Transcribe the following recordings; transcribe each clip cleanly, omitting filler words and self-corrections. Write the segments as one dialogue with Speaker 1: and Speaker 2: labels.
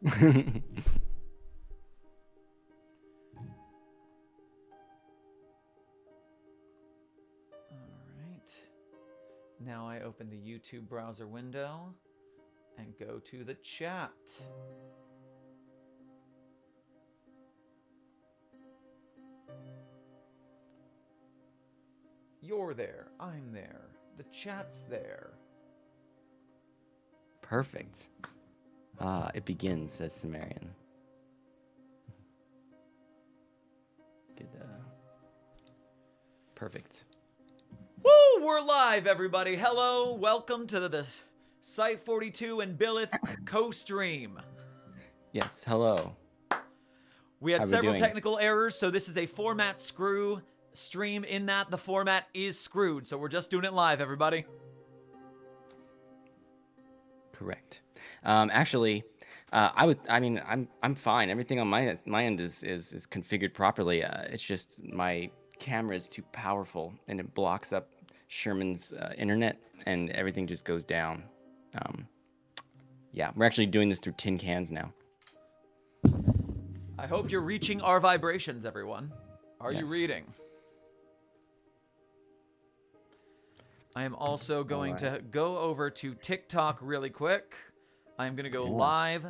Speaker 1: Now I open the YouTube browser window and go to the chat. You're there. I'm there. The chat's there.
Speaker 2: Perfect. It begins, says Cimmerian. Good. Perfect.
Speaker 1: Woo! We're live, everybody. Hello, welcome to the Site 42 and Billith co-stream.
Speaker 2: Yes, hello.
Speaker 1: We had several technical errors, so this is a format screw stream in that the format is screwed, so we're just doing it live, everybody.
Speaker 2: Correct. Actually, I'm fine. Everything on my end is configured properly. It's just my camera is too powerful and it blocks up Sherman's internet and everything just goes down. Yeah, we're actually doing this through tin cans now.
Speaker 1: I hope you're reaching our vibrations, everyone. Are you reading? I am also going to go over to TikTok really quick. I'm going to go live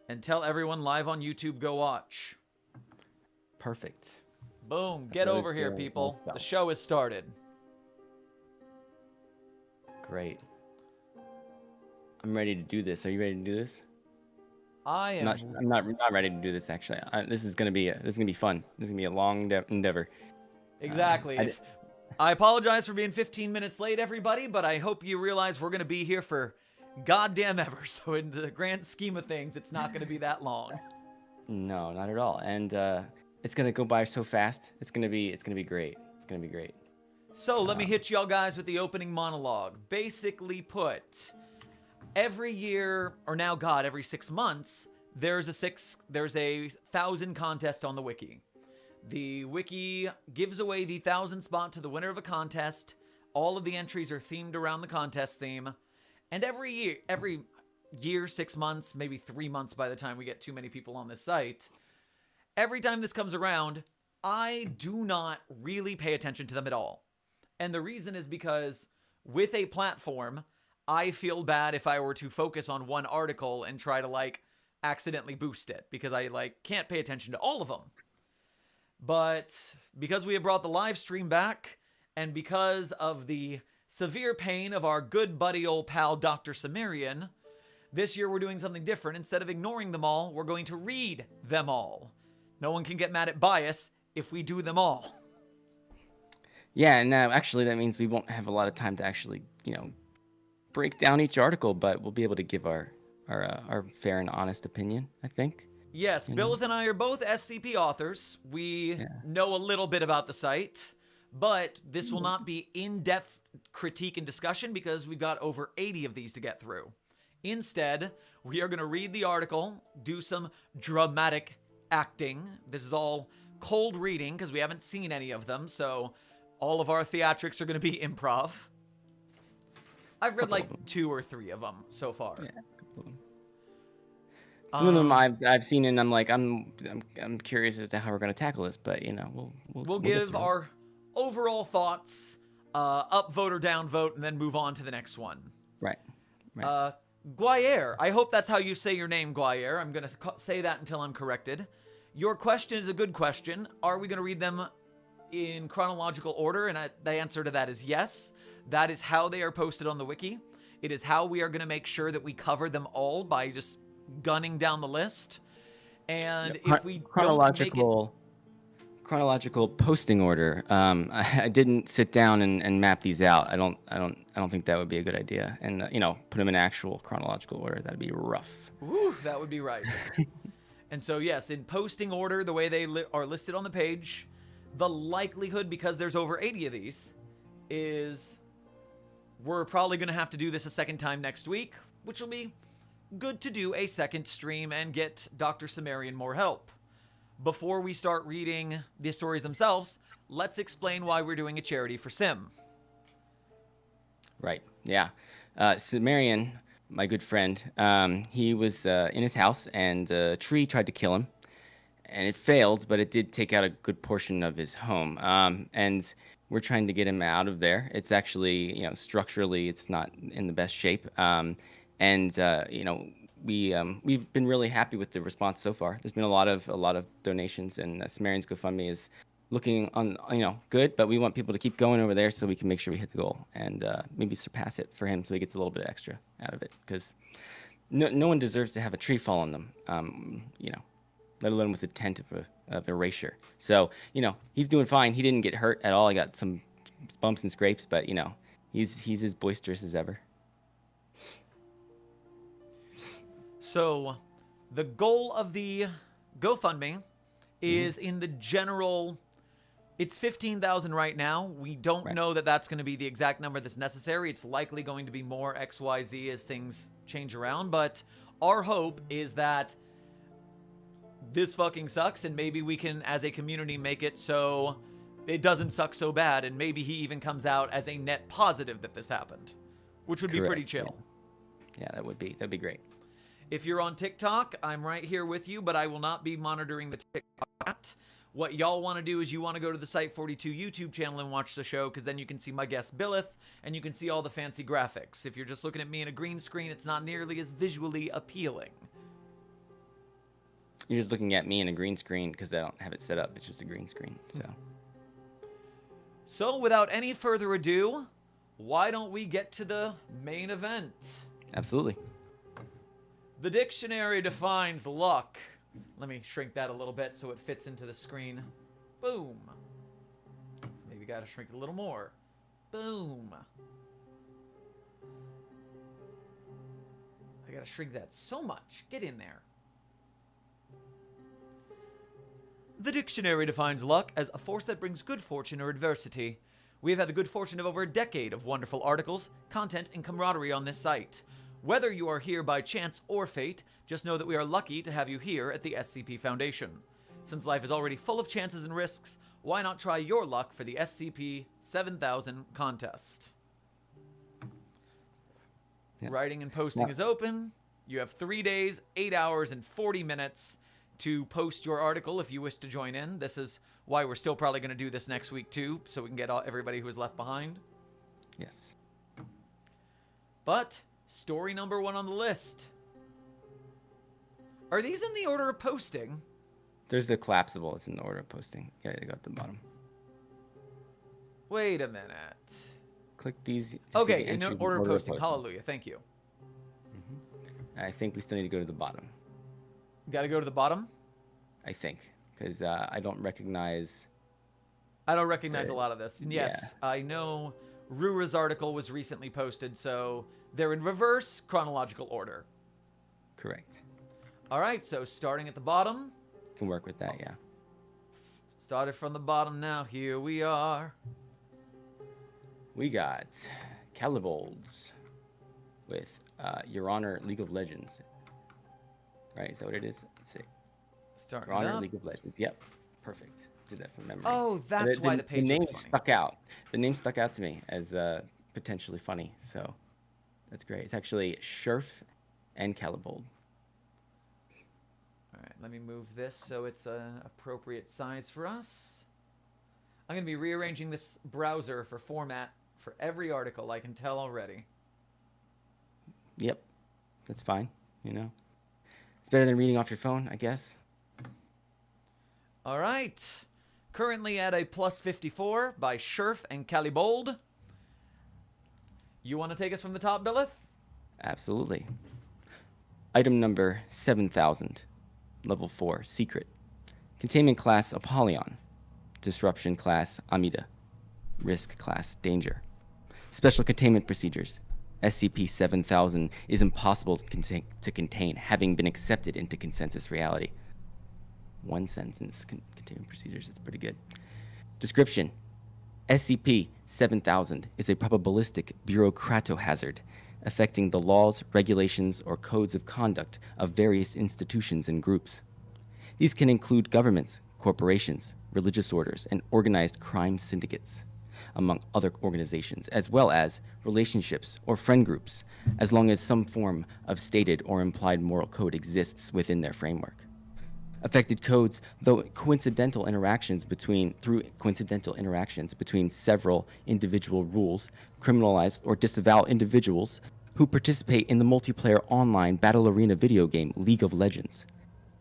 Speaker 1: and tell everyone live on YouTube, go watch.
Speaker 2: Perfect.
Speaker 1: Boom. Get over here, people. The show has started.
Speaker 2: Great. I'm ready to do this. Are you ready to do this?
Speaker 1: I am.
Speaker 2: I'm not ready to do this actually. This is gonna be fun. This is gonna be a long endeavor.
Speaker 1: Exactly. I apologize for being 15 minutes late, everybody, but I hope you realize we're gonna be here for goddamn ever. So in the grand scheme of things, it's not gonna be that long.
Speaker 2: No, not at all. And it's gonna go by so fast. It's gonna be great. It's gonna be great.
Speaker 1: So let me hit y'all guys with the opening monologue. Basically put, every year, or now God, every 6 months, there's a 1,000 contest on the wiki. The wiki gives away the 1,000 spot to the winner of a contest. All of the entries are themed around the contest theme. And every year, 6 months, maybe 3 months by the time we get too many people on this site, every time this comes around, I do not really pay attention to them at all. And the reason is because with a platform, I feel bad if I were to focus on one article and try to accidentally boost it because I can't pay attention to all of them. But because we have brought the live stream back and because of the severe pain of our good buddy old pal Dr. Cimmerian, this year we're doing something different. Instead of ignoring them all, we're going to read them all. No one can get mad at bias if we do them all.
Speaker 2: Yeah, and actually that means we won't have a lot of time to actually, break down each article, but we'll be able to give our fair and honest opinion, I think.
Speaker 1: Yes, Billith and I are both SCP authors. We know a little bit about the site, but this will not be in-depth critique and discussion because we've got over 80 of these to get through. Instead, we are going to read the article, do some dramatic acting. This is all cold reading because we haven't seen any of them, so all of our theatrics are going to be improv. I've read 2 or 3 of them so far. Yeah.
Speaker 2: Some of them I've seen, and I'm curious as to how we're going to tackle this, but we'll
Speaker 1: give our overall thoughts, up vote or down vote, and then move on to the next one.
Speaker 2: Right.
Speaker 1: Guayer, I hope that's how you say your name, Guayer. I'm going to say that until I'm corrected. Your question is a good question. Are we going to read them in chronological order? And the answer to that is yes. That is how they are posted on the wiki. It is how we are going to make sure that we cover them all by just gunning down the list. And if we
Speaker 2: chronological posting order, I didn't sit down and map these out. I don't think that would be a good idea. And put them in actual chronological order. That'd be rough.
Speaker 1: Ooh, that would be right. And so yes, in posting order, the way they are listed on the page, the likelihood, because there's over 80 of these, is we're probably going to have to do this a second time next week, which will be good to do a second stream and get Dr. Cimmerian more help. Before we start reading the stories themselves, let's explain why we're doing a charity for Sim.
Speaker 2: Right, yeah. Cimmerian my good friend. He was in his house, and a tree tried to kill him, and it failed, but it did take out a good portion of his home. And we're trying to get him out of there. It's actually, structurally, it's not in the best shape. And we've been really happy with the response so far. There's been a lot of donations, and Cimmerian's GoFundMe is looking on, good, but we want people to keep going over there so we can make sure we hit the goal and maybe surpass it for him so he gets a little bit extra out of it, because no one deserves to have a tree fall on them, let alone with the intent of erasure. So, he's doing fine. He didn't get hurt at all. He got some bumps and scrapes, but, he's as boisterous as ever.
Speaker 1: So, the goal of the GoFundMe is in the general... It's 15,000 right now. We don't know that that's going to be the exact number that's necessary. It's likely going to be more XYZ as things change around. But our hope is that this fucking sucks, and maybe we can, as a community, make it so it doesn't suck so bad, and maybe he even comes out as a net positive that this happened, which would be pretty chill.
Speaker 2: Yeah, that'd be great.
Speaker 1: If you're on TikTok, I'm right here with you, but I will not be monitoring the TikTok. What y'all want to do is you want to go to the Site42 YouTube channel and watch the show, because then you can see my guest Billith, and you can see all the fancy graphics. If you're just looking at me in a green screen, it's not nearly as visually appealing.
Speaker 2: You're just looking at me in a green screen because I don't have it set up. It's just a green screen.
Speaker 1: So without any further ado, why don't we get to the main event?
Speaker 2: Absolutely.
Speaker 1: The dictionary defines luck. Let me shrink that a little bit so it fits into the screen. Boom. Maybe gotta shrink it a little more. Boom. I gotta shrink that so much. Get in there. The dictionary defines luck as a force that brings good fortune or adversity. We have had the good fortune of over a decade of wonderful articles, content, and camaraderie on this site. Whether you are here by chance or fate, just know that we are lucky to have you here at the SCP Foundation. Since life is already full of chances and risks, why not try your luck for the SCP-7000 contest? Yep. Writing and posting is open. You have 3 days, 8 hours, and 40 minutes to post your article if you wish to join in. This is why we're still probably going to do this next week too, so we can get everybody who is left behind.
Speaker 2: Yes.
Speaker 1: But story number 1 on the list. Are these in the order of posting?
Speaker 2: There's the collapsible. It's in the order of posting. Yeah, they go at the bottom.
Speaker 1: Wait a minute.
Speaker 2: Click these.
Speaker 1: Okay, in order of posting. Hallelujah. Thank you.
Speaker 2: I think we still need to go to the bottom.
Speaker 1: Got to go to the bottom?
Speaker 2: I think, because I don't recognize...
Speaker 1: a lot of this. Yes, yeah. I know Rura's article was recently posted, so they're in reverse chronological order.
Speaker 2: Correct.
Speaker 1: All right, so starting at the bottom.
Speaker 2: Can work with that, yeah.
Speaker 1: Started from the bottom now. Here we are.
Speaker 2: We got Calibolds with Your Honor League of Legends. Right, is that what it is? Let's see.
Speaker 1: Starting
Speaker 2: Your Honor
Speaker 1: up.
Speaker 2: League of Legends. Yep, perfect. Did that from memory.
Speaker 1: Oh, that's why the page
Speaker 2: name
Speaker 1: looks funny.
Speaker 2: stuck out. The name stuck out to me as potentially funny, so that's great. It's actually Scherf and Calibold.
Speaker 1: All right, let me move this so it's an appropriate size for us. I'm going to be rearranging this browser for format for every article, I can tell already.
Speaker 2: Yep, that's fine, It's better than reading off your phone, I guess.
Speaker 1: All right. Currently at a plus 54 by Scherf and Calibold. You want to take us from the top, Billith?
Speaker 2: Absolutely. Item number 7000. Level 4, Secret. Containment class Apollyon. Disruption class Amida. Risk class Danger. Special containment procedures. SCP-7000 is impossible to contain, having been accepted into consensus reality. One sentence, containment procedures, that's pretty good. Description. SCP-7000 is a probabilistic bureaucratohazard affecting the laws, regulations, or codes of conduct of various institutions and groups. These can include governments, corporations, religious orders, and organized crime syndicates. among other organizations, as well as relationships or friend groups, as long as some form of stated or implied moral code exists within their framework. Affected codes, through coincidental interactions between several individual rules, criminalize or disavow individuals who participate in the multiplayer online battle arena video game League of Legends.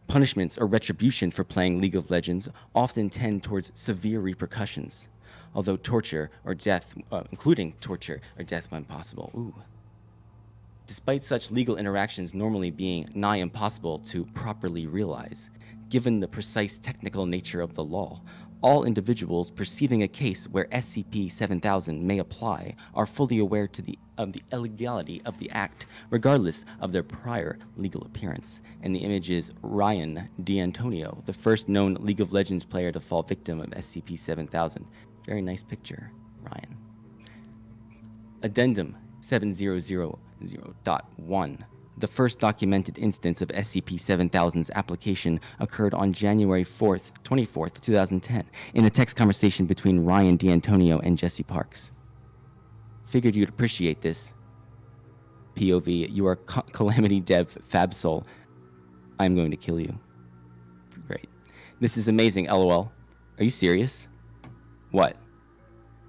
Speaker 2: Punishments or retribution for playing League of Legends often tend towards severe repercussions, although torture or death, including torture or death when possible. Ooh. Despite such legal interactions normally being nigh impossible to properly realize, given the precise technical nature of the law, all individuals perceiving a case where SCP-7000 may apply are fully aware of the illegality of the act, regardless of their prior legal appearance. And the image is Ryan D'Antonio, the first known League of Legends player to fall victim of SCP-7000. Very nice picture, Ryan. Addendum 7000.1. The first documented instance of SCP-7000's application occurred on January 24th, 2010, in a text conversation between Ryan D'Antonio and Jesse Parks. Figured you'd appreciate this. POV, you are Calamity Dev Fabsol. I'm going to kill you. Great. This is amazing, LOL. Are you serious? What?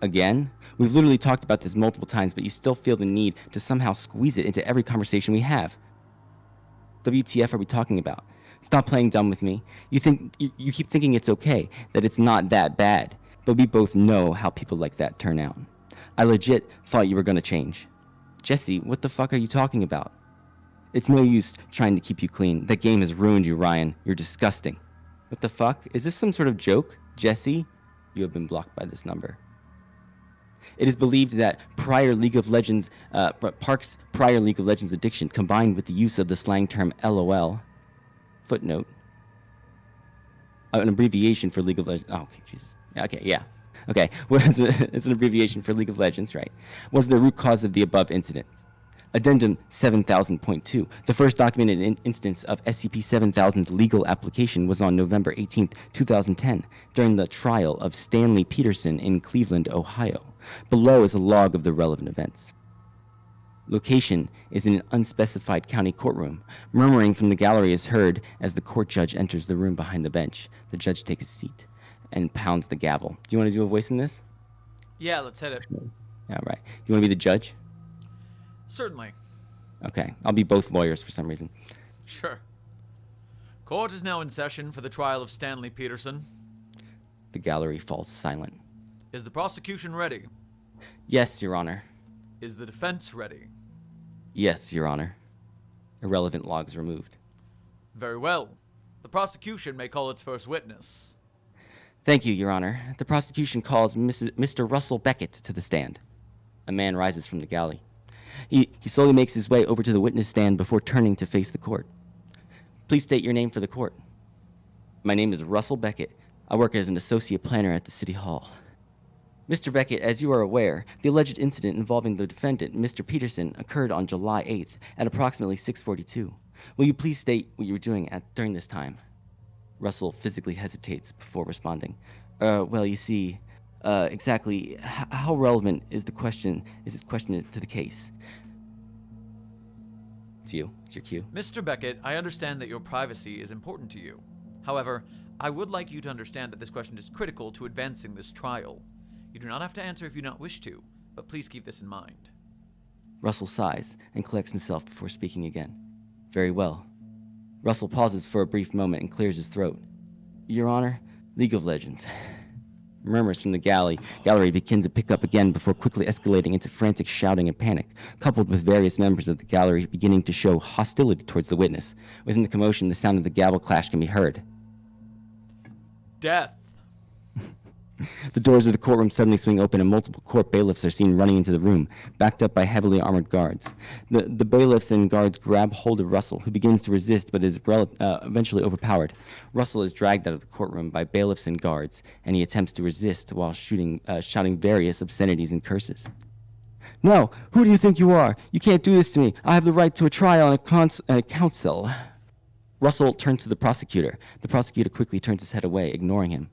Speaker 2: Again? We've literally talked about this multiple times, but you still feel the need to somehow squeeze it into every conversation we have. WTF are we talking about? Stop playing dumb with me. You keep thinking it's okay, that it's not that bad, but we both know how people like that turn out. I legit thought you were gonna change. Jesse, what the fuck are you talking about? It's no use trying to keep you clean. That game has ruined you, Ryan. You're disgusting. What the fuck? Is this some sort of joke? Jesse? You have been blocked by this number. It is believed that Park's prior League of Legends addiction, combined with the use of the slang term LOL, footnote, an abbreviation for League of Legends. Oh, okay, Jesus. Okay, yeah. Okay, it's an abbreviation for League of Legends, right? Was the root cause of the above incident. Addendum 7000.2. The first documented instance of SCP-7000's legal application was on November 18th, 2010, during the trial of Stanley Peterson in Cleveland, Ohio. Below is a log of the relevant events. Location is in an unspecified county courtroom. Murmuring from the gallery is heard as the court judge enters the room behind the bench. The judge takes a seat and pounds the gavel. Do you want to do a voice in this?
Speaker 1: Yeah, let's hit it.
Speaker 2: All right. Do you want to be the judge?
Speaker 1: Certainly.
Speaker 2: Okay. I'll be both lawyers for some reason.
Speaker 1: Sure. Court is now in session for the trial of Stanley Peterson.
Speaker 2: The gallery falls silent.
Speaker 1: Is the prosecution ready?
Speaker 2: Yes, Your Honor.
Speaker 1: Is the defense ready?
Speaker 2: Yes, Your Honor. Irrelevant logs removed.
Speaker 1: Very well. The prosecution may call its first witness.
Speaker 2: Thank you, Your Honor. The prosecution calls Mr. Russell Beckett to the stand. A man rises from the galley. He slowly makes his way over to the witness stand before turning to face the court. Please state your name for the court. My name is Russell Beckett. I work as an associate planner at the City Hall. Mr. Beckett, as you are aware, the alleged incident involving the defendant, Mr. Peterson, occurred on July 8th at approximately 6:42. Will you please state what you were doing during this time? Russell physically hesitates before responding. Well, you see, exactly how relevant is this question to the case? It's you. It's your cue.
Speaker 1: Mr. Beckett, I understand that your privacy is important to you. However, I would like you to understand that this question is critical to advancing this trial. You do not have to answer if you do not wish to, but please keep this in mind.
Speaker 2: Russell sighs and collects himself before speaking again. Very well. Russell pauses for a brief moment and clears his throat. Your Honor, League of Legends. Murmurs from the gallery begin to pick up again before quickly escalating into frantic shouting and panic, coupled with various members of the gallery beginning to show hostility towards the witness. Within the commotion, the sound of the gavel clash can be heard.
Speaker 1: Death.
Speaker 2: The doors of the courtroom suddenly swing open and multiple court bailiffs are seen running into the room, backed up by heavily armored guards. The bailiffs and guards grab hold of Russell, who begins to resist but is eventually overpowered. Russell is dragged out of the courtroom by bailiffs and guards, and he attempts to resist while shouting various obscenities and curses. No! Who do you think you are? You can't do this to me! I have the right to a trial and a counsel. Russell turns to the prosecutor. The prosecutor quickly turns his head away, ignoring him.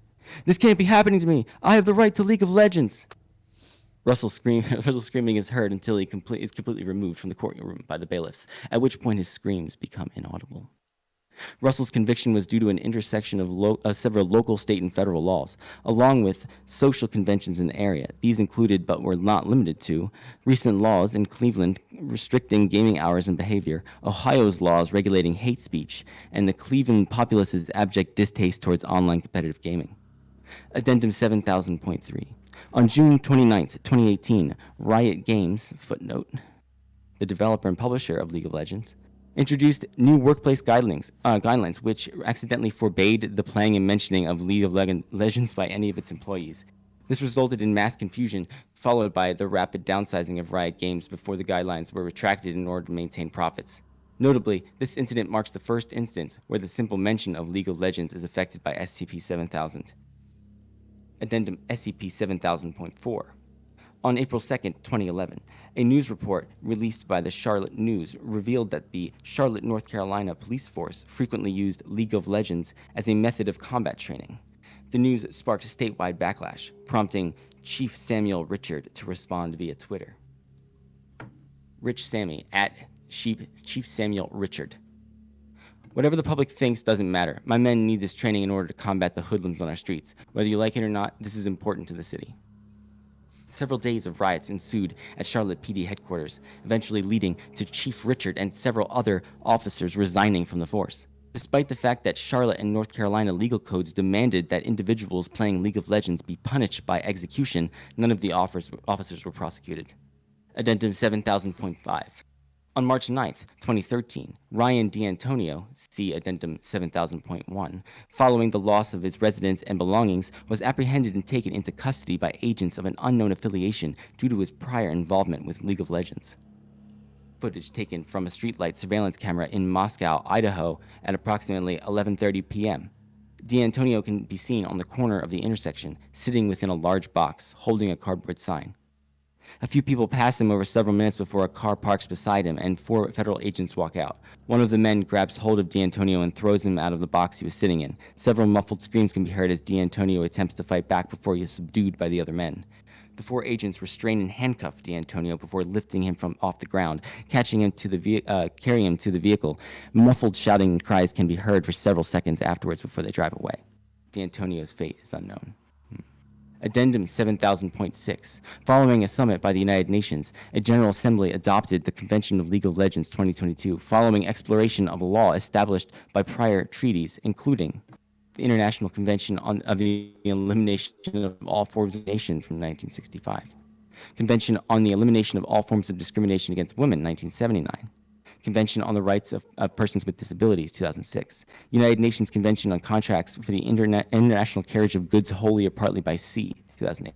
Speaker 2: This can't be happening to me. I have the right to League of Legends. Russell's screaming is heard until he is completely removed from the courtroom by the bailiffs, at which point his screams become inaudible. Russell's conviction was due to an intersection of several local, state, and federal laws, along with social conventions in the area. These included, but were not limited to, recent laws in Cleveland restricting gaming hours and behavior, Ohio's laws regulating hate speech, and the Cleveland populace's abject distaste towards online competitive gaming. Addendum 7000.3. On June 29, 2018, Riot Games, footnote, the developer and publisher of League of Legends, introduced new workplace guidelines which accidentally forbade the playing and mentioning of League of Legends by any of its employees. This resulted in mass confusion, followed by the rapid downsizing of Riot Games before the guidelines were retracted in order to maintain profits. Notably, this incident marks the first instance where the simple mention of League of Legends is affected by SCP-7000. Addendum SCP-7000.4. On April 2, 2011, a news report released by the Charlotte News revealed that the Charlotte, North Carolina police force frequently used League of Legends as a method of combat training. The news sparked statewide backlash, prompting Chief Samuel Richard to respond via Twitter. Rich Sammy at Chief Samuel Richard. Whatever the public thinks doesn't matter. My men need this training in order to combat the hoodlums on our streets. Whether you like it or not, this is important to the city. Several days of riots ensued at Charlotte PD headquarters, eventually leading to Chief Richard and several other officers resigning from the force. Despite the fact that Charlotte and North Carolina legal codes demanded that individuals playing League of Legends be punished by execution, none of the officers were prosecuted. Addendum 7000.5. On March 9, 2013, Ryan D'Antonio, see Addendum 7000.1, following the loss of his residence and belongings, was apprehended and taken into custody by agents of an unknown affiliation due to his prior involvement with League of Legends. Footage taken from a streetlight surveillance camera in Moscow, Idaho, at approximately 11:30 p.m. D'Antonio can be seen on the corner of the intersection, sitting within a large box, holding a cardboard sign. A few people pass him over several minutes before a car parks beside him and 4 federal agents walk out. One of the men grabs hold of D'Antonio and throws him out of the box he was sitting in. Several muffled screams can be heard as D'Antonio attempts to fight back before he is subdued by the other men. The 4 agents restrain and handcuff D'Antonio before lifting him from off the ground, carrying him to the vehicle. Muffled shouting and cries can be heard for several seconds afterwards before they drive away. D'Antonio's fate is unknown. Addendum 7000.6. Following a summit by the United Nations, a General Assembly adopted the Convention of League of Legends 2022 following exploration of a law established by prior treaties, including the International Convention on the Elimination of All Forms of Discrimination from 1965, Convention on the Elimination of All Forms of Discrimination Against Women 1979, Convention on the Rights of Persons with Disabilities, 2006. United Nations Convention on Contracts for the International Carriage of Goods Wholly or Partly by Sea, 2008.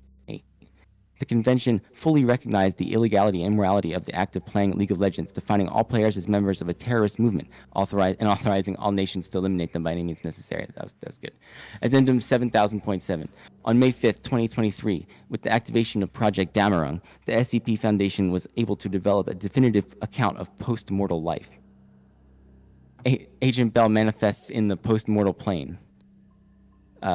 Speaker 2: The convention fully recognized the illegality and immorality of the act of playing League of Legends, defining all players as members of a terrorist movement, authorizing all nations to eliminate them by any means necessary. That was good. Addendum 7000.7. On May 5th, 2023, with the activation of Project Damarung, the SCP Foundation was able to develop a definitive account of post-mortal life. Agent Bell manifests in the post-mortal plane.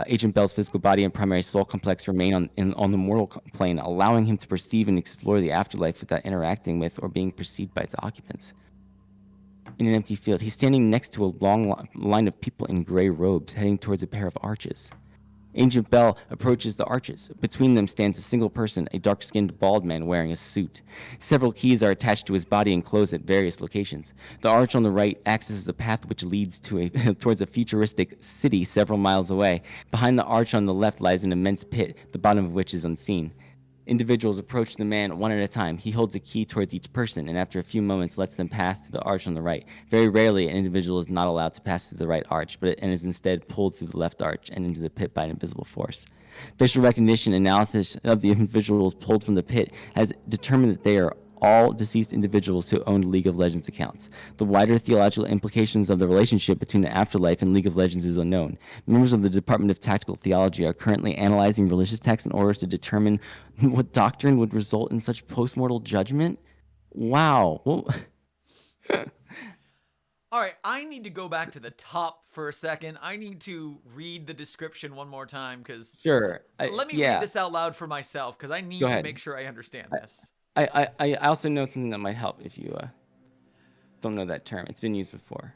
Speaker 2: Agent Bell's physical body and primary soul complex remain on the mortal plane, allowing him to perceive and explore the afterlife without interacting with or being perceived by its occupants. In an empty field, he's standing next to a long line of people in gray robes heading towards a pair of arches. Agent Bell approaches the arches. Between them stands a single person, a dark-skinned bald man wearing a suit. Several keys are attached to his body and clothes at various locations. The arch on the right acts as a path which leads towards a futuristic city several miles away. Behind the arch on the left lies an immense pit, the bottom of which is unseen. Individuals approach the man one at a time. He holds a key towards each person, and after a few moments lets them pass to the arch on the right. Very rarely, an individual is not allowed to pass through the right arch, and is instead pulled through the left arch and into the pit by an invisible force. Facial recognition analysis of the individuals pulled from the pit has determined that they are all deceased individuals who owned League of Legends accounts. The wider theological implications of the relationship between the afterlife and League of Legends is unknown. Members of the Department of Tactical Theology are currently analyzing religious texts in order to determine what doctrine would result in such post-mortal judgment. Wow. Well,
Speaker 1: All right, I need to go back to the top for a second. I need to read the description one more time because
Speaker 2: Sure.
Speaker 1: let me read
Speaker 2: Yeah.
Speaker 1: this out loud for myself because I
Speaker 2: Go
Speaker 1: need to
Speaker 2: ahead.
Speaker 1: make sure I understand this.
Speaker 2: I also know something that might help if you don't know that term. It's been used before.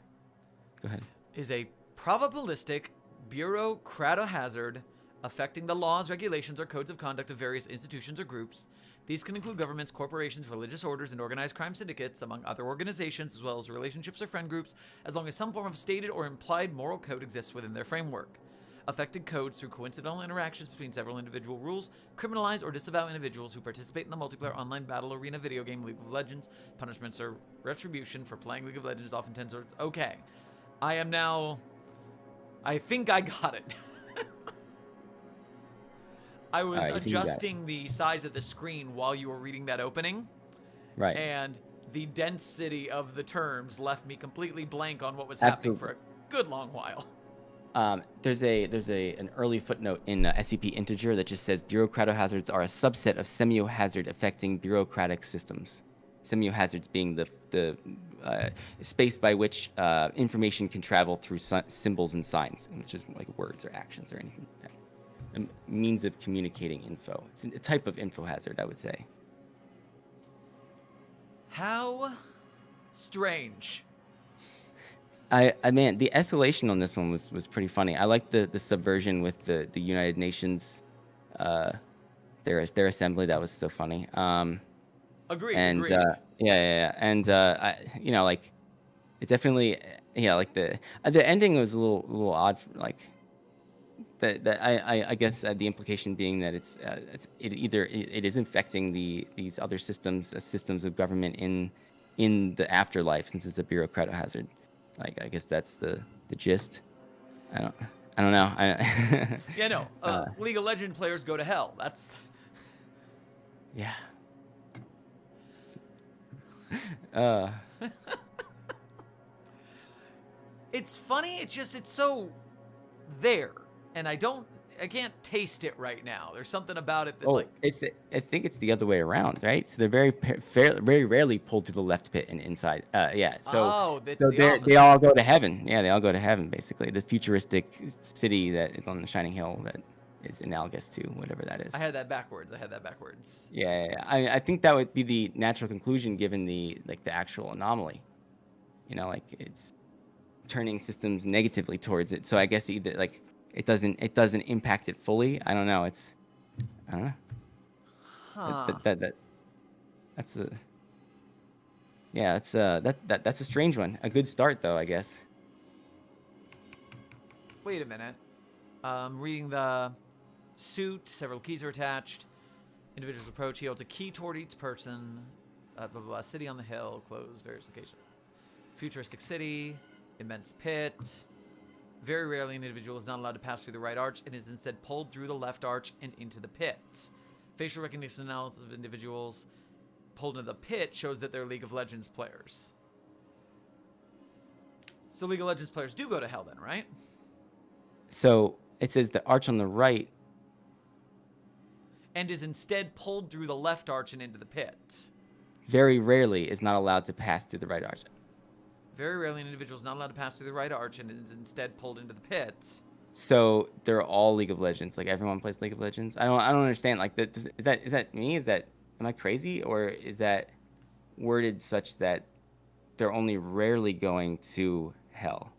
Speaker 2: Go ahead.
Speaker 1: Is a probabilistic bureaucratohazard affecting the laws, regulations, or codes of conduct of various institutions or groups. These can include governments, corporations, religious orders, and organized crime syndicates, among other organizations, as well as relationships or friend groups, as long as some form of stated or implied moral code exists within their framework. Affected codes through coincidental interactions between several individual rules criminalize or disavow individuals who participate in the multiplayer online battle arena video game League of Legends. Punishments or retribution for playing League of Legends often tends to... Okay. I am now... I think I got it. I was adjusting the size of the screen while you were reading that opening.
Speaker 2: Right.
Speaker 1: And the density of the terms left me completely blank on what was happening for a good long while.
Speaker 2: There's an early footnote in SCP-Integer that just says bureaucratohazards are a subset of semiohazard affecting bureaucratic systems. Semiohazards being the space by which information can travel through symbols and signs, which is like words or actions or anything like that. A means of communicating info. It's a type of info hazard, I would say.
Speaker 1: How strange.
Speaker 2: I man, the escalation on this one was pretty funny. I like the subversion with the United Nations, their assembly. That was so funny.
Speaker 1: Agreed.
Speaker 2: And
Speaker 1: agreed.
Speaker 2: yeah, and you know, like it definitely, yeah, like the ending was a little odd, like that I guess the implication being that it is infecting these other systems of government in the afterlife, since it's a bureaucratic hazard. Like, I guess that's the gist. I don't know.
Speaker 1: Yeah, no. League of Legends players go to hell. That's...
Speaker 2: Yeah.
Speaker 1: It's funny. It's so there, and I can't taste it right now. There's something about it that
Speaker 2: I think it's the other way around, right? So they're very rarely pulled to the left pit and inside. Yeah. So
Speaker 1: that's
Speaker 2: so
Speaker 1: the opposite.
Speaker 2: they all go to heaven. Yeah, they all go to heaven basically. The futuristic city that is on the Shining Hill that is analogous to whatever that is.
Speaker 1: I had that backwards.
Speaker 2: Yeah. I think that would be the natural conclusion given the actual anomaly. You know, like it's turning systems negatively towards it. So I guess either like it doesn't impact it fully. I don't know. I don't know.
Speaker 1: Huh.
Speaker 2: That's a strange one. A good start though, I guess.
Speaker 1: Wait a minute. Reading the suit. Several keys are attached. Individuals approach. He holds a key toward each person. Blah, blah, blah. City on the hill. Closed. Various locations. Futuristic city. Immense pit. Very rarely an individual is not allowed to pass through the right arch and is instead pulled through the left arch and into the pit. Facial recognition analysis of individuals pulled into the pit shows that they're League of Legends players. So League of Legends players do go to hell then, right?
Speaker 2: So it says the arch on the right.
Speaker 1: And is instead pulled through the left arch and into the pit.
Speaker 2: Very rarely is not allowed to pass through the right arch.
Speaker 1: Very rarely an individual is not allowed to pass through the right arch and is instead pulled into the pit.
Speaker 2: So they're all League of Legends. Like everyone plays League of Legends. I don't understand. Like is that me? Am I crazy, or is that worded such that they're only rarely going to hell,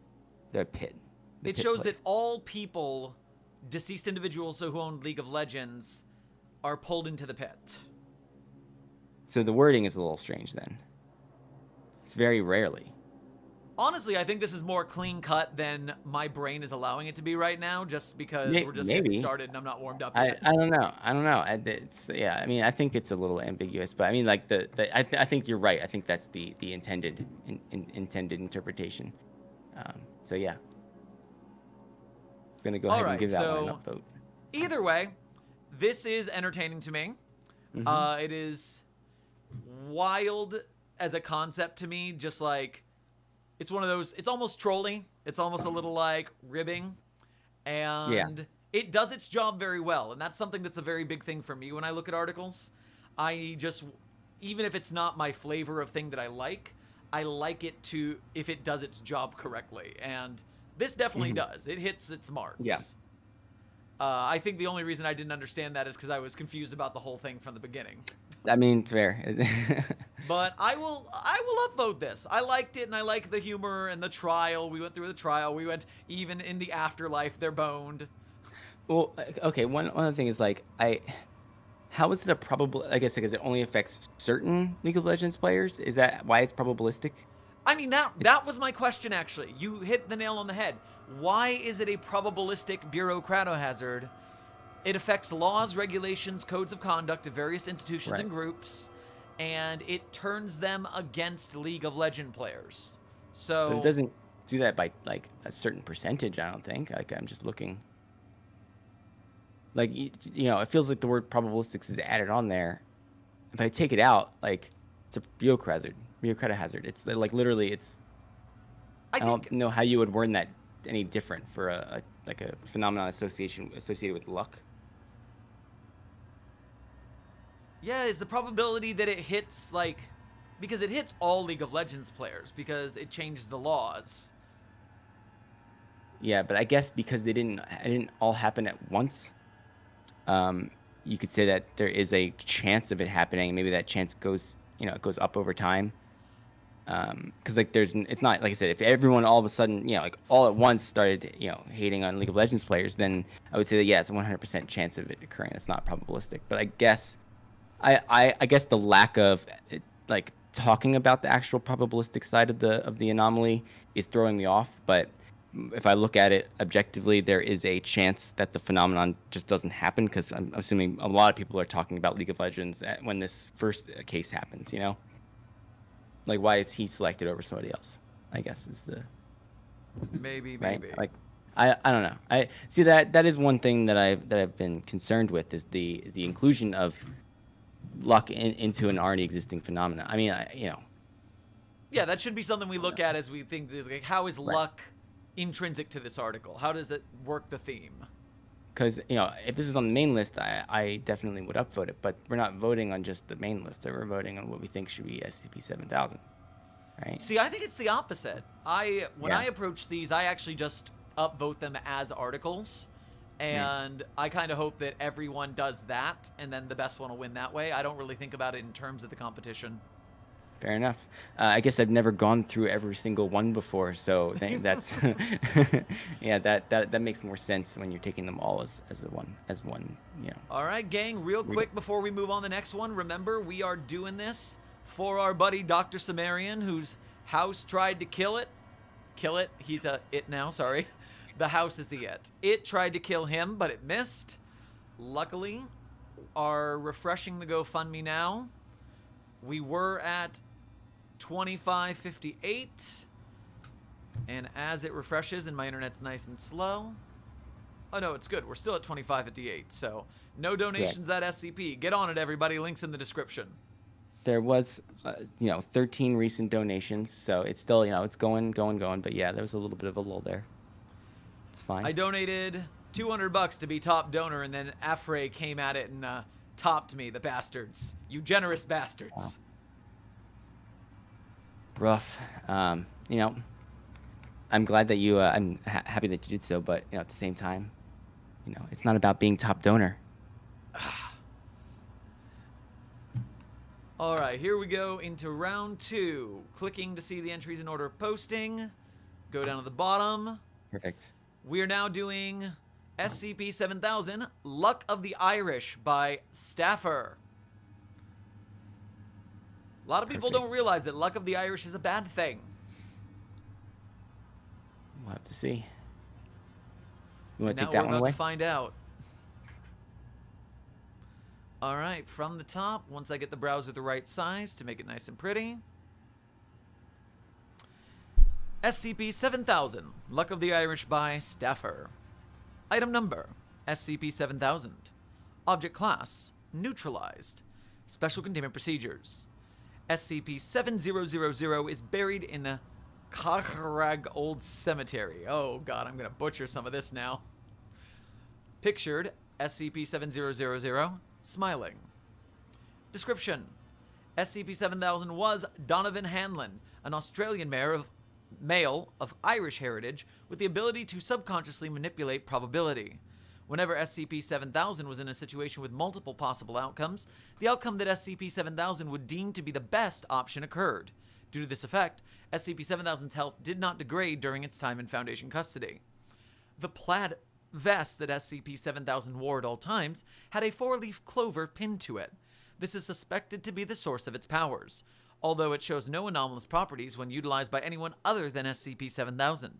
Speaker 2: the pit?
Speaker 1: It shows that all people, deceased individuals who own League of Legends, are pulled into the pit.
Speaker 2: So the wording is a little strange then. It's very rarely.
Speaker 1: Honestly, I think this is more clean cut than my brain is allowing it to be right now, just because we're just
Speaker 2: maybe.
Speaker 1: getting started and I'm not warmed up yet.
Speaker 2: I don't know. I mean, I think it's a little ambiguous, but I mean, like I think you're right. I think that's the intended interpretation. So yeah, I'm gonna go ahead and give that one an upvote.
Speaker 1: Either way, this is entertaining to me.
Speaker 2: Mm-hmm.
Speaker 1: It is wild as a concept to me, just like. It's one of those, it's almost trolly. It's almost a little like ribbing. And it does its job very well. And that's something that's a very big thing for me when I look at articles. I just, even if it's not my flavor of thing that I like, I like it to if it does its job correctly, and this definitely does. It hits its marks.
Speaker 2: Yeah.
Speaker 1: I think the only reason I didn't understand that is because I was confused about the whole thing from the beginning.
Speaker 2: I mean, fair.
Speaker 1: But I will upvote this. I liked it, and I like the humor and the trial. We went through the trial. We went even in the afterlife. They're boned.
Speaker 2: Well, okay. One other thing is like how is it a probable? I guess because it only affects certain League of Legends players. Is that why it's probabilistic?
Speaker 1: I mean, that was my question, actually. You hit the nail on the head. Why is it a probabilistic bureaucratohazard? It affects laws, regulations, codes of conduct of various institutions and groups, and it turns them against League of Legends players. So
Speaker 2: But it doesn't do that by like a certain percentage, I don't think. Like I'm just looking. Like you know, it feels like the word probabilistics is added on there. If I take it out, like it's a bureaucratohazard. It's like literally, it's. I don't know how you would word that any different for a phenomenon associated with luck.
Speaker 1: yeah, is the probability that it hits because it hits all League of Legends players because it changed the laws.
Speaker 2: Yeah, but I guess because it didn't all happen at once. You could say that there is a chance of it happening. Maybe that chance goes up over time. Because like it's not like I said, if everyone all of a sudden, like all at once started, hating on League of Legends players, then I would say that yeah, it's a 100% chance of it occurring. That's not probabilistic. But I guess, I guess the lack of like talking about the actual probabilistic side of the anomaly is throwing me off. But if I look at it objectively, there is a chance that the phenomenon just doesn't happen because I'm assuming a lot of people are talking about League of Legends when this first case happens. Like, why is he selected over somebody else? I guess is the
Speaker 1: maybe.
Speaker 2: Like, I don't know. I see that is one thing that I've been concerned with is the inclusion of luck into an already existing phenomenon. I mean,
Speaker 1: Yeah, that should be something we look at as we think. Like, how is luck intrinsic to this article? How does it work the theme?
Speaker 2: Because if this is on the main list, I definitely would upvote it. But we're not voting on just the main list. We're voting on what we think should be SCP-7000. Right?
Speaker 1: See, I think it's the opposite. When I approach these, I actually just upvote them as articles, and I kind of hope that everyone does that, and then the best one will win that way. I don't really think about it in terms of the competition.
Speaker 2: Fair enough. I guess I've never gone through every single one before, so that's yeah. That makes more sense when you're taking them all as one.
Speaker 1: All right, gang. Real quick before we move on to the next one, remember we are doing this for our buddy Dr. Cimmerian, whose house tried to kill it. He's a it now. Sorry, the house is the it. It tried to kill him, but it missed. Luckily, are refreshing the GoFundMe now. We were at 25.58, and as it refreshes, and my internet's nice and slow. Oh no, it's good. We're still at 25.58, so no donations at SCP. Get on it, everybody. Links in the description.
Speaker 2: There was, 13 recent donations, so it's still, it's going. But yeah, there was a little bit of a lull there. It's fine.
Speaker 1: I donated $200 to be top donor, and then Afray came at it and topped me. The bastards, you generous bastards.
Speaker 2: Wow. Rough. I'm glad that you. I'm happy that you did so, but at the same time, it's not about being top donor.
Speaker 1: All right, here we go into round 2. Clicking to see the entries in order of posting. Go down to the bottom.
Speaker 2: Perfect.
Speaker 1: We are now doing SCP-7000, Luck of the Irish by Staffer. A lot of people don't realize that Luck of the Irish is a bad thing.
Speaker 2: We'll have to see. You want to take
Speaker 1: now
Speaker 2: that
Speaker 1: we're
Speaker 2: one
Speaker 1: about
Speaker 2: away?
Speaker 1: to find out. All right, from the top, once I get the browser the right size to make it nice and pretty. SCP-7000, Luck of the Irish by Staffer. Item number, SCP-7000. Object class, neutralized. Special containment procedures. SCP-7000 is buried in the Kacharag Old Cemetery. Oh god, I'm gonna butcher some of this now. Pictured, SCP-7000, smiling. Description. SCP-7000 was Donovan Hanlon, an Australian male of Irish heritage with the ability to subconsciously manipulate probability. Whenever SCP-7000 was in a situation with multiple possible outcomes, the outcome that SCP-7000 would deem to be the best option occurred. Due to this effect, SCP-7000's health did not degrade during its time in Foundation custody. The plaid vest that SCP-7000 wore at all times had a 4-leaf clover pinned to it. This is suspected to be the source of its powers, although it shows no anomalous properties when utilized by anyone other than SCP-7000.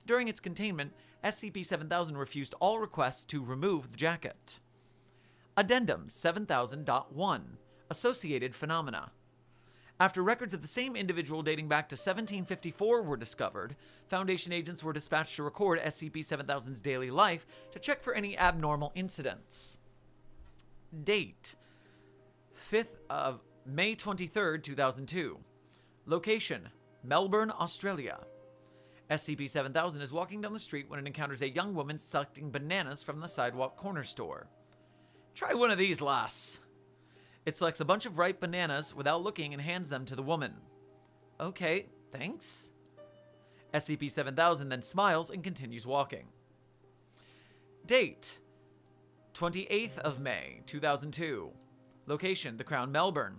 Speaker 1: During its containment, SCP-7000 refused all requests to remove the jacket. Addendum 7000.1 Associated Phenomena. After records of the same individual dating back to 1754 were discovered, Foundation agents were dispatched to record SCP-7000's daily life to check for any abnormal incidents. Date: 5th of May 23rd, 2002. Location: Melbourne, Australia. SCP-7000 is walking down the street when it encounters a young woman selecting bananas from the sidewalk corner store. Try one of these, lass. It selects a bunch of ripe bananas without looking and hands them to the woman. Okay, thanks. SCP-7000 then smiles and continues walking. Date: 28th of May, 2002. Location: The Crown, Melbourne.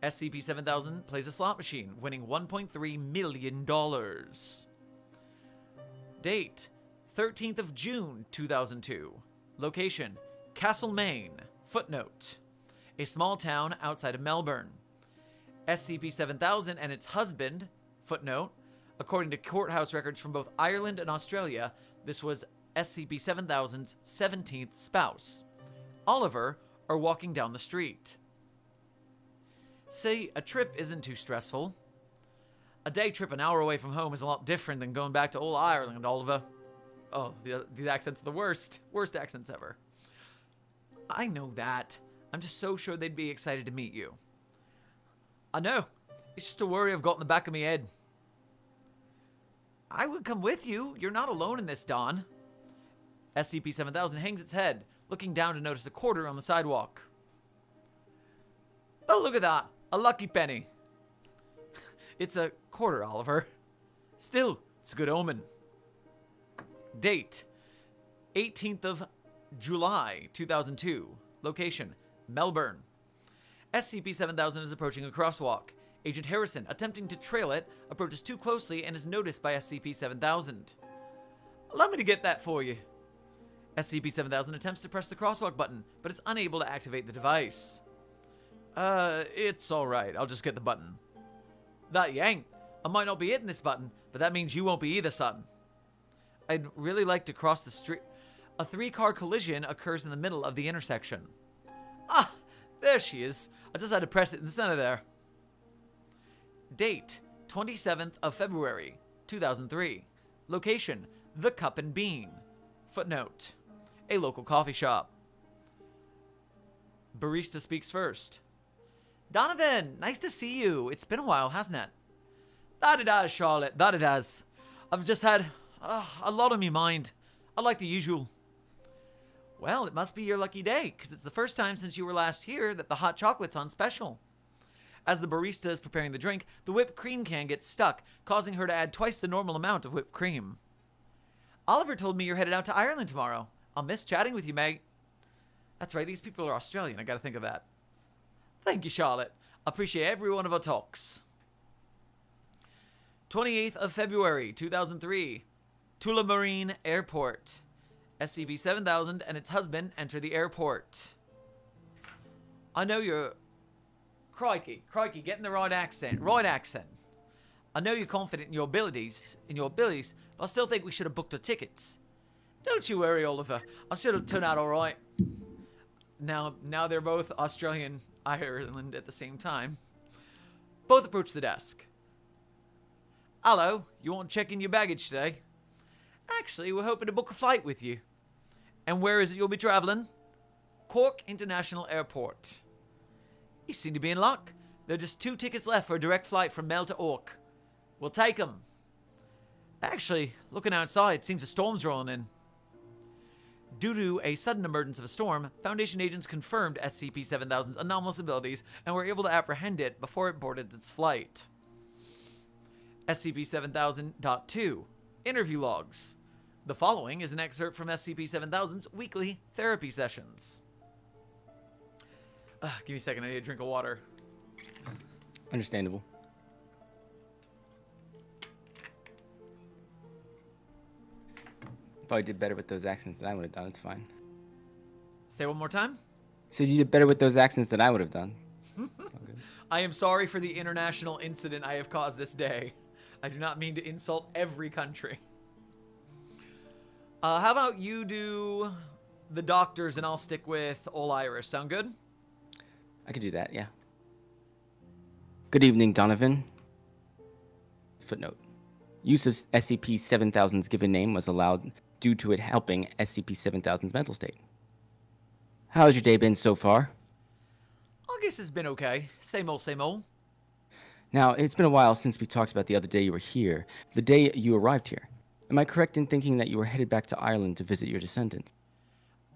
Speaker 1: SCP-7000 plays a slot machine, winning $1.3 million. Date: 13th of June, 2002. Location: Castlemaine. Footnote: a small town outside of Melbourne. SCP-7000 and its husband, footnote, according to courthouse records from both Ireland and Australia, this was SCP-7000's 17th spouse, Oliver, are walking down the street. See, a trip isn't too stressful. A day trip an hour away from home is a lot different than going back to old Ireland, Oliver. Oh, the accents are the worst. Worst accents ever. I know that. I'm just so sure they'd be excited to meet you. I know. It's just a worry I've got in the back of my head. I would come with you. You're not alone in this, Don. SCP-7000 hangs its head, looking down to notice a quarter on the sidewalk. Oh, look at that. A lucky penny. It's a quarter, Oliver. Still, it's a good omen. Date: 18th of July, 2002. Location: Melbourne. SCP-7000 is approaching a crosswalk. Agent Harrison, attempting to trail it, approaches too closely and is noticed by SCP-7000. Allow me to get that for you. SCP-7000 attempts to press the crosswalk button, but is unable to activate the device. It's alright. I'll just get the button. That you ain't. I might not be hitting this button, but that means you won't be either, son. I'd really like to cross the street. A 3-car collision occurs in the middle of the intersection. Ah, there she is. I just had to press it in the center there. Date: 27th of February, 2003. Location: The Cup and Bean. Footnote: a local coffee shop. Barista speaks first. Donovan, nice to see you. It's been a while, hasn't it? That it has, Charlotte. That it has. I've just had a lot on my mind. I like the usual. Well, it must be your lucky day, because it's the first time since you were last here that the hot chocolate's on special. As the barista is preparing the drink, the whipped cream can gets stuck, causing her to add twice the normal amount of whipped cream. Oliver told me you're headed out to Ireland tomorrow. I'll miss chatting with you, mate. That's right, these people are Australian. I gotta think of that. Thank you, Charlotte. I appreciate every one of our talks. 28th of February, 2003. Tullamarine Airport. SCP-7000 and its husband enter the airport. I know you're... Crikey, getting the right accent. I know you're confident in your abilities, but I still think we should have booked our tickets. Don't you worry, Oliver. I'm sure it'll turn out all right. Now they're both Australian Ireland at the same time. Both approach the desk. Hello, you want to check in your baggage today? Actually, we're hoping to book a flight with you. And where is it you'll be traveling? Cork International Airport. You seem to be in luck. There are just 2 tickets left for a direct flight from Mel to Orc. We'll take them. Actually, looking outside, seems a storm's rolling in. Due to a sudden emergence of a storm, Foundation agents confirmed SCP-7000's anomalous abilities and were able to apprehend it before it boarded its flight. SCP-7000.2 Interview Logs. The following is an excerpt from SCP-7000's weekly therapy sessions. Give me a second, I need a drink of water.
Speaker 2: Understandable. Probably did better with those accents than I would have done. It's fine.
Speaker 1: Say one more time.
Speaker 2: So you did better with those accents than I would have done.
Speaker 1: I am sorry for the international incident I have caused this day. I do not mean to insult every country. How about you do the doctors and I'll stick with Ol Iris. Sound good?
Speaker 2: I could do that, yeah. Good evening, Donovan. Footnote. Use of SCP-7000's given name was allowed due to it helping SCP-7000's mental state. How's your day been so far?
Speaker 1: I guess it's been okay. Same old, same old.
Speaker 2: Now, it's been a while since we talked about the other day you were here, the day you arrived here. Am I correct in thinking that you were headed back to Ireland to visit your descendants?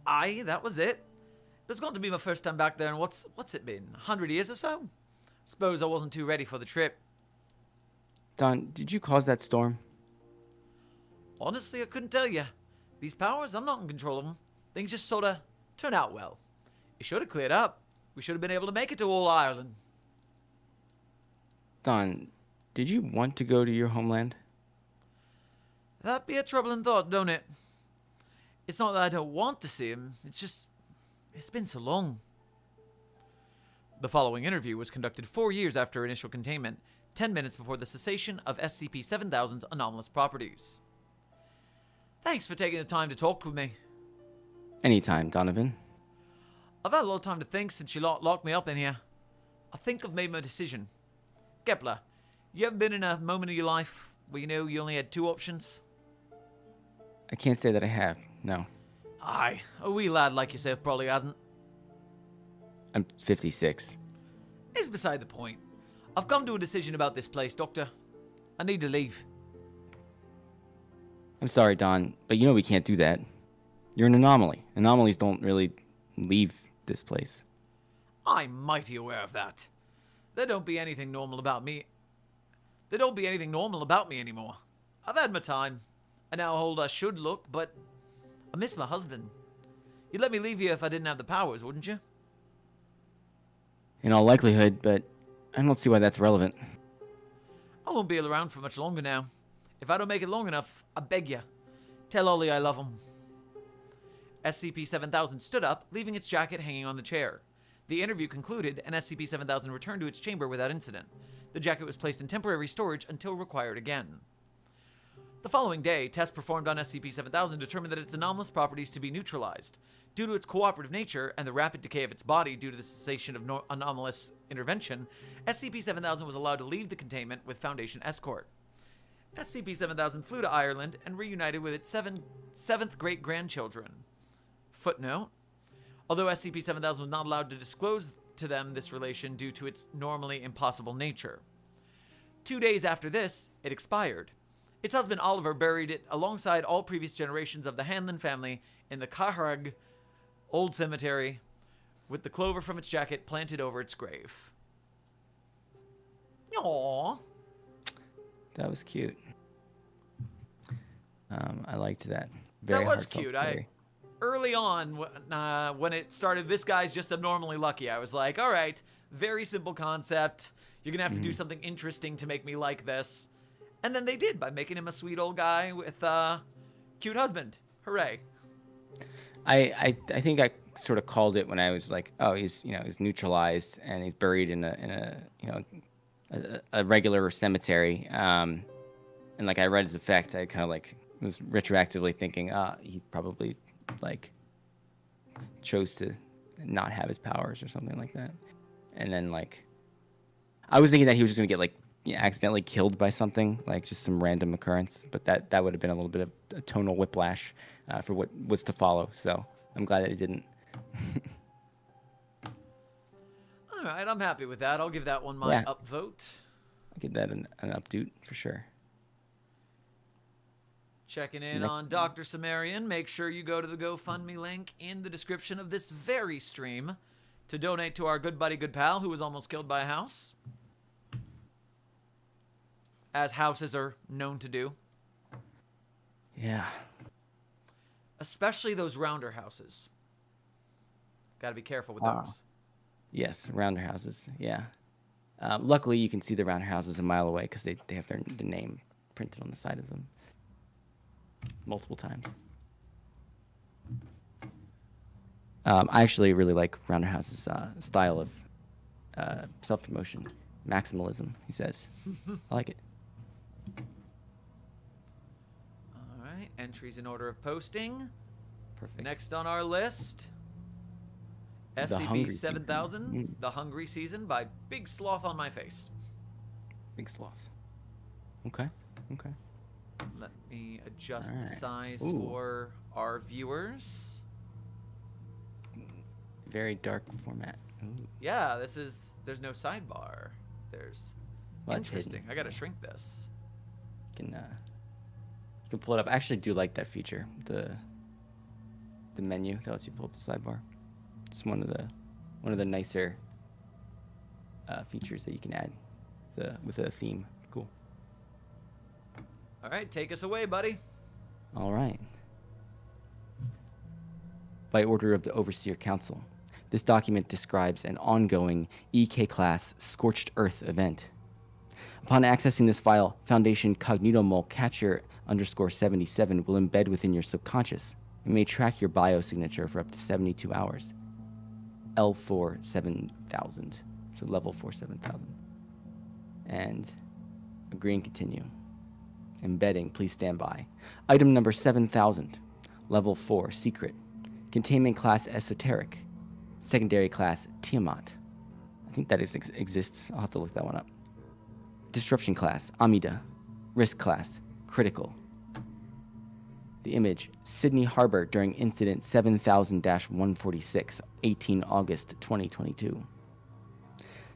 Speaker 1: Aye, that was it. It was going to be my first time back there, and what's it been, 100 years or so? Suppose I wasn't too ready for the trip.
Speaker 2: Don, did you cause that storm?
Speaker 1: Honestly, I couldn't tell you. These powers, I'm not in control of them. Things just sort of turn out well. It should have cleared up. We should have been able to make it to all Ireland.
Speaker 2: Don, did you want to go to your homeland?
Speaker 1: That'd be a troubling thought, don't it? It's not that I don't want to see him. It's just, it's been so long. The following interview was conducted 4 years after initial containment, 10 minutes before the cessation of SCP-7000's anomalous properties. Thanks for taking the time to talk with me.
Speaker 2: Anytime, Donovan.
Speaker 1: I've had a lot of time to think since you locked me up in here. I think I've made my decision. Kepler, you ever been in a moment of your life where you know you only had two options?
Speaker 2: I can't say that I have, no.
Speaker 1: Aye, a wee lad like yourself probably hasn't.
Speaker 2: I'm 56.
Speaker 1: It's beside the point. I've come to a decision about this place, Doctor. I need to leave.
Speaker 2: I'm sorry, Don, but you know we can't do that. You're an anomaly. Anomalies don't really leave this place.
Speaker 1: I'm mighty aware of that. There don't be anything normal about me. There don't be anything normal about me anymore. I've had my time. I now hold I should look, but I miss my husband. You'd let me leave you if I didn't have the powers, wouldn't you?
Speaker 2: In all likelihood, but I don't see why that's relevant.
Speaker 1: I won't be around for much longer now. If I don't make it long enough, I beg you, tell Ollie I love him. SCP-7000 stood up, leaving its jacket hanging on the chair. The interview concluded, and SCP-7000 returned to its chamber without incident. The jacket was placed in temporary storage until required again. The following day, tests performed on SCP-7000 determined that its anomalous properties to be neutralized. Due to its cooperative nature and the rapid decay of its body due to the cessation of anomalous intervention, SCP-7000 was allowed to leave the containment with Foundation escort. SCP-7000 flew to Ireland and reunited with its seventh great-grandchildren. Footnote: although SCP-7000 was not allowed to disclose to them this relation due to its normally impossible nature. 2 days after this, it expired. Its husband Oliver buried it alongside all previous generations of the Hanlon family in the Cahrag Old Cemetery, with the clover from its jacket planted over its grave. Aww.
Speaker 2: That was cute. I liked that. Very
Speaker 1: that was
Speaker 2: heartfelt,
Speaker 1: cute. Early on, when it started, this guy's just abnormally lucky. I was like, all right, very simple concept. You're going to have to do something interesting to make me like this. And then they did by making him a sweet old guy with a cute husband. Hooray.
Speaker 2: I think I sort of called it when I was like, oh, he's neutralized and he's buried in a regular cemetery. And like I read his effect, I kind of like was retroactively thinking, he probably like chose to not have his powers or something like that. And then like I was thinking that he was just gonna get like accidentally killed by something, like just some random occurrence, but that would have been a little bit of a tonal whiplash for what was to follow. So I'm glad that it didn't.
Speaker 1: All right, I'm happy with that. I'll give that one my upvote.
Speaker 2: I'll give that an updoot for sure.
Speaker 1: Checking in on Dr. Cimmerian. Make sure you go to the GoFundMe link in the description of this very stream to donate to our good buddy, good pal, who was almost killed by a house. as houses are known to do.
Speaker 2: Yeah.
Speaker 1: Especially those rounder houses. Got to be careful with those.
Speaker 2: Yes, rounder houses. Yeah. Luckily, you can see the rounder houses a mile away because they have their name printed on the side of them multiple times. I actually really like rounder houses' style of self-promotion, maximalism. He says, I like it.
Speaker 1: All right, entries in order of posting.
Speaker 2: Perfect.
Speaker 1: Next on our list, SCP-7000, The Hungry Season by Big Sloth on My Face.
Speaker 2: Big Sloth. Okay.
Speaker 1: Let me adjust
Speaker 2: All
Speaker 1: the
Speaker 2: right.
Speaker 1: size
Speaker 2: Ooh.
Speaker 1: for our viewers.
Speaker 2: Very dark format. Ooh.
Speaker 1: Yeah, there's no sidebar. There's
Speaker 2: Well, it's
Speaker 1: interesting.
Speaker 2: hidden.
Speaker 1: I gotta shrink this.
Speaker 2: You can pull it up. I actually do like that feature, the menu that lets you pull up the sidebar. It's one of the nicer features that you can add with a theme. Cool.
Speaker 1: All right, take us away, buddy.
Speaker 2: All right. By order of the Overseer Council, this document describes an ongoing EK-class Scorched Earth event. Upon accessing this file, Foundation Cognitomole Catcher _77 will embed within your subconscious and may track your biosignature for up to 72 hours. L4 7000. So level 4 7000. And agree and continue. Embedding, please stand by. Item number 7000. Level 4 secret. Containment class esoteric. Secondary class Tiamat. I think that exists. I'll have to look that one up. Disruption class Amida. Risk class critical. The image, Sydney Harbor during incident 7000-146, 18 August 2022.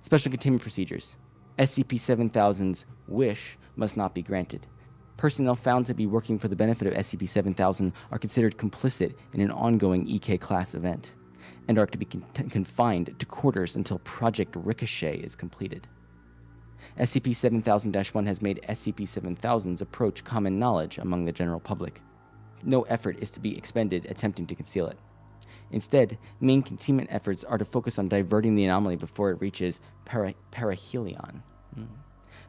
Speaker 2: Special containment procedures. SCP-7000's wish must not be granted. Personnel found to be working for the benefit of SCP-7000 are considered complicit in an ongoing EK-class event and are to be confined to quarters until Project Ricochet is completed. SCP-7000-1 has made SCP-7000's approach common knowledge among the general public. No effort is to be expended attempting to conceal it. Instead, main containment efforts are to focus on diverting the anomaly before it reaches perihelion.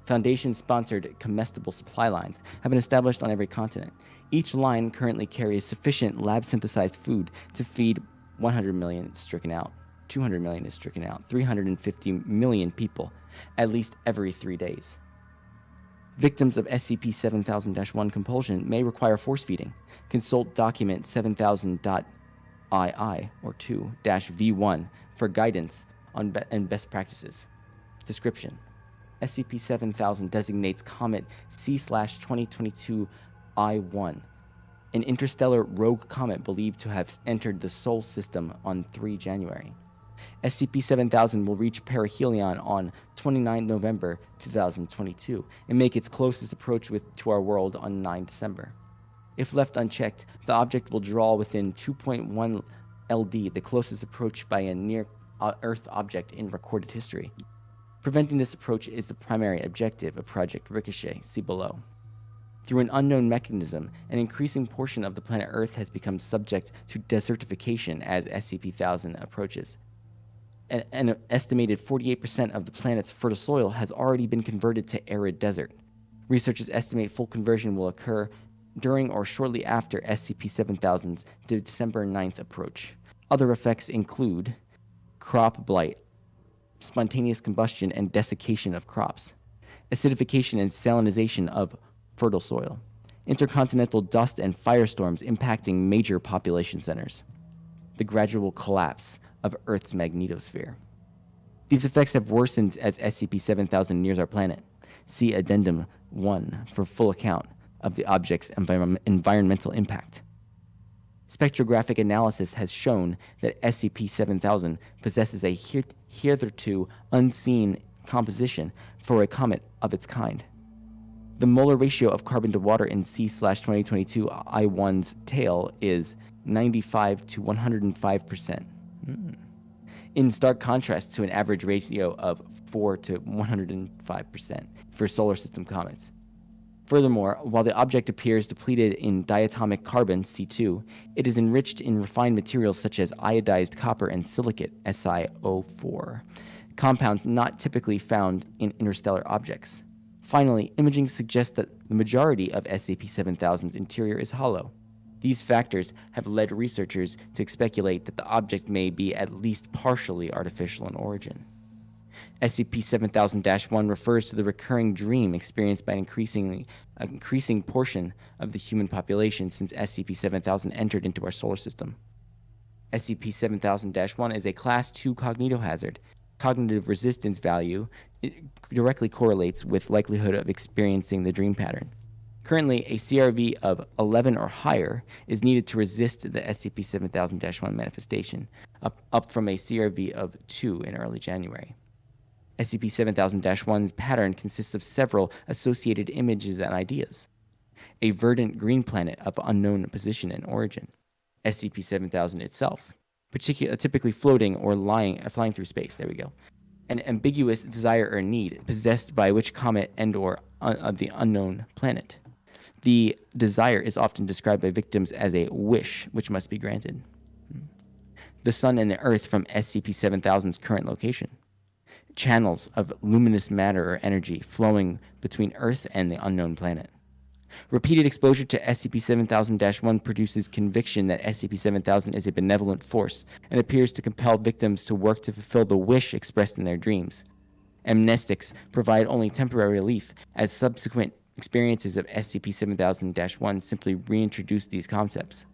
Speaker 2: Foundation-sponsored comestible supply lines have been established on every continent. Each line currently carries sufficient lab-synthesized food to feed 100 million stricken out, 200 million is stricken out, 350 million people, at least every 3 days. Victims of SCP-7000-1 compulsion may require force feeding. Consult document 7000.II or 2-V1 for guidance on and best practices. Description: SCP-7000 designates Comet C/2022 I-1, an interstellar rogue comet believed to have entered the Sol system on 3 January. SCP-7000 will reach perihelion on 29 November 2022 and make its closest approach to our world on 9 December. If left unchecked, the object will draw within 2.1 LD, the closest approach by a near-Earth object in recorded history. Preventing this approach is the primary objective of Project Ricochet, see below. Through an unknown mechanism, an increasing portion of the planet Earth has become subject to desertification as SCP-1000 approaches. An estimated 48% of the planet's fertile soil has already been converted to arid desert. Researchers estimate full conversion will occur during or shortly after SCP-7000's December 9th approach. Other effects include crop blight, spontaneous combustion and desiccation of crops, acidification and salinization of fertile soil, intercontinental dust and firestorms impacting major population centers, the gradual collapse of Earth's magnetosphere. These effects have worsened as SCP-7000 nears our planet. See Addendum 1 for full account of the object's environmental impact. Spectrographic analysis has shown that SCP-7000 possesses a hitherto unseen composition for a comet of its kind. The molar ratio of carbon to water in C/2022 I-1's tail is 95 to 105%. In stark contrast to an average ratio of 4 to 105% for solar system comets. Furthermore, while the object appears depleted in diatomic carbon, C2, it is enriched in refined materials such as iodized copper and silicate, SiO4, compounds not typically found in interstellar objects. Finally, imaging suggests that the majority of SCP-7000's interior is hollow. These factors have led researchers to speculate that the object may be at least partially artificial in origin. SCP-7000-1 refers to the recurring dream experienced by an increasing portion of the human population since SCP-7000 entered into our solar system. SCP-7000-1 is a Class II cognitohazard. Cognitive resistance value directly correlates with likelihood of experiencing the dream pattern. Currently, a CRV of 11 or higher is needed to resist the SCP-7000-1 manifestation, up from a CRV of 2 in early January. SCP-7000-1's pattern consists of several associated images and ideas. A verdant green planet of unknown position and origin. SCP-7000 itself, typically floating or flying through space. There we go. An ambiguous desire or need possessed by which comet and/or of the unknown planet. The desire is often described by victims as a wish which must be granted. The Sun and the Earth from SCP-7000's current location. Channels of luminous matter or energy flowing between Earth and the unknown planet. Repeated exposure to SCP-7000-1 produces conviction that SCP-7000 is a benevolent force and appears to compel victims to work to fulfill the wish expressed in their dreams. Amnestics provide only temporary relief, as subsequent experiences of SCP-7000-1 simply reintroduce these concepts.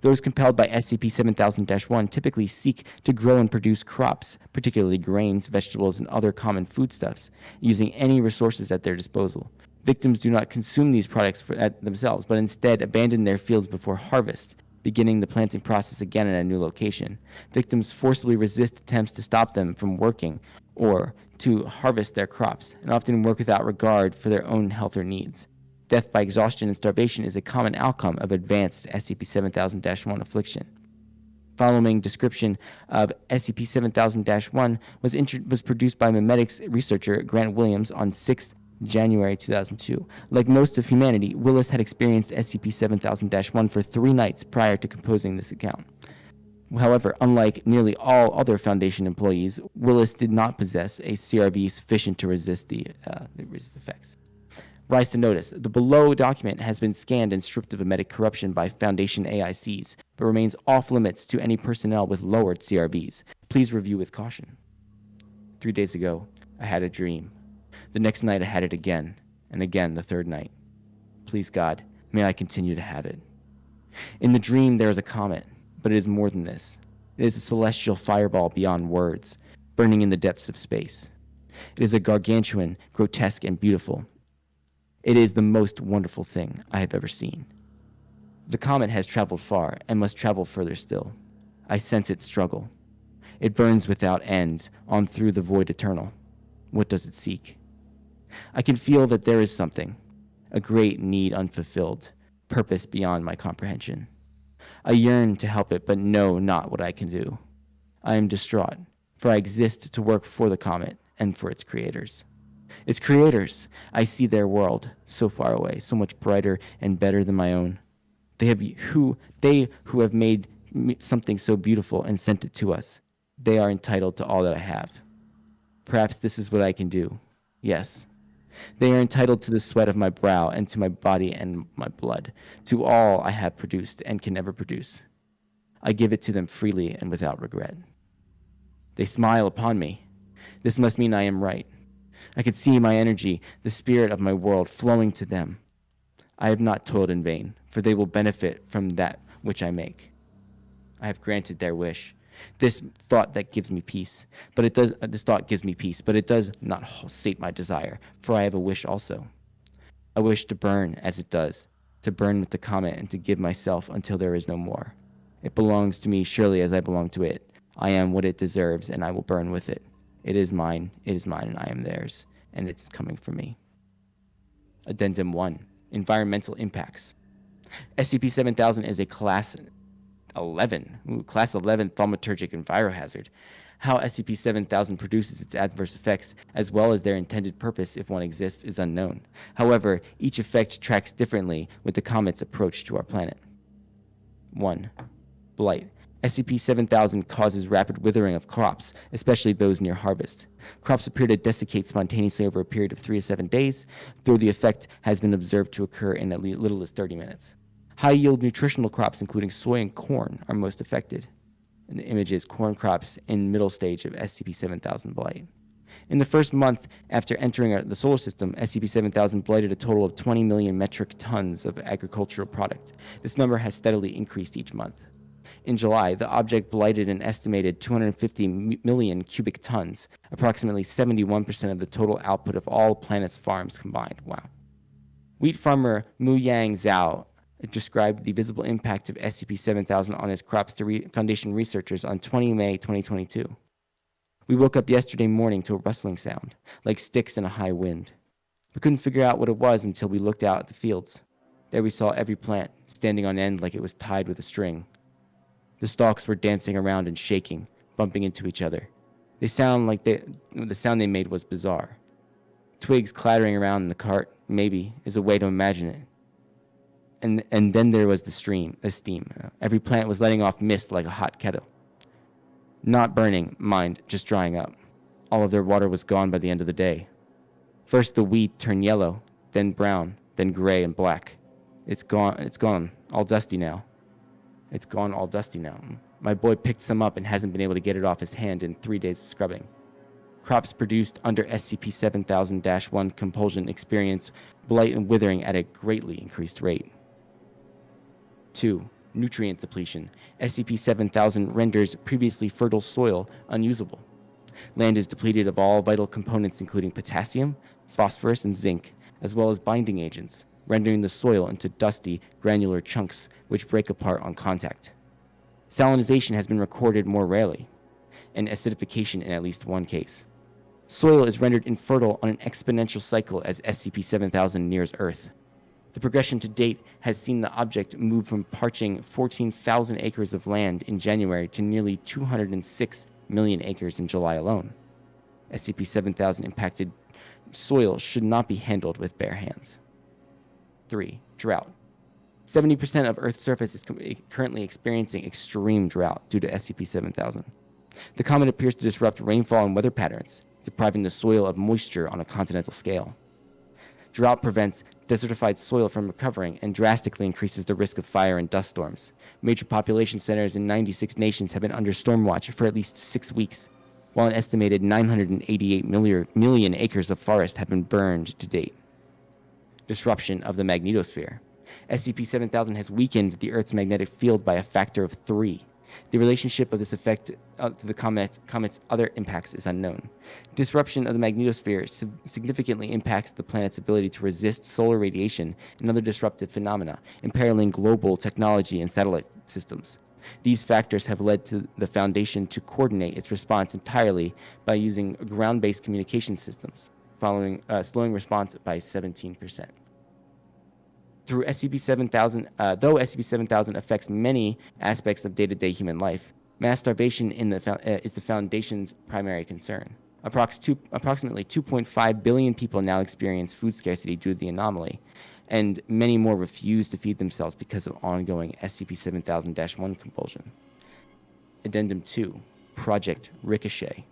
Speaker 2: Those compelled by SCP-7000-1 typically seek to grow and produce crops, particularly grains, vegetables, and other common foodstuffs, using any resources at their disposal. Victims do not consume these products themselves, but instead abandon their fields before harvest, beginning the planting process again at a new location. Victims forcibly resist attempts to stop them from working or to harvest their crops, and often work without regard for their own health or needs. Death by exhaustion and starvation is a common outcome of advanced SCP-7000-1 affliction. Following description of SCP-7000-1 was produced by memetics researcher Grant Williams on 6th January 2002. Like most of humanity, Willis had experienced SCP-7000-1 for 3 nights prior to composing this account. However, unlike nearly all other Foundation employees, Willis did not possess a CRV sufficient to resist the effects. Rise to notice, the below document has been scanned and stripped of emetic corruption by Foundation AICs, but remains off limits to any personnel with lowered CRVs. Please review with caution. 3 days ago, I had a dream. The next night I had it again, and again the third night. Please God, may I continue to have it. In the dream there is a comet, but it is more than this. It is a celestial fireball beyond words, burning in the depths of space. It is a gargantuan, grotesque, and beautiful. It is the most wonderful thing I have ever seen. The comet has traveled far, and must travel further still. I sense its struggle. It burns without end, on through the void eternal. What does it seek? I can feel that there is something, a great need unfulfilled, purpose beyond my comprehension. I yearn to help it, but know not what I can do. I am distraught, for I exist to work for the comet and for its creators. Its creators! I see their world, so far away, so much brighter and better than my own. They who have made something so beautiful and sent it to us. They are entitled to all that I have. Perhaps this is what I can do. Yes. They are entitled to the sweat of my brow and to my body and my blood, to all I have produced and can never produce. I give it to them freely and without regret. They smile upon me. This must mean I am right. I could see my energy, the spirit of my world, flowing to them. I have not toiled in vain, for they will benefit from that which I make. I have granted their wish. This thought gives me peace, but it does not sate my desire, for I have a wish also. I wish to burn as it does, to burn with the comet and to give myself until there is no more. It belongs to me surely as I belong to it. I am what it deserves, and I will burn with it. It is mine, and I am theirs, and it is coming for me. Addendum 1. Environmental impacts. SCP-7000 is a Class 11. Ooh, Class 11 thaumaturgic envirohazard. How SCP-7000 produces its adverse effects, as well as their intended purpose, if one exists, is unknown. However, each effect tracks differently with the comet's approach to our planet. 1. Blight. SCP-7000 causes rapid withering of crops, especially those near harvest. Crops appear to desiccate spontaneously over a period of 3 to 7 days, though the effect has been observed to occur in as little as 30 minutes. High-yield nutritional crops, including soy and corn, are most affected. And the image is corn crops in middle stage of SCP-7000 blight. In the first month after entering the solar system, SCP-7000 blighted a total of 20 million metric tons of agricultural product. This number has steadily increased each month. In July, the object blighted an estimated 250 million cubic tons, approximately 71% of the total output of all planet's farms combined. Wow. Wheat farmer Mu Yang Zhao described the visible impact of SCP-7000 on his crops to Foundation researchers on 20 May 2022. We woke up yesterday morning to a rustling sound, like sticks in a high wind. We couldn't figure out what it was until we looked out at the fields. There we saw every plant, standing on end like it was tied with a string. The stalks were dancing around and shaking, bumping into each other. The sound they made was bizarre. Twigs clattering around in the cart, maybe, is a way to imagine it. And then there was the steam. Every plant was letting off mist like a hot kettle. Not burning, mind, just drying up. All of their water was gone by the end of the day. First the weed turned yellow, then brown, then gray and black. It's gone, all dusty now. My boy picked some up and hasn't been able to get it off his hand in 3 days of scrubbing. Crops produced under SCP-7000-1 compulsion experience blight and withering at a greatly increased rate. 2. Nutrient depletion. SCP-7000 renders previously fertile soil unusable. Land is depleted of all vital components including potassium, phosphorus, and zinc, as well as binding agents, rendering the soil into dusty, granular chunks which break apart on contact. Salinization has been recorded more rarely, and acidification in at least one case. Soil is rendered infertile on an exponential cycle as SCP-7000 nears Earth. The progression to date has seen the object move from parching 14,000 acres of land in January to nearly 206 million acres in July alone. SCP-7000 impacted soil should not be handled with bare hands. 3. Drought. 70% of Earth's surface is currently experiencing extreme drought due to SCP-7000. The comet appears to disrupt rainfall and weather patterns, depriving the soil of moisture on a continental scale. Drought prevents desertified soil from recovering and drastically increases the risk of fire and dust storms. Major population centers in 96 nations have been under storm watch for at least 6 weeks, while an estimated 988 million acres of forest have been burned to date. Disruption of the magnetosphere. SCP-7000 has weakened the Earth's magnetic field by a factor of 3. The relationship of this effect to the comet's other impacts is unknown. Disruption of the magnetosphere significantly impacts the planet's ability to resist solar radiation and other disruptive phenomena, imperiling global technology and satellite systems. These factors have led to the Foundation to coordinate its response entirely by using ground-based communication systems, slowing response by 17%. Through SCP-7000, though SCP-7000 affects many aspects of day-to-day human life, mass starvation is the Foundation's primary concern. Approximately 2.5 billion people now experience food scarcity due to the anomaly, and many more refuse to feed themselves because of ongoing SCP-7000-1 compulsion. Addendum 2. Project Ricochet.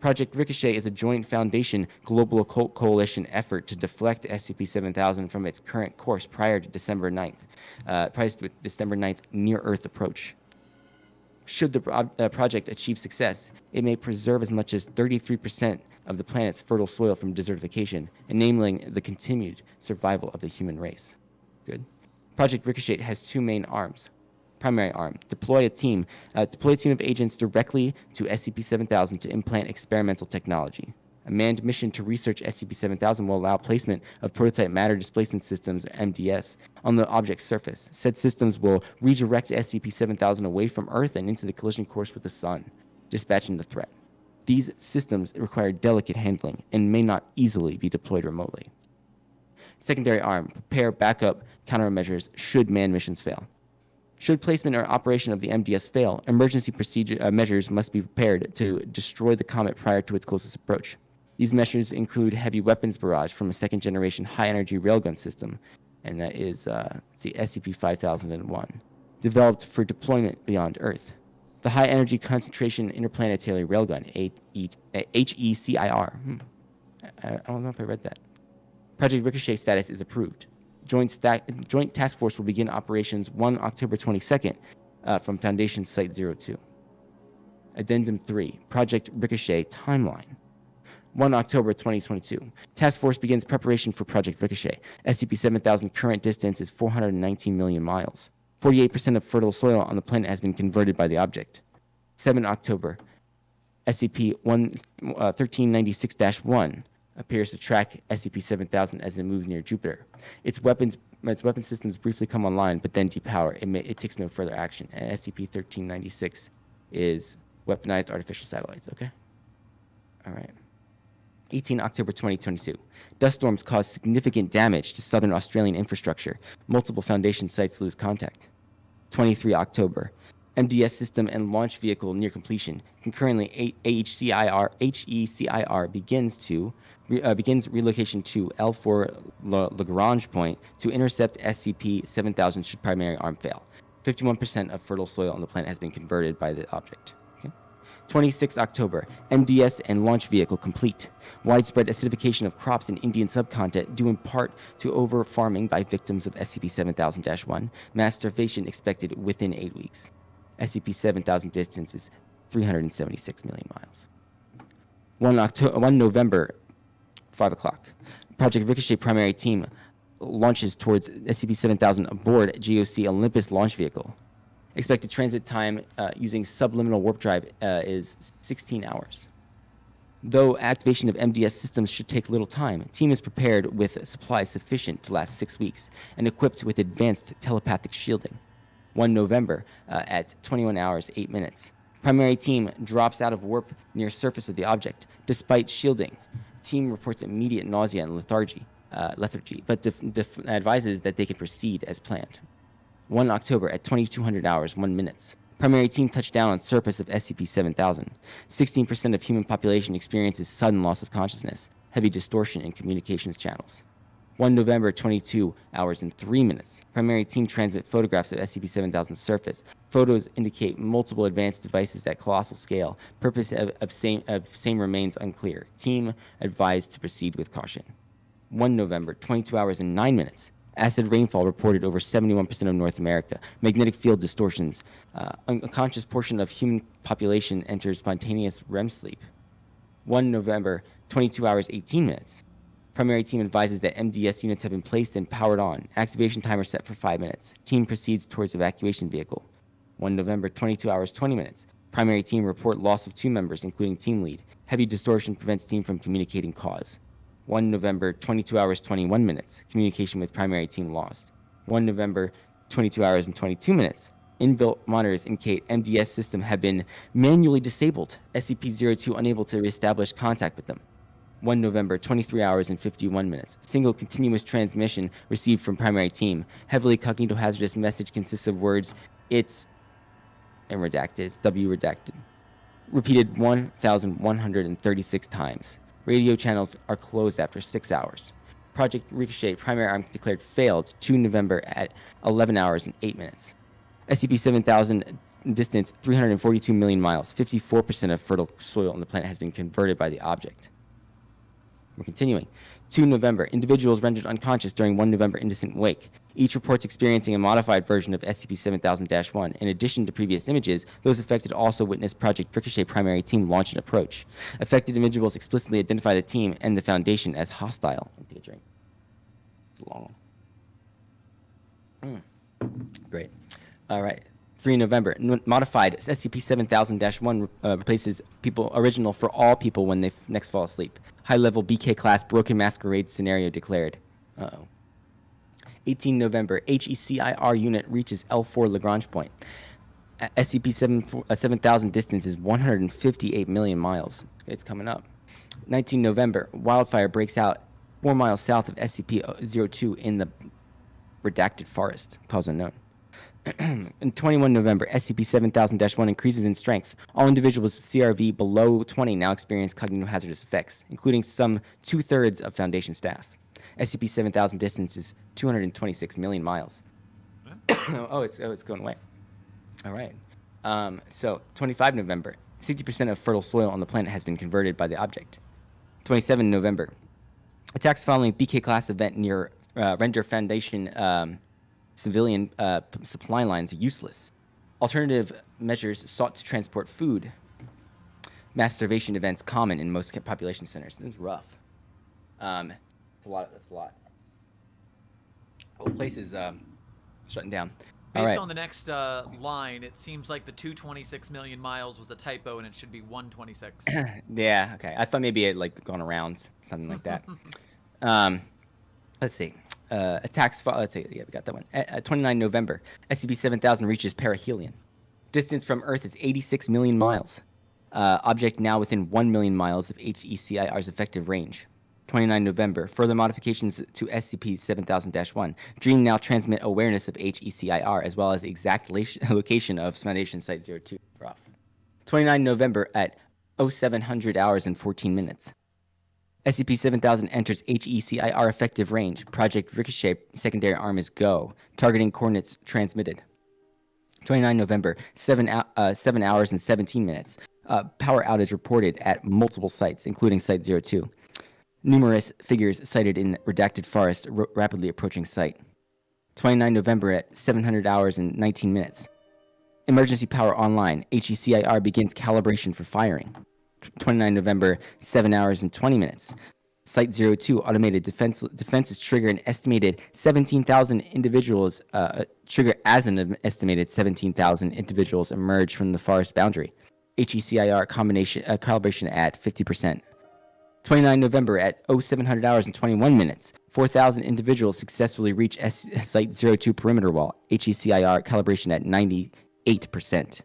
Speaker 2: Project Ricochet is a joint Foundation Global Occult Coalition effort to deflect SCP-7000 from its current course prior to December 9th near-Earth approach. Should the project achieve success, it may preserve as much as 33% of the planet's fertile soil from desertification, enabling the continued survival of the human race. Good. Project Ricochet has 2 main arms. Primary arm, deploy a team of agents directly to SCP-7000 to implant experimental technology. A manned mission to research SCP-7000 will allow placement of prototype matter displacement systems, MDS, on the object's surface. Said systems will redirect SCP-7000 away from Earth and into the collision course with the Sun, dispatching the threat. These systems require delicate handling and may not easily be deployed remotely. Secondary arm, prepare backup countermeasures should manned missions fail. Should placement or operation of the MDS fail, emergency measures must be prepared to destroy the comet prior to its closest approach. These measures include heavy weapons barrage from a second-generation high-energy railgun system, and that is SCP-5001, developed for deployment beyond Earth. The high-energy concentration interplanetary railgun, HECIR. I don't know if I read that. Project Ricochet status is approved. Joint Task Force will begin operations 1 October 22nd from Foundation Site 02. Addendum 3, Project Ricochet Timeline. 1 October 2022. Task Force begins preparation for Project Ricochet. SCP-7000 current distance is 419 million miles. 48% of fertile soil on the planet has been converted by the object. 7 October. SCP-1396-1 appears to track SCP-7000 as it moves near Jupiter. Its weapon systems briefly come online, but then depower. It takes no further action. And SCP-1396 is weaponized artificial satellites. Okay? All right. 18 October 2022. Dust storms cause significant damage to southern Australian infrastructure. Multiple Foundation sites lose contact. 23 October. MDS system and launch vehicle near completion. Concurrently, HECIR begins relocation to L4 Lagrange point to intercept SCP-7000 should primary arm fail. 51% of fertile soil on the planet has been converted by the object. 26 October, MDS and launch vehicle complete. Widespread acidification of crops in Indian subcontinent due in part to over-farming by victims of SCP-7000-1. Mass starvation expected within 8 weeks. SCP-7000 distance is 376 million miles. 1 November, 5 o'clock. Project Ricochet primary team launches towards SCP-7000 aboard GOC Olympus launch vehicle. Expected transit time using subliminal warp drive is 16 hours. Though activation of MDS systems should take little time, team is prepared with supplies sufficient to last 6 weeks and equipped with advanced telepathic shielding. 1 November at 21 hours 8 minutes. Primary team drops out of warp near surface of the object. Despite shielding, team reports immediate nausea and lethargy, but advises that they can proceed as planned. 1 October at 2200 hours 1 minutes. Primary team touched down on surface of SCP-7000. 16% of human population experiences sudden loss of consciousness, heavy distortion in communications channels. 1 November, 22 hours and 3 minutes. Primary team transmit photographs of SCP-7000's surface. Photos indicate multiple advanced devices at colossal scale. Purpose of same remains unclear. Team advised to proceed with caution. 1 November, 22 hours and 9 minutes. Acid rainfall reported over 71% of North America. Magnetic field distortions. Unconscious portion of human population enters spontaneous REM sleep. 1 November, 22 hours, 18 minutes. Primary team advises that MDS units have been placed and powered on. Activation timer set for 5 minutes. Team proceeds towards evacuation vehicle. 1 November, 22 hours, 20 minutes. Primary team report loss of 2 members, including team lead. Heavy distortion prevents team from communicating cause. 1 November, 22 hours, 21 minutes. Communication with primary team lost. 1 November, 22 hours and 22 minutes. Inbuilt monitors indicate MDS system have been manually disabled. SCP-02 unable to reestablish contact with them. 1 November, 23 hours and 51 minutes. Single continuous transmission received from primary team. Heavily cognitohazardous message consists of words, it's, and redacted, it's W redacted. Repeated 1,136 times. Radio channels are closed after 6 hours. Project Ricochet primary arm declared failed 2 November at 11 hours and 8 minutes. SCP-7000 distance 342 million miles. 54% of fertile soil on the planet has been converted by the object. We're continuing. 2 November, individuals rendered unconscious during 1 November indecent wake. Each reports experiencing a modified version of SCP-7000-1. In addition to previous images, those affected also witnessed Project Ricochet primary team launch and approach. Affected individuals explicitly identify the team and the Foundation as hostile. I'll take a drink. It's a long one. Great. All right. 3 November, modified SCP-7000-1 replaces original for all people when they next fall asleep. High-level BK class broken masquerade scenario declared. 18 November, HECIR unit reaches L4 Lagrange point. SCP-7000 distance is 158 million miles. It's coming up. 19 November, wildfire breaks out 4 miles south of SCP-02 in the redacted forest. Cause unknown. In 21 November, SCP-7000-1 increases in strength. All individuals with CRV below 20 now experience cognitive hazardous effects, including some 2/3 of Foundation staff. SCP-7000 distance is 226 million miles. Oh, it's going away. All right. So 25 November, 60% of fertile soil on the planet has been converted by the object. 27 November, attacks following BK class event near render Foundation civilian supply lines useless. Alternative measures sought to transport food. Mass starvation events common in most population centers. This is rough. That's a lot. That's a lot. Whole place is shutting down.
Speaker 1: Based on the next line, it seems like the 226 million miles was a typo, and it should be 126.
Speaker 2: Yeah. Okay. I thought maybe it like gone around something like that. Let's see. Attacks. Let's see. Yeah, we got that one. 29 November. SCP-7000 reaches perihelion. Distance from Earth is 86 million miles. Object now within 1 million miles of HECIR's effective range. 29 November. Further modifications to SCP-7000-1. Dream now transmit awareness of HECIR as well as the exact location of Foundation Site 02. Rough. 29 November at 0700 hours and 14 minutes. SCP-7000 enters HECIR effective range. Project Ricochet secondary arm is go. Targeting coordinates transmitted. 29 November, 7 hours and 17 minutes. Power outage reported at multiple sites, including Site 02. Numerous figures sighted in redacted forest rapidly approaching site. 29 November at 700 hours and 19 minutes. Emergency power online. HECIR begins calibration for firing. 29 November, 7 hours and 20 minutes. Site 02 automated defenses trigger an estimated 17,000 individuals. Trigger as an estimated 17,000 individuals emerge from the forest boundary. HECIR calibration at 50%. 29 November at 0700 hours and 21 minutes. 4,000 individuals successfully reach Site 02 perimeter wall. HECIR calibration at 98%.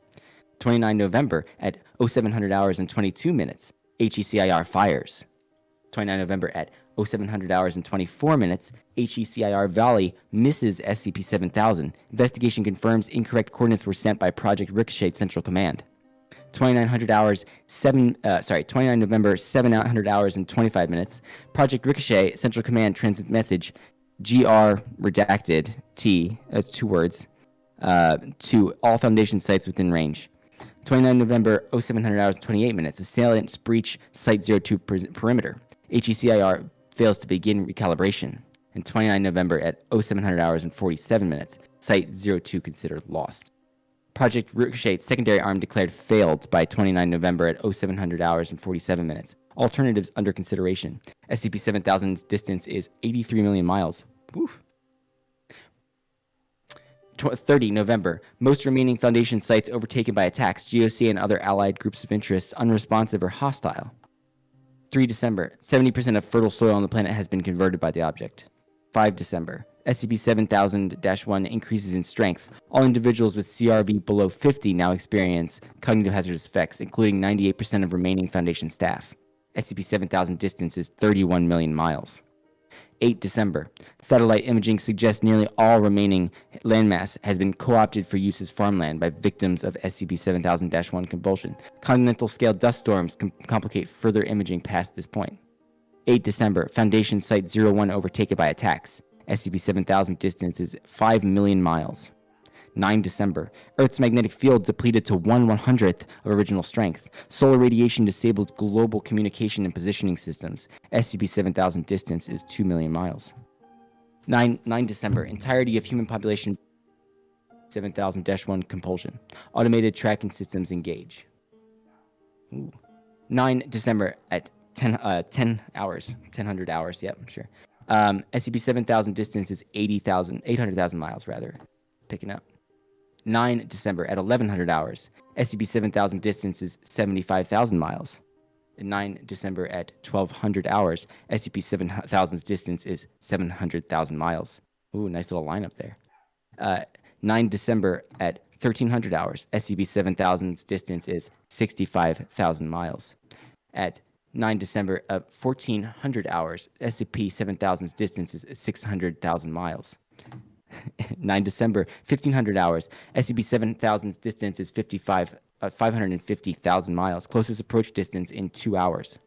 Speaker 2: 29 November at 0700 hours and 22 minutes. HECIR fires. 29 November at 0700 hours and 24 minutes. HECIR Valley misses SCP-7000. Investigation confirms incorrect coordinates were sent by Project Ricochet Central Command. 29 November, 700 hours and 25 minutes. Project Ricochet Central Command transmits message GR redacted T, that's 2 words, to all Foundation sites within range. 29 November, 0700 hours and 28 minutes. Assailants breach Site 02 perimeter. HECIR fails to begin recalibration. And 29 November at 0700 hours and 47 minutes. Site 02 considered lost. Project Ricochet secondary arm declared failed by 29 November at 0700 hours and 47 minutes. Alternatives under consideration. SCP-7000's distance is 83 million miles. Woof. 30 November. Most remaining Foundation sites overtaken by attacks. GOC and other allied groups of interest unresponsive or hostile. 3 December. 70% of fertile soil on the planet has been converted by the object. 5 December. SCP-7000-1 increases in strength. All individuals with CRV below 50 now experience cognitive hazardous effects, including 98% of remaining Foundation staff. SCP-7000 distance is 31 million miles. 8 December. Satellite imaging suggests nearly all remaining landmass has been co-opted for use as farmland by victims of SCP-7000-1 compulsion. Continental scale dust storms complicate further imaging past this point. 8 December. Foundation Site 01 overtaken by attacks. SCP-7000 distance is 5 million miles. 9 December. Earth's magnetic field depleted to 1/100th of original strength. Solar radiation disabled global communication and positioning systems. SCP-7000 distance is 2 million miles. 9 December. Entirety of human population 7000-1 compulsion. Automated tracking systems engage. 9 December at 10 hours. 1000 hours, yep, sure. SCP-7000 distance is 800,000 miles, rather. Picking up. 9 December at 1100 hours. SCP-7000 distance is 75,000 miles. 9 December at 1200 hours. SCP-7000's distance is 700,000 miles. Ooh, nice little lineup there. 9 December at 1300 hours. SCP-7000's distance is 65,000 miles. At 9 December of 1400 hours, SCP-7000's distance is 600,000 miles. 9 December, 1500 hours. SCP-7000's distance is 550,000 miles. Closest approach distance in 2 hours.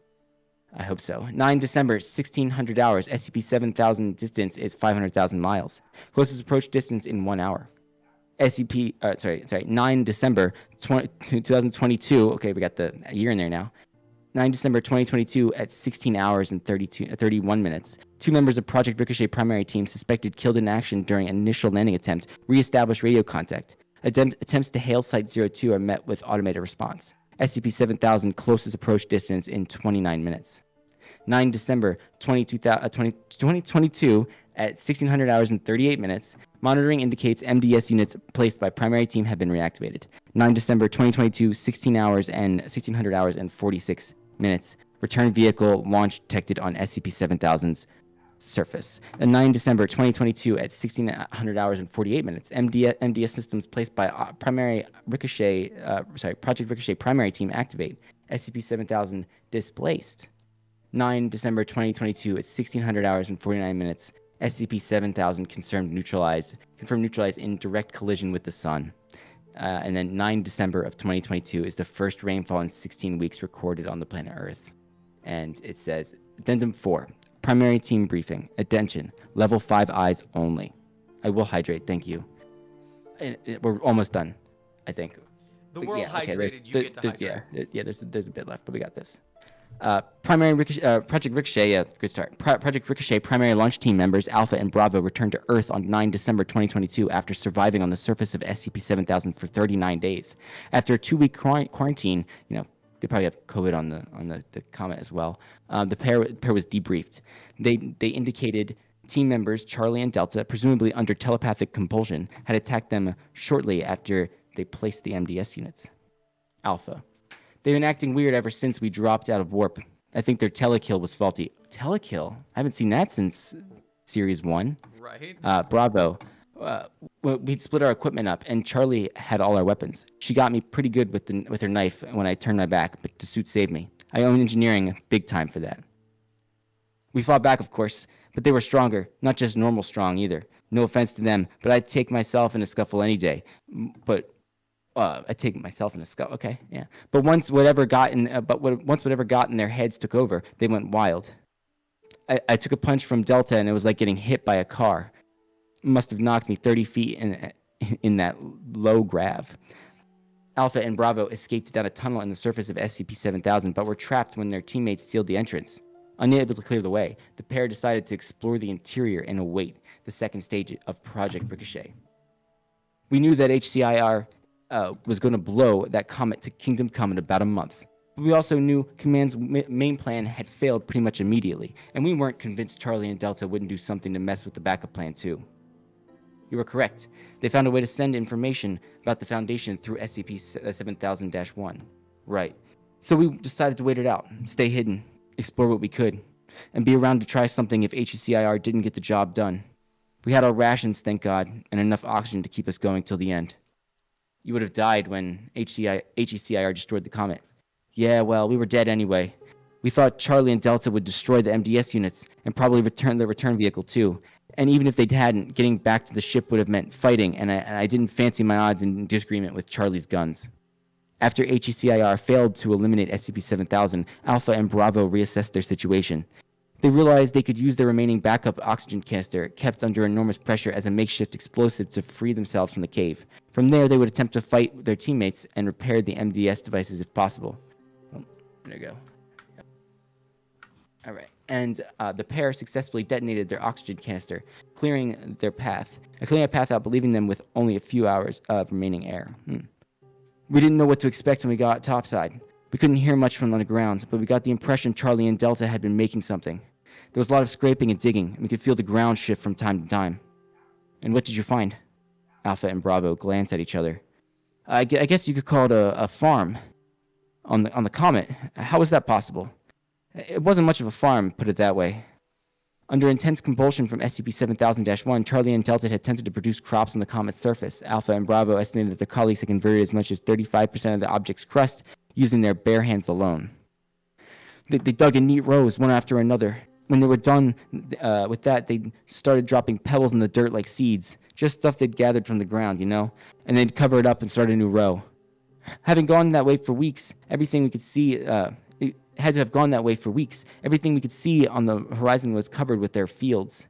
Speaker 2: I hope so. 9 December, 1600 hours. SCP-7000 distance is 500,000 miles. Closest approach distance in 1 hour. 9 December 2022. Okay, we got the year in there now. 9 December 2022 at 16 hours and 31 minutes. 2 members of Project Ricochet primary team suspected killed in action during an initial landing attempt re-established radio contact. Attempts to hail Site 02 are met with automated response. SCP-7000 closest approach distance in 29 minutes. 9 December 2022 at 1600 hours and 38 minutes. Monitoring indicates MDS units placed by primary team have been reactivated. 9 December 2022, 1600 hours and 46 minutes. Return vehicle launch detected on SCP-7000's surface. 9 December 2022 at 1600 hours and 48 minutes. MDS systems placed by Project Ricochet primary team activate. SCP-7000 displaced. 9 December 2022 at 1600 hours and 49 minutes. SCP-7000 confirmed neutralized in direct collision with the sun. And then 9 December of 2022 is the first rainfall in 16 weeks recorded on the planet Earth. And it says, Addendum 4, Primary Team Briefing. Attention, Level 5 eyes only. I will hydrate, thank you. We're almost done, I think.
Speaker 1: The world hydrated, you get to hydrate.
Speaker 2: Yeah, there's a bit left, but we got this. Project Ricochet, good start. Project Ricochet primary launch team members Alpha and Bravo returned to Earth on 9 December 2022 after surviving on the surface of SCP-7000 for 39 days. After a 2-week quarantine, they probably have COVID on the comet as well. The pair was debriefed. They indicated team members Charlie and Delta, presumably under telepathic compulsion, had attacked them shortly after they placed the MDS units. Alpha. They've been acting weird ever since we dropped out of warp. I think their telekill was faulty. Telekill? I haven't seen that since Series 1.
Speaker 1: Right.
Speaker 2: Bravo. We'd split our equipment up, and Charlie had all our weapons. She got me pretty good with her knife when I turned my back, but the suit saved me. I own engineering big time for that. We fought back, of course, but they were stronger. Not just normal strong, either. No offense to them, but I'd take myself in a scuffle any day. I'd take myself in a scuffle. Okay, yeah. But once whatever got in their heads took over, they went wild. I took a punch from Delta, and it was like getting hit by a car. Must have knocked me 30 feet in that low grav. Alpha and Bravo escaped down a tunnel in the surface of SCP-7000, but were trapped when their teammates sealed the entrance. Unable to clear the way, the pair decided to explore the interior and await the second stage of Project Ricochet. We knew that HCIR was going to blow that comet to Kingdom Come in about a month. But we also knew Command's main plan had failed pretty much immediately, and we weren't convinced Charlie and Delta wouldn't do something to mess with the backup plan too. You were correct. They found a way to send information about the Foundation through SCP-7000-1. Right. So we decided to wait it out, stay hidden, explore what we could, and be around to try something if HCIR didn't get the job done. We had our rations, thank God, and enough oxygen to keep us going till the end. You would have died when HCIR destroyed the comet. Yeah, well, we were dead anyway. We thought Charlie and Delta would destroy the MDS units and probably return the return vehicle too. And even if they hadn't, getting back to the ship would have meant fighting, and I didn't fancy my odds in disagreement with Charlie's guns. After HCIR failed to eliminate SCP-7000, Alpha and Bravo reassessed their situation. They realized they could use their remaining backup oxygen canister, kept under enormous pressure as a makeshift explosive, to free themselves from the cave. From there, they would attempt to fight their teammates and repair the MDS devices if possible. Oh, there you go. All right. And the pair successfully detonated their oxygen canister, clearing a path out, leaving them with only a few hours of remaining air. We didn't know what to expect when we got topside. We couldn't hear much from on the ground, but we got the impression Charlie and Delta had been making something. There was a lot of scraping and digging, and we could feel the ground shift from time to time. And what did you find? Alpha and Bravo glanced at each other. I guess you could call it a farm on the comet. How was that possible? It wasn't much of a farm, put it that way. Under intense compulsion from SCP-7000-1, Charlie and Delta had attempted to produce crops on the comet's surface. Alpha and Bravo estimated that their colleagues had converted as much as 35% of the object's crust using their bare hands alone. They dug in neat rows, one after another. When they were done with that, they started dropping pebbles in the dirt like seeds, just stuff they'd gathered from the ground, and they'd cover it up and start a new row. Having gone that way for weeks, everything we could see it had to have gone that way for weeks. Everything we could see on the horizon was covered with their fields.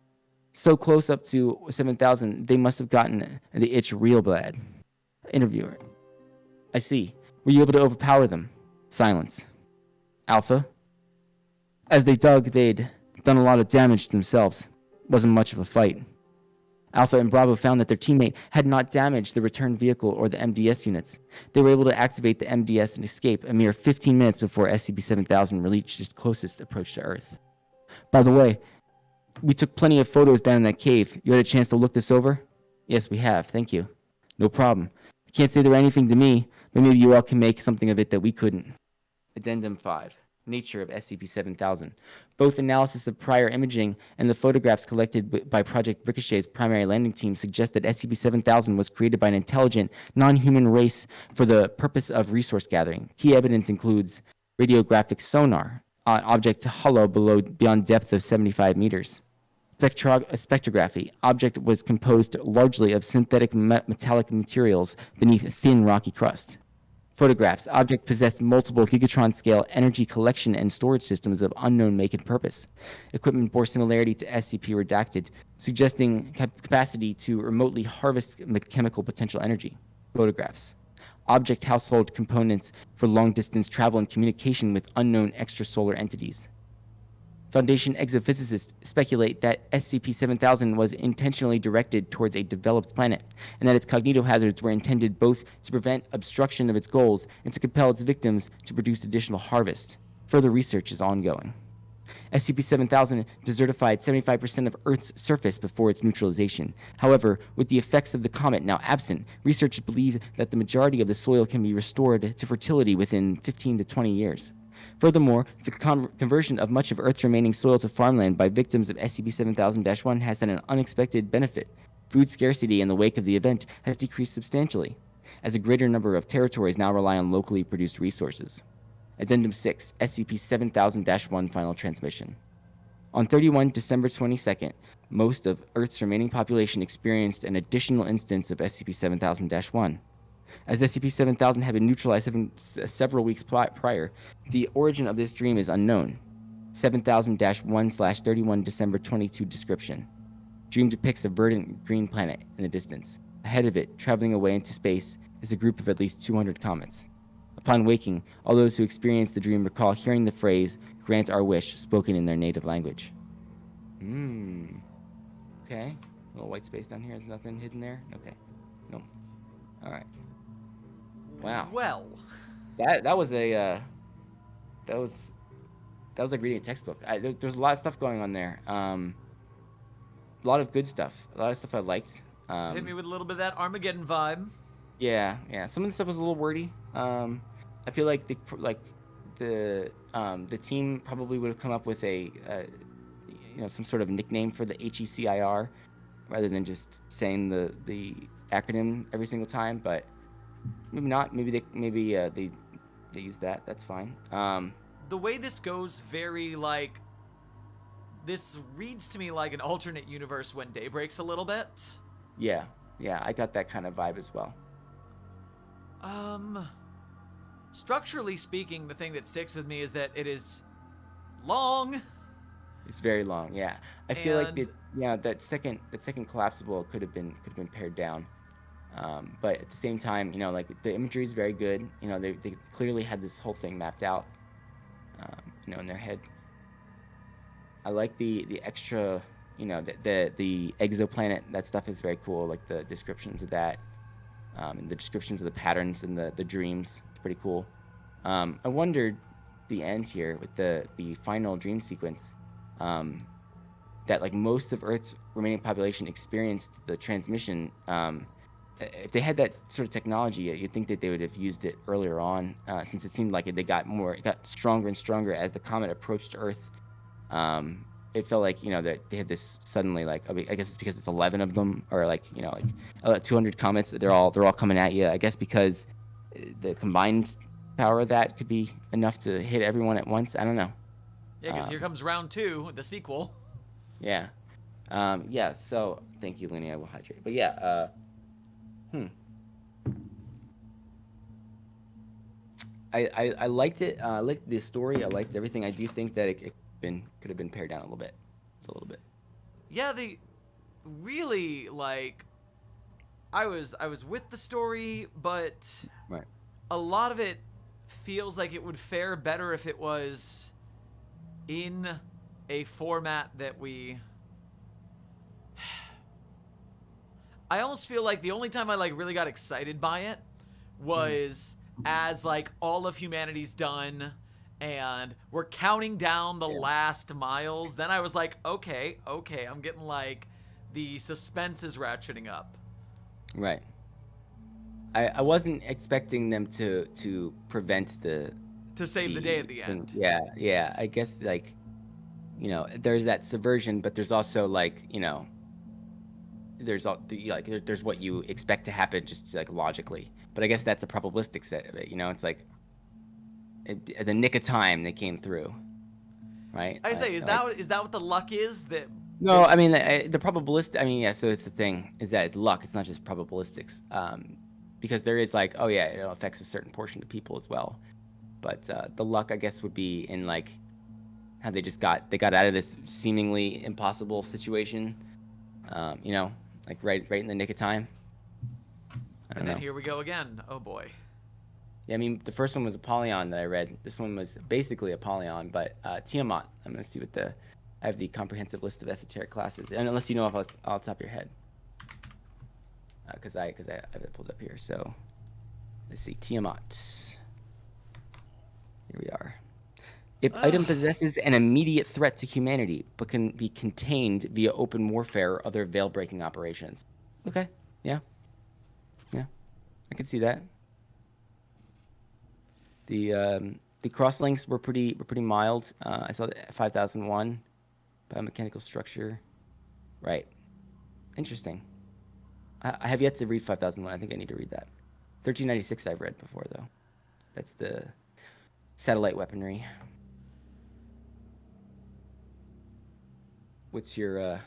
Speaker 2: So close up to 7,000, they must have gotten the itch real bad. Interviewer. I see. Were you able to overpower them? Silence. Alpha. As they dug, they'd done a lot of damage to themselves. Wasn't much of a fight. Alpha and Bravo found that their teammate had not damaged the return vehicle or the MDS units. They were able to activate the MDS and escape a mere 15 minutes before SCP-7000 reached its closest approach to Earth. By the way, we took plenty of photos down in that cave. You had a chance to look this over? Yes, we have. Thank you. No problem. I can't say they were anything to me, but maybe you all can make something of it that we couldn't. Addendum 5. Nature of SCP-7000. Both analysis of prior imaging and the photographs collected by Project Ricochet's primary landing team suggest that SCP-7000 was created by an intelligent, non-human race for the purpose of resource gathering. Key evidence includes radiographic sonar, an object hollow beyond depth of 75 meters. Spectrography. Object was composed largely of synthetic metallic materials beneath thin rocky crust. Photographs. Object possessed multiple gigatron-scale energy collection and storage systems of unknown make and purpose. Equipment bore similarity to SCP-Redacted, suggesting capacity to remotely harvest chemical potential energy. Photographs. Object household components for long-distance travel and communication with unknown extrasolar entities. Foundation exophysicists speculate that SCP-7000 was intentionally directed towards a developed planet, and that its cognitohazards were intended both to prevent obstruction of its goals and to compel its victims to produce additional harvest. Further research is ongoing. SCP-7000 desertified 75% of Earth's surface before its neutralization. However, with the effects of the comet now absent, researchers believe that the majority of the soil can be restored to fertility within 15 to 20 years. Furthermore, the conversion of much of Earth's remaining soil to farmland by victims of SCP-7000-1 has had an unexpected benefit. Food scarcity in the wake of the event has decreased substantially, as a greater number of territories now rely on locally produced resources. Addendum 6, SCP-7000-1 Final Transmission. On 31 December 22nd, most of Earth's remaining population experienced an additional instance of SCP-7000-1. As SCP-7000 had been neutralized several weeks prior, the origin of this dream is unknown. 7000-1/31 December 22 description. Dream depicts a verdant green planet in the distance. Ahead of it, traveling away into space, is a group of at least 200 comets. Upon waking, all those who experienced the dream recall hearing the phrase, "Grant our wish," spoken in their native language. Okay. A little white space down here. There's nothing hidden there? Okay. No. Alright. Wow.
Speaker 1: Well.
Speaker 2: That was a that was like reading a textbook. There's a lot of stuff going on there. A lot of good stuff. A lot of stuff I liked.
Speaker 1: Hit me with a little bit of that Armageddon vibe.
Speaker 2: Yeah. Some of the stuff was a little wordy. I feel like the team probably would have come up with a some sort of nickname for the HECIR rather than just saying the acronym every single time. But maybe not. Maybe they use that. That's fine.
Speaker 1: The way this goes, very like, this reads to me like an alternate universe when day breaks a little bit.
Speaker 2: Yeah, I got that kind of vibe as well.
Speaker 1: Structurally speaking, the thing that sticks with me is that it is long.
Speaker 2: It's very long. Yeah, I feel like that second collapsible could have been pared down. But at the same time, like the imagery is very good. They clearly had this whole thing mapped out, in their head. I like the extra, the exoplanet. That stuff is very cool. Like the descriptions of that, and the descriptions of the patterns and the dreams. It's pretty cool. I wondered the end here with the final dream sequence, that like most of Earth's remaining population experienced the transmission. If they had that sort of technology, you'd think that they would have used it earlier on, since it seemed like it got stronger and stronger as the comet approached Earth. It felt like, that they had this suddenly, like, I guess it's because it's 11 of them, or 200 comets, they're all coming at you. I guess because the combined power of that could be enough to hit everyone at once. I don't know.
Speaker 1: Yeah, because here comes round 2, the sequel.
Speaker 2: Yeah. Yeah, so thank you, Lenny. I will hydrate. But yeah, I liked it. I liked the story. I liked everything. I do think that it could have been pared down a little bit. It's a little bit.
Speaker 1: Yeah, they really like. I was with the story, but
Speaker 2: Right.
Speaker 1: a lot of it feels like it would fare better if it was in a format that we. I almost feel like the only time I like really got excited by it was as like all of humanity's done and we're counting down the last miles. Then I was like, okay, I'm getting like the suspense is ratcheting up.
Speaker 2: Right. I wasn't expecting them to prevent
Speaker 1: To save the day at the end.
Speaker 2: Yeah. I guess like, there's that subversion, but there's also like, there's there's what you expect to happen just like logically. But I guess that's a probabilistic set of it. It's like at the nick of time they came through, right?
Speaker 1: I say, is that what the luck is? That
Speaker 2: no, I mean the probabilistic. I mean, yeah. So it's the thing is that it's luck. It's not just probabilistics. Because there is like, oh yeah, it affects a certain portion of people as well. But the luck, I guess, would be in like how they got out of this seemingly impossible situation. Like right in the nick of time.
Speaker 1: And then here we go again. Oh boy.
Speaker 2: Yeah, I mean, the first one was Apollyon that I read. This one was basically Apollyon, but Tiamat. I'm gonna see I have the comprehensive list of esoteric classes, and unless you know off the top of your head, because I have it pulled up here. So let's see, Tiamat. Here we are. If item possesses an immediate threat to humanity, but can be contained via open warfare or other veil-breaking operations. Okay, yeah, I can see that. The crosslinks were pretty mild. I saw the 5001 biomechanical structure. Right, interesting. I have yet to read 5001. I think I need to read that. 1396 I've read before though. That's the satellite weaponry. What's your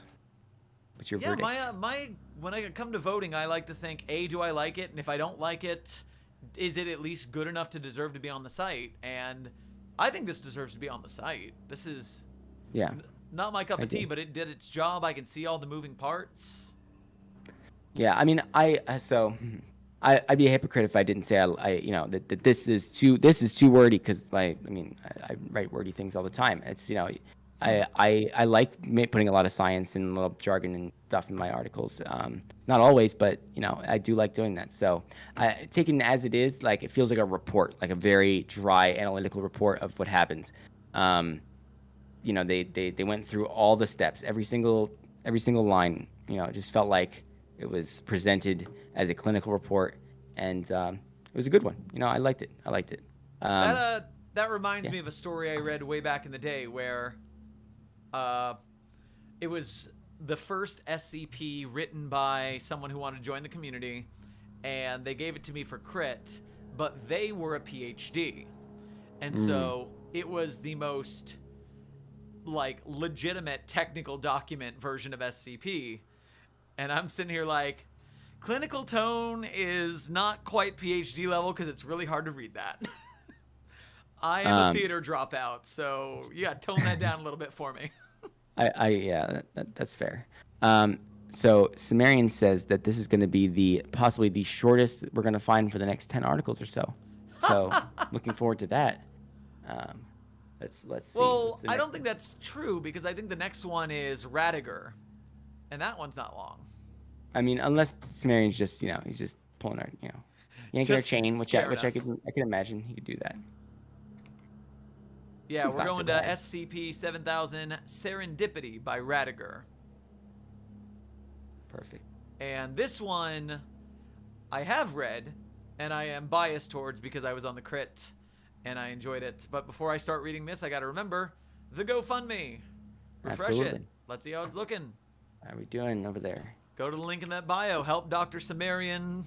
Speaker 2: verdict?
Speaker 1: My when I come to voting, I like to think, A, do I like it? And if I don't like it, is it at least good enough to deserve to be on the site? And I think this deserves to be on the site. This is not my cup of tea, but it did its job. I can see all the moving parts. Yeah,
Speaker 2: I mean, I'd be a hypocrite if I didn't say that this is too wordy, because I write wordy things all the time. It's I like putting a lot of science and a little jargon and stuff in my articles. Not always, but I do like doing that. So taken as it is, like it feels like a report, like a very dry analytical report of what happened. They went through all the steps, every single line. It just felt like it was presented as a clinical report, and it was a good one. I liked it.
Speaker 1: That reminds me of a story I read way back in the day where it was the first SCP written by someone who wanted to join the community, and they gave it to me for crit, but they were a PhD. And so it was the most like legitimate technical document version of SCP. And I'm sitting here like, clinical tone is not quite PhD level because it's really hard to read that. I am a theater dropout, so tone that down a little bit for me.
Speaker 2: That's fair. So Cimmerian says that this is going to be possibly the shortest we're going to find for the next 10 articles or so. So looking forward to that. Let's see.
Speaker 1: Well, I don't think that's true, because I think the next one is Radiger, and that one's not long.
Speaker 2: I mean, unless Cimmerian's just he's just pulling our yanking our chain, which I can imagine he could do that.
Speaker 1: Yeah, we're going to SCP-7000 Serendipity by Radiger.
Speaker 2: Perfect.
Speaker 1: And this one I have read, and I am biased towards because I was on the crit, and I enjoyed it. But before I start reading this, I got to remember the GoFundMe. Refresh it. Let's see how it's looking.
Speaker 2: How are we doing over there?
Speaker 1: Go to the link in that bio. Help Dr. Cimmerian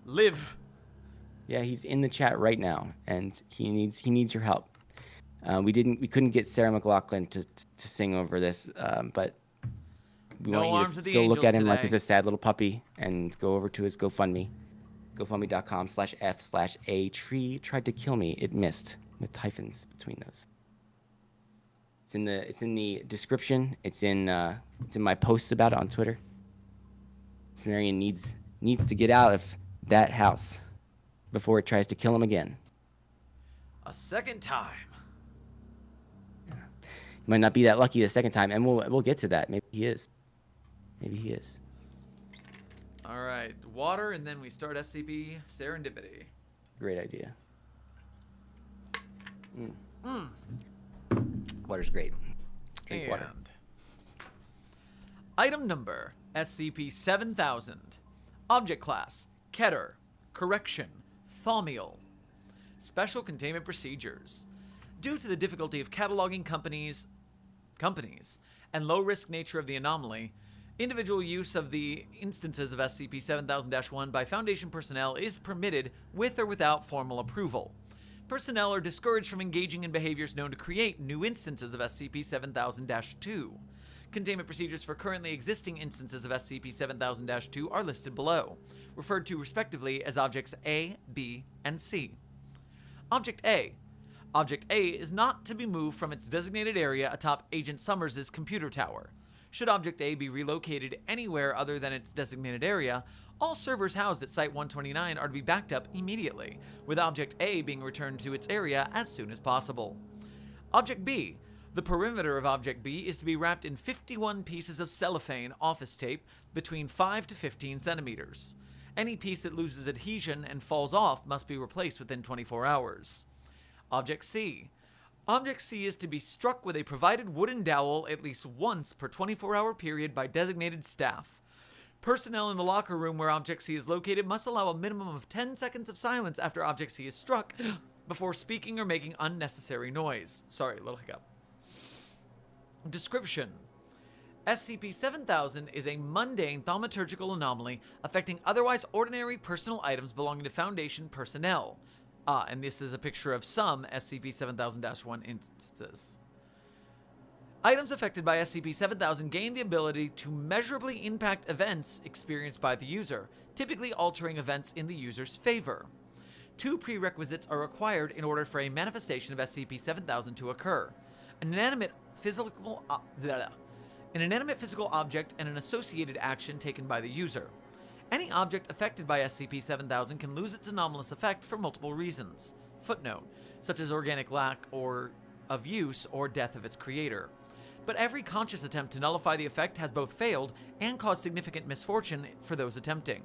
Speaker 1: live.
Speaker 2: Yeah, he's in the chat right now, and he needs your help. We couldn't get Sarah McLachlan to sing over this, but we
Speaker 1: No
Speaker 2: want
Speaker 1: arms
Speaker 2: you
Speaker 1: of
Speaker 2: to
Speaker 1: the
Speaker 2: still look at
Speaker 1: angels
Speaker 2: him like
Speaker 1: today.
Speaker 2: he's a sad little puppy and go over to his GoFundMe, GoFundMe.com/F/A tree tried to kill me. It missed with hyphens between those. It's in the description. It's in my posts about it on Twitter. Cimmerian needs to get out of that house before it tries to kill him again.
Speaker 1: A second time.
Speaker 2: He might not be that lucky the second time, and we'll get to that. Maybe he is.
Speaker 1: All right, water, and then we start SCP Serendipity.
Speaker 2: Great idea. Water's great. Drink water.
Speaker 1: Item number SCP-7000. Object class Keter. Correction Thaumiel. Special containment procedures. Due to the difficulty of cataloging companies and low-risk nature of the anomaly, individual use of the instances of SCP-7000-1 by Foundation personnel is permitted with or without formal approval. Personnel are discouraged from engaging in behaviors known to create new instances of SCP-7000-2. Containment procedures for currently existing instances of SCP-7000-2 are listed below, referred to respectively as Objects A, B, and C. Object A. Object A is not to be moved from its designated area atop Agent Summers' computer tower. Should Object A be relocated anywhere other than its designated area, all servers housed at Site-129 are to be backed up immediately, with Object A being returned to its area as soon as possible. Object B. The perimeter of Object B is to be wrapped in 51 pieces of cellophane office tape between 5 to 15 centimeters. Any piece that loses adhesion and falls off must be replaced within 24 hours. Object C. Object C is to be struck with a provided wooden dowel at least once per 24-hour period by designated staff. Personnel in the locker room where Object C is located must allow a minimum of 10 seconds of silence after Object C is struck before speaking or making unnecessary noise. Sorry, little hiccup. Description: SCP-7000 is a mundane thaumaturgical anomaly affecting otherwise ordinary personal items belonging to Foundation personnel. And this is a picture of some SCP-7000-1 instances. Items affected by SCP-7000 gain the ability to measurably impact events experienced by the user, typically altering events in the user's favor. 2 prerequisites are required in order for a manifestation of SCP-7000 to occur: an inanimate physical object and an associated action taken by the user. Any object affected by SCP-7000 can lose its anomalous effect for multiple reasons. Footnote, such as organic lack of use or death of its creator. But every conscious attempt to nullify the effect has both failed and caused significant misfortune for those attempting.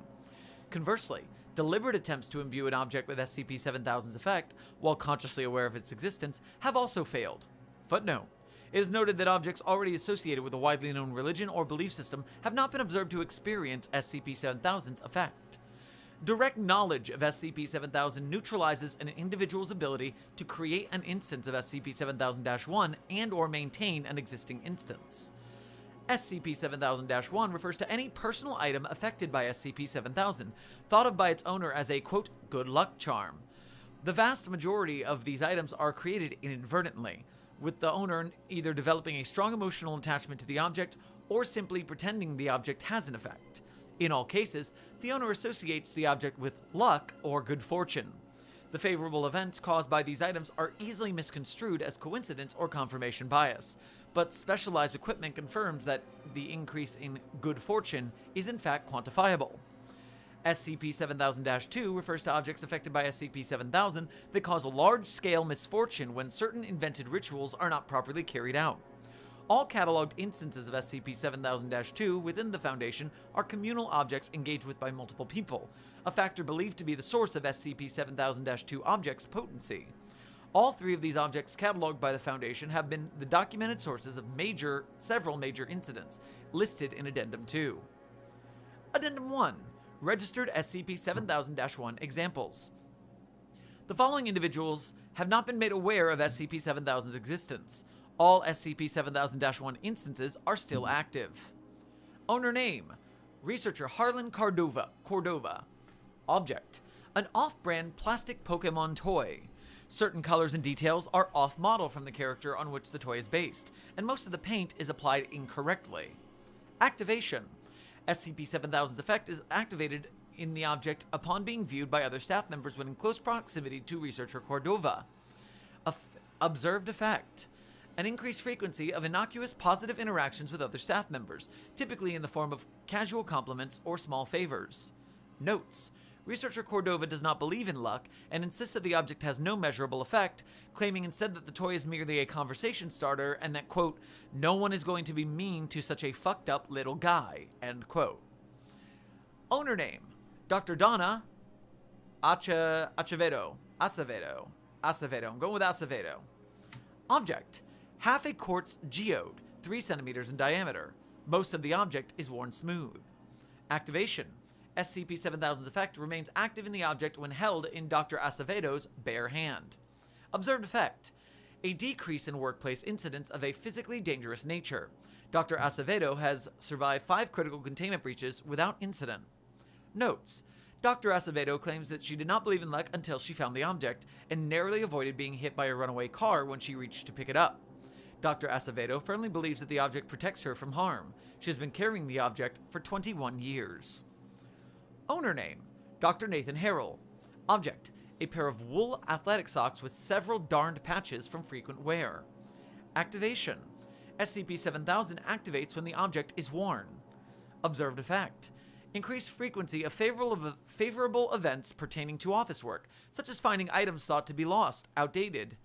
Speaker 1: Conversely, deliberate attempts to imbue an object with SCP-7000's effect, while consciously aware of its existence, have also failed. Footnote, it is noted that objects already associated with a widely known religion or belief system have not been observed to experience SCP-7000's effect. Direct knowledge of SCP-7000 neutralizes an individual's ability to create an instance of SCP-7000-1 and/or maintain an existing instance. SCP-7000-1 refers to any personal item affected by SCP-7000, thought of by its owner as a, quote, good luck charm. The vast majority of these items are created inadvertently, with the owner either developing a strong emotional attachment to the object or simply pretending the object has an effect. In all cases, the owner associates the object with luck or good fortune. The favorable events caused by these items are easily misconstrued as coincidence or confirmation bias, but specialized equipment confirms that the increase in good fortune is in fact quantifiable. SCP-7000-2 refers to objects affected by SCP-7000 that cause a large-scale misfortune when certain invented rituals are not properly carried out. All cataloged instances of SCP-7000-2 within the Foundation are communal objects engaged with by multiple people, a factor believed to be the source of SCP-7000-2 objects' potency. All 3 of these objects cataloged by the Foundation have been the documented sources of several major incidents, listed in Addendum 2. Addendum 1. Registered SCP-7000-1 examples. The following individuals have not been made aware of SCP-7000's existence. All SCP-7000-1 instances are still active. Owner name: Researcher Harlan Cordova. Object: an off-brand plastic Pokemon toy. Certain colors and details are off-model from the character on which the toy is based, and most of the paint is applied incorrectly. Activation. SCP-7000's effect is activated in the object upon being viewed by other staff members when in close proximity to researcher Cordova. Observed effect. An increased frequency of innocuous positive interactions with other staff members, typically in the form of casual compliments or small favors. Notes. Researcher Cordova does not believe in luck and insists that the object has no measurable effect, claiming instead that the toy is merely a conversation starter and that, quote, no one is going to be mean to such a fucked up little guy, end quote. Owner name. Dr. Donna Acevedo. I'm going with Acevedo. Object. Half a quartz geode, 3 centimeters in diameter. Most of the object is worn smooth. Activation. SCP-7000's effect remains active in the object when held in Dr. Acevedo's bare hand. Observed effect. A decrease in workplace incidents of a physically dangerous nature. Dr. Acevedo has survived 5 critical containment breaches without incident. Notes. Dr. Acevedo claims that she did not believe in luck until she found the object, and narrowly avoided being hit by a runaway car when she reached to pick it up. Dr. Acevedo firmly believes that the object protects her from harm. She has been carrying the object for 21 years. Owner name. Dr. Nathan Harrell. Object. A pair of wool athletic socks with several darned patches from frequent wear. Activation. SCP-7000 activates when the object is worn. Observed effect. Increased frequency of favorable events pertaining to office work, such as finding items thought to be lost, outdated,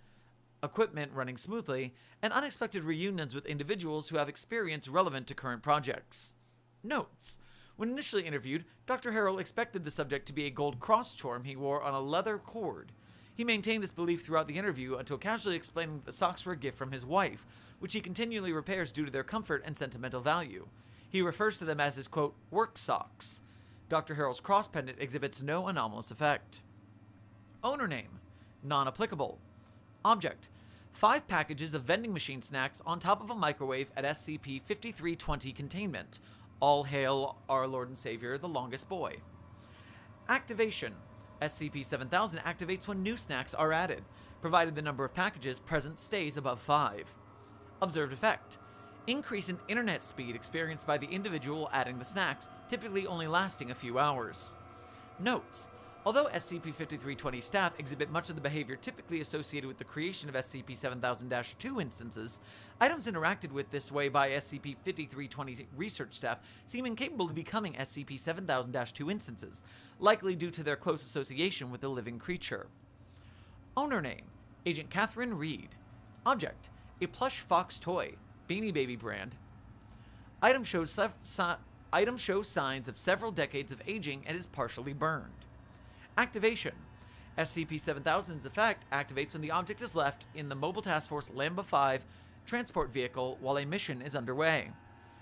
Speaker 1: equipment running smoothly, and unexpected reunions with individuals who have experience relevant to current projects. Notes. When initially interviewed, Dr. Harrell expected the subject to be a gold cross charm he wore on a leather cord. He maintained this belief throughout the interview until casually explaining that the socks were a gift from his wife, which he continually repairs due to their comfort and sentimental value. He refers to them as his, quote, work socks. Dr. Harrell's cross pendant exhibits no anomalous effect. Owner name. Non-applicable. Object. 5 packages of vending machine snacks on top of a microwave at SCP-5320 containment. All hail our Lord and Savior, the longest boy. Activation. SCP-7000 activates when new snacks are added, provided the number of packages present stays above 5. Observed effect. Increase in internet speed experienced by the individual adding the snacks, typically only lasting a few hours. Notes. Although SCP-5320 staff exhibit much of the behavior typically associated with the creation of SCP-7000-2 instances, items interacted with this way by SCP-5320 research staff seem incapable of becoming SCP-7000-2 instances, likely due to their close association with the living creature. Owner name. Agent Catherine Reed. Object. A plush fox toy. Beanie Baby brand. Item shows signs of several decades of aging and is partially burned. Activation. SCP-7000's effect activates when the object is left in the Mobile Task Force Lambda 5 transport vehicle while a mission is underway.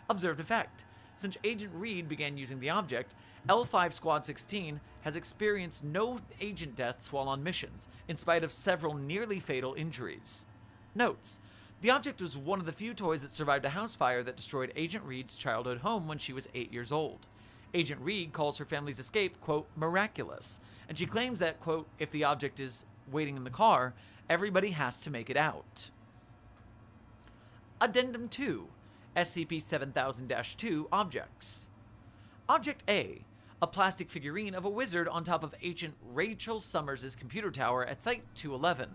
Speaker 1: Observed effect. Since Agent Reed began using the object, L5 Squad 16 has experienced no agent deaths while on missions, in spite of several nearly fatal injuries. Notes. The object was one of the few toys that survived a house fire that destroyed Agent Reed's childhood home when she was 8 years old. Agent Reed calls her family's escape, quote, miraculous, and she claims that, quote, if the object is waiting in the car, everybody has to make it out. Addendum 2. SCP-7000-2 Objects. Object A. A plastic figurine of a wizard on top of Agent Rachel Summers' computer tower at Site-211.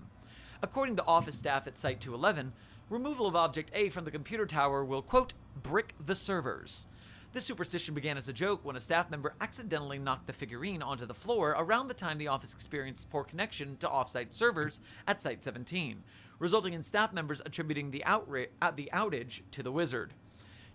Speaker 1: According to office staff at Site-211, removal of Object A from the computer tower will, quote, brick the servers. This superstition began as a joke when a staff member accidentally knocked the figurine onto the floor around the time the office experienced poor connection to off-site servers at Site-17, resulting in staff members attributing the outage to the wizard.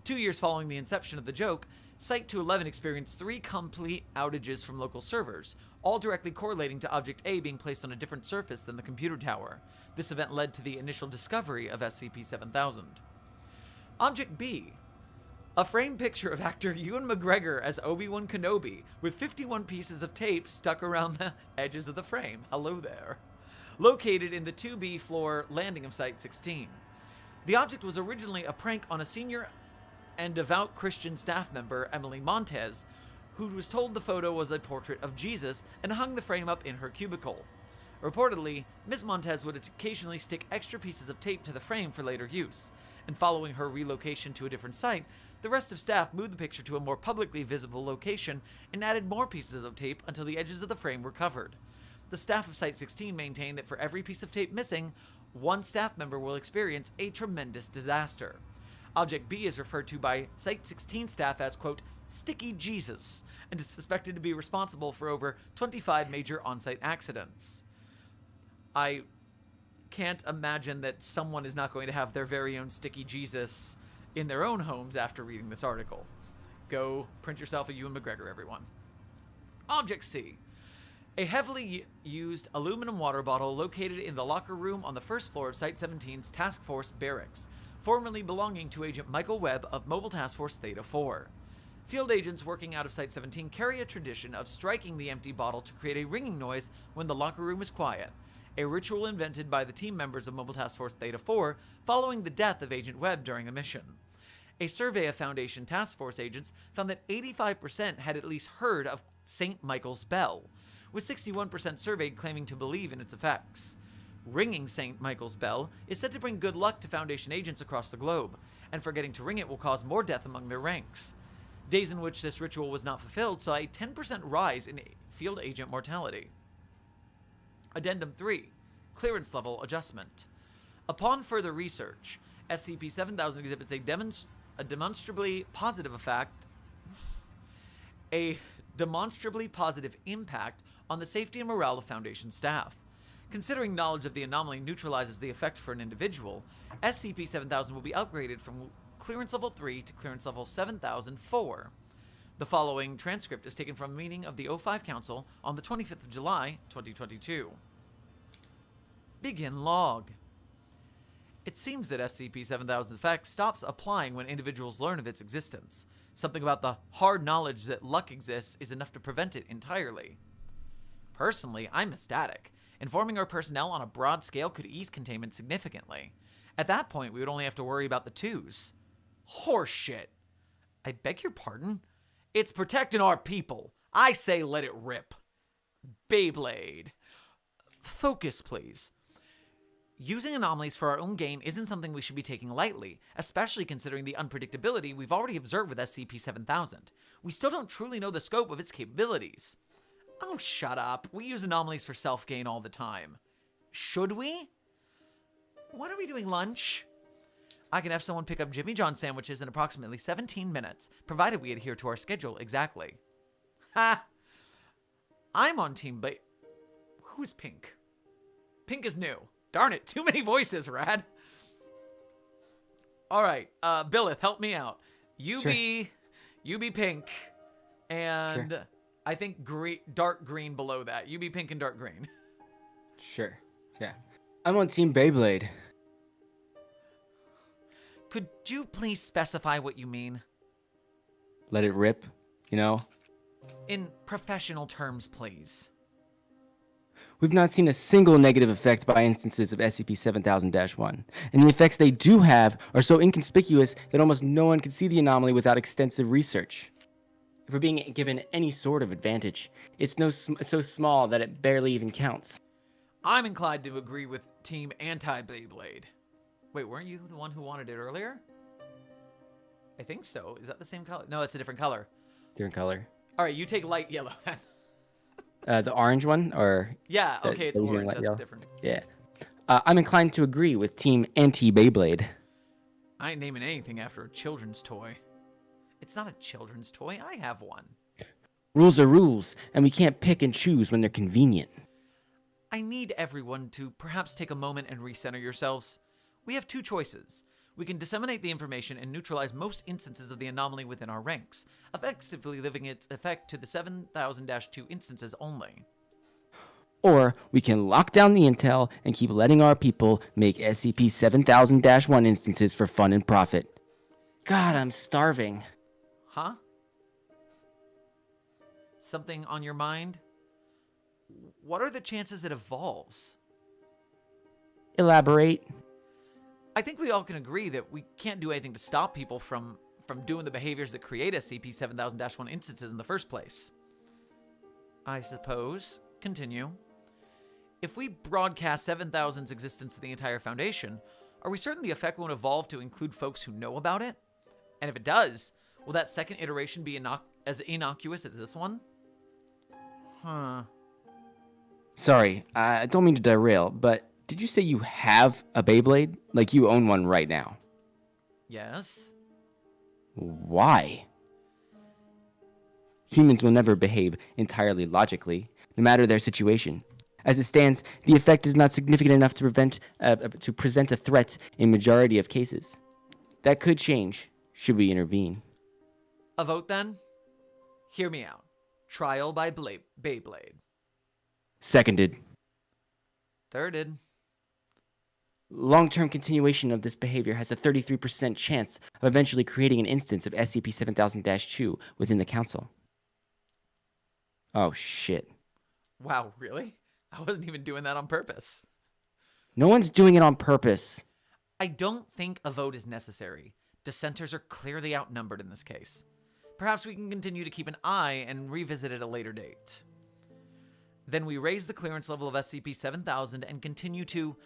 Speaker 1: 2 years following the inception of the joke, Site-211 experienced 3 complete outages from local servers, all directly correlating to Object A being placed on a different surface than the computer tower. This event led to the initial discovery of SCP-7000. Object B. A framed picture of actor Ewan McGregor as Obi-Wan Kenobi, with 51 pieces of tape stuck around the edges of the frame. Hello there. Located in the 2B floor landing of Site-16. The object was originally a prank on a senior and devout Christian staff member, Emily Montez, who was told the photo was a portrait of Jesus and hung the frame up in her cubicle. Reportedly, Ms. Montez would occasionally stick extra pieces of tape to the frame for later use, and following her relocation to a different site, the rest of staff moved the picture to a more publicly visible location and added more pieces of tape until the edges of the frame were covered. The staff of Site-16 maintained that for every piece of tape missing, one staff member will experience a tremendous disaster. Object B is referred to by Site-16 staff as, quote, Sticky Jesus, and is suspected to be responsible for over 25 major on-site accidents. I can't imagine that someone is not going to have their very own Sticky Jesus in their own homes after reading this article. Go print yourself a Ewan McGregor, everyone. Object C. A heavily used aluminum water bottle located in the locker room on the first floor of Site-17's Task Force Barracks, formerly belonging to Agent Michael Webb of Mobile Task Force Theta-4. Field agents working out of Site-17 carry a tradition of striking the empty bottle to create a ringing noise when the locker room is quiet, a ritual invented by the team members of Mobile Task Force Theta-4 following the death of Agent Webb during a mission. A survey of Foundation Task Force agents found that 85% had at least heard of St. Michael's Bell, with 61% surveyed claiming to believe in its effects. Ringing St. Michael's Bell is said to bring good luck to Foundation agents across the globe, and forgetting to ring it will cause more death among their ranks. Days in which this ritual was not fulfilled saw a 10% rise in field agent mortality. Addendum 3. Clearance Level Adjustment. Upon further research, SCP-7000 exhibits a demonstrably positive impact on the safety and morale of Foundation staff. Considering knowledge of the anomaly neutralizes the effect for an individual, SCP-7000 will be upgraded from Clearance Level 3 to Clearance Level 7004. The following transcript is taken from a meeting of the O5 Council on the 25th of July, 2022. Begin log. It seems that SCP-7000's effect stops applying when individuals learn of its existence. Something about the hard knowledge that luck exists is enough to prevent it entirely. Personally, I'm ecstatic. Informing our personnel on a broad scale could ease containment significantly. At that point, we would only have to worry about the twos. Horseshit. I beg your pardon? It's protecting our people. I say let it rip. Beyblade. Focus, please. Using anomalies for our own gain isn't something we should be taking lightly, especially considering the unpredictability we've already observed with SCP-7000. We still don't truly know the scope of its capabilities. Oh, shut up. We use anomalies for self-gain all the time. Should we? When are we doing lunch? I can have someone pick up Jimmy John sandwiches in approximately 17 minutes, provided we adhere to our schedule exactly. Ha! I'm on team, but who's Pink? Pink is new. Darn it, too many voices, Rad. All right, Billith, help me out. You be Pink, and I think dark green below that. You be Pink and dark green.
Speaker 2: Sure, yeah. I'm on Team Beyblade.
Speaker 1: Could you please specify what you mean?
Speaker 2: Let it rip, you know?
Speaker 1: In professional terms, please.
Speaker 2: We've not seen a single negative effect by instances of SCP-7000-1, and the effects they do have are so inconspicuous that almost no one can see the anomaly without extensive research. If we're being given any sort of advantage, it's so small that it barely even counts.
Speaker 1: I'm inclined to agree with Team Anti-Beyblade. Wait, weren't you the one who wanted it earlier? I think so. Is that the same color? No, it's a different color.
Speaker 2: Different color.
Speaker 1: All right, you take light yellow then.
Speaker 2: The orange one, or
Speaker 1: yeah, okay, it's orange. That's the difference.
Speaker 2: Yeah, I'm inclined to agree with Team Anti-Beyblade.
Speaker 1: I ain't naming anything after a children's toy. It's not a children's toy. I have one.
Speaker 2: Rules are rules, and we can't pick and choose when they're convenient.
Speaker 1: I need everyone to perhaps take a moment and recenter yourselves. We have two choices. We can disseminate the information and neutralize most instances of the anomaly within our ranks, effectively leaving its effect to the 7000-2 instances only.
Speaker 2: Or we can lock down the intel and keep letting our people make SCP-7000-1 instances for fun and profit. God, I'm starving.
Speaker 1: Huh? Something on your mind? What are the chances it evolves?
Speaker 2: Elaborate.
Speaker 1: I think we all can agree that we can't do anything to stop people from doing the behaviors that create SCP-7000-1 instances in the first place. I suppose. Continue. If we broadcast 7000's existence to the entire Foundation, are we certain the effect won't evolve to include folks who know about it? And if it does, will that second iteration be as innocuous as this one? Huh.
Speaker 2: Sorry, I don't mean to derail, but did you say you have a Beyblade? Like you own one right now?
Speaker 1: Yes.
Speaker 2: Why? Humans will never behave entirely logically, no matter their situation. As it stands, the effect is not significant enough to present a threat in majority of cases. That could change, should we intervene.
Speaker 1: A vote then? Hear me out. Trial by Beyblade.
Speaker 2: Seconded.
Speaker 1: Thirded.
Speaker 2: Long-term continuation of this behavior has a 33% chance of eventually creating an instance of SCP-7000-2 within the Council. Oh, shit.
Speaker 1: Wow, really? I wasn't even doing that on purpose.
Speaker 2: No one's doing it on purpose.
Speaker 1: I don't think a vote is necessary. Dissenters are clearly outnumbered in this case. Perhaps we can continue to keep an eye and revisit at a later date. Then we raise the clearance level of SCP-7000 and continue to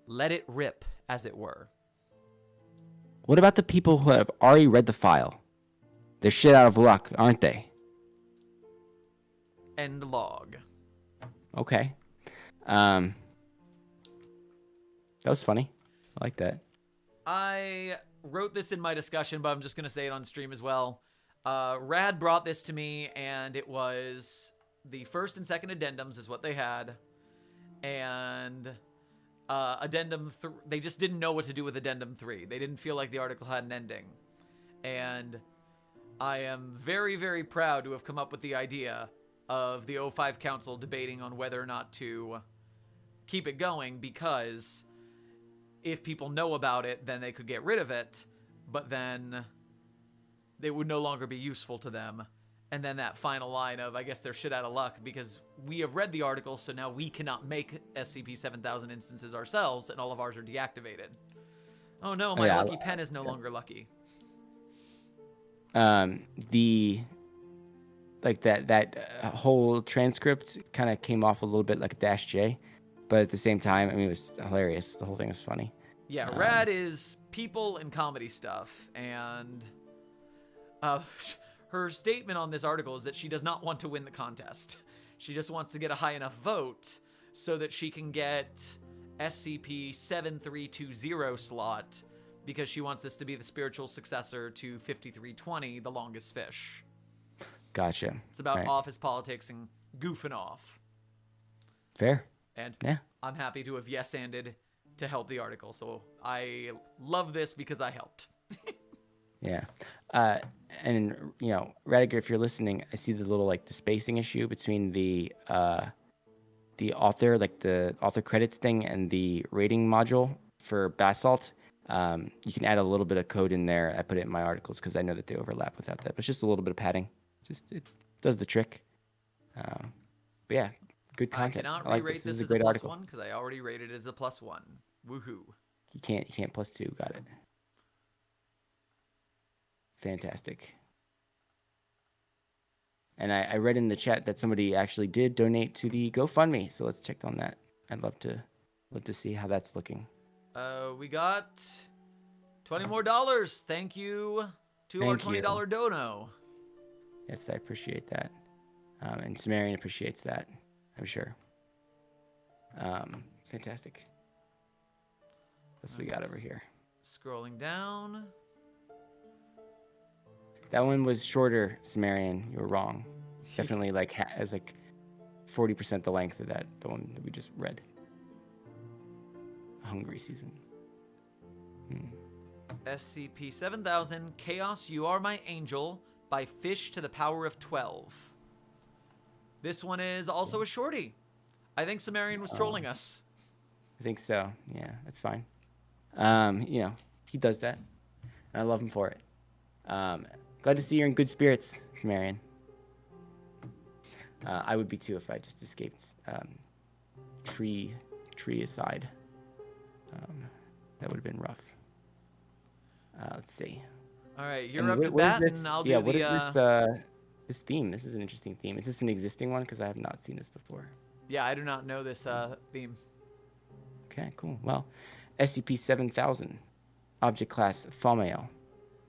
Speaker 1: let it rip, as it were.
Speaker 2: What about the people who have already read the file? They're shit out of luck, aren't they?
Speaker 1: End log.
Speaker 2: Okay. That was funny. I like that.
Speaker 1: I wrote this in my discussion, but I'm just going to say it on stream as well. Rad brought this to me, and it was the first and second addendums is what they had. And addendum they just didn't know what to do with addendum 3. They didn't feel like the article had an ending. And I am very, very proud to have come up with the idea of the O5 Council debating on whether or not to keep it going, because if people know about it, then they could get rid of it, but then it would no longer be useful to them. And then that final line of, I guess they're shit out of luck because we have read the article, so now we cannot make SCP-7000 instances ourselves, and all of ours are deactivated. Oh no, my lucky pen is no longer lucky.
Speaker 2: That whole transcript kind of came off a little bit like a -J, but at the same time, I mean, it was hilarious. The whole thing was funny.
Speaker 1: Yeah, Rad is people and comedy stuff, and her statement on this article is that she does not want to win the contest. She just wants to get a high enough vote so that she can get SCP-7320 slot, because she wants this to be the spiritual successor to 5320, the longest fish.
Speaker 2: Gotcha.
Speaker 1: It's about office politics and goofing off.
Speaker 2: Fair.
Speaker 1: And
Speaker 2: yeah,
Speaker 1: I'm happy to have yes-anded to help the article. So I love this because I helped.
Speaker 2: Yeah. And, you know, Radiger, if you're listening, I see the little, like, the spacing issue between the author, like the author credits thing and the rating module for Basalt. You can add a little bit of code in there. I put it in my articles because I know that they overlap without that. But it's just a little bit of padding. Just it does the trick. But yeah, good content.
Speaker 1: I cannot
Speaker 2: like
Speaker 1: re-rate this as a +1 because I already rated it as a +1. Woohoo!
Speaker 2: You can't +2. Got it. Fantastic. And I read in the chat that somebody actually did donate to the GoFundMe, so let's check on that. I'd love to see how that's looking.
Speaker 1: We got $20 more. Thank you to our $20 dono.
Speaker 2: Yes, I appreciate that. And Cimmerian appreciates that, I'm sure. Fantastic. What's we got over here?
Speaker 1: Scrolling down.
Speaker 2: That one was shorter, Cimmerian. You were wrong. Definitely as 40% the length of the one that we just read. Hungry season.
Speaker 1: SCP-7000 Chaos You Are My Angel by Fish to the Power of 12. This one is also a shorty. I think Cimmerian was trolling us.
Speaker 2: I think so. Yeah, that's fine. You know, he does that. And I love him for it. Glad to see you're in good spirits, Cimmerian. I would be too if I just escaped tree aside. That would have been rough. Let's see.
Speaker 1: All right, you're up to bat, and I'll do
Speaker 2: what is this theme? This is an interesting theme. Is this an existing one? Because I have not seen this before.
Speaker 1: Yeah, I do not know this theme.
Speaker 2: Okay, cool. Well, SCP-7000, Object Class Thaumael.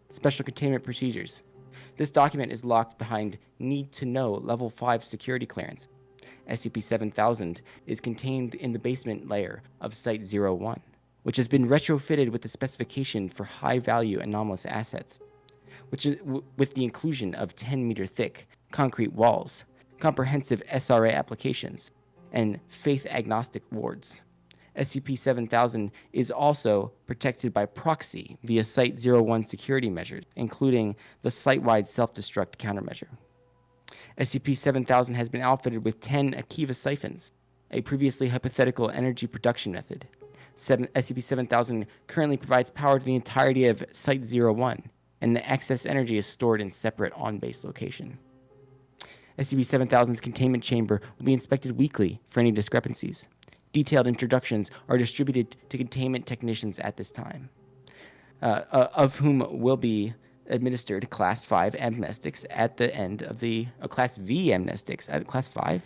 Speaker 2: Special Containment Procedures. This document is locked behind Need to Know Level 5 security clearance. SCP-7000 is contained in the basement layer of Site-01, which has been retrofitted with the specification for high-value anomalous assets, with the inclusion of 10-meter thick concrete walls, comprehensive SRA applications, and faith-agnostic wards. SCP-7000 is also protected by proxy via Site-01 security measures, including the site-wide self-destruct countermeasure. SCP-7000 has been outfitted with 10 Akiva siphons, a previously hypothetical energy production method. SCP-7000 currently provides power to the entirety of Site-01, and the excess energy is stored in separate on-base location. SCP-7000's containment chamber will be inspected weekly for any discrepancies. Detailed introductions are distributed to containment technicians at this time, of whom will be administered Class 5 amnestics at the end of the Class V amnestics at Class 5.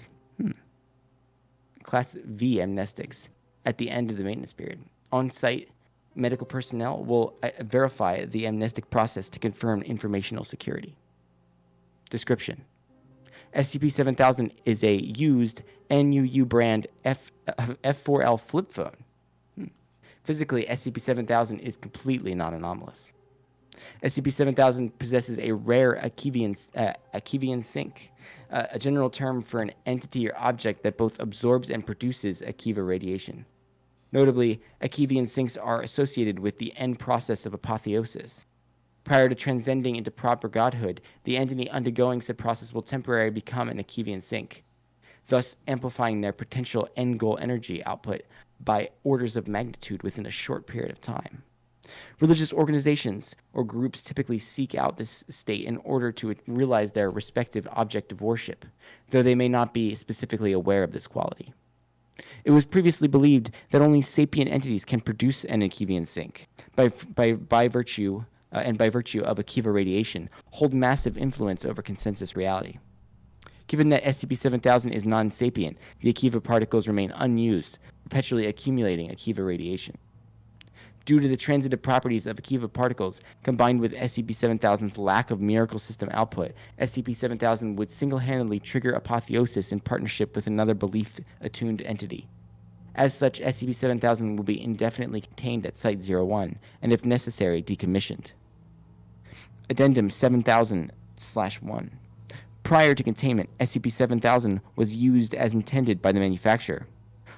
Speaker 2: Class V amnestics at the end of the maintenance period. On-site medical personnel will verify the amnestic process to confirm informational security. Description: SCP-7000 is a used NUU brand F4L flip phone. Physically, SCP-7000 is completely non-anomalous. SCP-7000 possesses a rare Akivian sink, a general term for an entity or object that both absorbs and produces Akiva radiation. Notably, Akivian sinks are associated with the end process of apotheosis. Prior to transcending into proper godhood, the entity undergoing said process will temporarily become an Akivian sink, thus amplifying their potential end goal energy output by orders of magnitude within a short period of time. Religious organizations or groups typically seek out this state in order to realize their respective object of worship, though they may not be specifically aware of this quality. It was previously believed that only sapient entities can produce an Akivian sink, by virtue of Akiva radiation, hold massive influence over consensus reality. Given that SCP-7000 is non-sapient, the Akiva particles remain unused, perpetually accumulating Akiva radiation. Due to the transitive properties of Akiva particles, combined with SCP-7000's lack of miracle system output, SCP-7000 would single-handedly trigger apotheosis in partnership with another belief-attuned entity. As such, SCP-7000 will be indefinitely contained at Site-01, and if necessary, decommissioned. Addendum 7000/1. Prior to containment, SCP-7000 was used as intended by the manufacturer.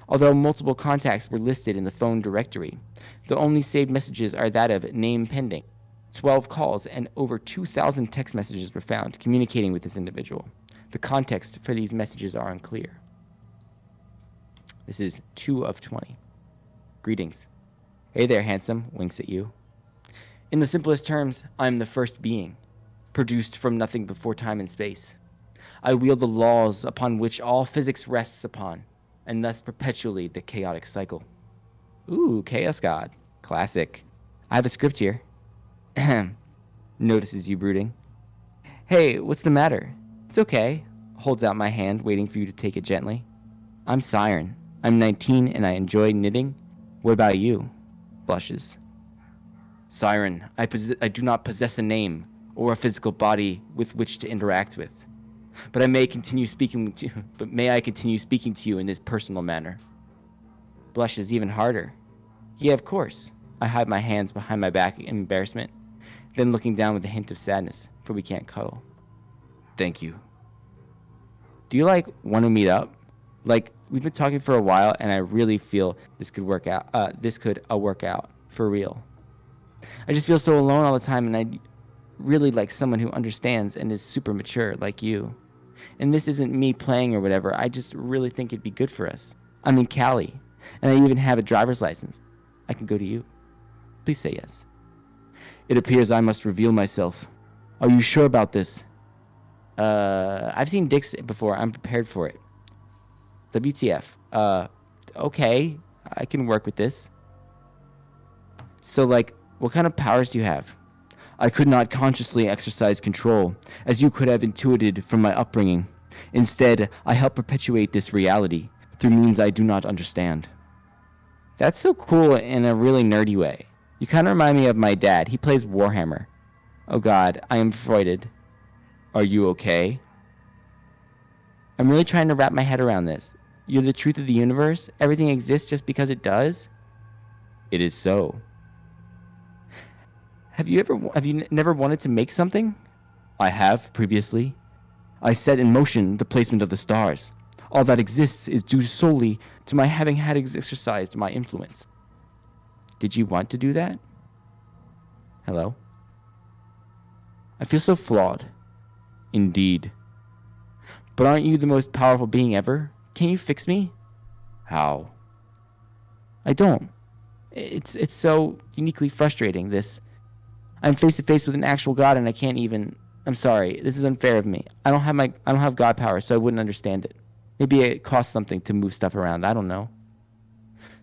Speaker 2: Although multiple contacts were listed in the phone directory, the only saved messages are that of name pending. 12 calls and over 2,000 text messages were found communicating with this individual. The context for these messages are unclear. This is 2 of 20. Greetings. Hey there, handsome, winks at you. In the simplest terms, I am the first being, produced from nothing before time and space. I wield the laws upon which all physics rests upon, and thus perpetually the chaotic cycle. Ooh, Chaos God. Classic. I have a script here. Ahem. Notices you brooding. Hey, what's the matter? It's okay. Holds out my hand, waiting for you to take it gently. I'm Siren. I'm 19 and I enjoy knitting. What about you? Blushes. Siren, I do not possess a name or a physical body with which to interact with. But may I continue speaking to you in this personal manner? Blushes even harder. Yeah, of course. I hide my hands behind my back in embarrassment, then looking down with a hint of sadness, for we can't cuddle. Thank you. Do you want to meet up? We've been talking for a while and I really feel this could work out. Work out for real. I just feel so alone all the time and I really like someone who understands and is super mature like you. And this isn't me playing or whatever. I just really think it'd be good for us. I'm in Cali, and I even have a driver's license. I can go to you. Please say yes. It appears I must reveal myself. Are you sure about this? I've seen dicks before. I'm prepared for it. WTF. Okay. I can work with this. So, what kind of powers do you have? I could not consciously exercise control, as you could have intuited from my upbringing. Instead, I help perpetuate this reality, through means I do not understand. That's so cool in a really nerdy way. You kind of remind me of my dad. He plays Warhammer. Oh god, I am frightened. Are you okay? I'm really trying to wrap my head around this. You're the truth of the universe? Everything exists just because it does? It is so. Have you never wanted to make something? I have, previously. I set in motion the placement of the stars. All that exists is due solely to my having had exercised my influence. Did you want to do that? Hello? I feel so flawed. Indeed. But aren't you the most powerful being ever? Can you fix me? How? I don't. It's so uniquely frustrating, this. I'm face to face with an actual god and I can't even... I'm sorry, this is unfair of me. I don't have god power, so I wouldn't understand it. Maybe it costs something to move stuff around, I don't know.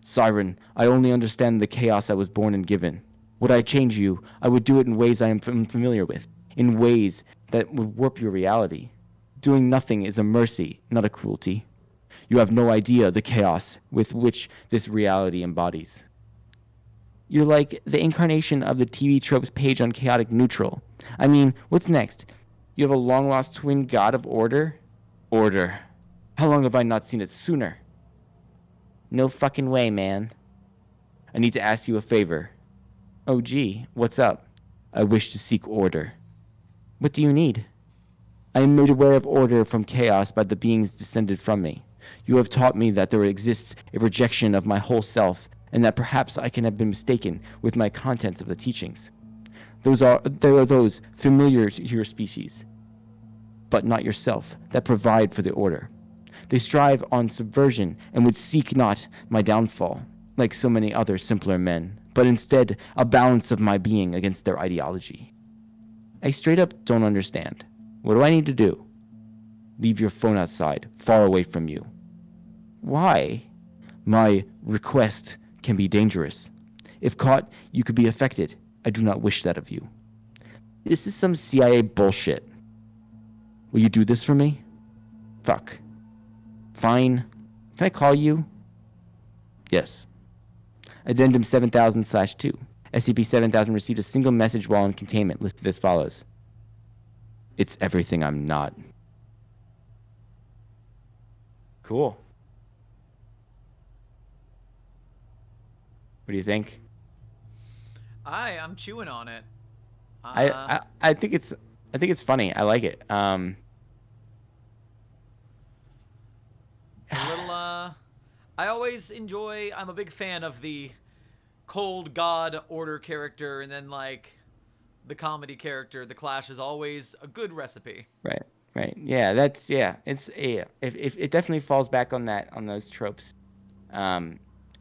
Speaker 2: Siren, I only understand the chaos I was born and given. Would I change you, I would do it in ways I am familiar with, in ways that would warp your reality. Doing nothing is a mercy, not a cruelty. You have no idea the chaos with which this reality embodies. You're like the incarnation of the TV tropes page on Chaotic Neutral. I mean, what's next? You have a long-lost twin god of order? Order. How long have I not seen it sooner? No fucking way, man. I need to ask you a favor. Oh, gee, what's up? I wish to seek order. What do you need? I am made aware of order from chaos by the beings descended from me. You have taught me that there exists a rejection of my whole self, and that perhaps I can have been mistaken with my contents of the teachings. There are those familiar to your species, but not yourself, that provide for the order. They strive on subversion and would seek not my downfall, like so many other simpler men, but instead a balance of my being against their ideology. I straight up don't understand. What do I need to do? Leave your phone outside, far away from you. Why? My request can be dangerous. If caught, you could be affected. I do not wish that of you. This is some CIA bullshit. Will you do this for me? Fuck. Fine. Can I call you? Yes. Addendum 7000/2. SCP-7000 received a single message while in containment, listed as follows. It's everything I'm not. Cool. What do you think?
Speaker 1: I'm chewing on it.
Speaker 2: I think it's funny. I like it.
Speaker 1: A little I always enjoy. I'm a big fan of the cold god order character, and then like the comedy character. The Clash is always a good recipe.
Speaker 2: Right. Yeah, that's It's if it definitely falls back on those tropes.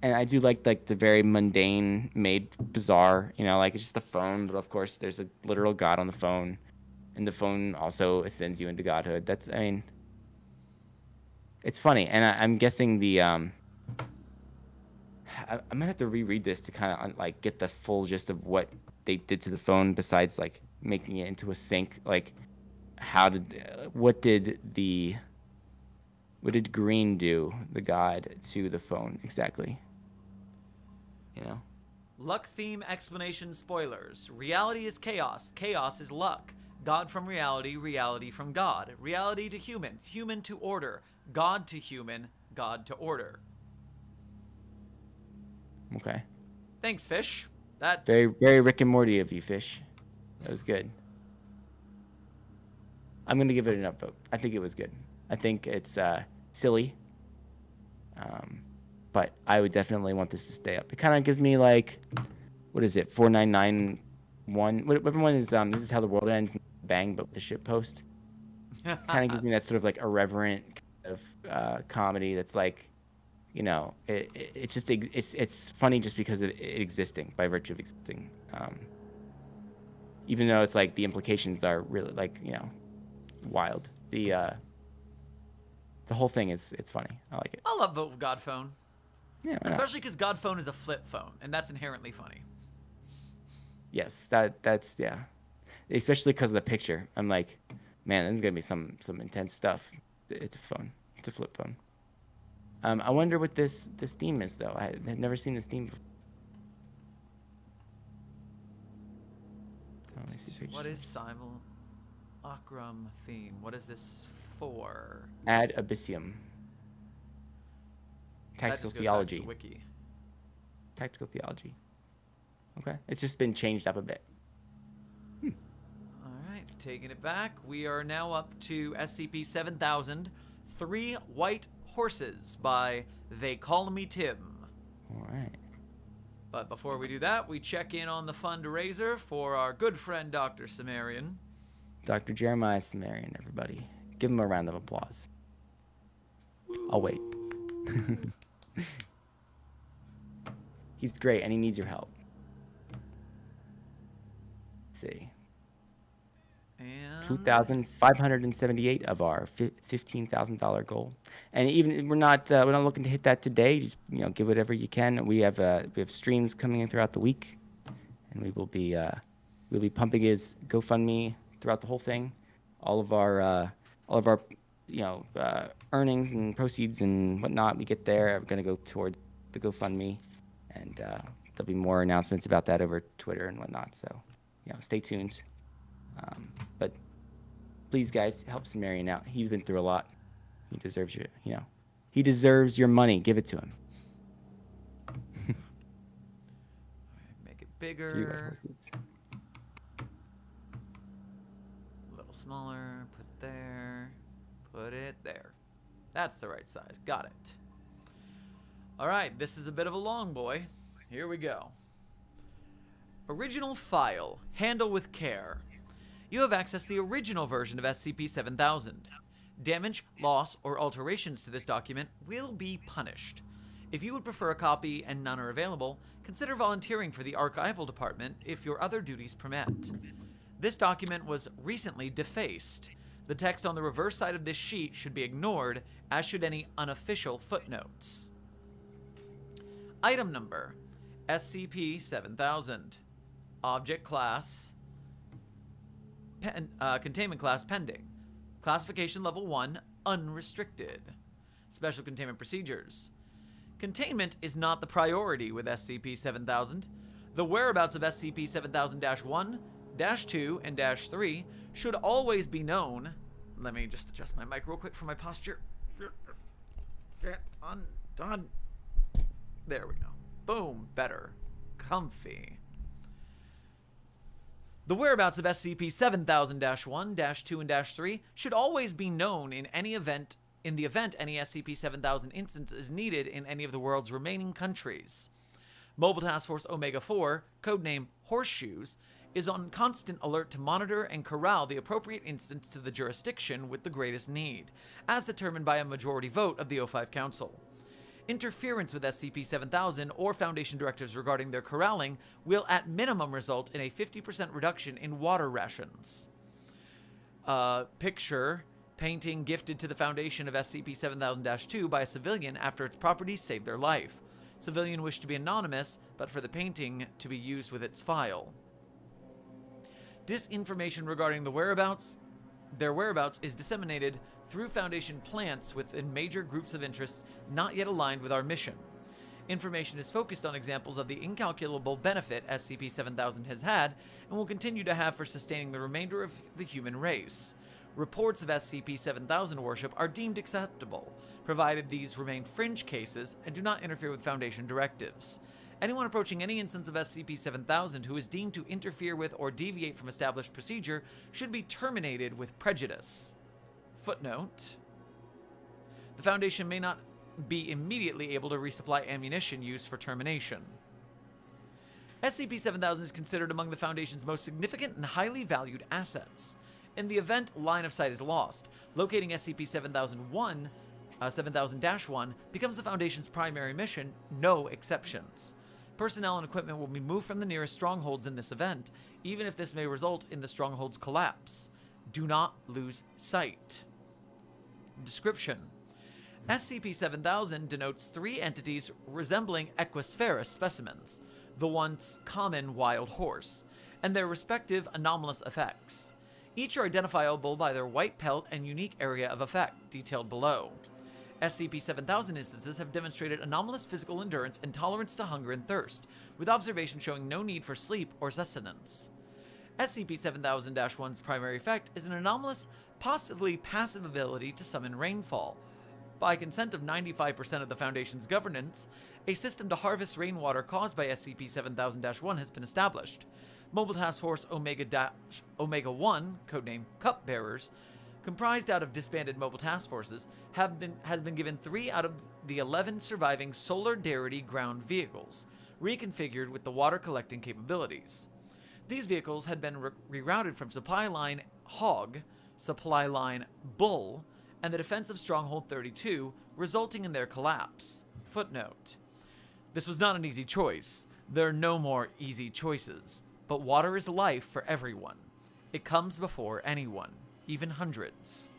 Speaker 2: And I do like the very mundane made bizarre, like it's just a phone, but of course there's a literal god on the phone, and the phone also ascends you into godhood. It's funny, and I'm guessing I'm gonna have to reread this to kind of get the full gist of what they did to the phone, besides making it into a sync. What did Green do, the god, to the phone exactly?
Speaker 1: Luck theme explanation spoilers. Reality is chaos. Chaos is luck. God from reality. Reality from God. Reality to human. Human to order. God to human. God to order.
Speaker 2: Okay.
Speaker 1: Thanks, Fish. That
Speaker 2: very, very Rick and Morty of you, Fish. That was good. I'm gonna give it an upvote. I think it was good. I think it's silly. But I would definitely want this to stay up. It kind of gives me what is it, 4991? Whatever one is, this is how the world ends, bang, but with the shit post. Kind of gives me that sort of irreverent kind of comedy that's it's just it's funny just because of it existing, by virtue of existing. Even though it's the implications are really wild. The whole thing it's funny. I like it.
Speaker 1: I love vote God Phone.
Speaker 2: Yeah,
Speaker 1: especially because God Phone is a flip phone, and that's inherently funny.
Speaker 2: Yes, that's yeah. Especially because of the picture. I'm like, man, this is gonna be some intense stuff. It's a phone. It's a flip phone. I wonder what this theme is, though. I've never seen this theme before. Oh, I see
Speaker 1: What is
Speaker 2: pictures.
Speaker 1: Simulacrum theme? What is this for?
Speaker 2: Ad Abyssium.
Speaker 1: That
Speaker 2: Tactical
Speaker 1: just goes back to
Speaker 2: theology.
Speaker 1: the wiki.
Speaker 2: Tactical theology. Okay. It's just been changed up a bit.
Speaker 1: All right, taking it back. We are now up to SCP-7000, 3 White Horses by They Call Me Tim.
Speaker 2: All right.
Speaker 1: But before we do that, we check in on the fundraiser for our good friend Dr. Cimmerian.
Speaker 2: Dr. Jeremiah Cimmerian, everybody. Give him a round of applause. I'll wait. He's great, and he needs your help. Let's see.
Speaker 1: And
Speaker 2: 2,578 of our $15,000 goal, and even we're not looking to hit that today. Just give whatever you can. We have streams coming in throughout the week, and we'll be pumping his GoFundMe throughout the whole thing. All of our earnings and proceeds and whatnot we get there are going to go toward the GoFundMe, and there'll be more announcements about that over Twitter and whatnot. So stay tuned. But please, guys, help Cimmerian out. He's been through a lot. He deserves he deserves your money. Give it to him.
Speaker 1: make it bigger. A little smaller. Put it there. Put it there. That's the right size. Got it. All right, this is a bit of a long boy. Here we go. Original file. Handle with care. You have accessed the original version of SCP-7000. Damage, loss, or alterations to this document will be punished. If you would prefer a copy and none are available, consider volunteering for the archival department if your other duties permit. This document was recently defaced. The text on the reverse side of this sheet should be ignored, as should any unofficial footnotes. Item number: SCP-7000. Object class: containment class pending. Classification level 1, unrestricted. Special containment procedures. Containment is not the priority with SCP-7000. The whereabouts of SCP-7000-1, -2, and -3 should always be known. Let me just adjust my mic real quick for my posture. Get undone. There we go. Boom. Better. Comfy. The whereabouts of SCP-7000-1, -2, and -3 should always be known in the event any SCP-7000 instance is needed in any of the world's remaining countries. Mobile Task Force Omega-4, codename Horseshoes, is on constant alert to monitor and corral the appropriate instance to the jurisdiction with the greatest need, as determined by a majority vote of the O5 Council. Interference with SCP-7000 or Foundation directives regarding their corralling will at minimum result in a 50% reduction in water rations. Picture: painting gifted to the Foundation of SCP-7000-2 by a civilian after its property saved their life. Civilian wished to be anonymous, but for the painting to be used with its file. Disinformation regarding their whereabouts is disseminated through Foundation plants within major groups of interest not yet aligned with our mission. Information is focused on examples of the incalculable benefit SCP-7000 has had and will continue to have for sustaining the remainder of the human race. Reports of SCP-7000 worship are deemed acceptable, provided these remain fringe cases and do not interfere with Foundation directives. Anyone approaching any instance of SCP-7000 who is deemed to interfere with or deviate from established procedure should be terminated with prejudice. Footnote: the Foundation may not be immediately able to resupply ammunition used for termination. SCP-7000 is considered among the Foundation's most significant and highly valued assets. In the event line of sight is lost, locating SCP-7000-1 becomes the Foundation's primary mission, no exceptions. Personnel and equipment will be moved from the nearest strongholds in this event, even if this may result in the stronghold's collapse. Do not lose sight. Description: SCP-7000 denotes 3 entities resembling Equisferous specimens, the once common wild horse, and their respective anomalous effects. Each are identifiable by their white pelt and unique area of effect, detailed below. SCP-7000 instances have demonstrated anomalous physical endurance and tolerance to hunger and thirst, with observation showing no need for sleep or sustenance. SCP-7000-1's primary effect is an anomalous, possibly passive ability to summon rainfall. By consent of 95% of the Foundation's governance, a system to harvest rainwater caused by SCP-7000-1 has been established. Mobile Task Force Omega-1, codename Cupbearers, comprised out of disbanded mobile task forces, has been given 3 out of the 11 surviving Solidarity ground vehicles, reconfigured with the water collecting capabilities. These vehicles had been rerouted from Supply Line Hog, Supply Line Bull, and the defense of Stronghold 32, resulting in their collapse. Footnote. This was not an easy choice. There are no more easy choices. But water is life for everyone. It comes before anyone, even hundreds.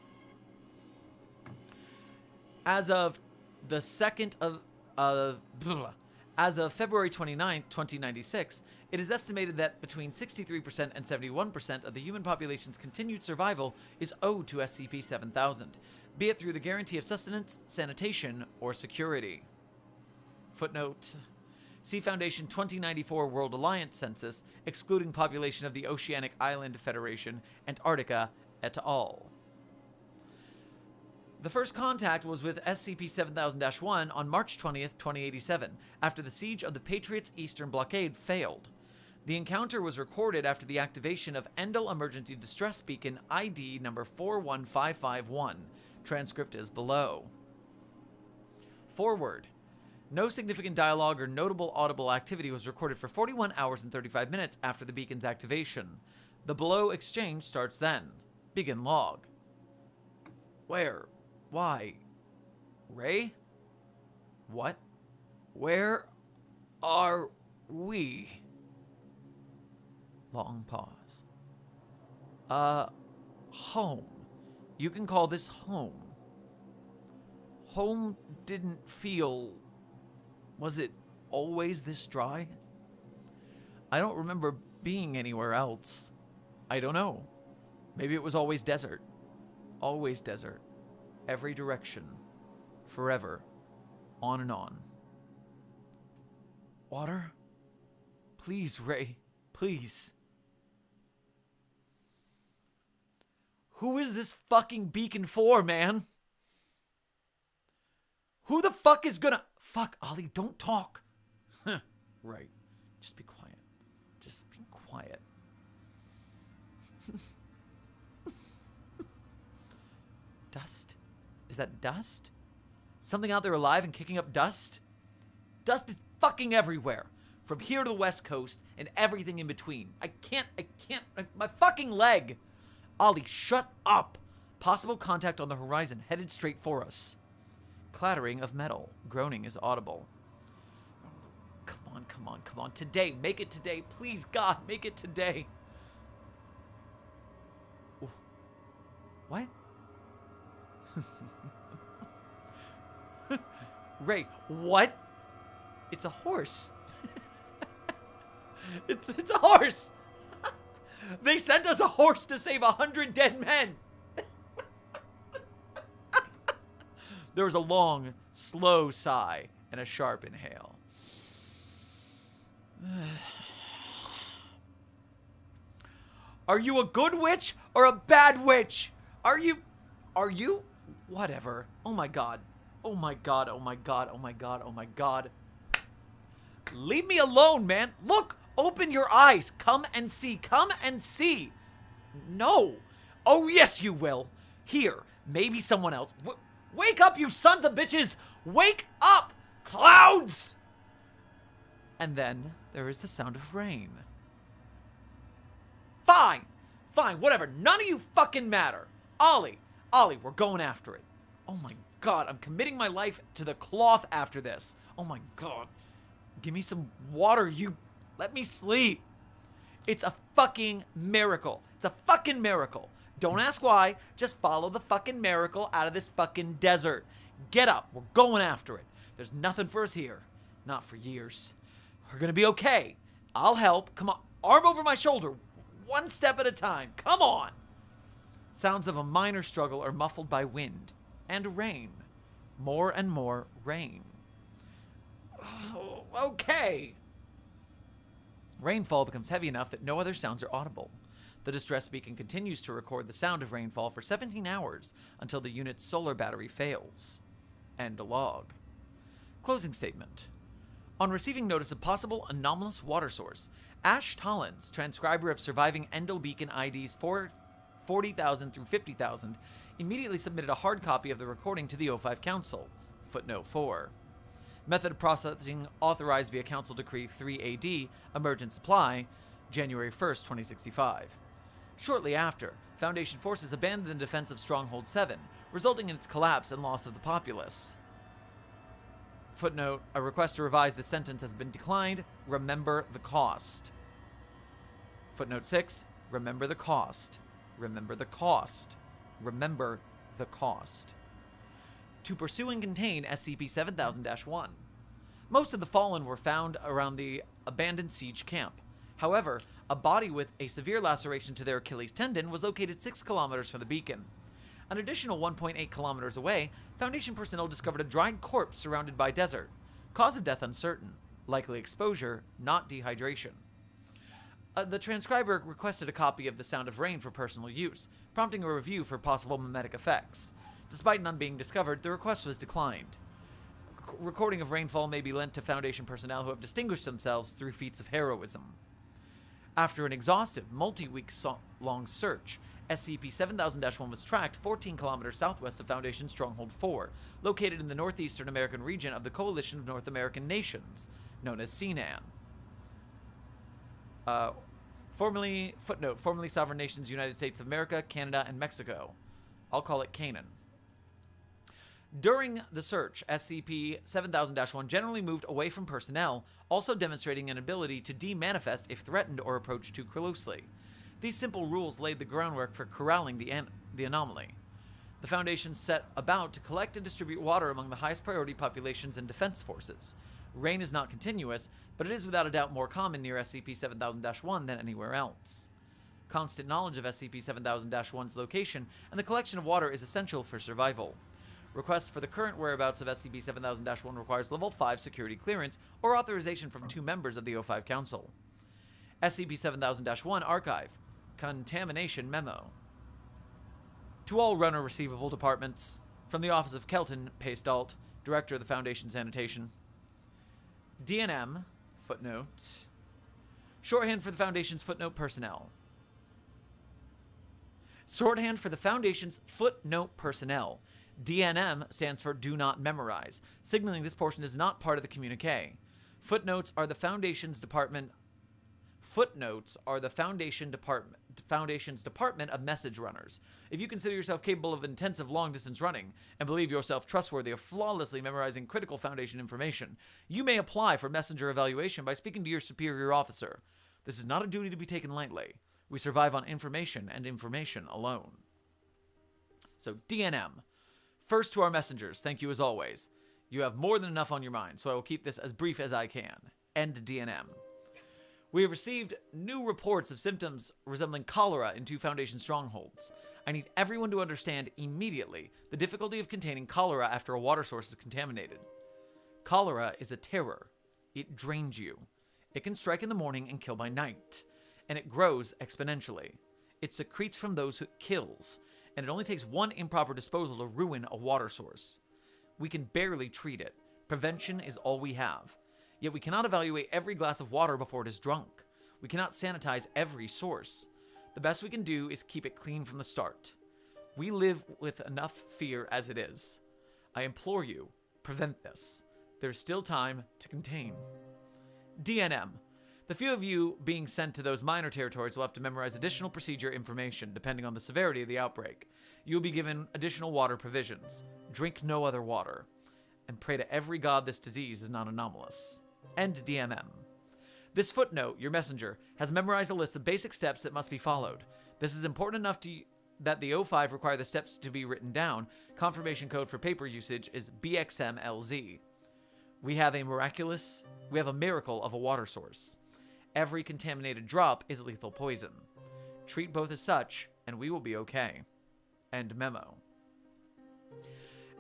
Speaker 1: As of the 2nd of as of February 29, 2096, it is estimated that between 63% and 71% of the human population's continued survival is owed to SCP-7000, be it through the guarantee of sustenance, sanitation, or security. Footnote. See Foundation 2094 World Alliance Census, excluding population of the Oceanic Island Federation, Antarctica, et al. The first contact was with SCP-7000-1 on March 20th, 2087, after the siege of the Patriots' Eastern Blockade failed. The encounter was recorded after the activation of Endel Emergency Distress Beacon ID number 41551. Transcript is below. Forward. No significant dialogue or notable audible activity was recorded for 41 hours and 35 minutes after the beacon's activation. The below exchange starts then. Begin log. Where? Why? Ray? What? Where are we? Long pause. Home. You can call this home. Home didn't feel... Was it always this dry? I don't remember being anywhere else. I don't know. Maybe it was always desert. Always desert. Every direction. Forever. On and on. Water? Please, Ray. Please. Who is this fucking beacon for, man? Who the fuck is gonna... Fuck, Ollie, don't talk. Right. Just be quiet. Just be quiet. Dust? Is that dust? Something out there alive and kicking up dust? Dust is fucking everywhere. From here to the West Coast and everything in between. I can't, my fucking leg. Ollie, shut up. Possible contact on the horizon, headed straight for us. Clattering of metal. Groaning is audible. Come on, come on, come on. Today. Make it today. Please, God, make it today. What? Ray, what? It's a horse. It's a horse. They sent us a horse to save 100 dead men. There was a long, slow sigh and a sharp inhale. Are you a good witch or a bad witch? Are you? Whatever. Oh my god. Oh my god, oh my god, oh my god, oh my god. Leave me alone, man. Look, open your eyes. Come and see. Come and see. No. Oh, yes, you will. Here, maybe someone else. Wake up, you sons of bitches! Wake up! Clouds! And then there is the sound of rain. Fine. Fine, whatever. None of you fucking matter. Ollie, we're going after it. Oh my god, I'm committing my life to the cloth after this. Oh my god. Give me some water, you... Let me sleep. It's a fucking miracle. It's a fucking miracle. Don't ask why. Just follow the fucking miracle out of this fucking desert. Get up. We're going after it. There's nothing for us here. Not for years. We're gonna be okay. I'll help. Come on. Arm over my shoulder. One step at a time. Come on. Sounds of a minor struggle are muffled by wind and rain. More and more rain. Oh, okay. Rainfall becomes heavy enough that no other sounds are audible. The distress beacon continues to record the sound of rainfall for 17 hours until the unit's solar battery fails. End log. Closing statement. On receiving notice of possible anomalous water source, Ash Tollins, transcriber of surviving Endel Beacon IDs 40,000 through 50,000, immediately submitted a hard copy of the recording to the O5 Council. Footnote 4. Method of processing authorized via Council Decree 3AD, Emergent Supply, January 1st, 2065. Shortly after, Foundation forces abandoned the defense of Stronghold 7, resulting in its collapse and loss of the populace. Footnote, a request to revise this sentence has been declined. Remember the cost. Footnote 6, remember the cost. Remember the cost. Remember the cost. To pursue and contain SCP-7000-1. Most of the fallen were found around the abandoned siege camp. However, a body with a severe laceration to their Achilles tendon was located 6 kilometers from the beacon. An additional 1.8 kilometers away, Foundation personnel discovered a dried corpse surrounded by desert. Cause of death uncertain. Likely exposure, not dehydration. The transcriber requested a copy of The Sound of Rain for personal use, prompting a review for possible mimetic effects. Despite none being discovered, the request was declined. Recording of rainfall may be lent to Foundation personnel who have distinguished themselves through feats of heroism. After an exhaustive, multi-week-long search, SCP-7000-1 was tracked 14 kilometers southwest of Foundation Stronghold 4, located in the northeastern American region of the Coalition of North American Nations, known as CNAN. Formerly sovereign nations United States of America, Canada, and Mexico. I'll call it Canaan. During the search, SCP-7000-1 generally moved away from personnel, also demonstrating an ability to demanifest if threatened or approached too closely. These simple rules laid the groundwork for corralling the anomaly. The Foundation set about to collect and distribute water among the highest priority populations and defense forces. Rain is not continuous, but it is without a doubt more common near SCP-7000-1 than anywhere else. Constant knowledge of SCP-7000-1's location and the collection of water is essential for survival. Requests for the current whereabouts of SCP-7000-1 requires Level 5 security clearance or authorization from 2 members of the O5 Council. SCP-7000-1 Archive. Contamination Memo. To all Runner Receivable Departments, from the Office of Kelton Paystalt, Director of the Foundation Sanitation. DNM, footnote. Shorthand for the Foundation's footnote personnel. Shorthand for the Foundation's footnote personnel. DNM stands for Do Not Memorize, signaling this portion is not part of the communique. Footnotes are the Foundation's Department Foundation's Department of Message Runners. If you consider yourself capable of intensive long-distance running and believe yourself trustworthy of flawlessly memorizing critical Foundation information, you may apply for messenger evaluation by speaking to your superior officer. This is not a duty to be taken lightly. We survive on information and information alone. So, DNM. First to our messengers, thank you as always. You have more than enough on your mind, so I will keep this as brief as I can. End DNM. We have received new reports of symptoms resembling cholera in 2 Foundation strongholds. I need everyone to understand immediately the difficulty of containing cholera after a water source is contaminated. Cholera is a terror. It drains you. It can strike in the morning and kill by night. And it grows exponentially. It secretes from those who it kills. And it only takes one improper disposal to ruin a water source. We can barely treat it. Prevention is all we have. Yet we cannot evaluate every glass of water before it is drunk. We cannot sanitize every source. The best we can do is keep it clean from the start. We live with enough fear as it is. I implore you, prevent this. There's still time to contain. DNM. The few of you being sent to those minor territories will have to memorize additional procedure information, depending on the severity of the outbreak. You will be given additional water provisions. Drink no other water. And pray to every god this disease is not anomalous. End DMM. This footnote, your messenger, has memorized a list of basic steps that must be followed. This is important enough that the O5 require the steps to be written down. Confirmation code for paper usage is BXMLZ. We have a miracle of a water source. Every contaminated drop is lethal poison. Treat both as such, and we will be okay. End memo.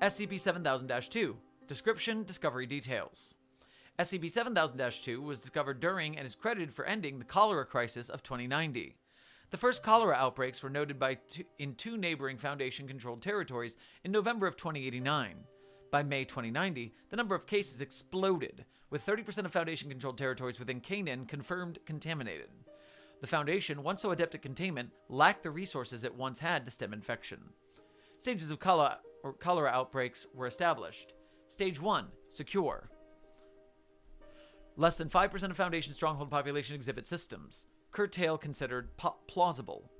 Speaker 1: SCP-7000-2. Description, discovery details. SCP-7000-2 was discovered during and is credited for ending the cholera crisis of 2090. The first cholera outbreaks were noted in two neighboring Foundation-controlled territories in November of 2089. By May 2090, the number of cases exploded, with 30% of Foundation-controlled territories within Canaan confirmed contaminated. The Foundation, once so adept at containment, lacked the resources it once had to stem infection. Stages of cholera outbreaks were established. Stage 1, secure. Less than 5% of Foundation stronghold population exhibit systems. Curtail considered plausible.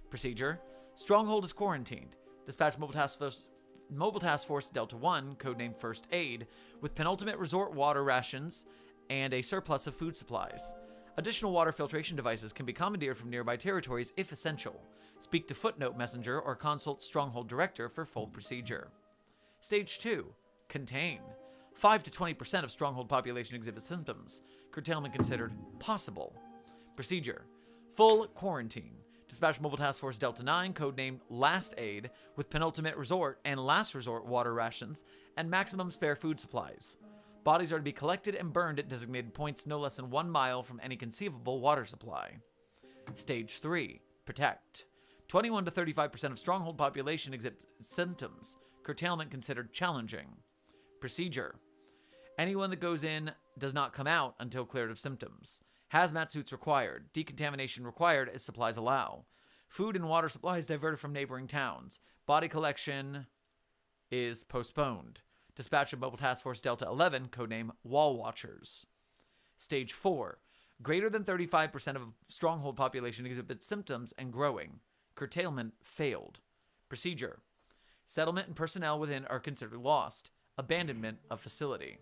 Speaker 1: Procedure: stronghold is quarantined. Dispatch Mobile Task Force Delta 1, codenamed First Aid, with penultimate resort water rations and a surplus of food supplies. Additional water filtration devices can be commandeered from nearby territories if essential. Speak to Footnote Messenger or consult Stronghold Director for full procedure. Stage 2, contain. 5 to 20% of Stronghold population exhibit symptoms. Curtailment considered possible. Procedure: full quarantine. Dispatch Mobile Task Force Delta 9, codenamed Last Aid, with penultimate resort and last resort water rations and maximum spare food supplies. Bodies are to be collected and burned at designated points no less than 1 mile from any conceivable water supply. Stage 3, protect. 21 to 35% of Stronghold population exhibit symptoms. Curtailment considered challenging. Procedure: anyone that goes in does not come out until cleared of symptoms. Hazmat suits required. Decontamination required as supplies allow. Food and water supplies diverted from neighboring towns. Body collection is postponed. Dispatch of Mobile Task Force Delta 11, codename Wall Watchers. Stage 4. Greater than 35% of Stronghold population exhibit symptoms and growing. Curtailment failed. Procedure: settlement and personnel within are considered lost. Abandonment of facility.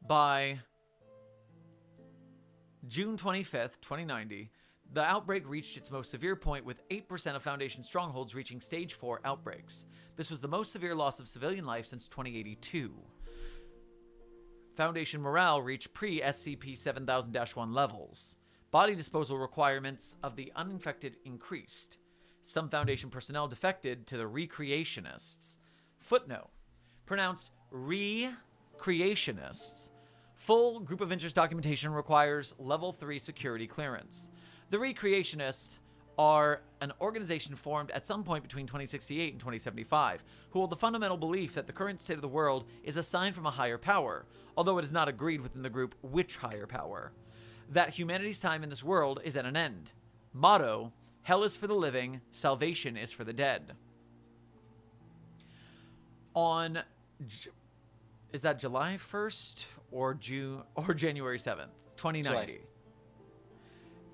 Speaker 1: By June 25th, 2090, the outbreak reached its most severe point, with 8% of Foundation strongholds reaching Stage 4 outbreaks. This was the most severe loss of civilian life since 2082. Foundation morale reached pre-SCP-7000-1 levels. Body disposal requirements of the uninfected increased. Some Foundation personnel defected to the Recreationists. Footnote: pronounced Recreationists. Full group of interest documentation requires level 3 security clearance. The Recreationists are an organization formed at some point between 2068 and 2075, who hold the fundamental belief that the current state of the world is a sign from a higher power, although it is not agreed within the group which higher power. That humanity's time in this world is at an end. Motto: hell is for the living, salvation is for the dead. On is that July 1st or January 7th, 2090? July.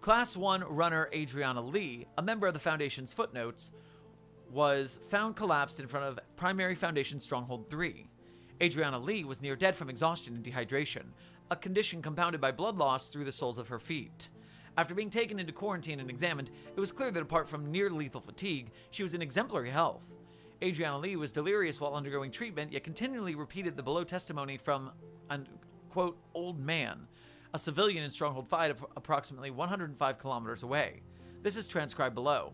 Speaker 1: Class 1 runner Adriana Lee, a member of the Foundation's Footnotes, was found collapsed in front of primary Foundation Stronghold 3. Adriana Lee was near dead from exhaustion and dehydration, a condition compounded by blood loss through the soles of her feet. After being taken into quarantine and examined, it was clear that apart from near-lethal fatigue, she was in exemplary health. Adriana Lee was delirious while undergoing treatment, yet continually repeated the below testimony from an, quote, old man, a civilian in Stronghold 5 approximately 105 kilometers away. This is transcribed below.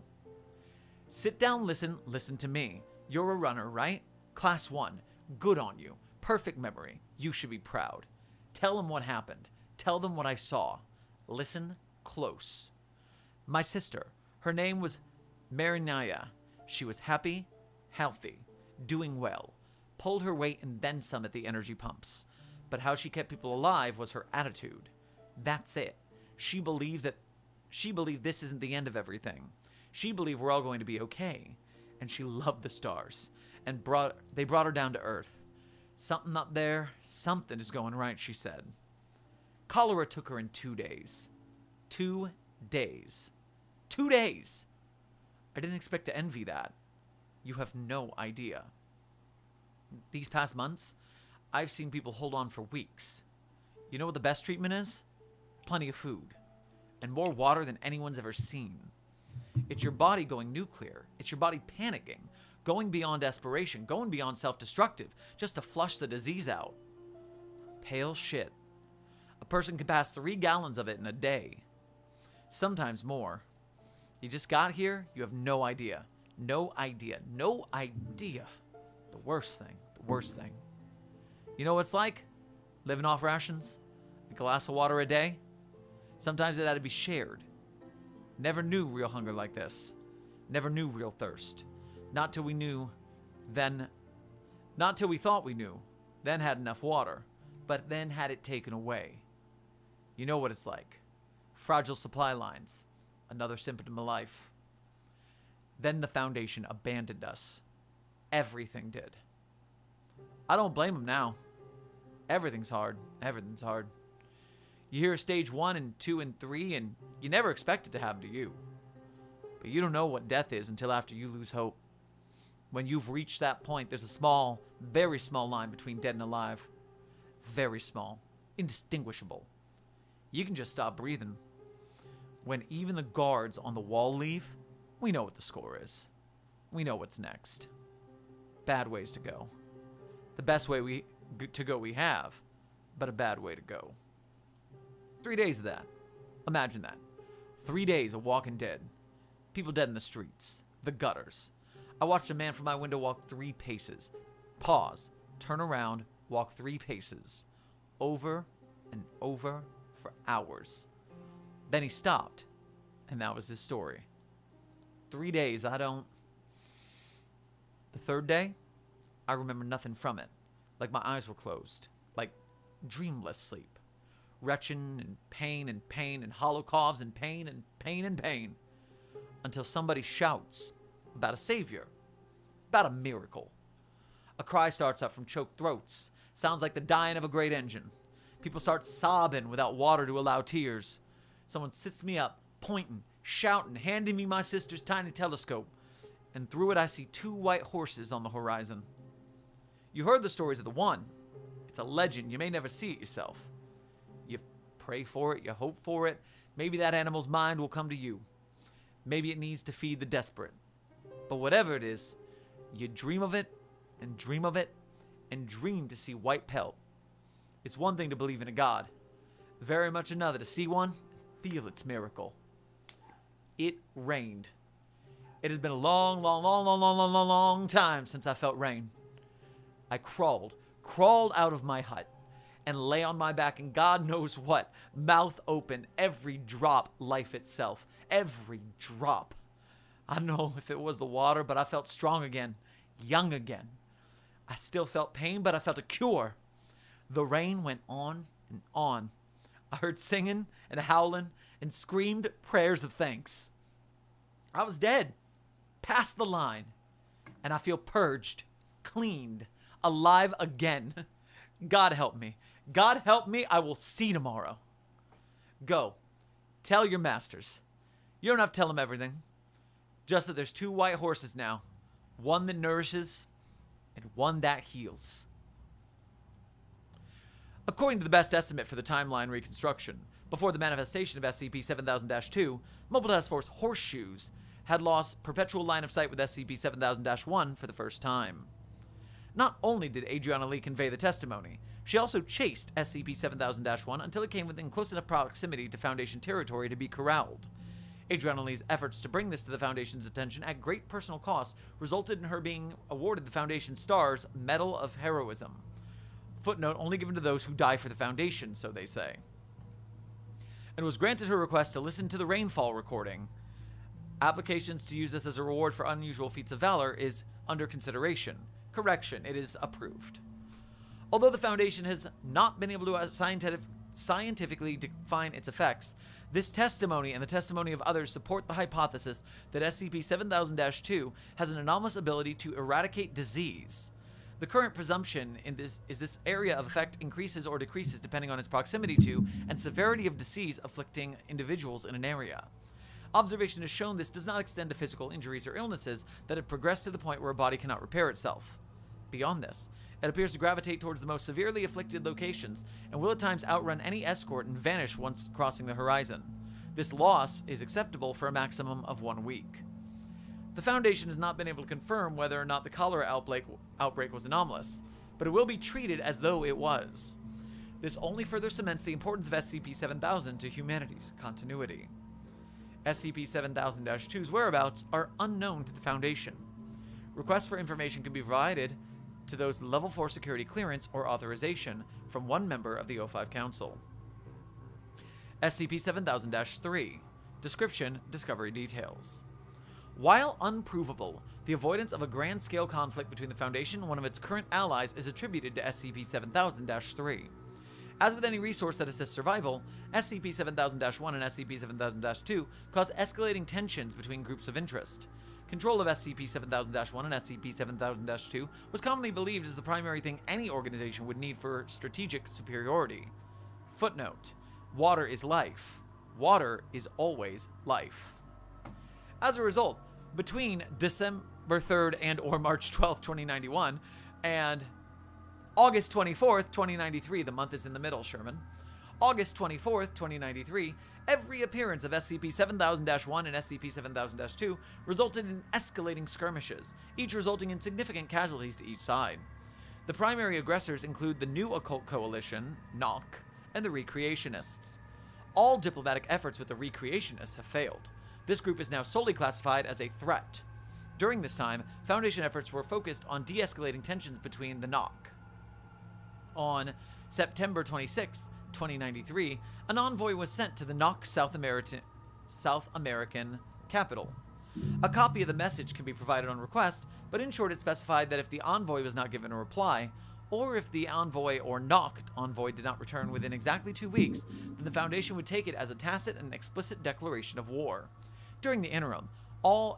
Speaker 1: Sit down, listen to me. You're a runner, right? Class 1. Good on you. Perfect memory. You should be proud. Tell them what happened. Tell them what I saw. Listen close. My sister, her name was Marinaya. She was happy, healthy, doing well, pulled her weight and then some at the energy pumps. But how she kept people alive was her attitude. That's it. She believed this isn't the end of everything. She believed we're all going to be okay. And she loved the stars. And they brought her down to Earth. Something up there, something is going right, she said. Cholera took her in 2 days. 2 days. 2 days! I didn't expect to envy that. You have no idea. These past months, I've seen people hold on for weeks. You know what the best treatment is? Plenty of food. And more water than anyone's ever seen. It's your body going nuclear. It's your body panicking. Going beyond desperation. Going beyond self-destructive. Just to flush the disease out. Pale shit. A person can pass 3 gallons of it in a day. Sometimes more. You just got here, you have no idea. No idea. No idea. The worst thing. You know what it's like? Living off rations? A glass of water a day? Sometimes it had to be shared. Never knew real hunger like this. Never knew real thirst. Not till we thought we knew. Then had enough water. But then had it taken away. You know what it's like. Fragile supply lines. Another symptom of life. Then the Foundation abandoned us. Everything did. I don't blame them now. Everything's hard. Everything's hard. You hear stage 1 and 2 and 3, and you never expect it to happen to you. But you don't know what death is until after you lose hope. When you've reached that point, there's a small, very small line between dead and alive. Very small. Indistinguishable. You can just stop breathing. When even the guards on the wall leave, we know what the score is. We know what's next. Bad ways to go. The best way to go we have, but a bad way to go. 3 days of that. Imagine that. 3 days of walking dead. People dead in the streets. The gutters. I watched a man from my window walk 3 paces. Pause. Turn around. Walk 3 paces. Over and over for hours. Then he stopped. And that was his story. 3 days, The 3rd day, I remember nothing from it. Like my eyes were closed. Like dreamless sleep. Retching and pain and hollow coughs and pain and pain and pain. Until somebody shouts about a savior. About a miracle. A cry starts up from choked throats. Sounds like the dying of a great engine. People start sobbing without water to allow tears. Someone sits me up, pointing, shouting, handing me my sister's tiny telescope. And through it I see 2 white horses on the horizon. You heard the stories of the one. It's a legend. You may never see it yourself. You pray for it. You hope for it. Maybe that animal's mind will come to you. Maybe it needs to feed the desperate. But whatever it is, you dream of it, and dream of it, and dream to see white pelt. It's one thing to believe in a god. Very much another to see one and feel its miracle. It rained. It has been a long time since I felt rain. I crawled out of my hut, and lay on my back, and God knows what, mouth open, every drop life itself, every drop. I don't know if it was the water, but I felt strong again, young again. I still felt pain, but I felt a cure. The rain went on and on. I heard singing and howling and screamed prayers of thanks. I was dead, past the line, and I feel purged, cleaned, alive again. God help me. God help me. I will see tomorrow. Go. Tell your masters. You don't have to tell them everything. Just that there's 2 white horses now. One that nourishes and one that heals. According to the best estimate for the timeline reconstruction, before the manifestation of SCP-7000-2, Mobile Task Force Horseshoes had lost perpetual line of sight with SCP-7000-1 for the first time. Not only did Adriana Lee convey the testimony, she also chased SCP-7000-1 until it came within close enough proximity to Foundation territory to be corralled. Adriana Lee's efforts to bring this to the Foundation's attention at great personal cost resulted in her being awarded the Foundation Star's Medal of Heroism. Footnote only given to those who die for the Foundation, so they say. And was granted her request to listen to the rainfall recording. Applications to use this as a reward for unusual feats of valor is under consideration. Correction, it is approved. Although the Foundation has not been able to scientifically define its effects, this testimony and the testimony of others support the hypothesis that SCP-7000-2 has an anomalous ability to eradicate disease. The current presumption in this is this area of effect increases or decreases depending on its proximity to and severity of disease afflicting individuals in an area. Observation has shown this does not extend to physical injuries or illnesses that have progressed to the point where a body cannot repair itself. Beyond this, it appears to gravitate towards the most severely afflicted locations and will at times outrun any escort and vanish once crossing the horizon. This loss is acceptable for a maximum of 1 week. The Foundation has not been able to confirm whether or not the cholera outbreak was anomalous, but it will be treated as though it was. This only further cements the importance of SCP-7000 to humanity's continuity. SCP-7000-2's whereabouts are unknown to the Foundation. Requests for information can be provided to those level 4 security clearance or authorization from one member of the O5 Council. SCP-7000-3. Description, Discovery Details. While unprovable, the avoidance of a grand-scale conflict between the Foundation and one of its current allies is attributed to SCP-7000-3. As with any resource that assists survival, SCP-7000-1 and SCP-7000-2 cause escalating tensions between groups of interest. Control of SCP-7000-1 and SCP-7000-2 was commonly believed as the primary thing any organization would need for strategic superiority. Footnote: water is life. Water is always life. As a result, between December 3rd and or March 12th, 2091 and August 24th, 2093, the month is in the middle, Sherman. August 24th, 2093, every appearance of SCP-7000-1 and SCP-7000-2 resulted in escalating skirmishes, each resulting in significant casualties to each side. The primary aggressors include the New Occult Coalition, NOC, and the Recreationists. All diplomatic efforts with the Recreationists have failed. This group is now solely classified as a threat. During this time, Foundation efforts were focused on de-escalating tensions between the NOC. On September 26, 2093, an envoy was sent to the NOC South American capital. A copy of the message can be provided on request, but in short it specified that if the envoy was not given a reply, or if the envoy or NOC envoy did not return within exactly 2 weeks, then the Foundation would take it as a tacit and explicit declaration of war. During the interim,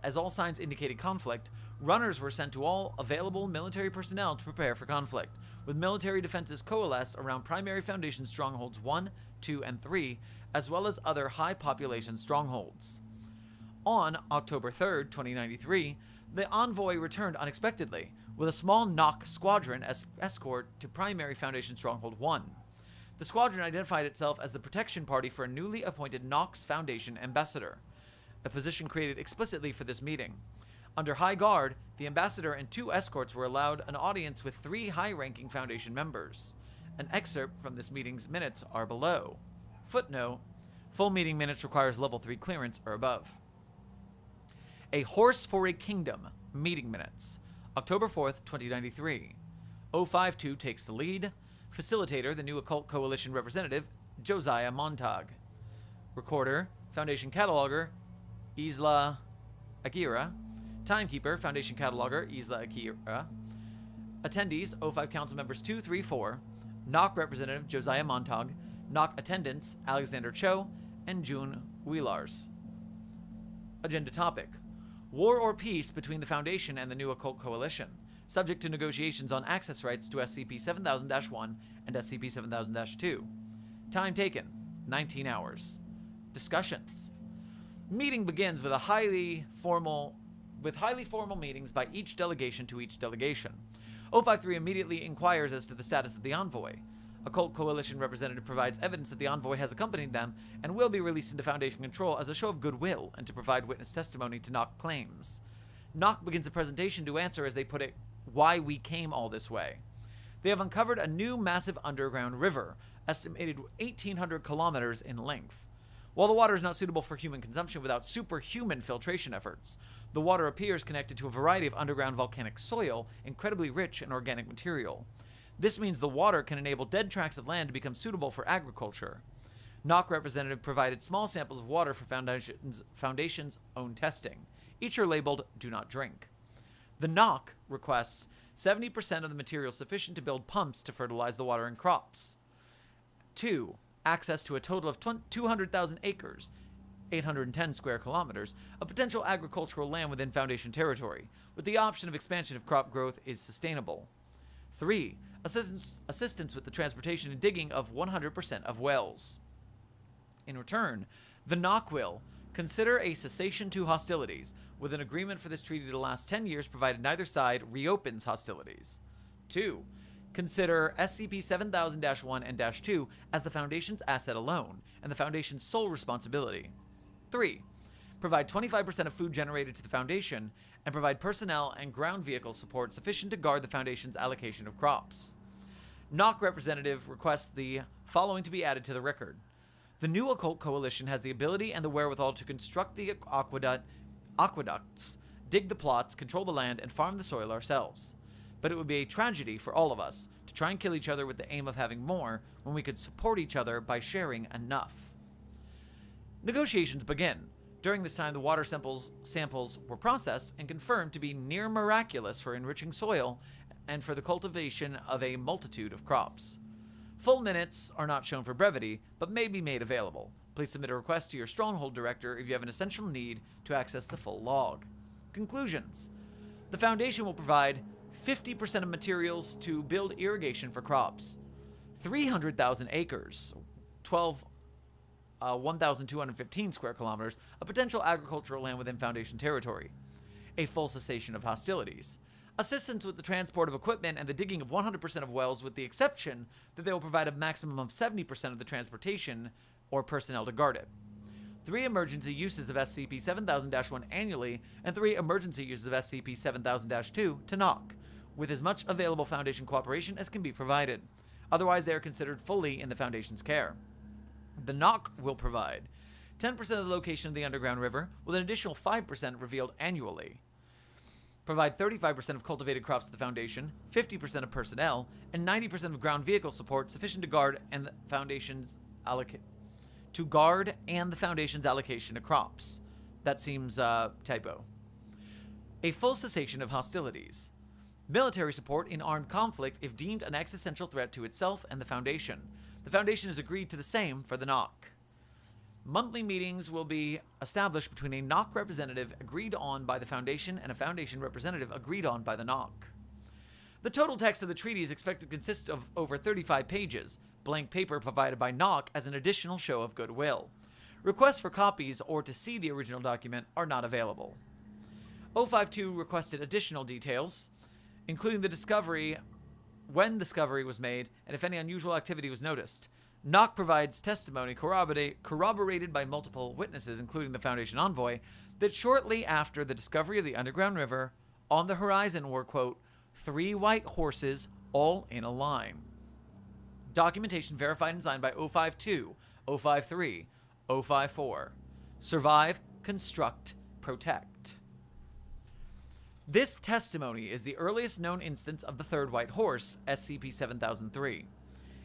Speaker 1: as all signs indicated conflict, runners were sent to all available military personnel to prepare for conflict, with military defenses coalesce around primary Foundation strongholds 1, 2, and 3, as well as other high population strongholds. On October 3rd, 2093, the envoy returned unexpectedly, with a small NOC squadron as escort to primary Foundation Stronghold 1. The squadron identified itself as the protection party for a newly appointed NOC's Foundation ambassador, a position created explicitly for this meeting. Under high guard, the ambassador and 2 escorts were allowed an audience with 3 high-ranking Foundation members. An excerpt from this meeting's minutes are below. Footnote: full meeting minutes requires level 3 clearance or above. A Horse for a Kingdom meeting minutes. October 4th, 2093. 052 takes the lead. Facilitator, the New Occult Coalition representative, Josiah Montag. Recorder, Foundation Cataloger, Isla Akira. Timekeeper, Foundation Cataloger, Isla Akira. Attendees, O5 Council members 2, 3, 4. NOC representative, Josiah Montag. NOC attendants, Alexander Cho and June Wheelars. Agenda topic: war or peace between the Foundation and the New Occult Coalition, subject to negotiations on access rights to SCP-7000-1 and SCP-7000-2. Time taken, 19 hours. Discussions. Meeting begins with highly formal meetings by each delegation to each delegation. 053 immediately inquires as to the status of the envoy. Occult Coalition representative provides evidence that the envoy has accompanied them and will be released into Foundation control as a show of goodwill and to provide witness testimony to NOC claims. NOC begins a presentation to answer, as they put it, why we came all this way. They have uncovered a new massive underground river, estimated 1,800 kilometers in length. While the water is not suitable for human consumption without superhuman filtration efforts, the water appears connected to a variety of underground volcanic soil, incredibly rich in organic material. This means the water can enable dead tracts of land to become suitable for agriculture. NOC representative provided small samples of water for Foundation's own testing. Each are labeled "Do not drink." The NOC requests 70% of the material sufficient to build pumps to fertilize the water in crops. 2. Access to a total of 200,000 acres, 810 square kilometers, of potential agricultural land within Foundation territory, with the option of expansion if crop growth is sustainable. 3. Assistance with the transportation and digging of 100% of wells. In return, the NOC will consider a cessation to hostilities, with an agreement for this treaty to last 10 years provided neither side reopens hostilities. 2. Consider SCP-7000-1 and -2 as the Foundation's asset alone, and the Foundation's sole responsibility. 3. Provide 25% of food generated to the Foundation, and provide personnel and ground vehicle support sufficient to guard the Foundation's allocation of crops. NOC representative requests the following to be added to the record. The New Occult Coalition has the ability and the wherewithal to construct the aqueducts, dig the plots, control the land, and farm the soil ourselves. but it would be a tragedy for all of us to try and kill each other with the aim of having more when we could support each other by sharing enough. Negotiations begin. During this time, the water samples were processed and confirmed to be near miraculous for enriching soil and for the cultivation of a multitude of crops. Full minutes are not shown for brevity, but may be made available. Please submit a request to your Stronghold Director if you have an essential need to access the full log. Conclusions. The Foundation will provide 50% of materials to build irrigation for crops, 300,000 acres, 1,215 square kilometers of potential agricultural land within Foundation territory, a full cessation of hostilities, assistance with the transport of equipment and the digging of 100% of wells, with the exception that they will provide a maximum of 70% of the transportation or personnel to guard it. 3 emergency uses of SCP-7000-1 annually, and 3 emergency uses of SCP-7000-2 to knock, with as much available Foundation cooperation as can be provided. Otherwise, they are considered fully in the Foundation's care. The knock will provide 10% of the location of the underground river, with an additional 5% revealed annually. Provide 35% of cultivated crops to the Foundation, 50% of personnel, and 90% of ground vehicle support sufficient to guard and the Foundation's allocation of crops. That seems typo. A full cessation of hostilities. Military support in armed conflict if deemed an existential threat to itself and the Foundation. The Foundation has agreed to the same for the knock. Monthly meetings will be established between a knock representative agreed on by the Foundation and a Foundation representative agreed on by the knock. The total text of the treaty is expected to consist of over 35 pages, blank paper provided by knock as an additional show of goodwill. Requests for copies or to see the original document are not available. 052 requested additional details, including the discovery, when discovery was made, and if any unusual activity was noticed. Knock provides testimony corroborated by multiple witnesses, including the Foundation envoy, that shortly after the discovery of the underground river, on the horizon were, quote, 3 white horses all in a line. Documentation verified and signed by 052, 053, 054. Survive, construct, protect. This testimony is the earliest known instance of the third white horse, SCP-7003.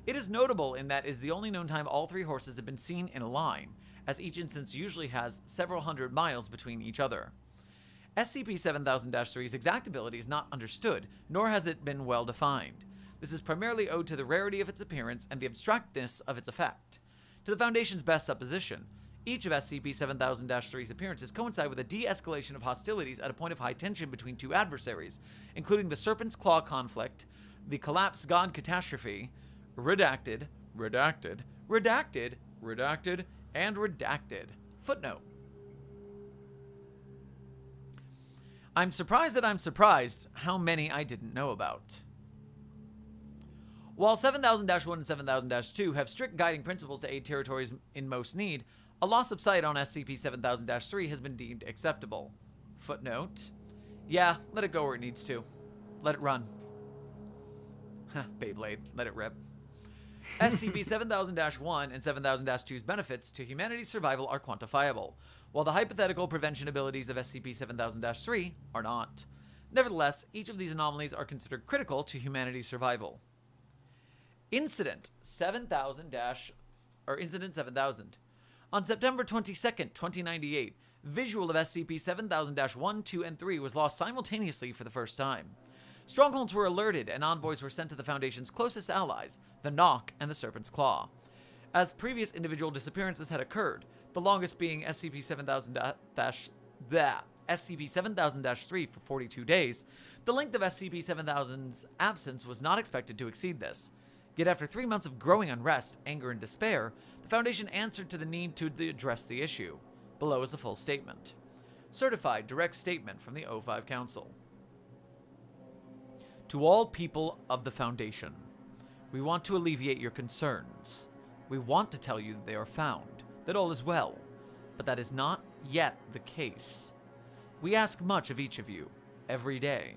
Speaker 1: It is notable in that it is the only known time all 3 horses have been seen in a line, as each instance usually has several hundred miles between each other. SCP-7000-3's exact ability is not understood, nor has it been well defined. This is primarily owed to the rarity of its appearance and the abstractness of its effect. To the Foundation's best supposition, each of SCP-7000-3's appearances coincide with a de-escalation of hostilities at a point of high tension between 2 adversaries, including the Serpent's Claw conflict, the Collapse God catastrophe, redacted, and redacted. Footnote. I'm surprised that I'm surprised how many I didn't know about. While 7000-1 and 7000-2 have strict guiding principles to aid territories in most need, a loss of sight on SCP-7000-3 has been deemed acceptable. Footnote. Yeah, let it go where it needs to. Let it run. Beyblade, let it rip. SCP-7000-1 and 7000-2's benefits to humanity's survival are quantifiable, while the hypothetical prevention abilities of SCP-7000-3 are not. Nevertheless, each of these anomalies are considered critical to humanity's survival. Incident 7000. On September 22nd, 2098, visual of SCP-7000-1, 2, and 3 was lost simultaneously for the first time. Strongholds were alerted, and envoys were sent to the Foundation's closest allies, the Knock and the Serpent's Claw. As previous individual disappearances had occurred, the longest being SCP-7000-3 for 42 days, the length of SCP-7000's absence was not expected to exceed this. Yet after 3 months of growing unrest, anger, and despair, the Foundation answered to the need to address the issue. Below is the full statement. Certified direct statement from the O5 Council. To all people of the Foundation, we want to alleviate your concerns. We want to tell you that they are found, that all is well, but that is not yet the case. We ask much of each of you, every day.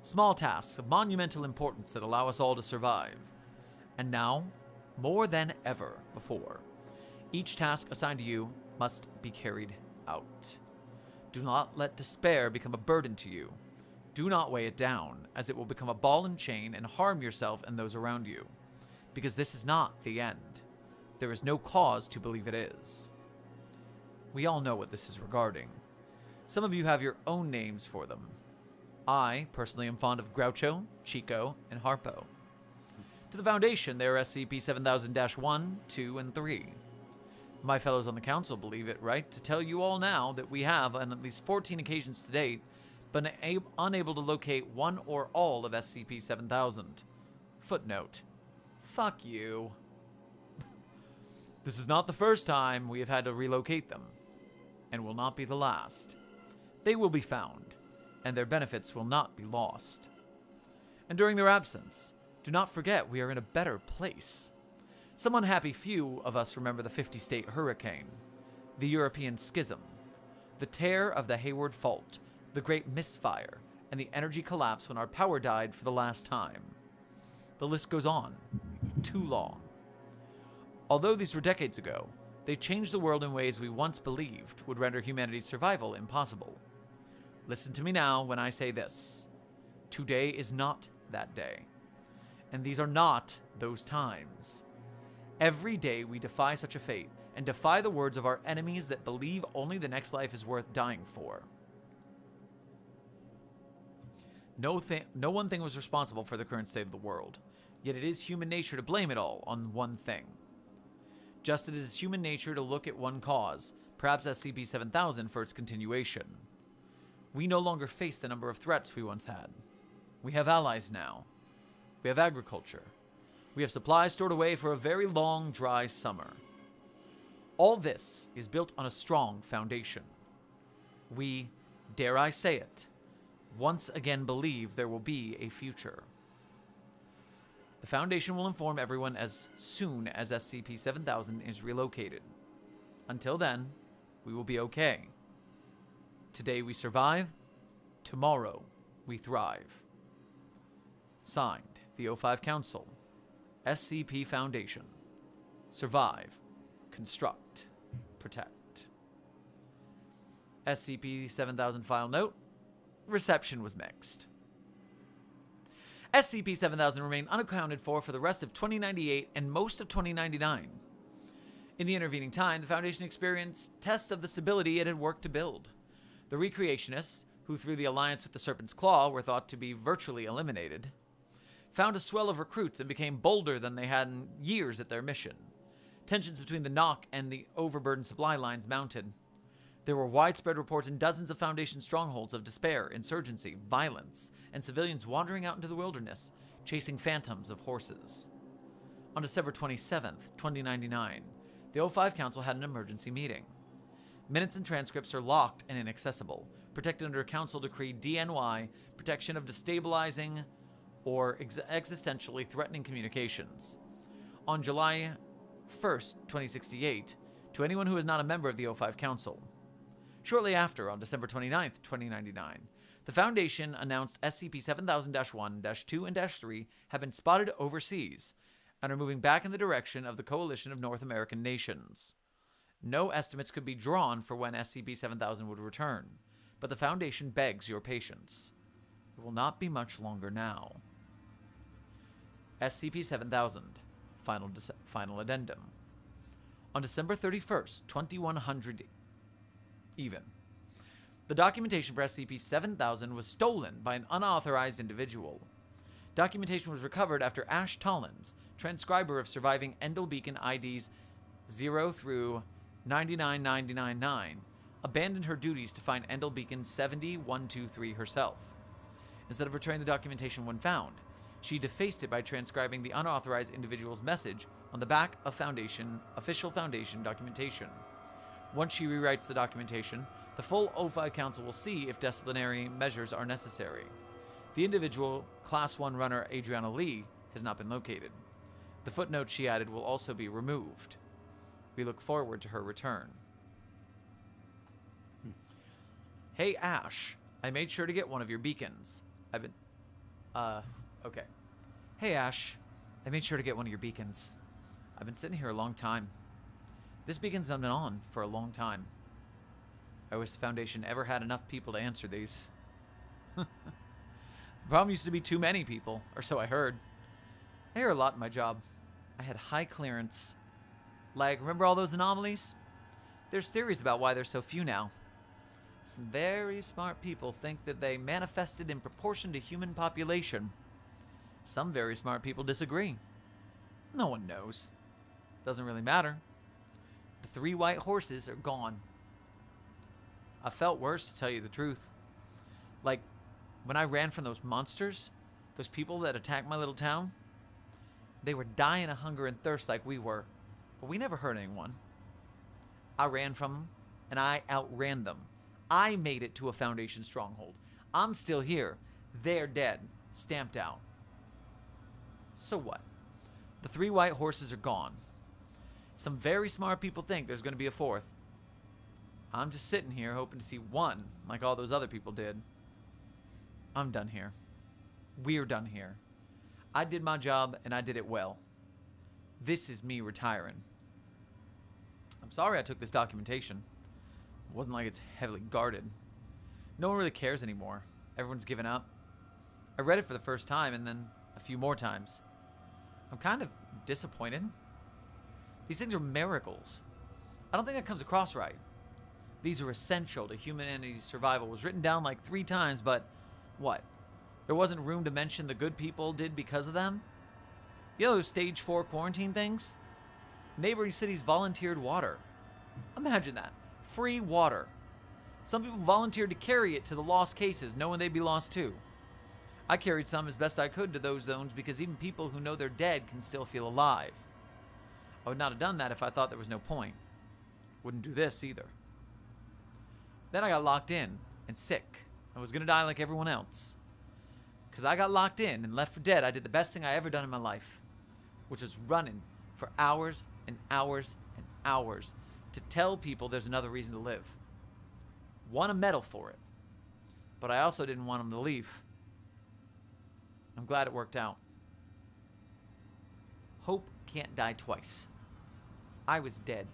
Speaker 1: Small tasks of monumental importance that allow us all to survive. And now, more than ever before, each task assigned to you must be carried out. Do not let despair become a burden to you. Do not weigh it down, as it will become a ball and chain and harm yourself and those around you. Because this is not the end. There is no cause to believe it is. We all know what this is regarding. Some of you have your own names for them. I, personally, am fond of Groucho, Chico, and Harpo. To the Foundation, they are SCP-7000-1, 2, and 3. My fellows on the Council believe it right to tell you all now that we have, on at least 14 occasions to date, been unable to locate one or all of SCP-7000. Footnote. Fuck you. This is not the first time we have had to relocate them, and will not be the last. They will be found, and their benefits will not be lost. And during their absence, do not forget we are in a better place. Some unhappy few of us remember the 50-state hurricane, the European Schism, the tear of the Hayward Fault, the Great Misfire, and the energy collapse when our power died for the last time. The list goes on. Too long. Although these were decades ago, they changed the world in ways we once believed would render humanity's survival impossible. Listen to me now when I say this. Today is not that day. And these are not those times. Every day we defy such a fate, and defy the words of our enemies that believe only the next life is worth dying for. No one thing was responsible for the current state of the world, yet it is human nature to blame it all on one thing. Just as it is human nature to look at one cause, perhaps SCP-7000 for its continuation. We no longer face the number of threats we once had. We have allies now. We have agriculture. We have supplies stored away for a very long, dry summer. All this is built on a strong foundation. We, dare I say it, once again believe there will be a future. The Foundation will inform everyone as soon as SCP-7000 is relocated. Until then, we will be okay. Today we survive, tomorrow we thrive. Signed, the O5 Council, SCP Foundation. Survive, construct, protect. SCP-7000 file note. Reception was mixed. SCP-7000 remained unaccounted for the rest of 2098 and most of 2099. In the intervening time, the Foundation experienced tests of the stability it had worked to build. The recreationists, who through the alliance with the Serpent's Claw were thought to be virtually eliminated, found a swell of recruits and became bolder than they had in years at their mission. Tensions between the NOC and the overburdened supply lines mounted. There were widespread reports in dozens of Foundation strongholds of despair, insurgency, violence, and civilians wandering out into the wilderness, chasing phantoms of horses. On December 27th, 2099, the O5 Council had an emergency meeting. Minutes and transcripts are locked and inaccessible, protected under Council Decree DNY, Protection of Destabilizing or Existentially Threatening Communications. On July 1st, 2068, to anyone who is not a member of the O5 Council. Shortly after, on December 29th, 2099, the Foundation announced SCP-7000-1, 2, and 3 have been spotted overseas and are moving back in the direction of the Coalition of North American Nations. No estimates could be drawn for when SCP-7000 would return, but the Foundation begs your patience. It will not be much longer now. SCP-7000, Final Addendum. On December 31st, 2100 even, the documentation for SCP-7000 was stolen by an unauthorized individual. Documentation was recovered after Ash Tollins, transcriber of surviving Endel Beacon IDs 0 through 99999, abandoned her duties to find Endel Beacon 70123 herself. Instead of returning the documentation when found, she defaced it by transcribing the unauthorized individual's message on the back of official Foundation documentation. Once she rewrites the documentation, the full O5 Council will see if disciplinary measures are necessary. The individual, Class 1 runner Adriana Lee, has not been located. The footnote she added will also be removed. We look forward to her return. Hey, Ash. I made sure to get one of your beacons. Okay. Hey, Ash. I made sure to get one of your beacons. I've been sitting here a long time. This beacon's been on for a long time. I wish the Foundation ever had enough people to answer these. The problem used to be too many people, or so I heard. I hear a lot in my job. I had high clearance. Like, remember all those anomalies? There's theories about why there's so few now. Some very smart people think that they manifested in proportion to human population. Some very smart people disagree. No one knows. Doesn't really matter. The 3 white horses are gone. I felt worse, to tell you the truth. Like, when I ran from those monsters, those people that attacked my little town, they were dying of hunger and thirst like we were, but we never hurt anyone. I ran from them, and I outran them. I made it to a Foundation stronghold. I'm still here. They're dead. Stamped out. So what? The 3 white horses are gone. Some very smart people think there's going to be a 4th. I'm just sitting here hoping to see 1, like all those other people did. I'm done here. We're done here. I did my job, and I did it well. This is me retiring. I'm sorry I took this documentation. It wasn't like it's heavily guarded. No one really cares anymore. Everyone's given up. I read it for the first time, and then a few more times. I'm kind of disappointed. These things are miracles. I don't think that comes across right. These are essential to humanity's survival. It was written down like 3 times, but what? There wasn't room to mention the good people did because of them? You know those stage 4 quarantine things? Neighboring cities volunteered water. Imagine that. Free water. Some people volunteered to carry it to the lost cases, knowing they'd be lost too. I carried some as best I could to those zones because even people who know they're dead can still feel alive. I would not have done that if I thought there was no point. Wouldn't do this either. Then I got locked in and sick. I was going to die like everyone else. Because I got locked in and left for dead, I did the best thing I ever done in my life, which was running for hours and hours and hours to tell people there's another reason to live. Won a medal for it, but I also didn't want them to leave. I'm glad it worked out. Hope can't die twice. I was dead.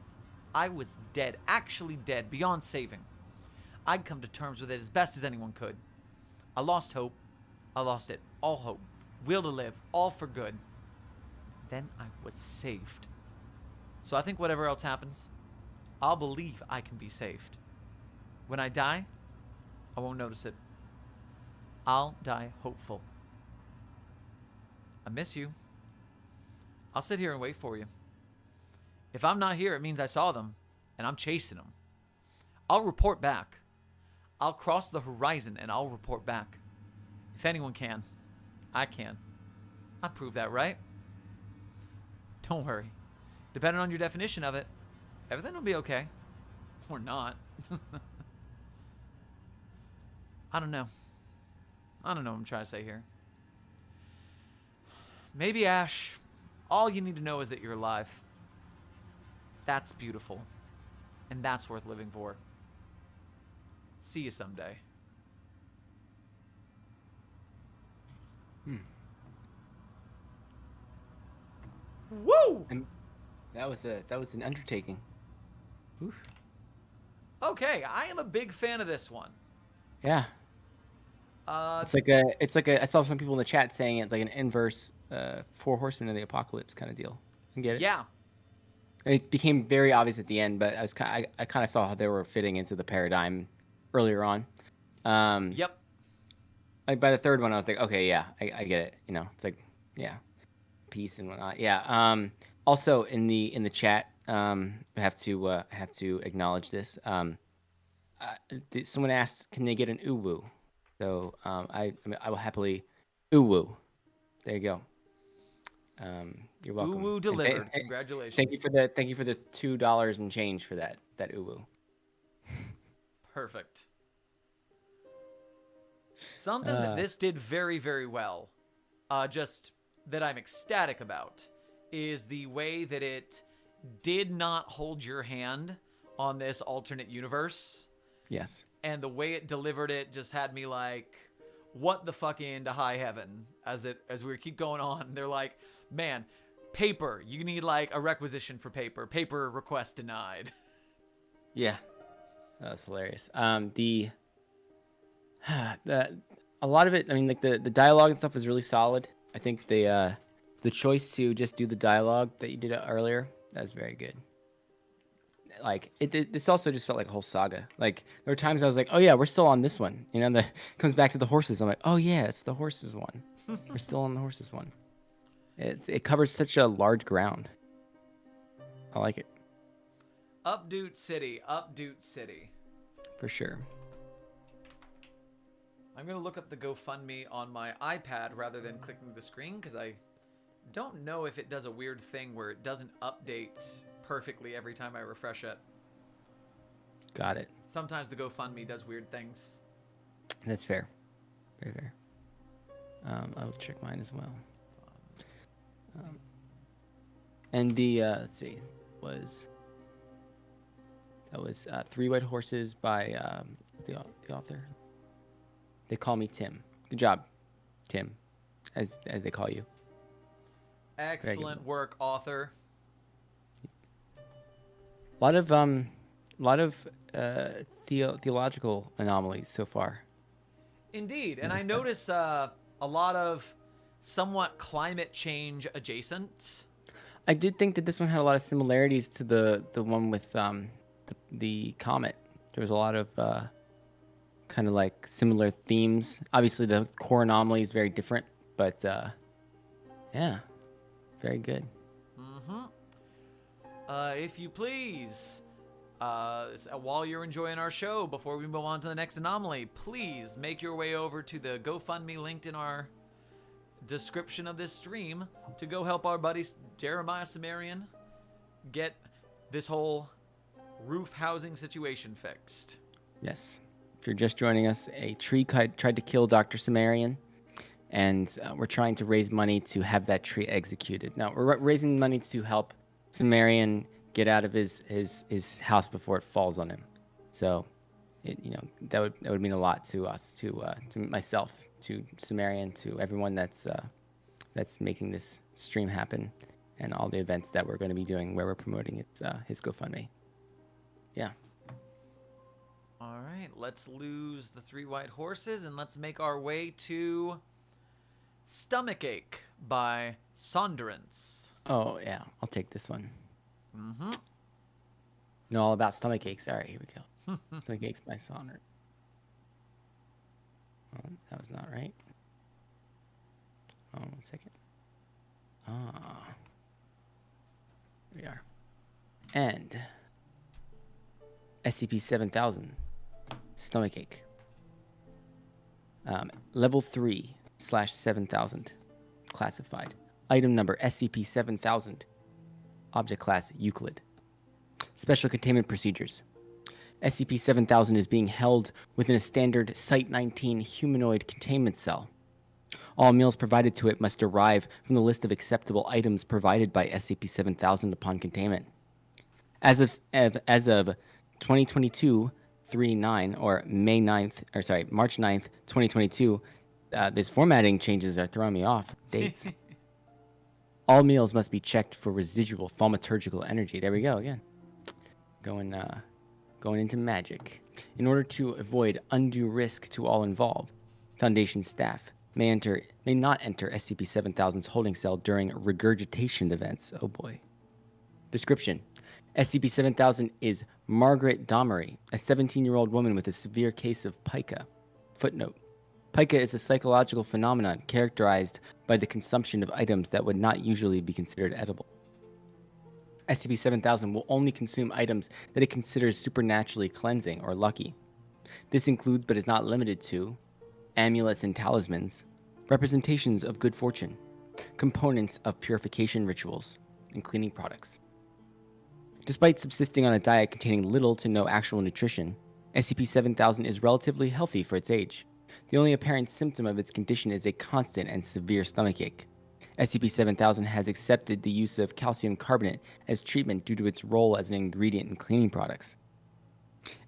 Speaker 1: I was dead, actually dead, beyond saving. I'd come to terms with it as best as anyone could. I lost hope. I lost it. All hope. Will to live. All for good. Then I was saved. So I think whatever else happens, I'll believe I can be saved. When I die, I won't notice it. I'll die hopeful. I miss you. I'll sit here and wait for you. If I'm not here, it means I saw them, and I'm chasing them. I'll report back. I'll cross the horizon, and I'll report back. If anyone can, I can. I proved that, right? Don't worry. Depending on your definition of it, everything will be okay. Or not. I don't know. I don't know what I'm trying to say here. Maybe, Ash, all you need to know is that you're alive. That's beautiful. And that's worth living for. See you someday. Woo!
Speaker 2: And that was an undertaking. Oof.
Speaker 1: Okay, I am a big fan of this one.
Speaker 2: Yeah. It's like a. I saw some people in the chat saying it's like an inverse 4 Horsemen of the Apocalypse kind of deal. You get it?
Speaker 1: Yeah.
Speaker 2: It became very obvious at the end, but I kind of saw how they were fitting into the paradigm earlier on.
Speaker 1: Yep.
Speaker 2: Like by the 3rd one, I was like, okay, yeah, I get it. You know, it's like, yeah, peace and whatnot. Yeah. Also in the chat, I have to acknowledge this. Someone asked, can they get an uwu? So I will happily uwu. There you go. You're welcome.
Speaker 1: Uwu delivered. Congratulations.
Speaker 2: Thank you for the $2 and change for that uwu.
Speaker 1: Perfect. Something that this did very, very well, just that I'm ecstatic about, is the way that it did not hold your hand on this alternate universe.
Speaker 2: Yes.
Speaker 1: And the way it delivered it just had me like, what the fuck into high heaven as we keep going on. They're like, man, paper, you need like a requisition for paper request denied.
Speaker 2: Yeah. That was hilarious. a lot of it, I mean, like the dialogue and stuff was really solid. I think the choice to just do the dialogue that you did earlier, that was very good. Like this also just felt like a whole saga. Like there were times I was like, oh yeah, we're still on this one. You know, comes back to the horses. I'm like, oh yeah, it's the horses one. We're still on the horses one. It covers such a large ground. I like it.
Speaker 1: Updoot City, Updoot City.
Speaker 2: For sure.
Speaker 1: I'm gonna look up the GoFundMe on my iPad rather than clicking the screen because I don't know if it does a weird thing where it doesn't update perfectly every time I refresh it.
Speaker 2: Got it.
Speaker 1: Sometimes the GoFundMe does weird things.
Speaker 2: That's fair. Very fair. I will check mine as well. And the let's see, that was Three White Horses by the author. They call me Tim. Good job, Tim, as they call you.
Speaker 1: Excellent work, author.
Speaker 2: A lot of theological anomalies so far.
Speaker 1: Indeed, and I notice a lot of somewhat climate change adjacent.
Speaker 2: I did think that this one had a lot of similarities to the one with the comet. There was a lot of kind of like similar themes. Obviously, the core anomaly is very different, but yeah, very good.
Speaker 1: If you please, while you're enjoying our show, before we move on to the next anomaly, please make your way over to the GoFundMe linked in our description of this stream to go help our buddy Jeremiah Cimmerian get this whole roof housing situation fixed.
Speaker 2: Yes. If you're just joining us, a tree tried to kill Dr. Cimmerian, and we're trying to raise money to have that tree executed. Now, we're raising money to help Cimmerian get out of his house before it falls on him. So, that would mean a lot to us, to myself, to Cimmerian, to everyone that's making this stream happen, and all the events that we're going to be doing where we're promoting his GoFundMe. Yeah.
Speaker 1: All right, let's lose the Three White Horses and let's make our way to Stomachache by Sonderance.
Speaker 2: Oh, yeah. I'll take this one.
Speaker 1: Mm-hmm.
Speaker 2: Know all about stomach aches. All right, here we go. Stomach aches by Sonderance. Oh, that was not right. Oh, 1 second. Ah. Here we are. And SCP-7000. Stomachache. Level 3/7000. Classified. Item number SCP-7000. Object class Euclid. Special containment procedures. SCP-7000 is being held within a standard Site-19 humanoid containment cell. All meals provided to it must derive from the list of acceptable items provided by SCP-7000 upon containment. As of 2022-3/9 or March 9th, 2022, these formatting changes are throwing me off. Dates. All meals must be checked for residual thaumaturgical energy. There we go again. Going into magic. In order to avoid undue risk to all involved, Foundation staff may not enter SCP-7000's holding cell during regurgitation events. Oh boy. Description. SCP-7000 is Margaret Domery, a 17-year-old woman with a severe case of pica. Footnote. Pica is a psychological phenomenon characterized by the consumption of items that would not usually be considered edible. SCP-7000 will only consume items that it considers supernaturally cleansing or lucky. This includes, but is not limited to, amulets and talismans, representations of good fortune, components of purification rituals, and cleaning products. Despite subsisting on a diet containing little to no actual nutrition, SCP-7000 is relatively healthy for its age. The only apparent symptom of its condition is a constant and severe stomachache. SCP-7000 has accepted the use of calcium carbonate as treatment due to its role as an ingredient in cleaning products.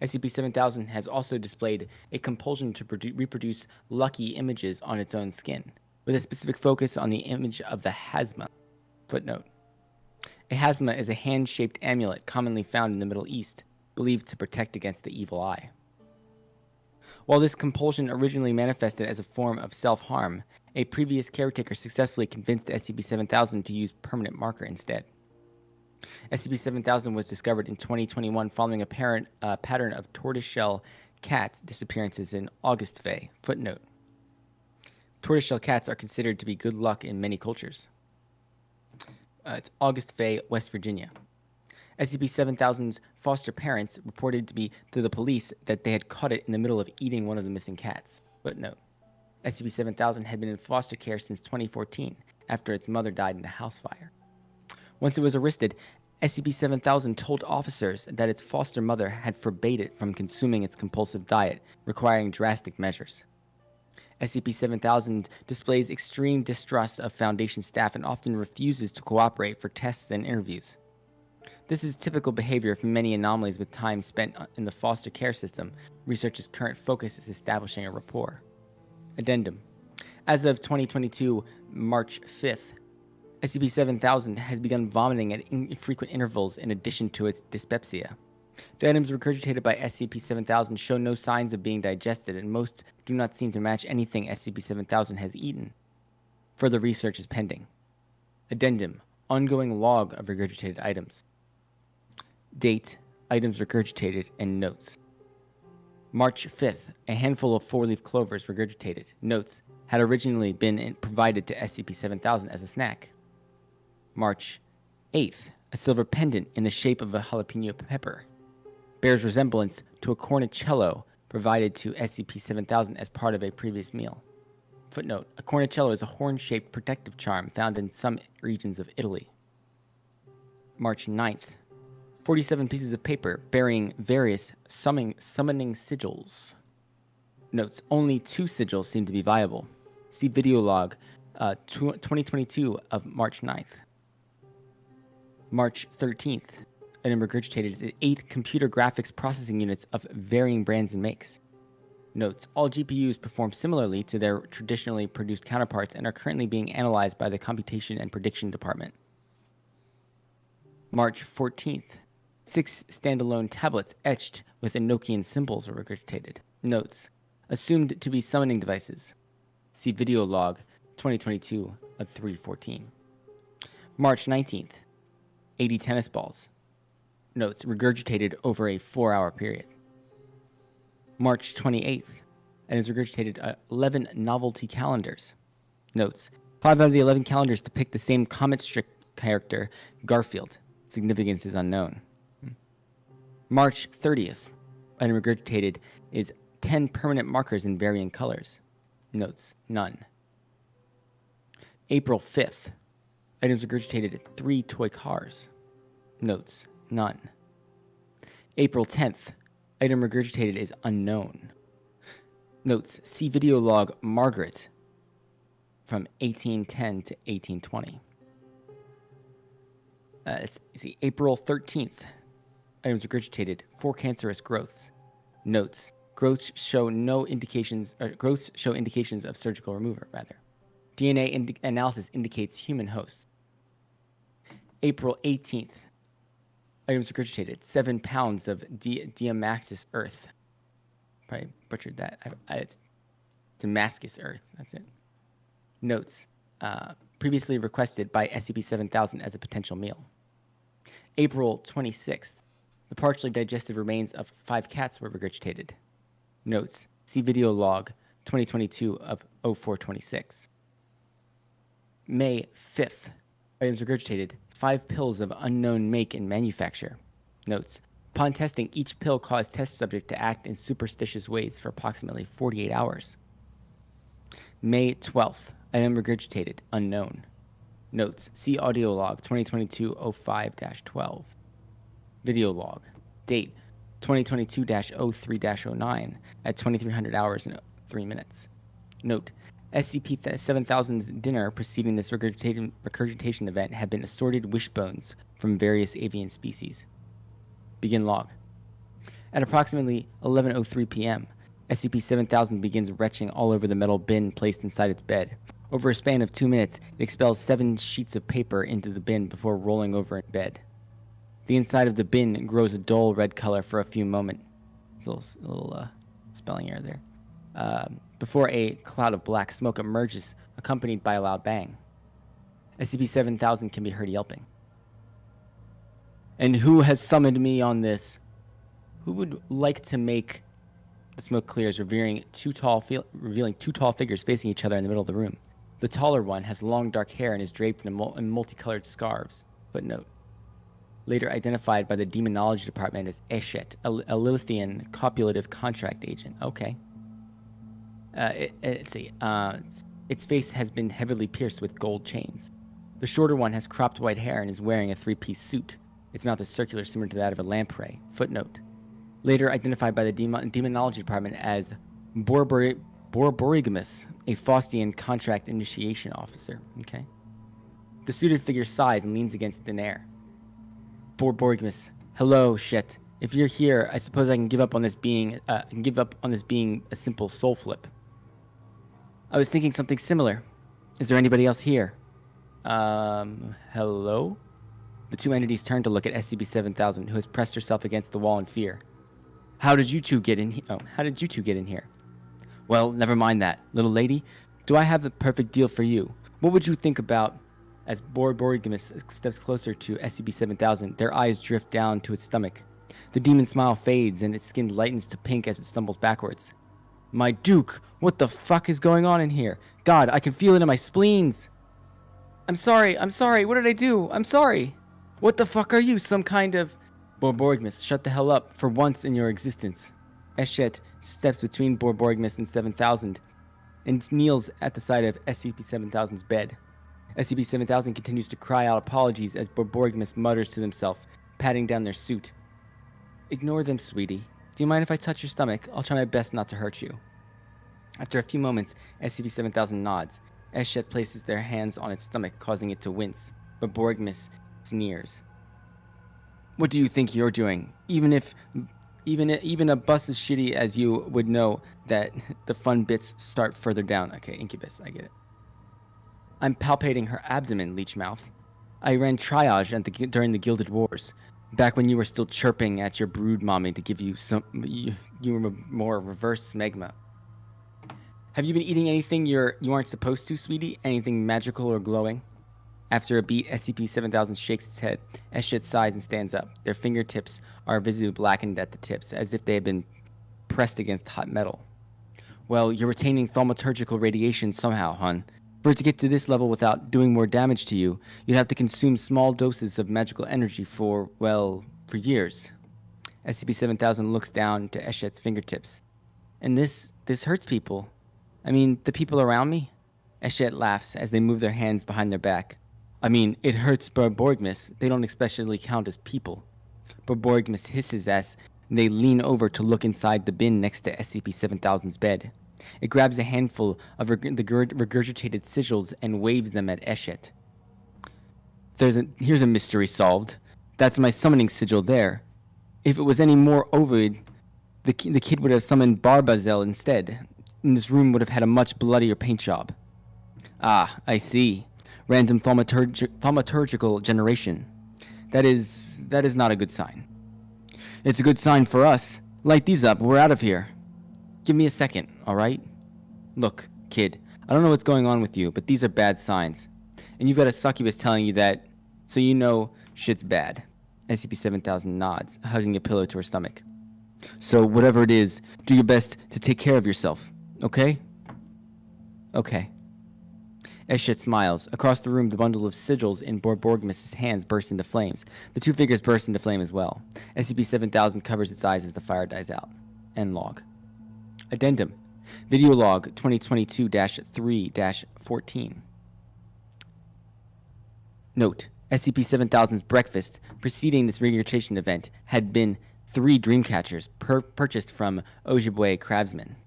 Speaker 2: SCP-7000 has also displayed a compulsion to reproduce lucky images on its own skin, with a specific focus on the image of the Hasma. Footnote. A Hasma is a hand-shaped amulet commonly found in the Middle East, believed to protect against the evil eye. While this compulsion originally manifested as a form of self-harm, a previous caretaker successfully convinced the SCP-7000 to use permanent marker instead. SCP-7000 was discovered in 2021 following a pattern of tortoiseshell cat disappearances in August Bay. Footnote. Tortoiseshell cats are considered to be good luck in many cultures. It's August Bay, West Virginia. SCP-7000's foster parents reported to the police that they had caught it in the middle of eating one of the missing cats. Footnote. SCP-7000 had been in foster care since 2014 after its mother died in a house fire. Once it was arrested, SCP-7000 told officers that its foster mother had forbade it from consuming its compulsive diet, requiring drastic measures. SCP-7000 displays extreme distrust of Foundation staff and often refuses to cooperate for tests and interviews. This is typical behavior for many anomalies with time spent in the foster care system. Researchers' current focus is establishing a rapport. Addendum. As of 2022, March 5th, SCP-7000 has begun vomiting at infrequent intervals in addition to its dyspepsia. The items regurgitated by SCP-7000 show no signs of being digested, and most do not seem to match anything SCP-7000 has eaten. Further research is pending. Addendum. Ongoing log of regurgitated items. Date, items regurgitated, and notes. March 5th, a handful of four-leaf clovers regurgitated. Notes, had originally been provided to SCP-7000 as a snack. March 8th, a silver pendant in the shape of a jalapeno pepper. Bears resemblance to a cornicello provided to SCP-7000 as part of a previous meal. Footnote, a cornicello is a horn-shaped protective charm found in some regions of Italy. March 9th, 47 pieces of paper bearing various summoning sigils. Notes, only 2 sigils seem to be viable. See video log 2022 of March 9th. March 13th, item regurgitated is 8 computer graphics processing units of varying brands and makes. Notes, all GPUs perform similarly to their traditionally produced counterparts and are currently being analyzed by the Computation and Prediction Department. March 14th, 6 standalone tablets etched with Enochian symbols were regurgitated. Notes, assumed to be summoning devices. See video log 2022 of 314. March 19th, 80 tennis balls. Notes, regurgitated over a 4-hour period. March 28th, and is regurgitated 11 novelty calendars. Notes, 5 out of the 11 calendars depict the same comic strip character, Garfield. Significance is unknown. March 30th, and regurgitated is 10 permanent markers in varying colors. Notes, none. April 5th, items regurgitated 3 toy cars. Notes, none. April 10th, item regurgitated is unknown. Notes, see video log Margaret from 1810 to 1820. See April 13th, items regurgitated 4 cancerous growths. Notes, growths show indications of surgical removal, rather. DNA analysis indicates human hosts. April 18th, items regurgitated 7 pounds of Diamaxis earth. Probably butchered that. It's Damascus earth. That's it. Notes, previously requested by SCP-7000 as a potential meal. April 26th, the partially digested remains of 5 cats were regurgitated. Notes, see video log 2022 of 0426. May 5th, items regurgitated 5 pills of unknown make and manufacture. Notes, upon testing, each pill caused test subject to act in superstitious ways for approximately 48 hours. May 12th, item regurgitated, unknown. Notes, see audio log 2022-05-12. Video log, date 2022-03-09 at 2300 hours and 3 minutes. Note, SCP-7000's dinner preceding this regurgitation event had been assorted wishbones from various avian species. Begin log. At approximately 11:03 p.m., SCP-7000 begins retching all over the metal bin placed inside its bed. Over a span of 2 minutes, it expels 7 sheets of paper into the bin before rolling over in bed. The inside of the bin grows a dull red color for a few moments. There's a little spelling error there. before a cloud of black smoke emerges, accompanied by a loud bang. SCP-7000 can be heard yelping. And who has summoned me on this? Who would like to make... The smoke clears, revealing two tall figures facing each other in the middle of the room. The taller one has long dark hair and is draped in multicolored scarves. Footnote. Later identified by the Demonology Department as Eshet, a Lilithian copulative contract agent. Okay. Let's see. Its face has been heavily pierced with gold chains. The shorter one has cropped white hair and is wearing a three-piece suit. Its mouth is circular, similar to that of a lamprey. Footnote. Later identified by the Demonology Department as Borborygmus, a Faustian contract initiation officer. Okay. The suited figure sighs and leans against thin air. Borborygmus, hello, shit. If you're here, I suppose I can give up on this being a simple soul flip. I was thinking something similar. Is there anybody else here? Hello? The two entities turn to look at SCP-7000, who has pressed herself against the wall in fear. How did you two get in here? Well, never mind that. Little lady, do I have the perfect deal for you? What would you think about... As Borborygmus steps closer to SCP-7000, their eyes drift down to its stomach. The demon smile fades and its skin lightens to pink as it stumbles backwards. My Duke, what the fuck is going on in here? God, I can feel it in my spleens. I'm sorry, what did I do? I'm sorry. What the fuck are you, some kind of... Borborygmus, shut the hell up for once in your existence. Eshet steps between Borborygmus and 7000 and kneels at the side of SCP-7000's bed. SCP-7000 continues to cry out apologies as Borborygmus mutters to himself, patting down their suit. Ignore them, sweetie. Do you mind if I touch your stomach? I'll try my best not to hurt you. After a few moments, SCP-7000 nods. Eshet places their hands on its stomach, causing it to wince. Borborygmus sneers. What do you think you're doing? Even a bus as shitty as you would know that the fun bits start further down. Okay, Incubus, I get it. I'm palpating her abdomen, Leechmouth. I ran triage during the Gilded Wars, back when you were still chirping at your brood mommy to give you you were more reverse smegma. Have you been eating anything you aren't supposed to, sweetie? Anything magical or glowing? After a beat, SCP-7000 shakes its head. Eshet sighs and stands up. Their fingertips are visibly blackened at the tips, as if they had been pressed against hot metal. Well, you're retaining thaumaturgical radiation somehow, hun. For it to get to this level without doing more damage to you, you'd have to consume small doses of magical energy for years. SCP-7000 looks down to Eshet's fingertips. And this hurts people. I mean, the people around me? Eshet laughs as they move their hands behind their back. I mean, it hurts Borborygmus. They don't especially count as people. Borborygmus hisses as they lean over to look inside the bin next to SCP-7000's bed. It grabs a handful of the regurgitated sigils and waves them at Eshet. Here's a mystery solved. That's my summoning sigil there. If it was any more ovoid, the kid would have summoned Barbazel instead, and this room would have had a much bloodier paint job. Ah, I see. Random thaumaturgical generation. That is not a good sign. It's a good sign for us. Light these up. We're out of here. Give me a second, all right? Look, kid, I don't know what's going on with you, but these are bad signs. And you've got a succubus telling you that, so you know shit's bad. SCP-7000 nods, hugging a pillow to her stomach. So whatever it is, do your best to take care of yourself, okay? Okay. Eshet smiles. Across the room, the bundle of sigils in Borborygmus' hands bursts into flames. The two figures burst into flame as well. SCP-7000 covers its eyes as the fire dies out. End log. Addendum. Video log 2022-3-14. Note. SCP-7000's breakfast preceding this regurgitation event had been 3 dreamcatchers purchased from Ojibwe craftsmen.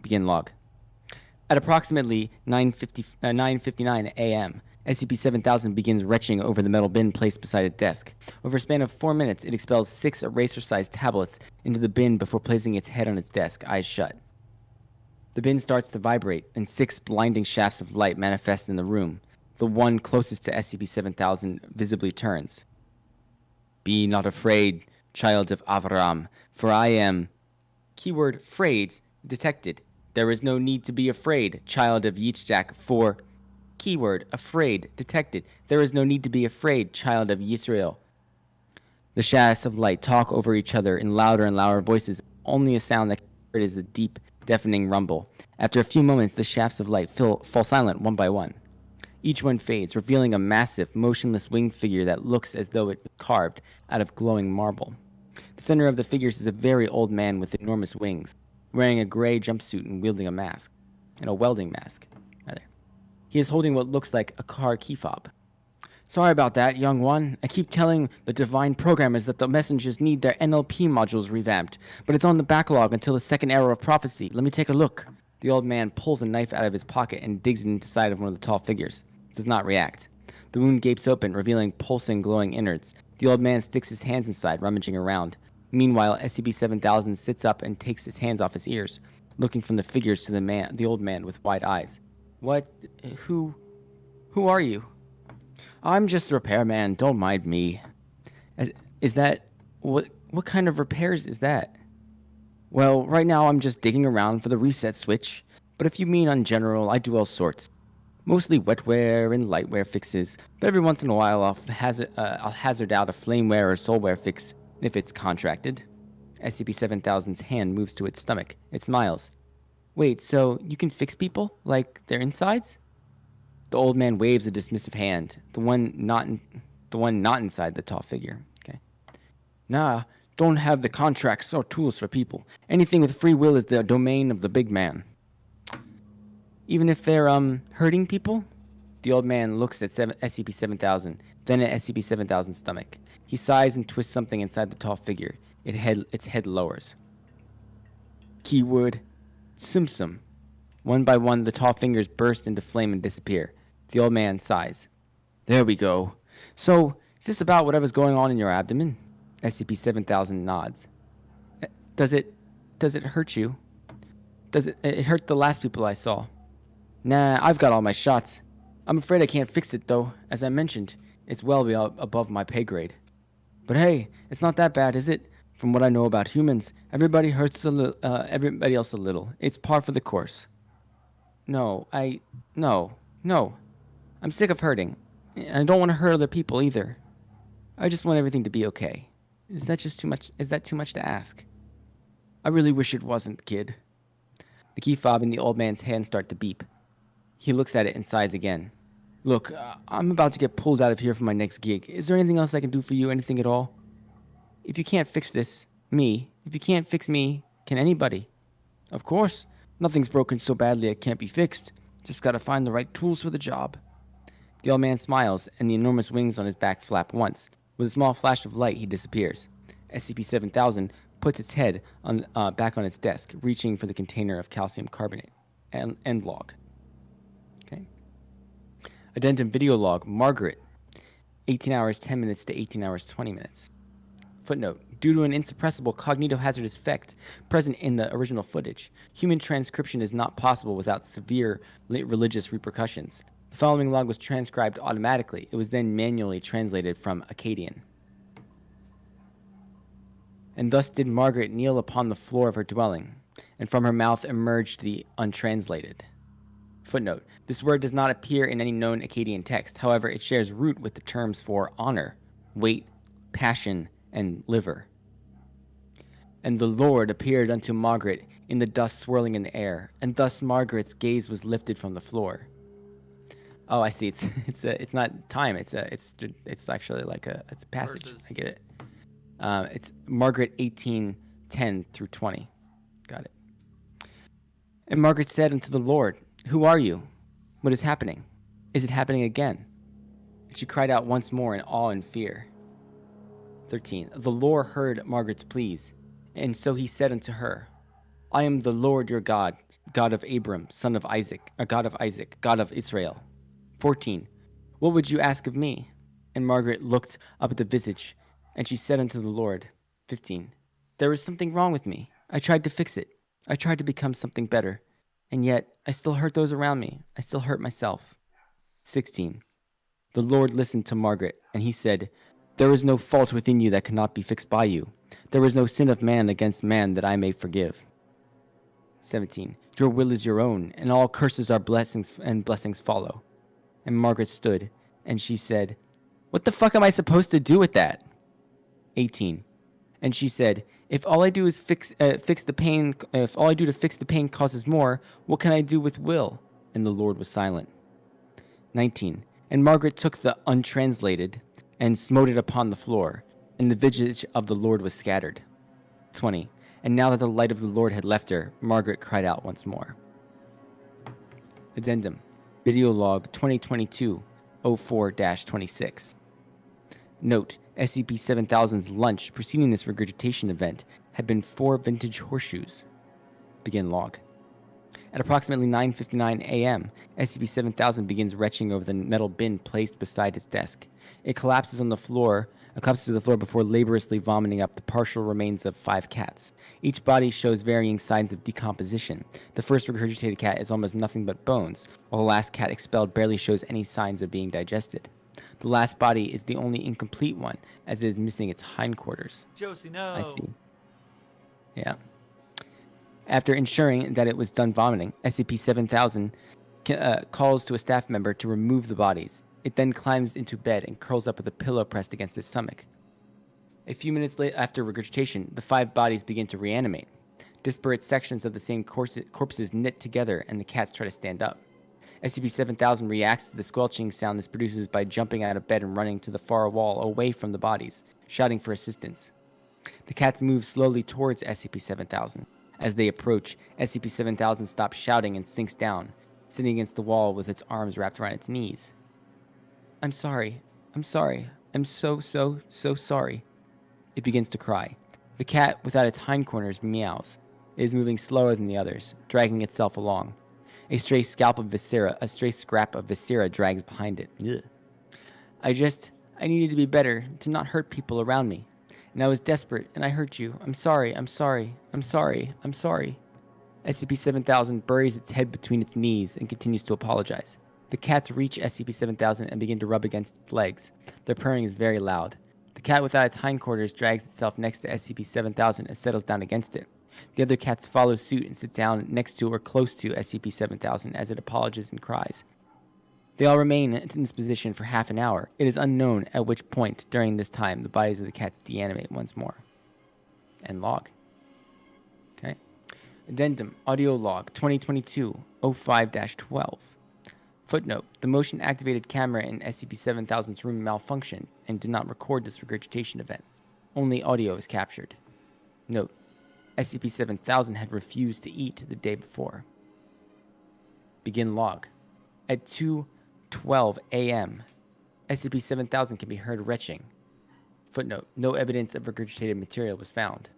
Speaker 2: Begin log. At approximately 9:59 a.m., SCP-7000 begins retching over the metal bin placed beside its desk. Over a span of 4 minutes, it expels 6 eraser-sized tablets into the bin before placing its head on its desk, eyes shut. The bin starts to vibrate, and 6 blinding shafts of light manifest in the room. The one closest to SCP-7000 visibly turns. Be not afraid, child of Avram, for I am... Keyword phrase Detected. There is no need to be afraid, child of Yitzhak, for... Keyword, afraid, detected. There is no need to be afraid, child of Yisrael. The shafts of light talk over each other in louder and louder voices. Only a sound that can be heard is a deep, deafening rumble. After a few moments, the shafts of light fall silent one by one. Each one fades, revealing a massive, motionless winged figure that looks as though it was carved out of glowing marble. The center of the figures is a very old man with enormous wings, wearing a gray jumpsuit and wielding a mask, and a welding mask, rather. He is holding what looks like a car key fob. Sorry about that, young one. I keep telling the divine programmers that the messengers need their NLP modules revamped, but it's on the backlog until the second era of prophecy. Let me take a look. The old man pulls a knife out of his pocket and digs it into the side of one of the tall figures. It does not react. The wound gapes open, revealing pulsing, glowing innards. The old man sticks his hands inside, rummaging around. Meanwhile, SCP-7000 sits up and takes his hands off his ears, looking from the figures to the old man with wide eyes. What? Who are you? I'm just a repairman. Don't mind me. Is that... What kind of repairs is that? Well, right now I'm just digging around for the reset switch. But if you mean in general, I do all sorts. Mostly wetware and lightware fixes. But every once in a while I'll hazard out a flameware or soulware fix if it's contracted. SCP-7000's hand moves to its stomach. It smiles. Wait, so you can fix people? Like their insides? The old man waves a dismissive hand, the one not inside the tall figure. Okay. Nah, don't have the contracts or tools for people. Anything with free will is the domain of the big man. Even if they're hurting people? The old man looks at SCP-7000, then at SCP-7000's stomach. He sighs and twists something inside the tall figure. Its head lowers. Keyword, Sum. One by one, the tall fingers burst into flame and disappear. The old man sighs. There we go. So, is this about whatever's going on in your abdomen? SCP-7000 nods. Does it hurt you? It hurt the last people I saw? Nah, I've got all my shots. I'm afraid I can't fix it, though. As I mentioned, it's well above my pay grade. But hey, it's not that bad, is it? From what I know about humans, everybody hurts everybody else a little. It's par for the course. No. I'm sick of hurting. And I don't want to hurt other people either. I just want everything to be okay. Is that too much to ask? I really wish it wasn't, kid. The key fob in the old man's hand start to beep. He looks at it and sighs again. Look, I'm about to get pulled out of here for my next gig. Is there anything else I can do for you? Anything at all? If you can't fix if you can't fix me, can anybody? Of course. Nothing's broken so badly it can't be fixed. Just gotta find the right tools for the job. The old man smiles, and the enormous wings on his back flap once. With a small flash of light, he disappears. SCP-7000 puts its head back on its desk, reaching for the container of calcium carbonate. End log. Okay. Addendum video log. Margaret. 18 hours 10 minutes to 18 hours 20 minutes. Footnote. Due to an insuppressible cognitohazardous effect present in the original footage, human transcription is not possible without severe religious repercussions. The following log was transcribed automatically. It was then manually translated from Akkadian. And thus did Margaret kneel upon the floor of her dwelling, and from her mouth emerged the untranslated. Footnote. This word does not appear in any known Akkadian text. However, it shares root with the terms for honor, weight, passion, and liver. And the Lord appeared unto Margaret in the dust swirling in the air, and thus Margaret's gaze was lifted from the floor. Oh, I see. It's not time. It's actually like it's a passage. Verses. I get it. It's Margaret 18:10 through 20. Got it. And Margaret said unto the Lord, Who are you? What is happening? Is it happening again? And she cried out once more in awe and fear. 13. The Lord heard Margaret's pleas, and so he said unto her, I am the Lord your God, God of Abram, son of Isaac, God of Israel. 14. What would you ask of me? And Margaret looked up at the visage, and she said unto the Lord. 15. There is something wrong with me. I tried to fix it. I tried to become something better. And yet, I still hurt those around me. I still hurt myself. 16. The Lord listened to Margaret, and he said, There is no fault within you that cannot be fixed by you. There is no sin of man against man that I may forgive. 17. Your will is your own, and all curses are blessings, and blessings follow. And Margaret stood, and she said, what the fuck am I supposed to do with that? 18. And she said, if all I do is fix the pain, if all I do to fix the pain causes more, what can I do with will? And the Lord was silent. 19. And Margaret took the untranslated and smote it upon the floor, and the visage of the Lord was scattered. 20. And now that the light of the Lord had left her, Margaret cried out once more. Addendum. Video log 2022-04-26. Note, SCP-7000's lunch preceding this regurgitation event had been 4 vintage horseshoes. Begin log. At approximately 9:59 a.m., SCP-7000 begins retching over the metal bin placed beside its desk. It collapses to the floor before laboriously vomiting up the partial remains of 5 cats. Each body shows varying signs of decomposition. The first regurgitated cat is almost nothing but bones, while the last cat expelled barely shows any signs of being digested. The last body is the only incomplete one, as it is missing its hindquarters.
Speaker 1: Josie, no.
Speaker 2: I see. Yeah. After ensuring that it was done vomiting, SCP-7000 calls to a staff member to remove the bodies. It then climbs into bed and curls up with a pillow pressed against its stomach. A few minutes after regurgitation, the 5 bodies begin to reanimate. Disparate sections of the same corpses knit together, and the cats try to stand up. SCP-7000 reacts to the squelching sound this produces by jumping out of bed and running to the far wall away from the bodies, shouting for assistance. The cats move slowly towards SCP-7000. As they approach, SCP-7000 stops shouting and sinks down, sitting against the wall with its arms wrapped around its knees. I'm sorry. I'm sorry. I'm so sorry. It begins to cry. The cat, without its hindquarters, meows. It is moving slower than the others, dragging itself along. A stray scrap of viscera drags behind it. Ugh. I needed to be better, to not hurt people around me. And I was desperate, and I hurt you. I'm sorry. SCP-7000 buries its head between its knees and continues to apologize. The cats reach SCP-7000 and begin to rub against its legs. Their purring is very loud. The cat without its hindquarters drags itself next to SCP-7000 and settles down against it. The other cats follow suit and sit down next to or close to SCP-7000 as it apologizes and cries. They all remain in this position for half an hour. It is unknown at which point during this time the bodies of the cats deanimate once more. End log. Okay. Addendum. Audio log 2022-05-12. Footnote. The motion-activated camera in SCP-7000's room malfunctioned and did not record this regurgitation event. Only audio is captured. Note. SCP-7000 had refused to eat the day before. Begin log. At 2:12 a.m., SCP-7000 can be heard retching. Footnote. No evidence of regurgitated material was found.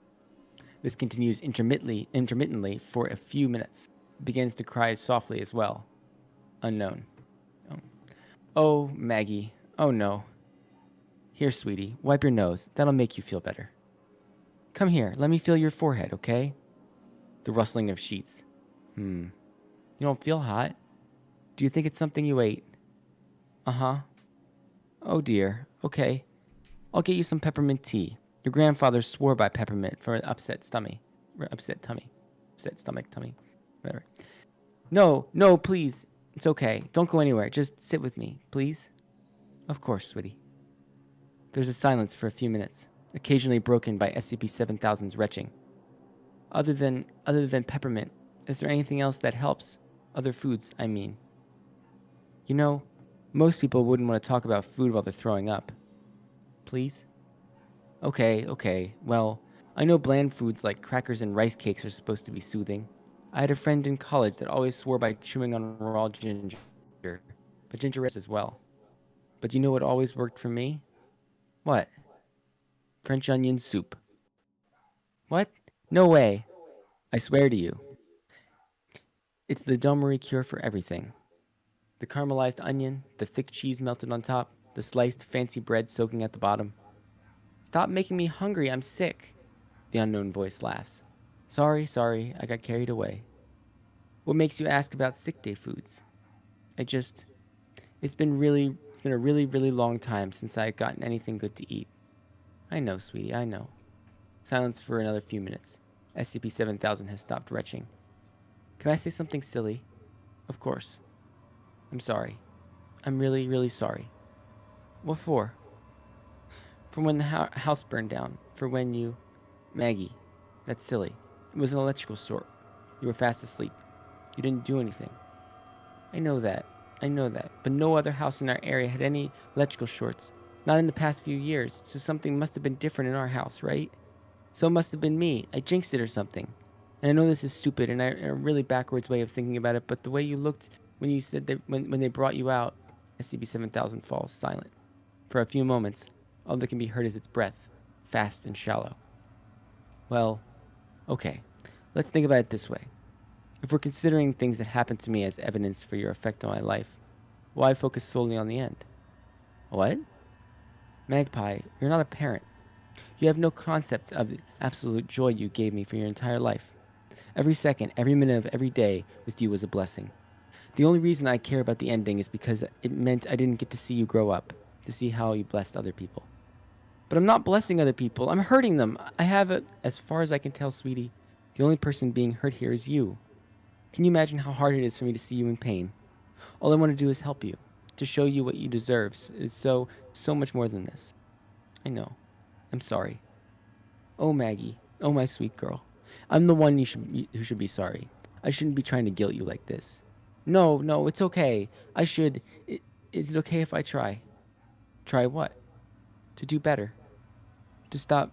Speaker 2: This continues intermittently for a few minutes. It begins to cry softly as well. Unknown. Oh, Maggie. Oh, no. Here, sweetie. Wipe your nose. That'll make you feel better. Come here. Let me feel your forehead, okay? The rustling of sheets. You don't feel hot? Do you think it's something you ate? Uh-huh. Oh, dear. Okay. I'll get you some peppermint tea. Your grandfather swore by peppermint for an upset tummy. Whatever. No, please. It's okay. Don't go anywhere. Just sit with me, please. Of course, sweetie. There's a silence for a few minutes, occasionally broken by SCP-7000's retching. Other than peppermint, is there anything else that helps? Other foods, I mean. You know, most people wouldn't want to talk about food while they're throwing up. Please? Okay. Well, I know bland foods like crackers and rice cakes are supposed to be soothing. I had a friend in college that always swore by chewing on raw ginger, but ginger as well. But you know what always worked for me? What? French onion soup. What? No way. I swear to you. It's the Del Marie cure for everything. The caramelized onion, the thick cheese melted on top, the sliced fancy bread soaking at the bottom. Stop making me hungry, I'm sick. The unknown voice laughs. Sorry, I got carried away. What makes you ask about sick day foods? It's been a really long time since I had gotten anything good to eat. I know, sweetie, I know. Silence for another few minutes. SCP-7000 has stopped retching. Can I say something silly? Of course. I'm sorry. I'm really, really sorry. What for? For when the house burned down. For when you... Maggie. That's silly. It was an electrical short. You were fast asleep. You didn't do anything. I know that. I know that. But no other house in our area had any electrical shorts. Not in the past few years. So something must have been different in our house, right? So it must have been me. I jinxed it or something. And I know this is stupid and a really backwards way of thinking about it, but the way you looked when you said that when they brought you out, SCP-7000 falls silent. For a few moments, all that can be heard is its breath, fast and shallow. Well, okay. Let's think about it this way. If we're considering things that happened to me as evidence for your effect on my life, why focus solely on the end? What? Magpie, you're not a parent. You have no concept of the absolute joy you gave me for your entire life. Every second, every minute of every day with you was a blessing. The only reason I care about the ending is because it meant I didn't get to see you grow up, to see how you blessed other people. But I'm not blessing other people. I'm hurting them. I have it, as far as I can tell, sweetie. The only person being hurt here is you. Can you imagine how hard it is for me to see you in pain? All I want to do is help you, to show you what you deserve is so much more than this. I know. I'm sorry. Oh, Maggie. Oh, my sweet girl. I'm the one who should be sorry. I shouldn't be trying to guilt you like this. No, it's okay. I should... Is it okay if I try? Try what? To do better. To stop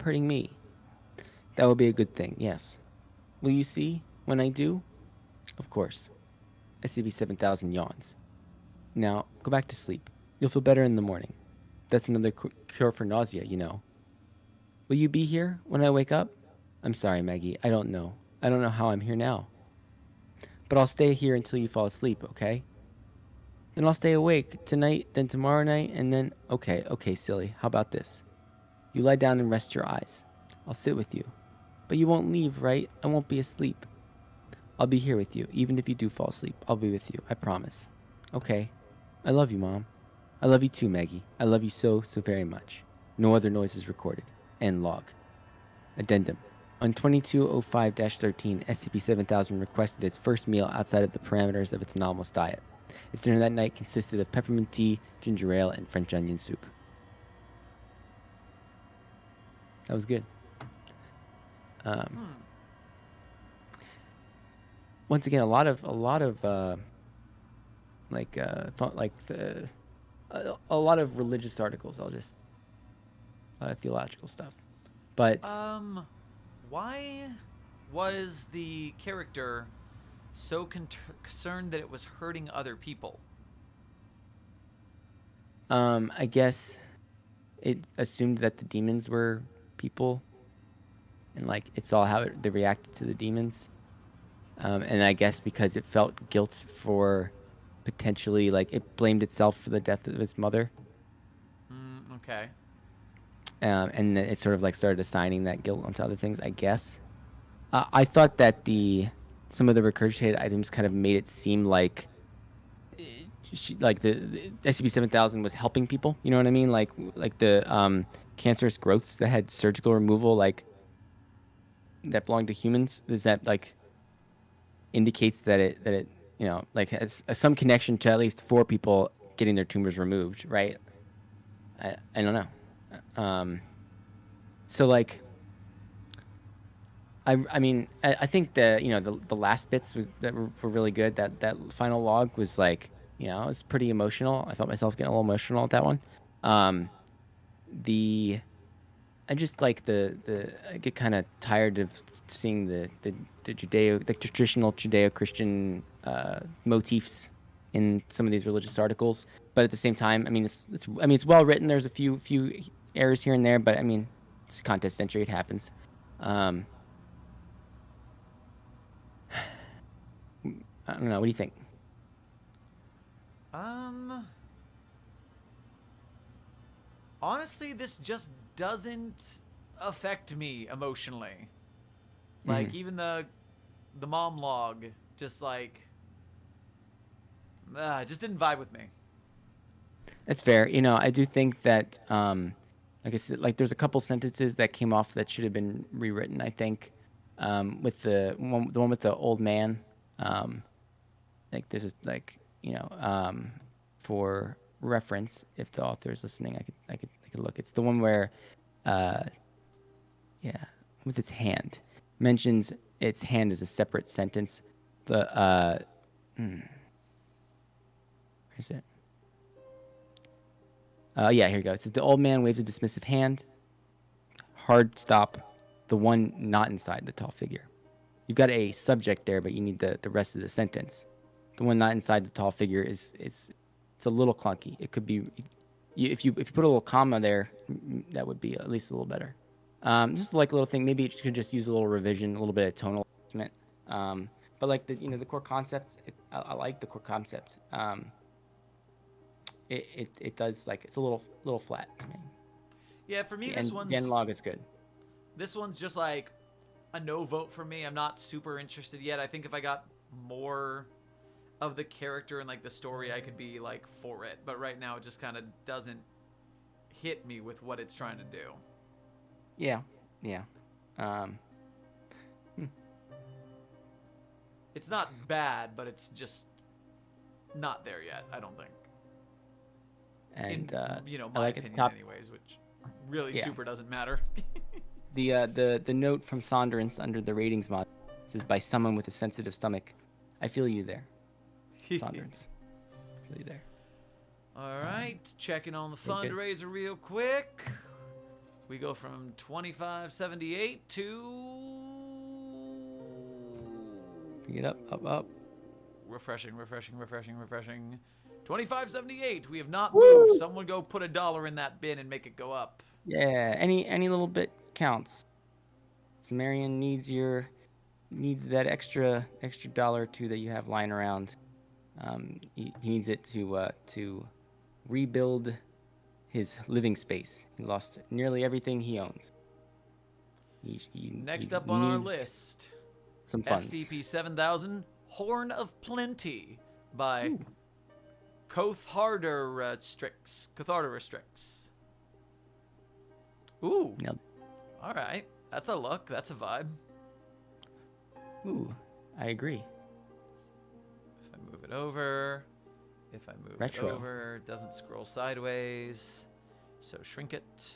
Speaker 2: hurting me. That would be a good thing, yes. Will you see when I do? Of course. SCP-7000 yawns. Now, go back to sleep. You'll feel better in the morning. That's another cure for nausea, you know. Will you be here when I wake up? I'm sorry, Maggie. I don't know. I don't know how I'm here now. But I'll stay here until you fall asleep, okay? Then I'll stay awake tonight, then tomorrow night, and then... Okay, silly. How about this? You lie down and rest your eyes. I'll sit with you. But you won't leave, right? I won't be asleep. I'll be here with you. Even if you do fall asleep, I'll be with you. I promise. Okay. I love you, Mom. I love you too, Maggie. I love you so very much. No other noises recorded. End log. Addendum. On 2205-13, SCP-7000 requested its first meal outside of the parameters of its anomalous diet. Its dinner that night consisted of peppermint tea, ginger ale, and French onion soup. That was good. Once again, a lot of a lot of religious articles. A lot of theological stuff. But
Speaker 1: why was the character so concerned that it was hurting other people?
Speaker 2: I guess it assumed that the demons were people, and like it's all how they reacted to the demons. And I guess because it felt guilt for potentially, like, it blamed itself for the death of its mother.
Speaker 1: Okay.
Speaker 2: And then it sort of like started assigning that guilt onto other things, I guess. I thought that some of the regurgitated items kind of made it seem like the SCP-7000 was helping people. You know what I mean? Like the cancerous growths that had surgical removal, like that belonged to humans. Is that like indicates that it you know, like has some connection to at least 4 people getting their tumors removed, right? I don't know. So like, I mean, I think the last bits were really good. That final log was like, you know, it was pretty emotional. I felt myself getting a little emotional at that one. I just like I get kind of tired of seeing the traditional Judeo-Christian motifs in some of these religious articles. But at the same time, I mean, it's well written. There's a few errors here and there, but I mean, it's a contest entry. It happens. I don't know. What do you think?
Speaker 1: Honestly, this just doesn't affect me emotionally. Like, even the mom log, just like, just didn't vibe with me.
Speaker 2: That's fair. You know, I do think that, like I said, like there's a couple sentences that came off that should have been rewritten. I think, with the one with the old man, Like this is like, for reference, if the author is listening, I could look. It's the one where, with its hand, mentions its hand as a separate sentence. Where is it? Here we go. It says the old man waves a dismissive hand. Hard stop. The one not inside the tall figure. You've got a subject there, but you need the rest of the sentence. The one not inside the tall figure it's a little clunky. It could be, if you put a little comma there, that would be at least a little better. Just like a little thing. Maybe it could just use a little revision, a little bit of tonal adjustment. But like the core concept, I like the core concept. It does, like, it's a little flat to me.
Speaker 1: Yeah, for me,
Speaker 2: The end log is good.
Speaker 1: This one's just like a no vote for me. I'm not super interested yet. I think if I got more of the character and like the story, I could be like for it. But right now, it just kind of doesn't hit me with what it's trying to do.
Speaker 2: Yeah.
Speaker 1: It's not bad, but it's just not there yet, I don't think.
Speaker 2: And
Speaker 1: my
Speaker 2: like
Speaker 1: opinion, anyways, which really super doesn't matter.
Speaker 2: The note from Saunders under the ratings mod says, by someone with a sensitive stomach. I feel you there, Saunders. I feel you there.
Speaker 1: All right, checking on the fundraiser real quick. We go from 2578 to
Speaker 2: Pick it up.
Speaker 1: refreshing. 2578. We have not moved. Someone go put $1 in that bin and make it go up.
Speaker 2: Yeah, any little bit counts. Cimmerian needs that extra dollar or two that you have lying around. He needs it to rebuild his living space. He lost nearly everything he owns.
Speaker 1: Next up on our list,
Speaker 2: some funds.
Speaker 1: SCP-7000 Horn of Plenty by Catharder-Restricts. Ooh.
Speaker 2: Nailed.
Speaker 1: All right. That's a look. That's a vibe.
Speaker 2: Ooh, I agree.
Speaker 1: If I move it over.
Speaker 2: Retro.
Speaker 1: It over. It doesn't scroll sideways. So shrink it.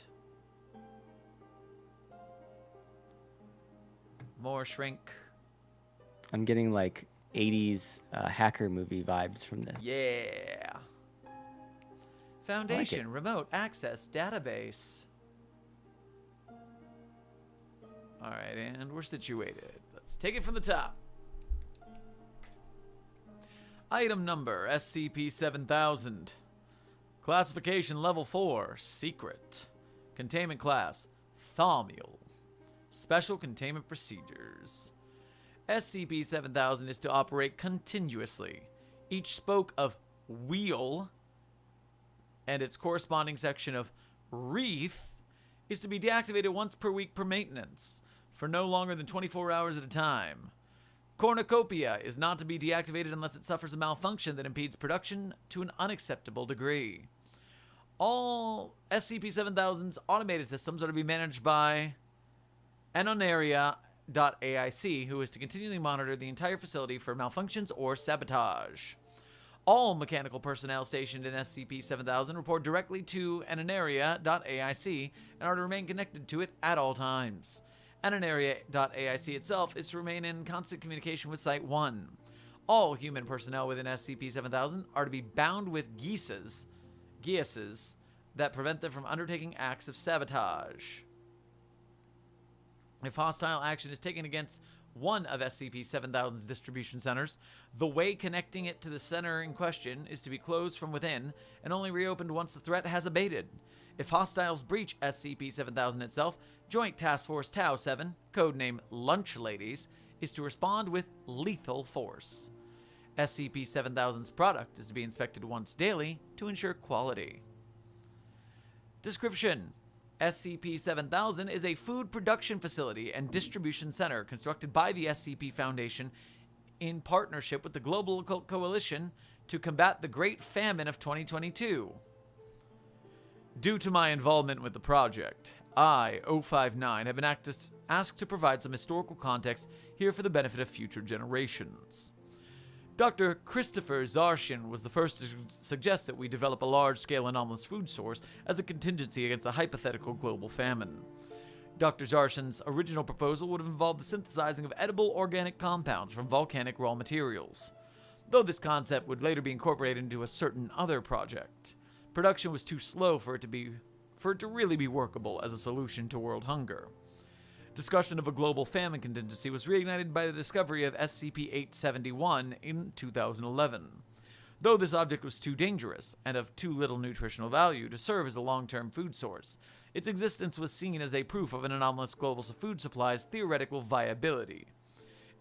Speaker 1: More shrink.
Speaker 2: I'm getting like 80s hacker movie vibes from this.
Speaker 1: Yeah. Foundation remote access database. All right, and we're situated. Let's take it from the top. Item number SCP-7000. Classification level 4, secret. Containment class, Thaumiel. Special containment procedures. SCP-7000 is to operate continuously. Each spoke of wheel and its corresponding section of wreath is to be deactivated once per week per maintenance, for no longer than 24 hours at a time. Cornucopia is not to be deactivated unless it suffers a malfunction that impedes production to an unacceptable degree. All SCP-7000's automated systems are to be managed by Anonaria.aic, who is to continually monitor the entire facility for malfunctions or sabotage. All mechanical personnel stationed in SCP-7000 report directly to Anonaria.aic and are to remain connected to it at all times. Anonaria.aic itself is to remain in constant communication with Site-1. All human personnel within SCP-7000 are to be bound with geases that prevent them from undertaking acts of sabotage. If hostile action is taken against one of SCP-7000's distribution centers, the way connecting it to the center in question is to be closed from within and only reopened once the threat has abated. If hostiles breach SCP-7000 itself, Joint Task Force Tau-7, codename Lunch Ladies, is to respond with lethal force. SCP-7000's product is to be inspected once daily to ensure quality. Description: SCP-7000 is a food production facility and distribution center constructed by the SCP Foundation in partnership with the Global Occult Coalition to combat the Great Famine of 2022. Due to my involvement with the project, I, 059, have been asked to provide some historical context here for the benefit of future generations. Dr. Christopher Zarshin was the first to suggest that we develop a large-scale anomalous food source as a contingency against a hypothetical global famine. Dr. Zarshin's original proposal would have involved the synthesizing of edible organic compounds from volcanic raw materials, though this concept would later be incorporated into a certain other project. Production was too slow for it to really be workable as a solution to world hunger. Discussion of a global famine contingency was reignited by the discovery of SCP-871 in 2011. Though this object was too dangerous and of too little nutritional value to serve as a long-term food source, its existence was seen as a proof of an anomalous global food supply's theoretical viability.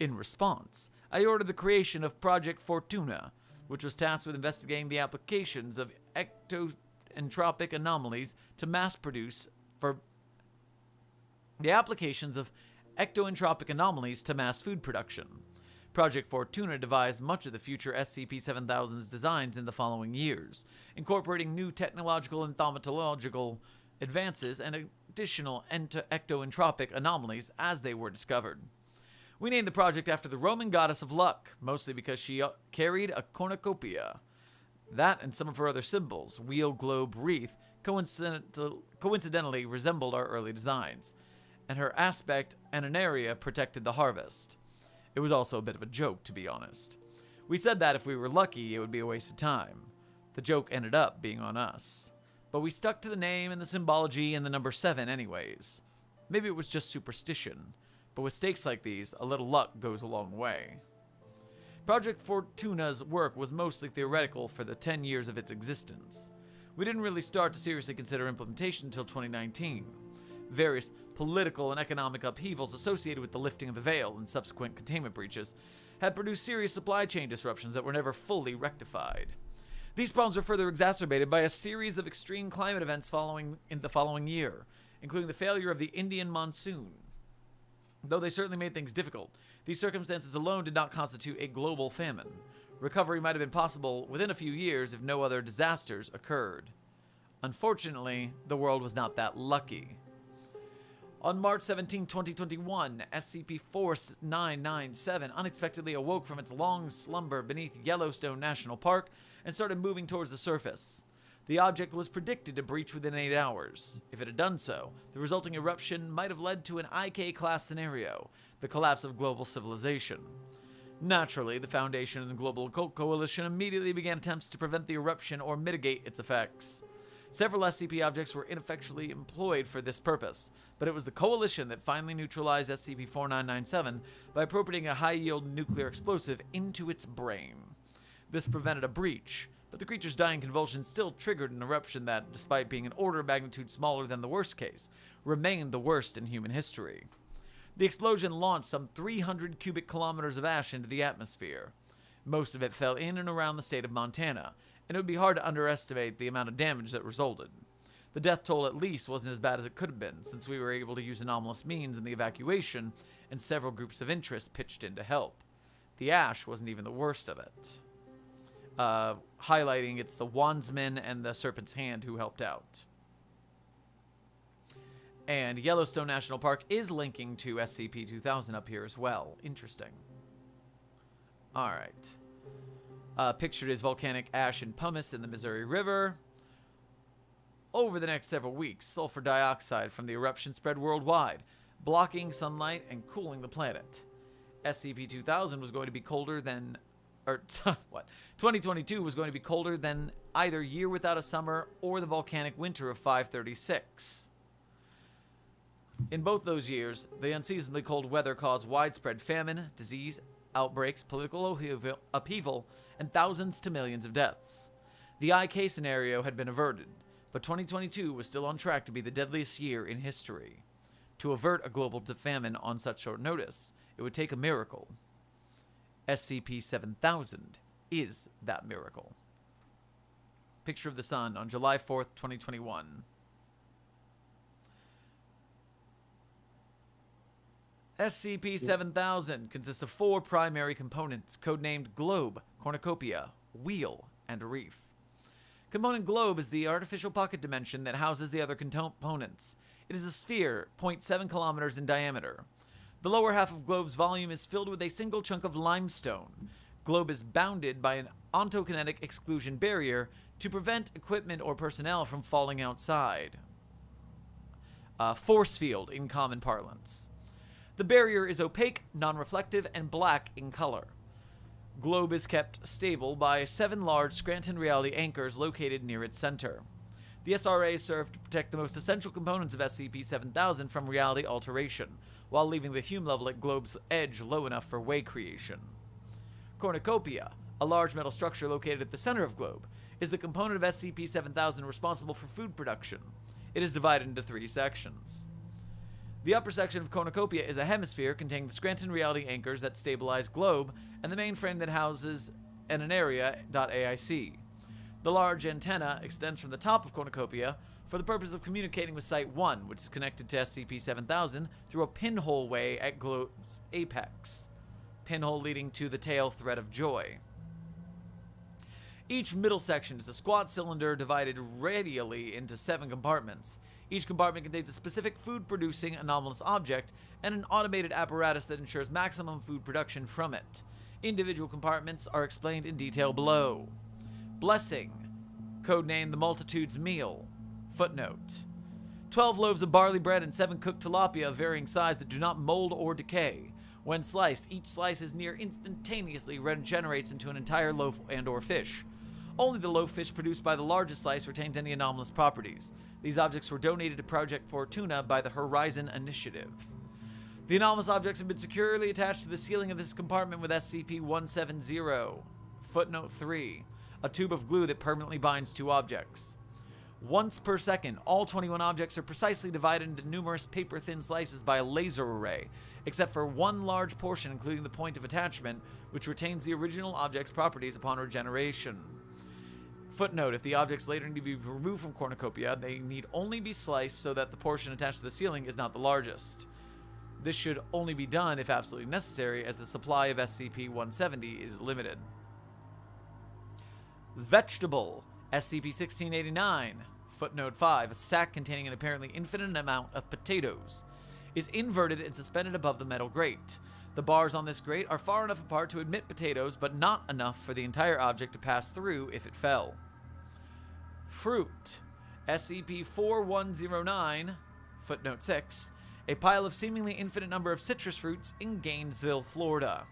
Speaker 1: In response, I ordered the creation of Project Fortuna, which was tasked with investigating the applications of ectoentropic anomalies to mass produce for mass food production. Project Fortuna devised much of the future SCP-7000's designs in the following years, incorporating new technological and thaumatological advances and additional ectoentropic anomalies as they were discovered. We named the project after the Roman goddess of luck, mostly because she carried a cornucopia. That and some of her other symbols, wheel, globe, wreath, coincidentally resembled our early designs, and her aspect and an area protected the harvest. It was also a bit of a joke, to be honest. We said that if we were lucky, it would be a waste of time. The joke ended up being on us. But we stuck to the name and the symbology and the number 7 anyways. Maybe it was just superstition, but with stakes like these, a little luck goes a long way. Project Fortuna's work was mostly theoretical for the 10 years of its existence. We didn't really start to seriously consider implementation until 2019. Various political and economic upheavals associated with the lifting of the veil and subsequent containment breaches had produced serious supply chain disruptions that were never fully rectified. These problems were further exacerbated by a series of extreme climate events in the following year, including the failure of the Indian monsoon. Though they certainly made things difficult, these circumstances alone did not constitute a global famine. Recovery might have been possible within a few years if no other disasters occurred. Unfortunately, the world was not that lucky. On March 17, 2021, SCP-4997 unexpectedly awoke from its long slumber beneath Yellowstone National Park and started moving towards the surface. The object was predicted to breach within 8 hours. If it had done so, the resulting eruption might have led to an IK-class scenario, the collapse of global civilization. Naturally, the Foundation and the Global Occult Coalition immediately began attempts to prevent the eruption or mitigate its effects. Several SCP objects were ineffectually employed for this purpose, but it was the Coalition that finally neutralized SCP-4997 by appropriating a high-yield nuclear explosive into its brain. This prevented a breach, but the creature's dying convulsions still triggered an eruption that, despite being an order of magnitude smaller than the worst case, remained the worst in human history. The explosion launched some 300 cubic kilometers of ash into the atmosphere. Most of it fell in and around the state of Montana, and it would be hard to underestimate the amount of damage that resulted. The death toll at least wasn't as bad as it could have been, since we were able to use anomalous means in the evacuation, and several groups of interest pitched in to help. The ash wasn't even the worst of it. Highlighting it's the Wandsman and the Serpent's Hand who helped out. And Yellowstone National Park is linking to SCP-2000 up here as well. Interesting. Alright. Pictured is volcanic ash and pumice in the Missouri River. Over the next several weeks, sulfur dioxide from the eruption spread worldwide, blocking sunlight and cooling the planet. SCP-2000 was going to be colder than... 2022 was going to be colder than either Year Without a Summer or the volcanic winter of 536. In both those years, the unseasonably cold weather caused widespread famine, disease, outbreaks, political upheaval, and thousands to millions of deaths. The IK scenario had been averted, but 2022 was still on track to be the deadliest year in history. To avert a global famine on such short notice, it would take a miracle. SCP-7000 is that miracle. Picture of the sun on July 4th, 2021. SCP-7000 consists of 4 primary components, codenamed Globe, Cornucopia, Wheel, and Reef. Component Globe is the artificial pocket dimension that houses the other components. It is a sphere, 0.7 kilometers in diameter. The lower half of Globe's volume is filled with a single chunk of limestone. Globe is bounded by an ontokinetic exclusion barrier to prevent equipment or personnel from falling outside. Force field in common parlance. The barrier is opaque, non-reflective, and black in color. Globe is kept stable by 7 large Scranton reality anchors located near its center. The SRA serve to protect the most essential components of SCP-7000 from reality alteration, while leaving the Hume level at Globe's edge low enough for way creation. Cornucopia, a large metal structure located at the center of Globe, is the component of SCP-7000 responsible for food production. It is divided into 3 sections. The upper section of Cornucopia is a hemisphere containing the Scranton reality anchors that stabilize Globe and the mainframe that houses an area.aic. The large antenna extends from the top of Cornucopia for the purpose of communicating with Site 1, which is connected to SCP-7000 through a pinhole way at Globe's apex. Pinhole leading to the tail thread of joy. Each middle section is a squat cylinder divided radially into 7 compartments. Each compartment contains a specific food-producing anomalous object and an automated apparatus that ensures maximum food production from it. Individual compartments are explained in detail below. Blessing, codenamed the Multitude's Meal. Footnote: 12 loaves of barley bread and 7 cooked tilapia of varying size that do not mold or decay. When sliced, each slice is near instantaneously regenerates into an entire loaf and/or fish. Only the loaf fish produced by the largest slice retains any anomalous properties. These objects were donated to Project Fortuna by the Horizon Initiative. The anomalous objects have been securely attached to the ceiling of this compartment with SCP-170. Footnote 3. A tube of glue that permanently binds 2 objects. Once per second, all 21 objects are precisely divided into numerous paper-thin slices by a laser array, except for one large portion, including the point of attachment, which retains the original object's properties upon regeneration. Footnote: if the objects later need to be removed from Cornucopia, they need only be sliced so that the portion attached to the ceiling is not the largest. This should only be done if absolutely necessary, as the supply of SCP-170 is limited. Vegetable, SCP-1689. Footnote 5. A sack containing an apparently infinite amount of potatoes is inverted and suspended above the metal grate. The bars on this grate are far enough apart to admit potatoes, but not enough for the entire object to pass through if it fell. Fruit, SCP-4109. Footnote 6. A pile of seemingly infinite number of citrus fruits in Gainesville, Florida.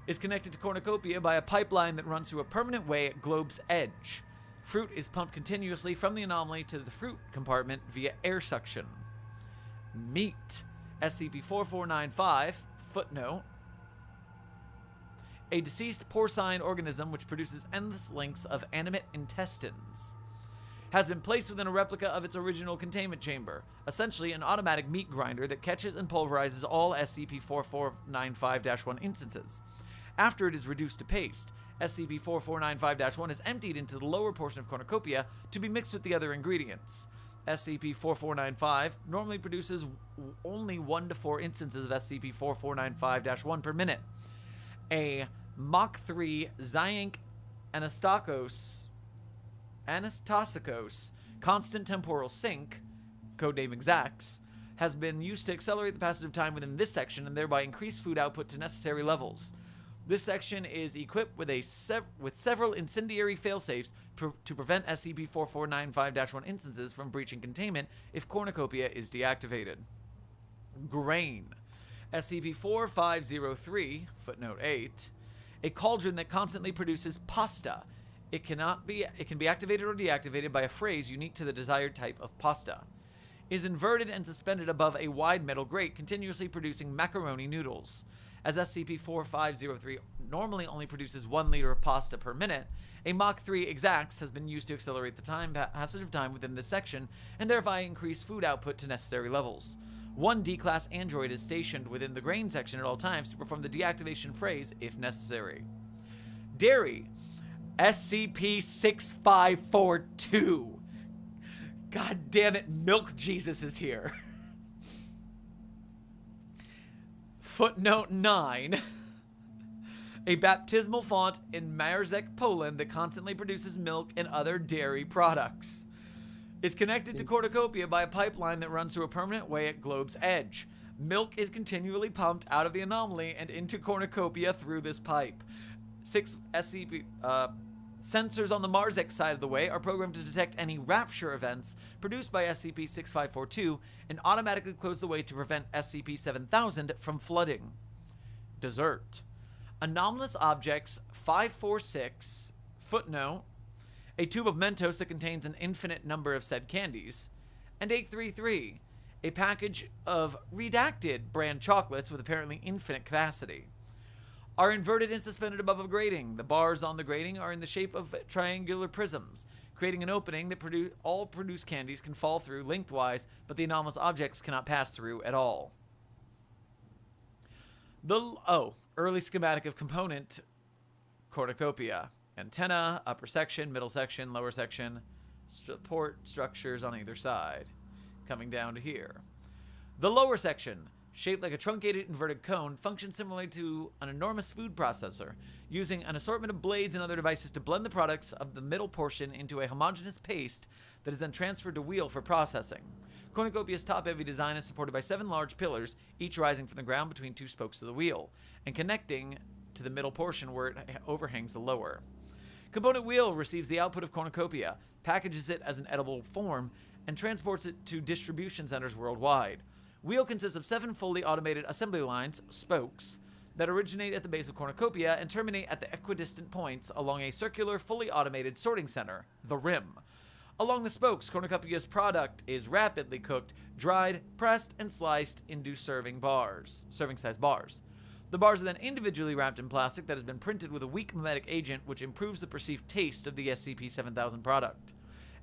Speaker 1: Is connected to Cornucopia by a pipeline that runs through a permanent way at Globe's edge. Fruit is pumped continuously from the anomaly to the fruit compartment via air suction. Meat, SCP-4495. Footnote: a deceased porcine organism which produces endless lengths of animate intestines. Has been placed within a replica of its original containment chamber, essentially an automatic meat grinder that catches and pulverizes all SCP-4495-1 instances. After it is reduced to paste, SCP-4495-1 is emptied into the lower portion of Cornucopia to be mixed with the other ingredients. SCP-4495 normally produces only 1 to 4 instances of SCP-4495-1 per minute. A Mach 3 Xiank Anastasicos constant temporal sink, codename XXX, has been used to accelerate the passage of time within this section and thereby increase food output to necessary levels. This section is equipped with several incendiary failsafes to prevent SCP-4495-1 instances from breaching containment if Cornucopia is deactivated. Grain, SCP-4503, footnote 8, a cauldron that constantly produces pasta. It can be activated or deactivated by a phrase unique to the desired type of pasta. Is inverted and suspended above a wide metal grate, continuously producing macaroni noodles. As SCP-4503 normally only produces 1 liter of pasta per minute, a Mach 3 XXX has been used to accelerate the passage of time within this section and thereby increase food output to necessary levels. 1 D-Class android is stationed within the grain section at all times to perform the deactivation phrase if necessary. Dairy, SCP-6542. God damn it, Milk Jesus is here. Footnote 9. A baptismal font in Marzek, Poland that constantly produces milk and other dairy products. Is connected to Cornucopia by a pipeline that runs through a permanent way at Globe's edge. Milk is continually pumped out of the anomaly and into cornucopia through this pipe. 6 SCP sensors on the Marsek side of the way are programmed to detect any rapture events produced by SCP-6542 and automatically close the way to prevent SCP-7000 from flooding. Dessert. Anomalous objects 546, footnote, a tube of Mentos that contains an infinite number of said candies, and 833, a package of redacted brand chocolates with apparently infinite capacity, are inverted and suspended above a grating. The bars on the grating are in the shape of triangular prisms, creating an opening that all produced candies can fall through lengthwise, but the anomalous objects cannot pass through at all. Early schematic of component cornucopia. Antenna, upper section, middle section, lower section, support structures on either side. Coming down to here. The lower section, shaped like a truncated inverted cone, functions similarly to an enormous food processor, using an assortment of blades and other devices to blend the products of the middle portion into a homogeneous paste that is then transferred to wheel for processing. Cornucopia's top-heavy design is supported by 7 large pillars, each rising from the ground between 2 spokes of the wheel, and connecting to the middle portion where it overhangs the lower. Component Wheel receives the output of Cornucopia, packages it as an edible form, and transports it to distribution centers worldwide. Wheel consists of 7 fully automated assembly lines, spokes, that originate at the base of Cornucopia and terminate at the equidistant points along a circular, fully automated sorting center, the Rim. Along the spokes, Cornucopia's product is rapidly cooked, dried, pressed, and sliced into serving-sized bars. The bars are then individually wrapped in plastic that has been printed with a weak mimetic agent which improves the perceived taste of the SCP-7000 product.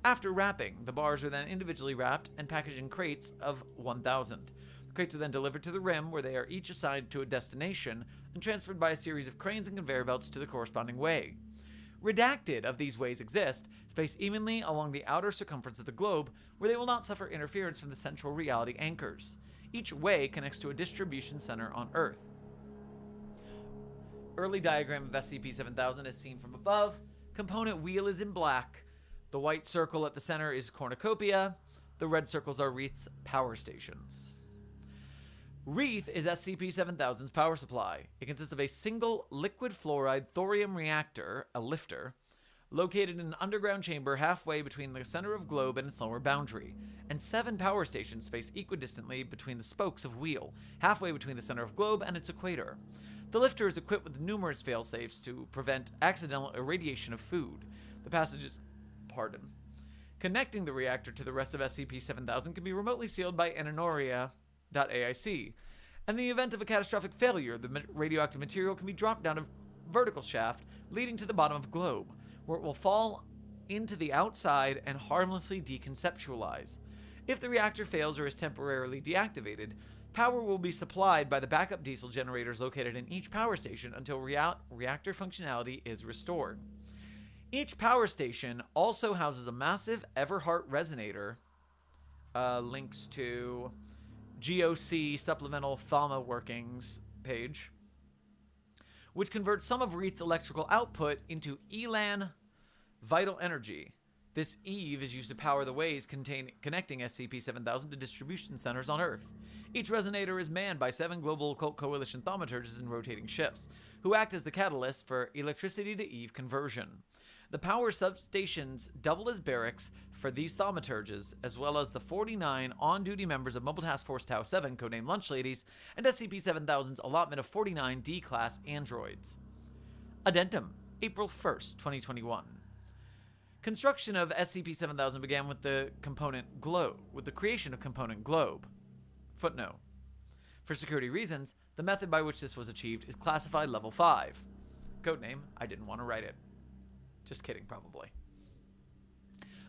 Speaker 1: After wrapping, the bars are then individually wrapped and packaged in crates of 1,000. The crates are then delivered to the Rim, where they are each assigned to a destination and transferred by a series of cranes and conveyor belts to the corresponding way. Redacted of these ways exist, spaced evenly along the outer circumference of the globe, where they will not suffer interference from the central reality anchors. Each way connects to a distribution center on Earth. Early diagram of SCP-7000 is seen from above. Component Wheel is in black. The white circle at the center is Cornucopia. The red circles are Wreath's power stations. Wreath is SCP-7000's power supply. It consists of a single liquid fluoride thorium reactor, a lifter, located in an underground chamber halfway between the center of globe and its lower boundary, and 7 power stations spaced equidistantly between the spokes of Wheel, halfway between the center of globe and its equator. The lifter is equipped with numerous failsafes to prevent accidental irradiation of food. The passages, connecting the reactor to the rest of SCP-7000 can be remotely sealed by Anoria.aic. In the event of a catastrophic failure, the radioactive material can be dropped down a vertical shaft leading to the bottom of globe, where it will fall into the outside and harmlessly deconceptualize. If the reactor fails or is temporarily deactivated, power will be supplied by the backup diesel generators located in each power station until reactor functionality is restored. Each power station also houses a massive Everhart resonator, links to GOC supplemental Thama workings page, which converts some of Wreath's electrical output into Elan vital energy. This EVE is used to power the ways connecting SCP-7000 to distribution centers on Earth. Each resonator is manned by 7 Global Occult Coalition thaumaturges in rotating shifts, who act as the catalyst for electricity to EVE conversion. The power substations double as barracks for these thaumaturges, as well as the 49 on-duty members of Mobile Task Force Tau 7, codenamed Lunch Ladies, and SCP-7000's allotment of 49 D-Class androids. Addendum, April 1st, 2021. Construction of SCP-7000 began with the creation of Component Globe. Footnote. For security reasons, the method by which this was achieved is classified Level 5. Codename, I didn't want to write it. Just kidding, probably.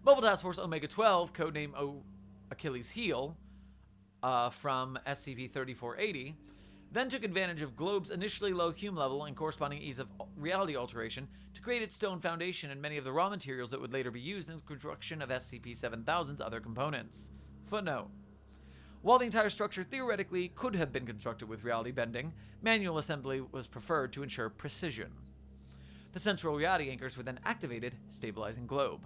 Speaker 1: Mobile Task Force Omega-12, codename Achilles' Heel, from SCP-3480, then took advantage of Globe's initially low Hume level and corresponding ease of reality alteration to create its stone foundation and many of the raw materials that would later be used in the construction of SCP-7000's other components. Footnote. While the entire structure theoretically could have been constructed with reality bending, manual assembly was preferred to ensure precision. The central reality anchors were then activated, stabilizing Globe.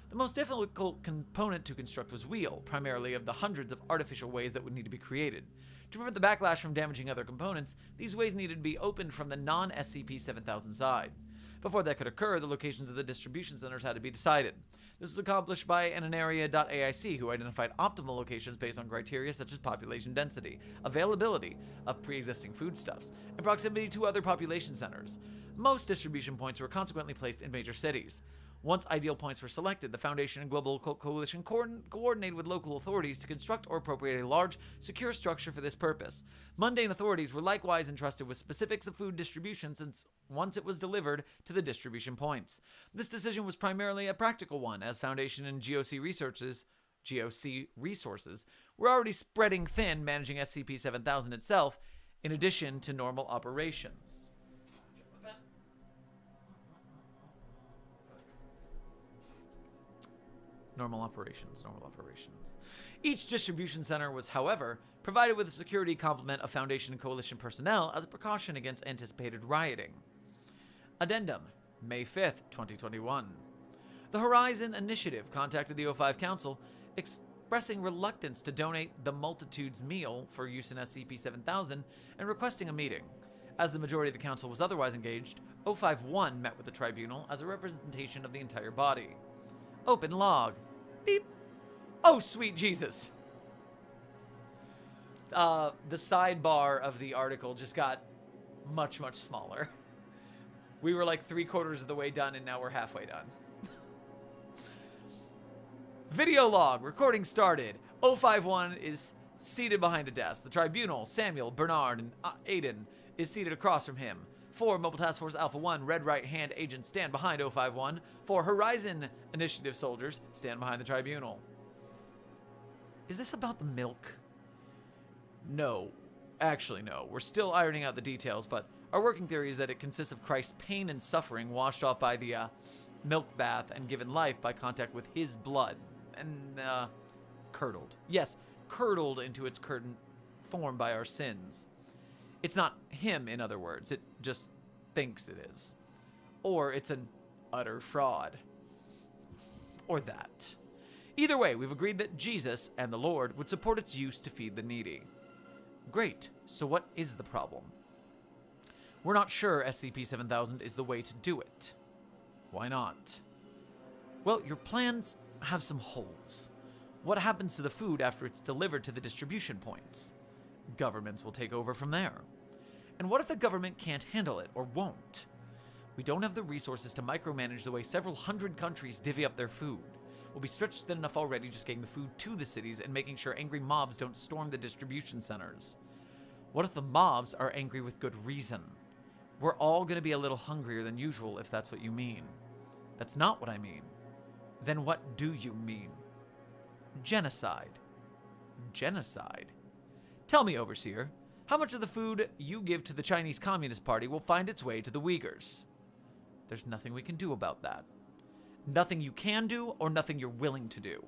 Speaker 1: The most difficult component to construct was Wheel, primarily of the hundreds of artificial ways that would need to be created. To prevent the backlash from damaging other components, these ways needed to be opened from the non-SCP-7000 side. Before that could occur, the locations of the distribution centers had to be decided. This was accomplished by Anaria.aic, who identified optimal locations based on criteria such as population density, availability of pre-existing foodstuffs, and proximity to other population centers. Most distribution points were consequently placed in major cities. Once ideal points were selected, the Foundation and Global Coalition coordinated with local authorities to construct or appropriate a large, secure structure for this purpose. Mundane authorities were likewise entrusted with specifics of food distribution since once it was delivered to the distribution points. This decision was primarily a practical one, as Foundation and GOC resources were already spreading thin managing SCP-7000 itself, in addition to normal operations. Normal operations. Each distribution center was, however, provided with a security complement of Foundation and Coalition personnel as a precaution against anticipated rioting. Addendum, May 5th, 2021. The Horizon Initiative contacted the O5 Council, expressing reluctance to donate the Multitude's meal for use in SCP-7000 and requesting a meeting. As the majority of the council was otherwise engaged, O5-1 met with the tribunal as a representation of the entire body. Open log. Beep. Oh, sweet Jesus. The sidebar of the article just got much, much smaller. We were like 3/4 of the way done, and now we're halfway done. Video log. Recording started. 051 is seated behind a desk. The tribunal, Samuel, Bernard, and Aiden, is seated across from him. 4 Mobile Task Force Alpha 1 Red Right Hand agents stand behind 051. 4 Horizon Initiative soldiers stand behind the tribunal. Is this about the milk? No. Actually, no. We're still ironing out the details, but our working theory is that it consists of Christ's pain and suffering washed off by the milk bath and given life by contact with his blood. And curdled. Yes, curdled into its curtain form by our sins. It's not him, in other words. It just thinks it is. Or it's an utter fraud. Or that. Either way, we've agreed that Jesus and the Lord would support its use to feed the needy. Great. So what is the problem? We're not sure SCP-7000 is the way to do it. Why not? Well, your plans have some holes. What happens to the food after it's delivered to the distribution points? Governments will take over from there. And what if the government can't handle it, or won't? We don't have the resources to micromanage the way several hundred countries divvy up their food. We'll be stretched thin enough already just getting the food to the cities and making sure angry mobs don't storm the distribution centers. What if the mobs are angry with good reason? We're all going to be a little hungrier than usual, if that's what you mean. That's not what I mean. Then what do you mean? Genocide. Genocide? Tell me, Overseer, how much of the food you give to the Chinese Communist Party will find its way to the Uyghurs? There's nothing we can do about that. Nothing you can do, or nothing you're willing to do.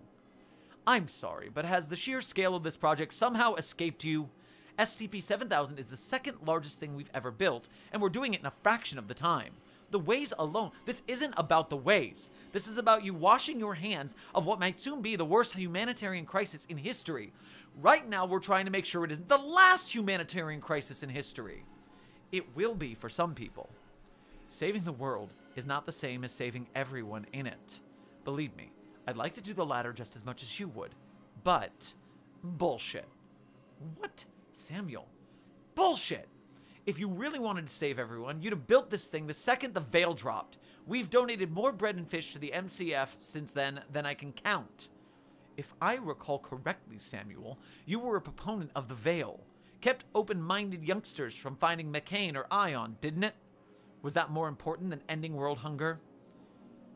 Speaker 1: I'm sorry, but has the sheer scale of this project somehow escaped you? SCP-7000 is the second largest thing we've ever built, and we're doing it in a fraction of the time. The ways alone, this isn't about the ways. This is about you washing your hands of what might soon be the worst humanitarian crisis in history. Right now, we're trying to make sure it isn't the last humanitarian crisis in history. It will be for some people. Saving the world is not the same as saving everyone in it. Believe me, I'd like to do the latter just as much as you would. But, bullshit. What? Samuel. Bullshit. If you really wanted to save everyone, you'd have built this thing the second the veil dropped. We've donated more bread and fish to the MCF since then than I can count. If I recall correctly, Samuel, you were a proponent of the veil. Kept open-minded youngsters from finding McCain or Ion, didn't it? Was that more important than ending world hunger?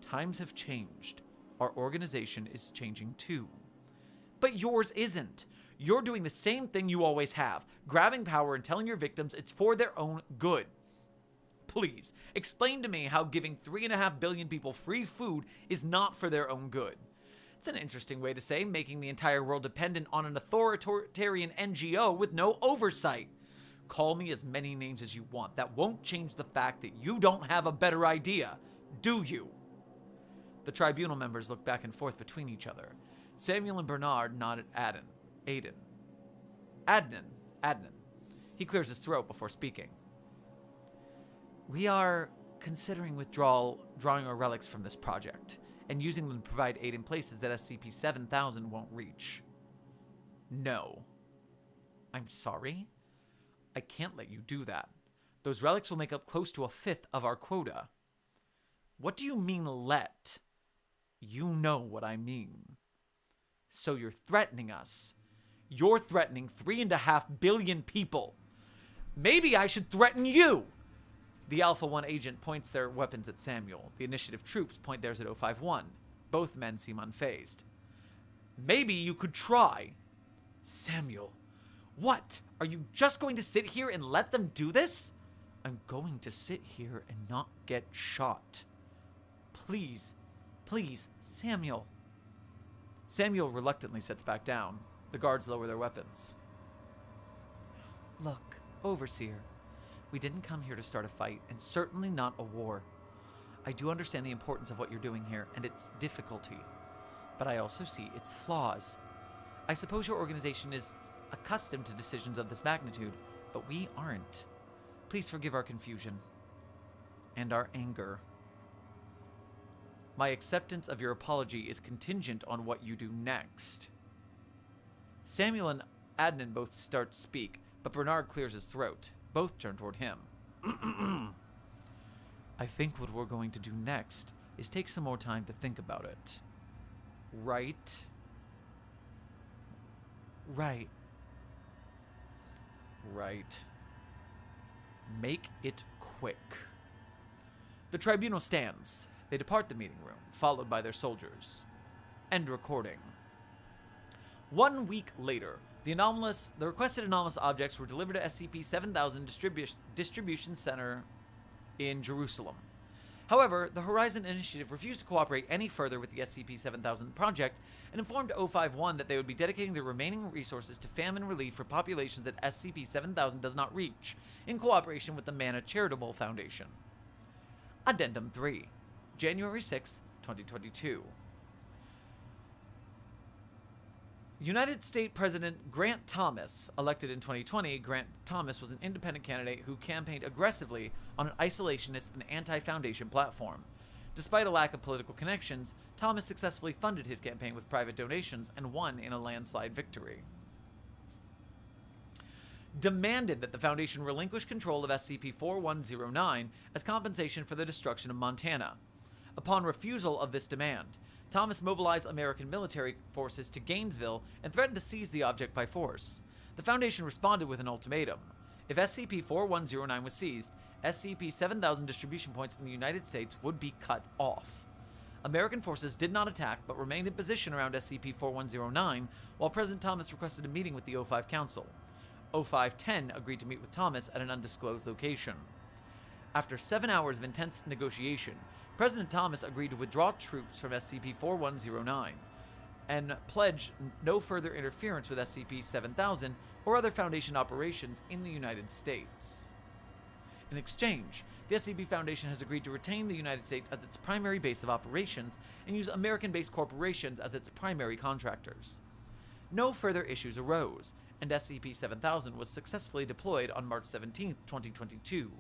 Speaker 1: Times have changed. Our organization is changing too. But yours isn't. You're doing the same thing you always have, grabbing power and telling your victims it's for their own good. Please, explain to me how giving 3.5 billion people free food is not for their own good. It's an interesting way to say making the entire world dependent on an authoritarian NGO with no oversight. Call me as many names as you want. That won't change the fact that you don't have a better idea, do you? The tribunal members looked back and forth between each other. Samuel and Bernard nodded at Aiden. Adnan, Adnan. He clears his throat before speaking. We are considering drawing our relics from this project, and using them to provide aid in places that SCP-7000 won't reach. No. I'm sorry? I can't let you do that. Those relics will make up close to a fifth of our quota. What do you mean, let? You know what I mean. So you're threatening us. You're threatening 3.5 billion people. Maybe I should threaten you! The Alpha 1 agent points their weapons at Samuel. The initiative troops point theirs at 051. Both men seem unfazed. Maybe you could try. Samuel, what? Are you just going to sit here and let them do this? I'm going to sit here and not get shot. Please, please, Samuel. Samuel reluctantly sits back down. The guards lower their weapons. Look, Overseer. We didn't come here to start a fight, and certainly not a war. I do understand the importance of what you're doing here, and its difficulty. But I also see its flaws. I suppose your organization is accustomed to decisions of this magnitude, but we aren't. Please forgive our confusion. And our anger. My acceptance of your apology is contingent on what you do next. Samuel and Adnan both start to speak, but Bernard clears his throat. Both turn toward him. I think what we're going to do next is take some more time to think about it. Right? Right. Right. Make it quick. The tribunal stands. They depart the meeting room, followed by their soldiers. End recording. 1 week later, the requested anomalous objects were delivered to SCP-7000 Distribution Center in Jerusalem. However, the Horizon Initiative refused to cooperate any further with the SCP-7000 project and informed 051 that they would be dedicating their remaining resources to famine relief for populations that SCP-7000 does not reach, in cooperation with the Mana Charitable Foundation. Addendum 3, January 6, 2022. United States President Grant Thomas, elected in 2020, Grant Thomas was an independent candidate who campaigned aggressively on an isolationist and anti-Foundation platform. Despite a lack of political connections, Thomas successfully funded his campaign with private donations and won in a landslide victory. Demanded that the Foundation relinquish control of SCP-4109 as compensation for the destruction of Montana. Upon refusal of this demand, Thomas mobilized American military forces to Gainesville and threatened to seize the object by force. The Foundation responded with an ultimatum. If SCP-4109 was seized, SCP-7000 distribution points in the United States would be cut off. American forces did not attack but remained in position around SCP-4109 while President Thomas requested a meeting with the O5 Council. O5-10 agreed to meet with Thomas at an undisclosed location. After 7 hours of intense negotiation, President Thomas agreed to withdraw troops from SCP-4109 and pledge no further interference with SCP-7000 or other Foundation operations in the United States. In exchange, the SCP Foundation has agreed to retain the United States as its primary base of operations and use American-based corporations as its primary contractors. No further issues arose, and SCP-7000 was successfully deployed on March 17, 2022,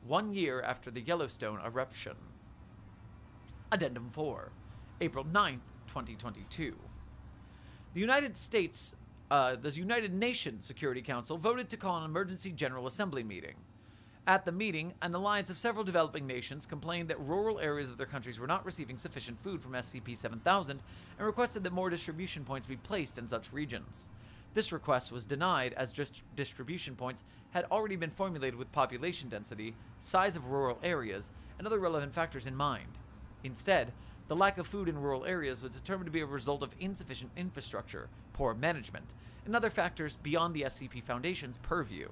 Speaker 1: 1 year after the Yellowstone eruption. Addendum 4, April 9, 2022. The United Nations Security Council voted to call an emergency General Assembly meeting. At the meeting, an alliance of several developing nations complained that rural areas of their countries were not receiving sufficient food from SCP-7000 and requested that more distribution points be placed in such regions. This request was denied as distribution points had already been formulated with population density, size of rural areas, and other relevant factors in mind. Instead, the lack of food in rural areas was determined to be a result of insufficient infrastructure, poor management, and other factors beyond the SCP Foundation's purview.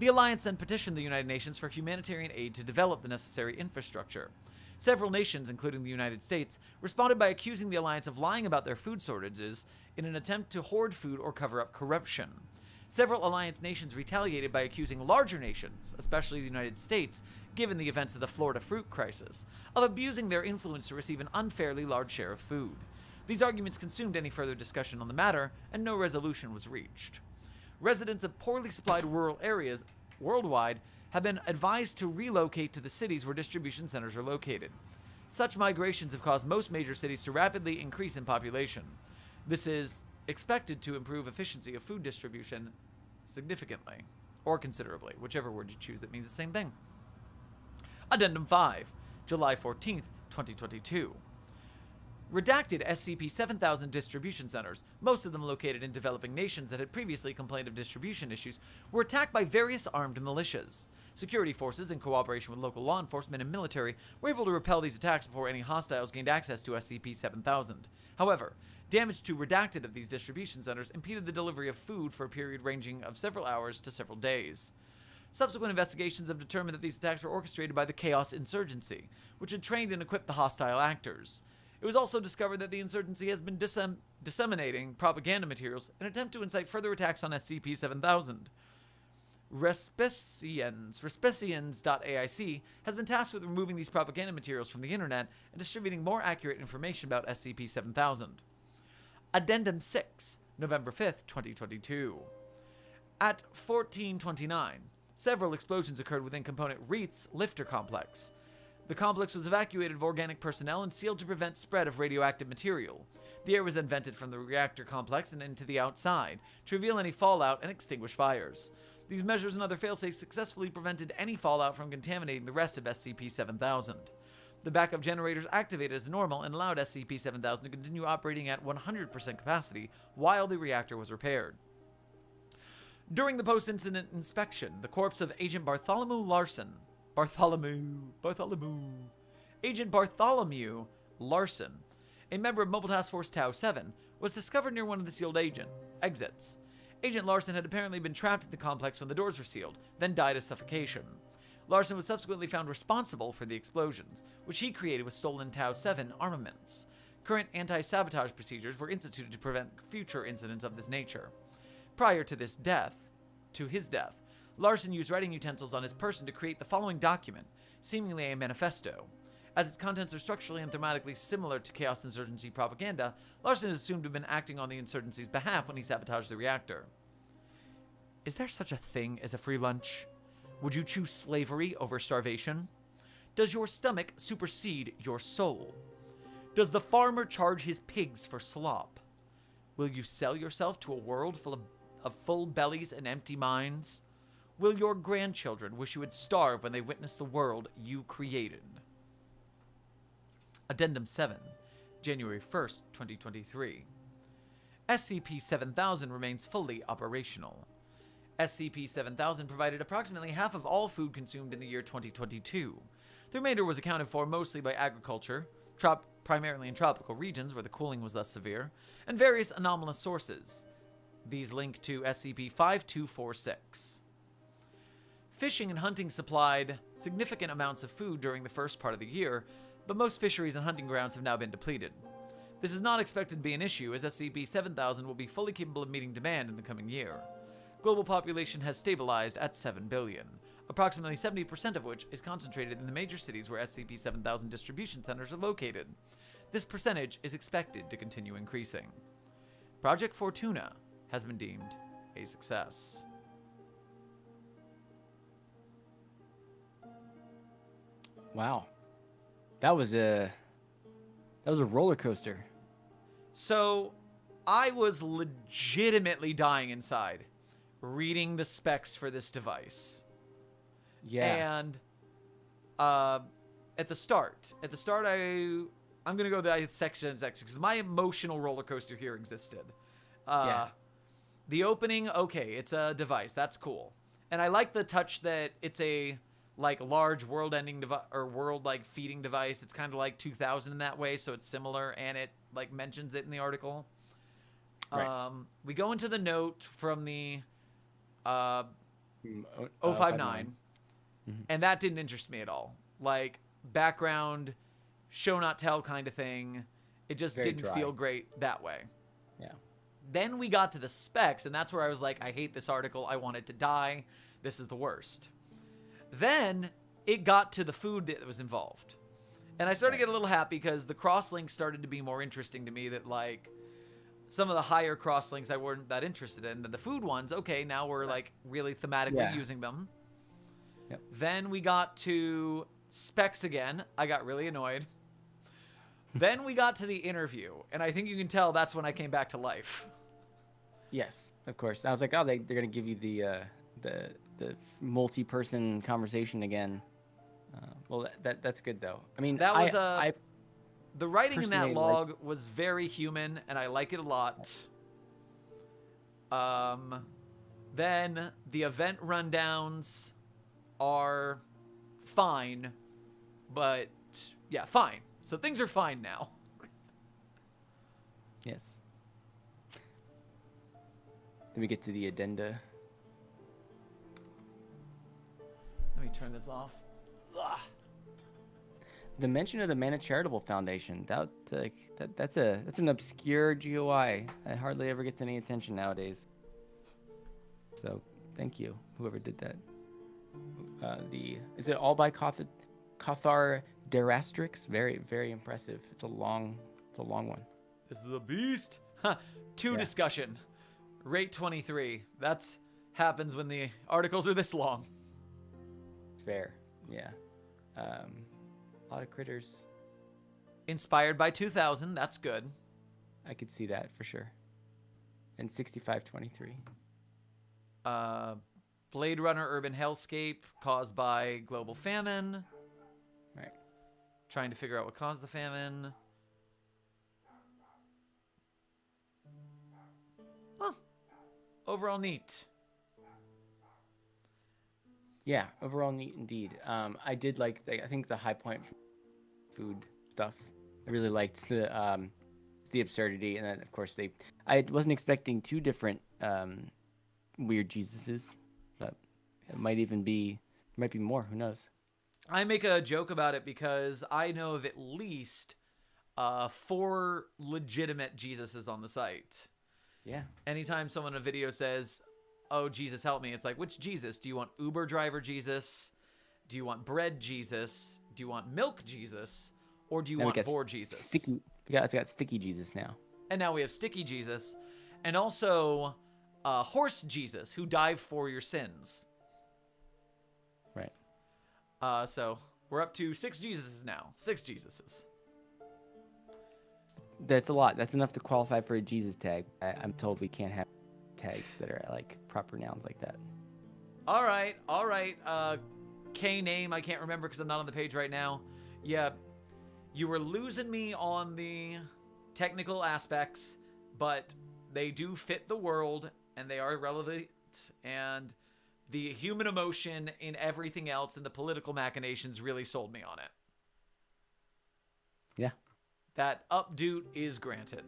Speaker 1: The Alliance then petitioned the United Nations for humanitarian aid to develop the necessary infrastructure. Several nations, including the United States, responded by accusing the Alliance of lying about their food shortages in an attempt to hoard food or cover up corruption. Several Alliance nations retaliated by accusing larger nations, especially the United States, given the events of the Florida fruit crisis, of abusing their influence to receive an unfairly large share of food. These arguments consumed any further discussion on the matter, and no resolution was reached. residents of poorly supplied rural areas worldwide have been advised to relocate to the cities where distribution centers are located. Such migrations have caused most major cities to rapidly increase in population. This is expected to improve efficiency of food distribution significantly, or considerably, whichever word you choose that means the same thing. Addendum 5, July 14th, 2022. Redacted SCP-7000 distribution centers, most of them located in developing nations that had previously complained of distribution issues, were attacked by various armed militias. Security forces, in cooperation with local law enforcement and military, were able to repel these attacks before any hostiles gained access to SCP-7000. However, damage to redacted of these distribution centers impeded the delivery of food for a period ranging of several hours to several days. Subsequent investigations have determined that these attacks were orchestrated by the Chaos Insurgency, which had trained and equipped the hostile actors. It was also discovered that the insurgency has been disseminating propaganda materials in an attempt to incite further attacks on SCP-7000. Respicians.aic has been tasked with removing these propaganda materials from the internet and distributing more accurate information about SCP-7000. Addendum 6, November 5th, 2022. At 1429, several explosions occurred within Component Wreath's lifter complex. The complex was evacuated of organic personnel and sealed to prevent spread of radioactive material. The air was then vented from the reactor complex and into the outside to reveal any fallout and extinguish fires. These measures and other failsafes successfully prevented any fallout from contaminating the rest of SCP-7000. The backup generators activated as normal and allowed SCP-7000 to continue operating at 100% capacity while the reactor was repaired. During the post-incident inspection, the corpse of Agent Bartholomew Larson, Agent Bartholomew Larson, a member of Mobile Task Force Tau 7, was discovered near one of the sealed exits. Agent Larson had apparently been trapped in the complex when the doors were sealed, then died of suffocation. Larson was subsequently found responsible for the explosions, which he created with stolen Tau 7 armaments. Current anti-sabotage procedures were instituted to prevent future incidents of this nature. Prior to his death, Larson used writing utensils on his person to create the following document, seemingly a manifesto. As its contents are structurally and thematically similar to Chaos Insurgency propaganda, Larson is assumed to have been acting on the insurgency's behalf when he sabotaged the reactor. Is there such a thing as a free lunch? Would you choose slavery over starvation? Does your stomach supersede your soul? Does the farmer charge his pigs for slop? Will you sell yourself to a world full of full bellies and empty minds? Will your grandchildren wish you would starve when they witness the world you created? Addendum 7, January 1st, 2023. SCP-7000 remains fully operational. SCP-7000 provided approximately half of all food consumed in the year 2022. The remainder was accounted for mostly by agriculture, primarily in tropical regions where the cooling was less severe, and various anomalous sources. These link to SCP-5246. Fishing and hunting supplied significant amounts of food during the first part of the year, but most fisheries and hunting grounds have now been depleted. This is not expected to be an issue, as SCP-7000 will be fully capable of meeting demand in the coming year. Global population has stabilized at 7 billion, approximately 70% of which is concentrated in the major cities where SCP-7000 distribution centers are located. This percentage is expected to continue increasing. Project Fortuna has been deemed a success.
Speaker 2: Wow. That was a roller coaster.
Speaker 1: So, I was legitimately dying inside reading the specs for this device.
Speaker 2: Yeah.
Speaker 1: And at the start I'm going to go the section because my emotional roller coaster here existed.
Speaker 2: Yeah.
Speaker 1: The opening, okay, it's a device. That's cool. And I like the touch that it's a large world-ending device or world feeding device. It's kind of like 2000 in that way, so it's similar, and it mentions it in the article.
Speaker 2: Right.
Speaker 1: We go into the note from the 059, and that didn't interest me at all. Background, show not tell kind of thing. It just
Speaker 2: Very
Speaker 1: didn't
Speaker 2: dry.
Speaker 1: feel great that way.
Speaker 2: Yeah.
Speaker 1: Then we got to the specs, and that's where I was like, I hate this article. I want it to die. This is the worst. Then it got to the food that was involved. And I started to get a little happy because the crosslinks started to be more interesting to me, that some of the higher crosslinks I weren't that interested in. The food ones, okay, now we're like really thematically
Speaker 2: Yeah.
Speaker 1: using them.
Speaker 2: Yep.
Speaker 1: Then we got to specs again. I got really annoyed. Then we got to the interview, and I think you can tell that's when I came back to life.
Speaker 2: Yes, of course. I was like, oh, they're gonna give you the multi-person conversation again. Well, that's good though. I mean,
Speaker 1: That was
Speaker 2: I
Speaker 1: the writing in that
Speaker 2: personally
Speaker 1: log was very human, and I like it a lot. Then the event rundowns are fine, but yeah, fine. So things are fine now.
Speaker 2: yes. Then we get to the addenda.
Speaker 1: Let me turn this off. Ugh.
Speaker 2: The mention of the Mana Charitable Foundation. That's an obscure GOI. It hardly ever gets any attention nowadays. So thank you, whoever did that. Is it all by Cathar Derastrix? Very, very impressive. It's a long one.
Speaker 1: This is a beast. Huh. Two
Speaker 2: Yeah.
Speaker 1: discussion. Rate 23. That's happens when the articles are this long.
Speaker 2: Fair, yeah. A lot of critters.
Speaker 1: Inspired by 2000. That's good.
Speaker 2: I could see that for sure. And 6523.
Speaker 1: Blade Runner urban hellscape caused by global famine.
Speaker 2: Right.
Speaker 1: Trying to figure out what caused the famine. Huh. Overall neat.
Speaker 2: Yeah, overall neat indeed. I did like I think the high point from food stuff. I really liked the absurdity, and then of course I wasn't expecting two different weird Jesuses, but it might be more. Who knows?
Speaker 1: I make a joke about it because I know of at least 4 legitimate Jesuses on the site.
Speaker 2: Yeah.
Speaker 1: Anytime someone in a video says, "Oh, Jesus, help me," it's like, which Jesus? Do you want Uber driver Jesus? Do you want bread Jesus? Do you want milk Jesus? Or do you
Speaker 2: Now we
Speaker 1: want
Speaker 2: got
Speaker 1: vor Jesus?
Speaker 2: It's got sticky Jesus now.
Speaker 1: And now we have sticky Jesus. And also horse Jesus, who died for your sins.
Speaker 2: Right.
Speaker 1: So we're up to 6 Jesuses now. 6 Jesuses.
Speaker 2: That's a lot. That's enough to qualify for a Jesus tag. I'm told we can't have tags that are like proper nouns like that.
Speaker 1: All right. K name, I can't remember because I'm not on the page right now. Yeah, you were losing me on the technical aspects, but they do fit the world and they are relevant, and the human emotion in everything else and the political machinations really sold me on it.
Speaker 2: Yeah.
Speaker 1: That updoot is granted.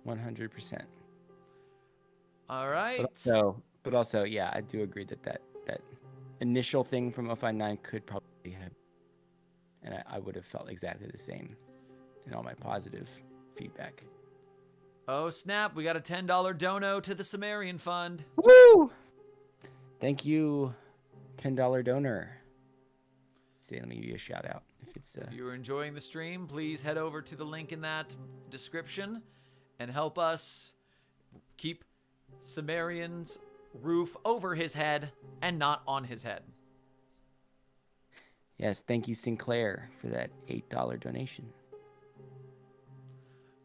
Speaker 2: 100%.
Speaker 1: All right.
Speaker 2: But also, yeah, I do agree that initial thing from 059 could probably have, and I would have felt exactly the same in all my positive feedback.
Speaker 1: Oh, snap. We got a $10 dono to the Cimmerian Fund.
Speaker 2: Woo! Thank you, $10 donor. Say, let me give you a shout out. If
Speaker 1: you are enjoying the stream, please head over to the link in that description and help us keep Cimmerian's roof over his head and not on his head.
Speaker 2: Yes, thank you, Sinclair, for that $8 donation.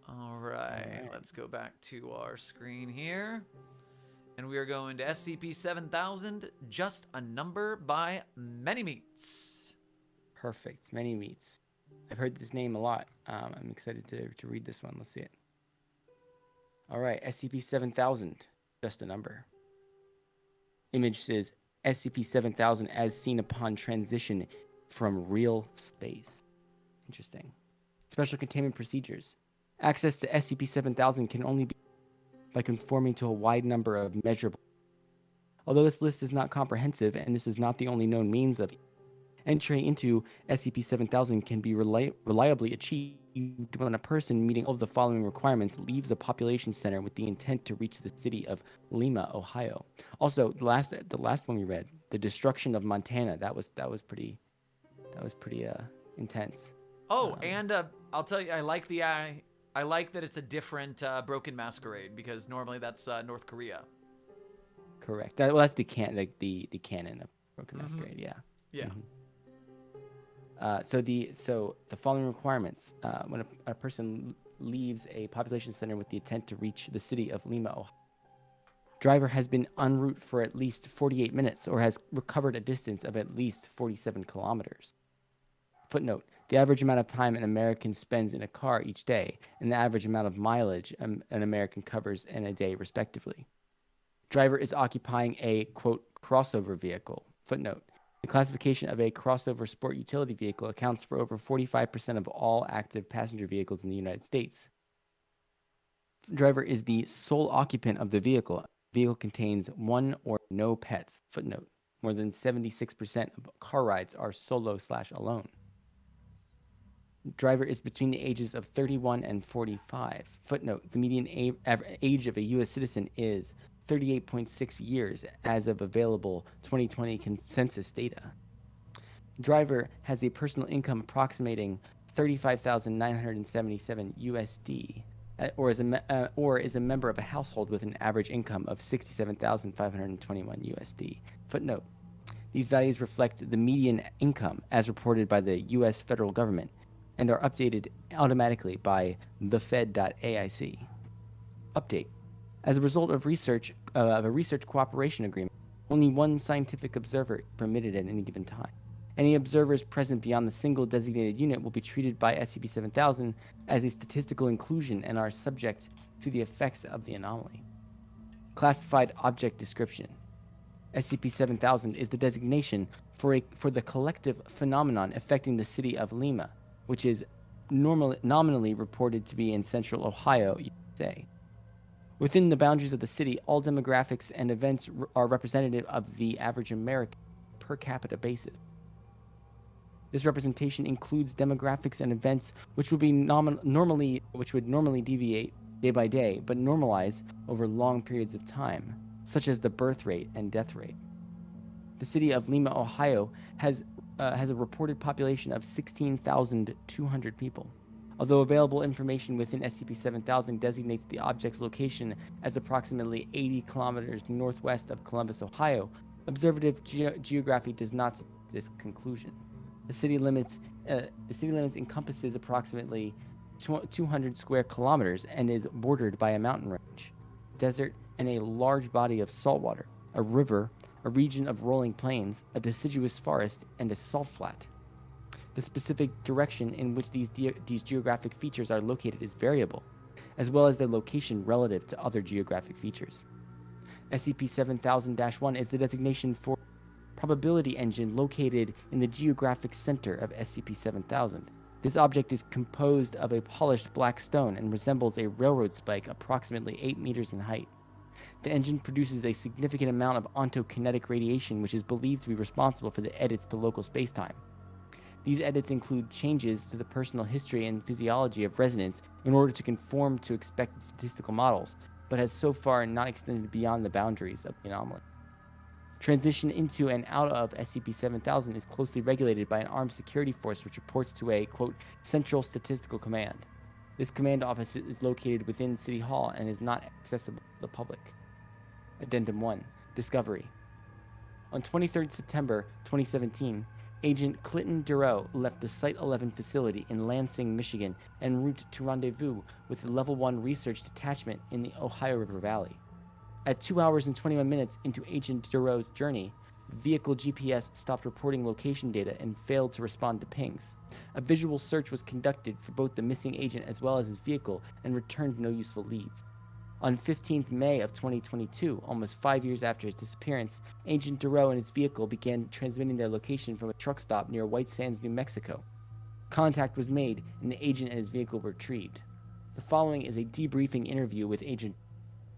Speaker 1: All right, let's go back to our screen here. And we are going to SCP-7000, just a number by Many Meats.
Speaker 2: Perfect. Many Meats. I've heard this name a lot. I'm excited to read this one. Let's see it. All right, SCP-7000, just a number. Image says SCP-7000 as seen upon transition from real space. Interesting. Special containment procedures. Access to SCP-7000 can only be by conforming to a wide number of measurables. Although this list is not comprehensive, and this is not the only known means of entry into SCP-7000 can be reliably achieved when a person meeting all of the following requirements leaves a population center with the intent to reach the city of Lima, Ohio. Also, the last one we read, the destruction of Montana, that was pretty intense.
Speaker 1: Oh, and I'll tell you, I I like that it's a different Broken Masquerade, because normally that's North Korea.
Speaker 2: Correct. Well, that's the canon of Broken Masquerade. Yeah.
Speaker 1: Yeah.
Speaker 2: So the following requirements: when a person leaves a population center with the intent to reach the city of Lima, Ohio, driver has been en route for at least 48 minutes or has recovered a distance of at least 47 kilometers. Footnote: the average amount of time an American spends in a car each day and the average amount of mileage an American covers in a day, respectively. Driver is occupying a, quote, crossover vehicle. Footnote: the classification of a crossover sport utility vehicle accounts for over 45% of all active passenger vehicles in the United States. Driver is the sole occupant of the vehicle. The vehicle contains one or no pets. Footnote: more than 76% of car rides are solo/alone. Driver is between the ages of 31 and 45. Footnote: the median age of a U.S. citizen is 38.6 years as of available 2020 census data. Driver has a personal income approximating 35,977 USD, or is a member of a household with an average income of 67,521 USD. Footnote: these values reflect the median income as reported by the U.S. federal government and are updated automatically by thefed.aic. Update: as a result of a research cooperation agreement, only one scientific observer is permitted at any given time. Any observers present beyond the single designated unit will be treated by SCP-7000 as a statistical inclusion and are subject to the effects of the anomaly. Classified object description: SCP-7000 is the designation for the collective phenomenon affecting the city of Lima, which is nominally reported to be in central Ohio, USA. Within the boundaries of the city, all demographics and events are representative of the average American per capita basis. This representation includes demographics and events which would normally deviate day by day, but normalize over long periods of time, such as the birth rate and death rate. The city of Lima, Ohio, has a reported population of 16,200 people. Although available information within SCP-7000 designates the object's location as approximately 80 kilometers northwest of Columbus, Ohio, observative geography does not support this conclusion. The city limits encompasses approximately 200 square kilometers and is bordered by a mountain range, desert, and a large body of saltwater, a river, a region of rolling plains, a deciduous forest, and a salt flat. The specific direction in which these geographic features are located is variable, as well as their location relative to other geographic features. SCP-7000-1 is the designation for probability engine located in the geographic center of SCP-7000. This object is composed of a polished black stone and resembles a railroad spike approximately 8 meters in height. The engine produces a significant amount of ontokinetic radiation, which is believed to be responsible for the edits to local spacetime. These edits include changes to the personal history and physiology of residents in order to conform to expected statistical models, but has so far not extended beyond the boundaries of the anomaly. Transition into and out of SCP-7000 is closely regulated by an armed security force which reports to a, quote, Central Statistical Command. This command office is located within City Hall and is not accessible to the public. Addendum 1. Discovery. On 23rd September 2017, Agent Clinton Dureau left the Site-11 facility in Lansing, Michigan, en route to rendezvous with the Level 1 Research Detachment in the Ohio River Valley. At 2 hours and 21 minutes into Agent Dureau's journey, the vehicle GPS stopped reporting location data and failed to respond to pings. A visual search was conducted for both the missing agent as well as his vehicle and returned no useful leads. On 15th May of 2022, almost 5 years after his disappearance, Agent Dureau and his vehicle began transmitting their location from a truck stop near White Sands, New Mexico. Contact was made, and the agent and his vehicle were retrieved. The following is a debriefing interview with Agent.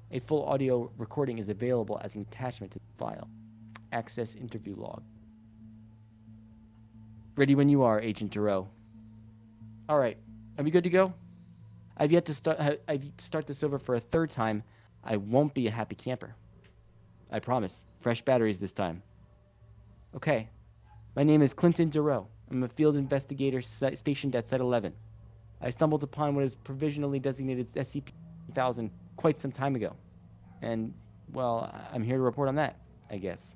Speaker 2: A full audio recording is available as an attachment to the file. Access interview log. Ready when you are, Agent Dureau. All right, are we good to go? I've yet to start this over for a third time. I won't be a happy camper. I promise. Fresh batteries this time. Okay. My name is Clinton Dureau. I'm a field investigator stationed at Site-11.
Speaker 3: I stumbled upon what is provisionally designated SCP-7000 quite some time ago. And, well, I'm here to report on that, I guess.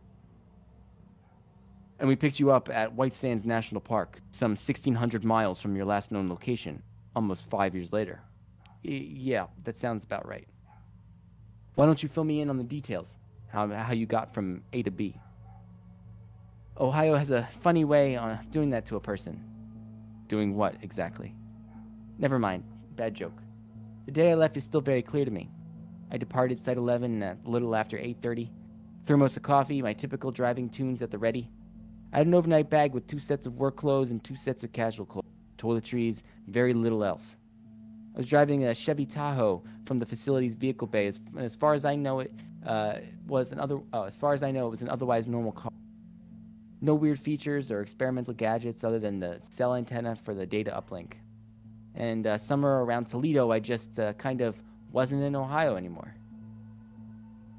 Speaker 3: And we picked you up at White Sands National Park, some 1,600 miles from your last known location, almost 5 years later. Yeah, that sounds about right. Why don't you fill me in on the details? How you got from A to B? Ohio has a funny way on doing that to a person. Doing what, exactly? Never mind. Bad joke. The day I left is still very clear to me. I departed Site 11 at a little after 8:30. Thermos of coffee, my typical driving tunes at the ready. I had an overnight bag with 2 sets of work clothes and 2 sets of casual clothes, toiletries, very little else. I was driving a Chevy Tahoe from the facility's vehicle bay. As far as I know, it was an otherwise normal car. No weird features or experimental gadgets other than the cell antenna for the data uplink. And somewhere around Toledo, I just kind of wasn't in Ohio anymore.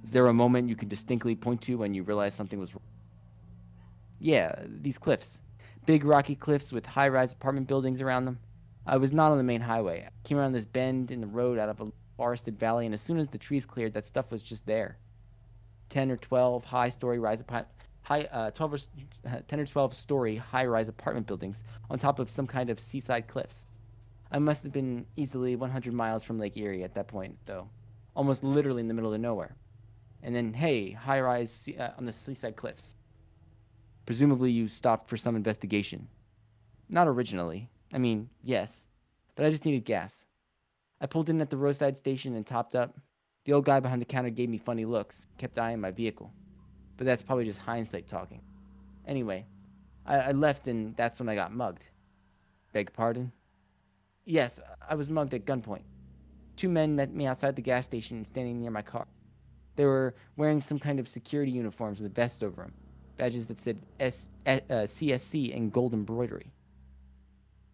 Speaker 3: Is there a moment you can distinctly point to when you realize something was wrong? Yeah, these cliffs. Big rocky cliffs with high-rise apartment buildings around them. I was not on the main highway. I came around this bend in the road out of a forested valley, and as soon as the trees cleared, that stuff was just there. 10 or 12 high-story rise apart. 10 or 12 story high-rise apartment buildings on top of some kind of seaside cliffs. I must have been easily 100 miles from Lake Erie at that point, though, almost literally in the middle of nowhere. And then, hey, high-rise on the seaside cliffs. Presumably you stopped for some investigation. Not originally. I mean, yes, but I just needed gas. I pulled in at the roadside station and topped up. The old guy behind the counter gave me funny looks, kept eyeing my vehicle. But that's probably just hindsight talking. Anyway, I left and that's when I got mugged. Beg pardon? Yes, I was mugged at gunpoint. 2 men met me outside the gas station standing near my car. They were wearing some kind of security uniforms with vests over them. Badges that said CSC in gold embroidery.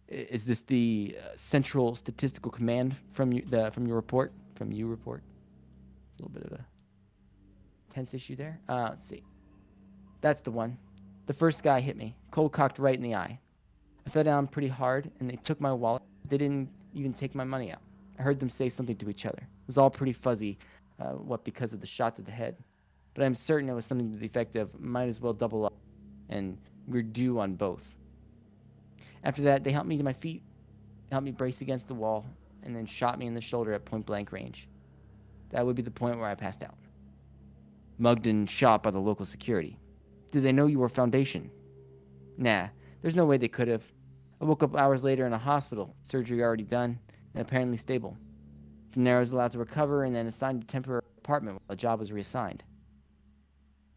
Speaker 3: Is this the Central Statistical Command from your report? From you report? It's a little bit of a tense issue there. Let's see. That's the one. The first guy hit me, cold cocked right in the eye. I fell down pretty hard, and they took my wallet. They didn't even take my money out. I heard them say something to each other. It was all pretty fuzzy, because of the shot to the head. But I'm certain it was something to the effect of, might as well double up, and we're due on both. After that, they helped me to my feet, helped me brace against the wall, and then shot me in the shoulder at point-blank range. That would be the point where I passed out. Mugged and shot by the local security. Did they know you were Foundation? Nah, there's no way they could have. I woke up hours later in a hospital, surgery already done, and apparently stable. From there I was allowed to recover and then assigned to a temporary apartment while a job was reassigned.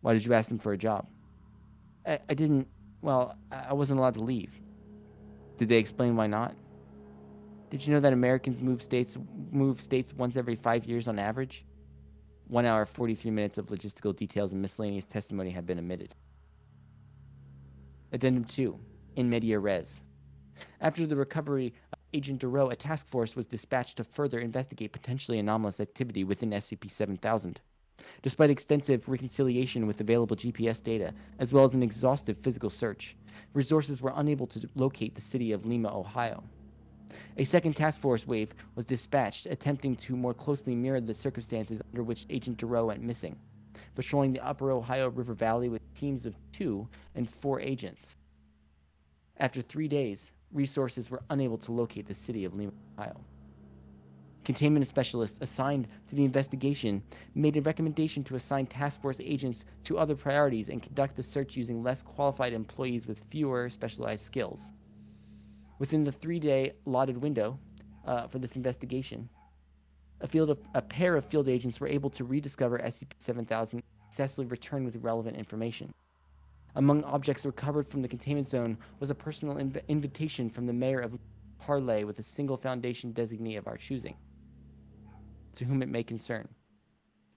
Speaker 3: Why did you ask them for a job? I wasn't allowed to leave. Did they explain why not? Did you know that Americans move states once every 5 years on average? 1 hour, 43 minutes of logistical details and miscellaneous testimony have been omitted. Addendum 2. In media res. After the recovery of Agent Duro, a task force was dispatched to further investigate potentially anomalous activity within SCP-7000. Despite extensive reconciliation with available GPS data, as well as an exhaustive physical search, resources were unable to locate the city of Lima, Ohio. A second task force wave was dispatched, attempting to more closely mirror the circumstances under which Agent Duro went missing, patrolling the upper Ohio River Valley with teams of 2 and 4 agents. After 3 days, resources were unable to locate the city of Lima, Ohio. Containment specialists assigned to the investigation made a recommendation to assign task force agents to other priorities and conduct the search using less qualified employees with fewer specialized skills. Within the 3-day allotted window for this investigation, a pair of field agents were able to rediscover SCP-7000 and successfully return with relevant information. Among objects recovered from the containment zone was a personal invitation from the mayor of Parley with a single Foundation designee of our choosing. To whom it may concern.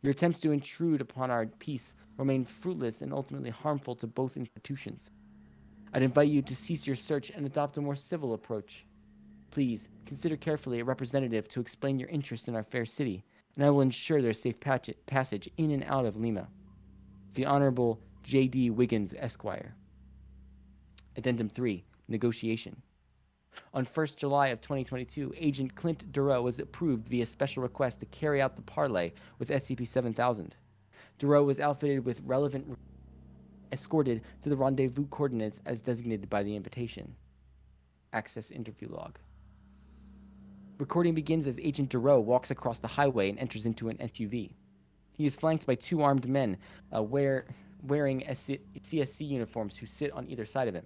Speaker 3: Your attempts to intrude upon our peace remain fruitless and ultimately harmful to both institutions. I'd invite you to cease your search and adopt a more civil approach. Please, consider carefully a representative to explain your interest in our fair city, and I will ensure their safe passage in and out of Lima. The Honorable J.D. Wiggins, Esquire. Addendum 3. Negotiation. On 1st July of 2022, Agent Clint Duro was approved via special request to carry out the parley with SCP-7000. Duro was outfitted with relevant escorted to the rendezvous coordinates as designated by the invitation. Access interview log. Recording begins as Agent Duro walks across the highway and enters into an SUV. He is flanked by 2 armed men wearing CSC uniforms who sit on either side of him.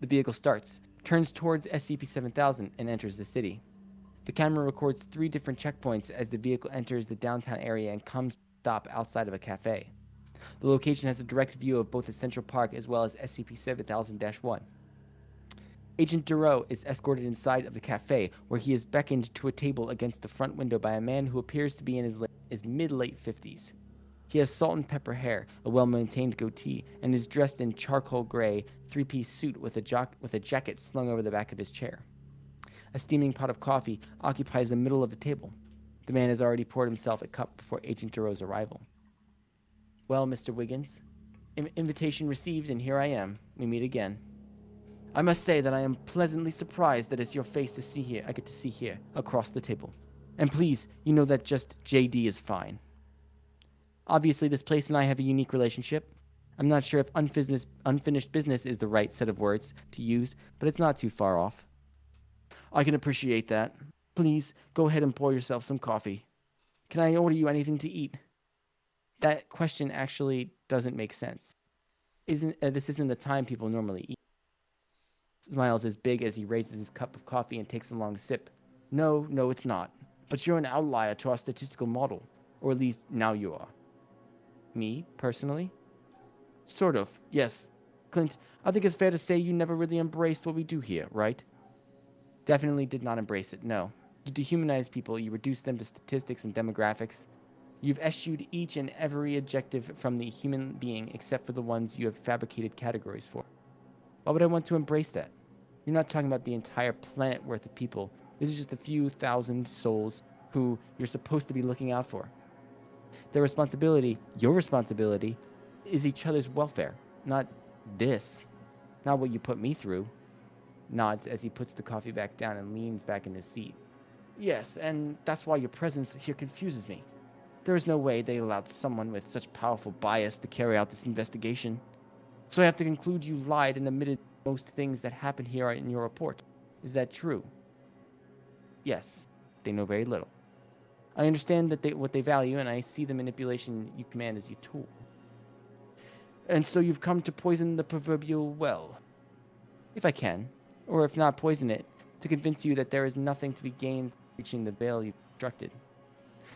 Speaker 3: The vehicle starts, turns towards SCP-7000, and enters the city. The camera records 3 different checkpoints as the vehicle enters the downtown area and comes to a stop outside of a cafe. The location has a direct view of both the Central Park as well as SCP-7000-1. Agent Duro is escorted inside of the cafe, where he is beckoned to a table against the front window by a man who appears to be in his mid-late 50s. He has salt and pepper hair, a well-maintained goatee, and is dressed in charcoal gray 3-piece suit with a jacket slung over the back of his chair. A steaming pot of coffee occupies the middle of the table. The man has already poured himself a cup before Agent Duro's arrival. Well, Mr. Wiggins, invitation received, and here I am. We meet again. I must say that I am pleasantly surprised that it's your face I get to see here, across the table. And please, you know that just JD is fine. Obviously, this place and I have a unique relationship. I'm not sure if unfinished business is the right set of words to use, but it's not too far off. I can appreciate that. Please, go ahead and pour yourself some coffee. Can I order you anything to eat? That question actually doesn't make sense. This isn't the time people normally eat. Smiles as big as he raises his cup of coffee and takes a long sip. No, it's not. But you're an outlier to our statistical model. Or at least now you are. Me, personally? Sort of, yes. Clint, I think it's fair to say you never really embraced what we do here, right? Definitely did not embrace it, no. You dehumanize people, you reduce them to statistics and demographics. You've eschewed each and every adjective from the human being except for the ones you have fabricated categories for. Why would I want to embrace that? You're not talking about the entire planet worth of people. This is just a few thousand souls who you're supposed to be looking out for. Their responsibility, your responsibility, is each other's welfare, not this. Not what you put me through. Nods as he puts the coffee back down and leans back in his seat. Yes, and that's why your presence here confuses me. There is no way they allowed someone with such powerful bias to carry out this investigation. So I have to conclude you lied and admitted most things that happened here in your report. Is that true? Yes, they know very little. I understand that what they value, and I see the manipulation you command as your tool. And so you've come to poison the proverbial well. If I can, or if not poison it, to convince you that there is nothing to be gained from reaching the veil you've constructed.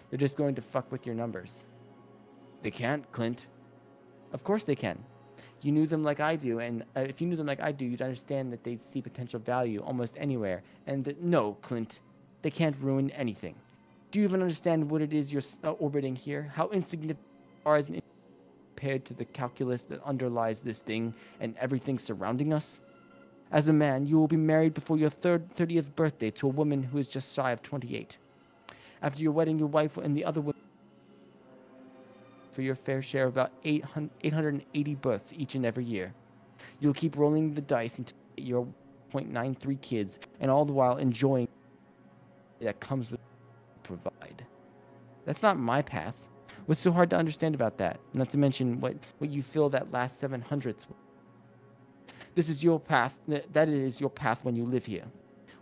Speaker 3: They're just going to fuck with your numbers. They can't, Clint. Of course they can. You knew them like I do, and if you knew them like I do, you'd understand that they'd see potential value almost anywhere. And that, no, Clint, they can't ruin anything. Do you even understand what it is you're orbiting here? How insignificant you are as an compared to the calculus that underlies this thing and everything surrounding us? As a man, you will be married before your 30th birthday to a woman who is just shy of 28. After your wedding, your wife and the other women for your fair share of about 880 births each and every year. You'll keep rolling the dice until you get your 0.93 kids, and all the while enjoying that comes with provide. That's not my path. What's so hard to understand about that? Not to mention what you feel that last 700ths. This is your path. That is your path when you live here.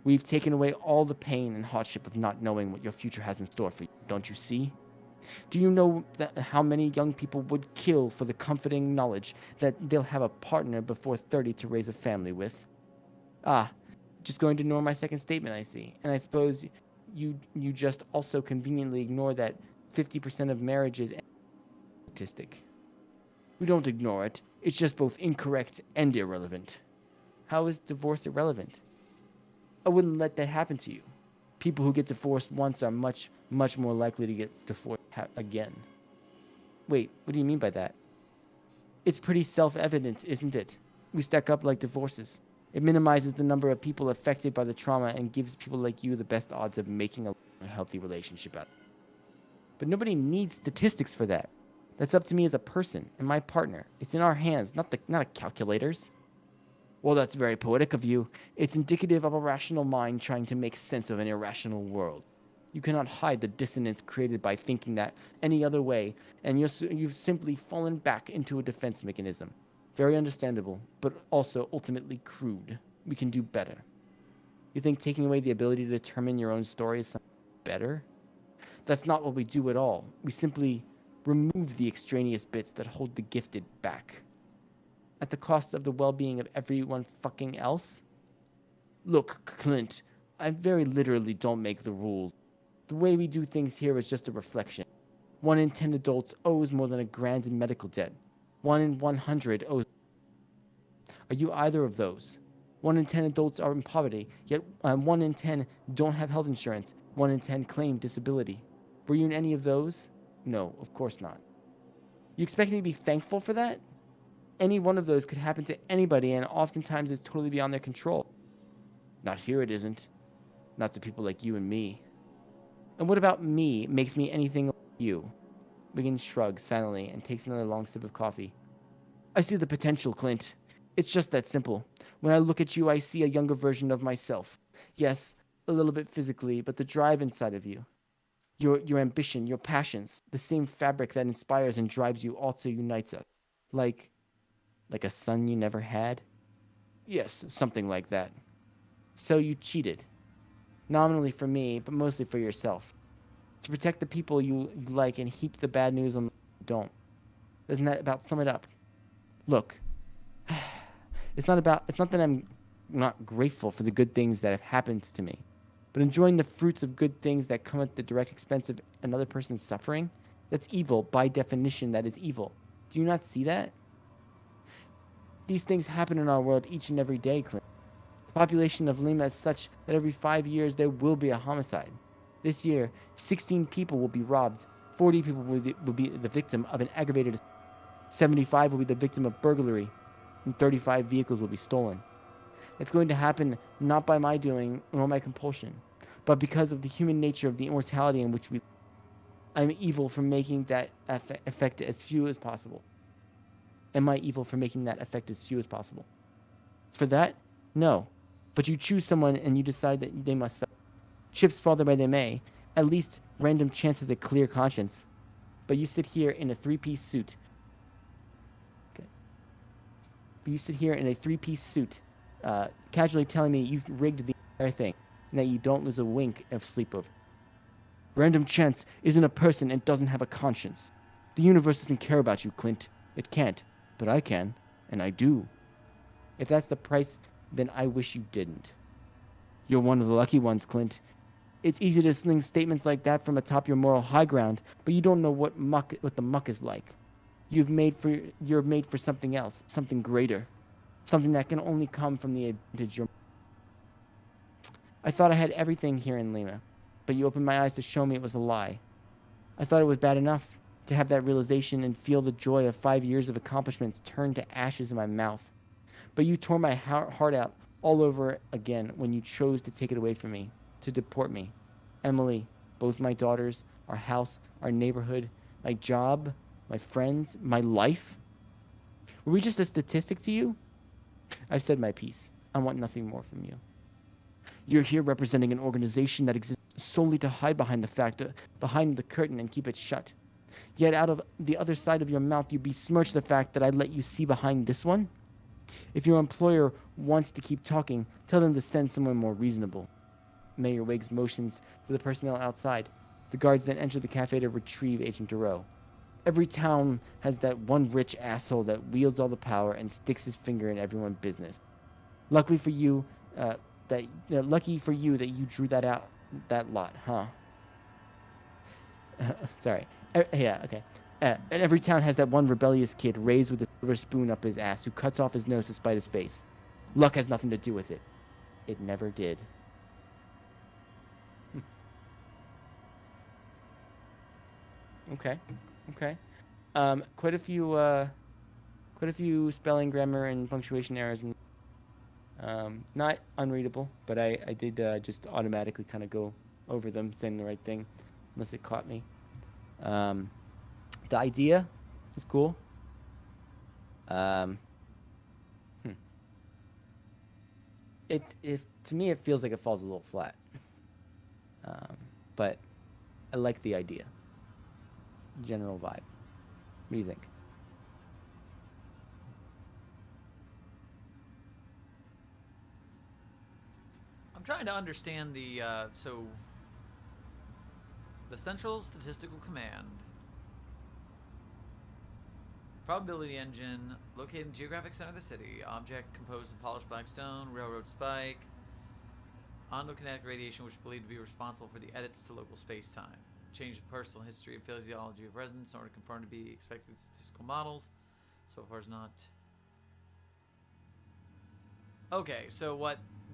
Speaker 3: We've taken away all the pain and hardship of not knowing what your future has in store for you. Don't you see? Do you know how many young people would kill for the comforting knowledge that they'll have a partner before 30 to raise a family with? Just going to ignore my second statement, I see. And I suppose you just also conveniently ignore that 50% of marriages are statistic. We don't ignore it. It's just both incorrect and irrelevant. How is divorce irrelevant? I wouldn't let that happen to you. People who get divorced once are much, much more likely to get divorced again. Wait, what do you mean by that? It's pretty self-evident, isn't it? We stack up like divorces. It minimizes the number of people affected by the trauma and gives people like you the best odds of making a healthy relationship out. But nobody needs statistics for that. That's up to me as a person and my partner. It's in our hands, not a calculator's. Well, that's very poetic of you. It's indicative of a rational mind trying to make sense of an irrational world. You cannot hide the dissonance created by thinking that any other way, and you've simply fallen back into a defense mechanism. Very understandable, but also ultimately crude. We can do better. You think taking away the ability to determine your own story is something better? That's not what we do at all. We simply remove the extraneous bits that hold the gifted back. At the cost of the well-being of everyone fucking else? Look, Clint, I very literally don't make the rules. The way we do things here is just a reflection. 1 in 10 adults owes more than $1,000 in medical debt. 1 in 100 owes... Are you either of those? 1 in 10 adults are in poverty, yet 1 in 10 don't have health insurance. 1 in 10 claim disability. Were you in any of those? No, of course not. You expect me to be thankful for that? Any one of those could happen to anybody, and oftentimes it's totally beyond their control. Not here it isn't. Not to people like you and me. And what about me makes me anything like you? Wiggins shrugs silently and takes another long sip of coffee. I see the potential, Clint. It's just that simple. When I look at you, I see a younger version of myself. Yes, a little bit physically, but the drive inside of you. Your ambition, your passions, the same fabric that inspires and drives you also unites us. Like a son you never had? Yes, something like that. So you cheated. Nominally for me, but mostly for yourself. To protect the people you like and heap the bad news on those who don't. Doesn't that about sum it up? Look, it's not that I'm not grateful for the good things that have happened to me, but enjoying the fruits of good things that come at the direct expense of another person's suffering, that's evil. By definition, that is evil. Do you not see that? These things happen in our world each and every day, Clint. The population of Lima is such that every 5 years there will be a homicide. This year, 16 people will be robbed, 40 people will be the victim of an aggravated assault, 75 will be the victim of burglary, and 35 vehicles will be stolen. It's going to happen not by my doing nor my compulsion, but because of the human nature of the immortality in which we live. I am evil for making that effect as few as possible. Am I evil for making that effect as few as possible? For that? No. But you choose someone and you decide that they must suffer. Chips fall the way they may. At least random chance has a clear conscience. But you sit here in a three-piece suit. Okay. But you sit here in a three-piece suit, casually telling me you've rigged the entire thing, and that you don't lose a wink of sleep over. Random chance isn't a person and doesn't have a conscience. The universe doesn't care about you, Clint. It can't. But I can, and I do. If that's the price, then I wish you didn't. You're one of the lucky ones, Clint. It's easy to sling statements like that from atop your moral high ground, but you don't know what the muck is like. You're made for something else, something greater, something that can only come from the advantage you're... I thought I had everything here in Lima, but you opened my eyes to show me it was a lie. I thought it was bad enough to have that realization and feel the joy of 5 years of accomplishments turn to ashes in my mouth. But you tore my heart out all over again when you chose to take it away from me, to deport me. Emily, both my daughters, our house, our neighborhood, my job, my friends, my life. Were we just a statistic to you? I've said my piece. I want nothing more from you. You're here representing an organization that exists solely to hide behind the curtain and keep it shut. Yet out of the other side of your mouth, you besmirch the fact that I let you see behind this one. If your employer wants to keep talking, tell them to send someone more reasonable. Mayor Wiggs motions to the personnel outside. The guards then enter the cafe to retrieve Agent Duro. Every town has that one rich asshole that wields all the power and sticks his finger in everyone's business. Lucky for you that you drew that lot, huh? Sorry. Yeah, okay. And every town has that one rebellious kid raised with a silver spoon up his ass who cuts off his nose to spite his face. Luck has nothing to do with it. It never did. Okay. Quite a few spelling, grammar, and punctuation errors. Not unreadable, but I did just automatically kind of go over them, saying the right thing, unless it caught me. The idea is cool. it to me it feels like it falls a little flat. But I like the idea. General vibe. What do you think?
Speaker 1: I'm trying to understand the so the Central Statistical Command. Probability engine located in the geographic center of the city. Object composed of polished black stone, railroad spike, ontokinetic radiation, which is believed to be responsible for the edits to local space-time. Change the personal history and physiology of residents in order to conform to be expected statistical models. So far as not. Okay, so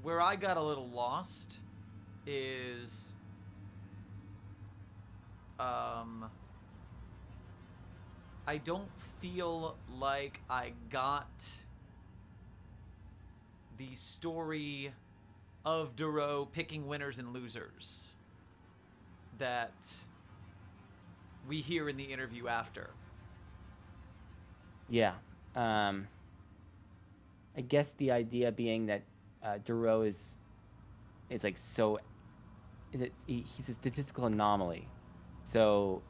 Speaker 1: where I got a little lost is I don't feel like I got the story of Duro picking winners and losers that we hear in the interview after.
Speaker 3: Yeah. I guess the idea being that Duro is like so. He's a statistical anomaly, so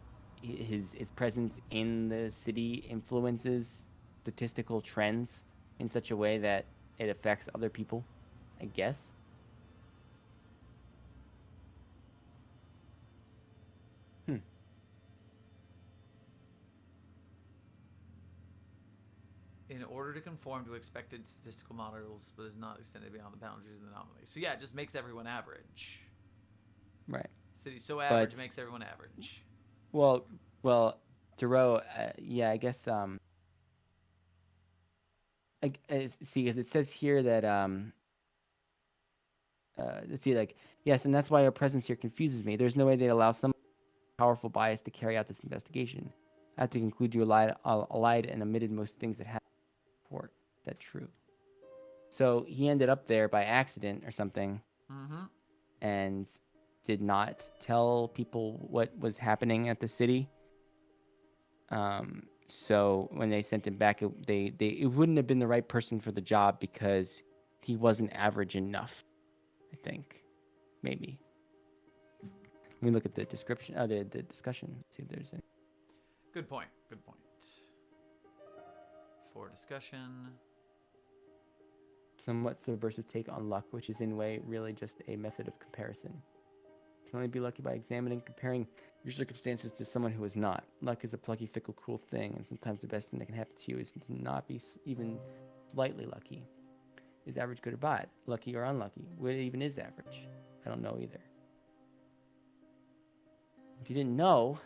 Speaker 3: his presence in the city influences statistical trends in such a way that it affects other people, I guess.
Speaker 1: In order to conform to expected statistical models, but is not extended beyond the boundaries of the anomaly. So yeah, it just makes everyone average.
Speaker 3: Right.
Speaker 1: City's so average,
Speaker 3: But-
Speaker 1: makes everyone average.
Speaker 3: Well, Duro, yeah, I guess, see, because it says here that, let's see, like, yes, and that's why our presence here confuses me. There's no way they'd allow some powerful bias to carry out this investigation. I have to conclude you lied and omitted most things that happened in the report. Is that true? So he ended up there by accident or something,
Speaker 1: Mm-hmm.
Speaker 3: and did not tell people what was happening at the city. So when they sent him back, it wouldn't have been the right person for the job because he wasn't average enough. I think, maybe. Let me look at the description, the discussion. See if there's any.
Speaker 1: Good point. Good point. For discussion.
Speaker 3: Somewhat subversive take on luck, which is in a way really just a method of comparison. You can only be lucky by examining, comparing your circumstances to someone who is not. Luck is a plucky, fickle, cruel thing, and sometimes the best thing that can happen to you is to not be even slightly lucky. Is average good or bad? Lucky or unlucky? What even is average? I don't know either. If you didn't know,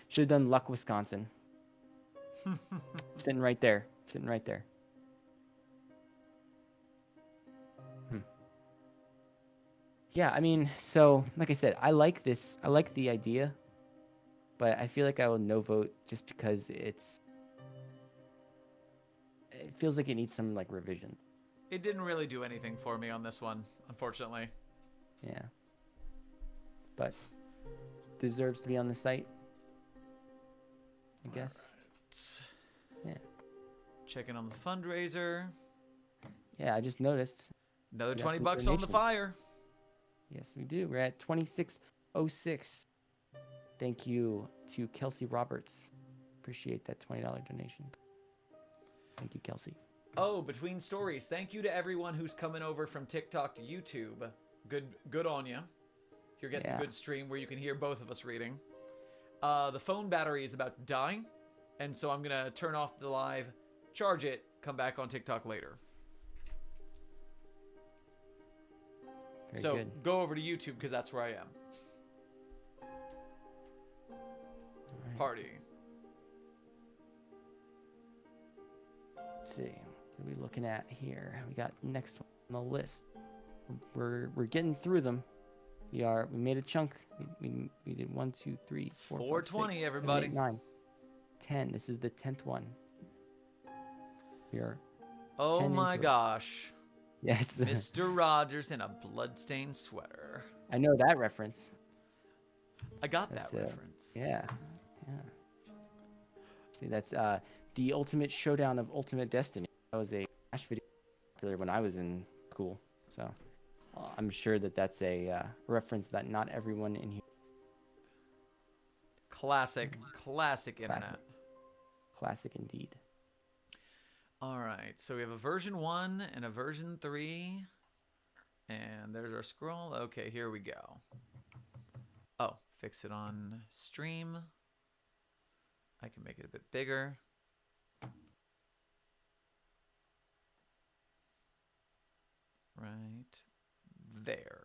Speaker 3: should have done Luck, Wisconsin. Sitting right there. Sitting right there. Yeah, I mean, so like I said, I like this. I like the idea, but I feel like I will no vote just because it feels like it needs some like revision.
Speaker 1: It didn't really do anything for me on this one, unfortunately.
Speaker 3: Yeah. But deserves to be on the site, I guess.
Speaker 1: Right.
Speaker 3: Yeah.
Speaker 1: Checking on the fundraiser.
Speaker 3: Yeah, I just noticed.
Speaker 1: Another
Speaker 3: We got
Speaker 1: 20
Speaker 3: some
Speaker 1: bucks on the
Speaker 3: donations.
Speaker 1: fire.
Speaker 3: Yes, we do. We're at 2606. Thank you to Kelsey Roberts. Appreciate that $20 donation. Thank you, Kelsey.
Speaker 1: Oh, between stories. Thank you to everyone who's coming over from TikTok to YouTube. Good on you. You're getting a good stream where you can hear both of us reading. The phone battery is about to die, and so I'm gonna turn off the live, charge it, come back on TikTok later.
Speaker 3: Very
Speaker 1: So
Speaker 3: good.
Speaker 1: go over to YouTube because that's where I am.
Speaker 3: All right.
Speaker 1: Party.
Speaker 3: Let's see. What are we looking at here? We got next one on the list. We're getting through them. We made a chunk. We did 1, 2, 3,
Speaker 1: It's
Speaker 3: 4, 5,
Speaker 1: 420,
Speaker 3: 6, 7,
Speaker 1: everybody.
Speaker 3: 8, 9, 10. This is the 10th one. We are.
Speaker 1: Oh
Speaker 3: 10
Speaker 1: my
Speaker 3: into it.
Speaker 1: gosh.
Speaker 3: Yes.
Speaker 1: Mr. Rogers in a bloodstained sweater.
Speaker 3: I know that reference.
Speaker 1: I got
Speaker 3: That's,
Speaker 1: that reference.
Speaker 3: Yeah. See, that's the Ultimate Showdown of Ultimate Destiny. That was a Smash video popular when I was in school. So I'm sure that that's a reference that not everyone in here.
Speaker 1: Classic internet.
Speaker 3: Classic indeed.
Speaker 1: All right, so we have a version 1 and a version 3. And there's our scroll. Okay, here we go. Oh, fix it on stream. I can make it a bit bigger. Right there.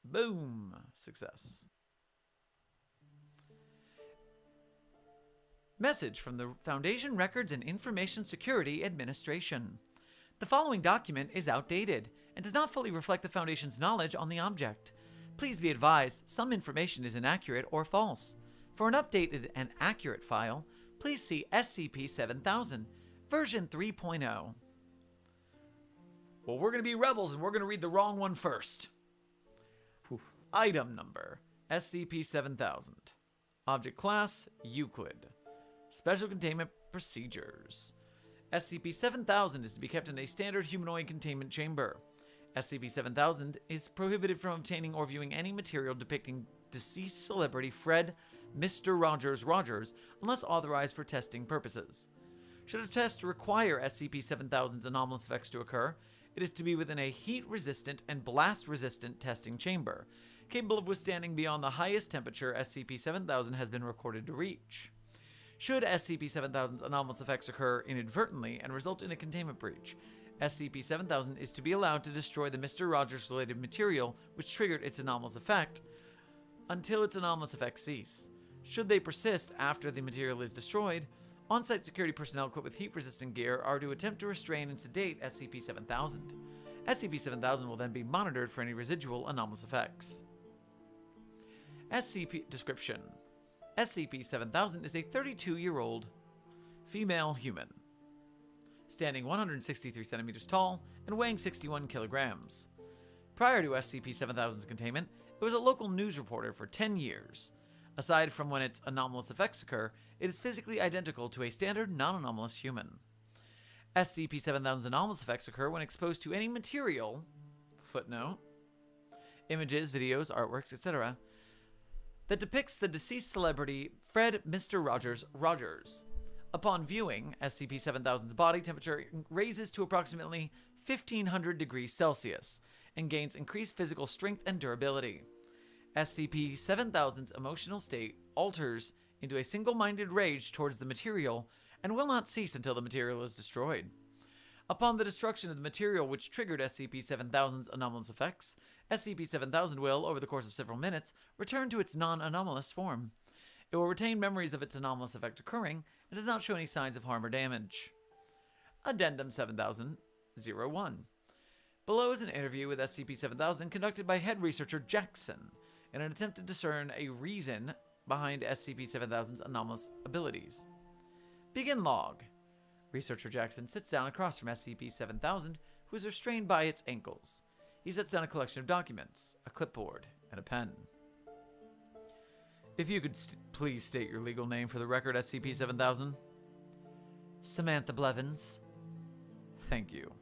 Speaker 1: Boom. Success. Message from the Foundation Records and Information Security Administration. The following document is outdated and does not fully reflect the Foundation's knowledge on the object. Please be advised, some information is inaccurate or false. For an updated and accurate file, please see SCP-7000, version 3.0. Well, we're going to be rebels and we're going to read the wrong one first.
Speaker 3: Oof.
Speaker 1: Item number, SCP-7000. Object class, Euclid. Special containment procedures. SCP-7000 is to be kept in a standard humanoid containment chamber. SCP-7000 is prohibited from obtaining or viewing any material depicting deceased celebrity Fred Mr. Rogers unless authorized for testing purposes. Should a test require SCP-7000's anomalous effects to occur, it is to be within a heat-resistant and blast-resistant testing chamber, capable of withstanding beyond the highest temperature SCP-7000 has been recorded to reach. Should SCP-7000's anomalous effects occur inadvertently and result in a containment breach, SCP-7000 is to be allowed to destroy the Mr. Rogers-related material which triggered its anomalous effect until its anomalous effects cease. Should they persist after the material is destroyed, on-site security personnel equipped with heat-resistant gear are to attempt to restrain and sedate SCP-7000. SCP-7000 will then be monitored for any residual anomalous effects. SCP description. SCP-7000 is a 32-year-old female human, standing 163 centimeters tall and weighing 61 kilograms. Prior to SCP-7000's containment, it was a local news reporter for 10 years. Aside from when its anomalous effects occur, it is physically identical to a standard non-anomalous human. SCP-7000's anomalous effects occur when exposed to any material, footnote, images, videos, artworks, etc., that depicts the deceased celebrity Fred Mr. Rogers. Upon viewing, SCP-7000's body temperature raises to approximately 1500 degrees Celsius and gains increased physical strength and durability. SCP-7000's emotional state alters into a single-minded rage towards the material and will not cease until the material is destroyed. Upon the destruction of the material which triggered SCP-7000's anomalous effects, SCP-7000 will, over the course of several minutes, return to its non-anomalous form. It will retain memories of its anomalous effect occurring and does not show any signs of harm or damage. Addendum 7000-01. Below is an interview with SCP-7000 conducted by head researcher Jackson in an attempt to discern a reason behind SCP-7000's anomalous abilities. Begin log. Researcher Jackson sits down across from SCP-7000, who is restrained by its ankles. He sets down a collection of documents, a clipboard, and a pen. If you could please state your legal name for the record, SCP-7000. Samantha Blevins. Thank you.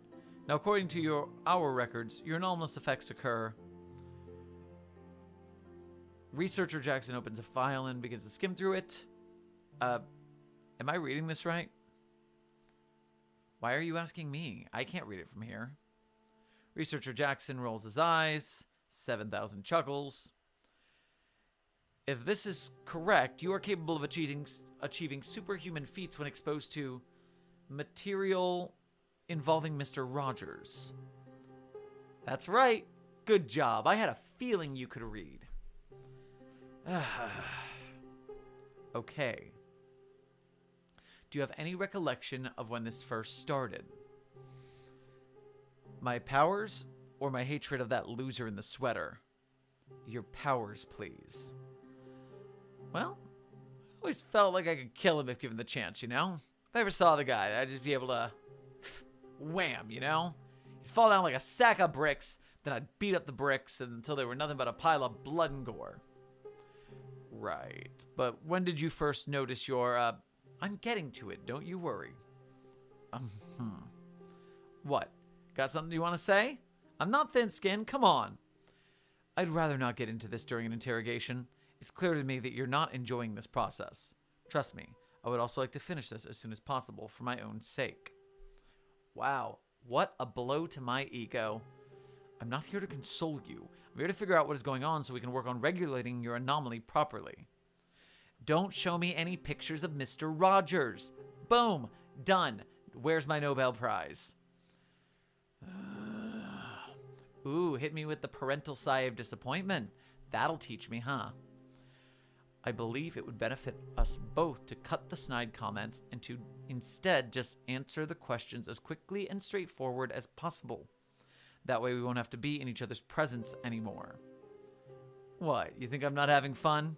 Speaker 1: Now, according to our records, your anomalous effects occur. Researcher Jackson opens a file and begins to skim through it. Am I reading this right? Why are you asking me? I can't read it from here. Researcher Jackson rolls his eyes. 7000 chuckles. If this is correct, you are capable of achieving superhuman feats when exposed to material involving Mr. Rogers. That's right. Good job. I had a feeling you could read. Okay. Do you have any recollection of when this first started? My powers or my hatred of that loser in the sweater? Your powers, please. Well, I always felt like I could kill him if given the chance, you know? If I ever saw the guy, I'd just be able to wham, you know? He'd fall down like a sack of bricks, then I'd beat up the bricks until they were nothing but a pile of blood and gore. Right. But when did you first notice your, I'm getting to it, don't you worry. What? Got something you want to say? I'm not thin-skinned. Come on. I'd rather not get into this during an interrogation. It's clear to me that you're not enjoying this process. Trust me, I would also like to finish this as soon as possible for my own sake. Wow, what a blow to my ego. I'm not here to console you. I'm here to figure out what is going on so we can work on regulating your anomaly properly. Don't show me any pictures of Mr. Rogers. Boom, done. Where's my Nobel Prize? Ooh, hit me with the parental sigh of disappointment. That'll teach me, huh? I believe it would benefit us both to cut the snide comments and to instead just answer the questions as quickly and straightforward as possible. That way we won't have to be in each other's presence anymore. What, you think I'm not having fun?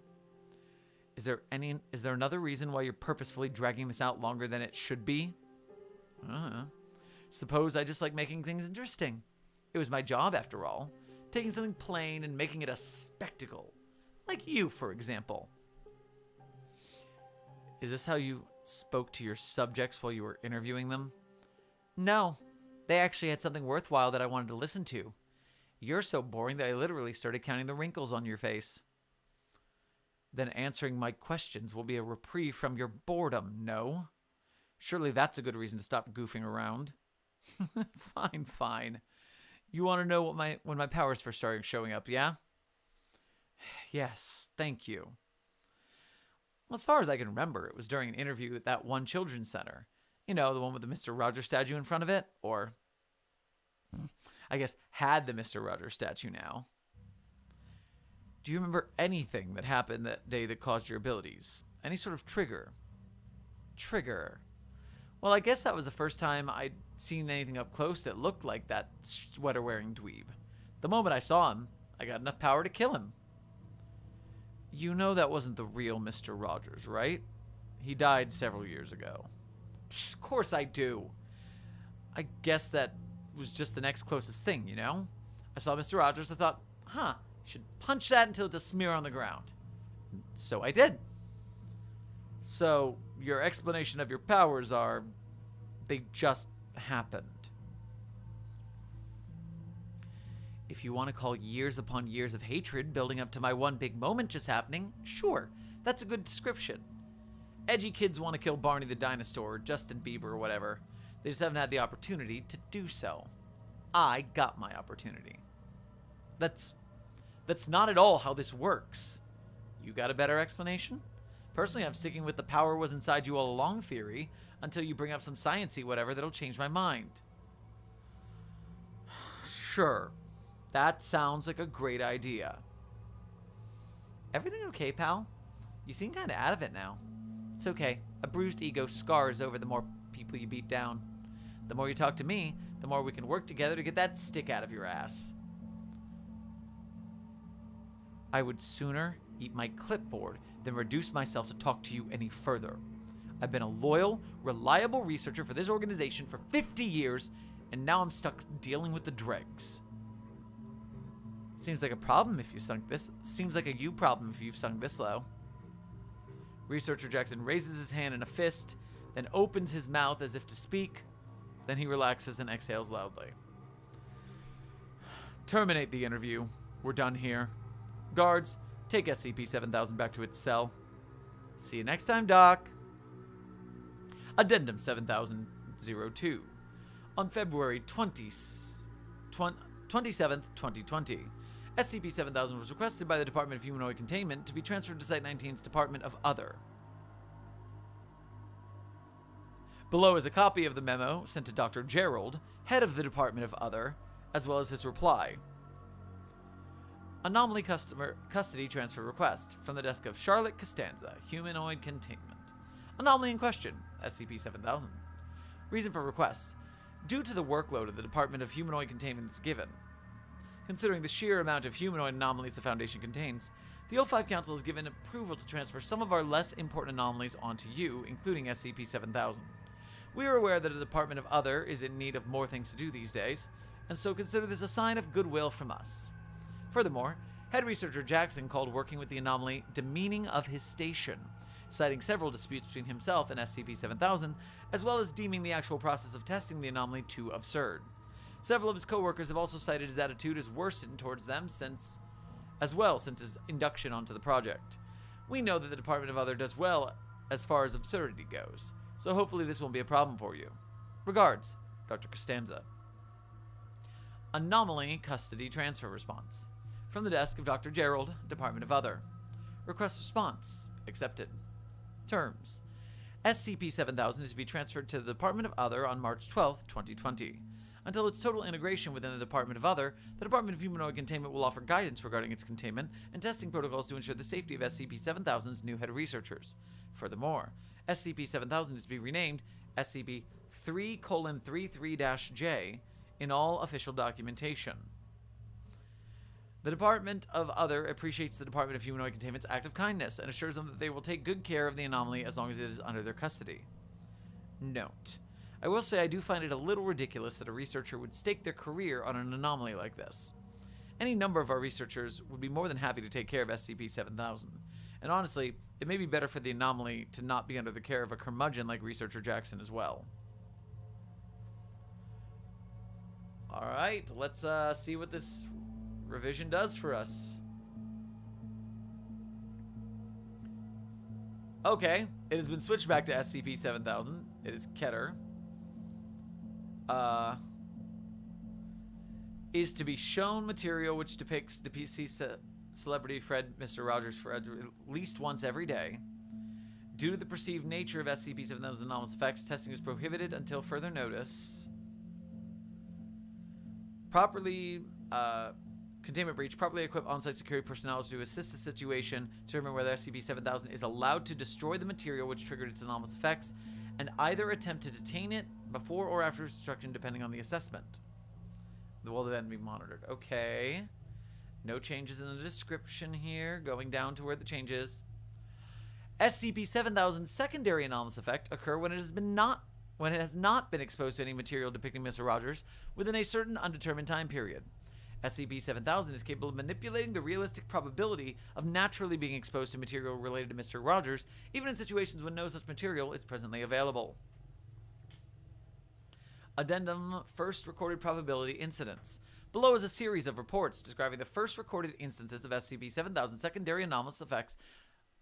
Speaker 1: Is there another reason why you're purposefully dragging this out longer than it should be? Suppose I just like making things interesting. It was my job, after all. Taking something plain and making it a spectacle. Like you, for example. Is this how you spoke to your subjects while you were interviewing them? No. They actually had something worthwhile that I wanted to listen to. You're so boring that I literally started counting the wrinkles on your face. Then answering my questions will be a reprieve from your boredom, no? Surely that's a good reason to stop goofing around. Fine, fine. You want to know when my powers first started showing up, yeah? Yes, thank you. Well, as far as I can remember, it was during an interview at that one children's center. You know, the one with the Mr. Rogers statue in front of it? Or, I guess, had the Mr. Rogers statue now. Do you remember anything that happened that day that caused your abilities? Any sort of trigger? Trigger. Well, I guess that was the first time I'd seen anything up close that looked like that sweater-wearing dweeb. The moment I saw him, I got enough power to kill him. You know that wasn't the real Mr. Rogers, right? He died several years ago. Psh, of course I do. I guess that was just the next closest thing, you know? I saw Mr. Rogers, I thought, I should punch that until it's a smear on the ground. So I did. So, your explanation of your powers are, they just happened. If you want to call years upon years of hatred building up to my one big moment just happening, sure, that's a good description. Edgy kids want to kill Barney the dinosaur or Justin Bieber or whatever. They just haven't had the opportunity to do so. I got my opportunity. That's not at all how this works. You got a better explanation? Personally, I'm sticking with the power was inside you all along theory until you bring up some sciencey whatever that'll change my mind. Sure. That sounds like a great idea. Everything okay, pal? You seem kind of out of it now. It's okay. A bruised ego scars over the more people you beat down. The more you talk to me, the more we can work together to get that stick out of your ass. I would sooner eat my clipboard than reduce myself to talk to you any further. I've been a loyal, reliable researcher for this organization for 50 years, and now I'm stuck dealing with the dregs. Seems like a problem if you sunk this. Seems like a you problem if you've sunk this low. Researcher Jackson raises his hand in a fist, then opens his mouth as if to speak. Then he relaxes and exhales loudly. Terminate the interview. We're done here. Guards, take SCP-7000 back to its cell. See you next time, Doc. Addendum 7002. On February 27th, 2020, SCP-7000 was requested by the Department of Humanoid Containment to be transferred to Site-19's Department of Other. Below is a copy of the memo sent to Dr. Gerald, head of the Department of Other, as well as his reply. Anomaly custody transfer request from the desk of Charlotte Costanza, Humanoid Containment. Anomaly in question, SCP-7000. Reason for request. Due to the workload of the Department of Humanoid Containment is given. Considering the sheer amount of humanoid anomalies the Foundation contains, the O5 Council has given approval to transfer some of our less important anomalies onto you, including SCP-7000. We are aware that the Department of Other is in need of more things to do these days, and so consider this a sign of goodwill from us. Furthermore, Head Researcher Jackson called working with the anomaly demeaning of his station, citing several disputes between himself and SCP-7000, as well as deeming the actual process of testing the anomaly too absurd. Several of his co-workers have also cited his attitude as worsened towards them since his induction onto the project. We know that the Department of Other does well as far as absurdity goes, so hopefully this won't be a problem for you. Regards, Dr. Costanza. Anomaly Custody Transfer Response. From the desk of Dr. Gerald, Department of Other. Request response. Accepted. Terms. SCP-7000 is to be transferred to the Department of Other on March 12, 2020. Until its total integration within the Department of Other, the Department of Humanoid Containment will offer guidance regarding its containment and testing protocols to ensure the safety of SCP-7000's new head researchers. Furthermore, SCP-7000 is to be renamed SCP-3:33-J in all official documentation. The Department of Other appreciates the Department of Humanoid Containment's act of kindness and assures them that they will take good care of the anomaly as long as it is under their custody. Note: I will say I do find it a little ridiculous that a researcher would stake their career on an anomaly like this. Any number of our researchers would be more than happy to take care of SCP-7000. And honestly, it may be better for the anomaly to not be under the care of a curmudgeon like Researcher Jackson as well. Alright, let's see what this revision does for us. Okay, it has been switched back to SCP-7000. It is Keter. Is to be shown material which depicts deceased celebrity Mr. Rogers Fred at least once every day. Due to the perceived nature of SCP-7000's anomalous effects, testing is prohibited until further notice. Containment breach. Properly equipped on-site security personnel to assist the situation to determine whether SCP-7000 is allowed to destroy the material which triggered its anomalous effects, and either attempt to detain it before or after its destruction, depending on the assessment. The will then be monitored. Okay. No changes in the description here. Going down to where the change is. SCP-7000's secondary anomalous effect occur when it has not been exposed to any material depicting Mr. Rogers within a certain undetermined time period. SCP-7000 is capable of manipulating the realistic probability of naturally being exposed to material related to Mr. Rogers, even in situations when no such material is presently available. Addendum: First Recorded Probability Incidents. Below is a series of reports describing the first recorded instances of SCP-7000 secondary anomalous effects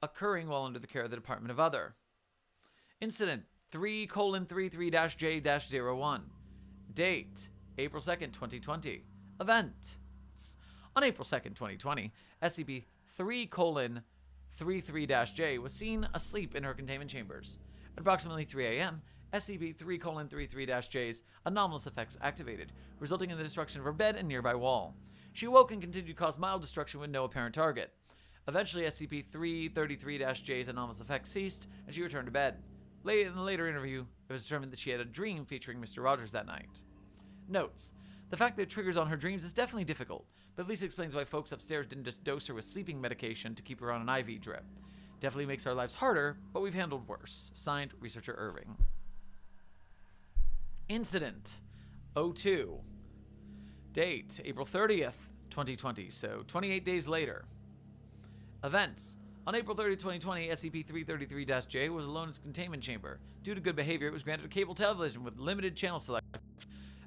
Speaker 1: occurring while under the care of the Department of Other. Incident 3:33-J-01. Date: April 2nd, 2020. Event: on April 2nd, 2020, SCP-3:33-J was seen asleep in her containment chambers. At approximately 3 a.m., SCP-3:33-J's anomalous effects activated, resulting in the destruction of her bed and nearby wall. She awoke and continued to cause mild destruction with no apparent target. Eventually, SCP-3:33-J's anomalous effects ceased, and she returned to bed. In a later interview, it was determined that she had a dream featuring Mr. Rogers that night. Notes: the fact that it triggers on her dreams is definitely difficult, but at least it explains why folks upstairs didn't just dose her with sleeping medication to keep her on an IV drip. Definitely makes our lives harder, but we've handled worse. Signed, Researcher Irving. Incident 02. Date: April 30th, 2020, so 28 days later. Events: on April 30, 2020, SCP-333-J was alone in its containment chamber. Due to good behavior, it was granted a cable television with limited channel selection.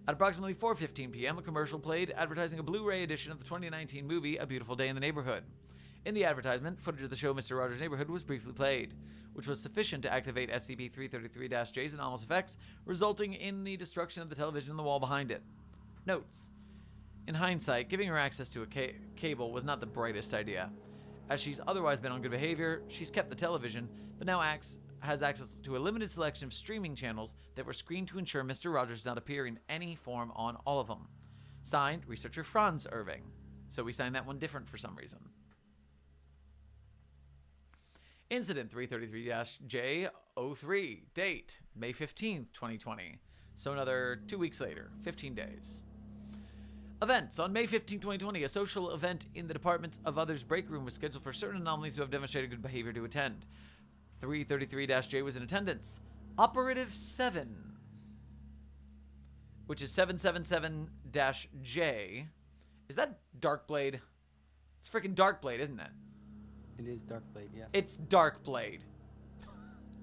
Speaker 1: At approximately 4:15 p.m., a commercial played advertising a Blu-ray edition of the 2019 movie A Beautiful Day in the Neighborhood. In the advertisement, footage of the show Mr. Rogers' Neighborhood was briefly played, which was sufficient to activate SCP-333-J's anomalous effects, resulting in the destruction of the television and the wall behind it. Notes: in hindsight, giving her access to a cable was not the brightest idea. As she's otherwise been on good behavior, she's kept the television, but now has access to a limited selection of streaming channels that were screened to ensure Mr. Rogers does not appear in any form on all of them. Signed, Researcher Franz Irving. So we signed that one different for some reason. Incident 333-J03. Date: May 15th, 2020. So another 2 weeks later, 15 days. Events: on May 15, 2020, a social event in the Department of Other's break room was scheduled for certain anomalies who have demonstrated good behavior to attend. 333-J was in attendance. Operative 7, which is 777-J. Is that Darkblade? It's freaking Darkblade, isn't it?
Speaker 3: It is Darkblade, yes.
Speaker 1: It's Darkblade.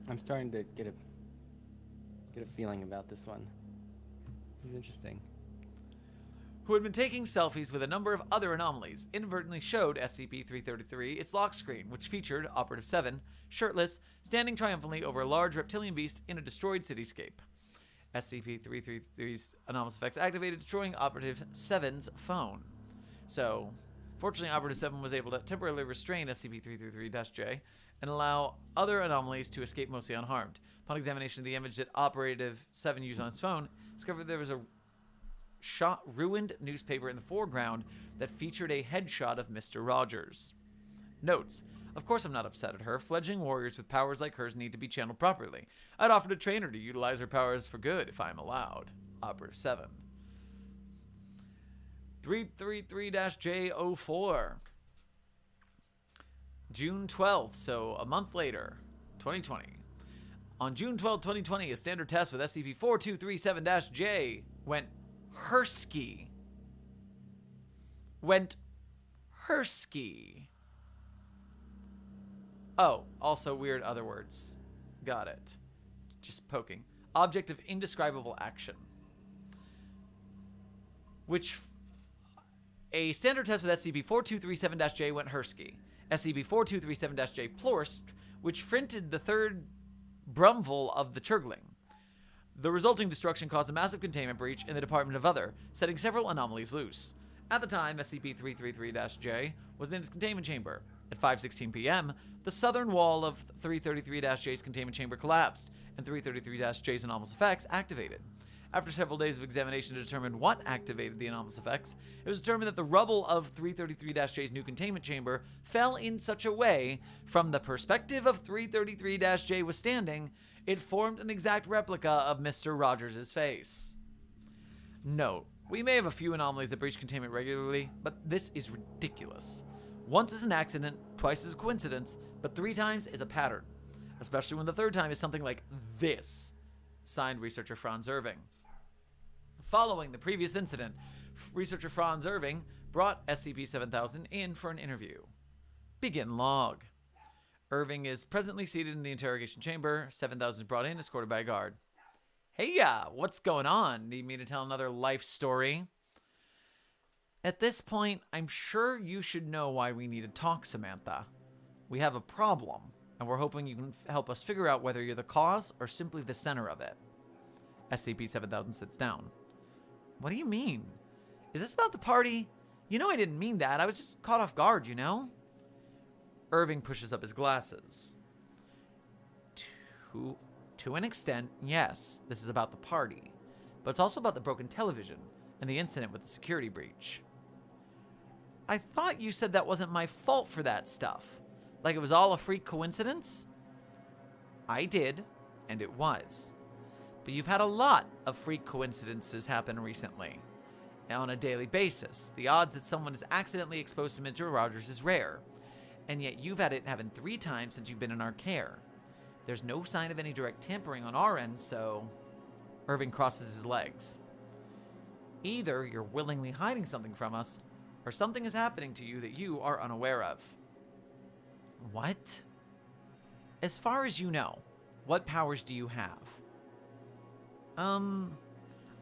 Speaker 3: I'm starting to get a feeling about this one. This is interesting.
Speaker 1: Who had been taking selfies with a number of other anomalies, inadvertently showed SCP-333 its lock screen, which featured Operative 7, shirtless, standing triumphantly over a large reptilian beast in a destroyed cityscape. SCP-333's anomalous effects activated, destroying Operative 7's phone. So, fortunately, Operative 7 was able to temporarily restrain SCP-333-J and allow other anomalies to escape mostly unharmed. Upon examination of the image that Operative 7 used on its phone, discovered there was a ruined newspaper in the foreground that featured a headshot of Mr. Rogers. Notes. Of course I'm not upset at her. Fledgling warriors with powers like hers need to be channeled properly. I'd offer to train her to utilize her powers for good if I'm allowed. Operative 7. 333-J04. June 12th, so a month later, 2020. On June 12, 2020, a standard test with SCP-4237-J went Hersky. Oh, also weird other words. Got it. Just poking. Object of indescribable action. Which... A standard test with SCP-4237-J went Hersky. SCP-4237-J Plorsk, which printed the third Brumville of the Churgling. The resulting destruction caused a massive containment breach in the Department of Other, setting several anomalies loose. At the time, SCP-333-J was in its containment chamber. At 5:16 p.m., the southern wall of 333-J's containment chamber collapsed, and 333-J's anomalous effects activated. After several days of examination to determine what activated the anomalous effects, it was determined that the rubble of 333-J's new containment chamber fell in such a way, from the perspective of 333-J was standing, it formed an exact replica of Mr. Rogers' face. Note, we may have a few anomalies that breach containment regularly, but this is ridiculous. Once is an accident, twice is a coincidence, but 3 times is a pattern. Especially when the 3rd time is something like this. Signed, researcher Franz Irving. Following the previous incident, researcher Franz Irving brought SCP-7000 in for an interview. Begin log. Irving is presently seated in the interrogation chamber. 7000 is brought in, escorted by a guard. Hey, what's going on? Need me to tell another life story? At this point, I'm sure you should know why we need to talk, Samantha. We have a problem, and we're hoping you can help us figure out whether you're the cause or simply the center of it. SCP-7000 sits down. What do you mean? Is this about the party? You know I didn't mean that. I was just caught off guard, you know? Irving pushes up his glasses. To an extent, yes, this is about the party. But it's also about the broken television and the incident with the security breach. I thought you said that wasn't my fault for that stuff. Like it was all a freak coincidence? I did, and it was. But you've had a lot of freak coincidences happen recently. On a daily basis, the odds that someone is accidentally exposed to Mr. Rogers is rare. And yet you've had it happen 3 times since you've been in our care. There's no sign of any direct tampering on our end, so... Irving crosses his legs. Either you're willingly hiding something from us, or something is happening to you that you are unaware of. What? As far as you know, what powers do you have?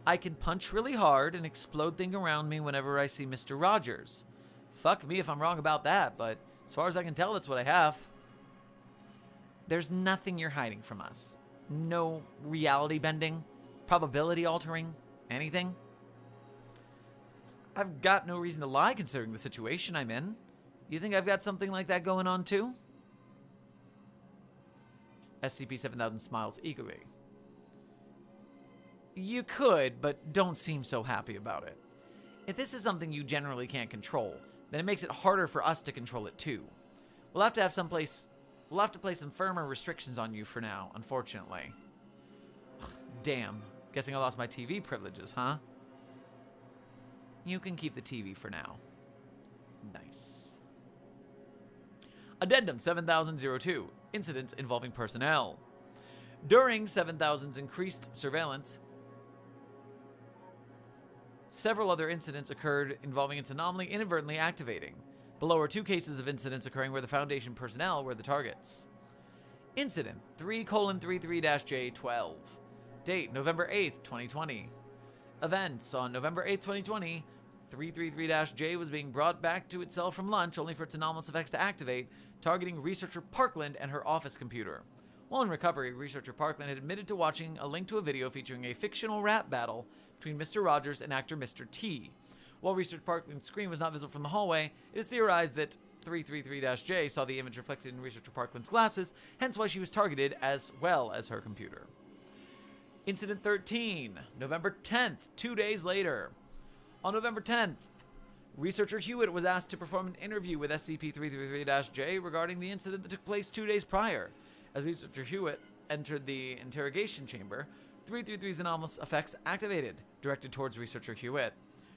Speaker 1: I can punch really hard and explode things around me whenever I see Mr. Rogers. Fuck me if I'm wrong about that, but as far as I can tell, that's what I have. There's nothing you're hiding from us. No reality bending, probability altering, anything. I've got no reason to lie considering the situation I'm in. You think I've got something like that going on too? SCP-7000 smiles eagerly. You could, but don't seem so happy about it. If this is something you generally can't control, then it makes it harder for us to control it too. We'll have to place some firmer restrictions on you for now, unfortunately. Damn. Guessing I lost my TV privileges, huh? You can keep the TV for now. Nice. Addendum 7002. Incidents involving personnel. During 7000's increased surveillance, several other incidents occurred involving its anomaly inadvertently activating. Below are 2 cases of incidents occurring where the Foundation personnel were the targets. Incident 3:33-J12. Date November 8th, 2020. Events on November 8th, 2020. 333-J was being brought back to itself from lunch only for its anomalous effects to activate, targeting researcher Parkland and her office computer. While in recovery, researcher Parkland had admitted to watching a link to a video featuring a fictional rap battle between Mr. Rogers and actor Mr. T. While researcher Parkland's screen was not visible from the hallway, it is theorized that 333-J saw the image reflected in researcher Parkland's glasses, hence why she was targeted as well as her computer. Incident 13, November 10th, 2 days later. On November 10th, researcher Hewitt was asked to perform an interview with SCP-333-J regarding the incident that took place 2 days prior. As researcher Hewitt entered the interrogation chamber, 333's anomalous effects activated, directed towards researcher Hewitt.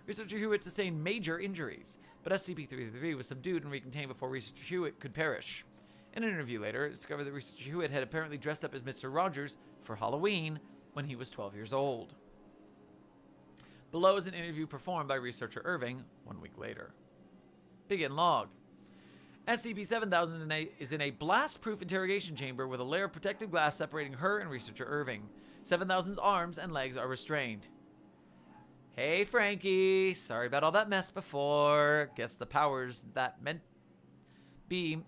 Speaker 1: Researcher Hewitt sustained major injuries, but SCP-333 was subdued and recontained before researcher Hewitt could perish. In an interview later, it discovered that researcher Hewitt had apparently dressed up as Mr. Rogers for Halloween when he was 12 years old. Below is an interview performed by researcher Irving 1 week later. Begin log. SCP-7000 is in a blast-proof interrogation chamber with a layer of protective glass separating her and researcher Irving. 7000's arms and legs are restrained. Hey, Frankie. Sorry about all that mess before. Guess the powers that be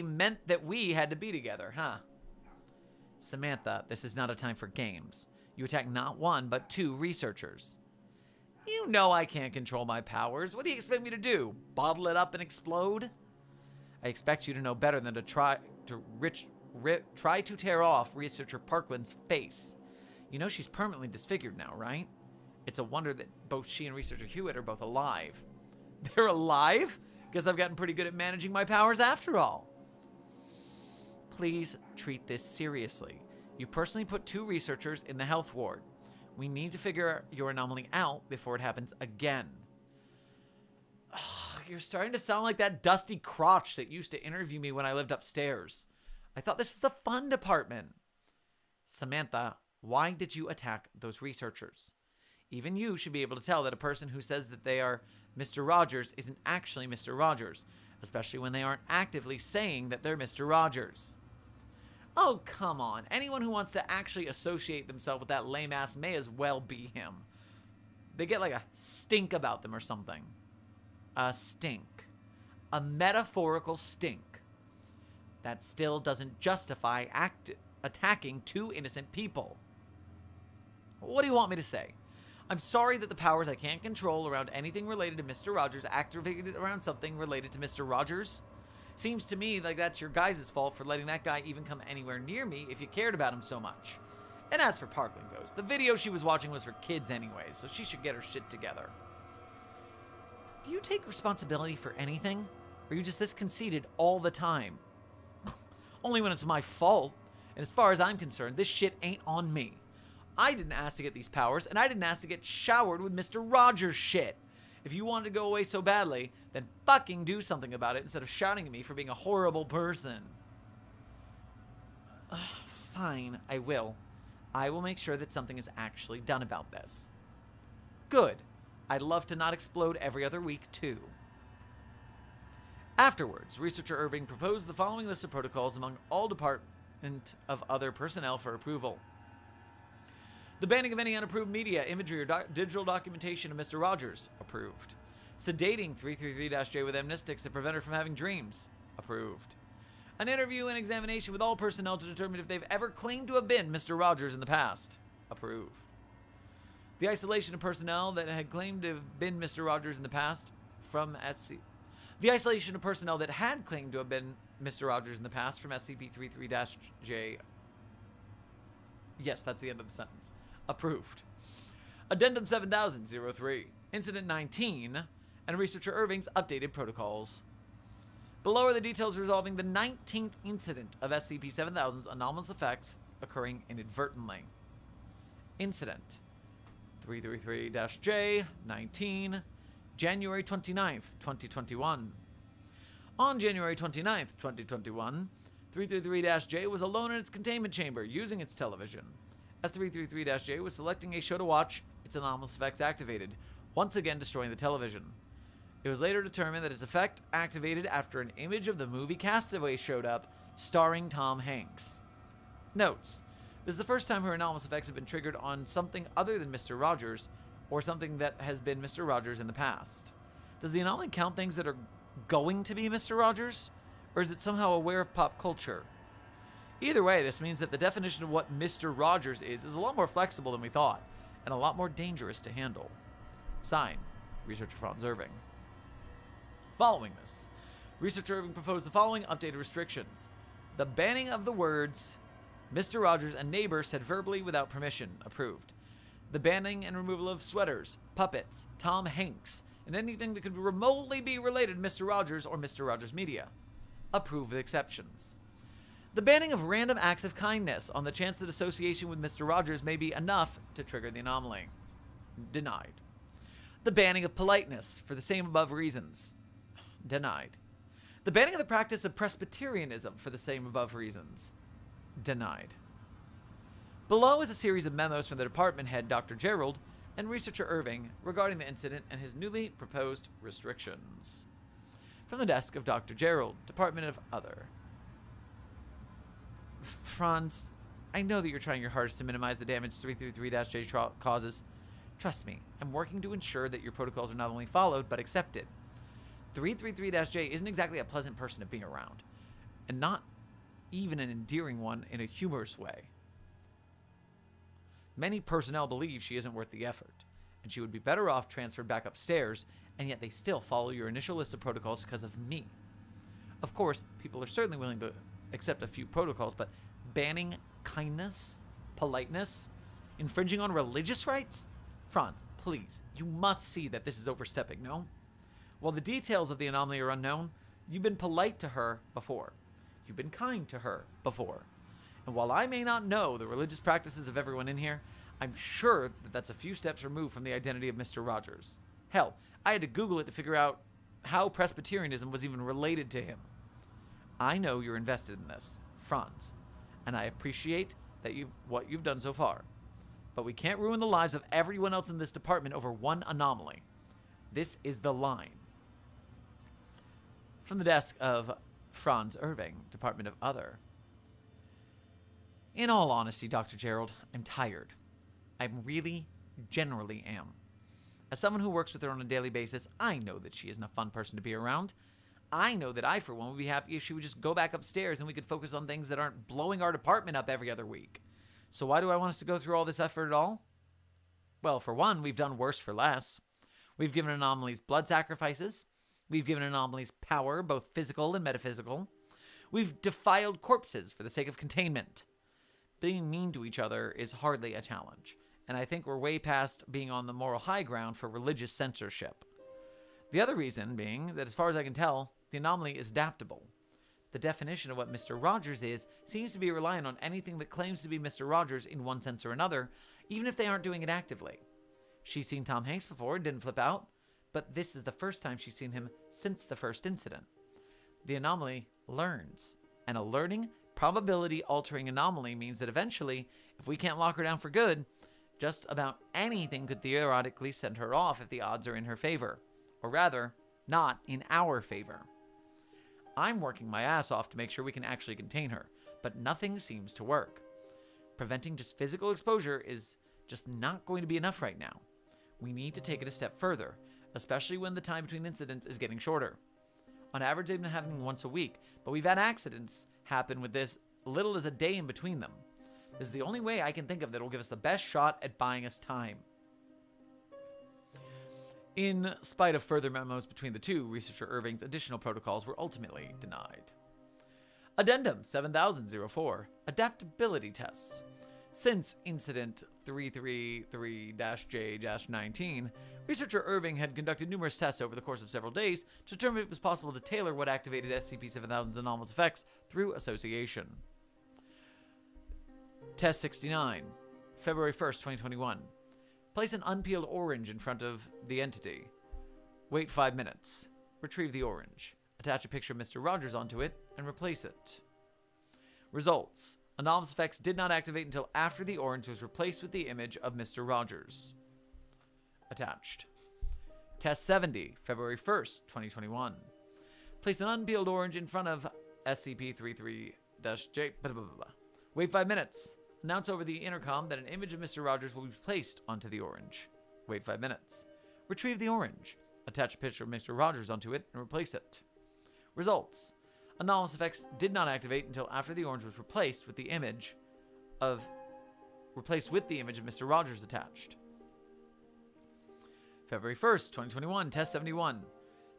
Speaker 1: meant that we had to be together, huh? Samantha, this is not a time for games. You attack not one, but 2 researchers. You know I can't control my powers. What do you expect me to do? Bottle it up and explode? I expect you to know better than to try to tear off researcher Parkland's face. You know she's permanently disfigured now, right? It's a wonder that both she and researcher Hewitt are both alive. They're alive? Guess I've gotten pretty good at managing my powers after all. Please treat this seriously. You personally put 2 researchers in the health ward. We need to figure your anomaly out before it happens again. Ugh, you're starting to sound like that dusty crotch that used to interview me when I lived upstairs. I thought this was the fun department. Samantha, why did you attack those researchers? Even you should be able to tell that a person who says that they are Mr. Rogers isn't actually Mr. Rogers, especially when they aren't actively saying that they're Mr. Rogers. Oh, come on. Anyone who wants to actually associate themselves with that lame ass may as well be him. They get like a stink about them or something. A stink. A metaphorical stink. That still doesn't justify attacking 2 innocent people. What do you want me to say? I'm sorry that the powers I can't control around anything related to Mr. Rogers activated around something related to Mr. Rogers. Seems to me like that's your guys' fault for letting that guy even come anywhere near me if you cared about him so much. And as for Parkland goes, the video she was watching was for kids anyway, so she should get her shit together. Do you take responsibility for anything? Or are you just this conceited all the time? Only when it's my fault. And as far as I'm concerned, this shit ain't on me. I didn't ask to get these powers, and I didn't ask to get showered with Mr. Rogers shit. If you wanted to go away so badly, then fucking do something about it instead of shouting at me for being a horrible person. Fine, I will. I will make sure that something is actually done about this. Good. I'd love to not explode every other week, too. Afterwards, researcher Irving proposed the following list of protocols among all Department of Other personnel for approval. The banning of any unapproved media, imagery, or digital documentation of Mr. Rogers. Approved. Sedating 333-J with amnestics to prevent her from having dreams. Approved. An interview and examination with all personnel to determine if they've ever claimed to have been Mr. Rogers in the past. Approved. The isolation of personnel that had claimed to have been Mr. Rogers in the past from The isolation of personnel that had claimed to have been Mr. Rogers in the past from SCP-33-J. Yes, that's the end of the sentence. Approved. Addendum 7000-03, Incident 19, and researcher Irving's updated protocols. Below are the details resolving the 19th incident of SCP-7000's anomalous effects occurring inadvertently. Incident 333-J-19, January 29th, 2021. On January 29th, 2021, 333-J was alone in its containment chamber using its television. As 333-J was selecting a show to watch, its anomalous effects activated, once again destroying the television. It was later determined that its effect activated after an image of the movie Castaway showed up starring Tom Hanks. Notes: this is the first time her anomalous effects have been triggered on something other than Mr. Rogers, or something that has been Mr. Rogers in the past. Does the anomaly count things that are going to be Mr. Rogers, or is it somehow aware of pop culture? Either way, this means that the definition of what Mr. Rogers is a lot more flexible than we thought, and a lot more dangerous to handle. Signed, Researcher Franz Irving. Following this, Researcher Irving proposed the following updated restrictions. The banning of the words Mr. Rogers and neighbor said verbally without permission, approved. The banning and removal of sweaters, puppets, Tom Hanks, and anything that could remotely be related to Mr. Rogers or Mr. Rogers Media, approved with exceptions. The banning of random acts of kindness on the chance that association with Mr. Rogers may be enough to trigger the anomaly, denied. The banning of politeness for the same above reasons, denied. The banning of the practice of Presbyterianism for the same above reasons, denied. Below is a series of memos from the department head, Dr. Gerald, and Researcher Irving regarding the incident and his newly proposed restrictions. From the desk of Dr. Gerald, Department of Other. Franz, I know that you're trying your hardest to minimize the damage 333-J causes. Trust me, I'm working to ensure that your protocols are not only followed, but accepted. 333-J isn't exactly a pleasant person to be around, and not even an endearing one in a humorous way. Many personnel believe she isn't worth the effort, and she would be better off transferred back upstairs, and yet they still follow your initial list of protocols because of me. Of course, people are certainly willing to accept a few protocols, but banning kindness, politeness, infringing on religious rights? Franz, please, you must see that this is overstepping, no? While the details of the anomaly are unknown, you've been polite to her before. You've been kind to her before. And while I may not know the religious practices of everyone in here, I'm sure that that's a few steps removed from the identity of Mr. Rogers. Hell, I had to Google it to figure out how Presbyterianism was even related to him. I know you're invested in this, Franz, and I appreciate that what you've done so far. But we can't ruin the lives of everyone else in this department over one anomaly. This is the line. From the desk of Franz Irving, Department of Other. In all honesty, Dr. Gerald, I'm tired. I really, generally am. As someone who works with her on a daily basis, I know that she isn't a fun person to be around. I know that I, for one, would be happy if she would just go back upstairs and we could focus on things that aren't blowing our department up every other week. So why do I want us to go through all this effort at all? Well, for one, we've done worse for less. We've given anomalies blood sacrifices. We've given anomalies power, both physical and metaphysical. We've defiled corpses for the sake of containment. Being mean to each other is hardly a challenge, and I think we're way past being on the moral high ground for religious censorship. The other reason being that, as far as I can tell, the anomaly is adaptable. The definition of what Mr. Rogers is seems to be reliant on anything that claims to be Mr. Rogers in one sense or another, even if they aren't doing it actively. She's seen Tom Hanks before and didn't flip out, but this is the first time she's seen him since the first incident. The anomaly learns, and a learning, probability-altering anomaly means that eventually, if we can't lock her down for good, just about anything could theoretically send her off if the odds are in her favor. Or rather, not in our favor. I'm working my ass off to make sure we can actually contain her, but nothing seems to work. Preventing just physical exposure is just not going to be enough right now. We need to take it a step further, especially when the time between incidents is getting shorter. On average, they've been happening once a week, but we've had accidents happen with this little as a day in between them. This is the only way I can think of that will give us the best shot at buying us time. In spite of further memos between the two, Researcher Irving's additional protocols were ultimately denied. Addendum 7004, Adaptability Tests. Since Incident 333-J-19, Researcher Irving had conducted numerous tests over the course of several days to determine if it was possible to tailor what activated SCP-7000's anomalous effects through association. Test 69, February 1st, 2021. Place an unpeeled orange in front of the entity. Wait 5 minutes. Retrieve the orange. Attach a picture of Mr. Rogers onto it and replace it. Results. Anomalous effects did not activate until after the orange was replaced with the image of Mr. Rogers. Attached. Test 70, February 1st, 2021. Place an unpeeled orange in front of SCP-33 J. Blah, blah, blah, blah. Wait 5 minutes. Announce over the intercom that an image of Mr. Rogers will be placed onto the orange. Wait 5 minutes. Retrieve the orange. Attach a picture of Mr. Rogers onto it and replace it. Results. Anomalous effects did not activate until after the orange was replaced with the image of Mr. Rogers attached. February 1st, 2021, Test 71.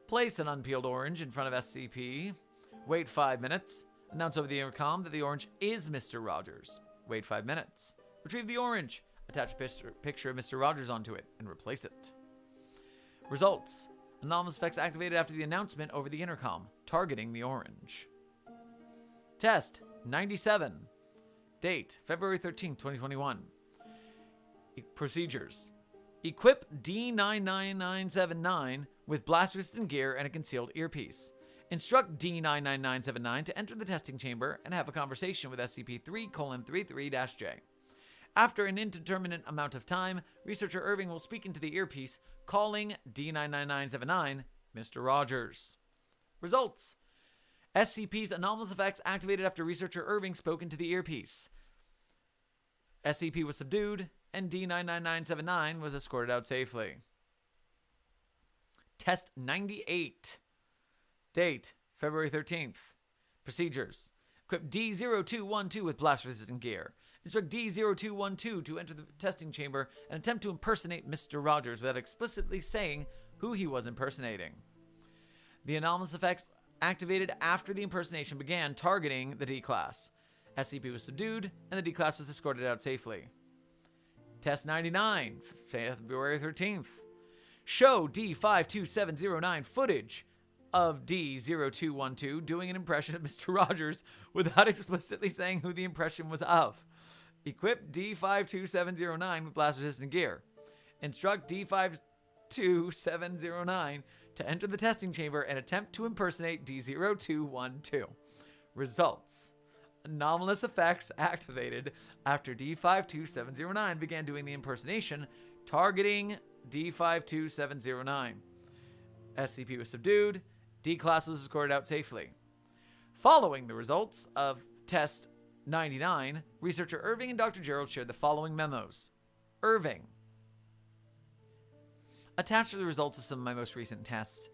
Speaker 1: Place an unpeeled orange in front of SCP. Wait 5 minutes. Announce over the intercom that the orange is Mr. Rogers. Wait 5 minutes. Retrieve the orange. Attach a picture of Mr. Rogers onto it and replace it. Results. Anomalous effects activated after the announcement over the intercom, targeting the orange. Test 97. Date February 13th, 2021. Procedures. Equip D99979 with blast-resistant gear and a concealed earpiece. Instruct D99979 to enter the testing chamber and have a conversation with SCP-3:33-J. After an indeterminate amount of time, researcher Irving will speak into the earpiece, calling D99979 Mr. Rogers. Results. SCP's anomalous effects activated after researcher Irving spoke into the earpiece. SCP was subdued, and D99979 was escorted out safely. Test 98. Date, February 13th. Procedures. Equip D0212 with blast-resistant gear. Instruct D0212 to enter the testing chamber and attempt to impersonate Mr. Rogers without explicitly saying who he was impersonating. The anomalous effects activated after the impersonation began targeting the D-Class. SCP was subdued, and the D-Class was escorted out safely. Test 99, February 13th. Show D52709 footage of D0212 doing an impression of Mr. Rogers without explicitly saying who the impression was of. Equip D52709 with blast-resistant gear. Instruct D52709 to enter the testing chamber and attempt to impersonate D0212. Results. Anomalous effects activated after D52709 began doing the impersonation, targeting D52709. SCP was subdued. D-Class was escorted out safely. Following the results of Test 99, researcher Irving and Dr. Gerald shared the following memos. Irving. Attached to the results of some of my most recent tests.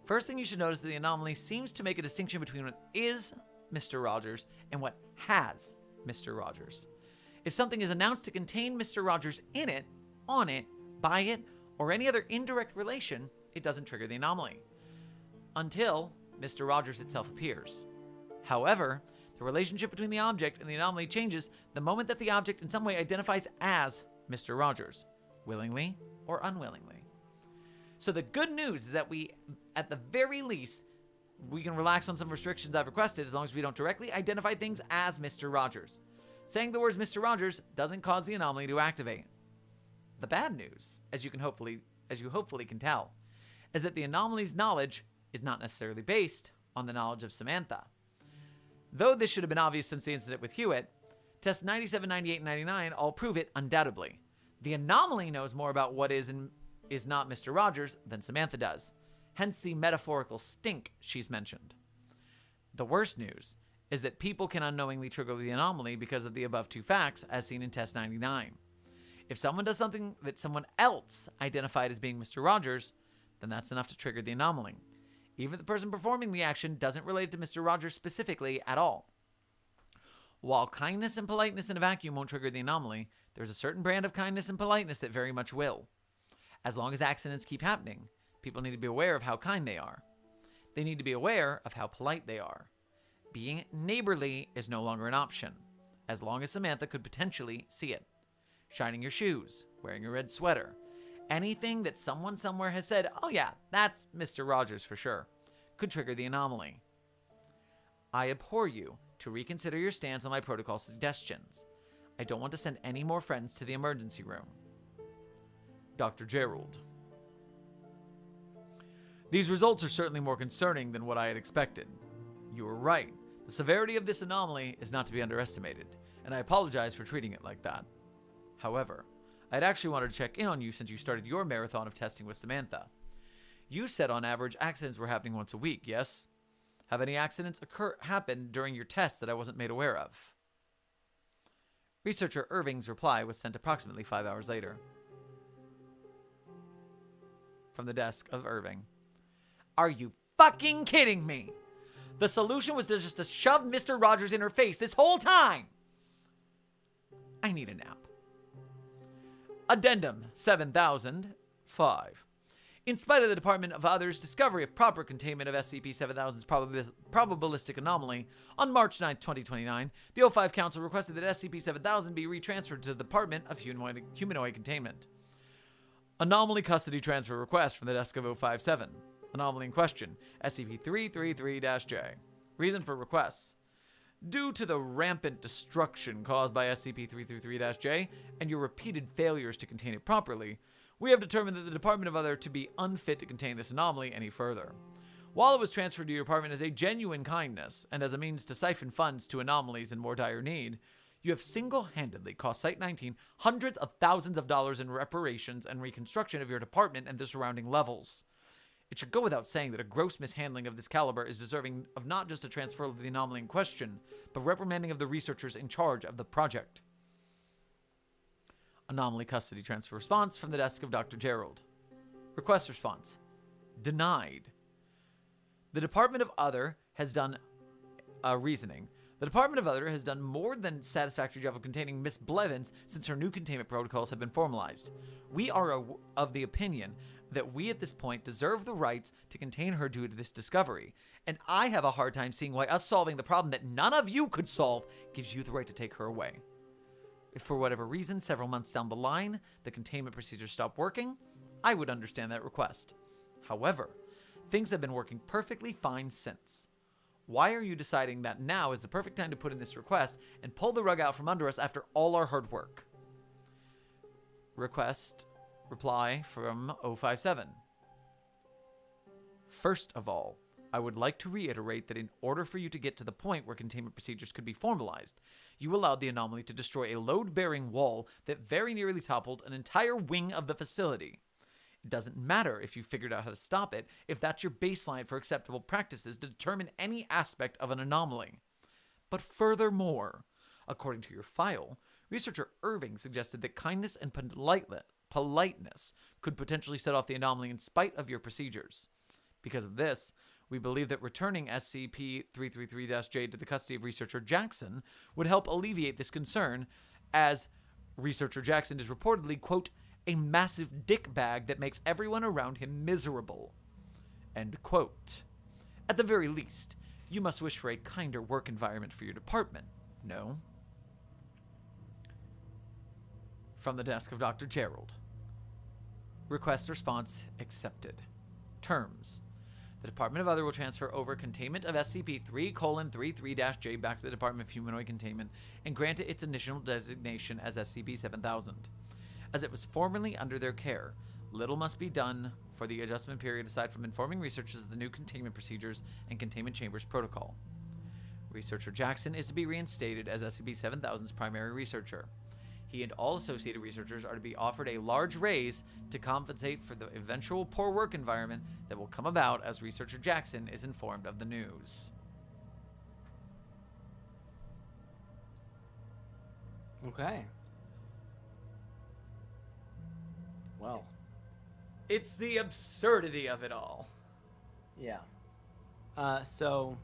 Speaker 1: First thing you should notice is that the anomaly seems to make a distinction between what is Mr. Rogers and what has Mr. Rogers. If something is announced to contain Mr. Rogers in it, on it, by it, or any other indirect relation, it doesn't trigger the anomaly. Until Mr. Rogers itself appears. However, the relationship between the object and the anomaly changes the moment that the object in some way identifies as Mr. Rogers, willingly or unwillingly. So the good news is that we, at the very least, we can relax on some restrictions I've requested as long as we don't directly identify things as Mr. Rogers. Saying the words Mr. Rogers doesn't cause the anomaly to activate. The bad news, as you hopefully can tell, is that the anomaly's knowledge is not necessarily based on the knowledge of Samantha. Though this should have been obvious since the incident with Hewitt, tests 97, 98, and 99 all prove it undoubtedly. The anomaly knows more about what is and is not Mr. Rogers than Samantha does, hence the metaphorical stink she's mentioned. The worst news is that people can unknowingly trigger the anomaly because of the above two facts as seen in test 99. If someone does something that someone else identified as being Mr. Rogers, then that's enough to trigger the anomaly. Even if the person performing the action doesn't relate to Mr. Rogers specifically at all. While kindness and politeness in a vacuum won't trigger the anomaly, there's a certain brand of kindness and politeness that very much will. As long as accidents keep happening, people need to be aware of how kind they are. They need to be aware of how polite they are. Being neighborly is no longer an option, as long as Samantha could potentially see it. Shining your shoes, wearing a red sweater, anything that someone somewhere has said, oh yeah, that's Mr. Rogers for sure, could trigger the anomaly. I abhor you to reconsider your stance on my protocol suggestions. I don't want to send any more friends to the emergency room. Dr. Gerald. These results are certainly more concerning than what I had expected. You were right. The severity of this anomaly is not to be underestimated, and I apologize for treating it like that. However, I'd actually wanted to check in on you since you started your marathon of testing with Samantha. You said on average accidents were happening once a week, yes? Have any accidents happened during your tests that I wasn't made aware of? Researcher Irving's reply was sent approximately 5 hours later. From the desk of Irving. Are you fucking kidding me? The solution was just to shove Mr. Rogers in her face this whole time. I need a nap. Addendum 7005. In spite of the Department of Others' discovery of proper containment of SCP-7000's probabilistic anomaly, on March 9, 2029, the O5 Council requested that SCP-7000 be retransferred to the Department of Humanoid Containment. Anomaly custody transfer request from the desk of 057. Anomaly in question, SCP-333-J. Reason for requests. Due to the rampant destruction caused by SCP-333-J and your repeated failures to contain it properly, we have determined that the Department of Other to be unfit to contain this anomaly any further. While it was transferred to your department as a genuine kindness and as a means to siphon funds to anomalies in more dire need, you have single-handedly cost Site-19 hundreds of thousands of dollars in reparations and reconstruction of your department and the surrounding levels. It should go without saying that a gross mishandling of this caliber is deserving of not just a transfer of the anomaly in question, but reprimanding of the researchers in charge of the project. Anomaly custody transfer response from the desk of Dr. Gerald. Request response. Denied. The Department of Other has done reasoning. The Department of Other has done more than satisfactory job of containing Miss Blevins since her new containment protocols have been formalized. We are of the opinion that we at this point deserve the rights to contain her due to this discovery, and I have a hard time seeing why us solving the problem that none of you could solve gives you the right to take her away. If for whatever reason, several months down the line, the containment procedures stop working, I would understand that request. However, things have been working perfectly fine since. Why are you deciding that now is the perfect time to put in this request and pull the rug out from under us after all our hard work? Reply from 057. First of all, I would like to reiterate that in order for you to get to the point where containment procedures could be formalized, you allowed the anomaly to destroy a load-bearing wall that very nearly toppled an entire wing of the facility. It doesn't matter if you figured out how to stop it, if that's your baseline for acceptable practices to determine any aspect of an anomaly. But furthermore, according to your file, researcher Irving suggested that kindness and politeness could potentially set off the anomaly in spite of your procedures. Because of this, we believe that returning SCP-333-J to the custody of researcher Jackson would help alleviate this concern, as researcher Jackson is reportedly, quote, a massive dick bag that makes everyone around him miserable. End quote. At the very least, you must wish for a kinder work environment for your department, no? From the desk of Dr. Gerald. Request response accepted. Terms. The Department of Other will transfer over containment of SCP-3:33-J back to the Department of Humanoid Containment and grant it its initial designation as SCP-7000. As it was formerly under their care, little must be done for the adjustment period aside from informing researchers of the new containment procedures and containment chambers protocol. Researcher Jackson is to be reinstated as SCP-7000's primary researcher. He and all associated researchers are to be offered a large raise to compensate for the eventual poor work environment that will come about as researcher Jackson is informed of the news.
Speaker 3: Okay. Well.
Speaker 1: It's the absurdity of it all.
Speaker 3: Yeah. So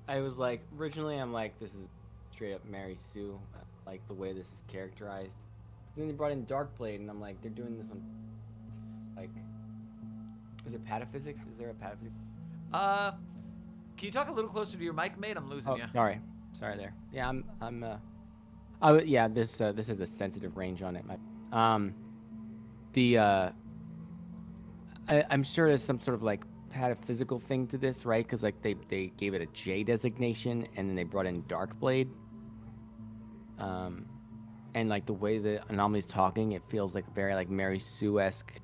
Speaker 3: I was like, originally I'm like, this is straight up Mary Sue, like the way this is characterized. Then they brought in Darkblade, and I'm like, they're doing this on, like, is it pataphysics? Is there a pataphysics?
Speaker 1: Can you talk a little closer to your mic, mate? I'm losing you.
Speaker 3: Sorry there. Yeah, this has a sensitive range on it. I'm sure there's some sort of like pataphysical thing to this, right? Because like they gave it a J designation, and then they brought in Darkblade. And like the way the anomaly's talking, it feels like very like Mary Sue-esque,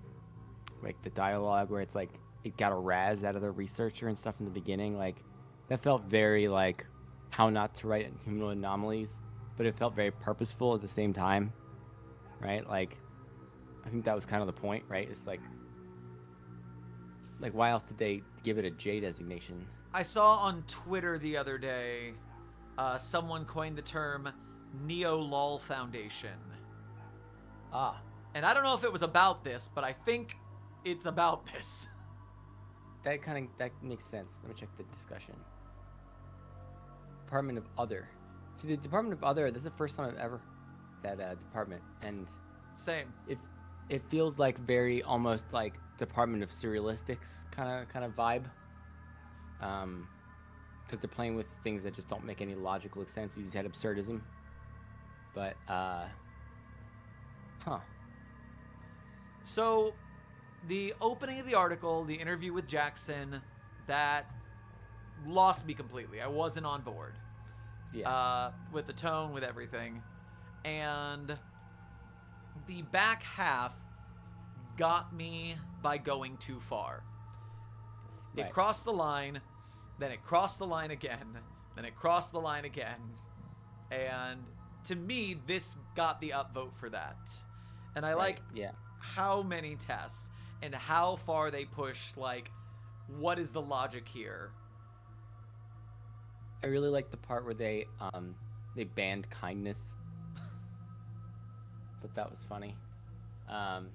Speaker 3: like the dialogue where it's like it got a razz out of the researcher and stuff in the beginning. Like that felt very like how not to write humanoid anomalies, but it felt very purposeful at the same time, right? Like I think that was kind of the point, right? It's like why else did they give it a J designation?
Speaker 1: I saw on Twitter the other day, someone coined the term Neo-Lol Foundation.
Speaker 3: Ah,
Speaker 1: And I don't know if it was about this, but I think it's about this.
Speaker 3: that makes sense. Let me check the discussion. Department of Other. See, the Department of Other, this is the first time I've ever heard that department, and
Speaker 1: Same.
Speaker 3: it feels like very almost like Department of Surrealistics kind of vibe. Because they're playing with things that just don't make any logical sense. You just had absurdism. But
Speaker 1: So, the opening of the article, the interview with Jackson, that lost me completely. I wasn't on board.
Speaker 3: Yeah.
Speaker 1: With the tone, with everything. And the back half got me by going too far. It
Speaker 3: Right.
Speaker 1: crossed the line, then it crossed the line again, then it crossed the line again. And to me, this got the upvote for that. And I like
Speaker 3: Yeah.
Speaker 1: how many tests and how far they push, like, what is the logic here?
Speaker 3: I really like the part where they banned kindness. Thought that was funny. And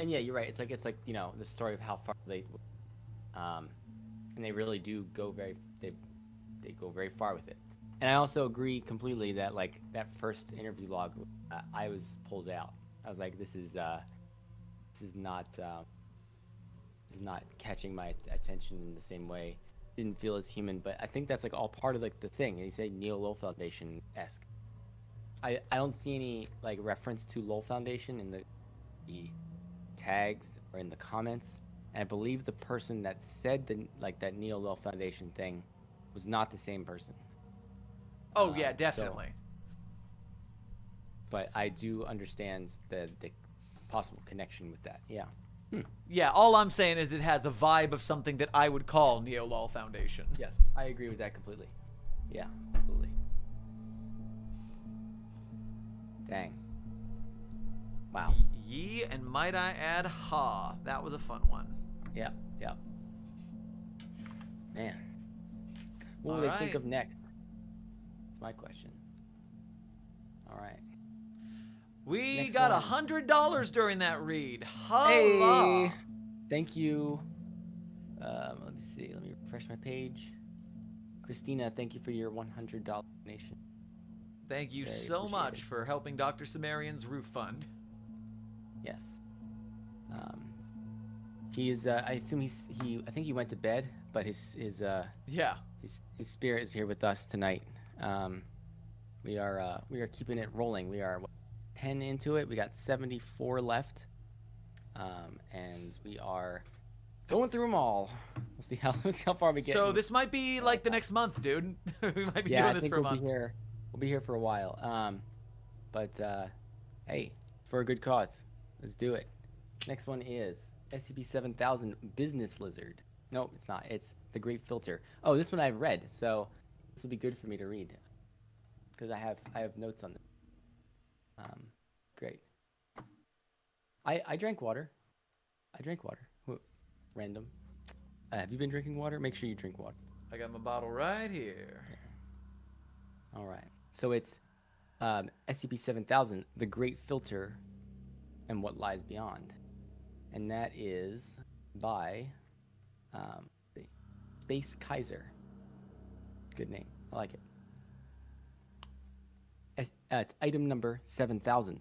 Speaker 3: yeah, you're right. It's like the story of how far they and they really do go they go very far with it. And I also agree completely that like that first interview log, I was pulled out. I was like, this is not catching my attention in the same way. Didn't feel as human, but I think that's like all part of like the thing. And you say Neo-Lol Foundation-esque. I don't see any like reference to Lol Foundation in the tags or in the comments. And I believe the person that said that Neo-Lol Foundation thing was not the same person.
Speaker 1: Oh, yeah, definitely.
Speaker 3: But I do understand the possible connection with that. Yeah.
Speaker 1: Yeah, all I'm saying is it has a vibe of something that I would call Neo-Lol Foundation.
Speaker 3: Yes, I agree with that completely. Yeah, absolutely. Dang. Wow.
Speaker 1: Ye, and might I add, ha. That was a fun one.
Speaker 3: Yeah. Man. What will they think of next? That's my question. All right.
Speaker 1: We
Speaker 3: Next
Speaker 1: got
Speaker 3: one.
Speaker 1: $100 during that read. Holla!
Speaker 3: Hey! Thank you. Let me see. Let me refresh my page. Christina, thank you for your $100 donation.
Speaker 1: Thank you
Speaker 3: Very
Speaker 1: so much
Speaker 3: appreciated.
Speaker 1: for helping Dr. Cimmerian's roof fund.
Speaker 3: Yes. He is. I assume I think he went to bed, but his
Speaker 1: Yeah.
Speaker 3: spirit is here with us tonight. We are keeping it rolling. We are 10 into it. We got 74 left, and we are going through them all. We'll see how far we get.
Speaker 1: So this might be like the next month, dude. We might be
Speaker 3: Yeah,
Speaker 1: doing
Speaker 3: I
Speaker 1: this
Speaker 3: think
Speaker 1: for a
Speaker 3: we'll
Speaker 1: month.
Speaker 3: be here. We'll be here for a while. But hey, for a good cause. Let's do it. Next one is SCP-7000 Business Lizard. No, it's not. It's the Great Filter. Oh, this one I've read, so this will be good for me to read because I have notes on this. Great. I drank water. Random. Have you been drinking water? Make sure you drink water.
Speaker 1: I got my bottle right here.
Speaker 3: All right. So it's SCP-7000, the Great Filter, and What Lies Beyond, and that is by Space Kaiser. Good name. I like it. It's item number 7000,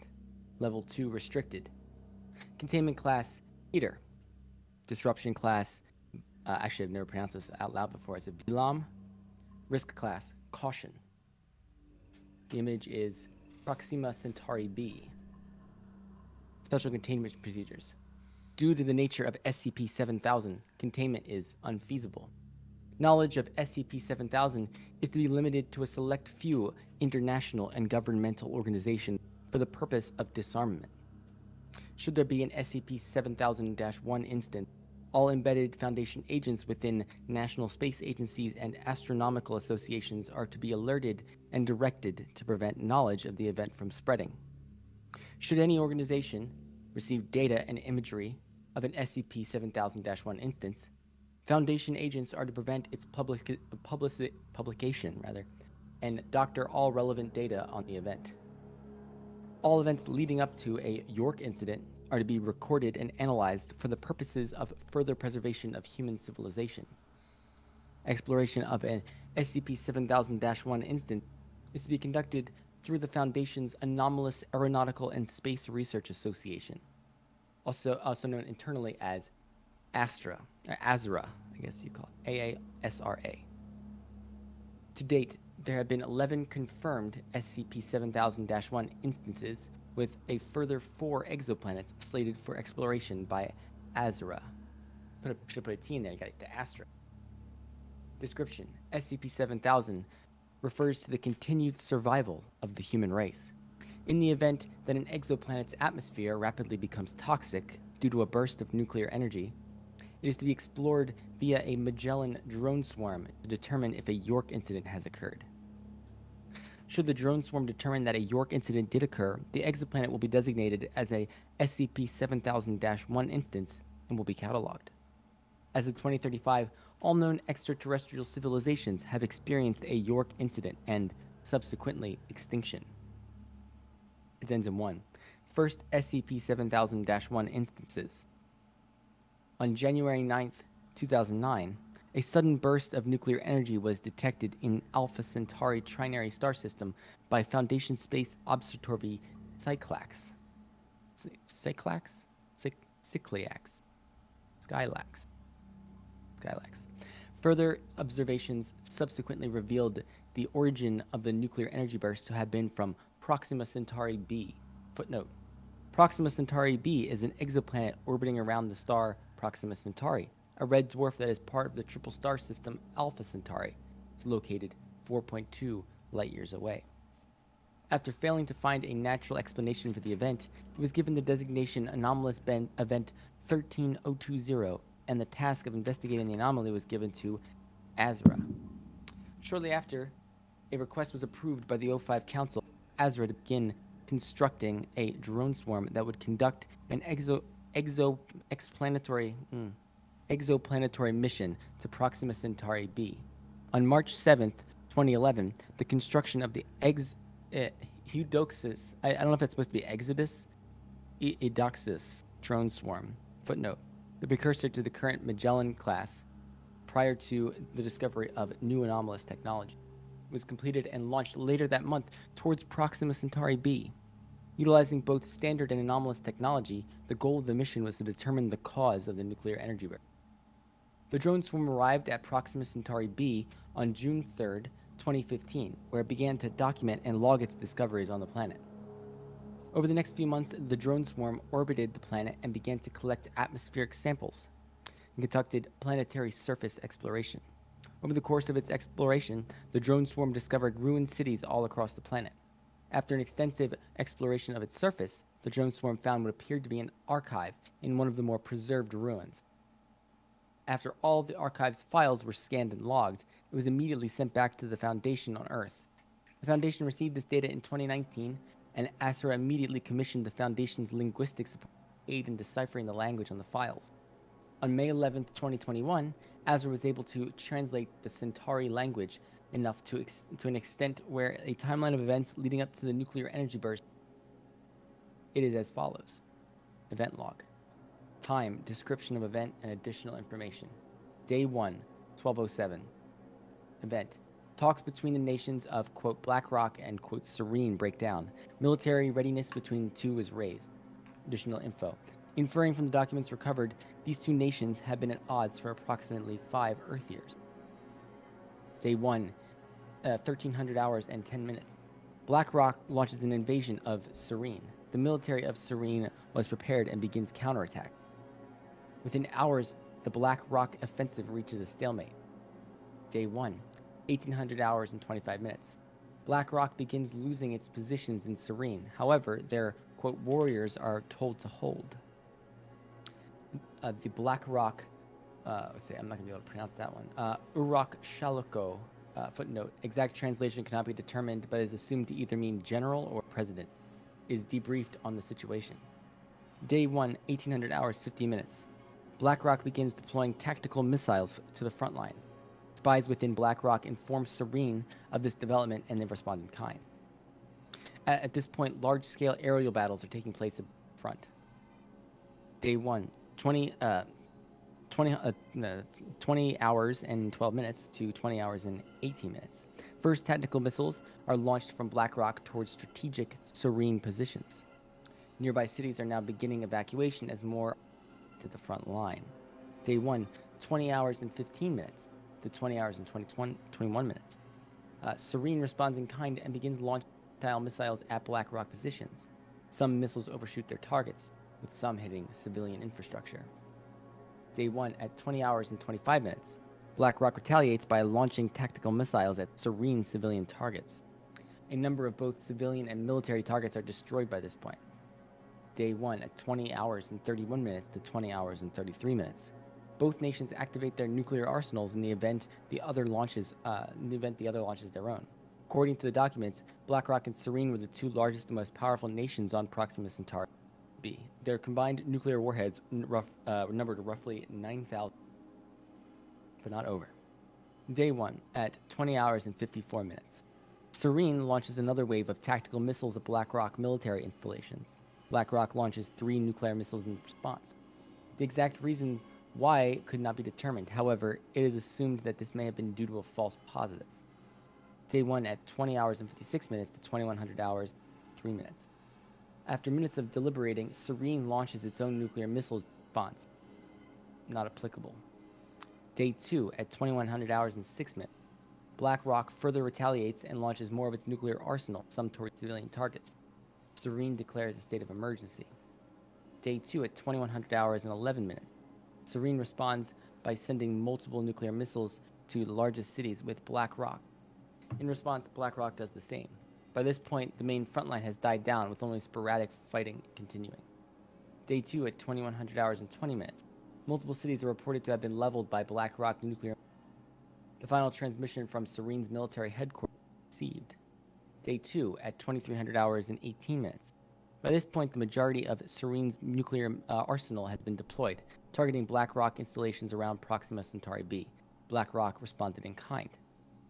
Speaker 3: level 2 restricted. Containment class Heater. Disruption class. Actually, I've never pronounced this out loud before. It's a Bilam. Risk class Caution. The image is Proxima Centauri B. Special containment procedures. Due to the nature of SCP-7000, containment is unfeasible. Knowledge of SCP-7000 is to be limited to a select few international and governmental organizations for the purpose of disarmament. Should there be an SCP-7000-1 instance, all embedded Foundation agents within national space agencies and astronomical associations are to be alerted and directed to prevent knowledge of the event from spreading. Should any organization receive data and imagery of an SCP-7000-1 instance, Foundation agents are to prevent its publication, and doctor all relevant data on the event. All events leading up to a York incident are to be recorded and analyzed for the purposes of further preservation of human civilization. Exploration of an SCP-7000-1 instance is to be conducted through the Foundation's Anomalous Aeronautical and Space Research Association, also known internally as ASRA, I guess you call it, AASRA. To date, there have been 11 confirmed SCP-7000-1 instances, with a further 4 exoplanets slated for exploration by ASRA. Should put a T in there, you got it to Astra. Description: SCP-7000 refers to the continued survival of the human race. In the event that an exoplanet's atmosphere rapidly becomes toxic due to a burst of nuclear energy, it is to be explored via a Magellan drone swarm to determine if a York incident has occurred. Should the drone swarm determine that a York incident did occur, the exoplanet will be designated as a SCP-7000-1 instance and will be cataloged. As of 2035, all known extraterrestrial civilizations have experienced a York incident and, subsequently, extinction. Addendum 1. First SCP-7000-1 instances. On January 9, 2009, a sudden burst of nuclear energy was detected in Alpha Centauri Trinary star system by Foundation Space Observatory Skylax. Further observations subsequently revealed the origin of the nuclear energy burst to have been from Proxima Centauri b. Footnote: Proxima Centauri b is an exoplanet orbiting around the star Proxima Centauri, a red dwarf that is part of the triple star system Alpha Centauri. It's located 4.2 light-years away. After failing to find a natural explanation for the event, it was given the designation Anomalous Event 13020, and the task of investigating the anomaly was given to ASRA. Shortly after, a request was approved by the O5 Council for ASRA to begin constructing a drone swarm that would conduct an exoplanetary mission to Proxima Centauri b. On March 7th, 2011, the construction of the Eudoxus, I don't know if it's supposed to be Exodus, Eudoxus drone swarm. Footnote: the precursor to the current Magellan class, prior to the discovery of new anomalous technology, was completed and launched later that month towards Proxima Centauri b. Utilizing both standard and anomalous technology, the goal of the mission was to determine the cause of the nuclear energy burst. The drone swarm arrived at Proxima Centauri b on June 3rd, 2015, where it began to document and log its discoveries on the planet. Over the next few months, the drone swarm orbited the planet and began to collect atmospheric samples and conducted planetary surface exploration. Over the course of its exploration, the drone swarm discovered ruined cities all across the planet. After an extensive exploration of its surface, the drone swarm found what appeared to be an archive in one of the more preserved ruins. After all of the archive's files were scanned and logged, it was immediately sent back to the Foundation on Earth. The Foundation received this data in 2019, and ASRA immediately commissioned the Foundation's linguistic support to aid in deciphering the language on the files. On May 11, 2021, ASRA was able to translate the Centauri language enough to an extent where a timeline of events leading up to the nuclear energy burst. It is as follows. Event log. Time, description of event, and additional information. Day 1, 1207. Event. Talks between the nations of, quote, BlackRock and, quote, Serene break down. Military readiness between the two is raised. Additional info. Inferring from the documents recovered, these two nations have been at odds for approximately 5 Earth years. Day 1, 1300 hours and 10 minutes. BlackRock launches an invasion of Serene. The military of Serene was prepared and begins counterattack. Within hours, the BlackRock offensive reaches a stalemate. Day 1, 1800 hours and 25 minutes. BlackRock begins losing its positions in Serene. However, their, quote, warriors are told to hold. The BlackRock, let's see, I'm not going to be able to pronounce that one. Urok Shaloko, footnote, exact translation cannot be determined, but is assumed to either mean general or president, is debriefed on the situation. Day 1, 1800 hours, 50 minutes. BlackRock begins deploying tactical missiles to the front line. Spies within BlackRock inform Serene of this development and they respond in kind. At this point, large-scale aerial battles are taking place at the front. Day 1, 20 hours and 12 minutes to 20 hours and 18 minutes. First tactical missiles are launched from BlackRock towards strategic Serene positions. Nearby cities are now beginning evacuation as more to the front line. Day 1, 20 hours and 15 minutes to 20 hours and 21 minutes. Serene responds in kind and begins launching missiles at BlackRock positions. Some missiles overshoot their targets, with some hitting civilian infrastructure. Day 1 at 20 hours and 25 minutes. BlackRock retaliates by launching tactical missiles at Serene civilian targets. A number of both civilian and military targets are destroyed by this point. Day 1 at 20 hours and 31 minutes to 20 hours and 33 minutes. Both nations activate their nuclear arsenals in the event the other launches their own. According to the documents, BlackRock and Serene were the two largest and most powerful nations on Proxima Centauri B. Their combined nuclear warheads numbered roughly 9,000, but not over. Day 1 at 20 hours and 54 minutes. Serene launches another wave of tactical missiles at BlackRock military installations. BlackRock launches 3 nuclear missiles in response. The exact reason why could not be determined. However, it is assumed that this may have been due to a false positive. Day 1 at 20 hours and 56 minutes to 2100 hours, 3 minutes. After minutes of deliberating, Serene launches its own nuclear missiles in response. Not applicable. Day 2 at 2100 hours and 6 minutes. BlackRock further retaliates and launches more of its nuclear arsenal, some towards civilian targets. Serene declares a state of emergency. Day 2 at 2100 hours and 11 minutes. Serene responds by sending multiple nuclear missiles to the largest cities with BlackRock. In response, BlackRock does the same. By this point, the main front line has died down, with only sporadic fighting continuing. Day 2 at 2100 hours and 20 minutes. Multiple cities are reported to have been leveled by BlackRock nuclear. The final transmission from Serene's military headquarters was received. Day 2 at 2300 hours and 18 minutes. By this point, the majority of Serene's nuclear arsenal has been deployed, targeting BlackRock installations around Proxima Centauri B. BlackRock responded in kind.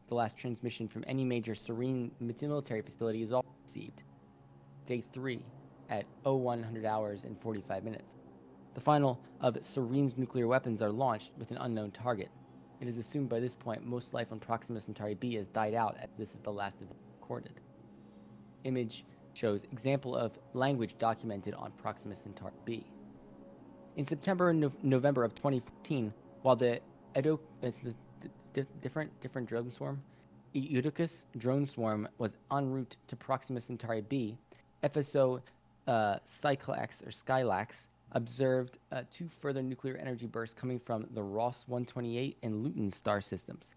Speaker 3: The last transmission from any major Serene military facility is also received. Day 3 at 0100 hours and 45 minutes. The final of Serene's nuclear weapons are launched with an unknown target. It is assumed by this point most life on Proxima Centauri B has died out, as this is the last event recorded. Image shows example of language documented on Proxima Centauri B. In September and November of 2014, while the different drone swarm, Eutychus drone swarm was en route to Proxima Centauri B, FSO Skylax observed 2 further nuclear energy bursts coming from the Ross 128 and Luton star systems.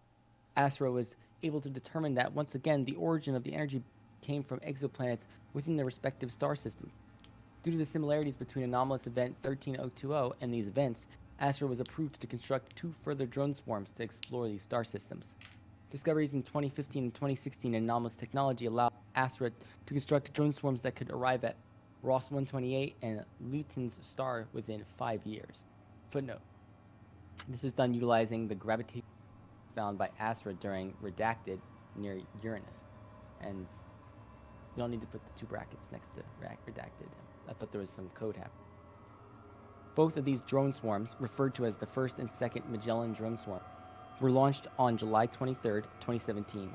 Speaker 3: ASRO was able to determine that once again the origin of the energy came from exoplanets within their respective star systems. Due to the similarities between anomalous event 13020 and these events, ASRO was approved to construct 2 further drone swarms to explore these star systems. Discoveries in 2015 and 2016 in anomalous technology allowed ASRO to construct drone swarms that could arrive at Ross 128 and Luton's star within 5 years. Footnote. This is done utilizing the gravitation found by ASRO during Redacted near Uranus. And you don't need to put the 2 brackets next to Redacted. I thought there was some code happening. Both of these drone swarms, referred to as the first and second Magellan drone swarm, were launched on July 23, 2017.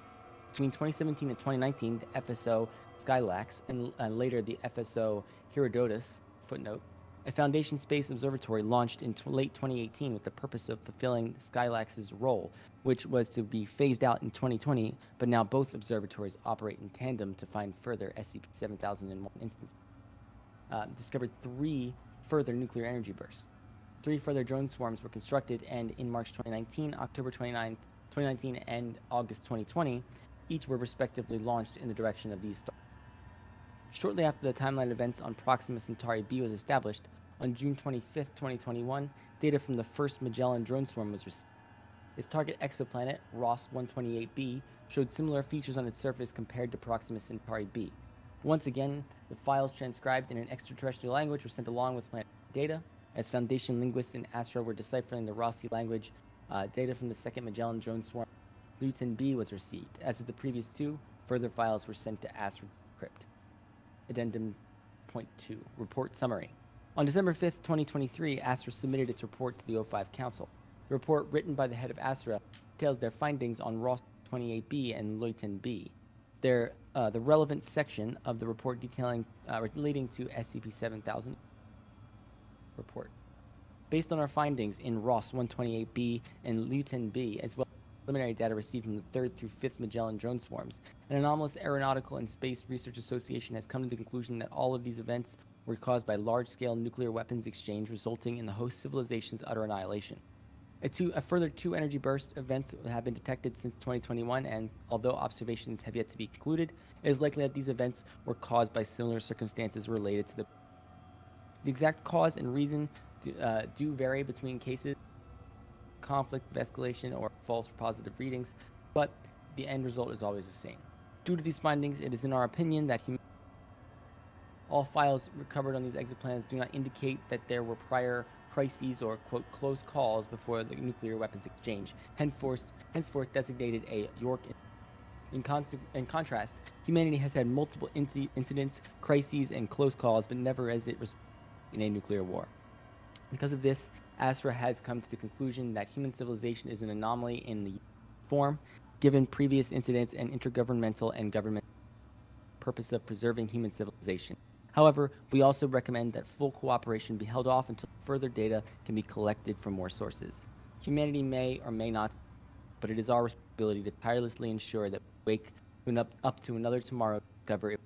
Speaker 3: Between 2017 and 2019, the FSO Skylax and later the FSO Herodotus, footnote, a Foundation Space Observatory launched in late 2018 with the purpose of fulfilling Skylax's role, which was to be phased out in 2020, but now both observatories operate in tandem to find further SCP-7000 in one instance. Discovered 3 further nuclear energy bursts. 3 further drone swarms were constructed, and in March 2019, October 2019, and August 2020, each were respectively launched in the direction of these stars. Shortly after the timeline events on Proxima Centauri B was established, on June 25, 2021, data from the first Magellan drone swarm was received. Its target exoplanet, Ross 128b, showed similar features on its surface compared to Proxima Centauri B. Once again, the files transcribed in an extraterrestrial language were sent along with planet data, As Foundation linguists in Astra were deciphering the Rossi language, data from the second Magellan drone swarm, Luton B, was received. As with the previous two, further files were sent to Astra Crypt. Addendum Point 2, Report Summary. On December 5th, 2023, Astra submitted its report to the O5 Council. The report, written by the head of Astra, details their findings on Ross 28B and Luton B. The relevant section of the report relating to SCP-7000 report. Based on our findings in Ross 128B and Luton B, as well as preliminary data received from the 3rd through 5th Magellan drone swarms, an anomalous Aeronautical and Space Research Association has come to the conclusion that all of these events were caused by large-scale nuclear weapons exchange resulting in the host civilization's utter annihilation. A further 2 energy burst events have been detected since 2021, and although observations have yet to be concluded, it is likely that these events were caused by similar circumstances related to the exact cause and reason do vary between cases, conflict of escalation, or false or positive readings, but the end result is always the same. Due to these findings, it is in our opinion that all files recovered on these exoplanets do not indicate that there were prior crises or, quote, close calls before the nuclear weapons exchange, henceforth designated a York. In contrast, humanity has had multiple incidents, crises, and close calls, but never as it resulted in a nuclear war. Because of this, Astra has come to the conclusion that human civilization is an anomaly in the form, given previous incidents and intergovernmental and government purpose of preserving human civilization. However, we also recommend that full cooperation be held off until further data can be collected from more sources. Humanity may or may not, but it is our responsibility to tirelessly ensure that we wake up to another tomorrow to discover if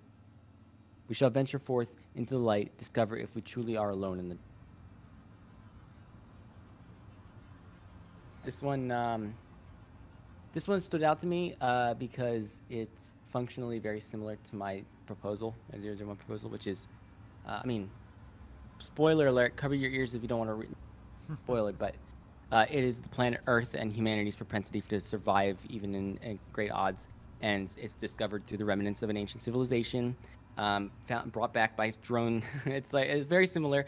Speaker 3: we shall venture forth into the light, discover if we truly are alone in the. This one stood out to me because it's functionally very similar to my proposal, my 001 proposal, which is, spoiler alert, cover your ears if you don't want to spoil it, but it is the planet Earth and humanity's propensity to survive even in great odds, and it's discovered through the remnants of an ancient civilization, brought back by drone. It's very similar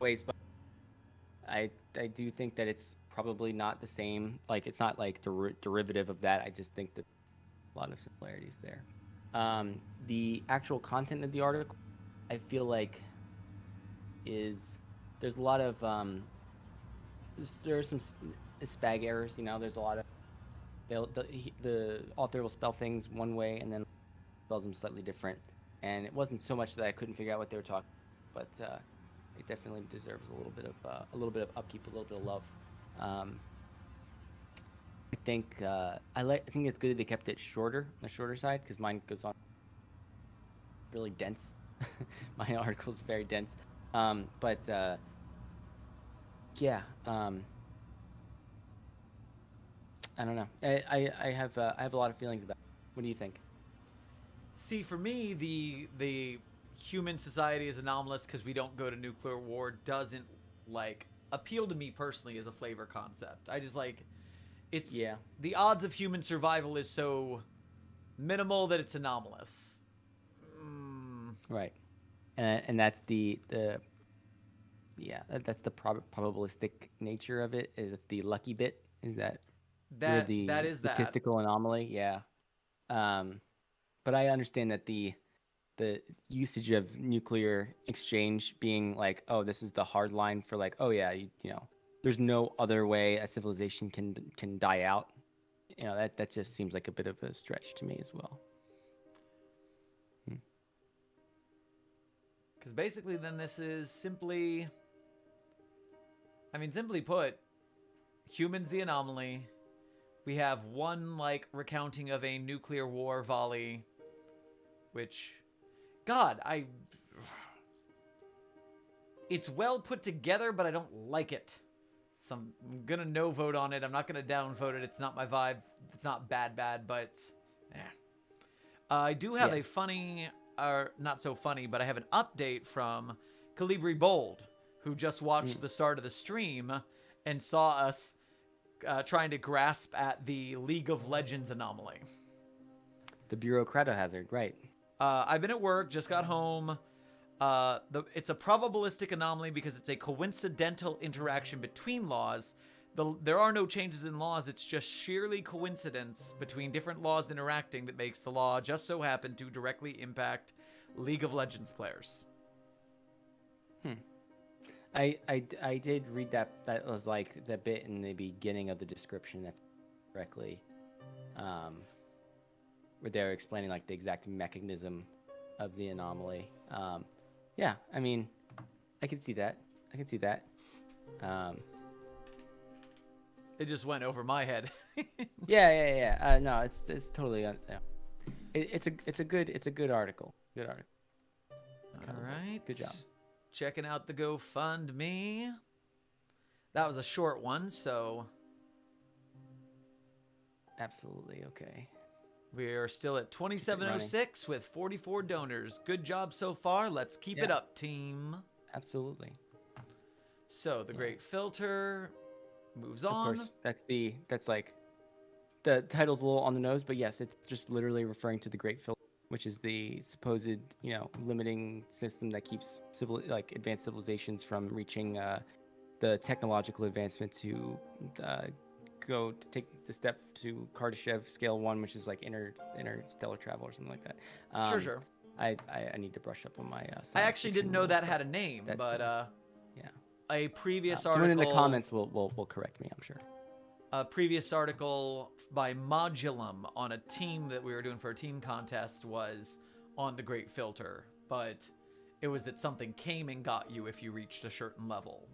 Speaker 3: ways, but I do think that it's probably not the same. Like, it's not like the derivative of that. I just think that a lot of similarities there. The actual content of the article, I feel like, there's a lot of there are some spag errors. There's a lot of the author will spell things one way and then spells them slightly different. And it wasn't so much that I couldn't figure out what they were talking, but it definitely deserves a little bit of upkeep, a little bit of love. I think it's good that they kept it shorter, on the shorter side, because mine goes on really dense. My article's very dense. Yeah. I don't know. I have a lot of feelings about it. What do you think?
Speaker 1: See, for me, the human society is anomalous because we don't go to nuclear war doesn't appeal to me personally as a flavor concept. I just the odds of human survival is so minimal that it's anomalous.
Speaker 3: Right, and that's that's the probabilistic nature of it. It's the lucky bit. Is that the statistical anomaly? Yeah. But I understand that the usage of nuclear exchange being this is the hard line for there's no other way a civilization can die out. That just seems like a bit of a stretch to me as well.
Speaker 1: Because basically then this is simply put, humans the anomaly. We have one recounting of a nuclear war volley, which, God, it's well put together, but I don't like it. So I'm gonna no vote on it. I'm not gonna down vote it. It's not my vibe. It's not bad, but I do have a funny, or not so funny, but I have an update from Calibri Bold, who just watched the start of the stream and saw us trying to grasp at the League of Legends anomaly.
Speaker 3: The bureaucrato hazard, right?
Speaker 1: I've been at work, just got home. It's a probabilistic anomaly because it's a coincidental interaction between laws. There are no changes in laws. It's just sheerly coincidence between different laws interacting that makes the law just so happen to directly impact League of Legends players.
Speaker 2: I did read that. That was like the bit in the beginning of the description, if correctly, where they were explaining like the exact mechanism of the anomaly. Yeah, I mean, I can see that.
Speaker 1: It just went over my head.
Speaker 2: Yeah. No, it's totally. It's a good article. Good article.
Speaker 1: All right.
Speaker 2: Good job.
Speaker 1: Checking out the GoFundMe. That was a short one, so
Speaker 2: Absolutely okay.
Speaker 1: we're still at 2706 with 44 donors. Good job so far. Let's keep it
Speaker 2: Yeah.
Speaker 1: up, team.
Speaker 2: Absolutely.
Speaker 1: So the Great Filter moves
Speaker 2: Of
Speaker 1: on.
Speaker 2: course, that's like the title's a little on the nose, but yes, it's just literally referring to the Great Filter, which is the supposed, limiting system that keeps advanced civilizations from reaching the technological advancement to go to take the step to Kardashev Scale 1, which is like interstellar travel or something like that.
Speaker 1: Sure.
Speaker 2: I need to brush up on my
Speaker 1: I
Speaker 2: science
Speaker 1: actually didn't
Speaker 2: fiction
Speaker 1: know
Speaker 2: rules,
Speaker 1: that
Speaker 2: but
Speaker 1: had a name,
Speaker 2: that's,
Speaker 1: but
Speaker 2: yeah.
Speaker 1: a previous
Speaker 2: Someone
Speaker 1: article
Speaker 2: in the comments will correct me, I'm sure.
Speaker 1: A previous article by Modulum on a team that we were doing for a team contest was on the Great Filter, but it was that something came and got you if you reached a certain level.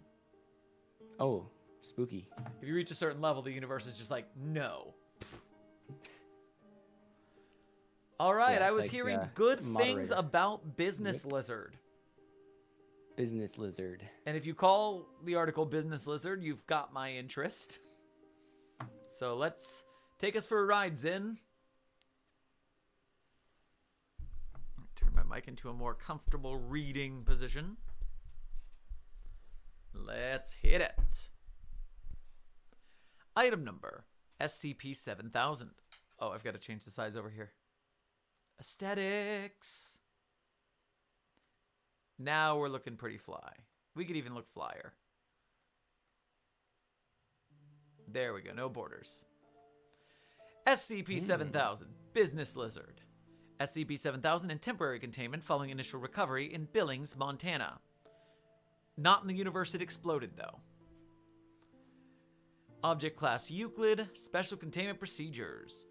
Speaker 2: Oh, spooky.
Speaker 1: If you reach a certain level, the universe is just like, no. All right,
Speaker 2: Yeah,
Speaker 1: I
Speaker 2: it's
Speaker 1: was
Speaker 2: like,
Speaker 1: hearing good things
Speaker 2: moderator.
Speaker 1: about Business Lizard.
Speaker 2: Business Lizard.
Speaker 1: And if you call the article Business Lizard, you've got my interest. So let's take us for a ride, Zin. Turn my mic into a more comfortable reading position. Let's hit it. Item number, SCP-7000. Oh, I've got to change the size over here. Aesthetics. Now we're looking pretty fly. We could even look flyer. There we go, no borders. SCP-7000, Business Lizard. SCP-7000 in temporary containment following initial recovery in Billings, Montana. Not in the universe it exploded, though. Object Class Euclid, Special Containment Procedures.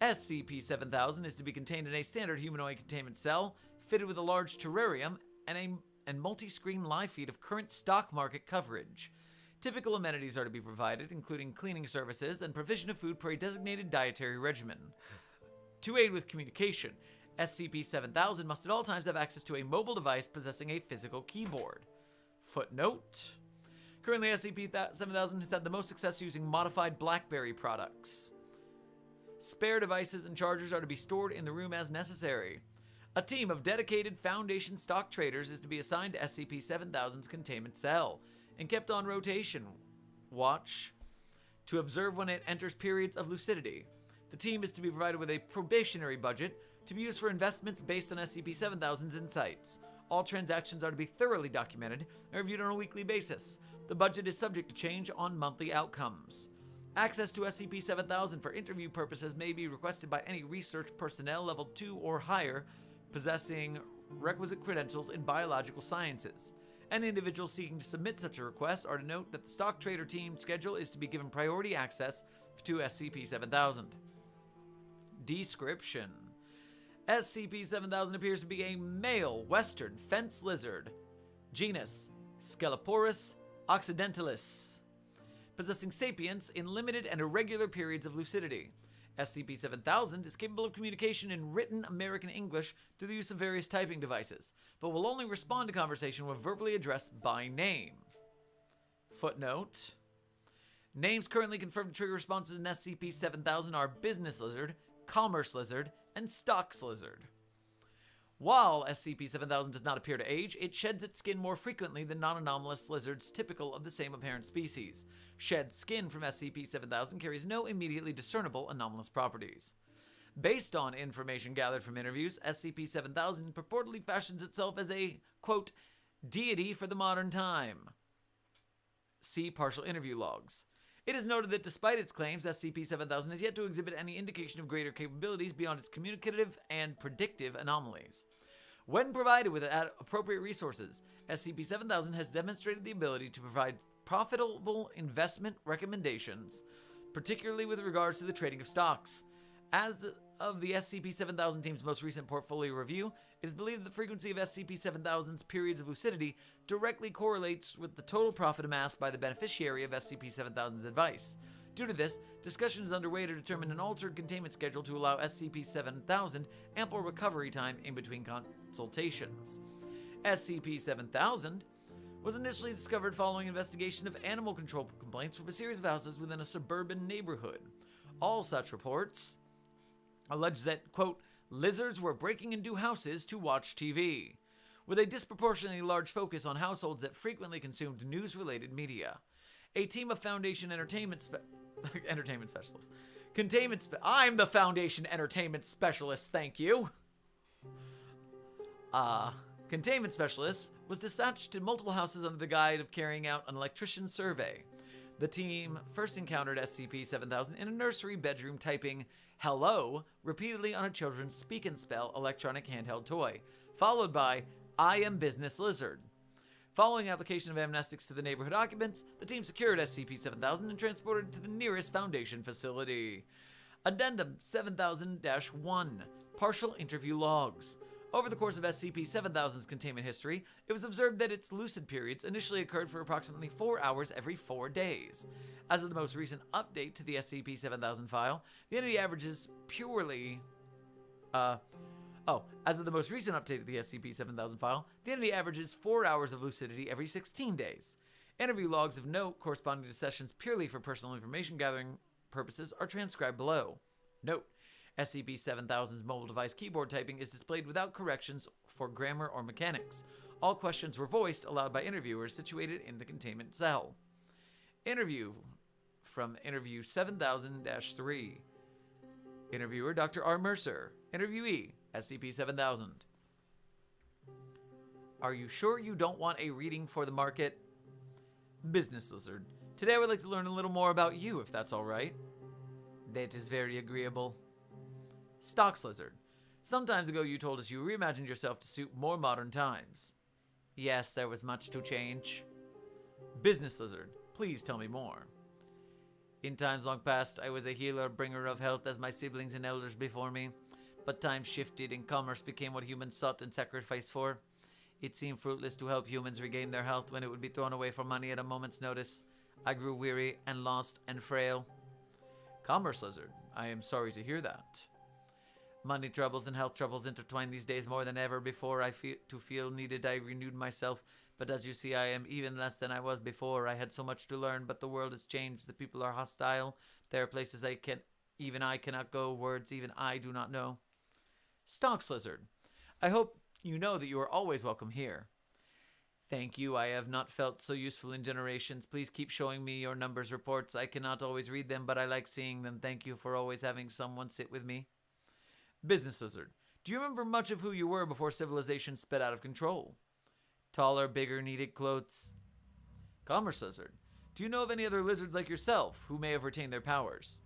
Speaker 1: SCP-7000 is to be contained in a standard humanoid containment cell, fitted with a large terrarium and multi-screen live feed of current stock market coverage. Typical amenities are to be provided, including cleaning services and provision of food per a designated dietary regimen. To aid with communication, SCP-7000 must at all times have access to a mobile device possessing a physical keyboard. Footnote: currently, SCP-7000 has had the most success using modified BlackBerry products. Spare devices and chargers are to be stored in the room as necessary. A team of dedicated Foundation stock traders is to be assigned to SCP-7000's containment cell and kept on rotation. Watch to observe when it enters periods of lucidity. The team is to be provided with a probationary budget to be used for investments based on SCP-7000's insights. All transactions are to be thoroughly documented and reviewed on a weekly basis. The budget is subject to change on monthly outcomes. Access to SCP-7000 for interview purposes may be requested by any research personnel level 2 or higher possessing requisite credentials in biological sciences. Any individual seeking to submit such a request are to note that the stock trader team schedule is to be given priority access to SCP-7000. Description: SCP-7000 appears to be a male western fence lizard, genus Scaloporus occidentalis, possessing sapience in limited and irregular periods of lucidity. SCP-7000 is capable of communication in written American English through the use of various typing devices, but will only respond to conversation when verbally addressed by name. Footnote: names currently confirmed to trigger responses in SCP-7000 are Business Lizard, Commerce Lizard, and Stocks Lizard. While SCP-7000 does not appear to age, it sheds its skin more frequently than non-anomalous lizards typical of the same apparent species. Shed skin from SCP-7000 carries no immediately discernible anomalous properties. Based on information gathered from interviews, SCP-7000 purportedly fashions itself as a, quote, deity for the modern time. See partial interview logs. It is noted that despite its claims, SCP-7000 has yet to exhibit any indication of greater capabilities beyond its communicative and predictive anomalies. When provided with appropriate resources, SCP-7000 has demonstrated the ability to provide profitable investment recommendations, particularly with regards to the trading of stocks. As of the SCP-7000 team's most recent portfolio review, it is believed that the frequency of SCP-7000's periods of lucidity directly correlates with the total profit amassed by the beneficiary of SCP-7000's advice. Due to this, discussion is underway to determine an altered containment schedule to allow SCP-7000 ample recovery time in between consultations. SCP-7000 was initially discovered following investigation of animal control complaints from a series of houses within a suburban neighborhood. All such reports allege that, quote, lizards were breaking into houses to watch TV, with a disproportionately large focus on households that frequently consumed news-related media. A team of Foundation entertainment specialists. I'm the Foundation entertainment specialist, thank you. Containment specialist was dispatched to multiple houses under the guise of carrying out an electrician survey. The team first encountered SCP-7000 in a nursery bedroom typing hello repeatedly on a children's speak and spell electronic handheld toy, followed by I am business lizard. Following application of amnestics to the neighborhood occupants, the team secured SCP-7000 and transported it to the nearest Foundation facility. Addendum 7000-1 Partial Interview Logs. Over the course of SCP-7000's containment history, it was observed that its lucid periods initially occurred for approximately 4 hours every 4 days. As of the most recent update to the SCP-7000 file, the entity averages as of the most recent update to the SCP-7000 file, the entity averages 4 hours of lucidity every 16 days. Interview logs of note corresponding to sessions purely for personal information gathering purposes are transcribed below. Note: SCP-7000's mobile device keyboard typing is displayed without corrections for grammar or mechanics. All questions were voiced aloud by interviewers situated in the containment cell. Interview from Interview 7000-3. Interviewer Dr. R. Mercer. Interviewee SCP-7000. Are you sure you don't want a reading for the market? Business Lizard. Today I would like to learn a little more about you, if that's alright. That is very agreeable. Stocks Lizard. Some time ago you told us you reimagined yourself to suit more modern times. Yes, there was much to change. Business Lizard. Please tell me more. In times long past, I was a healer, bringer of health as my siblings and elders before me. But time shifted and commerce became what humans sought and sacrificed for. It seemed fruitless to help humans regain their health when it would be thrown away for money at a moment's notice. I grew weary and lost and frail. Commerce Lizard. I am sorry to hear that. Money troubles and health troubles intertwine these days more than ever before. I feel needed, I renewed myself. But as you see, I am even less than I was before. I had so much to learn, but the world has changed. The people are hostile. There are places even I cannot go, words even I do not know. Stocks Lizard. I hope you know that you are always welcome here. Thank you. I have not felt so useful in generations. Please keep showing me your numbers reports. I cannot always read them, but I like seeing them. Thank you for always having someone sit with me. Business Lizard. Do you remember much of who you were before civilization sped out of control? Taller, bigger, needed clothes. Commerce Lizard. Do you know of any other lizards like yourself who may have retained their powers?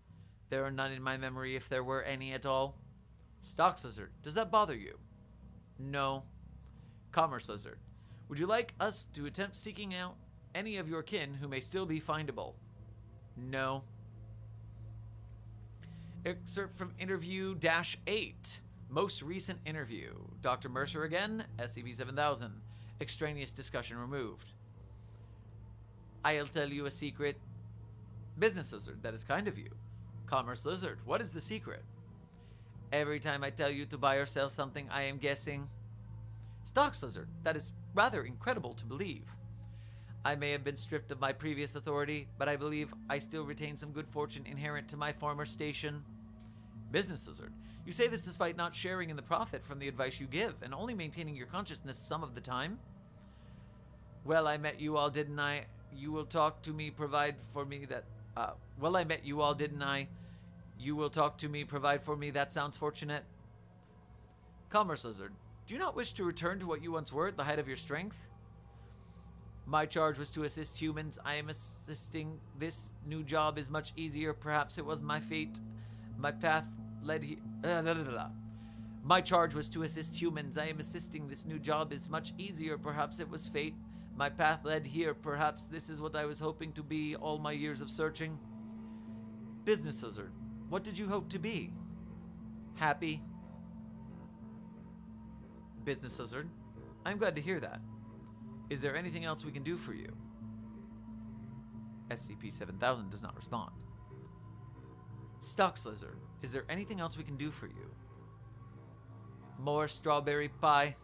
Speaker 1: There are none in my memory, if there were any at all. Stocks Lizard. Does that bother you? No. Commerce Lizard. Would you like us to attempt seeking out any of your kin who may still be findable? No. Excerpt from Interview-8. Most recent interview. Dr. Mercer again, SCP-7000. Extraneous discussion removed. I'll tell you a secret. Business Lizard. That is kind of you. Commerce Lizard. What is the secret? Every time I tell you to buy or sell something, I am guessing. Stocks Lizard. That is rather incredible to believe. I may have been stripped of my previous authority, but I believe I still retain some good fortune inherent to my former station. Business Lizard. You say this despite not sharing in the profit from the advice you give, and only maintaining your consciousness some of the time? Well, I met you all, didn't I? You will talk to me, provide for me that... Well, I met you all, didn't I? You will talk to me, provide for me. That sounds fortunate. Commerce Lizard. Do you not wish to return to what you once were at the height of your strength? My charge was to assist humans. I am assisting. This new job is much easier. Perhaps it was my fate. My path led here. My charge was to assist humans. I am assisting. This new job is much easier. Perhaps it was fate. My path led here. Perhaps this is what I was hoping to be all my years of searching. Business Lizard. What did you hope to be? Happy. Business Lizard. I'm glad to hear that. Is there anything else we can do for you? SCP-7000 does not respond. Stocks Lizard. Is there anything else we can do for you? More strawberry pie.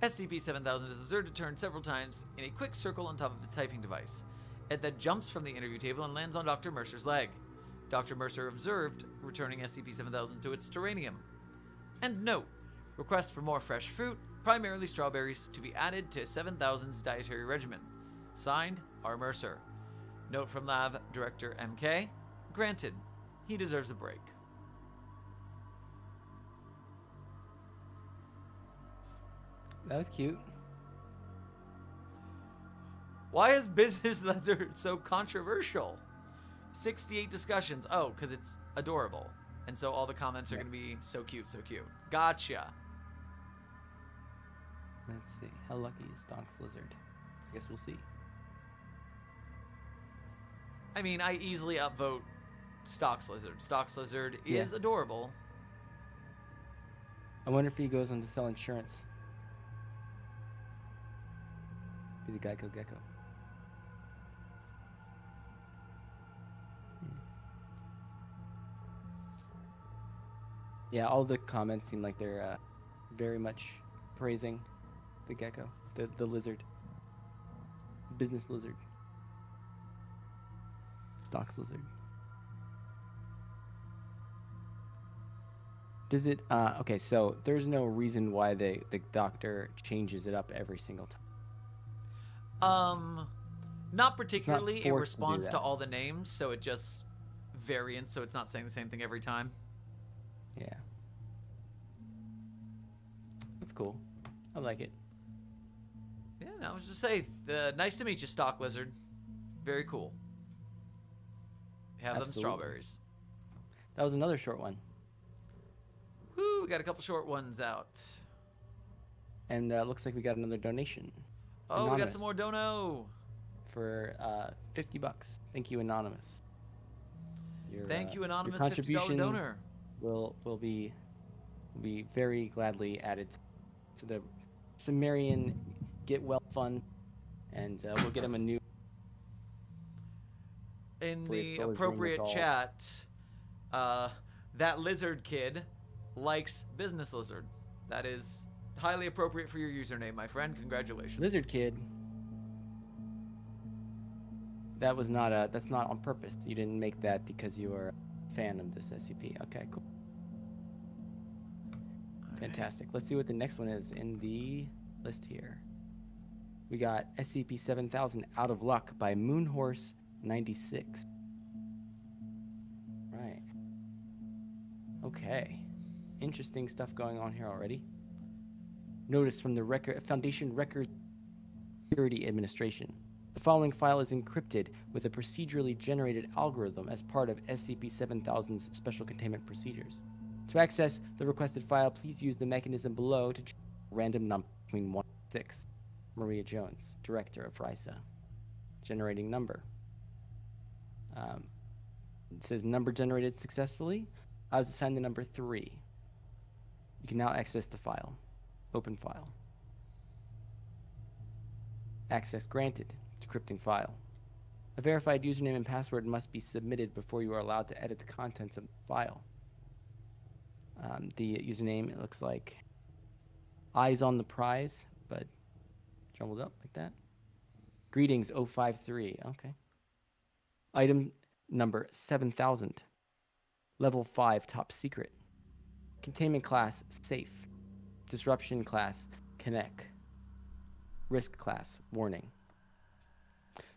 Speaker 1: SCP-7000 is observed to turn several times in a quick circle on top of its typing device. It then jumps from the interview table and lands on Dr. Mercer's leg. Dr. Mercer observed, returning SCP-7000 to its terrarium. And note, request for more fresh fruit, primarily strawberries, to be added to 7000's dietary regimen. Signed, R. Mercer. Note from Lab Director MK. Granted, he deserves a break.
Speaker 3: That was cute.
Speaker 1: Why is Business Lizard so controversial? 68 discussions. Oh, because it's adorable. And so all the comments are going to be so cute, so cute. Gotcha.
Speaker 3: Let's see. How lucky is Stocks Lizard? I guess we'll see.
Speaker 1: I mean, I easily upvote Stocks Lizard. Stocks Lizard is adorable.
Speaker 3: I wonder if he goes on to sell insurance. Be the Geico Gecko. Yeah, all the comments seem like they're very much praising the gecko, the lizard, business lizard, Stocks Lizard. Does it? Okay, so there's no reason why the doctor changes it up every single time.
Speaker 1: Not particularly. It
Speaker 3: forced to do
Speaker 1: responds to
Speaker 3: that.
Speaker 1: all the names, so it just variants, so it's not saying the same thing every time.
Speaker 3: Yeah. That's cool. I like it.
Speaker 1: Yeah, no, I was just say, nice to meet you, Stock Lizard. Very cool. Have them
Speaker 3: Absolutely.
Speaker 1: strawberries.
Speaker 3: That was another short one.
Speaker 1: Woo, we got a couple short ones out.
Speaker 3: And looks like we got another donation.
Speaker 1: Oh, we got
Speaker 3: Anonymous.
Speaker 1: some more dono.
Speaker 3: For $50. Thank you, Anonymous. Your,
Speaker 1: Thank you,
Speaker 3: your
Speaker 1: anonymous $50
Speaker 3: contribution
Speaker 1: donor.
Speaker 3: will be very gladly added to the Cimmerian Get Well Fund, and we'll get him a new.
Speaker 1: In
Speaker 3: for his
Speaker 1: the
Speaker 3: Thor's Ring
Speaker 1: appropriate
Speaker 3: with all-
Speaker 1: chat, that lizard kid likes Business Lizard. That is highly appropriate for your username, my friend. Congratulations.
Speaker 3: Lizard Kid. That was not that's not on purpose. You didn't make that because you were a fan of this SCP. Okay, cool. Fantastic. Let's see what the next one is in the list here. We got SCP-7000 Out of Luck by Moonhorse96. Right. Okay. Interesting stuff going on here already. Notice from the Foundation Record Security Administration. The following file is encrypted with a procedurally generated algorithm as part of SCP-7000's special containment procedures. To access the requested file, please use the mechanism below to choose a random number between 1 and 6. Maria Jones, Director of RISA. Generating number. It says number generated successfully. I was assigned the number 3. You can now access the file. Open file. Access granted. Decrypting file. A verified username and password must be submitted before you are allowed to edit the contents of the file. The username, it looks like Eyes on the Prize, but jumbled up like that. Greetings 053. Okay. Item number 7000. Level 5 top secret. Containment class safe. Disruption class connect. Risk class warning.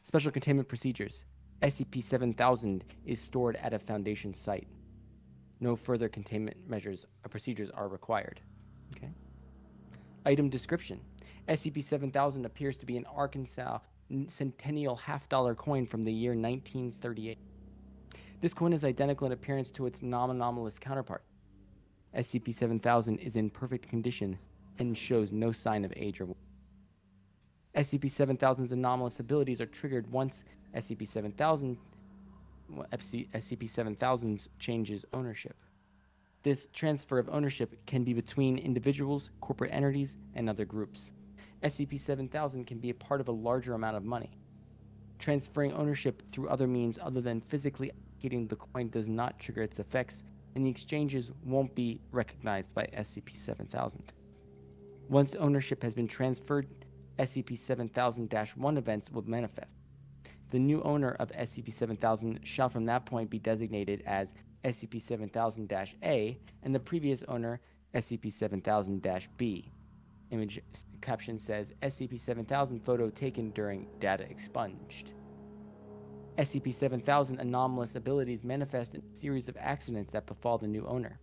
Speaker 3: Special containment procedures. SCP-7000 is stored at a Foundation site. No further containment measures or procedures are required. Okay. Item description. SCP-7000 appears to be an Arkansas centennial half-dollar coin from the year 1938. This coin is identical in appearance to its non-anomalous counterpart. SCP-7000 is in perfect condition and shows no sign of age or wear. SCP-7000's anomalous abilities are triggered once SCP-7000's changes ownership. This transfer of ownership can be between individuals, corporate entities, and other groups. SCP-7000 can be a part of a larger amount of money. Transferring ownership through other means other than physically allocating the coin does not trigger its effects, and the exchanges won't be recognized by SCP-7000. Once ownership has been transferred, SCP-7000-1 events will manifest. The new owner of SCP-7000 shall from that point be designated as SCP-7000-A, and the previous owner SCP-7000-B. Image caption says SCP-7000 photo taken during data expunged. SCP-7000 anomalous abilities manifest in a series of accidents that befall the new owner,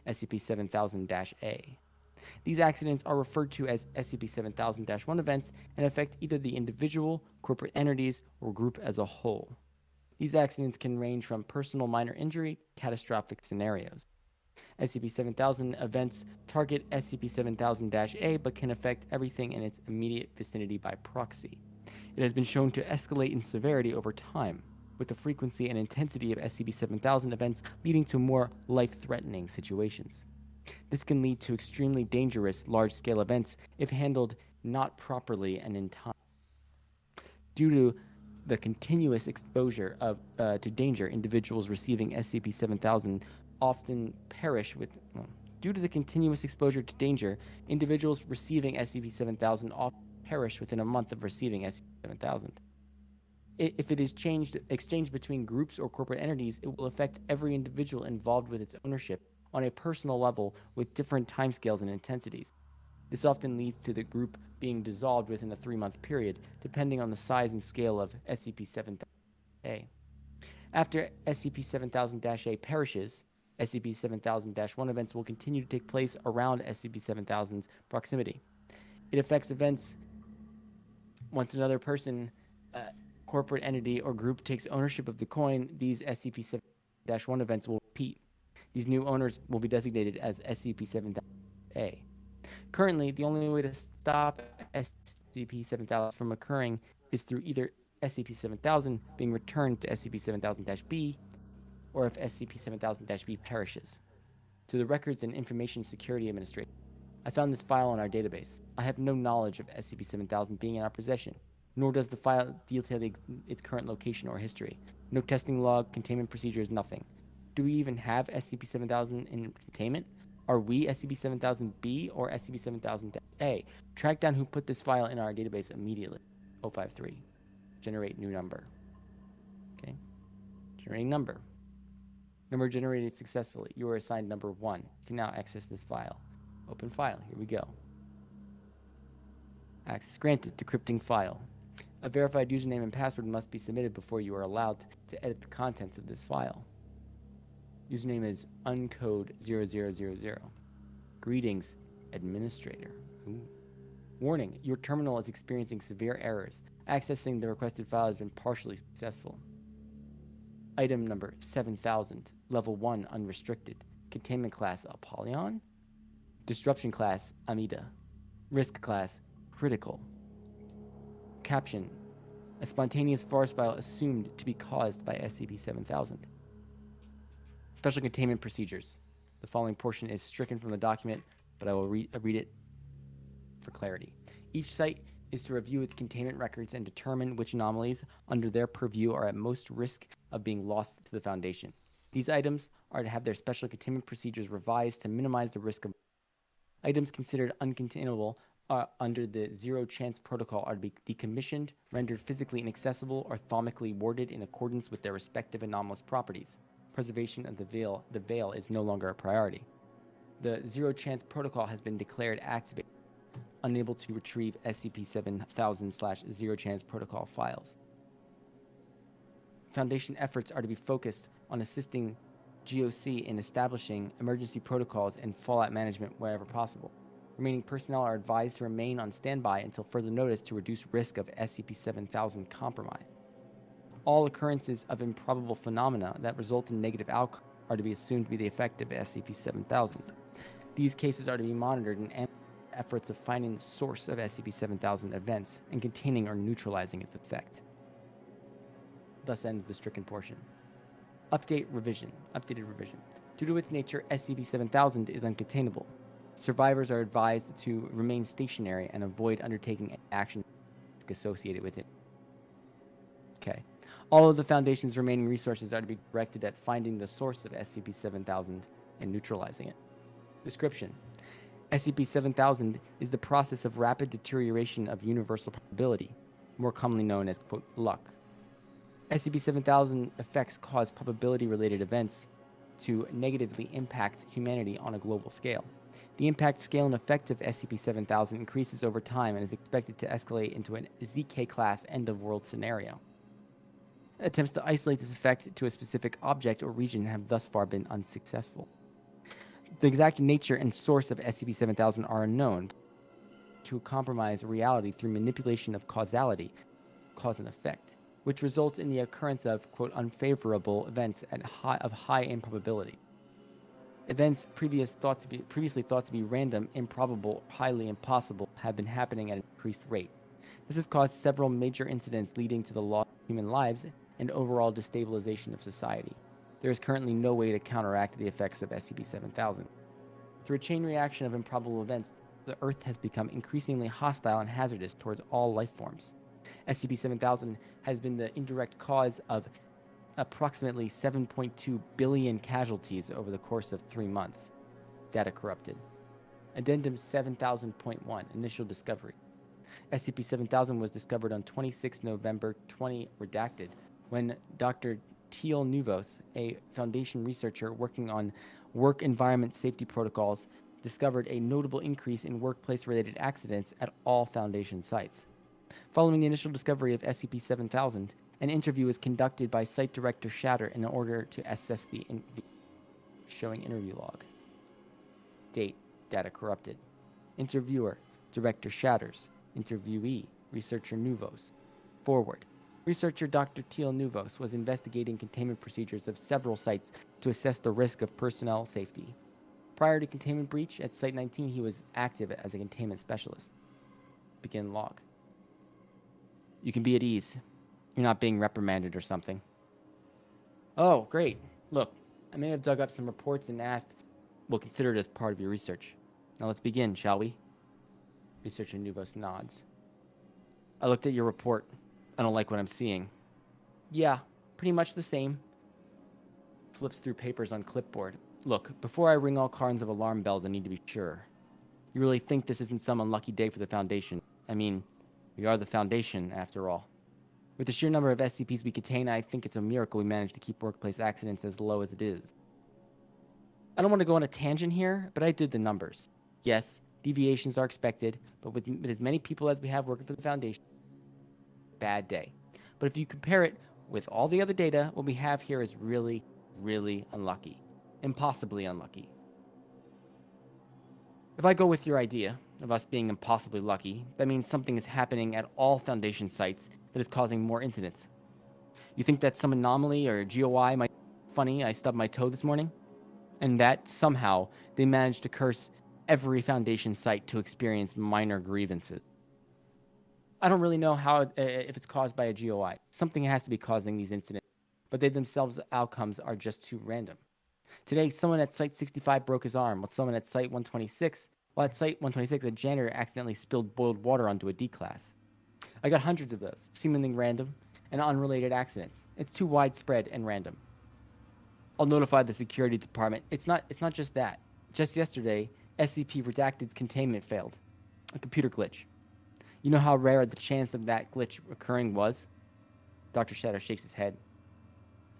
Speaker 3: SCP-7000-A. These accidents are referred to as SCP-7000-1 events and affect either the individual, corporate entities, or group as a whole. These accidents can range from personal minor injury to catastrophic scenarios. SCP-7000 events target SCP-7000-A but can affect everything in its immediate vicinity by proxy. It has been shown to escalate in severity over time, with the frequency and intensity of SCP-7000 events leading to more life-threatening situations. This can lead to extremely dangerous large-scale events if handled not properly and in time. Due to the continuous exposure to danger, individuals receiving SCP-7000 often perish with... Due to the continuous exposure to danger, individuals receiving SCP-7000 often perish within a month of receiving SCP-7000. If it is exchanged between groups or corporate entities, it will affect every individual involved with its ownership on a personal level with different timescales and intensities. This often leads to the group being dissolved within a 3-month period, depending on the size and scale of SCP-7000-A. After SCP-7000-A perishes, SCP-7000-1 events will continue to take place around SCP-7000's proximity. It affects events once another person, corporate entity, or group takes ownership of the coin. These SCP-7000-1 events will repeat. These new owners will be designated as SCP-7000-A. Currently, the only way to stop SCP-7000 from occurring is through either SCP-7000 being returned to SCP-7000-B, or if SCP-7000-B perishes. To the Records and Information Security Administration, I found this file in our database. I have no knowledge of SCP-7000 being in our possession, nor does the file detail its current location or history. No testing log, containment procedures, nothing. Do we even have SCP-7000 in containment? Are we SCP-7000-B or SCP-7000-A? Track down who put this file in our database immediately. 053. Generate new number. Okay. Generating number. Number generated successfully. You are assigned number 1. You can now access this file. Open file. Here we go. Access granted. Decrypting file. A verified username and password must be submitted before you are allowed to edit the contents of this file. Username is uncode0000. Greetings, administrator. Ooh. Warning, your terminal is experiencing severe errors. Accessing the requested file has been partially successful. Item number 7000, level 1 unrestricted. Containment class Apollyon. Disruption class Amida. Risk class critical. Caption, a spontaneous forest fire assumed to be caused by SCP-7000. Special containment procedures. The following portion is stricken from the document, but I will read it for clarity. Each site is to review its containment records and determine which anomalies under their purview are at most risk of being lost to the Foundation. These items are to have their special containment procedures revised to minimize the risk of... Items considered uncontainable under the Zero Chance Protocol are to be decommissioned, rendered physically inaccessible, or thaumatically warded in accordance with their respective anomalous properties. Preservation of the veil is no longer a priority. The Zero Chance Protocol has been declared activated, unable to retrieve SCP-7000/Zero Chance Protocol files. Foundation efforts are to be focused on assisting GOC in establishing emergency protocols and fallout management wherever possible. Remaining personnel are advised to remain on standby until further notice to reduce risk of SCP-7000 compromise. All occurrences of improbable phenomena that result in negative outcomes are to be assumed to be the effect of SCP-7000. These cases are to be monitored in efforts of finding the source of SCP-7000 events and containing or neutralizing its effect. Thus ends the stricken portion. Updated revision. Due to its nature, SCP-7000 is uncontainable. Survivors are advised to remain stationary and avoid undertaking any action associated with it. Okay. All of the Foundation's remaining resources are to be directed at finding the source of SCP-7000 and neutralizing it. Description. SCP-7000 is the process of rapid deterioration of universal probability, more commonly known as, quote, luck. SCP-7000 effects cause probability-related events to negatively impact humanity on a global scale. The impact, scale, and effect of SCP-7000 increases over time and is expected to escalate into a ZK-class end-of-world scenario. Attempts to isolate this effect to a specific object or region have thus far been unsuccessful. The exact nature and source of SCP-7000 are unknown. To compromise reality through manipulation of causality, cause and effect, which results in the occurrence of, quote, unfavorable events of high improbability. Events previously thought to be random, improbable, or highly impossible have been happening at an increased rate. This has caused several major incidents leading to the loss of human lives and overall destabilization of society. There is currently no way to counteract the effects of SCP-7000. Through a chain reaction of improbable events, the Earth has become increasingly hostile and hazardous towards all life forms. SCP-7000 has been the indirect cause of approximately 7.2 billion casualties over the course of 3 months. Data corrupted. Addendum 7000.1, Initial Discovery. SCP-7000 was discovered on 26 November 20 redacted when Dr. Teal Nuvos, a Foundation researcher working on work environment safety protocols, discovered a notable increase in workplace-related accidents at all Foundation sites. Following the initial discovery of SCP-7000, an interview was conducted by Site Director Shatter in order to assess the showing interview log. Date, data corrupted. Interviewer, Director Shatters. Interviewee, Researcher Nuvos. Forward. Researcher Dr. Teal Nuvos was investigating containment procedures of several sites to assess the risk of personnel safety. Prior to containment breach at Site 19, he was active as a containment specialist. Begin log. You can be at ease. You're not being reprimanded or something. Oh, great. Look, I may have dug up some reports and asked, we'll consider it as part of your research. Now let's begin, shall we? Researcher Nuvos nods. I looked at your report. I don't like what I'm seeing. Yeah, pretty much the same. Flips through papers on clipboard. Look, before I ring all kinds of alarm bells, I need to be sure. You really think this isn't some unlucky day for the Foundation? I mean, we are the Foundation, after all. With the sheer number of SCPs we contain, I think it's a miracle we managed to keep workplace accidents as low as it is. I don't want to go on a tangent here, but I did the numbers. Yes, deviations are expected, but with as many people as we have working for the Foundation, bad day. But if you compare it with all the other data, what we have here is really, really unlucky. Impossibly unlucky. If I go with your idea of us being impossibly lucky, that means something is happening at all Foundation sites that is causing more incidents. You think that some anomaly or GOI might be funny I stubbed my toe this morning? And that somehow they managed to curse every Foundation site to experience minor grievances. I don't really know how if it's caused by a GOI. Something has to be causing these incidents, but they themselves outcomes are just too random. Today, someone at Site 65 broke his arm, while someone at Site 126, at Site 126, a janitor accidentally spilled boiled water onto a D-class. I got hundreds of those, seemingly random and unrelated accidents. It's too widespread and random. I'll notify the security department. It's not just that. Just yesterday, SCP Redacted's containment failed. A computer glitch. You know how rare the chance of that glitch occurring was? Dr. Shadow shakes his head.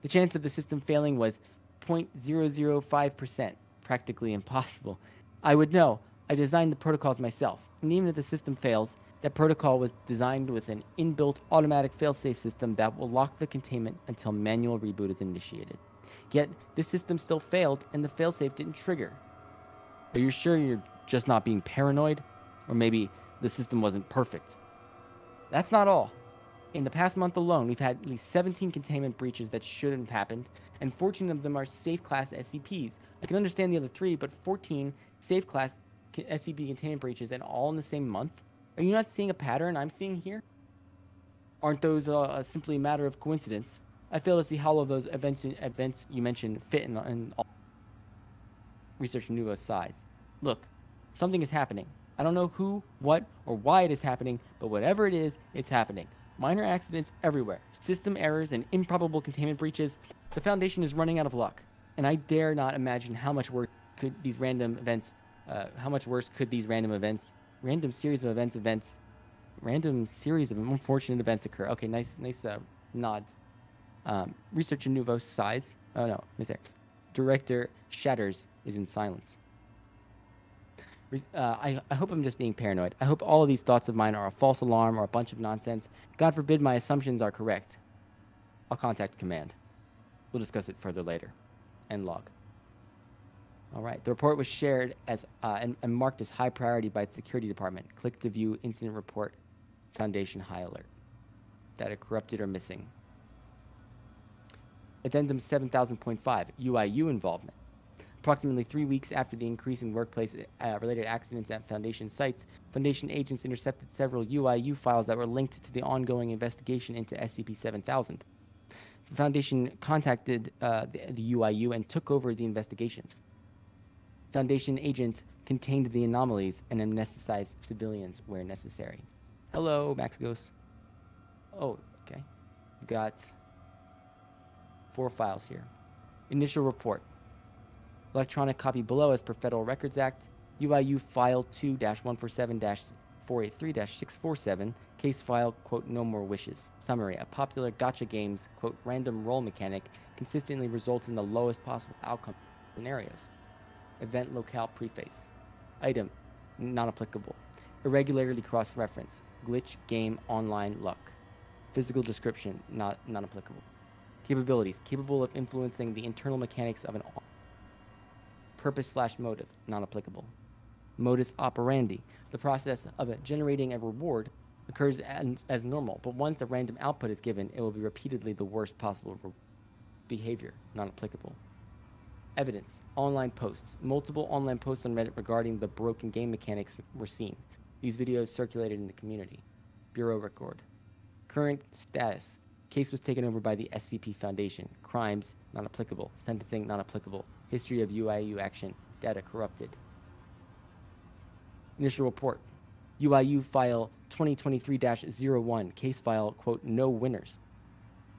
Speaker 3: The chance of the system failing was 0.005%, practically impossible. I would know. I designed the protocols myself, and even if the system fails, That protocol was designed with an inbuilt automatic failsafe system that will lock the containment until manual reboot is initiated. Yet, this system still failed and the failsafe didn't trigger. Are you sure you're just not being paranoid? Or maybe the system wasn't perfect? That's not all. In the past month alone, we've had at least 17 containment breaches that shouldn't have happened, and 14 of them are safe class SCPs. I can understand the other 3, but 14 safe class SCP containment breaches and all in the same month? Are you not seeing a pattern I'm seeing here? Aren't those simply a matter of coincidence? I fail to see how all of those events you mentioned fit in all Research Nouveau's size. Look, something is happening. I don't know who, what, or why it is happening, but whatever it is, it's happening. Minor accidents everywhere, system errors and improbable containment breaches. The Foundation is running out of luck, and I dare not imagine how much worse could these random series of unfortunate events occur. Okay, nice nod. Researcher Nouveau's size. Oh no, Director Shatters is in silence. I hope I'm just being paranoid. I hope all of these thoughts of mine are a false alarm or a bunch of nonsense. God forbid my assumptions are correct. I'll contact command. We'll discuss it further later. End log. All right. The report was shared as and marked as high priority by its security department. Click to view incident report. Foundation high alert. Data corrupted or missing. Addendum 7000.5 UIU involvement. Approximately 3 weeks after the increase in workplace-related accidents at Foundation sites, Foundation agents intercepted several UIU files that were linked to the ongoing investigation into SCP-7000. The Foundation contacted the UIU and took over the investigations. Foundation agents contained the anomalies and amnesticized civilians where necessary. Hello, MacLeod. Oh, okay. We've got 4 files here. Initial report. Electronic copy below as per Federal Records Act. UIU File 2-147-483-647. Case file, quote, no more wishes. Summary. A popular gacha game's, quote, random roll mechanic consistently results in the lowest possible outcome scenarios. Event locale preface. Item. Not applicable. Irregularity cross-reference. Glitch game online luck. Physical description. Not applicable. Capabilities. Capable of influencing the internal mechanics of an purpose/motive, not applicable. Modus operandi. The process of generating a reward occurs as normal, but once a random output is given, it will be repeatedly the worst possible behavior, not applicable. Evidence. Online posts. Multiple online posts on Reddit regarding the broken game mechanics were seen. These videos circulated in the community. Bureau record. Current status. Case was taken over by the SCP Foundation. Crimes, not applicable. Sentencing, not applicable. History of UIU action. Data corrupted. Initial report. UIU file 2023-01. Case file, quote, no winners.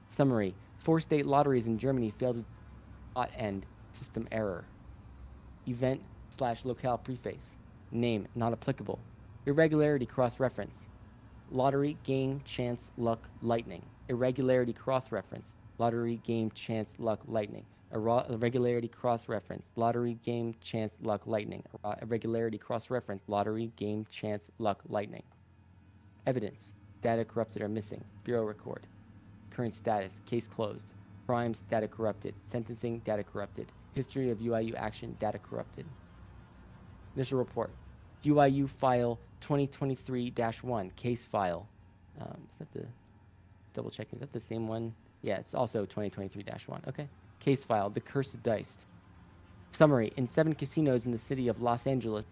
Speaker 3: Summary. 4 state lotteries in Germany failed to end. System error. Event/locale preface. Name, not applicable. Irregularity cross-reference. Lottery, game, chance, luck, lightning. Irregularity cross-reference. Lottery, game, chance, luck, lightning. Irregularity cross-reference. Lottery, game, chance, luck, lightning. Irregularity cross-reference. Lottery, game, chance, luck, lightning. Evidence. Data corrupted or missing. Bureau record. Current status. Case closed. Crimes. Data corrupted. Sentencing. Data corrupted. History of UIU action. Data corrupted. Initial report. UIU file 2023-1. Case file. Is that the... Double checking. Is that the same one? Yeah, it's also 2023-1. Okay. Case file. The Cursed Dice. Summary. In 7 casinos in the city of Los Angeles,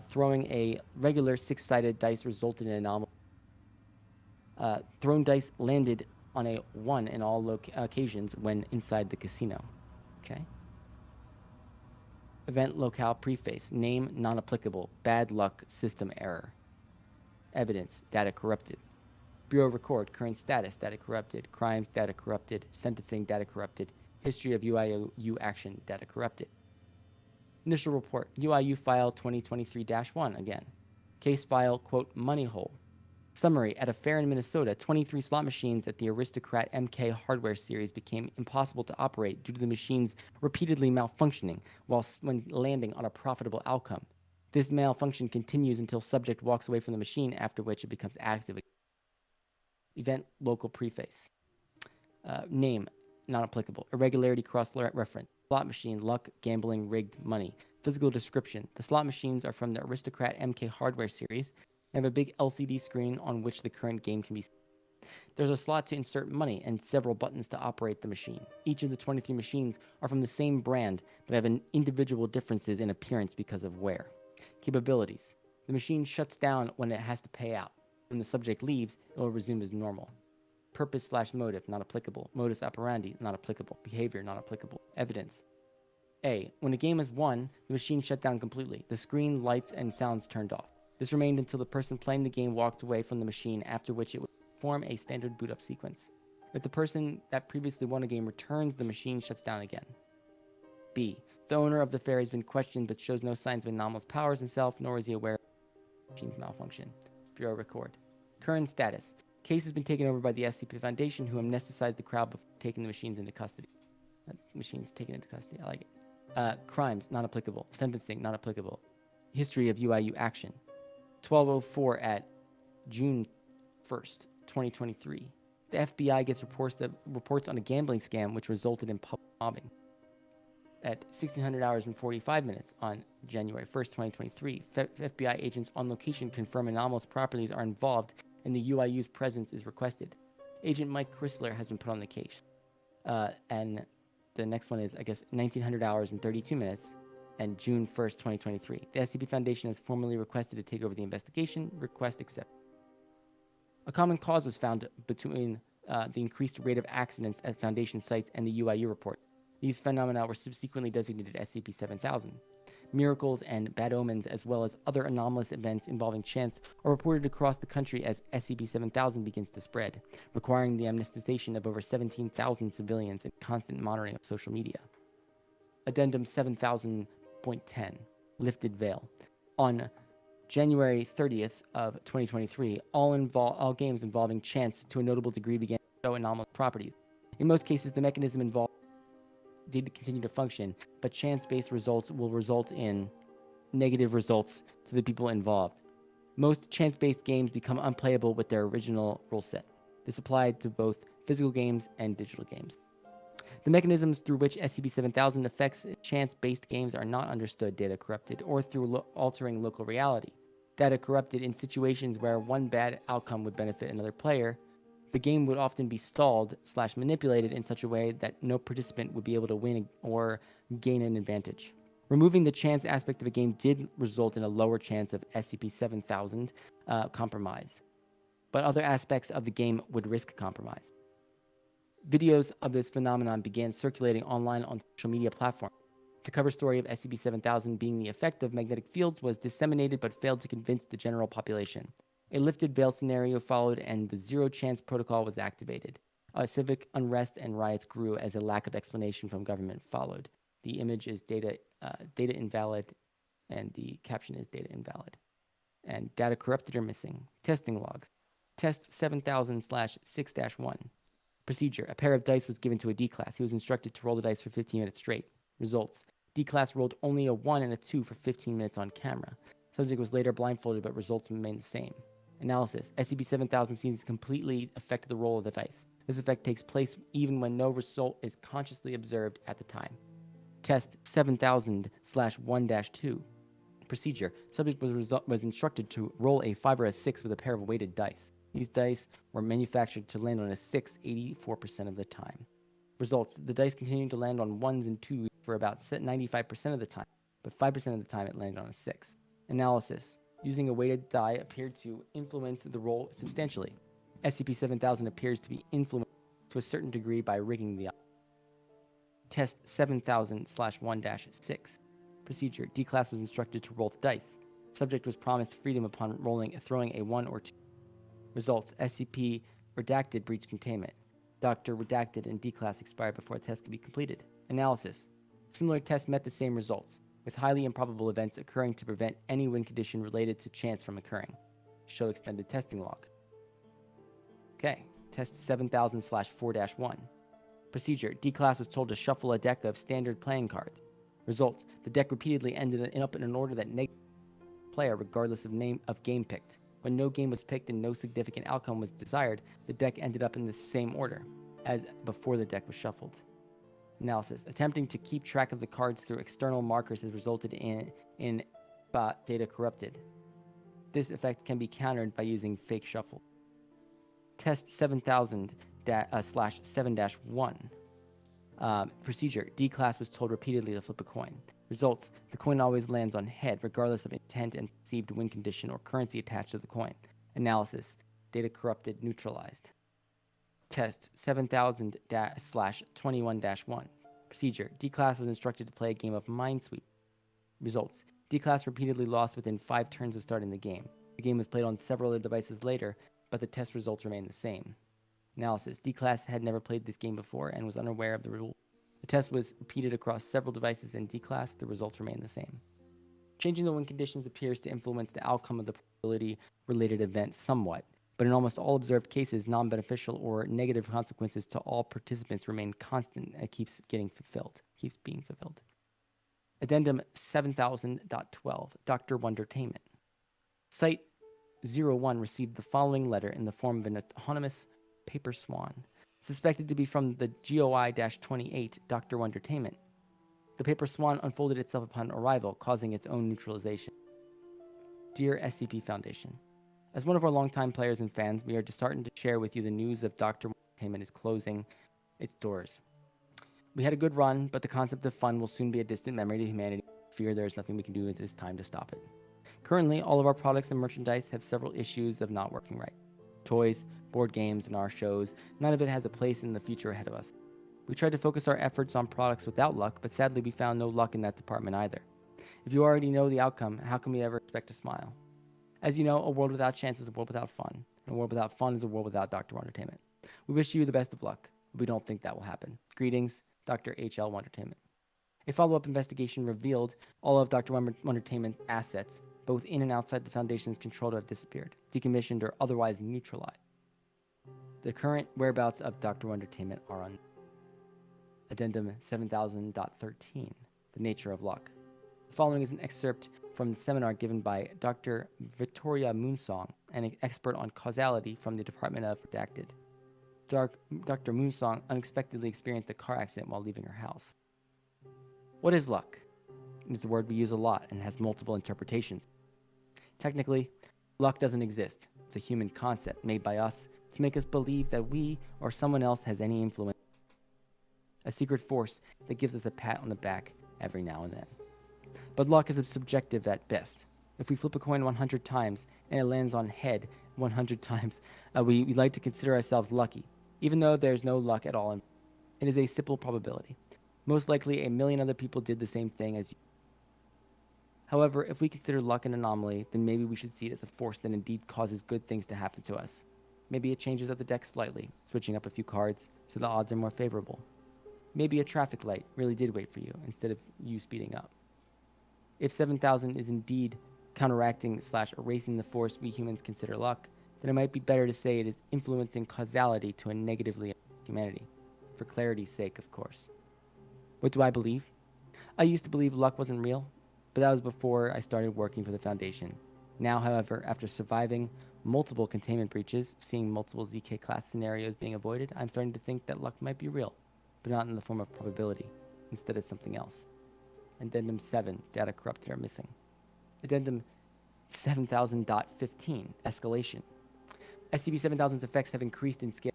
Speaker 3: throwing a regular 6-sided dice resulted in an anomaly. Thrown dice landed on a 1 in all occasions when inside the casino. Okay. Event locale preface. Name non-applicable. Bad luck. System error. Evidence. Data corrupted. Bureau record. Current status. Data corrupted. Crimes. Data corrupted. Sentencing. Data corrupted. History of UIU action. Data corrupted. Initial report. UIU file 2023-1 again. Case file, quote, money hole. Summary. At a fair in Minnesota, 23 slot machines at the Aristocrat MK hardware series became impossible to operate due to the machines repeatedly malfunctioning when landing on a profitable outcome. This malfunction continues until subject walks away from the machine, after which it becomes active again. Event local preface. Name, not applicable. Irregularity cross-reference. Slot machine, luck, gambling, rigged, money. Physical description. The slot machines are from the Aristocrat MK hardware series and have a big LCD screen on which the current game can be seen. There's a slot to insert money and several buttons to operate the machine. Each of the 23 machines are from the same brand, but have individual differences in appearance because of wear. Capabilities. The machine shuts down when it has to pay out. When the subject leaves, it will resume as normal. Purpose/motive, not applicable. Modus operandi, not applicable. Behavior, not applicable. Evidence. A. When a game is won, the machine shut down completely. The screen, lights, and sounds turned off. This remained until the person playing the game walked away from the machine, after which it would form a standard boot-up sequence. If the person that previously won a game returns, the machine shuts down again. B. The owner of the fairy has been questioned but shows no signs of anomalous powers himself, nor is he aware of the machine's malfunction. Bureau record. Current status. Case has been taken over by the SCP Foundation, who amnesticized the crowd before taking the machines into custody. Machines taken into custody. I like it. Crimes, not applicable. Sentencing, not applicable. History of UIU action. 1204 at June 1st, 2023. The FBI gets reports on a gambling scam which resulted in public mobbing. At 1600 hours and 45 minutes on January 1st, 2023, FBI agents on location confirm anomalous properties are involved and the UIU's presence is requested. Agent Mike Chrysler has been put on the case. And the next one is, 1900 hours and 32 minutes and June 1st, 2023. The SCP Foundation has formally requested to take over the investigation. Request accepted. A common cause was found between the increased rate of accidents at Foundation sites and the UIU report. These phenomena were subsequently designated SCP-7000. Miracles and bad omens, as well as other anomalous events involving chance, are reported across the country as SCP-7000 begins to spread, requiring the amnesticization of over 17,000 civilians and constant monitoring of social media. Addendum 7000.10, Lifted Veil. On January 30th of 2023, all games involving chance to a notable degree began to show anomalous properties. In most cases, the mechanism involved did continue to function, but chance-based results will result in negative results to the people involved. Most chance-based games become unplayable with their original rule set. This applied to both physical games and digital games. The mechanisms through which SCP-7000 affects chance-based games are not understood. Data corrupted, or through altering local reality. Data corrupted in situations where one bad outcome would benefit another player. The game would often be stalled/manipulated in such a way that no participant would be able to win or gain an advantage. Removing the chance aspect of a game did result in a lower chance of SCP-7000 compromise, but other aspects of the game would risk compromise. Videos of this phenomenon began circulating online on social media platforms. The cover story of SCP-7000 being the effect of magnetic fields was disseminated but failed to convince the general population. A lifted veil scenario followed and the zero chance protocol was activated. Civic unrest and riots grew as a lack of explanation from government followed. The image is data invalid, and the caption is data invalid. And data corrupted or missing. Testing logs. Test 7000/6-1. Procedure. A pair of dice was given to a D-class. He was instructed to roll the dice for 15 minutes straight. Results. D-class rolled only a 1 and a 2 for 15 minutes on camera. Subject was later blindfolded, but results remained the same. Analysis. SCP-7000 seems to completely affect the roll of the dice. This effect takes place even when no result is consciously observed at the time. Test 7000/1-2. Procedure. Subject was instructed to roll a 5 or a 6 with a pair of weighted dice. These dice were manufactured to land on a 6 84% of the time. Results. The dice continued to land on 1s and 2s for about 95% of the time, but 5% of the time it landed on a 6. Analysis. Using a weighted die appeared to influence the roll substantially. SCP-7000 appears to be influenced to a certain degree by rigging the Test 7000/1-6. Procedure. D-class was instructed to roll the dice. Subject was promised freedom upon throwing a 1 or 2. Results. SCP redacted breach containment. Dr. redacted and D-class expired before a test could be completed. Analysis. Similar tests met the same results, with highly improbable events occurring to prevent any win condition related to chance from occurring. Show extended testing log. Okay, test 7000/4-1. Procedure. D-class was told to shuffle a deck of standard playing cards. Result. The deck repeatedly ended up in an order that player regardless of game picked. When no game was picked and no significant outcome was desired, the deck ended up in the same order as before the deck was shuffled. Analysis. Attempting to keep track of the cards through external markers has resulted in data corrupted. This effect can be countered by using fake shuffle. Test 7000/7-1. Procedure. D-class was told repeatedly to flip a coin. Results. The coin always lands on head, regardless of intent and perceived win condition or currency attached to the coin. Analysis. Data corrupted, neutralized. Test 7000/21-1. Procedure. D-class was instructed to play a game of Minesweep. Results. D-class repeatedly lost within 5 turns of starting the game. The game was played on several other devices later, but the test results remained the same. Analysis. D-class had never played this game before and was unaware of the rule. The test was repeated across several devices in D-class. The results remained the same. Changing the win conditions appears to influence the outcome of the probability-related event somewhat, but in almost all observed cases, non-beneficial or negative consequences to all participants remain constant and keeps being fulfilled. Addendum 7000.12, Dr. Wondertainment. Site 01 received the following letter in the form of an anonymous paper swan, suspected to be from the GOI-28 Dr. Wondertainment. The paper swan unfolded itself upon arrival, causing its own neutralization. Dear SCP Foundation, as one of our longtime players and fans, we are disheartened to share with you the news of Dr. Wondertainment is closing its doors. We had a good run, but the concept of fun will soon be a distant memory to humanity. I fear there is nothing we can do at this time to stop it. Currently, all of our products and merchandise have several issues of not working right. Toys, board games, and our shows, none of it has a place in the future ahead of us. We tried to focus our efforts on products without luck, but sadly we found no luck in that department either. If you already know the outcome, how can we ever expect to smile? As you know, a world without chance is a world without fun, and a world without fun is a world without Dr. Wondertainment. We wish you the best of luck, but we don't think that will happen. Greetings, Dr. H.L. Wondertainment. A follow-up investigation revealed all of Dr. Wondertainment's assets, both in and outside the Foundation's control, to have disappeared, decommissioned, or otherwise neutralized. The current whereabouts of Dr. Wondertainment are unknown. Addendum 7000.13, The Nature of Luck. The following is an excerpt from the seminar given by Dr. Victoria Moonsong, an expert on causality from the Department of Redacted. Dr. Moonsong unexpectedly experienced a car accident while leaving her house. What is luck? It is a word we use a lot and has multiple interpretations. Technically, luck doesn't exist. It's a human concept made by us to make us believe that we or someone else has any influence. A secret force that gives us a pat on the back every now and then. But luck is subjective at best. If we flip a coin 100 times and it lands on head 100 times, we like to consider ourselves lucky, even though there's no luck at all. It is a simple probability. Most likely, a million other people did the same thing as you. However, if we consider luck an anomaly, then maybe we should see it as a force that indeed causes good things to happen to us. Maybe it changes up the deck slightly, switching up a few cards so the odds are more favorable. Maybe a traffic light really did wait for you instead of you speeding up. If 7000 is indeed counteracting/erasing the force we humans consider luck, then it might be better to say it is influencing causality to a negatively humanity. For clarity's sake, of course. What do I believe? I used to believe luck wasn't real, but that was before I started working for the Foundation. Now, however, after surviving multiple containment breaches, seeing multiple ZK class scenarios being avoided, I'm starting to think that luck might be real, but not in the form of probability. Instead, it's something else. Addendum 7, data corrupted or missing. Addendum 7000.15, escalation. SCP-7000's effects have increased in scale,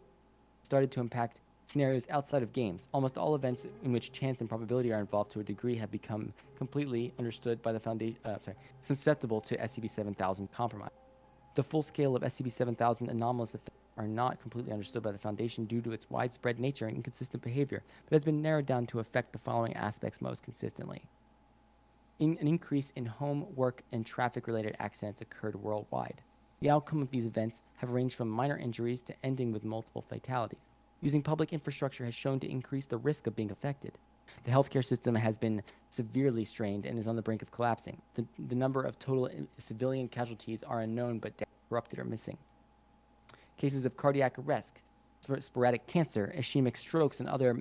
Speaker 3: started to impact scenarios outside of games. Almost all events in which chance and probability are involved to a degree have become completely understood by the Foundation, susceptible to SCP-7000 compromise. The full scale of SCP-7000 anomalous effects are not completely understood by the Foundation due to its widespread nature and inconsistent behavior, but has been narrowed down to affect the following aspects most consistently. An increase in home, work, and traffic-related accidents occurred worldwide. The outcome of these events have ranged from minor injuries to ending with multiple fatalities. Using public infrastructure has shown to increase the risk of being affected. The healthcare system has been severely strained and is on the brink of collapsing. The number of total civilian casualties are unknown but corrupted or missing. Cases of cardiac arrest, sporadic cancer, ischemic strokes, and other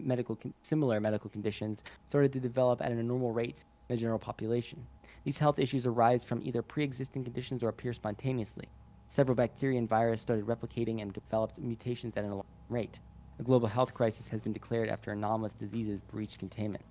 Speaker 3: similar medical conditions started to develop at an abnormal rate in the general population. These health issues arise from either pre-existing conditions or appear spontaneously. Several bacteria and virus started replicating and developed mutations at an alarming rate. A global health crisis has been declared after anomalous diseases breached containment.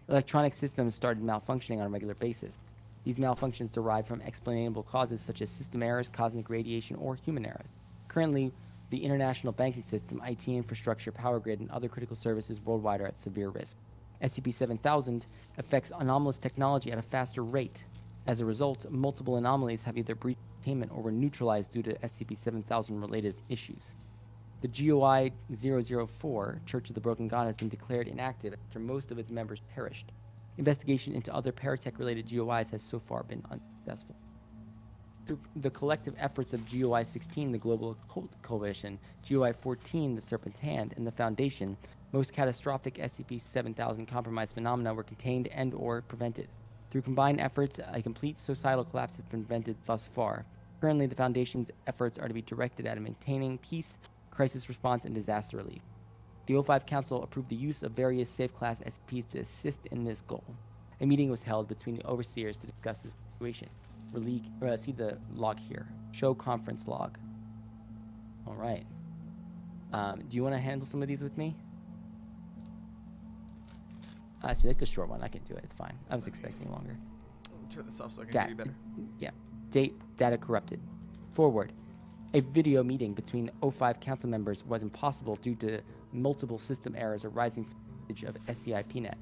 Speaker 3: Electronic systems started malfunctioning on a regular basis. These malfunctions derive from explainable causes such as system errors, cosmic radiation, or human errors. Currently, the international banking system, IT infrastructure, power grid, and other critical services worldwide are at severe risk. SCP-7000 affects anomalous technology at a faster rate. As a result, multiple anomalies have either breached containment or were neutralized due to SCP-7000 related issues. The GOI 004, Church of the Broken God, has been declared inactive after most of its members perished. Investigation into other paratech-related GOIs has so far been unsuccessful. Through the collective efforts of GOI 16, the Global Occult Coalition, GOI 14, the Serpent's Hand, and the Foundation, most catastrophic SCP-7000 compromised phenomena were contained and or prevented. Through combined efforts, a complete societal collapse has been prevented thus far. Currently, the Foundation's efforts are to be directed at maintaining peace, crisis response, and disaster relief. The O5 Council approved the use of various safe-class SCPs to assist in this goal. A meeting was held between the overseers to discuss the situation. See the log here. Show conference log. All right. Do you want to handle some of these with me? See, that's a short one. I can do it. It's fine. I was expecting longer.
Speaker 1: Turn this off so I can hear you better.
Speaker 3: Yeah. Date, data corrupted. Forward. A video meeting between O5 council members was impossible due to multiple system errors arising from the usage of SCIPnet.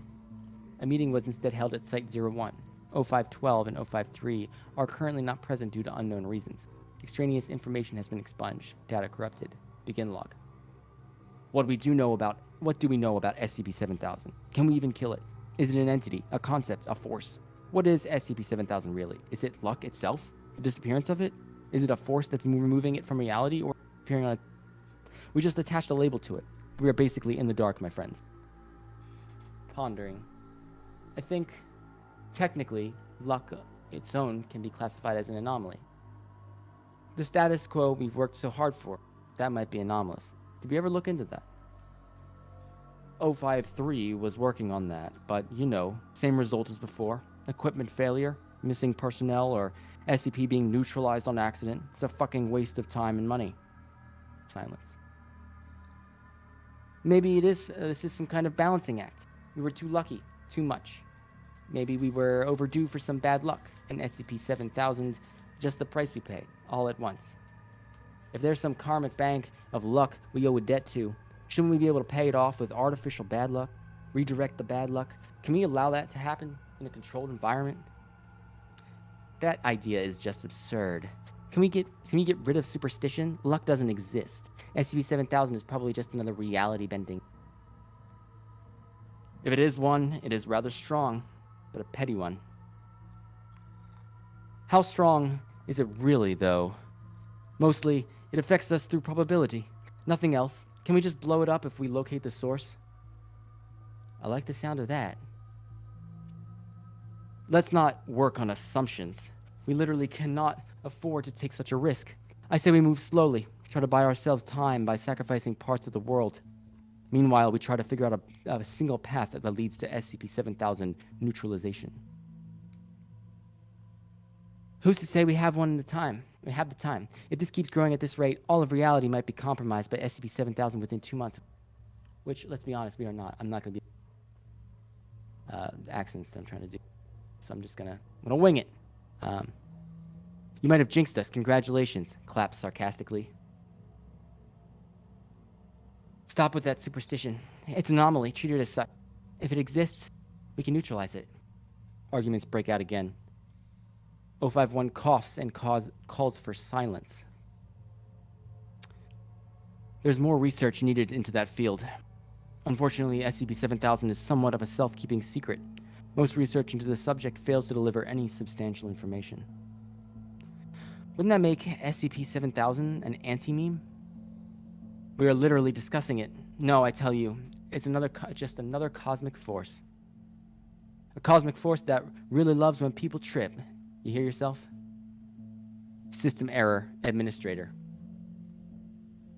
Speaker 3: A meeting was instead held at Site-01. O512 and O53 are currently not present due to unknown reasons. Extraneous information has been expunged. Data corrupted. Begin log. What do we know about SCP-7000? Can we even kill it? Is it an entity, a concept, a force? What is SCP-7000 really? Is it luck itself? The disappearance of it? Is it a force that's removing it from reality or appearing on a... We just attached a label to it. We are basically in the dark, my friends. Pondering. I think, technically, luck its own can be classified as an anomaly. The status quo we've worked so hard for, that might be anomalous. Did we ever look into that? 053 was working on that, but, same result as before. Equipment failure, missing personnel, or SCP being neutralized on accident. It's a fucking waste of time and money. Silence. Maybe this is some kind of balancing act. We were too lucky, too much. Maybe we were overdue for some bad luck, and SCP-7000 just the price we pay, all at once. If there's some karmic bank of luck we owe a debt to, shouldn't we be able to pay it off with artificial bad luck? Redirect the bad luck? Can we allow that to happen in a controlled environment? That idea is just absurd. Can we get rid of superstition? Luck doesn't exist. SCP-7000 is probably just another reality bending. If it is one, it is rather strong, but a petty one. How strong is it really, though? Mostly, it affects us through probability. Nothing else. Can we just blow it up if we locate the source? I like the sound of that. Let's not work on assumptions. We literally cannot afford to take such a risk. I say we move slowly, try to buy ourselves time by sacrificing parts of the world. Meanwhile, we try to figure out a single path that leads to SCP-7000 neutralization. Who's to say we have the time? If this keeps growing at this rate, all of reality might be compromised by SCP-7000 within 2 months. Which, let's be honest, we are not. I'm not going to be... the accents that I'm trying to do. So I'm going to wing it. You might have jinxed us. Congratulations. Claps sarcastically. Stop with that superstition. It's an anomaly. Treat it as such. If it exists, we can neutralize it. Arguments break out again. 051 coughs and calls for silence. There's more research needed into that field. Unfortunately, SCP-7000 is somewhat of a self-keeping secret. Most research into the subject fails to deliver any substantial information. Wouldn't that make SCP-7000 an anti-meme? We are literally discussing it. No, I tell you, it's just another cosmic force. A cosmic force that really loves when people trip. You hear yourself? System error, administrator.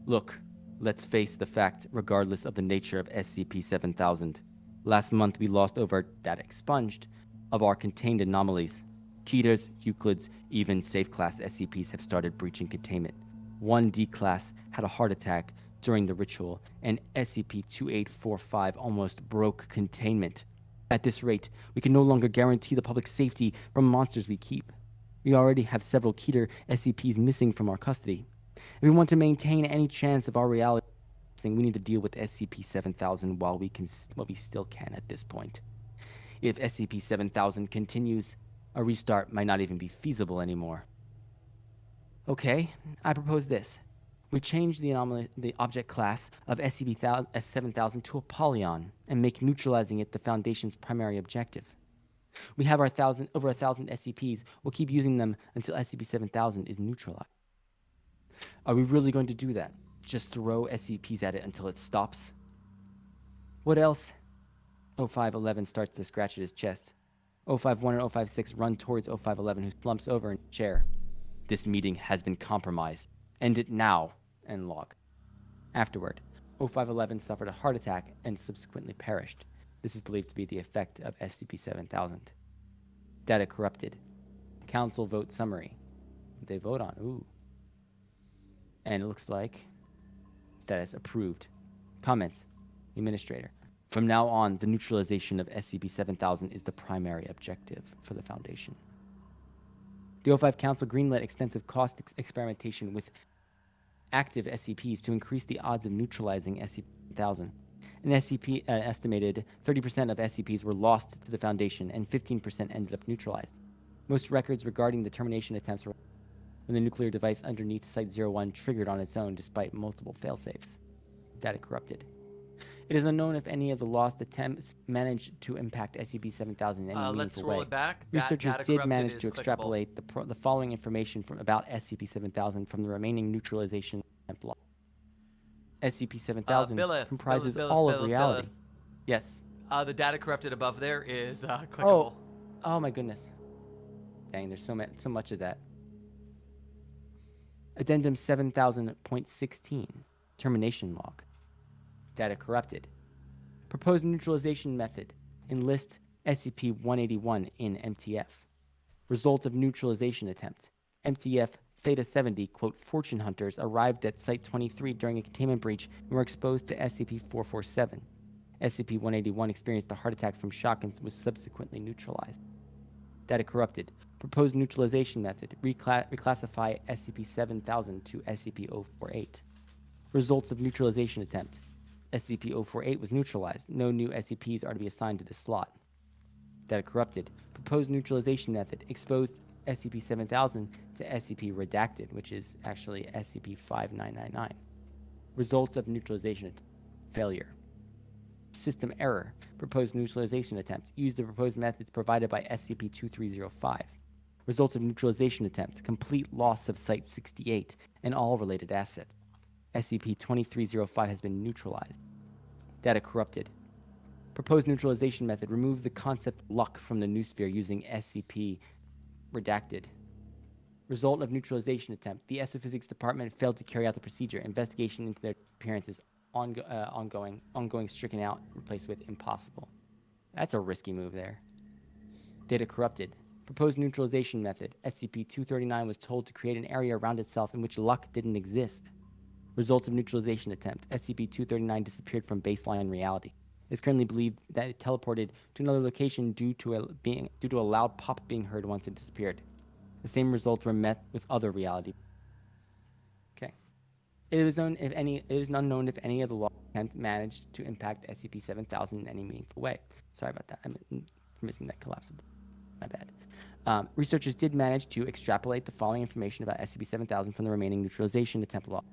Speaker 3: Look, let's face the fact, regardless of the nature of SCP-7000. Last month, we lost over data expunged of our contained anomalies. Ketas, Euclids, even safe-class SCPs have started breaching containment. One D-class had a heart attack during the ritual, and SCP-2845 almost broke containment. At this rate, we can no longer guarantee the public's safety from monsters we keep. We already have several Keter SCPs missing from our custody. If we want to maintain any chance of our reality, we need to deal with SCP-7000 while we still can at this point. If SCP-7000 continues, a restart might not even be feasible anymore. Okay, I propose this. We change the object class of SCP-7000 to a polyon and make neutralizing it the Foundation's primary objective. We have over 1,000 SCPs. We'll keep using them until SCP-7000 is neutralized. Are we really going to do that? Just throw SCPs at it until it stops? What else? 0511 starts to scratch at his chest. 051 and 056 run towards 0511, who slumps over in a chair. This meeting has been compromised. End it now. End log. Afterward, 0511 suffered a heart attack and subsequently perished. This is believed to be the effect of SCP-7000. Data corrupted. Council vote summary. They vote on. Ooh. And it looks like status approved. Comments. Administrator. From now on, the neutralization of SCP-7000 is the primary objective for the Foundation. The O5 Council greenlit extensive cost experimentation with active SCPs to increase the odds of neutralizing SCP-7000. An estimated 30% of SCPs were lost to the Foundation, and 15% ended up neutralized. Most records regarding the termination attempts were when the nuclear device underneath Site-01 triggered on its own despite multiple failsafes. Data corrupted. It is unknown if any of the lost attempts managed to impact SCP-7000 in any meaningful
Speaker 1: let's
Speaker 3: way.
Speaker 1: roll it back.
Speaker 3: Researchers
Speaker 1: Data
Speaker 3: did
Speaker 1: corrupted
Speaker 3: manage
Speaker 1: is
Speaker 3: to
Speaker 1: clickable.
Speaker 3: extrapolate the following information about SCP-7000 from the remaining neutralization attempt log. SCP-7000
Speaker 1: Billith,
Speaker 3: comprises
Speaker 1: Billith,
Speaker 3: all
Speaker 1: Billith,
Speaker 3: of reality.
Speaker 1: Billith.
Speaker 3: Yes.
Speaker 1: The data corrupted above there is clickable.
Speaker 3: Oh my goodness. Dang, there's so much of that. Addendum 7000.16. Termination log. Data corrupted. Proposed neutralization method. Enlist SCP-181 in MTF. Result of neutralization attempt. MTF Theta 70, quote, fortune hunters arrived at Site-23 during a containment breach and were exposed to SCP-447. SCP-181 experienced a heart attack from shock and was subsequently neutralized. Data corrupted. Proposed neutralization method. Reclassify SCP-7000 to SCP-048. Results of neutralization attempt. SCP-048 was neutralized. No new SCPs are to be assigned to this slot. Data corrupted. Proposed neutralization method. Exposed SCP-7000 to SCP-redacted, which is actually SCP-5999. Results of neutralization attempt. Failure. System error. Proposed neutralization attempt. Use the proposed methods provided by SCP-2305. Results of neutralization attempt. Complete loss of Site-68 and all related assets. SCP-2305 has been neutralized. Data corrupted. Proposed neutralization method. Remove the concept luck from the noosphere using SCP-redacted. Result of neutralization attempt. The Astrophysics Department failed to carry out the procedure. Investigation into their appearances ongoing, stricken out, replaced with impossible. That's a risky move there. Data corrupted. Proposed neutralization method. SCP-239 was told to create an area around itself in which luck didn't exist. Results of neutralization attempt. SCP-239 disappeared from baseline reality. It is currently believed that it teleported to another location due to a loud pop being heard once it disappeared. The same results were met with other reality. Okay. It is unknown if any of the lost attempt managed to impact SCP-7000 in any meaningful way. Sorry about that. I'm missing that collapsible. My bad. Researchers did manage to extrapolate the following information about SCP-7000 from the remaining neutralization attempt log.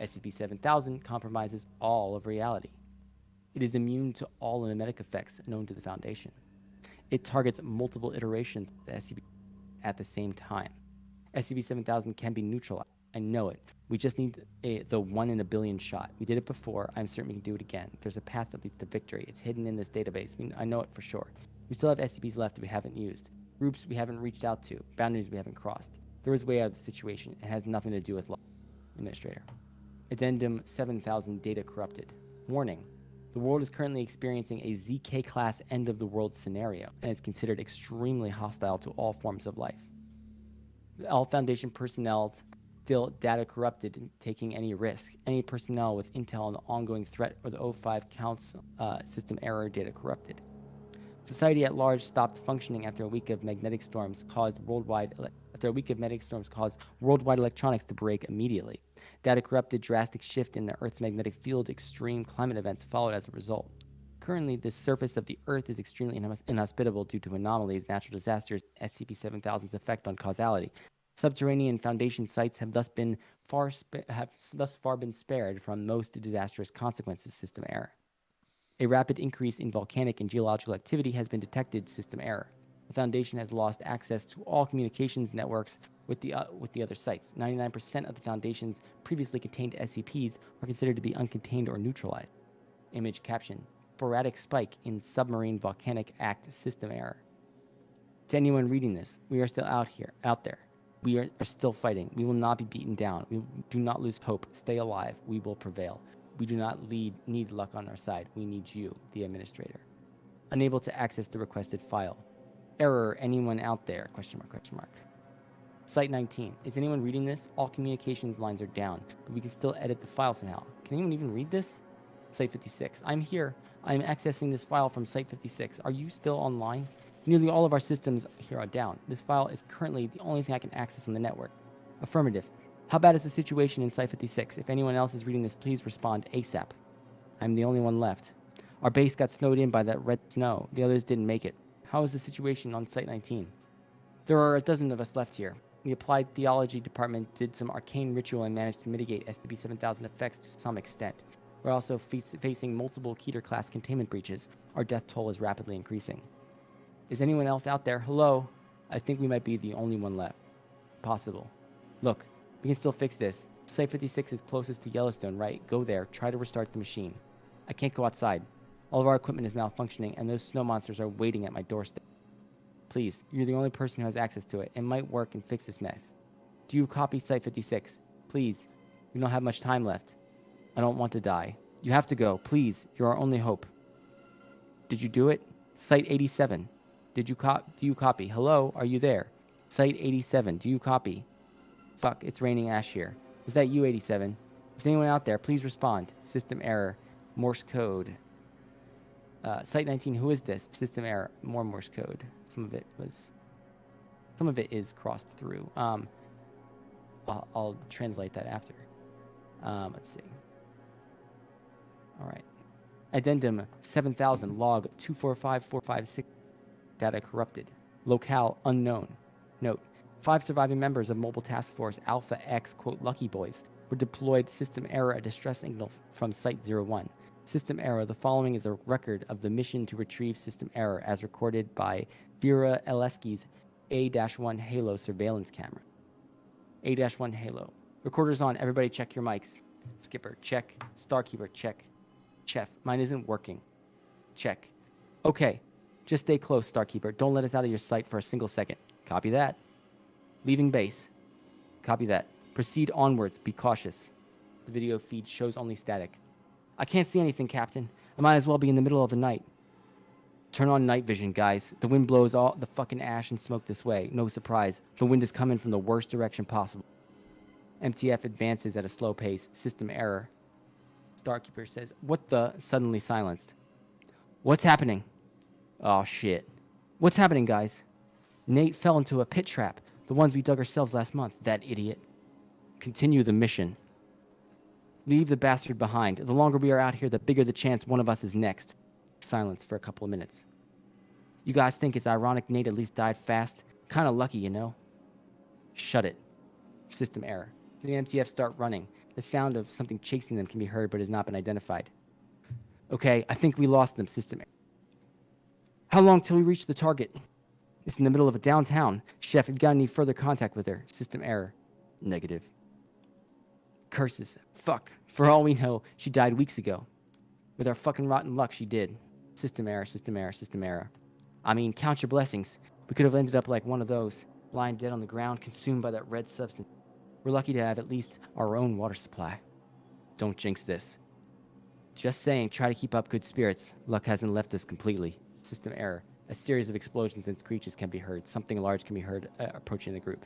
Speaker 3: SCP-7000 compromises all of reality. It is immune to all mimetic effects known to the Foundation. It targets multiple iterations of the SCP at the same time. SCP-7000 can be neutralized. I know it. We just need the 1 in a billion shot. We did it before. I'm certain we can do it again. There's a path that leads to victory. It's hidden in this database. I know it for sure. We still have SCPs left that we haven't used. Groups we haven't reached out to. Boundaries we haven't crossed. There is a way out of the situation. It has nothing to do with law. Administrator. Addendum 7000 data corrupted. Warning. The world is currently experiencing a ZK-class end-of-the-world scenario and is considered extremely hostile to all forms of life. All Foundation personnel still data corrupted and taking any risk. Any personnel with intel on the ongoing threat or the O5 counts system error data corrupted. Society at large stopped functioning after a week of magnetic storms caused worldwide electronics to break immediately. Data corrupted, drastic shift in the Earth's magnetic field, extreme climate events followed as a result. Currently, the surface of the Earth is extremely inhospitable due to anomalies, natural disasters, SCP-7000's effect on causality. Subterranean Foundation sites have thus far been spared from most disastrous consequences. System error. A rapid increase in volcanic and geological activity has been detected. System error. The Foundation has lost access to all communications networks with the other sites. 99% of the Foundation's previously contained SCPs are considered to be uncontained or neutralized. Image caption. Sporadic spike in submarine volcanic act. System error. To anyone reading this, we are still out there. We are still fighting. We will not be beaten down. We do not lose hope. Stay alive. We will prevail. We do not need luck on our side. We need you, the administrator. Unable to access the requested file. Error, anyone out there? Question mark, question mark. Site 19. Is anyone reading this? All communications lines are down, but we can still edit the file somehow. Can anyone even read this? Site 56. I'm here. I'm accessing this file from Site 56. Are you still online? Nearly all of our systems here are down. This file is currently the only thing I can access on the network. Affirmative. How bad is the situation in Site 56? If anyone else is reading this, please respond ASAP. I'm the only one left. Our base got snowed in by that red snow. The others didn't make it. How is the situation on Site 19? There are a dozen of us left here. The Applied Theology Department did some arcane ritual and managed to mitigate SCP-7000 effects to some extent. We're also facing multiple Keter-class containment breaches. Our death toll is rapidly increasing. Is anyone else out there? Hello? I think we might be the only one left. Possible. Look, we can still fix this. Site 56 is closest to Yellowstone, right? Go there. Try to restart the machine. I can't go outside. All of our equipment is malfunctioning, and those snow monsters are waiting at my doorstep. Please, you're the only person who has access to it. It might work and fix this mess. Do you copy Site 56? Please. We don't have much time left. I don't want to die. You have to go. Please. You're our only hope. Did you do it? Site 87. Do you copy? Hello? Are you there? Site 87. Do you copy? Fuck, it's raining ash here. Is that you, 87? Is anyone out there? Please respond. System error. Morse code. Site 19, who is this? System error. More Morse code. Some of it is crossed through. I'll translate that after. Let's see. All right. Addendum 7000 log 245456. Data corrupted. Locale unknown. Note: 5 surviving members of Mobile Task Force Alpha X, quote, Lucky Boys, were deployed. System error, a distress signal from Site 01. System error, the following is a record of the mission to retrieve system error as recorded by Vera Eleski's A-1 Halo surveillance camera. A-1 Halo. Recorders on. Everybody check your mics. Skipper, check. Starkeeper, check. Chef, mine isn't working. Check. Okay. Just stay close, Starkeeper. Don't let us out of your sight for a single second. Copy that. Leaving base. Copy that. Proceed onwards. Be cautious. The video feed shows only static. I can't see anything, Captain. I might as well be in the middle of the night. Turn on night vision, guys. The wind blows all the fucking ash and smoke this way. No surprise. The wind is coming from the worst direction possible. MTF advances at a slow pace. System error. Starkeeper says, what the? Suddenly silenced. What's happening? Oh, shit. What's happening, guys? Nate fell into a pit trap. The ones we dug ourselves last month. That idiot. Continue the mission. Leave the bastard behind. The longer we are out here, the bigger the chance one of us is next. Silence for a couple of minutes. You guys think it's ironic Nate at least died fast? Kinda lucky, you know? Shut it. System error. The MTF start running. The sound of something chasing them can be heard but has not been identified. Okay, I think we lost them. System error. How long till we reach the target? It's in the middle of a downtown. Chef, have you got any further contact with her? System error. Negative. Curses. Fuck. For all we know, she died weeks ago. With our fucking rotten luck, she did. System error, system error, system error. I mean, count your blessings. We could have ended up like one of those, lying dead on the ground, consumed by that red substance. We're lucky to have at least our own water supply. Don't jinx this. Just saying, try to keep up good spirits. Luck hasn't left us completely. System error. A series of explosions and screeches can be heard. Something large can be heard approaching the group.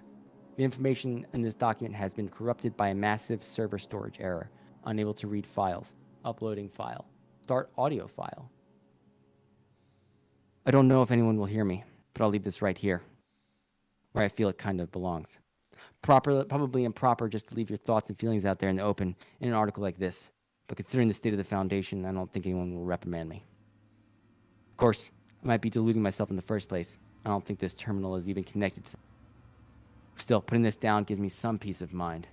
Speaker 3: The information in this document has been corrupted by a massive server storage error. Unable to read files. Uploading file. Start audio file. I don't know if anyone will hear me, but I'll leave this right here, where I feel it kind of belongs. Probably improper just to leave your thoughts and feelings out there in the open in an article like this, but considering the state of the Foundation, I don't think anyone will reprimand me. Of course, I might be deluding myself in the first place. I don't think this terminal is even connected to... Still, putting this down gives me some peace of mind.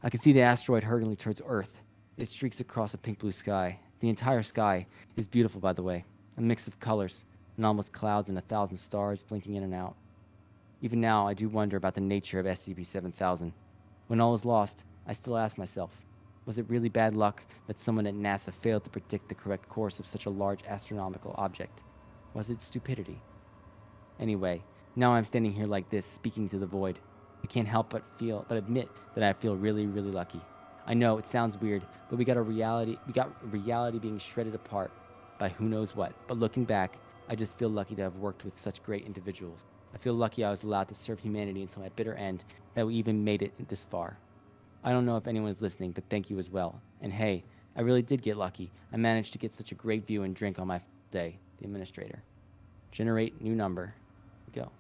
Speaker 3: I can see the asteroid hurtling towards Earth. It streaks across a pink-blue sky. The entire sky is beautiful, by the way. A mix of colors, anomalous clouds and 1,000 stars blinking in and out. Even now, I do wonder about the nature of SCP-7000. When all is lost, I still ask myself, was it really bad luck that someone at NASA failed to predict the correct course of such a large astronomical object? Was it stupidity? Anyway, now I'm standing here like this, speaking to the void. I can't help but admit that I feel really, really lucky. I know it sounds weird, but we got reality being shredded apart by who knows what. But looking back, I just feel lucky to have worked with such great individuals. I feel lucky I was allowed to serve humanity until my bitter end, that we even made it this far. I don't know if anyone is listening, but thank you as well. And hey, I really did get lucky. I managed to get such a great view and drink on my day. The administrator. Generate new number. Go.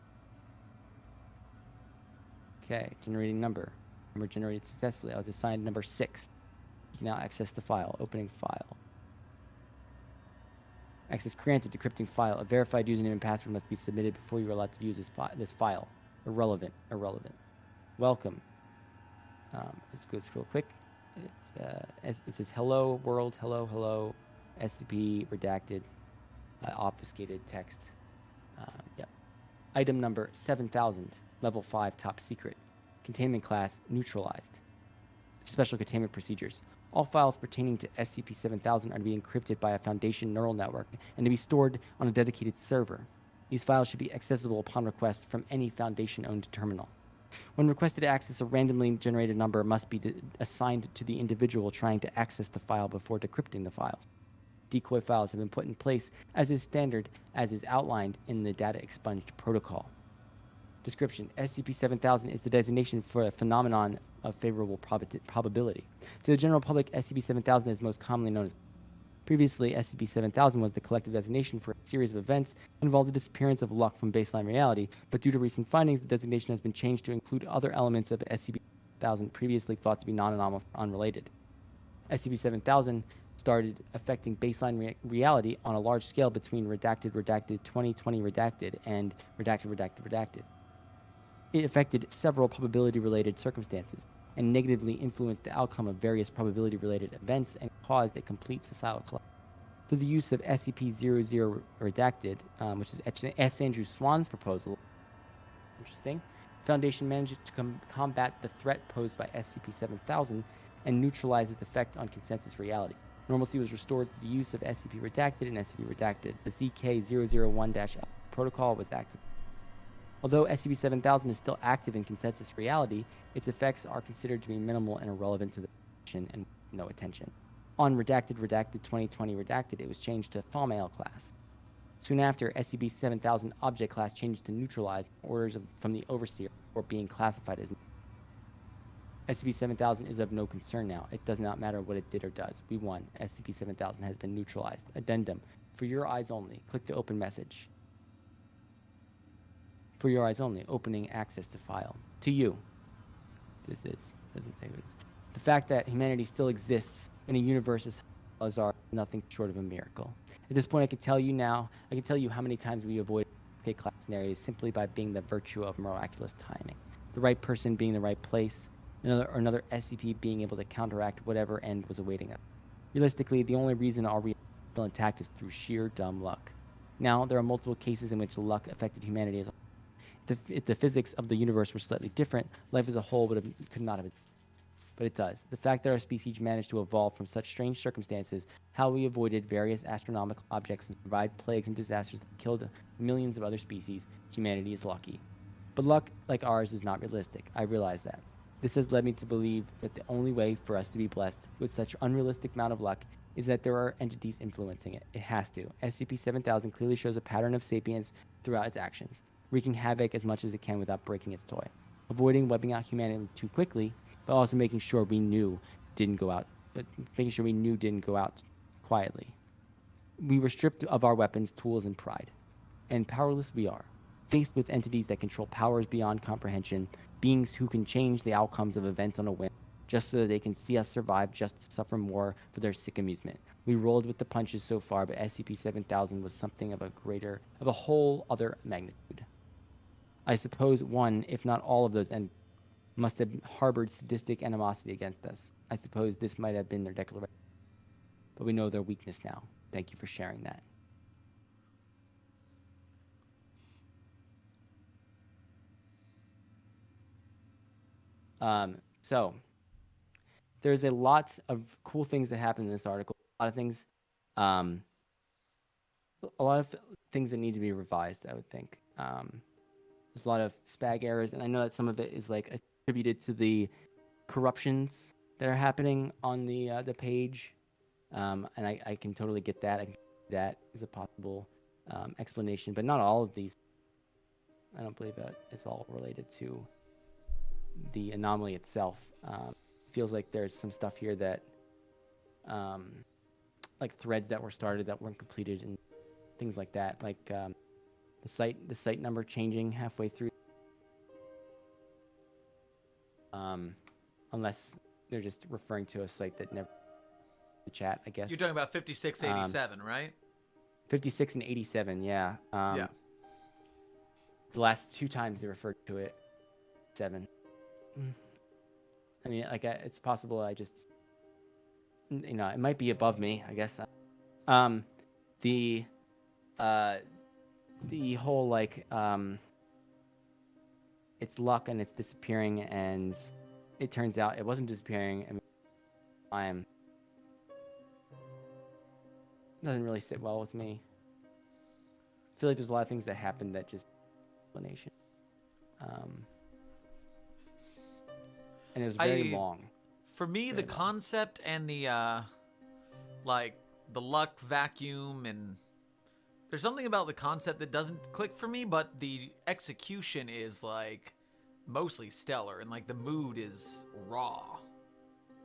Speaker 3: Okay, generating number. Number generated successfully. I was assigned number 6. You can now access the file. Opening file. Access granted. Decrypting file. A verified username and password must be submitted before you are allowed to use this file. Irrelevant. Welcome. Let's go real quick. It says hello world. Hello. SCP redacted. Obfuscated text. Yep. Item number 7000. Level 5 top secret. Containment class neutralized. Special containment procedures. All files pertaining to SCP-7000 are to be encrypted by a Foundation neural network and to be stored on a dedicated server. These files should be accessible upon request from any Foundation-owned terminal. When requested to access, a randomly generated number must be assigned to the individual trying to access the file before decrypting the files. Decoy files have been put in place as is standard, as is outlined in the data expunged protocol. Description: SCP-7000 is the designation for a phenomenon of favorable probability. To the general public, SCP-7000 is most commonly known as... Previously, SCP-7000 was the collective designation for a series of events that involved the disappearance of luck from baseline reality, but due to recent findings, the designation has been changed to include other elements of SCP-7000 previously thought to be non-anomalous or unrelated. SCP-7000 started affecting baseline reality on a large scale between redacted 2020 redacted and redacted. It affected several probability-related circumstances and negatively influenced the outcome of various probability-related events and caused a complete societal collapse. Through the use of SCP-00 redacted, which is S. Andrew Swan's proposal, interesting, the Foundation managed to combat the threat posed by SCP-7000 and neutralize its effect on consensus reality. Normalcy was restored through the use of SCP-redacted and SCP-redacted. The ZK-001-L protocol was active. Although SCP-7000 is still active in consensus reality, its effects are considered to be minimal and irrelevant to the mission and no attention. On redacted 2020 redacted, it was changed to Thaumael class. Soon after, SCP-7000 object class changed to neutralized orders from the Overseer or being classified as... SCP-7000 is of no concern now. It does not matter what it did or does. We won. SCP-7000 has been neutralized. Addendum. For your eyes only. Click to open message. For your eyes only. Opening access to file. To you. This is... doesn't say who it is. The fact that humanity still exists in a universe as ours is nothing short of a miracle. At this point, I can tell you how many times we avoided escape class scenarios simply by being the virtue of miraculous timing. The right person being in the right place, another SCP being able to counteract whatever end was awaiting us. Realistically, the only reason our reality is still intact is through sheer dumb luck. Now, there are multiple cases in which luck affected humanity as a whole. If the physics of the universe were slightly different, life as a whole could not have been. But it does. The fact that our species managed to evolve from such strange circumstances, how we avoided various astronomical objects and survived plagues and disasters that killed millions of other species, humanity is lucky. But luck like ours is not realistic. I realize that. This has led me to believe that the only way for us to be blessed with such unrealistic amount of luck is that there are entities influencing it. It has to. SCP-7000 clearly shows a pattern of sapience throughout its actions, wreaking havoc as much as it can without breaking its toy, avoiding wiping out humanity too quickly, but also making sure we knew didn't go out, didn't go out quietly. We were stripped of our weapons, tools, and pride, and powerless we are, faced with entities that control powers beyond comprehension, beings who can change the outcomes of events on a whim, just so that they can see us survive, just to suffer more for their sick amusement. We rolled with the punches so far, but SCP-7000 was something of a whole other magnitude. I suppose one, if not all of those entities must have harbored sadistic animosity against us. I suppose this might have been their declaration, but we know their weakness now. Thank you for sharing that. So there's a lot of cool things that happen in this article. A lot of things, that need to be revised, I would think. There's a lot of spag errors, and I know that some of it is like attributed to the corruptions that are happening on the page, and I can totally get that. I can see that is a possible explanation, but not all of these. I don't believe that it's all related to the anomaly itself. Feels like there's some stuff here that, like threads that were started that weren't completed and things like that. Like the site number changing halfway through. Unless they're just referring to a site that never the chat, I guess.
Speaker 1: You're talking about 5687, right?
Speaker 3: 56 and 87, yeah.
Speaker 1: Yeah.
Speaker 3: The last two times they referred to it, 7. I mean, like, it's possible I just, it might be above me, I guess. The whole, like, it's luck and it's disappearing, and it turns out it wasn't disappearing. I mean, doesn't really sit well with me. I feel like there's a lot of things that happen that just explanation. And it was very long.
Speaker 1: For me, the concept and the like the luck vacuum, and there's something about the concept that doesn't click for me, but the execution is like mostly stellar, and like the mood is raw.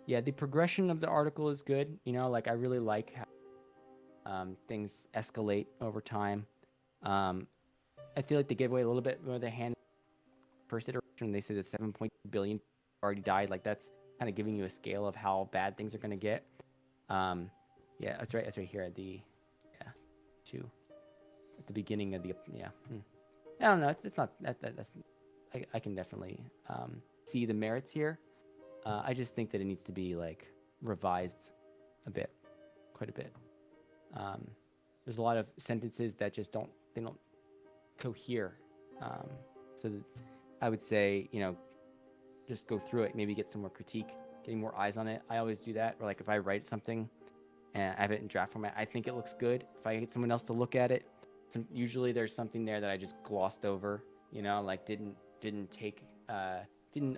Speaker 3: Yeah, the progression of the article is good. Like I really like how things escalate over time. I feel like they gave away a little bit more of their hand. First iteration, they said that 7.2 billion already died. Like that's kind of giving you a scale of how bad things are going to get. Yeah, that's right. That's right here at the 2 at the beginning of the I don't know. It's not that's I can definitely see the merits here. I just think that it needs to be like revised quite a bit. There's a lot of sentences that just don't cohere. So I would say, just go through it, maybe get some more critique, getting more eyes on it. I always do that. Or like if I write something and I have it in draft format, I think it looks good. If I get someone else to look at it, usually there's something there that I just glossed over, like didn't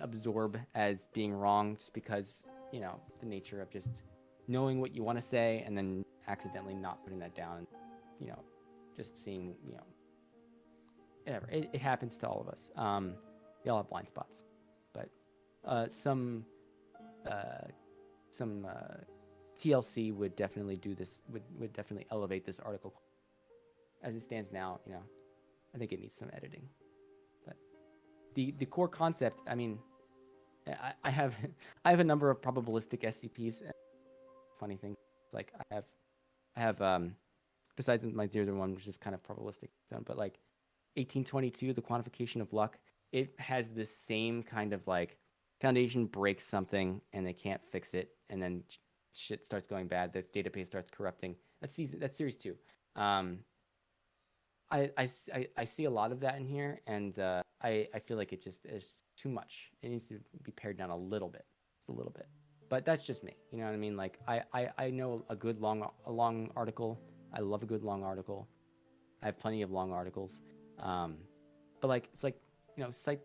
Speaker 3: absorb as being wrong, just because, the nature of just knowing what you want to say and then accidentally not putting that down, and, just seeing, whatever. It happens to all of us. We all have blind spots, but some TLC would definitely do this. Would definitely elevate this article. As it stands now, I think it needs some editing. But the core concept, I mean, I have a number of probabilistic SCPs. Funny thing, like I have besides my 001, which is kind of probabilistic, but like 1822, the quantification of luck, it has this same kind of like Foundation breaks something and they can't fix it, and then shit starts going bad. The database starts corrupting. That's series 2. I see a lot of that in here, and I feel like it just is too much. It needs to be pared down a little bit, But that's just me. You know what I mean? Like I know a good long article. I love a good long article. I have plenty of long articles. But like it's like, Site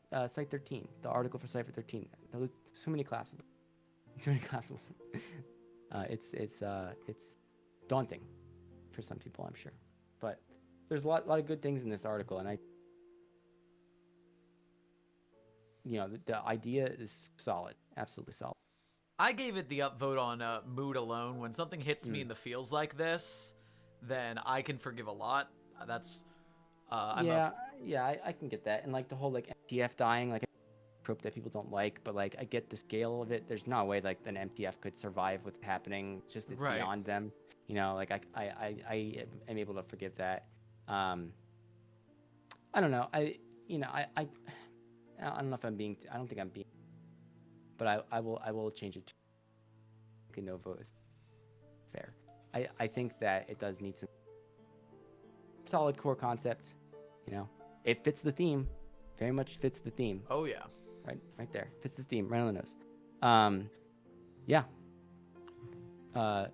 Speaker 3: 13, the article for Cipher 13. There's so many classes. It's daunting for some people, I'm sure. But there's a lot of good things in this article, and the idea is solid, absolutely solid.
Speaker 1: I gave it the upvote on mood alone. When something hits me in the feels like this, then I can forgive a lot. That's
Speaker 3: I can get that. And like the whole like MTF dying, like a trope that people don't like, but like I get the scale of it. There's no way like an MTF could survive what's happening. It's
Speaker 1: right.
Speaker 3: Beyond them. Like I am able to forgive that. I don't know. I don't know if I'm being. I don't think I'm being. But I will change it to Novo is fair. I think that it does need some solid core concept. It fits the theme, very much fits the theme.
Speaker 1: Oh yeah,
Speaker 3: right there, fits the theme right on the nose.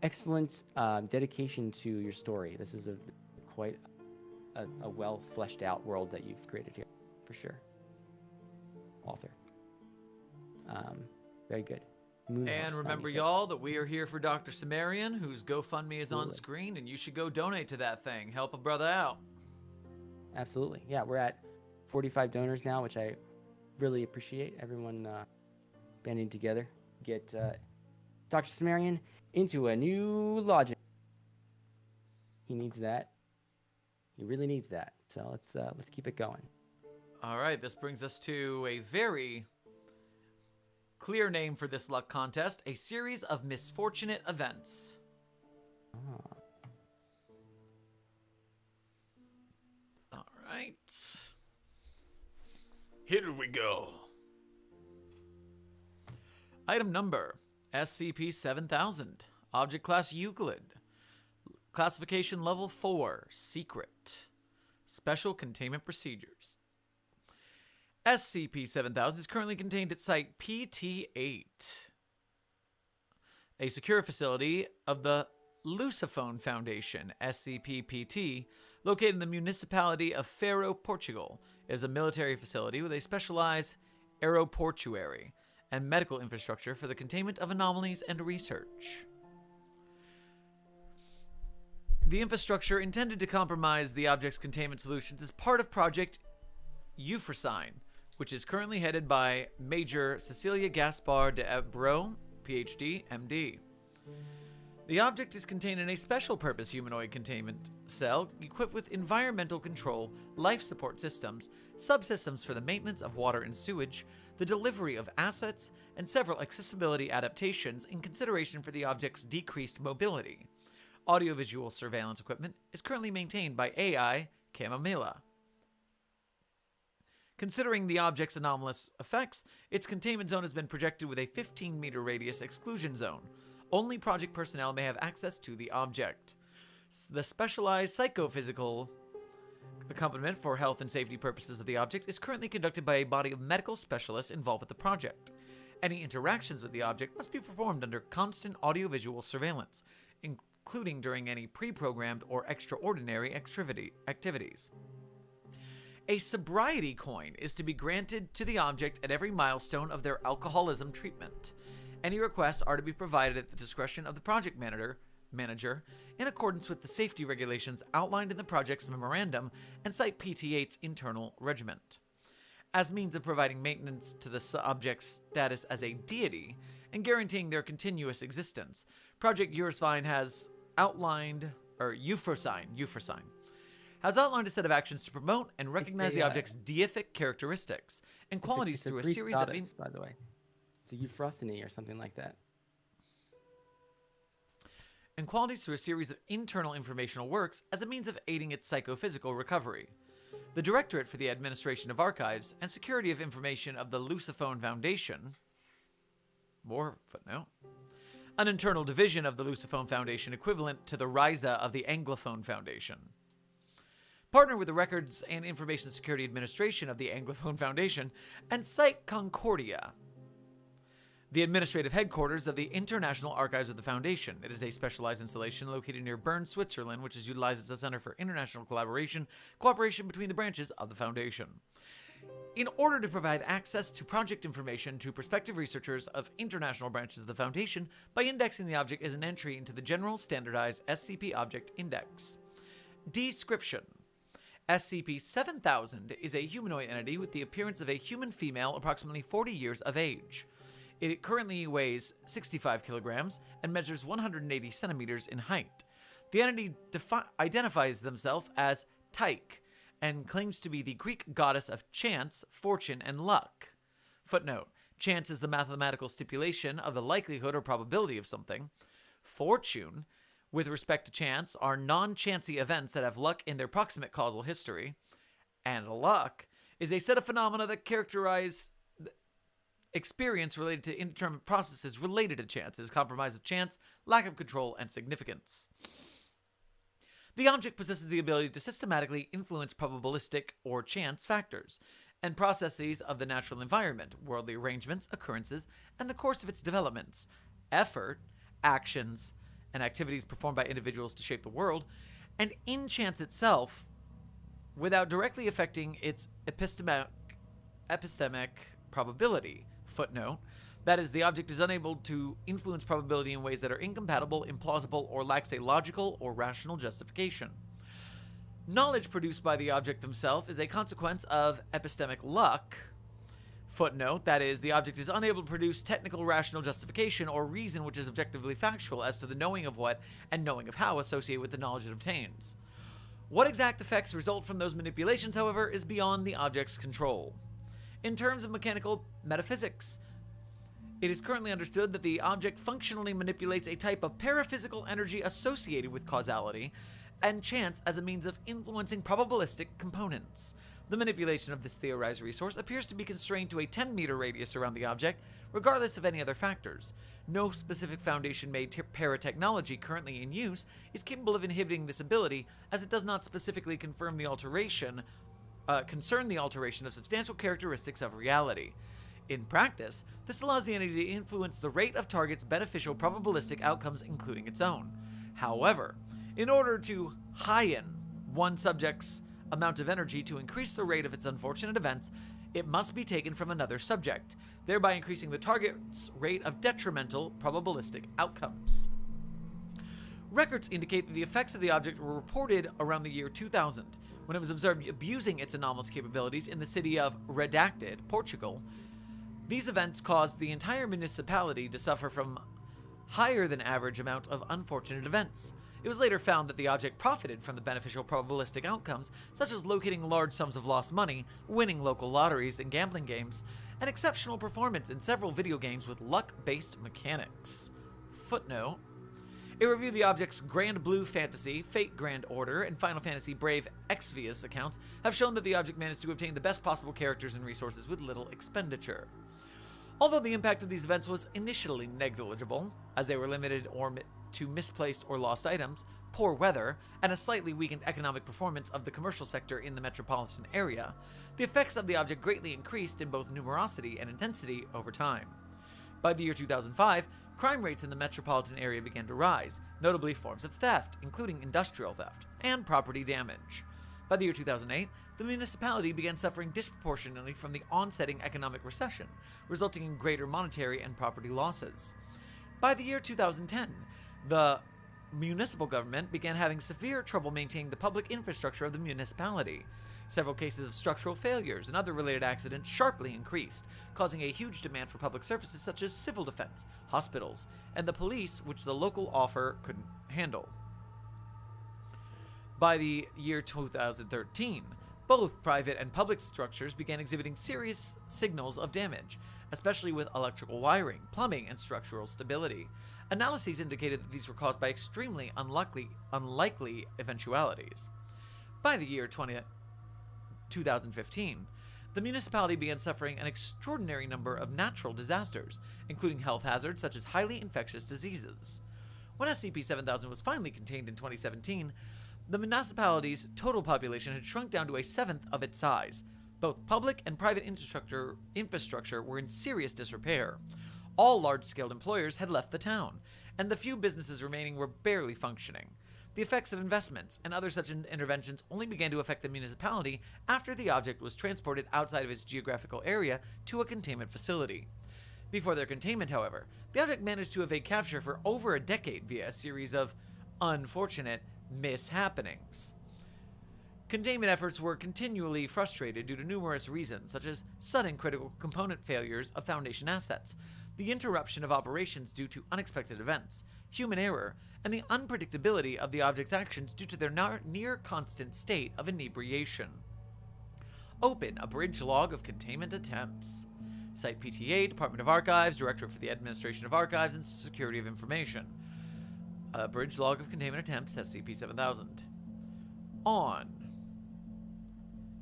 Speaker 3: Excellent dedication to your story. This is quite a well fleshed out world that you've created here, for sure. Author. Very good.
Speaker 1: And remember, y'all, that we are here for Dr. Cimmerian, whose GoFundMe is on screen, and you should go donate to that thing. Help a brother out.
Speaker 3: Absolutely. Yeah, we're at 45 donors now, which I really appreciate. Everyone banding together. Get Dr. Cimmerian into a new lodging. He needs that. He really needs that. So let's keep it going.
Speaker 1: All right, this brings us to a very clear name for this luck contest, a series of misfortunate events. All right. Here we go. Item number, SCP-7000. Object class Euclid. Classification level 4, secret. Special containment procedures. SCP-7000 is currently contained at Site PT-8, a secure facility of the Lusophone Foundation, SCP-PT, located in the municipality of Faro, Portugal. It is a military facility with a specialized aeroportuary and medical infrastructure for the containment of anomalies and research. The infrastructure intended to compromise the object's containment solutions is part of Project Euphrosyne, which is currently headed by Major Cecilia Gaspar de Abreu, PhD, MD. The object is contained in a special-purpose humanoid containment cell equipped with environmental control, life support systems, subsystems for the maintenance of water and sewage, the delivery of assets, and several accessibility adaptations in consideration for the object's decreased mobility. Audiovisual surveillance equipment is currently maintained by AI Camomilla. Considering the object's anomalous effects, its containment zone has been projected with a 15-meter radius exclusion zone. Only project personnel may have access to the object. The specialized psychophysical accompaniment for health and safety purposes of the object is currently conducted by a body of medical specialists involved with the project. Any interactions with the object must be performed under constant audiovisual surveillance, including during any pre-programmed or extraordinary activities. A sobriety coin is to be granted to the object at every milestone of their alcoholism treatment. Any requests are to be provided at the discretion of the project manager in accordance with the safety regulations outlined in the project's memorandum and Site PT-8's internal regiment. As means of providing maintenance to the object's status as a deity and guaranteeing their continuous existence, Project Euphrosyne has outlined has outlined a set of actions to promote and recognize the object's deific characteristics and qualities through a series of...
Speaker 3: by the way. It's a Euphrosyne or something like that.
Speaker 1: And qualities through a series of internal informational works as a means of aiding its psychophysical recovery. The Directorate for the Administration of Archives and Security of Information of the Lusophone Foundation, more footnote, an internal division of the Lusophone Foundation equivalent to the RISA of the Anglophone Foundation, partner with the Records and Information Security Administration of the Anglophone Foundation, and Site Concordia, the administrative headquarters of the International Archives of the Foundation. It is a specialized installation located near Bern, Switzerland, which is utilized as a center for international cooperation between the branches of the Foundation. In order to provide access to project information to prospective researchers of international branches of the Foundation by indexing the object as an entry into the General Standardized SCP Object Index. Description: SCP-7000 is a humanoid entity with the appearance of a human female approximately 40 years of age. It currently weighs 65 kilograms and measures 180 centimeters in height. The entity identifies themselves as Tyche and claims to be the Greek goddess of chance, fortune, and luck. Footnote: chance is the mathematical stipulation of the likelihood or probability of something. Fortune, with respect to chance, are non-chancy events that have luck in their proximate causal history. And luck is a set of phenomena that characterize experience related to indeterminate processes related to chance. It is compromise of chance, lack of control, and significance. The object possesses the ability to systematically influence probabilistic or chance factors and processes of the natural environment, worldly arrangements, occurrences, and the course of its developments, effort, actions, and activities performed by individuals to shape the world, and in chance itself, without directly affecting its epistemic probability. Footnote: that is, the object is unable to influence probability in ways that are incompatible, implausible, or lacks a logical or rational justification. Knowledge produced by the object themselves is a consequence of epistemic luck. Footnote: that is, the object is unable to produce technical rational justification or reason which is objectively factual as to the knowing of what and knowing of how associated with the knowledge it obtains. What exact effects result from those manipulations, however, is beyond the object's control. In terms of mechanical metaphysics, it is currently understood that the object functionally manipulates a type of paraphysical energy associated with causality and chance as a means of influencing probabilistic components. The manipulation of this theorized resource appears to be constrained to a 10-meter radius around the object, regardless of any other factors. No specific Foundation-made paratechnology currently in use is capable of inhibiting this ability, as it does not specifically concern the alteration of substantial characteristics of reality. In practice, this allows the entity to influence the rate of target's beneficial probabilistic outcomes, including its own. However, in order to heighten one subject's amount of energy to increase the rate of its unfortunate events, it must be taken from another subject, thereby increasing the target's rate of detrimental probabilistic outcomes. Records indicate that the effects of the object were reported around the year 2000, when it was observed abusing its anomalous capabilities in the city of Redacted, Portugal. These events caused the entire municipality to suffer from higher than average amount of unfortunate events. It was later found that the object profited from the beneficial probabilistic outcomes, such as locating large sums of lost money, winning local lotteries and gambling games, and exceptional performance in several video games with luck-based mechanics. Footnote: a review of the object's Grand Blue Fantasy, Fate Grand Order, and Final Fantasy Brave Exvius accounts have shown that the object managed to obtain the best possible characters and resources with little expenditure. Although the impact of these events was initially negligible, as they were limited to misplaced or lost items, poor weather, and a slightly weakened economic performance of the commercial sector in the metropolitan area, the effects of the object greatly increased in both numerosity and intensity over time. By the year 2005, crime rates in the metropolitan area began to rise, notably forms of theft, including industrial theft, and property damage. By the year 2008, the municipality began suffering disproportionately from the onsetting economic recession, resulting in greater monetary and property losses. By the year 2010, the municipal government began having severe trouble maintaining the public infrastructure of the municipality. Several cases of structural failures and other related accidents sharply increased, causing a huge demand for public services such as civil defense, hospitals, and the police, which the local offer couldn't handle. By the year 2013, both private and public structures began exhibiting serious signals of damage, especially with electrical wiring, plumbing, and structural stability. Analyses indicated that these were caused by extremely unlikely eventualities. By the year 2015, the municipality began suffering an extraordinary number of natural disasters, including health hazards such as highly infectious diseases. When SCP-7000 was finally contained in 2017, the municipality's total population had shrunk down to a seventh of its size. Both public and private infrastructure were in serious disrepair. All large-scale employers had left the town, and the few businesses remaining were barely functioning. The effects of investments and other such interventions only began to affect the municipality after the object was transported outside of its geographical area to a containment facility. Before their containment, however, the object managed to evade capture for over a decade via a series of unfortunate mishappenings. Containment efforts were continually frustrated due to numerous reasons, such as sudden critical component failures of Foundation assets, the interruption of operations due to unexpected events, human error, and the unpredictability of the object's actions due to their near constant state of inebriation. Open abridged log of containment attempts. Site PTA, Department of Archives, Directorate for the Administration of Archives and Security of Information. Abridged log of containment attempts, SCP-7000. On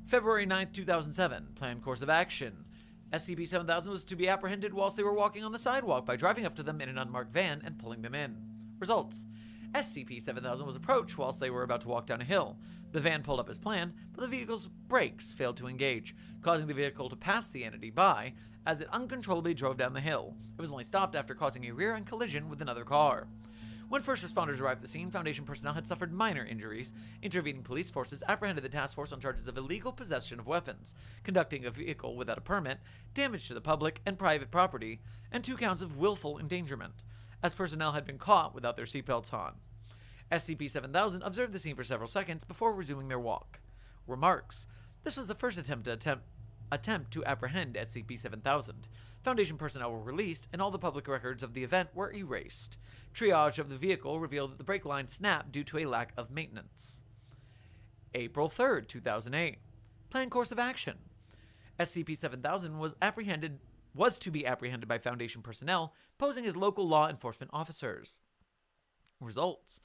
Speaker 1: February 9th, 2007, planned course of action. SCP-7000 was to be apprehended whilst they were walking on the sidewalk by driving up to them in an unmarked van and pulling them in. Results: SCP-7000 was approached whilst they were about to walk down a hill. The van pulled up as planned, but the vehicle's brakes failed to engage, causing the vehicle to pass the entity by as it uncontrollably drove down the hill. It was only stopped after causing a rear-end collision with another car. When first responders arrived at the scene, Foundation personnel had suffered minor injuries. Intervening police forces apprehended the task force on charges of illegal possession of weapons, conducting a vehicle without a permit, damage to the public and private property, and 2 counts of willful endangerment, as personnel had been caught without their seatbelts on. SCP-7000 observed the scene for several seconds before resuming their walk. Remarks: This was the first attempt to apprehend SCP-7000. Foundation personnel were released, and all the public records of the event were erased. Triage of the vehicle revealed that the brake line snapped due to a lack of maintenance. April 3rd, 2008. Planned course of action. SCP-7000 was to be apprehended by Foundation personnel, posing as local law enforcement officers. Results: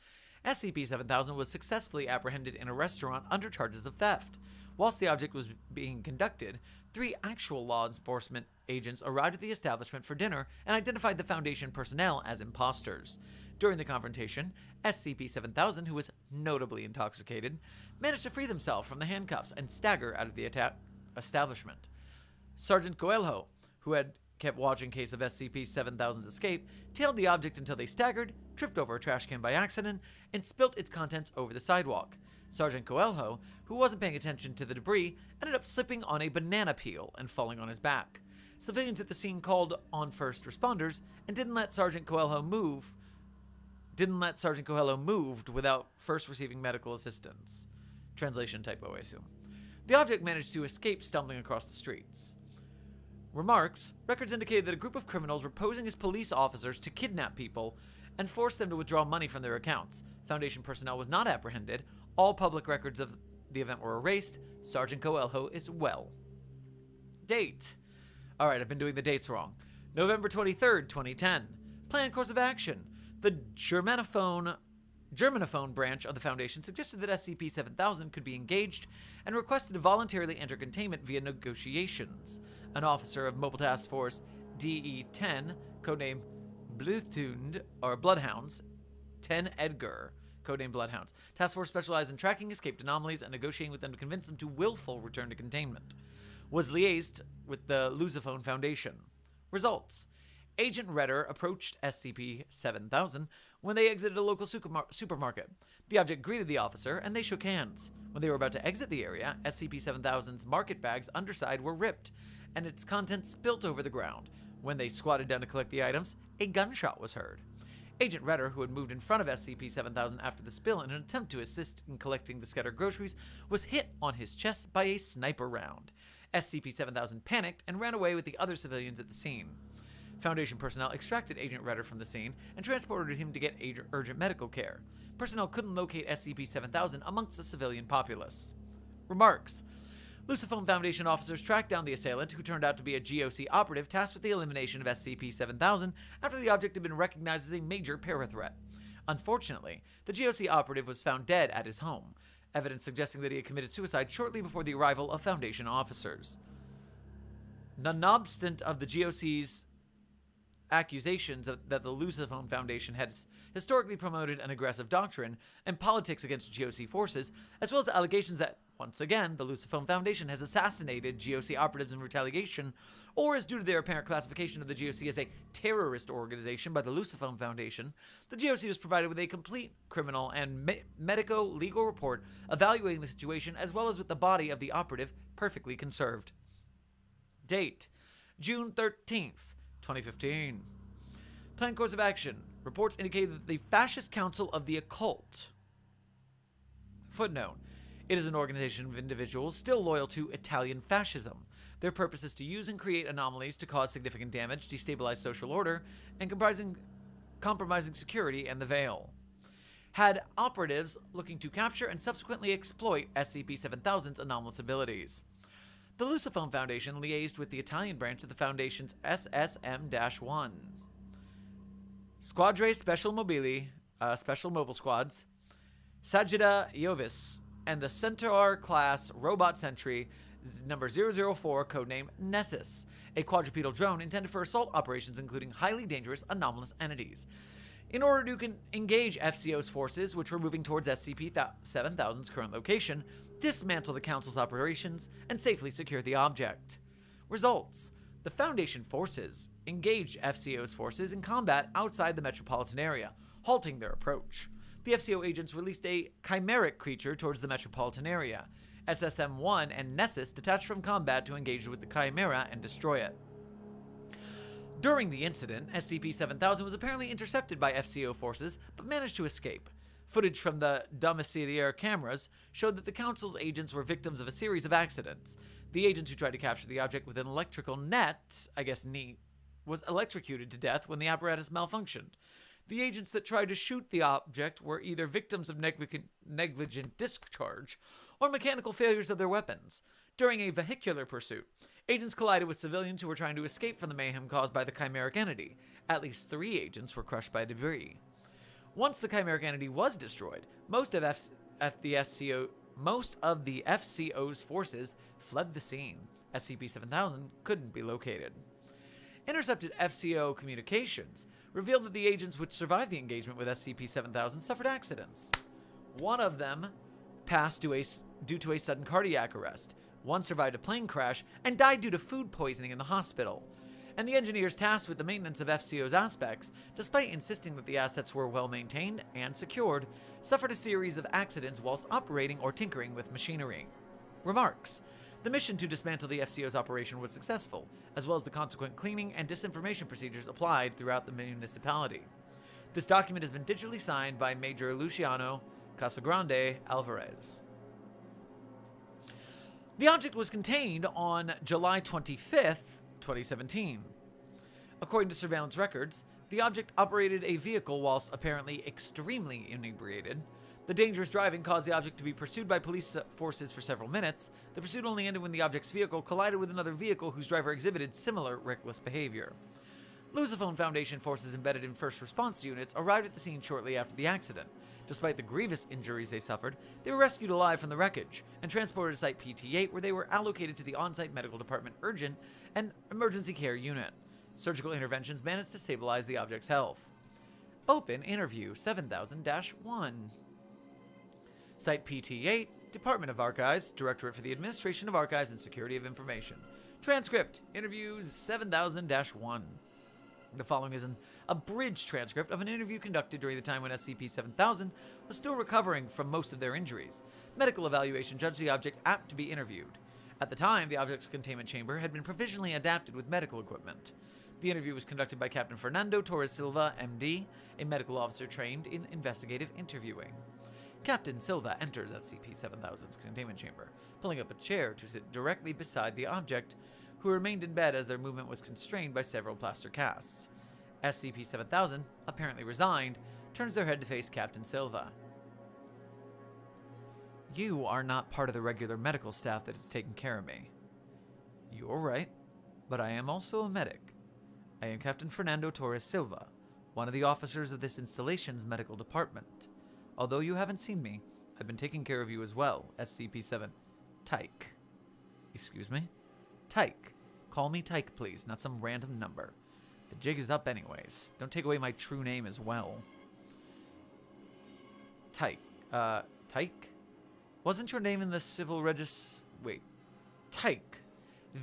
Speaker 1: SCP-7000 was successfully apprehended in a restaurant under charges of theft. Whilst the object was being conducted, 3 actual law enforcement agents arrived at the establishment for dinner and identified the Foundation personnel as imposters. During the confrontation, SCP-7000, who was notably intoxicated, managed to free themselves from the handcuffs and stagger out of the establishment. Sergeant Coelho, who had kept watch in case of SCP-7000's escape, tailed the object until they staggered, tripped over a trash can by accident, and spilt its contents over the sidewalk. Sergeant Coelho, who wasn't paying attention to the debris, ended up slipping on a banana peel and falling on his back. Civilians at the scene called on first responders and didn't let Sergeant Coelho move without first receiving medical assistance. Translation typo, I assume. The object managed to escape stumbling across the streets. Remarks: Records indicated that a group of criminals were posing as police officers to kidnap people and force them to withdraw money from their accounts. Foundation personnel was not apprehended. All public records of the event were erased. Sergeant Coelho is well. Date. Alright, I've been doing the dates wrong. November 23rd, 2010. Planned course of action. The Germanophone branch of the Foundation suggested that SCP-7000 could be engaged and requested to voluntarily enter containment via negotiations. An officer of Mobile Task Force DE-10, codename Bluthund, or Bloodhounds, 10 Edgar, codename Bloodhounds. Task Force specialized in tracking escaped anomalies and negotiating with them to convince them to willful return to containment. Was liaised with the Lusophone Foundation. Results: Agent Redder approached SCP-7000 when they exited a local supermarket. The object greeted the officer, and they shook hands. When they were about to exit the area, SCP-7000's market bag's underside were ripped, and its contents spilt over the ground. When they squatted down to collect the items, a gunshot was heard. Agent Redder, who had moved in front of SCP-7000 after the spill in an attempt to assist in collecting the scattered groceries, was hit on his chest by a sniper round. SCP-7000 panicked and ran away with the other civilians at the scene. Foundation personnel extracted Agent Redder from the scene and transported him to get urgent medical care. Personnel couldn't locate SCP-7000 amongst the civilian populace. Remarks: Lusophone Foundation officers tracked down the assailant, who turned out to be a GOC operative tasked with the elimination of SCP-7000 after the object had been recognized as a major parathreat. Unfortunately, the GOC operative was found dead at his home, evidence suggesting that he had committed suicide shortly before the arrival of Foundation officers. Nonobstant of the GOC's accusations that the Luciphone Foundation has historically promoted an aggressive doctrine and politics against GOC forces, as well as allegations that, once again, the Luciphone Foundation has assassinated GOC operatives in retaliation, or is due to their apparent classification of the GOC as a terrorist organization by the Luciphone Foundation. The GOC was provided with a complete criminal and medico-legal report evaluating the situation, as well as with the body of the operative perfectly conserved. Date: June 13th, 2015. Planned course of action. Reports indicate that the Fascist Council of the Occult. Footnote: it is an organization of individuals still loyal to Italian fascism. Their purpose is to use and create anomalies to cause significant damage, destabilize social order, and compromising security and the Veil. Had operatives looking to capture and subsequently exploit SCP-7000's anomalous abilities. The Luciphone Foundation liaised with the Italian branch of the Foundation's SSM-1. Squadre Special Mobile Squads, Sagitta Iovis, and the Centaur-class robot sentry number 004, codename Nessus, a quadrupedal drone intended for assault operations including highly dangerous anomalous entities. In order to engage FCO's forces, which were moving towards SCP-7000's current location, dismantle the Council's operations, and safely secure the object. Results: the Foundation forces engaged FCO's forces in combat outside the metropolitan area, halting their approach. The FCO agents released a chimeric creature towards the metropolitan area. SSM-1 and Nessus detached from combat to engage with the chimera and destroy it. During the incident, SCP-7000 was apparently intercepted by FCO forces, but managed to escape. Footage from the domiciliary cameras showed that the Council's agents were victims of a series of accidents. The agent who tried to capture the object with an electrical net, was electrocuted to death when the apparatus malfunctioned. The agents that tried to shoot the object were either victims of negligent discharge or mechanical failures of their weapons. During a vehicular pursuit, agents collided with civilians who were trying to escape from the mayhem caused by the chimeric entity. At least 3 agents were crushed by debris. Once the chimeric entity was destroyed, most of the FCO's forces fled the scene. SCP-7000 couldn't be located. Intercepted FCO communications revealed that the agents which survived the engagement with SCP-7000 suffered accidents. One of them passed due to a sudden cardiac arrest. One survived a plane crash and died due to food poisoning in the hospital. And the engineers tasked with the maintenance of FCO's aspects, despite insisting that the assets were well maintained and secured, suffered a series of accidents whilst operating or tinkering with machinery. Remarks: the mission to dismantle the FCO's operation was successful, as well as the consequent cleaning and disinformation procedures applied throughout the municipality. This document has been digitally signed by Major Luciano Casagrande Alvarez. The object was contained on July 25th, 2017. According to surveillance records, the object operated a vehicle whilst apparently extremely inebriated. The dangerous driving caused the object to be pursued by police forces for several minutes. The pursuit only ended when the object's vehicle collided with another vehicle whose driver exhibited similar reckless behavior. Luciphone Foundation forces embedded in first response units arrived at the scene shortly after the accident. Despite the grievous injuries they suffered, they were rescued alive from the wreckage and transported to Site PT-8, where they were allocated to the on-site medical department urgent and emergency care unit. Surgical interventions managed to stabilize the object's health. Open Interview 7000-1. Site PT-8, Department of Archives, Directorate for the Administration of Archives and Security of Information. Transcript, Interviews 7000-1. The following is an abridged transcript of an interview conducted during the time when SCP-7000 was still recovering from most of their injuries. Medical evaluation judged the object apt to be interviewed. At the time, the object's containment chamber had been provisionally adapted with medical equipment. The interview was conducted by Captain Fernando Torres Silva, MD, a medical officer trained in investigative interviewing. Captain Silva enters SCP-7000's containment chamber, pulling up a chair to sit directly beside the object, who remained in bed as their movement was constrained by several plaster casts. SCP-7000, apparently resigned, turns their head to face Captain Silva. You are not part of the regular medical staff that is taking care of me. You're right, but I am also a medic. I am Captain Fernando Torres Silva, one of the officers of this installation's medical department. Although you haven't seen me, I've been taking care of you as well, SCP-7. Tyke. Excuse me? Tyke. Call me Tyke, please, not some random number. The jig is up anyways. Don't take away my true name as well. Tyke. Tyke? Wasn't your name in the civil regis... Wait. Tyke.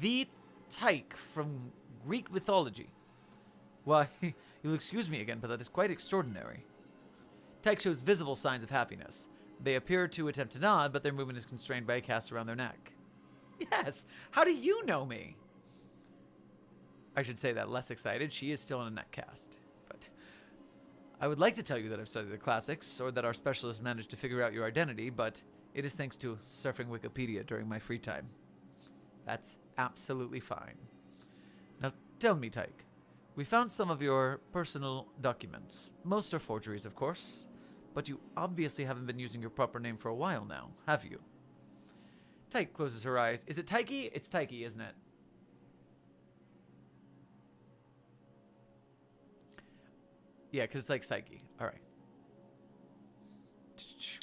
Speaker 1: The Tyke from Greek mythology. Why, you'll excuse me again, but that is quite extraordinary. Tyke shows visible signs of happiness. They appear to attempt to nod, but their movement is constrained by a cast around their neck. Yes! How do you know me? I should say that less excited. She is still in a neck cast. But I would like to tell you that I've studied the classics, or that our specialist managed to figure out your identity, but it is thanks to surfing Wikipedia during my free time. That's absolutely fine. Now tell me, Tyke. We found some of your personal documents. Most are forgeries, of course. But you obviously haven't been using your proper name for a while now, have you? Tyke closes her eyes. Is it Tyke? It's Tyke, isn't it? Yeah, because it's like Psyche. All right.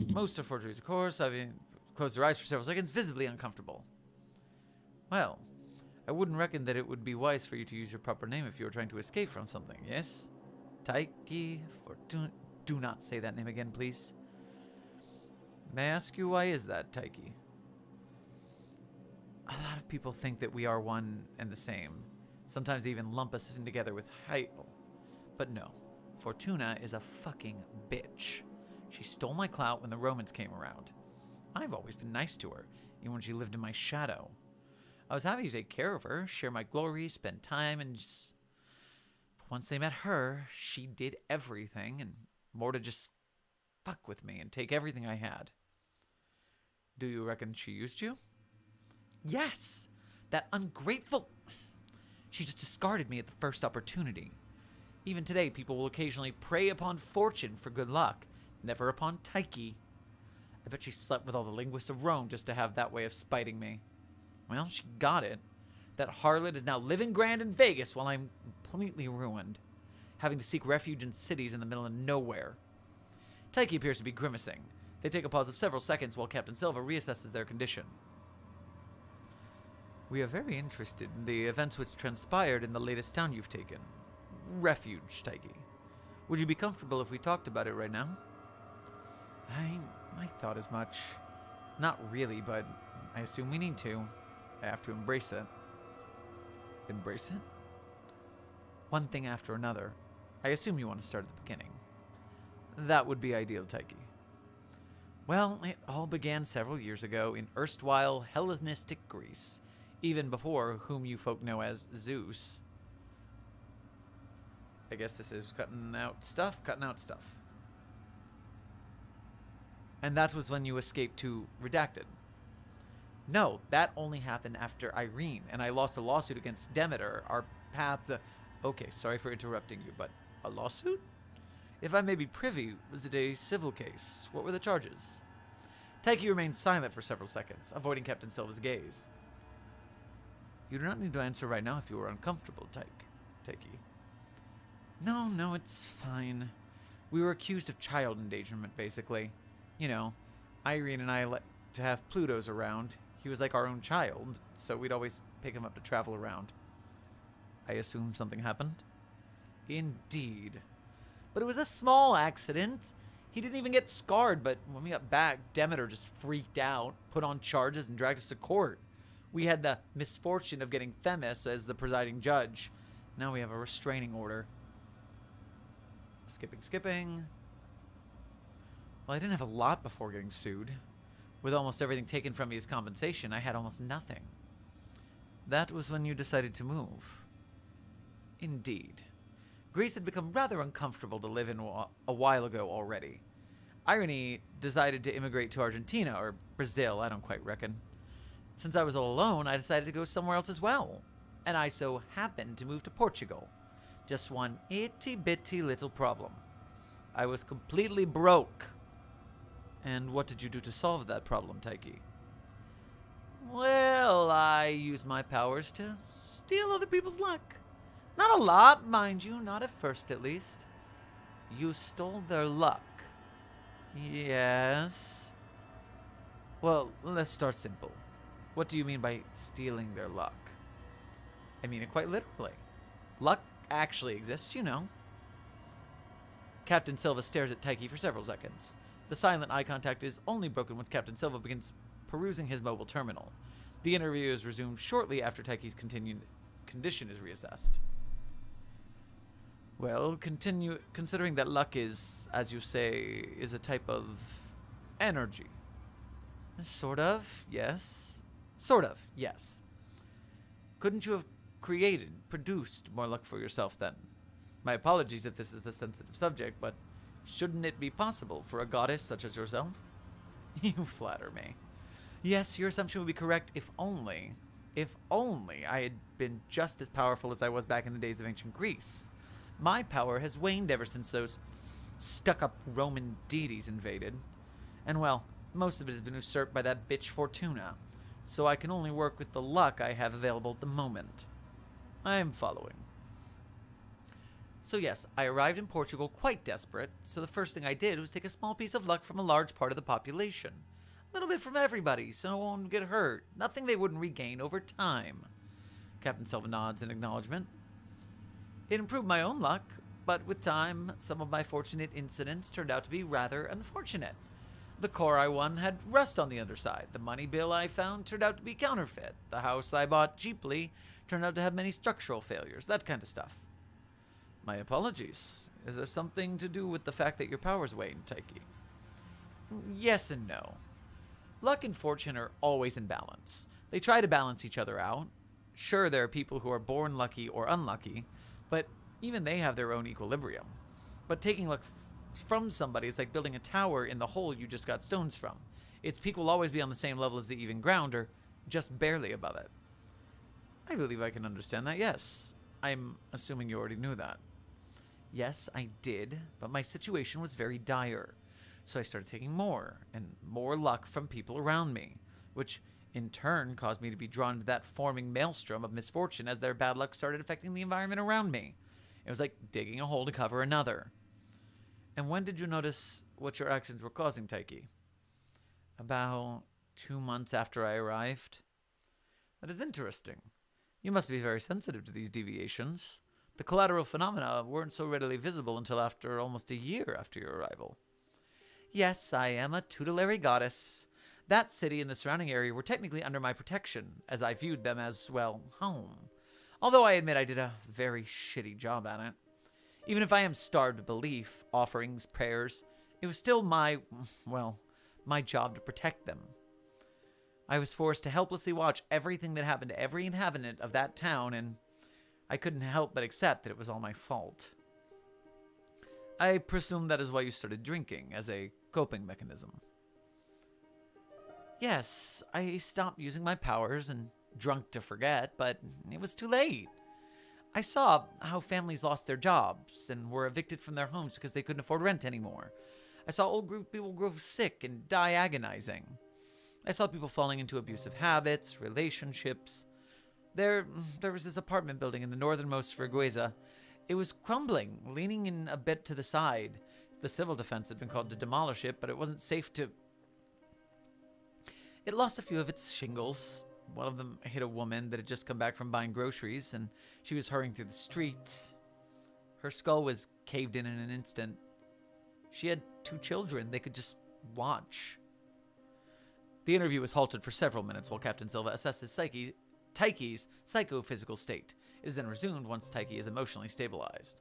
Speaker 1: Most are forgeries, of course. I mean, closed her eyes for several seconds, visibly uncomfortable. Well, I wouldn't reckon that it would be wise for you to use your proper name if you were trying to escape from something, yes? Tyke Fortune. Do not say that name again, please. May I ask you, why is that, Tyke? A lot of people think that we are one and the same. Sometimes they even lump us in together with Heidel. But no, Fortuna is a fucking bitch. She stole my clout when the Romans came around. I've always been nice to her, even when she lived in my shadow. I was happy to take care of her, share my glory, spend time, and just... But once they met her, she did everything, and more to just fuck with me and take everything I had. Do you reckon she used you? Yes! That ungrateful... She just discarded me at the first opportunity. Even today, people will occasionally prey upon fortune for good luck, never upon Tyche. I bet she slept with all the linguists of Rome just to have that way of spiting me. Well, she got it. That harlot is now living grand in Vegas while I'm completely ruined, having to seek refuge in cities in the middle of nowhere. Tyche appears to be grimacing. They take a pause of several seconds while Captain Silva reassesses their condition. We are very interested in the events which transpired in the latest town you've taken. Refuge, Tyche. Would you be comfortable if we talked about it right now? I thought as much. Not really, but I assume we need to. I have to embrace it. Embrace it? One thing after another. I assume you want to start at the beginning. That would be ideal, Tyche. Well, it all began several years ago in erstwhile Hellenistic Greece, even before whom you folk know as Zeus. I guess this is cutting out stuff. And that was when you escaped to Redacted. No, that only happened after Irene, and I lost a lawsuit against Demeter, our path to... Okay, sorry for interrupting you, but a lawsuit? If I may be privy, was it a civil case? What were the charges? Tyche remained silent for several seconds, avoiding Captain Silva's gaze. You do not need to answer right now if you are uncomfortable, Tyche. No, it's fine. We were accused of child endangerment, basically. You know, Irene and I like to have Plutos around. He was like our own child, so we'd always pick him up to travel around. I assume something happened? Indeed. But it was a small accident. He didn't even get scarred, but when we got back, Demeter just freaked out, put on charges, and dragged us to court. We had the misfortune of getting Themis as the presiding judge. Now we have a restraining order. Skipping. Well, I didn't have a lot before getting sued. With almost everything taken from me as compensation, I had almost nothing. That was when you decided to move. Indeed. Greece had become rather uncomfortable to live in a while ago already. Irene decided to immigrate to Argentina, or Brazil, I don't quite reckon. Since I was all alone, I decided to go somewhere else as well. And I so happened to move to Portugal. Just one itty-bitty little problem. I was completely broke. And what did you do to solve that problem, Tyche? Well, I used my powers to steal other people's luck. Not a lot, mind you, not at first at least. You stole their luck. Yes. Well, let's start simple. What do you mean by stealing their luck? I mean it quite literally. Luck actually exists, you know. Captain Silva stares at Taiki for several seconds. The silent eye contact is only broken once Captain Silva begins perusing his mobile terminal. The interview is resumed shortly after Taiki's condition is reassessed. Well, considering that luck is, as you say, is a type of energy. Sort of, yes. Sort of, yes. Couldn't you have produced more luck for yourself then? My apologies if this is a sensitive subject, but shouldn't it be possible for a goddess such as yourself? You flatter me. Yes, your assumption would be correct if only I had been just as powerful as I was back in the days of ancient Greece. My power has waned ever since those stuck-up Roman deities invaded. And well, most of it has been usurped by that bitch Fortuna, so I can only work with the luck I have available at the moment. I am following. So yes, I arrived in Portugal quite desperate, so the first thing I did was take a small piece of luck from a large part of the population. A little bit from everybody, so no one would get hurt. Nothing they wouldn't regain over time. Captain Silva nods in acknowledgement. It improved my own luck, but with time, some of my fortunate incidents turned out to be rather unfortunate. The core I won had rust on the underside. The money bill I found turned out to be counterfeit. The house I bought cheaply turned out to have many structural failures, that kind of stuff. My apologies. Is there something to do with the fact that your powers waned, Taiki? Yes and no. Luck and fortune are always in balance. They try to balance each other out. Sure, there are people who are born lucky or unlucky, but even they have their own equilibrium. But taking luck from somebody is like building a tower in the hole you just got stones from. Its peak will always be on the same level as the even ground, or just barely above it. I believe I can understand that, yes. I'm assuming you already knew that. Yes, I did, but my situation was very dire. So I started taking more and more luck from people around me, which in turn caused me to be drawn to that forming maelstrom of misfortune as their bad luck started affecting the environment around me. It was like digging a hole to cover another. And when did you notice what your actions were causing, Taiki? About 2 months after I arrived. That is interesting. You must be very sensitive to these deviations. The collateral phenomena weren't so readily visible until after almost a year after your arrival. Yes, I am a tutelary goddess. That city and the surrounding area were technically under my protection, as I viewed them as, well, home. Although I admit I did a very shitty job at it. Even if I am starved of belief, offerings, prayers, it was still my job to protect them. I was forced to helplessly watch everything that happened to every inhabitant of that town, and I couldn't help but accept that it was all my fault. I presume that is why you started drinking, as a coping mechanism. Yes, I stopped using my powers and drunk to forget, but it was too late. I saw how families lost their jobs and were evicted from their homes because they couldn't afford rent anymore. I saw old people grow sick and die agonizing. I saw people falling into abusive habits, relationships. There was this apartment building in the northernmost Vergueza. It was crumbling, leaning in a bit to the side. The civil defense had been called to demolish it, but it wasn't safe to... It lost a few of its shingles. One of them hit a woman that had just come back from buying groceries, and she was hurrying through the street. Her skull was caved in an instant. She had 2 children they could just watch. The interview was halted for several minutes while Captain Silva assesses Taiki's psychophysical state. It is then resumed once Taiki is emotionally stabilized.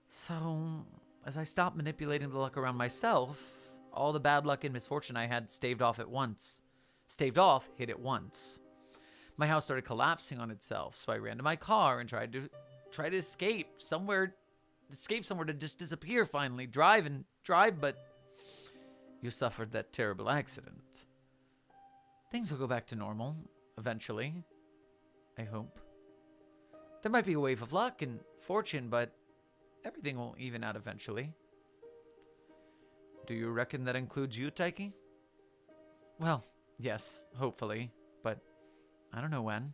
Speaker 1: So, as I stopped manipulating the luck around myself, all the bad luck and misfortune I had staved off hit at once. My house started collapsing on itself, so I ran to my car and tried to escape somewhere to just disappear finally. Drive, but you suffered that terrible accident. Things will go back to normal, eventually. I hope. There might be a wave of luck and fortune, but everything will even out eventually. Do you reckon that includes you, Taiki? Well, yes, hopefully, but I don't know when.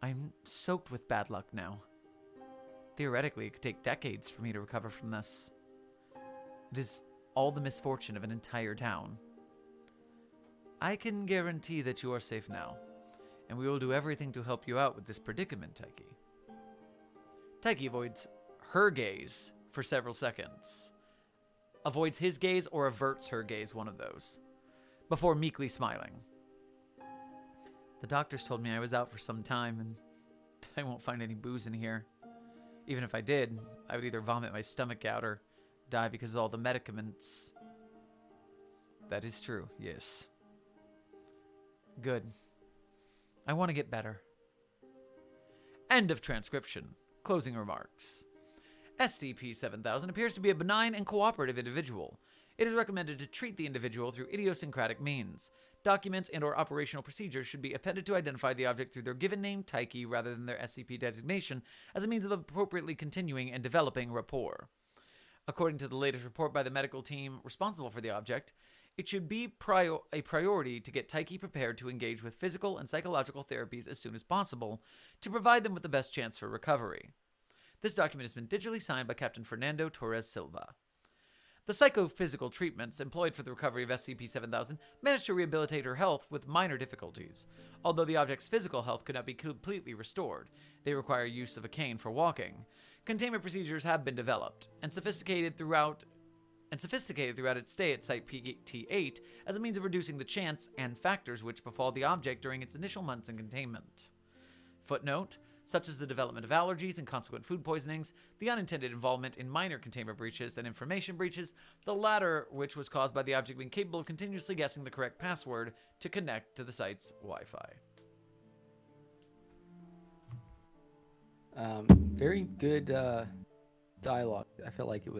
Speaker 1: I'm soaked with bad luck now. Theoretically, it could take decades for me to recover from this. It is all the misfortune of an entire town. I can guarantee that you are safe now, and we will do everything to help you out with this predicament, Taiki. Taiki avoids her gaze for several seconds. Avoids his gaze or averts her gaze, one of those, before meekly smiling. The doctors told me I was out for some time and I won't find any booze in here. Even if I did, I would either vomit my stomach out or die because of all the medicaments. That is true, yes. Good. I want to get better. End of transcription. Closing remarks. SCP-7000 appears to be a benign and cooperative individual. It is recommended to treat the individual through idiosyncratic means. Documents and/or operational procedures should be appended to identify the object through their given name, Taiki, rather than their SCP designation, as a means of appropriately continuing and developing rapport. According to the latest report by the medical team responsible for the object, it should be a priority to get Taiki prepared to engage with physical and psychological therapies as soon as possible to provide them with the best chance for recovery. This document has been digitally signed by Captain Fernando Torres Silva. The psychophysical treatments employed for the recovery of SCP-7000 managed to rehabilitate her health with minor difficulties. Although the object's physical health could not be completely restored, they require use of a cane for walking. Containment procedures have been developed and sophisticated throughout its stay at Site-PT-8 as a means of reducing the chance and factors which befall the object during its initial months in containment. Footnote: such as the development of allergies and consequent food poisonings, the unintended involvement in minor containment breaches and information breaches, the latter which was caused by the object being capable of continuously guessing the correct password to connect to the site's Wi-Fi.
Speaker 3: Very good dialogue. I felt like it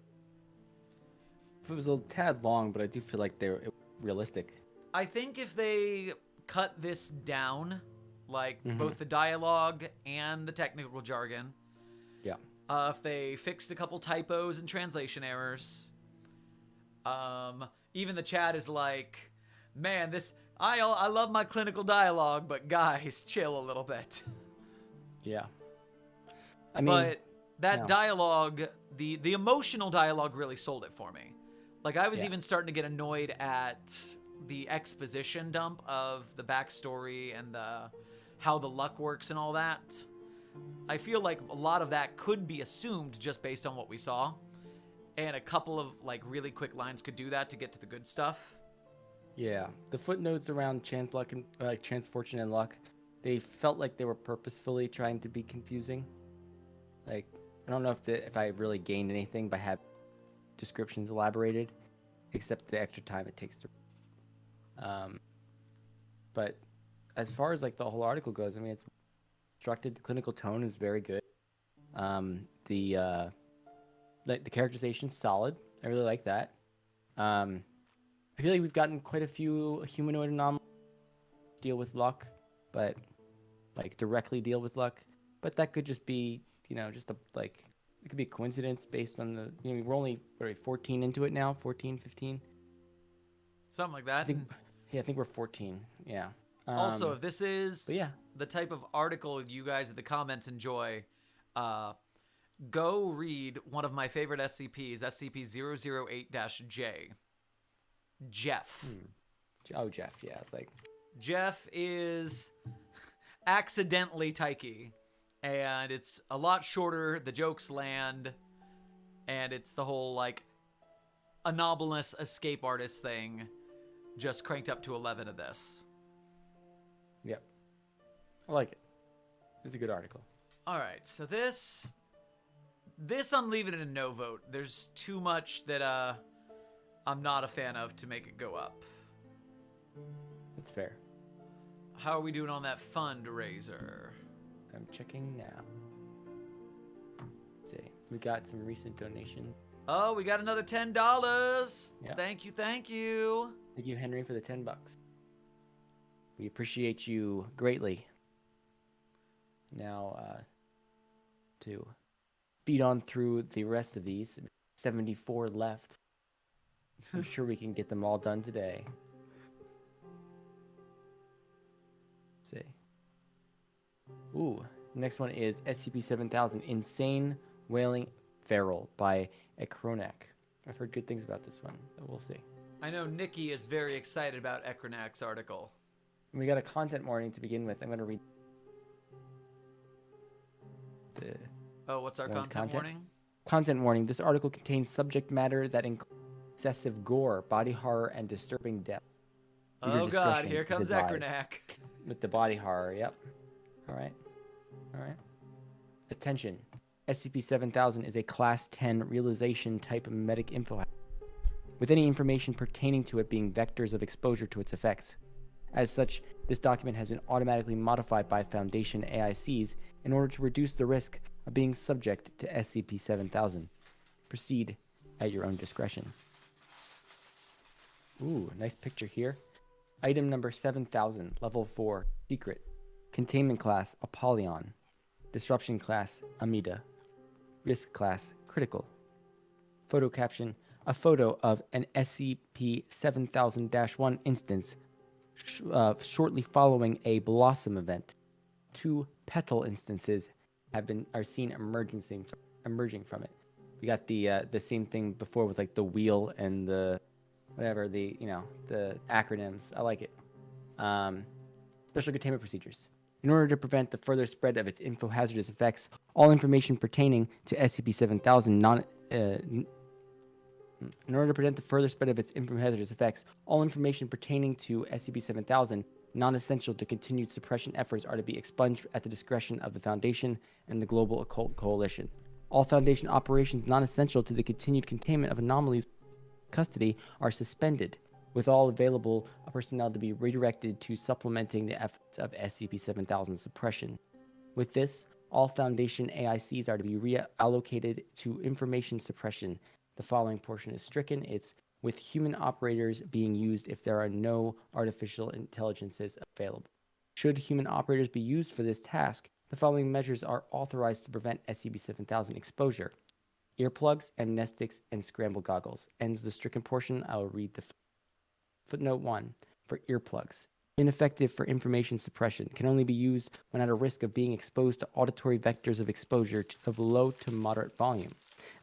Speaker 3: was a tad long, but I do feel like it was realistic.
Speaker 1: I think if they cut this down, like both the dialogue and the technical jargon.
Speaker 3: Yeah.
Speaker 1: If they fixed a couple typos and translation errors. Even the chat is like, man, I love my clinical dialogue, but guys, chill a little bit.
Speaker 3: Yeah. I mean,
Speaker 1: but that dialogue, the emotional dialogue really sold it for me. Like, I was even starting to get annoyed at the exposition dump of the backstory and how the luck works and all that. I feel like a lot of that could be assumed just based on what we saw. And a couple of, like, really quick lines could do that to get to the good stuff.
Speaker 3: Yeah. The footnotes around chance, luck, and chance, fortune, and luck, they felt like they were purposefully trying to be confusing. Like, I don't know if I really gained anything by having descriptions elaborated, except the extra time it takes to. But as far as like the whole article goes, I mean, it's constructed. The clinical tone is very good. The characterization's solid. I really like that. I feel like we've gotten quite a few humanoid anomalies deal with luck, but like directly deal with luck. But that could just be, just it could be a coincidence based on the, we're only 14 into it now, 14, 15.
Speaker 1: Something like that.
Speaker 3: I think we're 14. Yeah.
Speaker 1: Also, if this is
Speaker 3: yeah,
Speaker 1: the type of article you guys in the comments enjoy, go read one of my favorite SCPs, SCP-008-J. Jeff.
Speaker 3: Oh, Jeff. Yeah, it's like...
Speaker 1: Jeff is accidentally Taiki, and it's a lot shorter. The jokes land, and it's the whole, like, anomalous escape artist thing just cranked up to 11 of this.
Speaker 3: Yep. I like it. It's a good article.
Speaker 1: All right, so this I'm leaving it a no vote. There's too much that I'm not a fan of to make it go up.
Speaker 3: That's fair.
Speaker 1: How are we doing on that fundraiser?
Speaker 3: I'm checking now. Let's see. We got some recent donations.
Speaker 1: Oh, we got another $10.
Speaker 3: Yep.
Speaker 1: Thank you, thank you.
Speaker 3: Thank you, Henry, for the $10. We appreciate you greatly. Now, to speed on through the rest of these, 74 left. I'm sure we can get them all done today. Let's see. Ooh, next one is SCP-7000, Insane Wailing Feral by Ekronak. I've heard good things about this one, but we'll see.
Speaker 1: I know Nikki is very excited about Ekronak's article.
Speaker 3: And we got a content warning to begin with. I'm going to read
Speaker 1: Oh, what's our content
Speaker 3: content?
Speaker 1: warning?
Speaker 3: Content warning. This article contains subject matter that includes excessive gore, body horror, and disturbing death. Reader
Speaker 1: Oh god,
Speaker 3: discretion
Speaker 1: here
Speaker 3: is
Speaker 1: comes
Speaker 3: advised.
Speaker 1: Ekranak.
Speaker 3: With the body horror, yep. Alright. Alright. Attention. SCP-7000 is a Class 10 realization type memetic info hazard, with any information pertaining to it being vectors of exposure to its effects. As such, this document has been automatically modified by Foundation AICs in order to reduce the risk of being subject to SCP-7000. Proceed at your own discretion. Ooh, nice picture here. Item number 7000, Level 4, Secret. Containment Class, Apollyon. Disruption Class, Amida. Risk Class, Critical. Photo caption, a photo of an SCP-7000-1 instance shortly following a Blossom event. 2 petal instances are seen emerging from it. We got the same thing before with like the wheel and the whatever, the acronyms. I like it. Special containment procedures. In order to prevent the further spread of its info-hazardous effects, all information pertaining to SCP-7000 In order to prevent the further spread of its info-hazardous effects, all information pertaining to SCP-7000 non-essential to continued suppression efforts are to be expunged at the discretion of the Foundation and the Global Occult Coalition. All Foundation operations non-essential to the continued containment of anomalies custody are suspended, with all available personnel to be redirected to supplementing the efforts of SCP-7000 suppression. With this, all Foundation AICs are to be reallocated to information suppression. The following portion is stricken. It's with human operators being used if there are no artificial intelligences available. Should human operators be used for this task, the following measures are authorized to prevent SCP-7000 exposure. Earplugs, amnestics, and scramble goggles. Ends the stricken portion. I will read the footnote 1 for earplugs. Ineffective for information suppression. Can only be used when at a risk of being exposed to auditory vectors of exposure of low to moderate volume.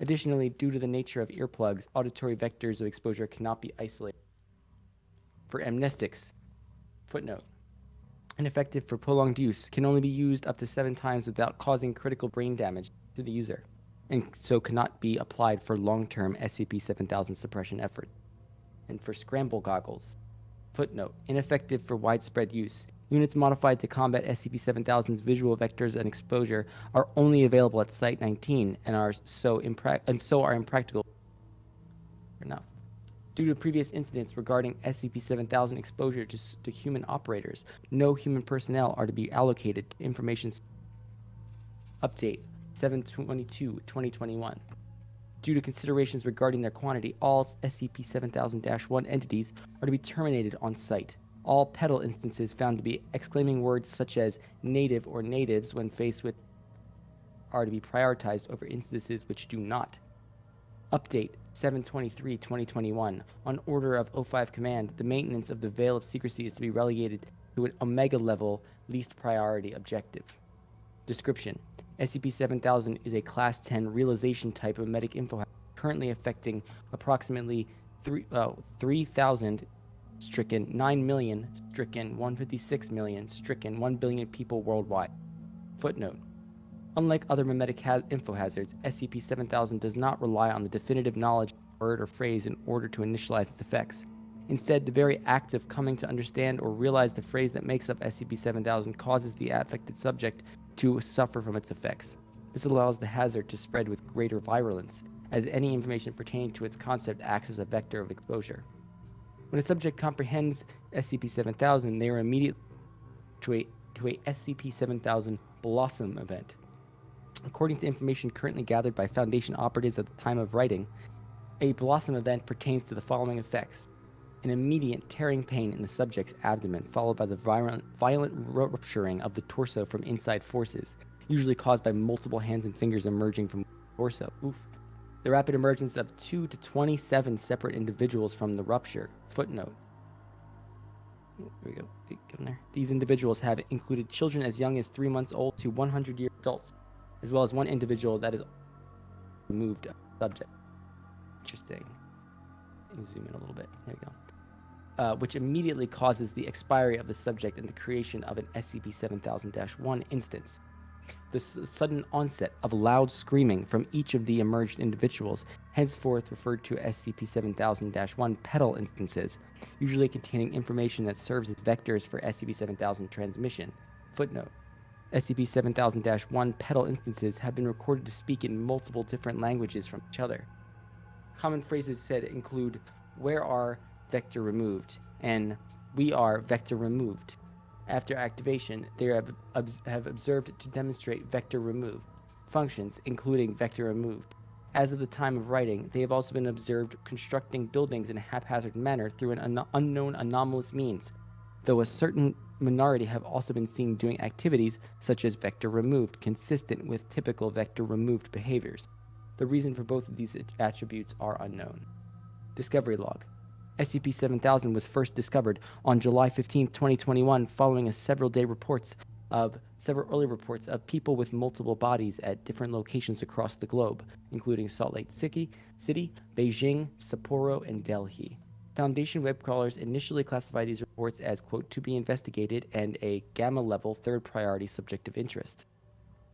Speaker 3: Additionally, due to the nature of earplugs, auditory vectors of exposure cannot be isolated. For amnestics, footnote, ineffective for prolonged use, can only be used up to 7 times without causing critical brain damage to the user, and so cannot be applied for long-term SCP-7000 suppression efforts. And for scramble goggles, footnote, ineffective for widespread use. Units modified to combat SCP-7000's visual vectors and exposure are only available at Site-19 and are impractical enough. Due to previous incidents regarding SCP-7000 exposure to human operators, no human personnel are to be allocated to information. Update 7/22/2021. Due to considerations regarding their quantity, all SCP-7000-1 entities are to be terminated on site. All petal instances found to be exclaiming words such as native or natives when faced with are to be prioritized over instances which do not. Update 7/23/2021. On order of O5 Command, the maintenance of the Veil of Secrecy is to be relegated to an Omega level least priority objective. Description: SCP-7000 is a Class 10 realization type of memetic info currently affecting approximately 3,000 stricken, 9 million stricken, 156 million stricken, 1 billion people worldwide. Footnote: unlike other memetic info hazards, SCP-7000 does not rely on the definitive knowledge of a word or phrase in order to initialize its effects. Instead, the very act of coming to understand or realize the phrase that makes up SCP-7000 causes the affected subject to suffer from its effects. This allows the hazard to spread with greater virulence, as any information pertaining to its concept acts as a vector of exposure. When a subject comprehends SCP-7000, they are immediately to a SCP-7000 Blossom event. According to information currently gathered by Foundation operatives at the time of writing, a Blossom event pertains to the following effects: an immediate tearing pain in the subject's abdomen, followed by the violent rupturing of the torso from inside forces, usually caused by multiple hands and fingers emerging from the torso. Oof. The rapid emergence of 2 to 27 separate individuals from the rupture. Footnote. Here we go. Get there. These individuals have included children as young as 3 months old to 100-year adults, as well as one individual that is removed subject. Interesting. Let me zoom in a little bit. There we go. Which immediately causes the expiry of the subject and the creation of an SCP-7000-1 instance. the sudden onset of loud screaming from each of the emerged individuals, henceforth referred to as SCP-7000-1 petal instances, usually containing information that serves as vectors for SCP-7000 transmission. Footnote: SCP-7000-1 petal instances have been recorded to speak in multiple different languages from each other. Common phrases said include, "Where are vector removed?" and "We are vector removed." After activation, they have observed to demonstrate vector removed functions, including vector removed. As of the time of writing, they have also been observed constructing buildings in a haphazard manner through an unknown anomalous means, though a certain minority have also been seen doing activities such as vector removed, consistent with typical vector removed behaviors. The reason for both of these attributes are unknown. Discovery log. SCP-7000 was first discovered on July 15, 2021, following several early reports of people with multiple bodies at different locations across the globe, including Salt Lake City, Beijing, Sapporo, and Delhi. Foundation web crawlers initially classified these reports as, quote, "to be investigated" and a Gamma-level third priority subject of interest.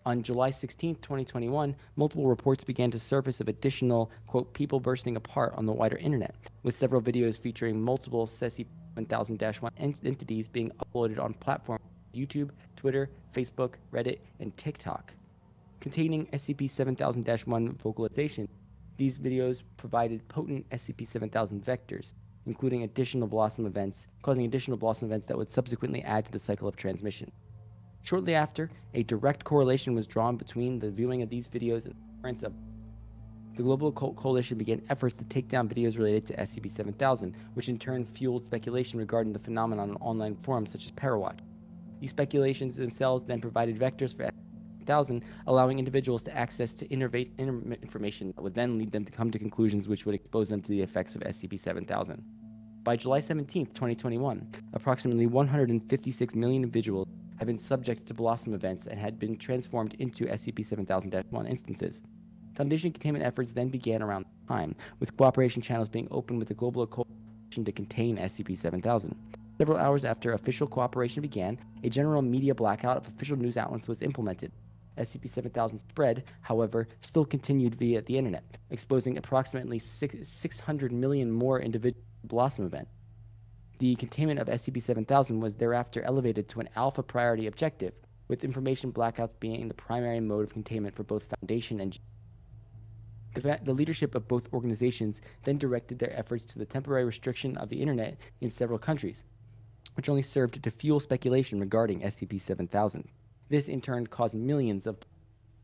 Speaker 3: On July 16, 2021, multiple reports began to surface of additional, quote, "people bursting apart" on the wider internet, with several videos featuring multiple SCP-7000-1 entities being uploaded on platforms like YouTube, Twitter, Facebook, Reddit, and TikTok. Containing SCP-7000-1 vocalization, these videos provided potent SCP-7000 vectors, including causing additional blossom events that would subsequently add to the cycle of transmission. Shortly after, a direct correlation was drawn between the viewing of these videos and the occurrence of the Global Occult Coalition began efforts to take down videos related to SCP-7000, which in turn fueled speculation regarding the phenomenon on online forums such as Parawatch. These speculations themselves then provided vectors for SCP-7000, allowing individuals to access to information that would then lead them to come to conclusions which would expose them to the effects of SCP-7000. By July 17, 2021, approximately 156 million individuals have been subject to Blossom events and had been transformed into SCP-7000-1 instances. Foundation containment efforts then began around the time, with cooperation channels being opened with the Global Occult Coalition to contain SCP-7000. Several hours after official cooperation began, a general media blackout of official news outlets was implemented. SCP-7000 spread, however, still continued via the internet, exposing approximately 600 million more individual Blossom events. The containment of SCP-7000 was thereafter elevated to an alpha priority objective, with information blackouts being the primary mode of containment for both Foundation and the leadership of both organizations then directed their efforts to the temporary restriction of the internet in several countries, which only served to fuel speculation regarding SCP-7000. This in turn caused millions of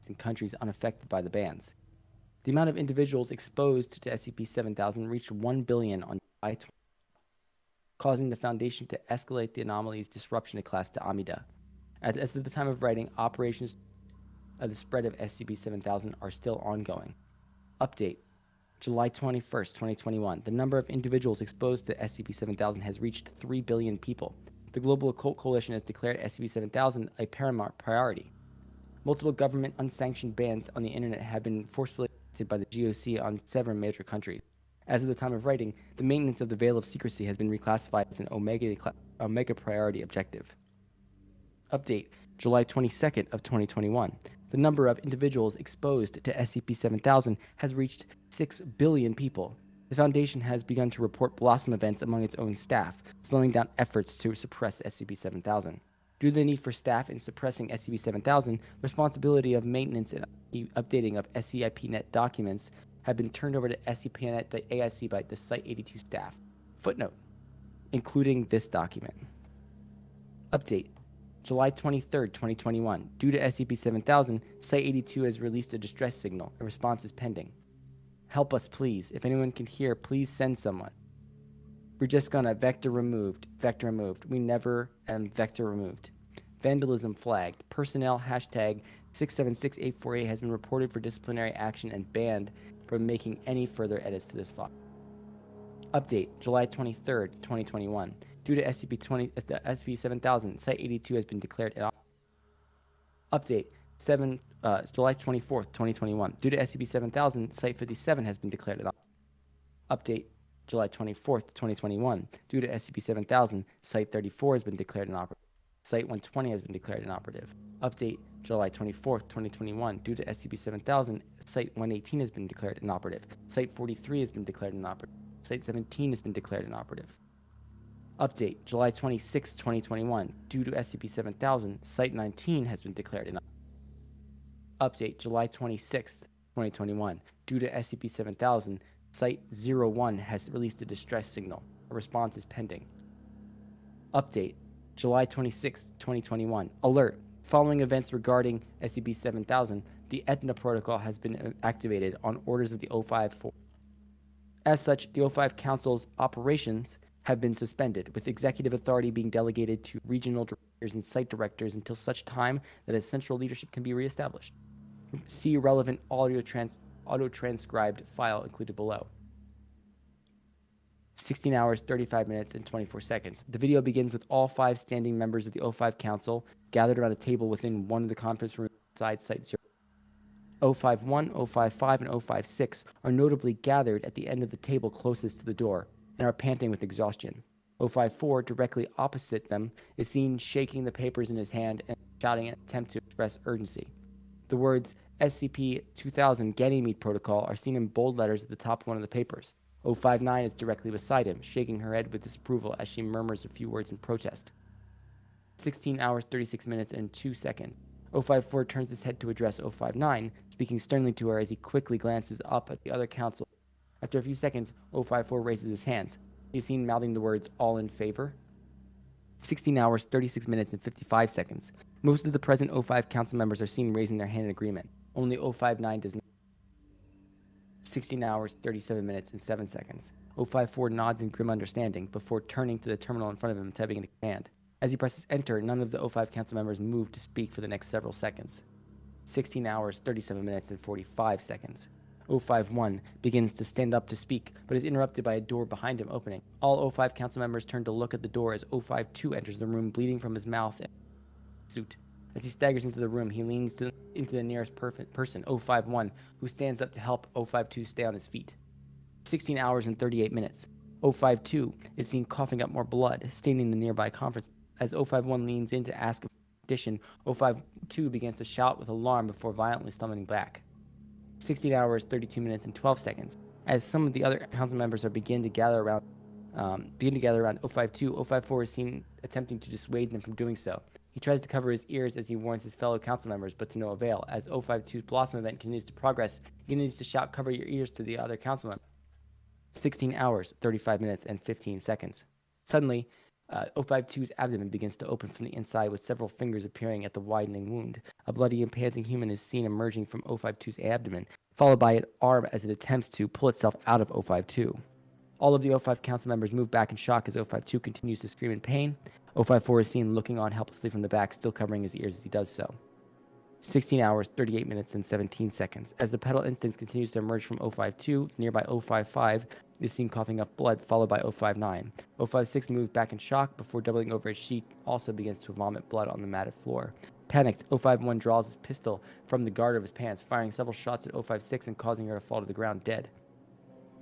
Speaker 3: in countries unaffected by the bans. The amount of individuals exposed to SCP-7000 reached 1 billion on July 20, causing the Foundation to escalate the anomaly's disruption to Class to Amida. As of the time of writing, operations of the spread of SCP-7000 are still ongoing. Update: July 21st, 2021. The number of individuals exposed to SCP-7000 has reached 3 billion people. The Global Occult Coalition has declared SCP-7000 a paramount priority. Multiple government unsanctioned bans on the internet have been forcefully enacted by the GOC on several major countries. As of the time of writing, the maintenance of the Veil of Secrecy has been reclassified as an Omega priority objective. Update: July 22nd of 2021. The number of individuals exposed to SCP-7000 has reached 6 billion people. The Foundation has begun to report Blossom events among its own staff, slowing down efforts to suppress SCP-7000. Due to the need for staff in suppressing SCP-7000, responsibility of maintenance and updating of SCIPnet documents have been turned over to SCPnet.AIC by the Site-82 staff. Footnote: including this document. Update: July 23rd, 2021. Due to SCP-7000, Site-82 has released a distress signal. A response is pending. Help us, please. If anyone can hear, please send someone. We're just gonna vector removed. Vector removed. We never vector removed. Vandalism flagged. Personnel hashtag 676848 has been reported for disciplinary action and banned from making any further edits to this file. Update: July 23rd, 2021. Due to SCP-7000, Site-82 has been declared an Update: July 24th, 2021. Due to SCP-7000, Site-57 has been declared an Update: July 24th, 2021. Due to SCP-7000, Site-34 has been declared inoperative. Site-120 has been declared inoperative. Update: July 24th, 2021. Due to SCP-7000, Site-118 has been declared inoperative. Site-43 has been declared inoperative. Site-17 has been declared inoperative. Update, July 26th, 2021. Due to SCP-7000, Site-19 has been declared inoperative. Update, July 26th, 2021. Due to SCP-7000, Site-01 has released a distress signal. A response is pending. Update, July 26th, 2021. Alert, following events regarding SCP-7000, the Etna Protocol has been activated on orders of the O5-4. As such, the O5 Council's operations have been suspended, with executive authority being delegated to regional directors and site directors until such time that a central leadership can be reestablished. See relevant auto-transcribed file included below. 16 hours, 35 minutes, and 24 seconds. The video begins with all 5 standing members of the O5 Council gathered around a table within one of the conference rooms inside Site 0. O51, O55, and O56 are notably gathered at the end of the table closest to the door and are panting with exhaustion. O54, directly opposite them, is seen shaking the papers in his hand and shouting in an attempt to express urgency. The words SCP-2000 Ganymede Protocol are seen in bold letters at the top of one of the papers. O59 is directly beside him, shaking her head with disapproval as she murmurs a few words in protest. 16 hours, 36 minutes, and 2 seconds. O54 turns his head to address O59, speaking sternly to her as he quickly glances up at the other council. After a few seconds, O54 raises his hands. He is seen mouthing the words, "All in favor?" 16 hours, 36 minutes, and 55 seconds. Most of the present O5 council members are seen raising their hand in agreement. Only O59 does not. 16 hours, 37 minutes, and 7 seconds. O54 nods in grim understanding before turning to the terminal in front of him and typing in a command. As he presses enter, none of the O5 council members move to speak for the next several seconds. 16 hours, 37 minutes, and 45 seconds. O51 begins to stand up to speak, but is interrupted by a door behind him opening. All O5 council members turn to look at the door as O52 enters the room, bleeding from his mouth and suit. As he staggers into the room, he leans into the nearest person, O51, who stands up to help O52 stay on his feet. 16 hours and 38 minutes. O52 is seen coughing up more blood, staining the nearby conference. As O51 leans in to ask a condition, O52 begins to shout with alarm before violently stumbling back. 16 hours, 32 minutes, and 12 seconds. As some of the other council members begin to gather around O52, O54 is seen attempting to dissuade them from doing so. He tries to cover his ears as he warns his fellow council members, but to no avail. As O52's Blossom event continues to progress, he continues to shout, "Cover your ears," to the other council members. 16 hours, 35 minutes, and 15 seconds. Suddenly, O52's abdomen begins to open from the inside, with several fingers appearing at the widening wound. A bloody and panting human is seen emerging from O52's abdomen, followed by an arm as it attempts to pull itself out of O52. All of the O5 council members move back in shock as O52 continues to scream in pain. O54 is seen looking on helplessly from the back, still covering his ears as he does so. 16 hours, 38 minutes, and 17 seconds. As the pedal instance continues to emerge from O52, nearby O55 is seen coughing up blood, followed by O59. O56 moves back in shock before doubling over his sheet, also begins to vomit blood on the matted floor. Panicked, O51 draws his pistol from the garter of his pants, firing several shots at O56 and causing her to fall to the ground dead.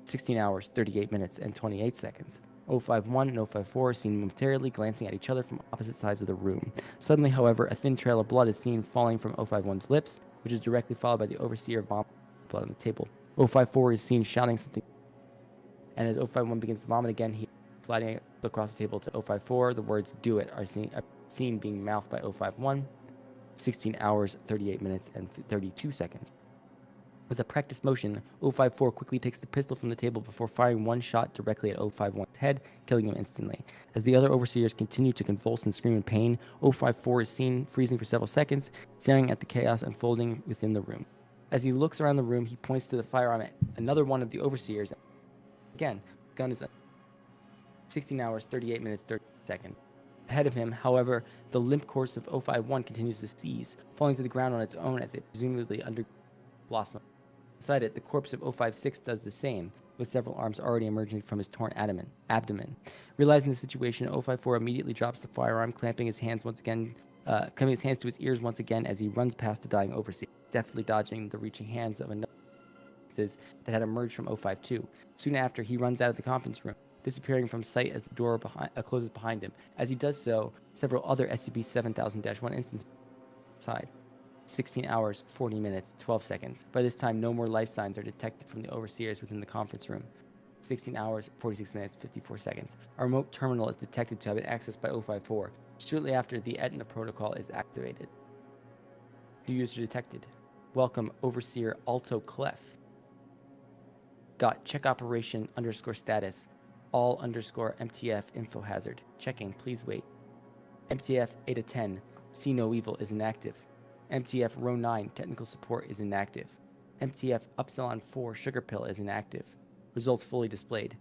Speaker 3: 16 hours, 38 minutes, and 28 seconds. O51 and O54 are seen momentarily glancing at each other from opposite sides of the room. Suddenly, however, a thin trail of blood is seen falling from O51's lips, which is directly followed by the overseer vomiting blood on the table. O54 is seen shouting something, and as O51 begins to vomit again, he is sliding across the table to O54. The words "do it" are seen being mouthed by O51. 16 hours, 38 minutes, and 32 seconds. With a practiced motion, O54 quickly takes the pistol from the table before firing one shot directly at O51's head, killing him instantly. As the other overseers continue to convulse and scream in pain, O54 is seen freezing for several seconds, staring at the chaos unfolding within the room. As he looks around the room, he points to the firearm at another one of the overseers. Again, the gun is 16 hours, 38 minutes, 30 seconds. Ahead of him, however, the limp corpse of O51 continues to seize, falling to the ground on its own as it presumably under Blossom. Beside it, the corpse of O56 does the same, with several arms already emerging from his torn abdomen. Realizing the situation, O54 immediately drops the firearm, clamping his hands to his ears once again as he runs past the dying overseer, deftly dodging the reaching hands of another that had emerged from O52. Soon after, he runs out of the conference room, disappearing from sight as the door closes behind him. As he does so, several other SCP-7000-1 instances aside. 16 hours, 40 minutes, 12 seconds. By this time, no more life signs are detected from the overseers within the conference room. 16 hours, 46 minutes, 54 seconds. A remote terminal is detected to have been accessed by 054 shortly after the Etna protocol is activated. New user detected. Welcome, Overseer Alto Clef. Check operation _ status. All _ MTF info hazard. Checking, please wait. MTF 8 of 10. See no evil is inactive. MTF row 9 technical support is inactive. MTF Upsilon 4 sugar pill is inactive. Results fully displayed.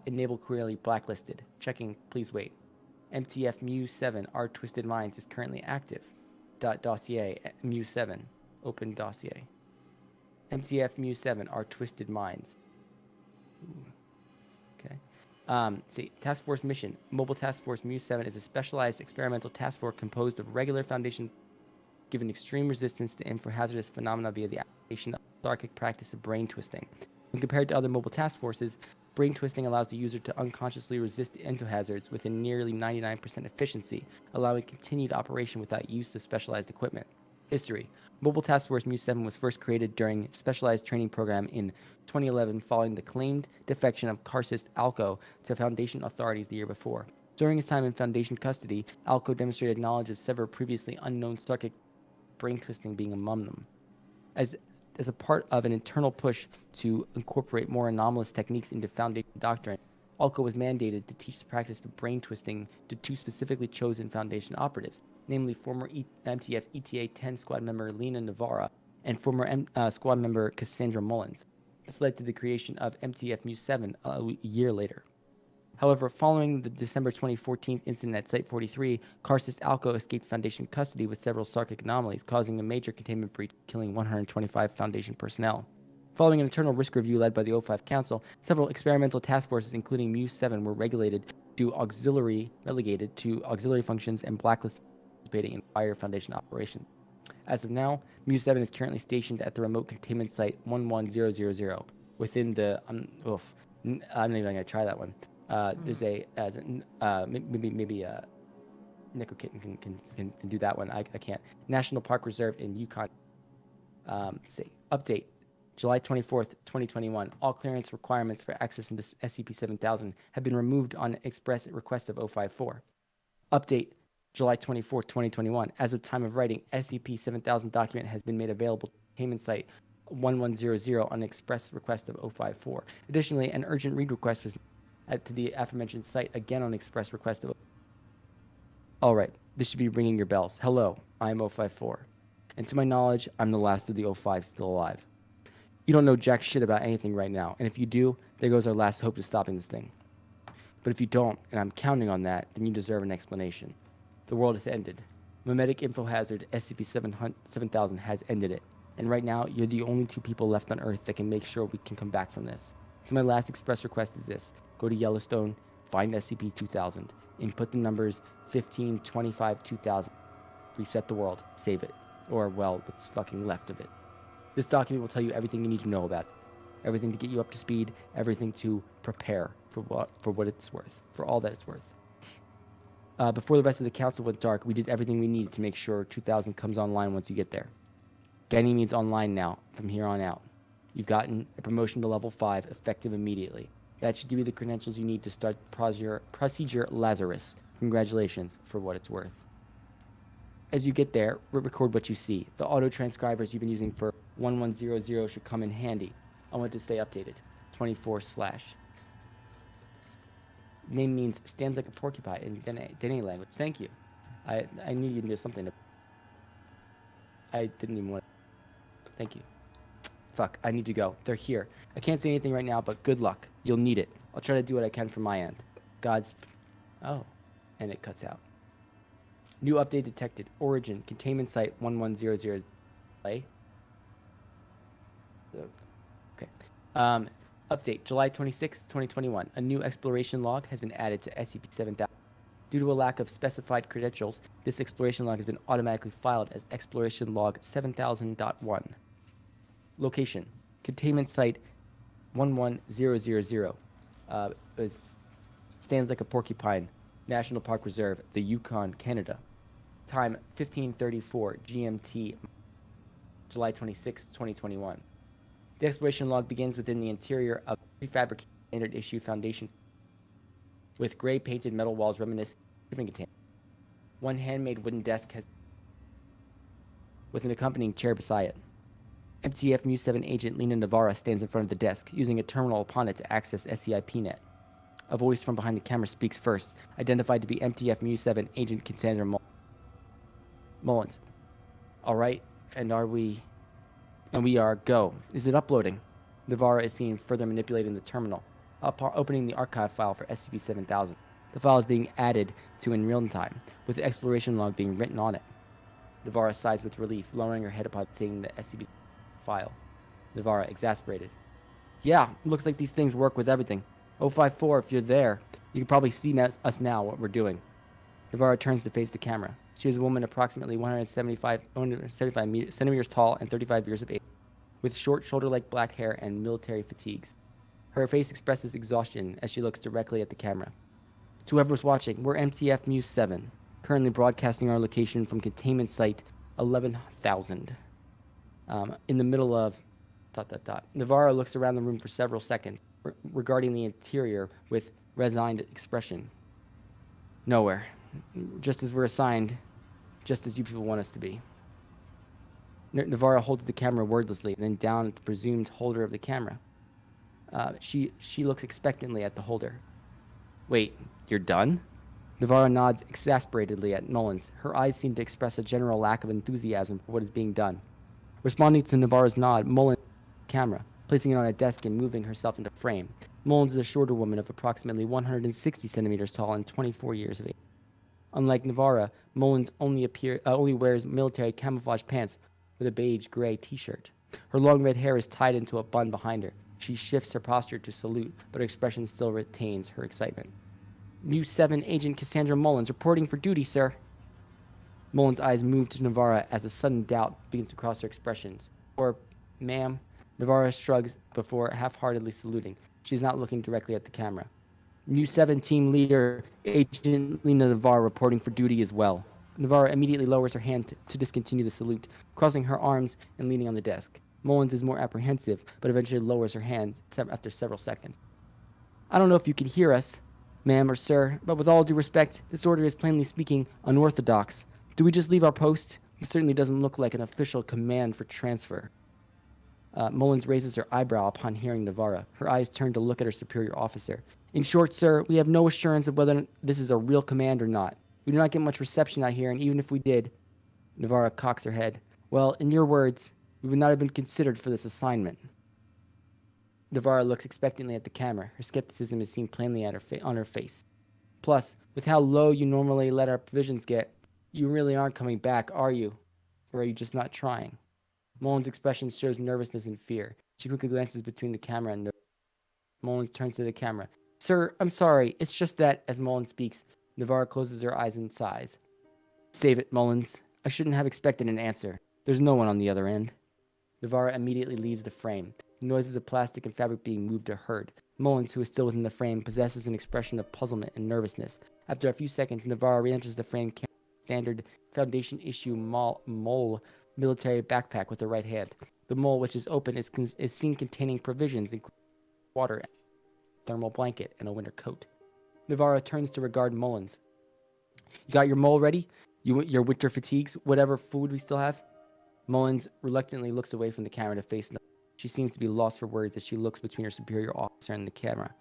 Speaker 3: Enable query blacklisted. Checking, please wait. MTF Mu 7 R Twisted Minds is currently active. Dossier Mu 7 open dossier. MTF Mu 7 R Twisted Minds. Ooh. Okay. Task Force mission. Mobile Task Force Mu 7 is a specialized experimental task force composed of regular Foundation given extreme resistance to infra-hazardous phenomena via the application of the Sarkic practice of brain twisting. When compared to other mobile task forces, brain twisting allows the user to unconsciously resist endohazards with a nearly 99% efficiency, allowing continued operation without use of specialized equipment. History. Mobile Task Force Mu 7 was first created during a specialized training program in 2011 following the claimed defection of Karcist Alco to Foundation authorities the year before. During his time in Foundation custody, Alco demonstrated knowledge of several previously unknown Sarkic brain twisting being among them. As a part of an internal push to incorporate more anomalous techniques into Foundation doctrine, Alco was mandated to teach the practice of brain twisting to two specifically chosen Foundation operatives, namely former MTF ETA-10 squad member Lena Navarra and former squad member Cassandra Mullins. This led to the creation of MTF Mu 7 a year later. However, following the December 2014 incident at Site 43, Karcist Alco escaped Foundation custody with several Sarkic anomalies, causing a major containment breach, killing 125 Foundation personnel. Following an internal risk review led by the O5 Council, several experimental task forces, including Mu 7, were relegated to auxiliary functions and blacklisted participating in prior Foundation operations. As of now, Mu 7 is currently stationed at the remote containment site 11000 within the I'm not even going to try that one. There's maybe Nico Kitten can do that one. I can't. National Park Reserve in Yukon. Update. July 24th, 2021. All clearance requirements for access into SCP-7000 have been removed on express request of 054. Update. July 24th, 2021. As of time of writing, SCP-7000 document has been made available to payment site 1100 on express request of 054. Additionally, an urgent read request was to the aforementioned site again on express request of. All right, this should be ringing your bells. Hello, I'm 054, and to my knowledge, I'm the last of the 05 still alive. You don't know jack shit about anything right now, and if you do, there goes our last hope to stopping this thing. But if you don't, and I'm counting on that, then you deserve an explanation. The world has ended. Memetic info hazard SCP-7000 has ended it, and right now, you're the only two people left on Earth that can make sure we can come back from this. So my last express request is this. Go to Yellowstone, find SCP-2000, input the numbers 15, 25, 2000, reset the world, save it, or well, what's fucking left of it. This document will tell you everything you need to know about it, everything to get you up to speed, everything to prepare for what it's worth, for all that it's worth. Before the rest of the council went dark, we did everything we needed to make sure 2000 comes online once you get there. Getting means online now, from here on out. You've gotten a promotion to level 5, effective immediately. That should give you the credentials you need to start Procedure Lazarus. Congratulations, for what it's worth. As you get there, record what you see. The auto-transcribers you've been using for 1100 should come in handy. I want to stay updated. 24/. Name means stands like a porcupine in Dene language. Thank you. I knew you knew something. I didn't even want to. Thank you. Fuck, I need to go. They're here. I can't say anything right now, but good luck. You'll need it. I'll try to do what I can from my end. Oh. And it cuts out. New update detected. Origin. Containment site 1100. Play. Okay. Update. July 26, 2021. A new exploration log has been added to SCP-7000. Due to a lack of specified credentials, this exploration log has been automatically filed as Exploration Log 7000.1. Location. Containment site 11000. Stands like a porcupine. National Park Reserve, the Yukon, Canada. Time 15:34 GMT. July 26, 2021. The exploration log begins within the interior of a prefabricated standard issue foundation with gray painted metal walls reminiscent of shipping containers. One handmade wooden desk has with an accompanying chair beside it. MTF-7 agent Lena Navarra stands in front of the desk, using a terminal upon it to access SCIPnet. A voice from behind the camera speaks first, identified to be MTF-7 agent Cassandra Mullins. All right, and we are, go. Is it uploading? Navarra is seen further manipulating the terminal, opening the archive file for SCP-7000. The file is being added to in real time, with the exploration log being written on it. Navarra sighs with relief, lowering her head upon seeing the SCP file. Navarra, exasperated. Yeah, looks like these things work with everything. 054, if you're there, you can probably see us now, what we're doing. Navarra turns to face the camera. She is a woman approximately 175 centimeters tall and 35 years of age, with short shoulder-length black hair and military fatigues. Her face expresses exhaustion as she looks directly at the camera. To whoever's watching, we're MTF-7, currently broadcasting our location from containment site 11,000. In the middle of ... Navarra looks around the room for several seconds, regarding the interior with resigned expression. Nowhere. Just as we're assigned, just as you people want us to be. Navarra holds the camera wordlessly, then down at the presumed holder of the camera. She looks expectantly at the holder. Wait, you're done? Navarra nods exasperatedly at Mullins. Her eyes seem to express a general lack of enthusiasm for what is being done. Responding to Navarra's nod, Mullins the camera, placing it on a desk and moving herself into frame. Mullins is a shorter woman of approximately 160 centimeters tall and 24 years of age. Unlike Navarra, Mullins only wears military camouflage pants with a beige-gray t-shirt. Her long red hair is tied into a bun behind her. She shifts her posture to salute, but her expression still retains her excitement. Mu-7 Agent Cassandra Mullins, reporting for duty, sir. Mullins' eyes move to Navarra as a sudden doubt begins to cross her expressions. Or, ma'am. Navarra shrugs before half-heartedly saluting. She's not looking directly at the camera. Mu-7 team leader, Agent Lena Navarra, reporting for duty as well. Navarra immediately lowers her hand to discontinue the salute, crossing her arms and leaning on the desk. Mullins is more apprehensive, but eventually lowers her hand after several seconds. I don't know if you can hear us, ma'am or sir, but with all due respect, this order is plainly speaking unorthodox. Do we just leave our post? It certainly doesn't look like an official command for transfer. Mullins raises her eyebrow upon hearing Navarra. Her eyes turn to look at her superior officer. In short, sir, we have no assurance of whether this is a real command or not. We do not get much reception out here, and even if we did... Navarra cocks her head. Well, in your words, we would not have been considered for this assignment. Navarra looks expectantly at the camera. Her skepticism is seen plainly on her face. Plus, with how low you normally let our provisions get, you really aren't coming back, are you? Or are you just not trying? Mullins' expression shows nervousness and fear. She quickly glances between the camera and Mullins turns to the camera. Sir, I'm sorry. It's just that, as Mullins speaks, Navarra closes her eyes and sighs. Save it, Mullins. I shouldn't have expected an answer. There's no one on the other end. Navarra immediately leaves the frame. The noises of plastic and fabric being moved are heard. Mullins, who is still within the frame, possesses an expression of puzzlement and nervousness. After a few seconds, Navarra re-enters the frame carrying a standard Foundation issue mole military backpack with her right hand. The mole, which is open, is seen containing provisions, including water, a thermal blanket, and a winter coat. Navarra turns to regard Mullins. You got your mole ready? Your winter fatigues? Whatever food we still have? Mullins reluctantly looks away from the camera to face Navarra. She seems to be lost for words as she looks between her superior officer and the camera.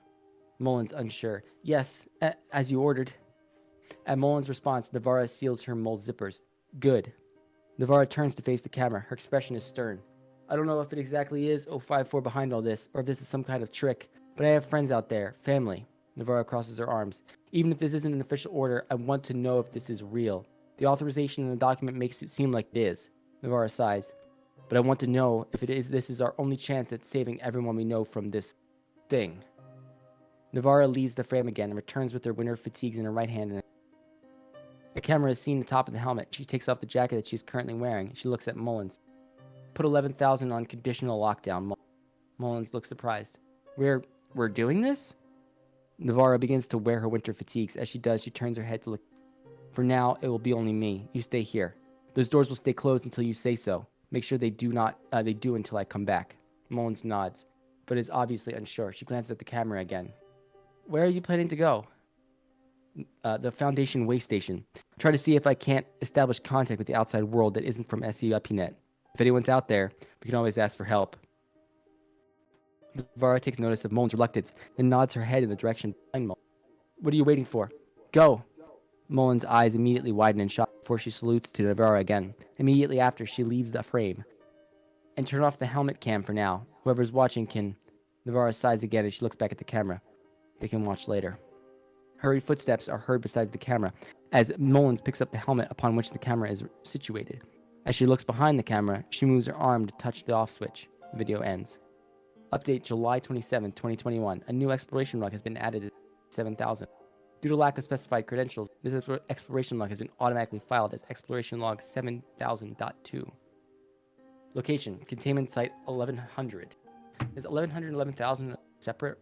Speaker 3: Mullins, unsure. Yes, as you ordered. At Mullins' response, Navarra seals her mole zippers. Good. Navarra turns to face the camera. Her expression is stern. I don't know if it exactly is 054 behind all this, or if this is some kind of trick, but I have friends out there, family. Navarra crosses her arms. Even if this isn't an official order, I want to know if this is real. The authorization in the document makes it seem like it is. Navarra sighs. But I want to know if this is our only chance at saving everyone we know from this thing. Navarra leaves the frame again and returns with her winter fatigues in her right hand. And a camera is seen at the top of the helmet. She takes off the jacket that she's currently wearing. She looks at Mullins. Put 11,000 on conditional lockdown. Mullins looks surprised. We're doing this? Navarra begins to wear her winter fatigues. As she does, she turns her head to look. For now, it will be only me. You stay here. Those doors will stay closed until you say so. Make sure they do until I come back. Mullins nods, but is obviously unsure. She glances at the camera again. Where are you planning to go? The Foundation Way Station. Try to see if I can't establish contact with the outside world that isn't from SCPNet. If anyone's out there, we can always ask for help. Navarra takes notice of Mullins' reluctance, then nods her head in the direction behind Mullins. What are you waiting for? Go! Mullins' eyes immediately widen in shock before she salutes to Navarra again. Immediately after, she leaves the frame. And turn off the helmet cam for now. Whoever's watching can... Navarra sighs again as she looks back at the camera. They can watch later. Hurried footsteps are heard beside the camera as Mullins picks up the helmet upon which the camera is situated. As she looks behind the camera, she moves her arm to touch the off switch. The video ends. Update July 27, 2021. A new exploration log has been added to 7000. Due to lack of specified credentials, this exploration log has been automatically filed as exploration log 7000.2. Location: containment site 1100. Is 1100 and 11,000 separate?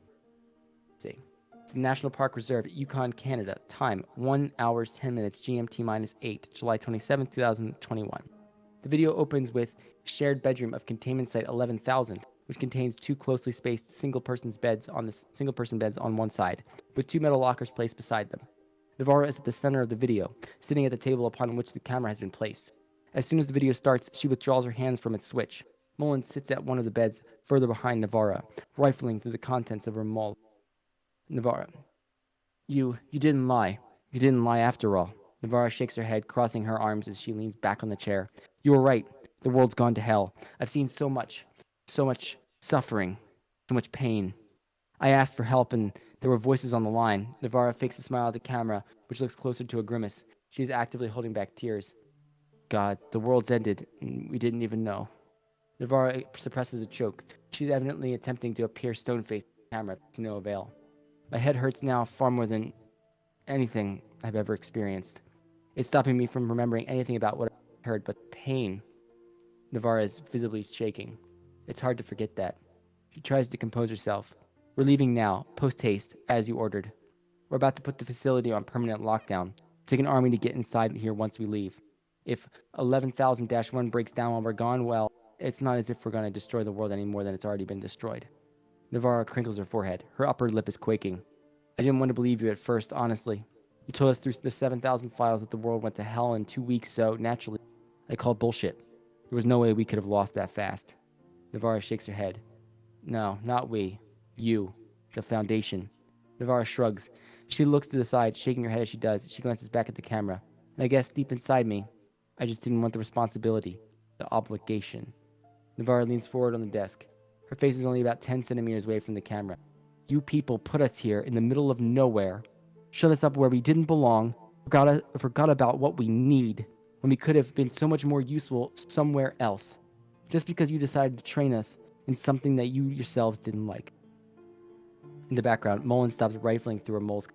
Speaker 3: Let's see. It's the National Park Reserve, Yukon, Canada. Time 1 hours 10 minutes GMT-8, July 27, 2021. The video opens with shared bedroom of containment site 11,000, which contains two closely spaced single-person beds on one side, with two metal lockers placed beside them. Navarra is at the center of the video, sitting at the table upon which the camera has been placed. As soon as the video starts, she withdraws her hands from its switch. Mullins sits at one of the beds further behind Navarra, rifling through the contents of her maul. Navarra. You didn't lie. You didn't lie after all. Navarra shakes her head, crossing her arms as she leans back on the chair. You were right. The world's gone to hell. I've seen so much suffering, so much pain. I asked for help and there were voices on the line. Navarra fakes a smile at the camera, which looks closer to a grimace. She is actively holding back tears. God, the world's ended, and we didn't even know. Navarra suppresses a choke. She's evidently attempting to appear stone-faced at the camera, to no avail. My head hurts now far more than anything I've ever experienced. It's stopping me from remembering anything about what I heard, but pain. Navarra is visibly shaking. It's hard to forget that. She tries to compose herself. We're leaving now, post-haste, as you ordered. We're about to put the facility on permanent lockdown. Take an army to get inside here once we leave. If 11,000-1 breaks down while we're gone, well, it's not as if we're going to destroy the world any more than it's already been destroyed. Navarra crinkles her forehead. Her upper lip is quaking. I didn't want to believe you at first, honestly. You told us through the 7,000 files that the world went to hell in 2 weeks, so naturally, I called bullshit. There was no way we could have lost that fast. Navarra shakes her head. No, not we. You. The Foundation. Navarra shrugs. She looks to the side, shaking her head as she does. She glances back at the camera. And I guess deep inside me, I just didn't want the responsibility. The obligation. Navarra leans forward on the desk. Her face is only about 10 centimeters away from the camera. You people put us here in the middle of nowhere, shut us up where we didn't belong, forgot about what we need, when we could have been so much more useful somewhere else, just because you decided to train us in something that you yourselves didn't like. In the background, Mullins stops rifling through her moles.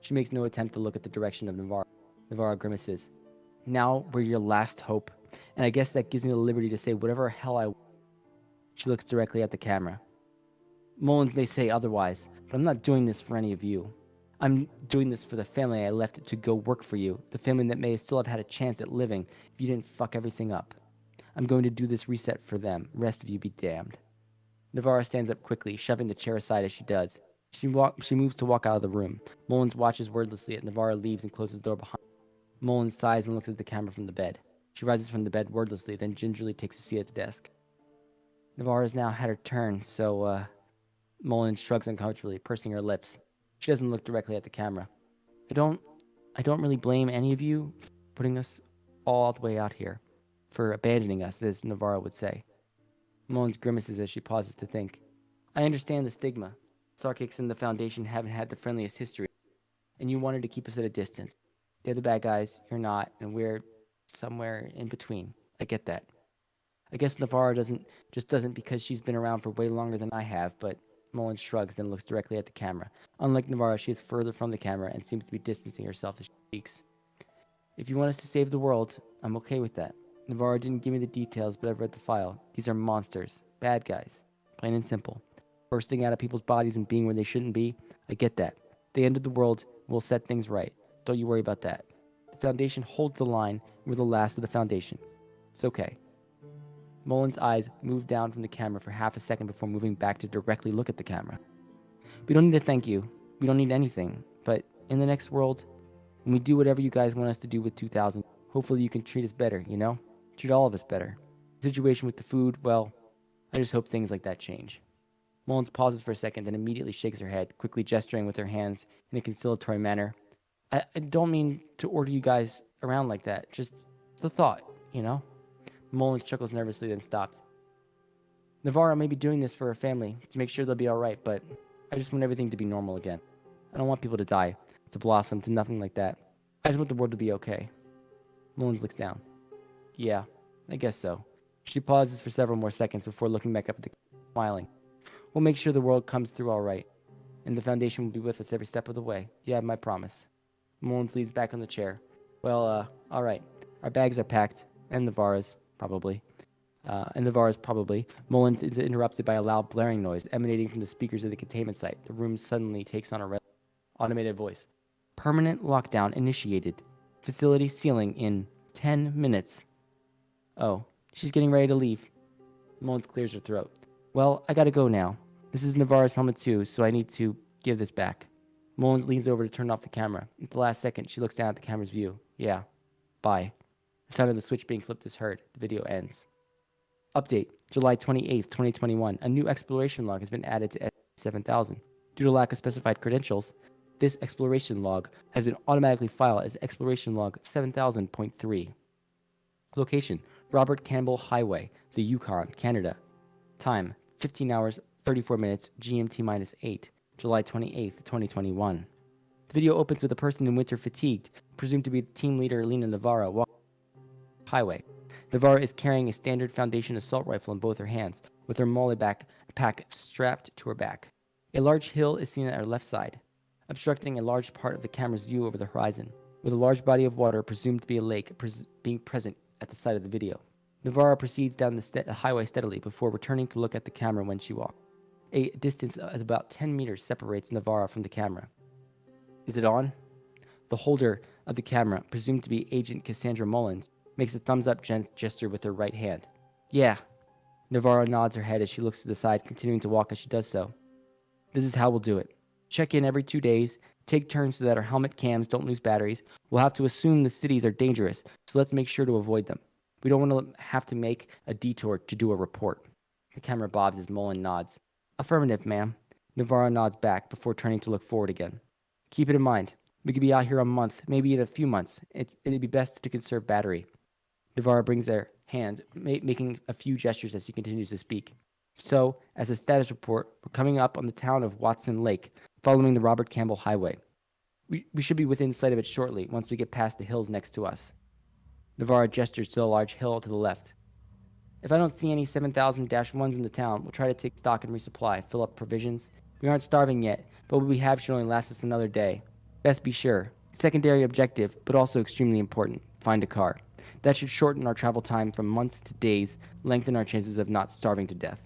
Speaker 3: She makes no attempt to look at the direction of Navarra. Navarra grimaces. Now we're your last hope, and I guess that gives me the liberty to say whatever hell I want. She looks directly at the camera. Mullins may say otherwise, but I'm not doing this for any of you. I'm doing this for the family I left to go work for you, the family that may still have had a chance at living if you didn't fuck everything up. I'm going to do this reset for them. Rest of you be damned. Navarra stands up quickly, shoving the chair aside as she does. She moves to walk out of the room. Mullins watches wordlessly as Navarra leaves and closes the door behind her. Mullins sighs and looks at the camera from the bed. She rises from the bed wordlessly, then gingerly takes a seat at the desk. Navarra's now had her turn, so, Mullins shrugs uncomfortably, pursing her lips. She doesn't look directly at the camera. I don't really blame any of you for putting us all the way out here, for abandoning us, as Navarra would say. Mullins grimaces as she pauses to think. I understand the stigma. Sarkics and the Foundation haven't had the friendliest history, and you wanted to keep us at a distance. They're the bad guys, you're not, and we're somewhere in between. I get that. I guess Navarra doesn't because she's been around for way longer than I have, but Mullins shrugs, then looks directly at the camera. Unlike Navarra, she is further from the camera and seems to be distancing herself as she speaks. If you want us to save the world, I'm okay with that. Navarra didn't give me the details, but I've read the file. These are monsters. Bad guys. Plain and simple. Bursting out of people's bodies and being where they shouldn't be. I get that. They ended the world. We'll set things right. Don't you worry about that. The Foundation holds the line. We're the last of the Foundation. It's okay. Mullen's eyes moved down from the camera for half a second before moving back to directly look at the camera. We don't need to thank you. We don't need anything. But in the next world, when we do whatever you guys want us to do with 2000, hopefully you can treat us better, you know? Treat all of us better. The situation with the food, well, I just hope things like that change. Mullins pauses for a second, then immediately shakes her head, quickly gesturing with her hands in a conciliatory manner. I don't mean to order you guys around like that. Just the thought, you know? Mullins chuckles nervously, then stopped. Navarro may be doing this for her family, to make sure they'll be alright, but I just want everything to be normal again. I don't want people to die, to blossom, to nothing like that. I just want the world to be okay. Mullins looks down. Yeah, I guess so. She pauses for several more seconds before looking back up at the smiling. We'll make sure the world comes through alright, and the Foundation will be with us every step of the way. You have my promise. Mullins leans back on the chair. Well, alright. Our bags are packed, and Navarro's, probably. Mullins is interrupted by a loud blaring noise emanating from the speakers of the containment site. The room suddenly takes on a automated voice. Permanent lockdown initiated. Facility sealing in 10 minutes. Oh, she's getting ready to leave. Mullins clears her throat. Well, I gotta go now. This is Navarro's helmet too, so I need to give this back. Mullins leans over to turn off the camera. At the last second, she looks down at the camera's view. Yeah. Bye. The sound of the switch being flipped is heard. The video ends. Update. July 28th, 2021. A new exploration log has been added to SCP-7000. Due to lack of specified credentials, this exploration log has been automatically filed as exploration log 7000.3. Location. Robert Campbell Highway, the Yukon, Canada. Time. 15 hours, 34 minutes, GMT-8, July 28th, 2021. The video opens with a person in winter fatigued, presumed to be team leader Lena Navarro, walking highway. Navarro is carrying a standard Foundation assault rifle in both her hands, with her molly pack strapped to her back. A large hill is seen at her left side, obstructing a large part of the camera's view over the horizon, with a large body of water presumed to be a lake being present at the side of the video. Navarro proceeds down the highway steadily before returning to look at the camera when she walks. A distance of about 10 meters separates Navarro from the camera. Is it on? The holder of the camera, presumed to be Agent Cassandra Mullins, makes a thumbs-up gesture with her right hand. Yeah. Navarro nods her head as she looks to the side, continuing to walk as she does so. This is how we'll do it. Check in every 2 days, take turns so that our helmet cams don't lose batteries. We'll have to assume the cities are dangerous, so let's make sure to avoid them. We don't want to have to make a detour to do a report. The camera bobs as Mullins nods. Affirmative, ma'am. Navarro nods back before turning to look forward again. Keep it in mind. We could be out here a month, maybe in a few months. It'd be best to conserve battery. Navarro brings their hand, making a few gestures as he continues to speak. So, as a status report, we're coming up on the town of Watson Lake, following the Robert Campbell Highway. We should be within sight of it shortly, once we get past the hills next to us. Navarro gestures to a large hill to the left. If I don't see any 7000-1s in the town, we'll try to take stock and resupply, fill up provisions. We aren't starving yet, but what we have should only last us another day. Best be sure. Secondary objective, but also extremely important. Find a car. That should shorten our travel time from months to days, lengthen our chances of not starving to death.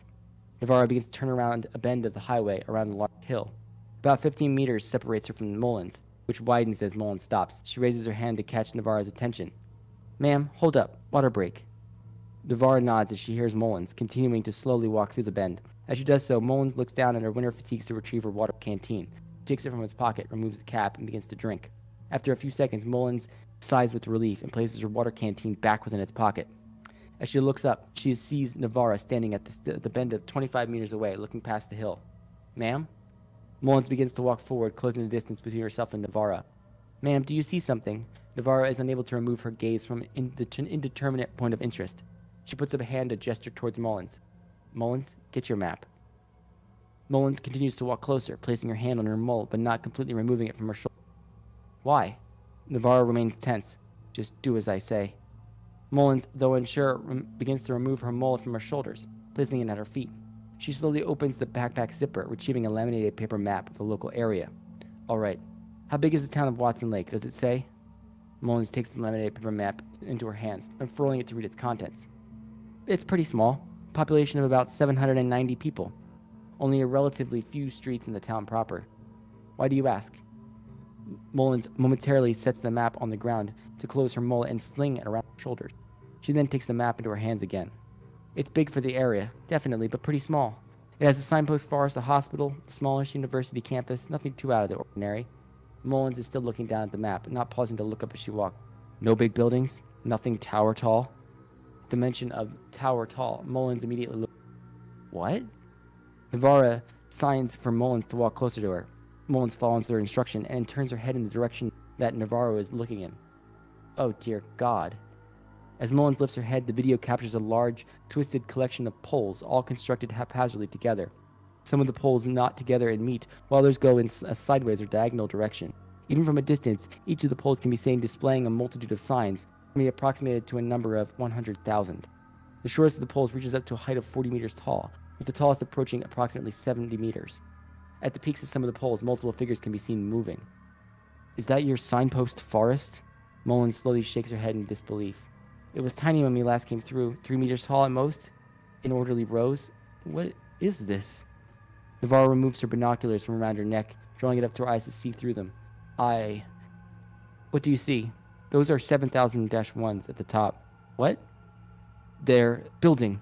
Speaker 3: Navarro begins to turn around a bend of the highway around a large hill. About 15 meters separates her from Mullins, which widens as Mullins stops. She raises her hand to catch Navarro's attention. Ma'am, hold up. Water break. Navarro nods as she hears Mullins, continuing to slowly walk through the bend. As she does so, Mullins looks down at her winter fatigues to retrieve her water canteen. She takes it from his pocket, removes the cap, and begins to drink. After a few seconds, Mullins sighs with relief and places her water canteen back within its pocket. As she looks up, she sees Navarro standing at the bend of 25 meters away, looking past the hill. Ma'am? Mullins begins to walk forward, closing the distance between herself and Navarro. Ma'am, do you see something? Navarro is unable to remove her gaze from an indeterminate point of interest. She puts up a hand to gesture towards Mullins. Mullins, get your map. Mullins continues to walk closer, placing her hand on her mole, but not completely removing it from her shoulder. Why? Navarro remains tense. Just do as I say. Mullins, though unsure, begins to remove her mole from her shoulders, placing it at her feet. She slowly opens the backpack zipper, retrieving a laminated paper map of the local area. All right. How big is the town of Watson Lake? Does it say? Mullins takes the laminated paper map into her hands, unfurling it to read its contents. It's pretty small. Population of about 790 people. Only a relatively few streets in the town proper. Why do you ask? Mullins momentarily sets the map on the ground to close her mullet and sling it around her shoulders. She then takes the map into her hands again. It's big for the area, definitely, but pretty small. It has a signpost forest, a hospital, a smallish university campus, nothing too out of the ordinary. Mullins is still looking down at the map, not pausing to look up as she walked. No big buildings, nothing tower tall. The mention of tower tall, Mullins immediately looked. What? Navarra signs for Mullins to walk closer to her. Mullins follows their instruction and turns her head in the direction that Navarro is looking in. Oh dear God. As Mullins lifts her head, the video captures a large, twisted collection of poles, all constructed haphazardly together. Some of the poles knot together and meet, while others go in a sideways or diagonal direction. Even from a distance, each of the poles can be seen displaying a multitude of signs, can be approximated to a number of 100,000. The shortest of the poles reaches up to a height of 40 meters tall, with the tallest approaching approximately 70 meters. At the peaks of some of the poles, multiple figures can be seen moving. Is that your signpost forest? Mullins slowly shakes her head in disbelief. It was tiny when we last came through, 3 meters tall at most, in orderly rows. What is this? Navarro removes her binoculars from around her neck, drawing it up to her eyes to see through them. What do you see? Those are 7000-1s at the top. What? They're building.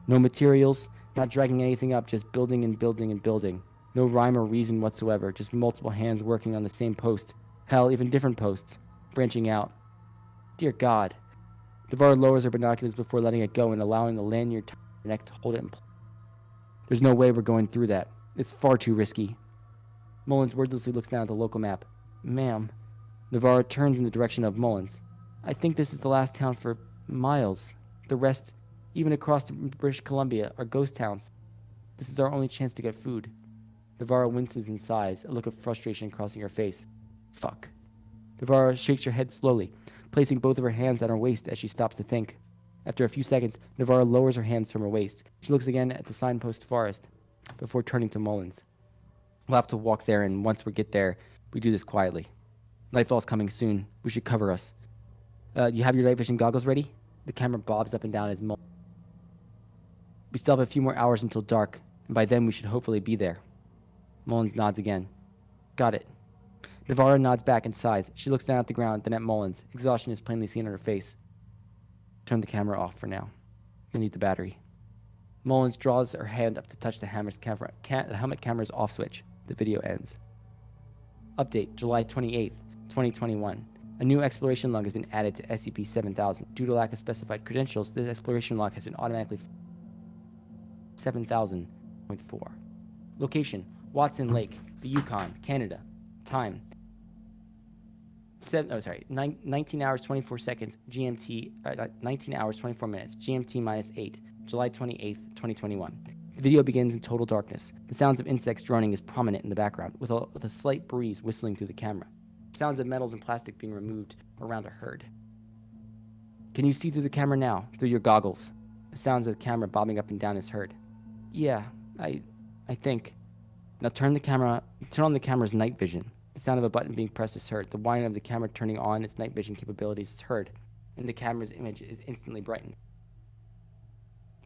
Speaker 3: No materials, not dragging anything up, just building and building and building. No rhyme or reason whatsoever, just multiple hands working on the same post. Hell, even different posts, branching out. Dear God. Navarro lowers her binoculars before letting it go and allowing the lanyard to her neck to hold it in place. There's no way we're going through that. It's far too risky. Mullins wordlessly looks down at the local map. Ma'am. Navarro turns in the direction of Mullins. I think this is the last town for miles. The rest, even across British Columbia, are ghost towns. This is our only chance to get food. Navarro winces and sighs, a look of frustration crossing her face. Fuck. Navarro shakes her head slowly, placing both of her hands at her waist as she stops to think. After a few seconds, Navarro lowers her hands from her waist. She looks again at the signpost forest, before turning to Mullins. We'll have to walk there, and once we get there, we do this quietly. Nightfall's coming soon. We should cover us. You have your night vision goggles ready? The camera bobs up and down as Mullins. We still have a few more hours until dark, and by then we should hopefully be there. Mullins nods again. Got it. Navarro nods back and sighs. She looks down at the ground, then at Mullins. Exhaustion is plainly seen on her face. Turn the camera off for now. You'll need the battery. Mullins draws her hand up to touch the helmet camera's off switch. The video ends. Update, July 28th, 2021. A new exploration log has been added to SCP-7000. Due to lack of specified credentials, this exploration log has been automatically 7000.4. Location, Watson Lake, the Yukon, Canada. Time, 19 hours 24 seconds GMT, 19 hours 24 minutes GMT -8, July 28th, 2021. The video begins in total darkness. The sounds of insects droning is prominent in the background, with a slight breeze whistling through the camera. Sounds of metals and plastic being removed around a herd. Can you see through the camera now, through your goggles? The sounds of the camera bobbing up and down is heard. Yeah, I think. Now turn on the camera's night vision. The sound of a button being pressed is heard. The whine of the camera turning on its night vision capabilities is heard, and the camera's image is instantly brightened.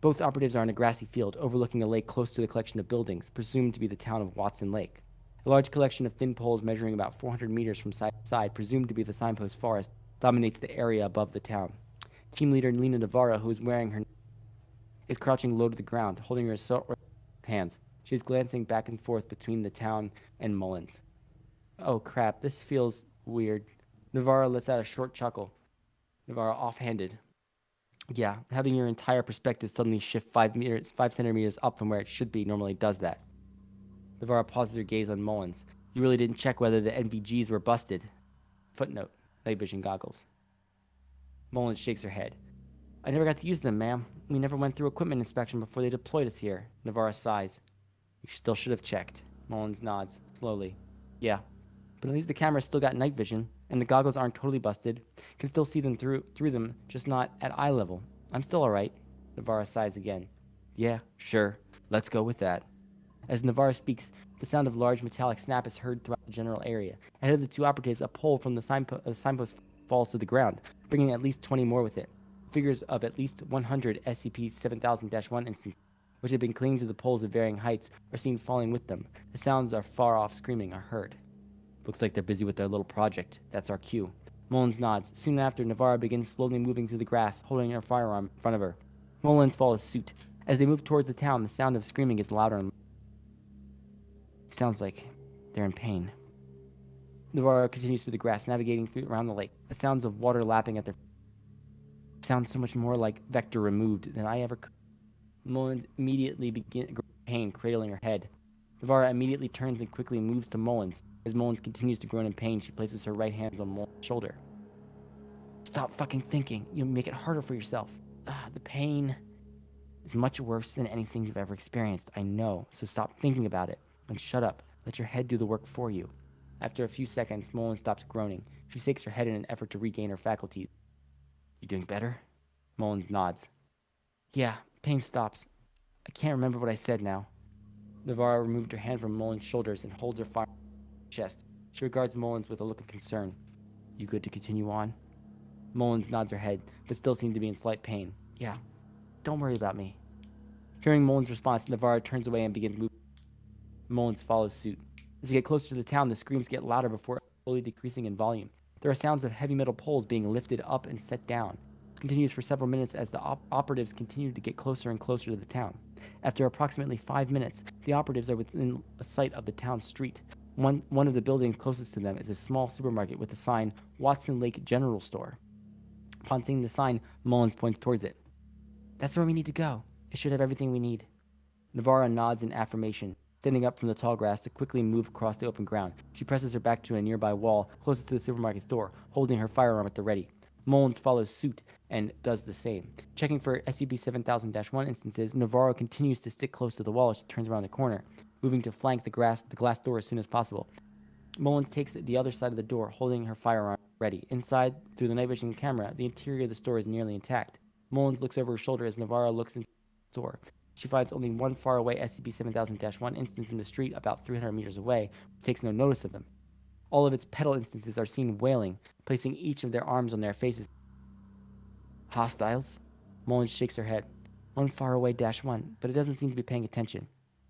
Speaker 3: Both operatives are in a grassy field overlooking a lake close to the collection of buildings, presumed to be the town of Watson Lake. A large collection of thin poles measuring about 400 meters from side to side, presumed to be the signpost forest, dominates the area above the town. Team leader Lena Navarro, who is wearing her, is crouching low to the ground, holding her assault rifle with hands. She is glancing back and forth between the town and Mullins. Oh crap, this feels weird. Navarro lets out a short chuckle. Navarro offhanded. Yeah, having your entire perspective suddenly shift 5 centimeters up from where it should be normally does that. Navarro pauses her gaze on Mullins. You really didn't check whether the NVGs were busted. Footnote, night vision goggles. Mullins shakes her head. I never got to use them, ma'am. We never went through equipment inspection before they deployed us here. Navarro sighs. You still should have checked. Mullins nods, slowly. Yeah, but at least the camera's still got night vision, and the goggles aren't totally busted. Can still see them through them, just not at eye level. I'm still alright. Navarro sighs again. Yeah, sure. Let's go with that. As Navarro speaks, the sound of large metallic snap is heard throughout the general area. Ahead of the two operatives, a pole from the signpost falls to the ground, bringing at least 20 more with it. Figures of at least 100 SCP-7000-1 instances, which have been clinging to the poles of varying heights, are seen falling with them. The sounds of far-off screaming are heard. Looks like they're busy with their little project. That's our cue. Mullins nods. Soon after, Navarro begins slowly moving through the grass, holding her firearm in front of her. Mullins follows suit. As they move towards the town, the sound of screaming gets louder and it sounds like they're in pain. Navarro continues through the grass, navigating around the lake. The sounds of water lapping at their sounds so much more like Vector removed than I ever could. Mullins immediately begins pain, cradling her head. Navarro immediately turns and quickly moves to Mullins. As Mullins continues to groan in pain, she places her right hand on Mullins' shoulder. Stop fucking thinking. You'll make it harder for yourself. The pain is much worse than anything you've ever experienced. I know, so stop thinking about it. And shut up. Let your head do the work for you. After a few seconds, Mullins stops groaning. She shakes her head in an effort to regain her faculties. You doing better? Mullins nods. Yeah, pain stops. I can't remember what I said now. Navarro removed her hand from Mullins' shoulders and holds her fire on her chest. She regards Mullins with a look of concern. You good to continue on? Mullins nods her head, but still seems to be in slight pain. Yeah, don't worry about me. Hearing Mullins' response, Navarro turns away and begins moving. Mullins follows suit. As they get closer to the town, the screams get louder before slowly decreasing in volume. There are sounds of heavy metal poles being lifted up and set down. This continues for several minutes as the operatives continue to get closer and closer to the town. After approximately 5 minutes, the operatives are within a sight of the town street. One of the buildings closest to them is a small supermarket with the sign Watson Lake General Store. Upon seeing the sign, Mullins points towards it. That's where we need to go. It should have everything we need. Navarro nods in affirmation, standing up from the tall grass to quickly move across the open ground. She presses her back to a nearby wall closest to the supermarket's door, holding her firearm at the ready. Mullins follows suit and does the same. Checking for SCP-7000-1 instances, Navarro continues to stick close to the wall as she turns around the corner, moving to flank the glass door as soon as possible. Mullins takes the other side of the door, holding her firearm ready. Inside, through the night vision camera, the interior of the store is nearly intact. Mullins looks over her shoulder as Navarro looks into the store. She finds only one faraway SCP-7000-1 instance in the street about 300 meters away, but takes no notice of them. All of its petal instances are seen wailing, placing each of their arms on their faces. Hostiles? Mullins shakes her head. One faraway -1, but it doesn't seem to be paying attention.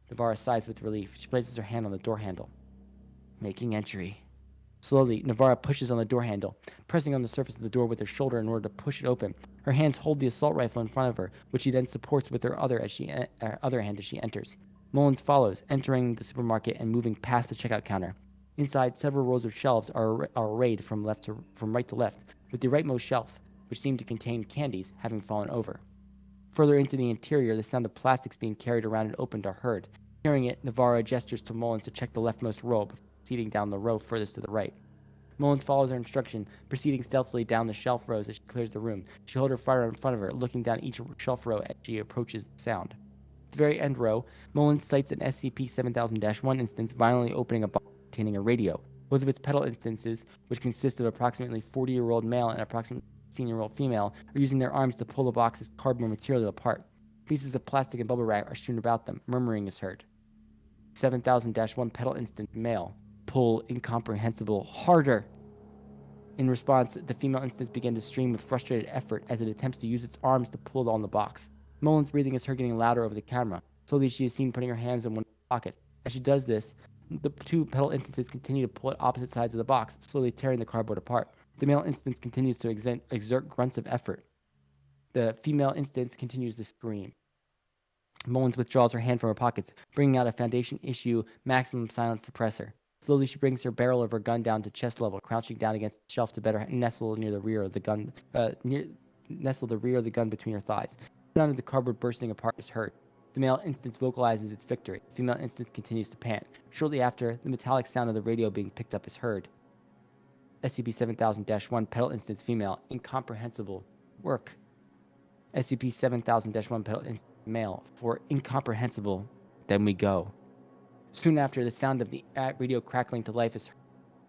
Speaker 3: Navarro sighs with relief. She places her hand on the door handle. Making entry. Slowly, Navarro pushes on the door handle, pressing on the surface of the door with her shoulder in order to push it open. Her hands hold the assault rifle in front of her, which she then supports with her other hand as she enters. Mullins follows, entering the supermarket and moving past the checkout counter. Inside, several rows of shelves are arrayed from right to left, with the rightmost shelf, which seemed to contain candies, having fallen over. Further into the interior, the sound of plastics being carried around and opened are heard. Hearing it, Navarro gestures to Mullins to check the leftmost row before proceeding down the row furthest to the right. Mullins follows her instruction, proceeding stealthily down the shelf rows as she clears the room. She holds her firearm in front of her, looking down each shelf row as she approaches the sound. At the very end row, Mullins sights an SCP-7000-1 instance violently opening a box containing a radio. Both of its petal instances, which consist of approximately 40-year-old male and approximately 16-year-old female, are using their arms to pull the box's cardboard material apart. Pieces of plastic and bubble wrap are strewn about them. Murmuring is heard. 7000-1 petal instance male. Pull incomprehensible harder. In response, the female instance began to scream with frustrated effort as it attempts to use its arms to pull on the box. Mullins' breathing is heard getting louder over the camera. Slowly, she is seen putting her hands in one of her pockets. As she does this, the two petal instances continue to pull at opposite sides of the box, slowly tearing the cardboard apart. The male instance continues to exert grunts of effort. The female instance continues to scream. Mullins withdraws her hand from her pockets, bringing out a Foundation issue maximum silence suppressor. Slowly, she brings her barrel of her gun down to chest level, crouching down against the shelf to better nestle near the rear of the gun, nestle the rear of the gun between her thighs. The sound of the cardboard bursting apart is heard. The male instance vocalizes its victory. The female instance continues to pant. Shortly after, the metallic sound of the radio being picked up is heard. SCP-7000-1 petal instance female. Incomprehensible. Work. SCP-7000-1 petal instance male. For incomprehensible. Then we go. Soon after, the sound of the radio crackling to life is heard,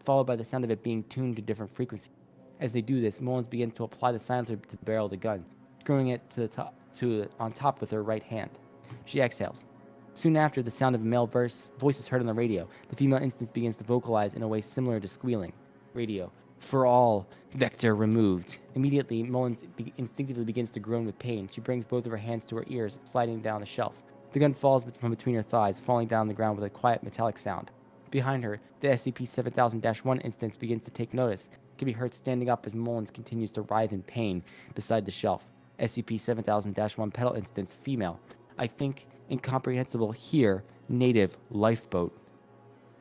Speaker 3: followed by the sound of it being tuned to different frequencies. As they do this, Mullins begins to apply the silencer to the barrel of the gun, screwing it on top with her right hand. She exhales. Soon after, the sound of a male voice is heard on the radio. The female instance begins to vocalize in a way similar to squealing. Radio. For all. Vector removed. Immediately, Mullins instinctively begins to groan with pain. She brings both of her hands to her ears, sliding down the shelf. The gun falls from between her thighs, falling down the ground with a quiet metallic sound. Behind her, the SCP-7000-1 instance begins to take notice. It can be heard standing up as Mullins continues to writhe in pain beside the shelf. SCP-7000-1 Petal Instance, female. I think incomprehensible here, native, lifeboat.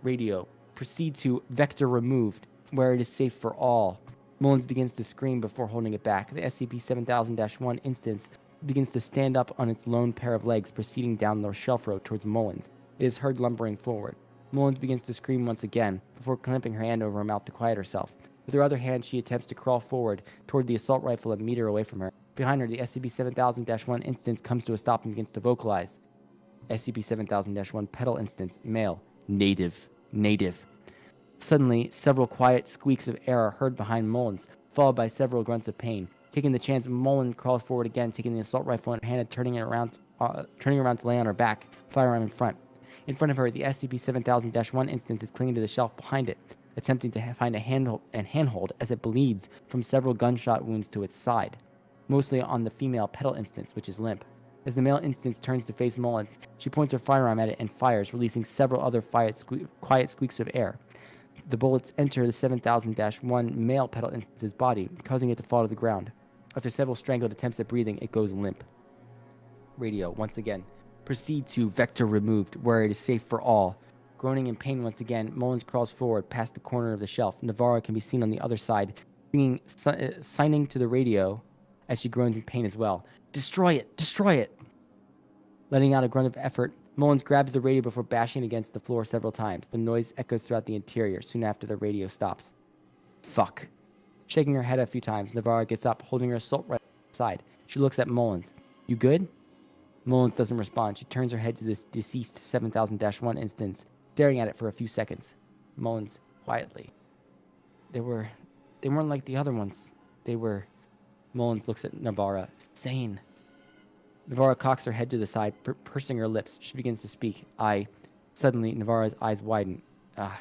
Speaker 3: Radio. Proceed to vector removed, where it is safe for all. Mullins begins to scream before holding it back. The SCP-7000-1 instance begins to stand up on its lone pair of legs, proceeding down the shelf road towards Mullins. It is heard lumbering forward. Mullins begins to scream once again, before clamping her hand over her mouth to quiet herself. With her other hand, she attempts to crawl forward toward the assault rifle a meter away from her. Behind her, the SCP-7000-1 instance comes to a stop and begins to vocalize. SCP-7000-1 Petal Instance, male, native. Suddenly, several quiet squeaks of air are heard behind Mullins, followed by several grunts of pain. Taking the chance, Mullins crawls forward again, taking the assault rifle in her hand and turning around to lay on her back, firearm in front. In front of her, the SCP-7000-1 instance is clinging to the shelf behind it, attempting to find a handhold as it bleeds from several gunshot wounds to its side, mostly on the female Petal Instance, which is limp. As the male instance turns to face Mullins, she points her firearm at it and fires, releasing several other quiet squeaks of air. The bullets enter the 7000-1 male Petal Instance's body, causing it to fall to the ground. After several strangled attempts at breathing, it goes limp. Radio, once again. Proceed to vector removed, where it is safe for all. Groaning in pain once again, Mullins crawls forward past the corner of the shelf. Navarro can be seen on the other side, signing to the radio as she groans in pain as well. Destroy it! Destroy it! Letting out a grunt of effort, Mullins grabs the radio before bashing against the floor several times. The noise echoes throughout the interior soon after the radio stops. Fuck. Shaking her head a few times, Navarro gets up, holding her assault rifle aside. She looks at Mullins. You good? Mullins doesn't respond. She turns her head to this deceased 7000-1 instance, staring at it for a few seconds. Mullins, quietly. They weren't like the other ones. Mullins looks at Navarro. Sane. Navarro cocks her head to the side, pursing her lips. She begins to speak. Suddenly, Navarro's eyes widen.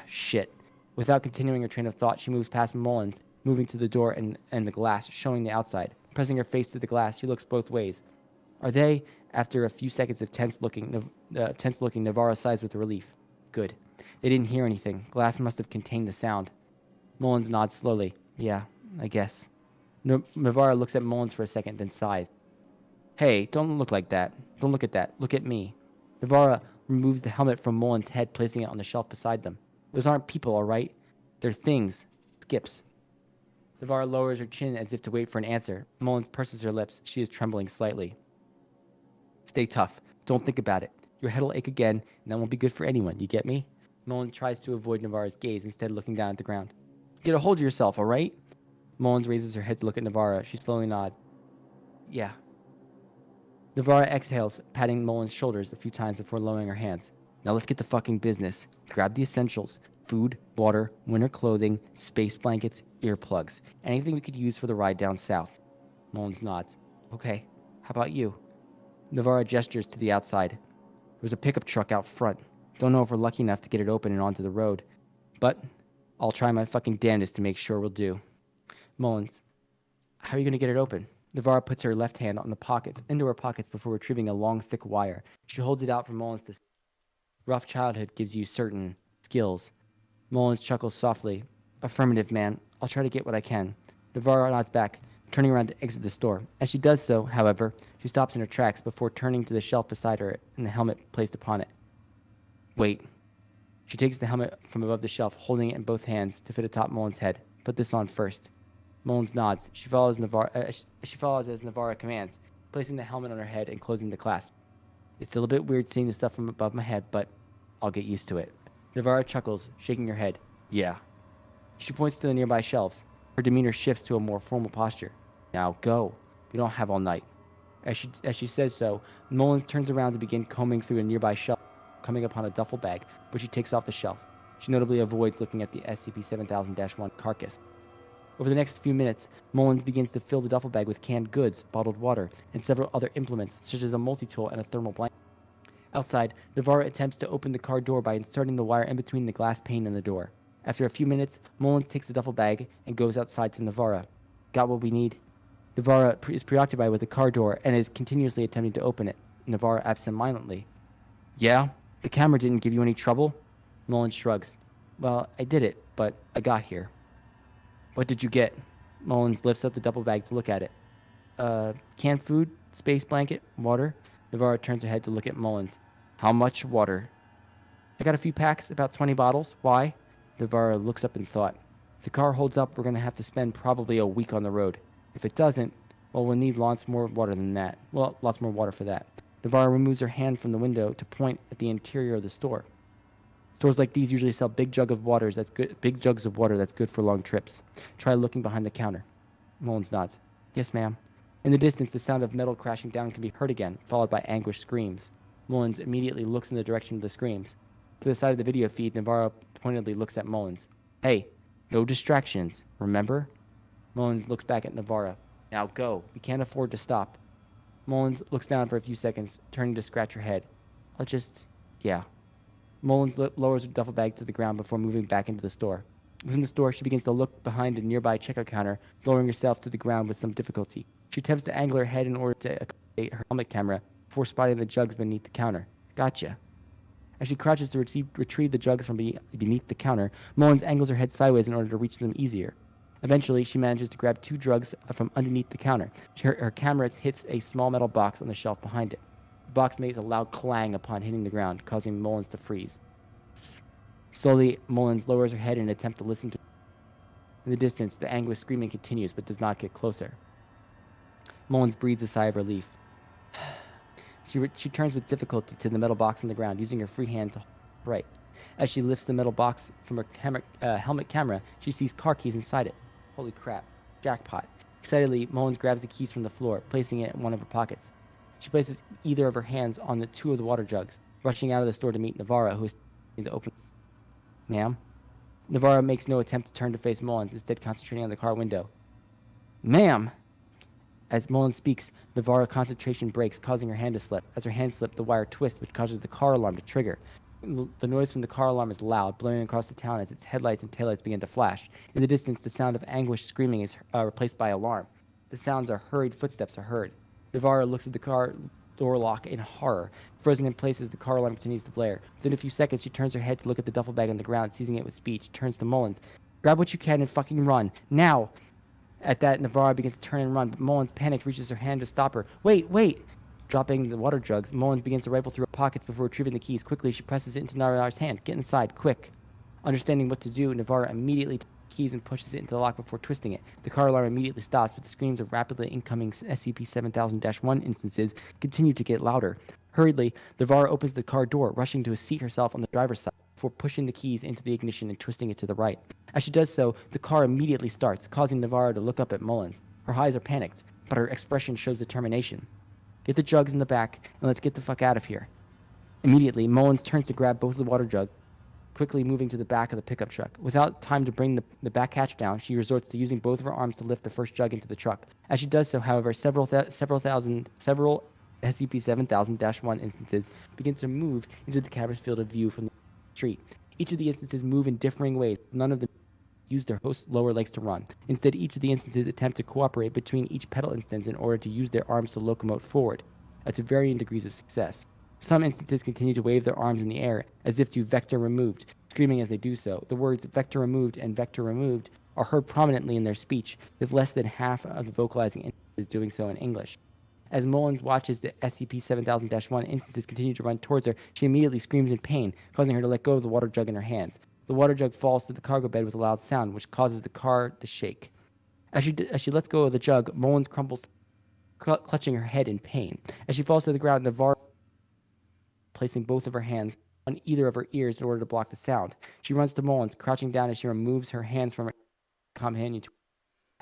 Speaker 3: Shit. Without continuing her train of thought, she moves past Mullins, moving to the door and the glass, showing the outside. Pressing her face to the glass, she looks both ways. Are they? After a few seconds of tense looking, Navarro sighs with relief. Good. They didn't hear anything. Glass must have contained the sound. Mullins nods slowly. Yeah, I guess. Navarro looks at Mullins for a second, then sighs. Hey, don't look like that. Don't look at that. Look at me. Navarro removes the helmet from Mullins' head, placing it on the shelf beside them. Those aren't people, all right? They're things. Skips. Navarro lowers her chin as if to wait for an answer. Mullins purses her lips. She is trembling slightly. Stay tough. Don't think about it. Your head will ache again, and that won't be good for anyone. You get me? Mullins tries to avoid Navarro's gaze, instead looking down at the ground. Get a hold of yourself, all right? Mullins raises her head to look at Navarro. She slowly nods. Yeah. Navarro exhales, patting Mullins' shoulders a few times before lowering her hands. Now let's get to fucking business. Grab the essentials. Food, water, winter clothing, space blankets, earplugs. Anything we could use for the ride down south. Mullins nods. Okay. How about you? Navarro gestures to the outside. There's a pickup truck out front. Don't know if we're lucky enough to get it open and onto the road. But I'll try my fucking damnedest to make sure we'll do. Mullins. How are you going to get it open? Navarro puts her left hand into her pockets before retrieving a long, thick wire. She holds it out for Mullins to see. Rough childhood gives you certain skills. Mullins chuckles softly. Affirmative, man. I'll try to get what I can. Navarro nods back, turning around to exit the store. As she does so, however, she stops in her tracks before turning to the shelf beside her and the helmet placed upon it. Wait. She takes the helmet from above the shelf, holding it in both hands to fit atop Mullins' head. Put this on first. Mullins nods. She follows as Navarro commands, placing the helmet on her head and closing the clasp. It's still a bit weird seeing the stuff from above my head, but I'll get used to it. Navarro chuckles, shaking her head. Yeah. She points to the nearby shelves. Her demeanor shifts to a more formal posture. Now go. We don't have all night. As she says so, Mullins turns around to begin combing through a nearby shelf, coming upon a duffel bag, which she takes off the shelf. She notably avoids looking at the SCP-7000-1 carcass. Over the next few minutes, Mullins begins to fill the duffel bag with canned goods, bottled water, and several other implements, such as a multi-tool and a thermal blanket. Outside, Navarro attempts to open the car door by inserting the wire in between the glass pane and the door. After a few minutes, Mullins takes the duffel bag and goes outside to Navarro. Got what we need? Navarro is preoccupied with the car door and is continuously attempting to open it. Navarro absent-mindedly. Yeah? The camera didn't give you any trouble? Mullins shrugs. Well, I did it, but I got here. What did you get? Mullins lifts up the duffel bag to look at it. Canned food, space blanket, water. Navarro turns her head to look at Mullins. How much water? I got a few packs, about 20 bottles. Why? Navarro looks up in thought. If the car holds up, we're going to have to spend probably a week on the road. If it doesn't, well, we'll need lots more water than that. Well, lots more water for that. Navarro removes her hand from the window to point at the interior of the store. Stores like these usually sell big jugs of water that's good for long trips. Try looking behind the counter. Mullins nods. Yes, ma'am. In the distance, the sound of metal crashing down can be heard again, followed by anguished screams. Mullins immediately looks in the direction of the screams. To the side of the video feed, Navarro pointedly looks at Mullins. Hey, no distractions, remember? Mullins looks back at Navarro. Now go. We can't afford to stop. Mullins looks down for a few seconds, turning to scratch her head. Yeah. Mullins lowers her duffel bag to the ground before moving back into the store. Within the store, she begins to look behind a nearby checkout counter, lowering herself to the ground with some difficulty. She attempts to angle her head in order to accommodate her helmet camera before spotting the jugs beneath the counter. Gotcha. As she crouches to retrieve the jugs from beneath the counter, Mullins angles her head sideways in order to reach them easier. Eventually, she manages to grab 2 drugs from underneath the counter. Her camera hits a small metal box on the shelf behind it. The box makes a loud clang upon hitting the ground, causing Mullins to freeze. Slowly, Mullins lowers her head in an attempt to listen to. In the distance, the anguished screaming continues but does not get closer. Mullins breathes a sigh of relief. She turns with difficulty to the metal box on the ground, using her free hand to hold it upright. As she lifts the metal box from her helmet camera, she sees car keys inside it. Holy crap. Jackpot. Excitedly, Mullins grabs the keys from the floor, placing it in one of her pockets. She places either of her hands on the 2 of the water jugs, rushing out of the store to meet Navarro, who is to open. Ma'am? Navarro makes no attempt to turn to face Mullins, instead concentrating on the car window. Ma'am! As Mullins speaks, Navarro's concentration breaks, causing her hand to slip. As her hand slips, the wire twists, which causes the car alarm to trigger. The noise from the car alarm is loud, blaring across the town as its headlights and taillights begin to flash. In the distance, the sound of anguished screaming is replaced by alarm. The sounds of hurried footsteps are heard. Navarro looks at the car door lock in horror. Frozen in place as the car alarm continues to blare. Within a few seconds, she turns her head to look at the duffel bag on the ground, seizing it with speed. She turns to Mullins. Grab what you can and fucking run. Now! At that, Navarro begins to turn and run, but Mullins, panicked, reaches her hand to stop her. Wait! Dropping the water jugs, Mullins begins to rifle through her pockets before retrieving the keys. Quickly, she presses it into Navarro's hand. Get inside, quick. Understanding what to do, Navarro immediately takes the keys and pushes it into the lock before twisting it. The car alarm immediately stops, but the screams of rapidly incoming SCP-7000-1 instances continue to get louder. Hurriedly, Navarro opens the car door, rushing to a seat herself on the driver's side before pushing the keys into the ignition and twisting it to the right. As she does so, the car immediately starts, causing Navarro to look up at Mullins. Her eyes are panicked, but her expression shows determination. Get the jugs in the back, and let's get the fuck out of here. Immediately, Mullins turns to grab both of the water jugs, quickly moving to the back of the pickup truck. Without time to bring the back hatch down, she resorts to using both of her arms to lift the first jug into the truck. As she does so, however, several SCP-7000-1 instances begin to move into the camera's field of view from the street. Each of the instances move in differing ways. None of them use their host's lower legs to run. Instead, each of the instances attempt to cooperate between each pedal instance in order to use their arms to locomote forward, to varying degrees of success. Some instances continue to wave their arms in the air, as if to vector removed, screaming as they do so. The words vector removed and vector removed are heard prominently in their speech, with less than half of the vocalizing instances doing so in English. As Mullins watches the SCP-7000-1 instances continue to run towards her, she immediately screams in pain, causing her to let go of the water jug in her hands. The water jug falls to the cargo bed with a loud sound, which causes the car to shake. As she lets go of the jug, Mullins crumbles, clutching her head in pain. As she falls to the ground, Navarro placing both of her hands on either of her ears in order to block the sound. She runs to Mullins, crouching down as she removes her hands from her companion.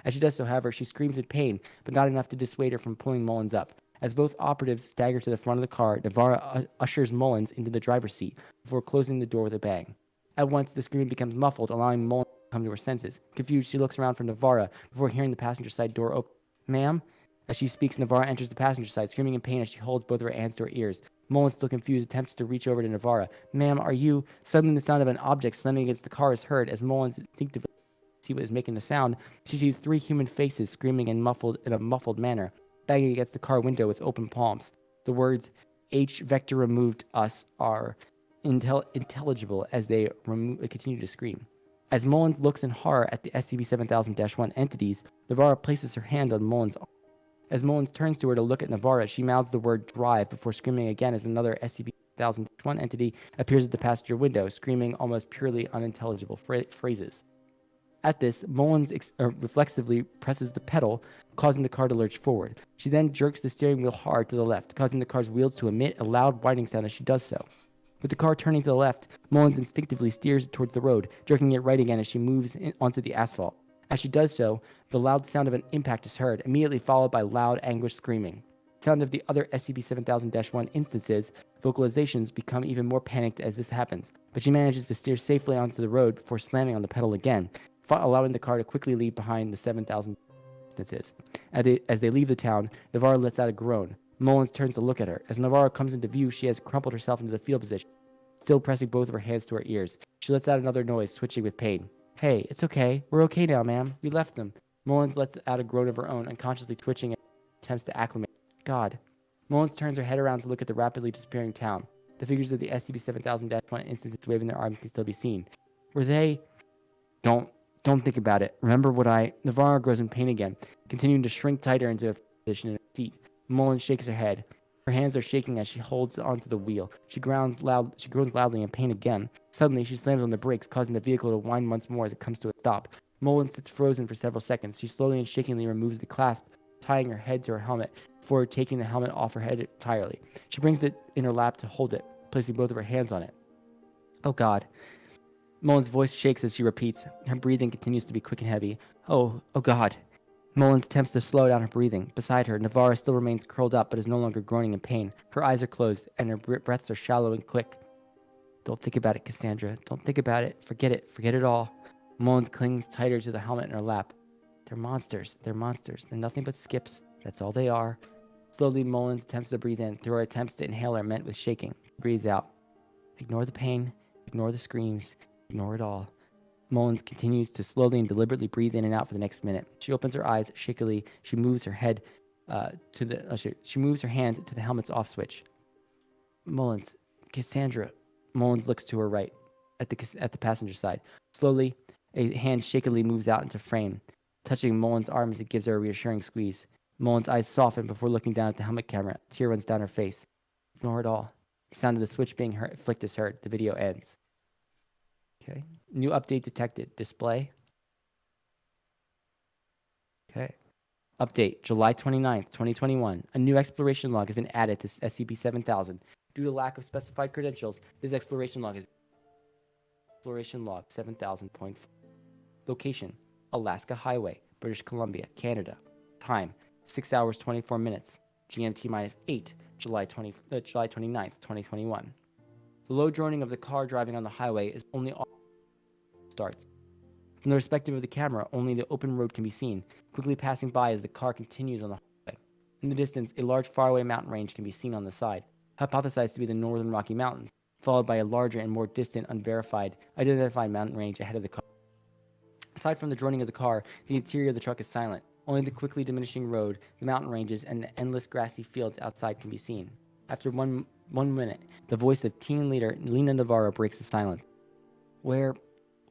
Speaker 3: As she does so, however, she screams in pain, but not enough to dissuade her from pulling Mullins up. As both operatives stagger to the front of the car, Navarro ushers Mullins into the driver's seat before closing the door with a bang. At once, the scream becomes muffled, allowing Mullins to come to her senses. Confused, she looks around for Navarro before hearing the passenger side door open. Ma'am? As she speaks, Navarro enters the passenger side, screaming in pain as she holds both of her hands to her ears. Mullins, still confused, attempts to reach over to Navarro. Ma'am, are you? Suddenly, the sound of an object slamming against the car is heard. As Mullins instinctively see what is making the sound, she sees 3 human faces screaming in a muffled manner, banging against the car window with open palms. The words H vector removed us are intelligible as they continue to scream. As Mullins looks in horror at the SCP-7000-1 entities, Navarro places her hand on Mullins' arm. As Mullins turns to her to look at Navarra, she mouths the word drive before screaming again as another SCP-1000-1 entity appears at the passenger window, screaming almost purely unintelligible phrases. At this, Mullins reflexively presses the pedal, causing the car to lurch forward. She then jerks the steering wheel hard to the left, causing the car's wheels to emit a loud whining sound as she does so. With the car turning to the left, Mullins instinctively steers towards the road, jerking it right again as she moves onto the asphalt. As she does so, the loud sound of an impact is heard, immediately followed by loud, anguished screaming. The sound of the other SCP-7000-1 instances, vocalizations become even more panicked as this happens, but she manages to steer safely onto the road before slamming on the pedal again, allowing the car to quickly leave behind the 7,000 instances. As they leave the town, Navarro lets out a groan. Mullins turns to look at her. As Navarro comes into view, she has crumpled herself into the fetal position, still pressing both of her hands to her ears. She lets out another noise, twitching with pain. Hey, it's okay. We're okay now, ma'am. We left them. Mullins lets out a groan of her own, unconsciously twitching and attempts to acclimate. God. Mullins turns her head around to look at the rapidly disappearing town. The figures of the SCP-7000-1 instances waving their arms can still be seen. Were they... Don't think about it. Remember what Navarro grows in pain again, continuing to shrink tighter into a position in her seat. Mullins shakes her head. Her hands are shaking as she holds onto the wheel. She groans loudly in pain again. Suddenly, she slams on the brakes, causing the vehicle to whine once more as it comes to a stop. Mullins sits frozen for several seconds. She slowly and shakingly removes the clasp, tying her head to her helmet, before taking the helmet off her head entirely. She brings it in her lap to hold it, placing both of her hands on it. Oh God. Mullins' voice shakes as she repeats. Her breathing continues to be quick and heavy. Oh God. Mullins attempts to slow down her breathing. Beside her, Navarra still remains curled up but is no longer groaning in pain. Her eyes are closed, and her breaths are shallow and quick. Don't think about it, Cassandra. Don't think about it. Forget it. Forget it all. Mullins clings tighter to the helmet in her lap. They're monsters. They're monsters. They're nothing but skips. That's all they are. Slowly, Mullins attempts to breathe in. Through her attempts to inhale are met with shaking. She breathes out. Ignore the pain. Ignore the screams. Ignore it all. Mullins continues to slowly and deliberately breathe in and out for the next minute. She opens her eyes shakily. She moves her head she moves her hand to the helmet's off switch. Mullins, Cassandra. Mullins looks to her right, at the passenger side. Slowly, a hand shakily moves out into frame, touching Mullins' arm as it gives her a reassuring squeeze. Mullins' eyes soften before looking down at the helmet camera. A tear runs down her face. Ignore it all. The sound of the switch being flicked is heard. The video ends. Okay. New update detected. Display. Okay. Update. July 29th, 2021. A new exploration log has been added to SCP-7000. Due to lack of specified credentials, this exploration log is Exploration Log 7000.4. Location. Alaska Highway, British Columbia, Canada. Time. 6 hours 24 minutes. GMT-8, July 29th, 2021. The low droning of the car driving on the highway is only starts. From the perspective of the camera, only the open road can be seen, quickly passing by as the car continues on the highway. In the distance, a large faraway mountain range can be seen on the side, hypothesized to be the Northern Rocky Mountains, followed by a larger and more distant, identified mountain range ahead of the car. Aside from the droning of the car, the interior of the truck is silent. Only the quickly diminishing road, the mountain ranges, and the endless grassy fields outside can be seen. After one minute, the voice of team leader Lena Navarro breaks the silence. Where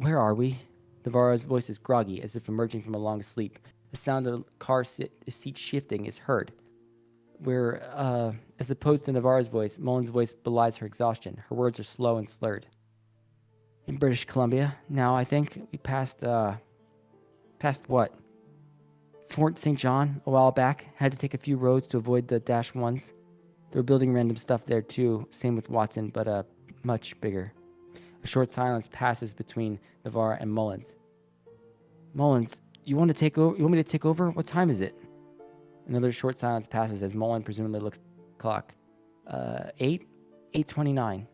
Speaker 3: are we? Navarro's voice is groggy, as if emerging from a long sleep. The sound of car seat shifting is heard. As opposed to Navarro's voice, Mullins' voice belies her exhaustion. Her words are slow and slurred. In British Columbia, now I think we passed what? Fort St. John a while back. Had to take a few roads to avoid the -1s. They were building random stuff there too. Same with Watson, but much bigger. A short silence passes between Navarro and Mullins. Mullins, you want me to take over? What time is it? Another short silence passes as Mullins presumably looks at the clock. 8:29.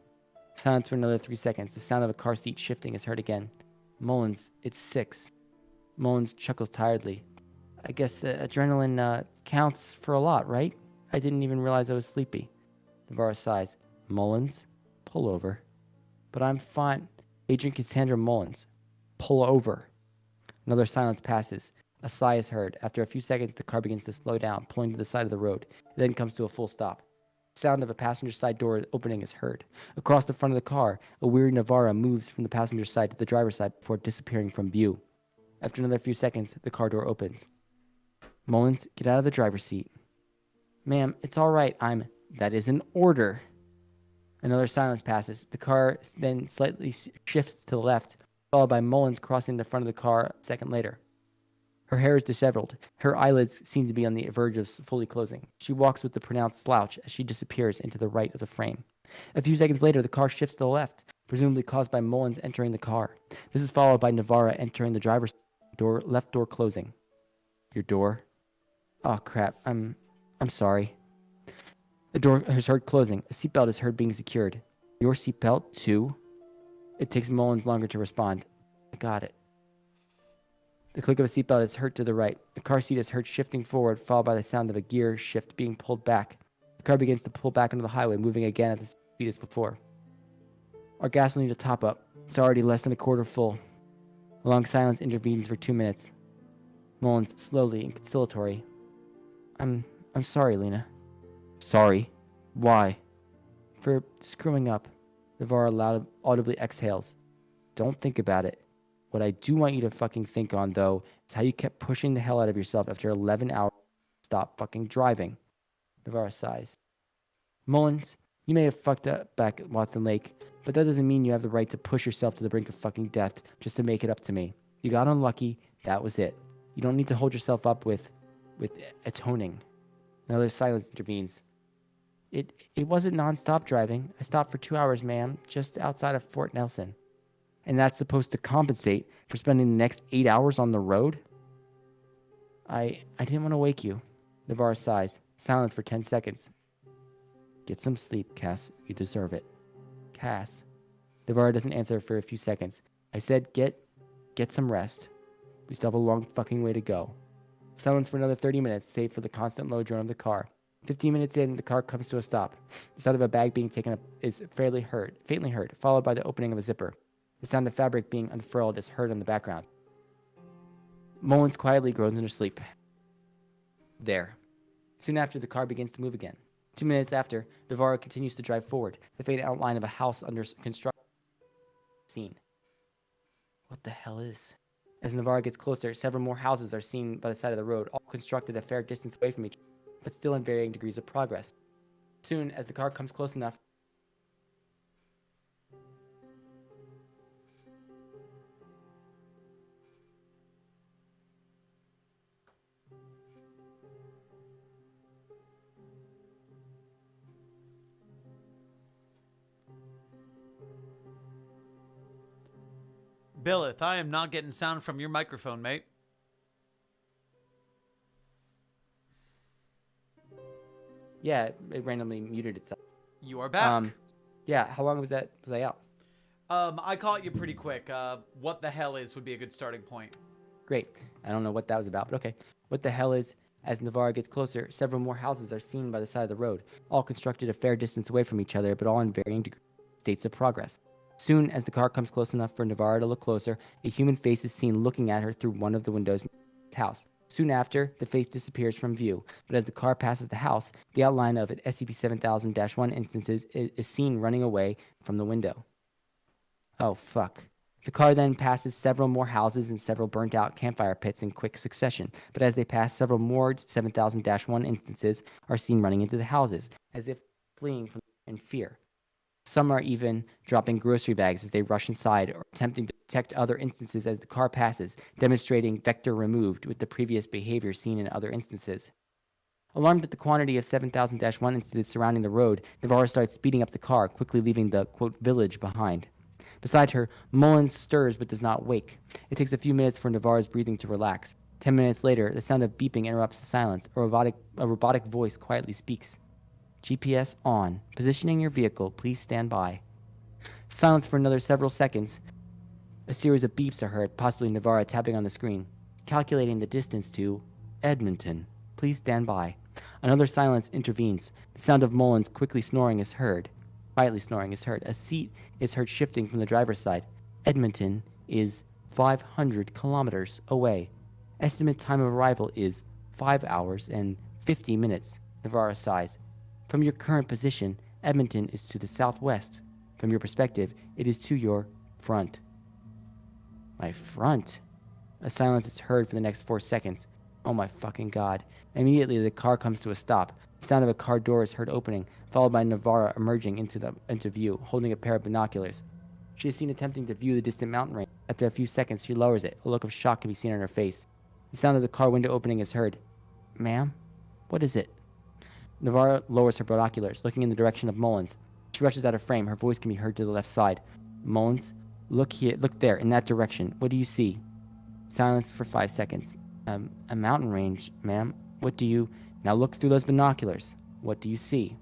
Speaker 3: Silence for another 3 seconds. The sound of a car seat shifting is heard again. Mullins, it's 6. Mullins chuckles tiredly. I guess adrenaline counts for a lot, right? I didn't even realize I was sleepy. Navarro sighs. Mullins, pull over. But I'm fine. Agent Cassandra Mullins, pull over. Another silence passes. A sigh is heard. After a few seconds, the car begins to slow down, pulling to the side of the road. It then comes to a full stop. The sound of a passenger side door opening is heard. Across the front of the car, a weary Navarro moves from the passenger side to the driver's side before disappearing from view. After another few seconds, the car door opens. Mullins, get out of the driver's seat. Ma'am, it's all right. That is an order. Another silence passes. The car then slightly shifts to the left, followed by Mullins crossing the front of the car a second later. Her hair is disheveled. Her eyelids seem to be on the verge of fully closing. She walks with a pronounced slouch as she disappears into the right of the frame. A few seconds later, the car shifts to the left, presumably caused by Mullins entering the car. This is followed by Navarra entering the driver's left door closing. Your door? Oh, crap. I'm sorry. The door is heard closing. A seatbelt is heard being secured. Your seatbelt, too? It takes Mullins longer to respond. I got it. The click of a seatbelt is heard to the right. The car seat is heard shifting forward, followed by the sound of a gear shift being pulled back. The car begins to pull back onto the highway, moving again at the speed as before. Our gasoline to top up. It's already less than a quarter full. A long silence intervenes for 2 minutes. Mullins, slowly and conciliatory. I'm sorry, Lena. Sorry? Why? For screwing up. Navarra audibly exhales. Don't think about it. What I do want you to fucking think on, though, is how you kept pushing the hell out of yourself after 11 hours. Stop fucking driving. Navarra sighs. Mullins, you may have fucked up back at Watson Lake, but that doesn't mean you have the right to push yourself to the brink of fucking death just to make it up to me. You got unlucky. That was it. You don't need to hold yourself up with atoning. Another silence intervenes. It wasn't non-stop driving. I stopped for 2 hours, ma'am, just outside of Fort Nelson. And that's supposed to compensate for spending the next 8 hours on the road? I didn't want to wake you. Navarra sighs. Silence for 10 seconds. Get some sleep, Cass. You deserve it. Cass. Navarra doesn't answer for a few seconds. I said get some rest. We still have a long fucking way to go. Silence for another 30 minutes, save for the constant low drone of the car. 15 minutes in, the car comes to a stop. The sound of a bag being taken up is faintly heard, followed by the opening of a zipper. The sound of fabric being unfurled is heard in the background. Mullins quietly groans in her sleep. There. Soon after, the car begins to move again. 2 minutes after, Navarro continues to drive forward, the faint outline of a house under construction seen. What the hell is? As Navarro gets closer, several more houses are seen by the side of the road, all constructed a fair distance away from each other, but still in varying degrees of progress. Soon, as the car comes close enough,
Speaker 1: Billith, I am not getting sound from your microphone, mate.
Speaker 3: yeah, it randomly muted itself.
Speaker 1: You are back.
Speaker 3: Yeah, how long was I out?
Speaker 1: I caught you pretty quick. What the hell is would be a good starting point.
Speaker 3: Great. I don't know what that was about, but okay. What the hell is? As Navarro gets closer, several more houses are seen by the side of the road, all constructed a fair distance away from each other, but all in varying states of progress. Soon, as the car comes close enough for Navarro to look closer, a human face is seen looking at her through one of the windows in the house. Soon after, the face disappears from view, but as the car passes the house, the outline of an SCP-7000-1 instances is seen running away from the window. Oh, fuck. The car then passes several more houses and several burnt-out campfire pits in quick succession, but as they pass, several more 7000-1 instances are seen running into the houses, as if fleeing from in fear. Some are even dropping grocery bags as they rush inside or attempting to detect other instances as the car passes, demonstrating vector removed with the previous behavior seen in other instances. Alarmed at the quantity of 7000-1 instances surrounding the road, Navarro starts speeding up the car, quickly leaving the, quote, village behind. Beside her, Mullins stirs but does not wake. It takes a few minutes for Navarro's breathing to relax. 10 minutes later, the sound of beeping interrupts the silence. A robotic voice quietly speaks. GPS on. Positioning your vehicle. Please stand by. Silence for another several seconds. A series of beeps are heard, possibly Navarro tapping on the screen. Calculating the distance to Edmonton. Please stand by. Another silence intervenes. The sound of Mullins quietly snoring is heard. A seat is heard shifting from the driver's side. Edmonton is 500 kilometers away. Estimate time of arrival is 5 hours and 50 minutes. Navarro sighs. From your current position, Edmonton is to the southwest. From your perspective, it is to your front. My front? A silence is heard for the next 4 seconds. Oh my fucking god. Immediately, the car comes to a stop. The sound of a car door is heard opening, followed by Navarra emerging into view, holding a pair of binoculars. She is seen attempting to view the distant mountain range. After a few seconds, she lowers it. A look of shock can be seen on her face. The sound of the car window opening is heard. Ma'am? What is it? Navarra lowers her binoculars, looking in the direction of Mullins. She rushes out of frame. Her voice can be heard to the left side. Mullins, look here, look there, in that direction. What do you see? Silence for 5 seconds. A mountain range, ma'am. What do you... Now look through those binoculars. What do you see?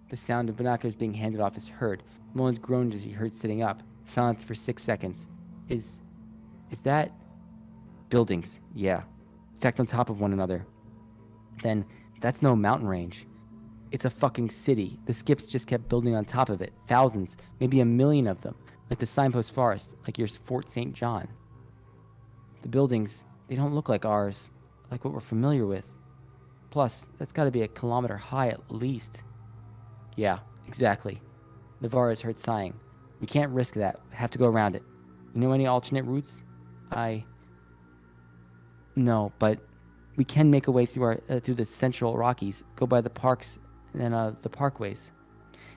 Speaker 3: The sound of binoculars being handed off is heard. Mullins groaned as he heard sitting up. Silence for 6 seconds. Is that... Buildings, yeah. Stacked on top of one another. Then, that's no mountain range. It's a fucking city. The skips just kept building on top of it. Thousands, maybe 1 million of them. Like the Signpost Forest, like your Fort St. John. The buildings, they don't look like ours, like what we're familiar with. Plus, that's gotta be 1 kilometer high at least. Yeah, exactly. Navarra is heard sighing. We can't risk that. We have to go around it. You know any alternate routes? No, but we can make a way through through the Central Rockies, go by the parks and the parkways.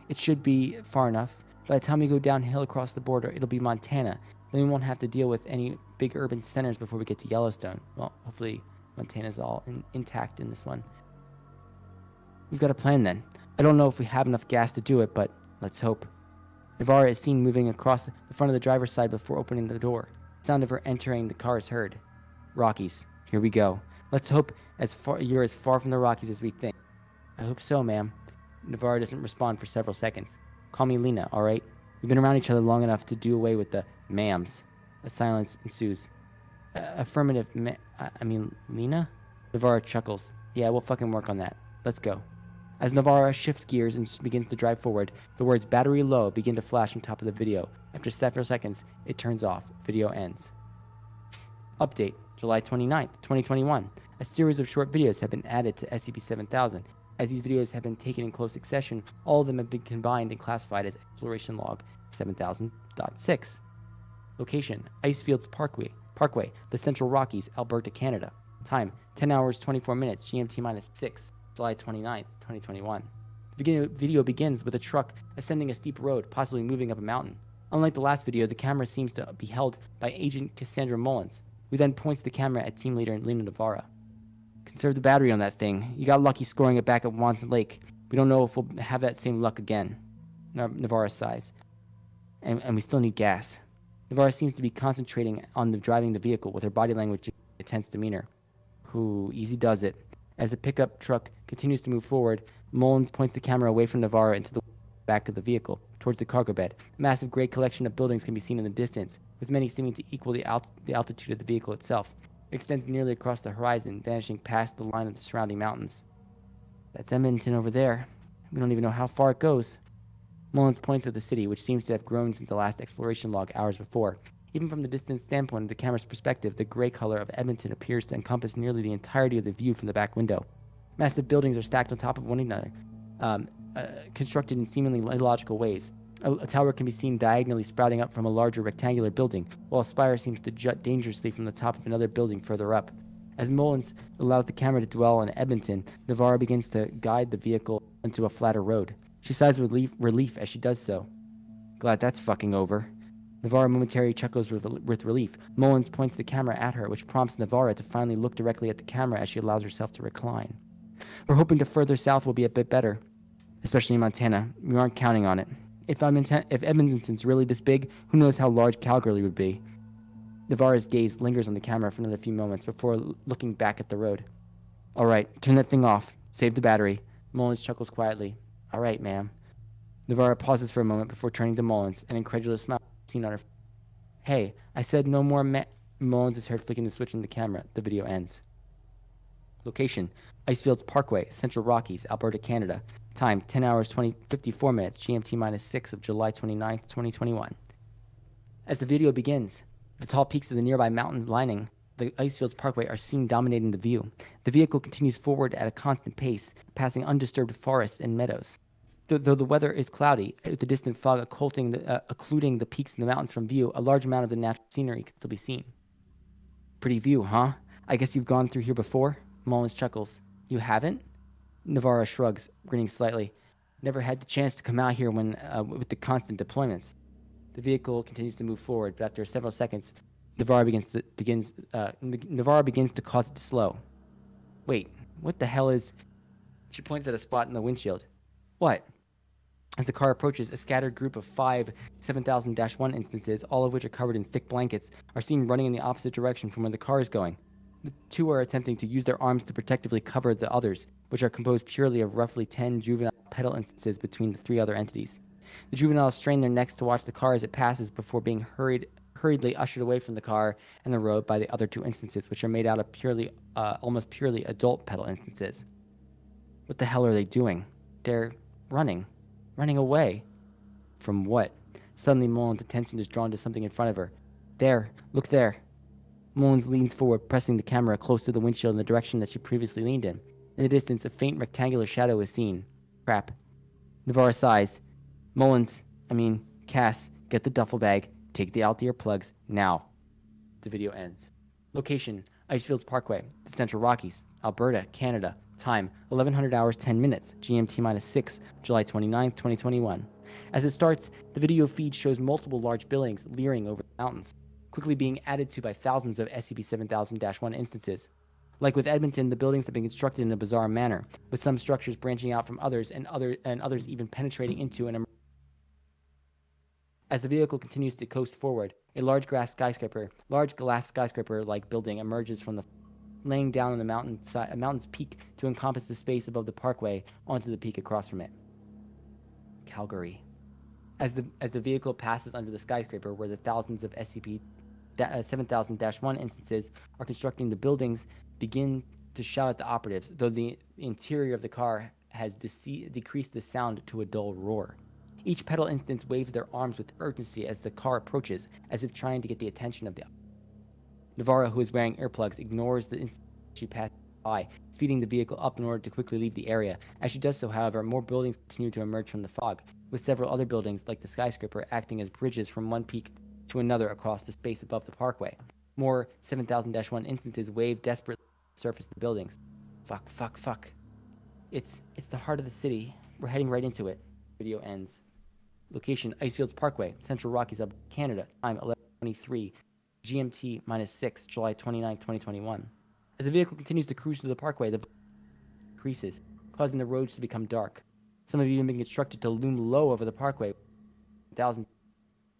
Speaker 3: It should be far enough. By the time we go downhill across the border, it'll be Montana. Then we won't have to deal with any big urban centers before we get to Yellowstone. Well, hopefully Montana's all intact in this one. We've got a plan then. I don't know if we have enough gas to do it, but let's hope. Navarra is seen moving across the front of the driver's side before opening the door. The sound of her entering the car is heard. Rockies. Here we go. Let's hope you're as far from the Rockies as we think. I hope so, ma'am. Navarra doesn't respond for several seconds. Call me Lena, all right? We've been around each other long enough to do away with the ma'ams. A silence ensues. Affirmative, Lena? Navarra chuckles. Yeah, we'll fucking work on that. Let's go. As Navarra shifts gears and begins to drive forward, the words battery low begin to flash on top of the video. After several seconds, it turns off. Video ends. Update, July 29th, 2021. A series of short videos have been added to SCP-7000. As these videos have been taken in close succession, all of them have been combined and classified as Exploration Log 7000.6. Location, Icefields Parkway, the Central Rockies, Alberta, Canada. Time, 10 hours, 24 minutes, GMT-6, July 29th, 2021. The video begins with a truck ascending a steep road, possibly moving up a mountain. Unlike the last video, the camera seems to be held by Agent Cassandra Mullins, who then points the camera at team leader Lena Navarra. Conserve the battery on that thing. You got lucky scoring it back at Wanson Lake. We don't know if we'll have that same luck again. Navarra sighs. And we still need gas. Navarra seems to be concentrating on driving the vehicle with her body language and a tense demeanor. Ooh, easy does it. As the pickup truck continues to move forward, Mullins points the camera away from Navarra into the back of the vehicle, towards the cargo bed. A massive gray collection of buildings can be seen in the distance, with many seeming to equal the altitude of the vehicle itself. It extends nearly across the horizon, vanishing past the line of the surrounding mountains. That's Edmonton over there. We don't even know how far it goes. Mullins points at the city, which seems to have grown since the last exploration log hours before. Even from the distant standpoint of the camera's perspective, the gray color of Edmonton appears to encompass nearly the entirety of the view from the back window. Massive buildings are stacked on top of one another, constructed in seemingly illogical ways. A tower can be seen diagonally sprouting up from a larger rectangular building, while a spire seems to jut dangerously from the top of another building further up. As Mullins allows the camera to dwell on Edmonton, Navarra begins to guide the vehicle into a flatter road. She sighs with relief as she does so. Glad that's fucking over. Navarra momentarily chuckles with relief. Mullins points the camera at her, which prompts Navarra to finally look directly at the camera as she allows herself to recline. We're hoping to further south will be a bit better, especially in Montana. We aren't counting on it. If Edmonton's really this big, who knows how large Calgary would be. Navarra's gaze lingers on the camera for another few moments before looking back at the road. All right, turn that thing off. Save the battery. Mullins chuckles quietly. All right, ma'am. Navarra pauses for a moment before turning to Mullins, an incredulous smile seen on her face. Hey, I said no more Mullins is heard flicking the switch on the camera. The video ends. Location, Icefields Parkway, Central Rockies, Alberta, Canada. Time, 10 hours, 54 minutes, GMT-6 of July 29th, 2021. As the video begins, the tall peaks of the nearby mountain lining the Icefields Parkway are seen dominating the view. The vehicle continues forward at a constant pace, passing undisturbed forests and meadows. Though the weather is cloudy, with the distant fog occluding the peaks in the mountains from view, a large amount of the natural scenery can still be seen. Pretty view, huh? I guess you've gone through here before? Mullins chuckles. You haven't? Navarro shrugs, grinning slightly. Never had the chance to come out here when with the constant deployments. The vehicle continues to move forward, but after several seconds, Navarro begins to cause it to slow. Wait, what the hell is... She points at a spot in the windshield. What? As the car approaches, a scattered group of 5 7000-1 instances, all of which are covered in thick blankets, are seen running in the opposite direction from where the car is going. The two are attempting to use their arms to protectively cover the others, which are composed purely of roughly 10 juvenile petal instances between the 3 other entities. The juveniles strain their necks to watch the car as it passes before being hurriedly ushered away from the car and the road by the other 2 instances, which are made out of almost purely adult petal instances. What the hell are they doing? They're running. Running away. From what? Suddenly, Mullins' attention is drawn to something in front of her. There. Look there. Mullins leans forward, pressing the camera close to the windshield in the direction that she previously leaned in. In the distance, a faint rectangular shadow is seen. Crap. Navarro sighs. Cass, get the duffel bag. Take out the earplugs. Now. The video ends. Location, Icefields Parkway, the Central Rockies, Alberta, Canada. Time, 1100 hours 10 minutes, GMT-6, July 29, 2021. As it starts, the video feed shows multiple large buildings leering over the mountains, quickly being added to by thousands of SCP-7000-1 instances. Like with Edmonton, the buildings have been constructed in a bizarre manner, with some structures branching out from others and others even penetrating into and emerging. As the vehicle continues to coast forward, a large glass skyscraper-like building emerges from the laying down on the mountain's peak to encompass the space above the parkway onto the peak across from it. Calgary. As the vehicle passes under the skyscraper where the thousands of SCP-7000-1 instances are constructing the buildings, begin to shout at the operatives, though the interior of the car has decreased the sound to a dull roar. Each petal instance waves their arms with urgency as the car approaches, as if trying to get the attention of the... Navarro, who is wearing earplugs, ignores the instant she passes by, speeding the vehicle up in order to quickly leave the area. As she does so, however, more buildings continue to emerge from the fog, with several other buildings, like the skyscraper, acting as bridges from one peak to another across the space above the parkway. More 7000-1 instances wave desperately to the surface of the buildings. Fuck. It's the heart of the city. We're heading right into it. Video ends. Location, Icefields Parkway, Central Rockies, Canada. Time, 11:23. GMT-6, July 29, 2021. As the vehicle continues to cruise through the parkway, the increases, causing the roads to become dark. Some have even been constructed to loom low over the parkway, 1,000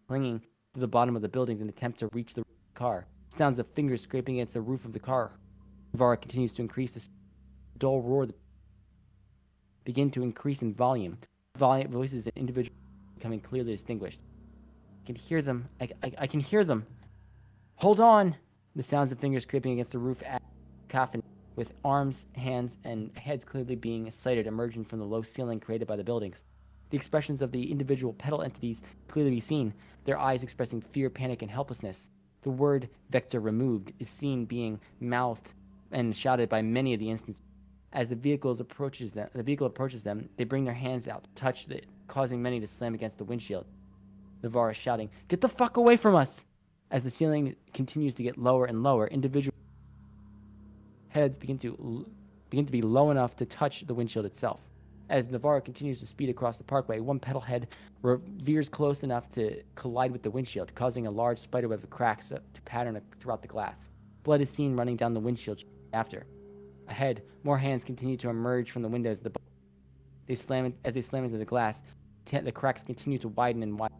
Speaker 3: clinging to the bottom of the buildings in an attempt to reach the car. Sounds of fingers scraping against the roof of the car. Navarro continues to increase the dull roar begin to increase in volume. Voices and individuals becoming clearly distinguished. I can hear them. I can hear them. Hold on! The sounds of fingers scraping against the roof add cacophony, with arms, hands, and heads clearly being sighted emerging from the low ceiling created by the buildings. The expressions of the individual petal entities clearly be seen, their eyes expressing fear, panic, and helplessness. The word vector removed is seen being mouthed and shouted by many of the instances. As the vehicle approaches them, they bring their hands out to touch it, causing many to slam against the windshield. Navarro is shouting, "Get the fuck away from us!" As the ceiling continues to get lower and lower, individual heads begin to be low enough to touch the windshield itself. As Navarro continues to speed across the parkway, one petal head veers close enough to collide with the windshield, causing a large spiderweb of cracks to pattern throughout the glass. Blood is seen running down the windshield after. Ahead, more hands continue to emerge from the windows of the as they slam into the glass. The cracks continue to widen and widen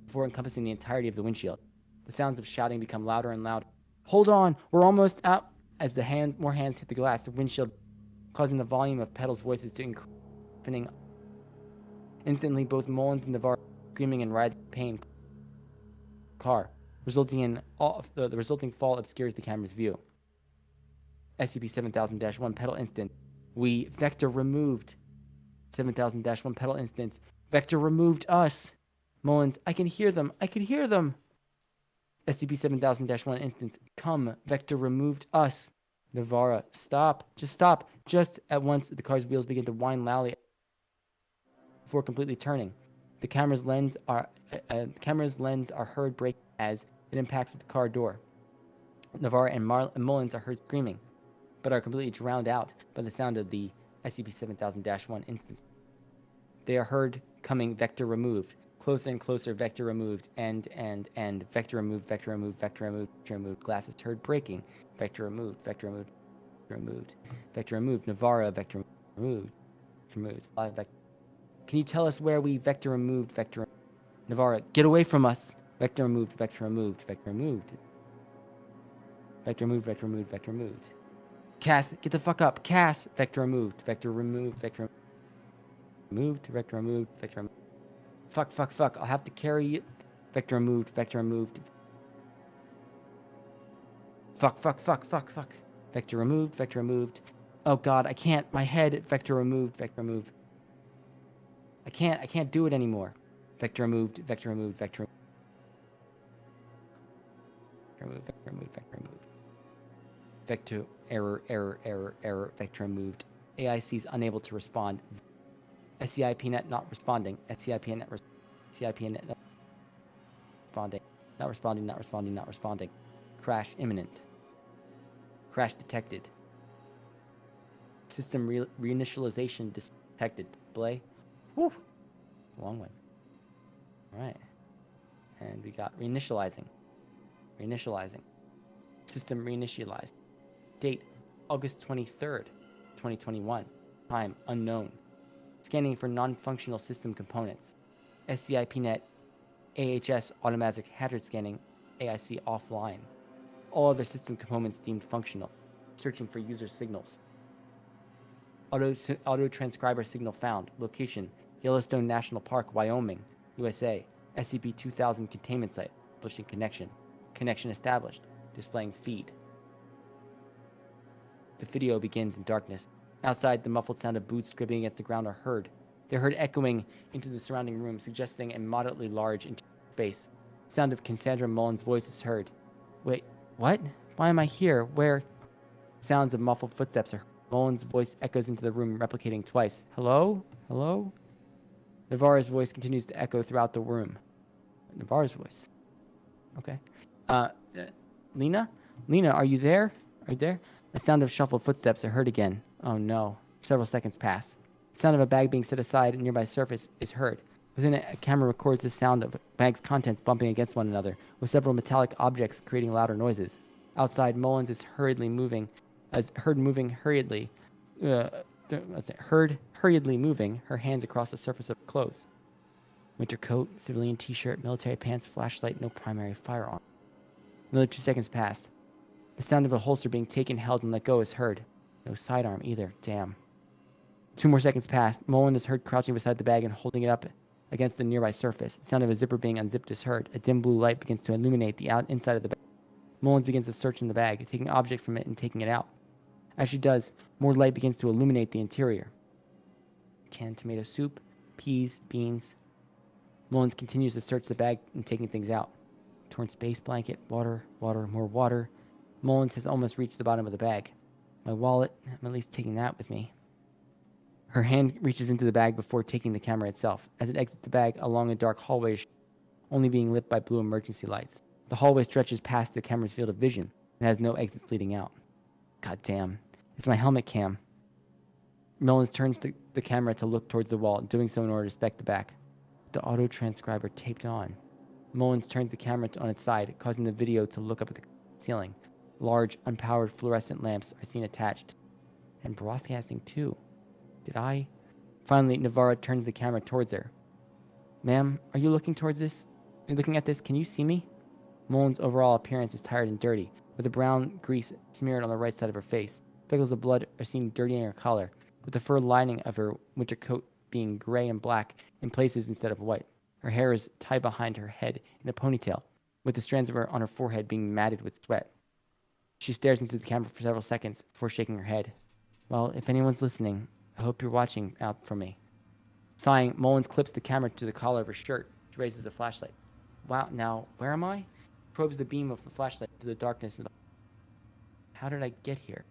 Speaker 3: before encompassing the entirety of the windshield. The sounds of shouting become louder and louder. Hold on, we're almost out. As more hands hit the glass, the windshield, causing the volume of petals' voices to increase. Instantly, both Mullins and Navarro screaming in writhing pain. The resulting fall obscures the camera's view. SCP-7000-1 petal instance. We vector removed. 7000-1 petal instance. Vector removed us. Mullins, I can hear them. SCP-7000-1 instance. Come, vector removed us. Navarro, stop. Just stop. Just at once, the car's wheels begin to whine loudly before completely turning. The camera's lens are heard break as it impacts with the car door. Navarre and Mullins are heard screaming, but are completely drowned out by the sound of the SCP-7000-1 instance. They are heard coming vector removed, closer and closer vector removed, and vector removed, vector removed, vector removed, vector removed, glasses heard breaking, vector removed, vector removed, vector removed, vector removed, Navarre, vector removed, live vector. Can you tell us where we vector removed, vector Navarre, get away from us! Vector removed, vector removed, vector removed. Vector removed, vector removed, vector removed. Cass, get the fuck up. Cass, vector removed, vector removed, vector removed, vector removed, vector removed. Fuck, fuck, fuck. I'll have to carry you. Vector removed, vector removed. Fuck, fuck, fuck, fuck, fuck. Vector removed, vector removed. Oh god, I can't. My head, vector removed, vector removed. I can't do it anymore. Vector removed, vector removed, vector removed, vector removed, vector removed. Vector error, vector removed. AIC's unable to respond. SCIPnet not responding. SCIPnet SCIPnet not responding. Not responding, not responding, not responding. Crash imminent. Crash detected. System reinitialization detected. Display. Whew. Long one. Alright. And we got reinitializing. Reinitializing. System reinitialized. Date August 23rd, 2021. Time unknown. Scanning for non-functional system components. SCIPnet AHS automatic hazard scanning. AIC offline. All other system components deemed functional. Searching for user signals. Auto transcriber signal found. Location Yellowstone National Park, Wyoming, USA. SCP-2000 containment site. Publishing connection. Connection established. Displaying feed. The video begins in darkness. Outside, the muffled sound of boots scraping against the ground are heard. They're heard echoing into the surrounding room, suggesting a moderately large space. The sound of Cassandra Mullins' voice is heard. Wait, what? Why am I here? Where? Sounds of muffled footsteps are heard. Mullins' voice echoes into the room, replicating twice. Hello? Hello? Navarre's voice continues to echo throughout the room. Navarre's voice. Okay. Lena? Lena, are you there? Are you there? The sound of shuffled footsteps are heard again. Oh no. Several seconds pass. The sound of a bag being set aside at a nearby surface is heard. Within it, a camera records the sound of bag's contents bumping against one another, with several metallic objects creating louder noises. Outside, Mullins is heard moving hurriedly, her hands across the surface of her clothes. Winter coat, civilian t-shirt, military pants, flashlight, no primary firearm. Another 2 seconds passed. The sound of a holster being taken, held, and let go is heard. No sidearm either. Damn. 2 more seconds passed. Mullins is heard crouching beside the bag and holding it up against the nearby surface. The sound of a zipper being unzipped is heard. A dim blue light begins to illuminate the inside of the bag. Mullins begins to search in the bag, taking an object from it and taking it out. As she does, more light begins to illuminate the interior. Canned tomato soup, peas, beans. Mullins continues to search the bag and taking things out. Torn space blanket, water, more water. Mullins has almost reached the bottom of the bag. My wallet, I'm at least taking that with me. Her hand reaches into the bag before taking the camera itself. As it exits the bag along a dark hallway, only being lit by blue emergency lights. The hallway stretches past the camera's field of vision and has no exits leading out. God damn. It's my helmet cam. Mullins turns the camera to look towards the wall, doing so in order to inspect the back. The auto transcriber taped on. Mullins turns the camera on its side, causing the video to look up at the ceiling. Large, unpowered fluorescent lamps are seen attached. And broadcasting too. Did I? Finally, Navarre turns the camera towards her. Ma'am, are you looking towards this? Are you looking at this? Can you see me? Mullins' overall appearance is tired and dirty, with the brown grease smeared on the right side of her face. Speckles of blood are seen dirtying her collar, with the fur lining of her winter coat being gray and black in places instead of white. Her hair is tied behind her head in a ponytail, with the strands of her on her forehead being matted with sweat. She stares into the camera for several seconds before shaking her head. Well, if anyone's listening, I hope you're watching out for me. Sighing, Mullins clips the camera to the collar of her shirt. She raises a flashlight. Wow, now, where am I? Probes the beam of the flashlight into the darkness. How did I get here?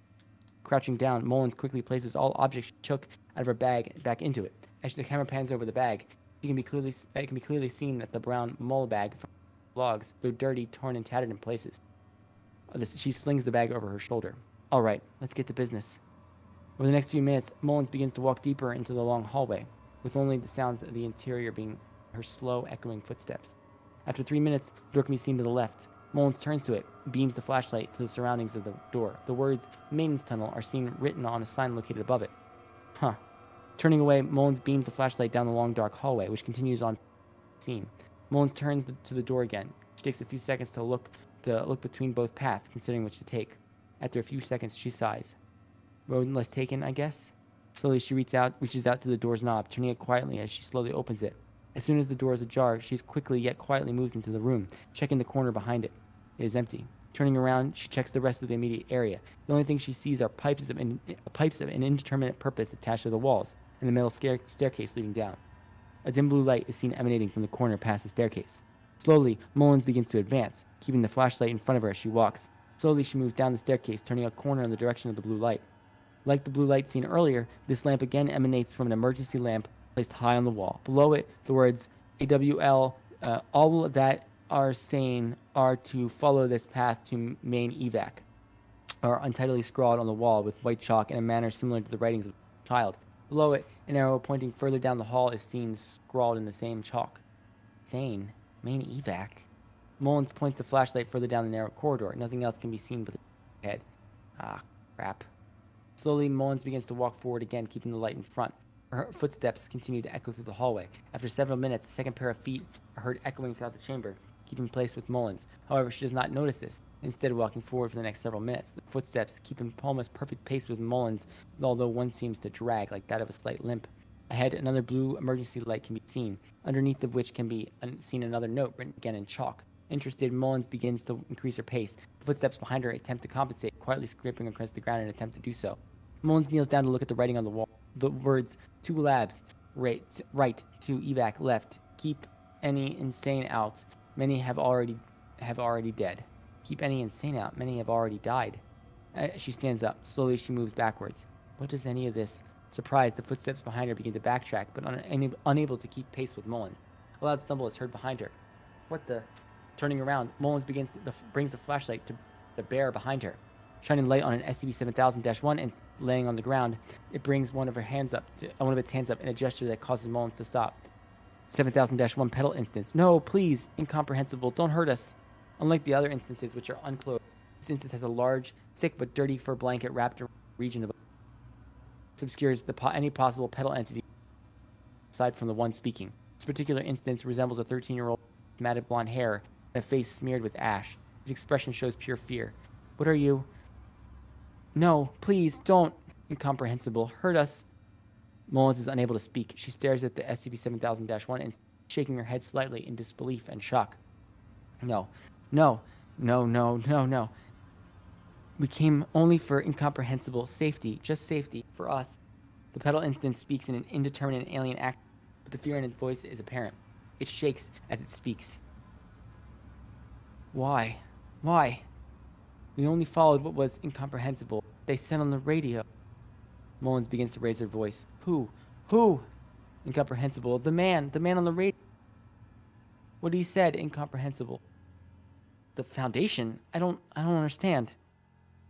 Speaker 3: Crouching down, Mullins quickly places all objects she took out of her bag back into it. As the camera pans over the bag, it can be clearly seen that the brown mull bag from logs, though dirty, torn, and tattered in places. She slings the bag over her shoulder. All right, let's get to business. Over the next few minutes, Mullins begins to walk deeper into the long hallway, with only the sounds of the interior being her slow, echoing footsteps. After 3 minutes, the door can be seen to the left. Mullins turns to it, beams the flashlight to the surroundings of the door. The words "Maintenance Tunnel" are seen written on a sign located above it. Huh. Turning away, Mullins beams the flashlight down the long, dark hallway, which continues on scene. Mullins turns to the door again. She takes a few seconds to look between both paths, considering which to take. After a few seconds, she sighs. Road less taken, I guess? Slowly, she reaches out to the door's knob, turning it quietly as she slowly opens it. As soon as the door is ajar, she quickly yet quietly moves into the room, checking the corner behind it. It is empty. Turning around, she checks the rest of the immediate area. The only thing she sees are pipes of an indeterminate purpose attached to the walls, and the metal staircase leading down. A dim blue light is seen emanating from the corner past the staircase. Slowly, Mullins begins to advance, keeping the flashlight in front of her as she walks. Slowly, she moves down the staircase, turning a corner in the direction of the blue light. Like the blue light seen earlier, this lamp again emanates from an emergency lamp placed high on the wall. Below it, the words AWL, all that are sane are to follow this path to main evac, are untidily scrawled on the wall with white chalk in a manner similar to the writings of a child. Below it, an arrow pointing further down the hall is seen scrawled in the same chalk. Sane? Main evac? Mullins points the flashlight further down the narrow corridor. Nothing else can be seen but the head. Ah, crap. Slowly, Mullins begins to walk forward again, keeping the light in front. Her footsteps continue to echo through the hallway. After several minutes, a second pair of feet are heard echoing throughout the chamber, keeping pace with Mullins. However, she does not notice this, instead walking forward for the next several minutes. The footsteps keep in almost perfect pace with Mullins, although one seems to drag, like that of a slight limp. Ahead, another blue emergency light can be seen, underneath of which can be seen another note written again in chalk. Interested, Mullins begins to increase her pace. The footsteps behind her attempt to compensate, quietly scraping across the ground in an attempt to do so. Mullins kneels down to look at the writing on the wall. The words, 2 labs, right, 2 evac, left. Keep any insane out. Many have already dead. Keep any insane out. Many have already died. She stands up. Slowly, she moves backwards. What does any of this? Surprised, the footsteps behind her begin to backtrack, but unable to keep pace with Mullins. A loud stumble is heard behind her. What the? Turning around, Mullins brings the flashlight to bear behind her. Shining light on an SCP-7000-1 and laying on the ground, it brings one of its hands up in a gesture that causes Mullins to stop. 7000-1 pedal instance. No, please, incomprehensible, don't hurt us. Unlike the other instances, which are unclothed, this instance has a large, thick but dirty fur blanket wrapped around the region of. This obscures any possible pedal entity aside from the one speaking. This particular instance resembles a 13-year-old with matted blonde hair and a face smeared with ash. His expression shows pure fear. What are you? No, please, don't. Incomprehensible. Hurt us. Mullins is unable to speak. She stares at the SCP-7000-1 and shaking her head slightly in disbelief and shock. No. We came only for incomprehensible safety, just safety, for us. The pedal instance speaks in an indeterminate alien accent, but the fear in its voice is apparent. It shakes as it speaks. Why? We only followed what was incomprehensible. They said on the radio. Mullins begins to raise her voice. Who? Incomprehensible. The man on the radio. What he said, incomprehensible. The Foundation? I don't understand.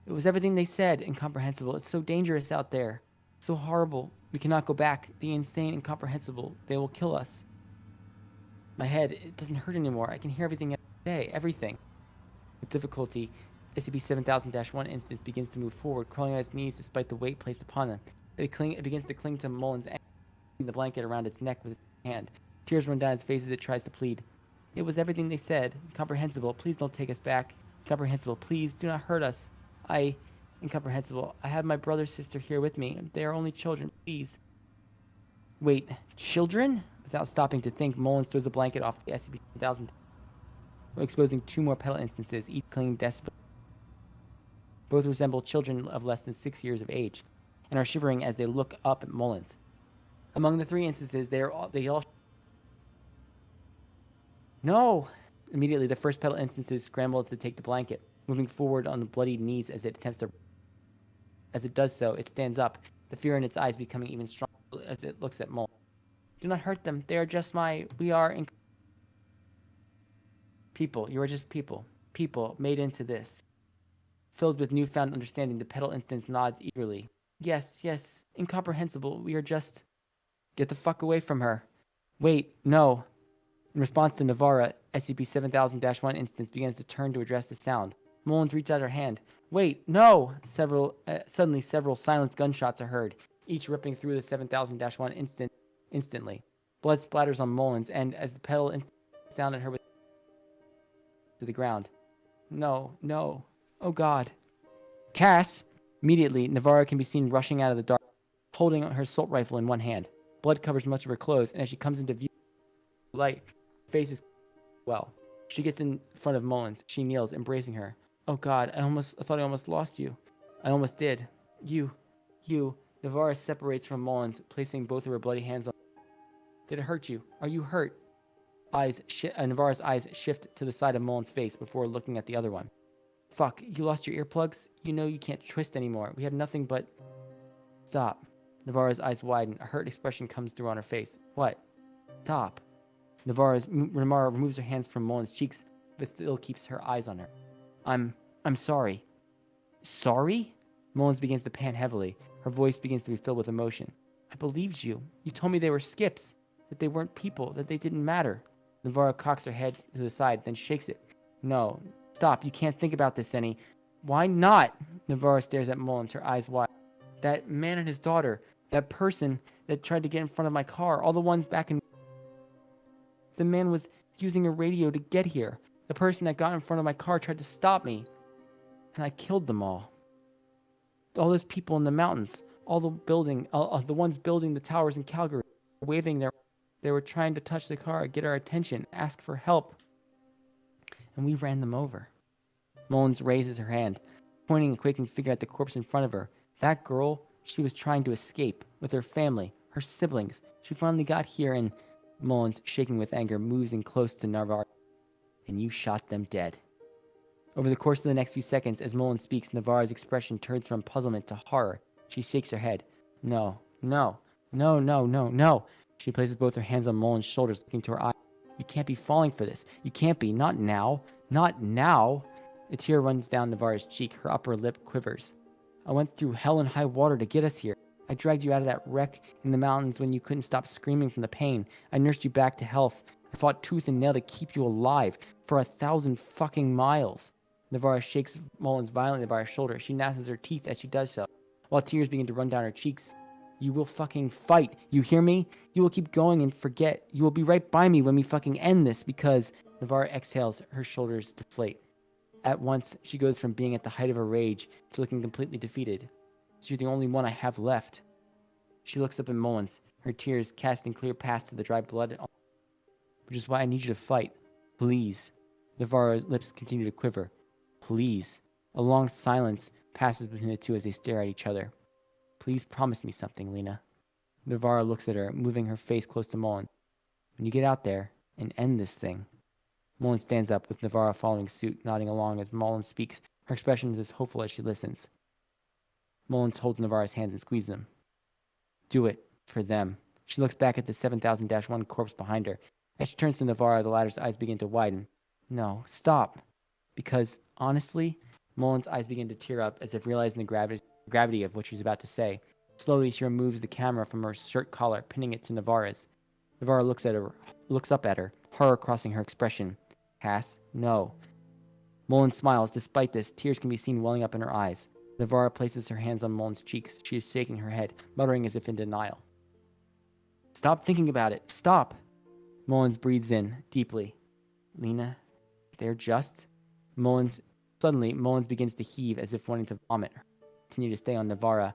Speaker 3: It was everything they said, incomprehensible. It's so dangerous out there. So horrible. We cannot go back. The insane, incomprehensible. They will kill us. My head, it doesn't hurt anymore. I can hear everything I say. Everything. With difficulty, SCP-7000-1 instance begins to move forward, crawling on its knees despite the weight placed upon them. It begins to cling to Mullins' ankle, the blanket around its neck with its hand. Tears run down its face as it tries to plead. It was everything they said. Incomprehensible. Please don't take us back. Incomprehensible. Please do not hurt us. Incomprehensible. I have my brother, sister here with me. They are only children. Please. Wait, children? Without stopping to think, Mullins throws a blanket off the SCP-7000, exposing 2 more pedal instances, each clinging desperately. Both resemble children of less than 6 years of age, and are shivering as they look up at Mullins. Among the 3 instances, they all. No! Immediately, the first pedal instances scramble to take the blanket, moving forward on the bloodied knees as it attempts to. As it does so, it stands up, the fear in its eyes becoming even stronger as it looks at Mullins. Do not hurt them. They are just we are people. You are just people. People made into this. Filled with newfound understanding, the pedal instance nods eagerly. Yes, yes, incomprehensible. We are just... Get the fuck away from her. Wait, no. In response to Navarra, SCP-7000-1 instance begins to turn to address the sound. Mullins reaches out her hand. Wait, no! Suddenly, several silenced gunshots are heard, each ripping through the 7000-1 instantly. Blood splatters on Mullins, and as the pedal down at her to the ground. No, no. Oh God. Cass! Immediately, Navarra can be seen rushing out of the dark, holding her assault rifle in one hand. Blood covers much of her clothes, and as she comes into view, light, her face is well. She gets in front of Mullins. She kneels, embracing her. Oh God, I thought I almost lost you. I almost did. You. Navarra separates from Mullins, placing both of her bloody hands on. Did it hurt you? Are you hurt? Navarra's eyes shift to the side of Mullins' face before looking at the other one. Fuck, you lost your earplugs? You know you can't twist anymore. We have nothing but... Stop. Navarra's eyes widen. A hurt expression comes through on her face. What? Stop. Navarra removes her hands from Mullins' cheeks, but still keeps her eyes on her. I'm sorry. Sorry? Mullins begins to pant heavily. Her voice begins to be filled with emotion. I believed you. You told me they were skips, that they weren't people, that they didn't matter. Navarra cocks her head to the side, then shakes it. No. Stop. You can't think about this any. Why not? Navarra stares at Mullins, her eyes wide. That man and his daughter, that person that tried to get in front of my car, all the ones back in... The man was using a radio to get here. The person that got in front of my car tried to stop me. And I killed them all. All those people in the mountains, all the ones building the towers in Calgary, waving their... They were trying to touch the car, get our attention, ask for help. And we ran them over. Mullins raises her hand, pointing a quaking figure at the corpse in front of her. That girl, she was trying to escape with her family, her siblings. She finally got here and... Mullins, shaking with anger, moves in close to Navarra. And you shot them dead. Over the course of the next few seconds, as Mullins speaks, Navarra's expression turns from puzzlement to horror. She shakes her head. No. She places both her hands on Mullins' shoulders, looking to her eyes. You can't be falling for this. You can't be. Not now. Not now. A tear runs down Navarra's cheek. Her upper lip quivers. I went through hell and high water to get us here. I dragged you out of that wreck in the mountains when you couldn't stop screaming from the pain. I nursed you back to health. I fought tooth and nail to keep you alive for 1,000 fucking miles. Navarra shakes Mullins violently by her shoulder. She gnashes her teeth as she does so, while tears begin to run down her cheeks. You will fucking fight. You hear me? You will keep going and forget. You will be right by me when we fucking end this because... Navarra exhales. Her shoulders deflate. At once, she goes from being at the height of her rage to looking completely defeated. You're the only one I have left. She looks up at Mullins, her tears casting clear paths to the dry blood, which is why I need you to fight. Please. Navarra's lips continue to quiver. Please. A long silence passes between the two as they stare at each other. Please promise me something, Lena. Navarra looks at her, moving her face close to Mullins. When you get out there and end this thing. Mullins stands up, with Navarra following suit, nodding along as Mullins speaks. Her expression is as hopeful as she listens. Mullins holds Navarra's hands and squeezes them. Do it. For them. She looks back at the 7000-1 corpse behind her. As she turns to Navarra, the latter's eyes begin to widen. No, stop. Because, honestly, Mullins' eyes begin to tear up as if realizing the gravity of what she's about to say. Slowly, she removes the camera from her shirt collar, pinning it to Navarra's. Navarra looks up at her, horror crossing her expression. Cass, no. Mullins smiles. Despite this, tears can be seen welling up in her eyes. Navarra places her hands on Mullins' cheeks. She is shaking her head, muttering as if in denial. Stop thinking about it. Stop. Mullins breathes in, deeply. Lena, they're just... Suddenly, Mullins begins to heave as if wanting to vomit. Continue to stay on Navarra.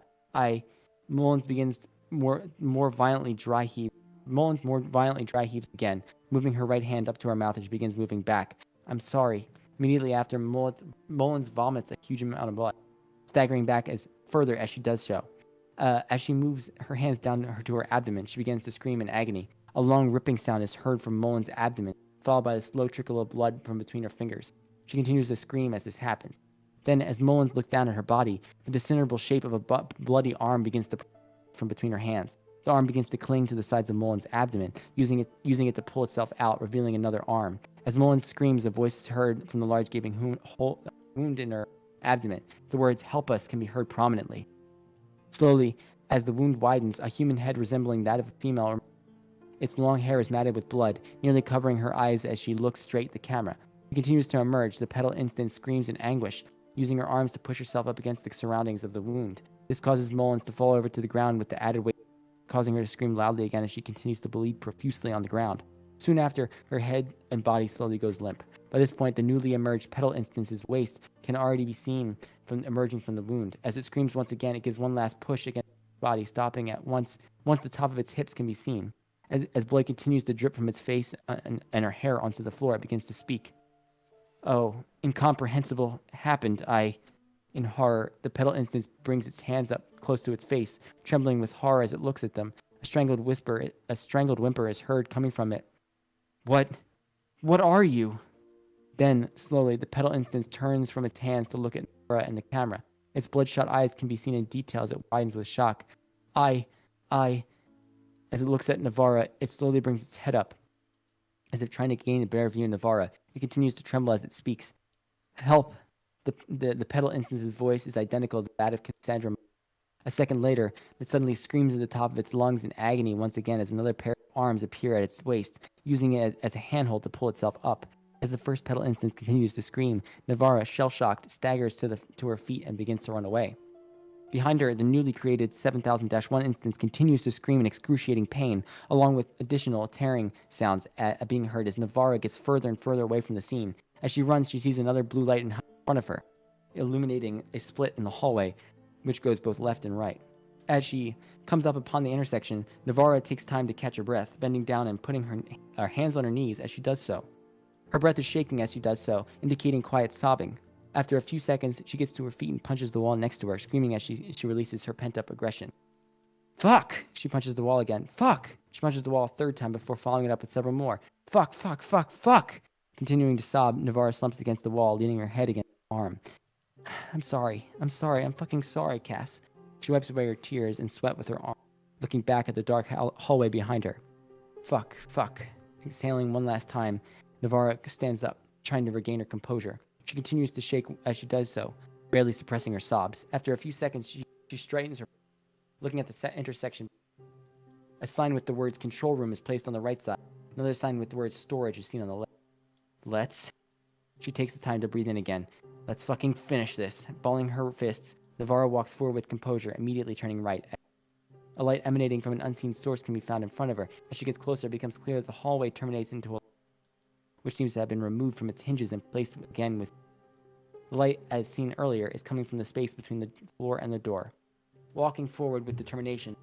Speaker 3: Mullins begins more violently dry heave. Mullins more violently dry heaves again, moving her right hand up to her mouth as she begins moving back. I'm sorry. Immediately after, Mullins vomits a huge amount of blood, staggering back further as she does so. As she moves her hands down to her abdomen, she begins to scream in agony. A long ripping sound is heard from Mullins' abdomen, followed by a slow trickle of blood from between her fingers. She continues to scream as this happens. Then, as Mullins looks down at her body, the discernible shape of a bloody arm begins to from between her hands. The arm begins to cling to the sides of Mullins' abdomen, using it to pull itself out, revealing another arm. As Mullins screams, a voice is heard from the large gaping wound in her abdomen. The words "help us" can be heard prominently. Slowly, as the wound widens, a human head resembling that of a female. Its long hair is matted with blood, nearly covering her eyes as she looks straight at the camera. She continues to emerge. The petal instant screams in anguish, using her arms to push herself up against the surroundings of the wound. This causes Mullins to fall over to the ground with the added weight, causing her to scream loudly again as she continues to bleed profusely on the ground. Soon after, her head and body slowly goes limp. By this point, the newly emerged petal instance's waist can already be seen emerging from the wound. As it screams once again, it gives one last push against its body, stopping at once the top of its hips can be seen. As blood continues to drip from its face and her hair onto the floor, it begins to speak. "Oh, incomprehensible happened. In horror, the petal instance brings its hands up close to its face, trembling with horror as it looks at them. A strangled whimper is heard coming from it. What are you?" Then, slowly, the petal instance turns from its hands to look at Nora and the camera. Its bloodshot eyes can be seen in detail as it widens with shock. I... As it looks at Navarra, it slowly brings its head up, as if trying to gain a better view of Navarra. It continues to tremble as it speaks. "Help!" The petal instance's voice is identical to that of Cassandra. A second later, it suddenly screams at the top of its lungs in agony once again as another pair of arms appear at its waist, using it as a handhold to pull itself up. As the first petal instance continues to scream, Navarra, shell-shocked, staggers to her feet and begins to run away. Behind her, the newly created 7000-1 instance continues to scream in excruciating pain, along with additional tearing sounds being heard as Navarra gets further and further away from the scene. As she runs, she sees another blue light in front of her, illuminating a split in the hallway, which goes both left and right. As she comes up upon the intersection, Navarra takes time to catch her breath, bending down and putting her hands on her knees as she does so. Her breath is shaking as she does so, indicating quiet sobbing. After a few seconds, she gets to her feet and punches the wall next to her, screaming as she releases her pent-up aggression. "Fuck!" She punches the wall again. "Fuck!" She punches the wall a third time before following it up with several more. "Fuck, fuck, fuck, fuck!" Continuing to sob, Navarra slumps against the wall, leaning her head against her arm. I'm sorry, I'm fucking sorry, Cass." She wipes away her tears and sweat with her arm, looking back at the dark hallway behind her. Fuck. Exhaling one last time, Navarra stands up, trying to regain her composure. She continues to shake as she does so, barely suppressing her sobs. After a few seconds, she straightens her, looking at the intersection. A sign with the words "Control Room" is placed on the right side. Another sign with the words "Storage" is seen on the left. Let's... She takes the time to breathe in again. "Let's fucking finish this." Balling her fists, Navarra walks forward with composure, immediately turning right. A light emanating from an unseen source can be found in front of her. As she gets closer, it becomes clear that the hallway terminates into a which seems to have been removed from its hinges and placed again with... The light, as seen earlier, is coming from the space between the floor and the door. Walking forward with determination,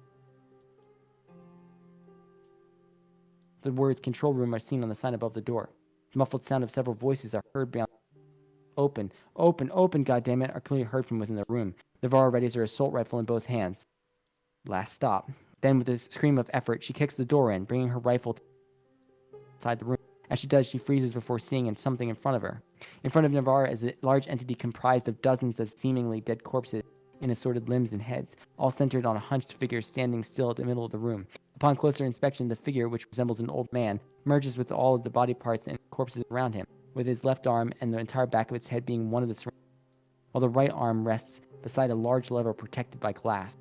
Speaker 3: the words "Control Room" are seen on the sign above the door. The muffled sound of several voices are heard beyond. "Open, open, open, goddammit," are clearly heard from within the room. Navarra readies her assault rifle in both hands. Last stop. Then, with a scream of effort, she kicks the door in, bringing her rifle inside the room. As she does, she freezes before seeing something in front of her. In front of Navarra is a large entity comprised of dozens of seemingly dead corpses in assorted limbs and heads, all centered on a hunched figure standing still at the middle of the room. Upon closer inspection, the figure, which resembles an old man, merges with all of the body parts and corpses around him, with his left arm and the entire back of its head being one of the surroundings, while the right arm rests beside a large lever protected by glass.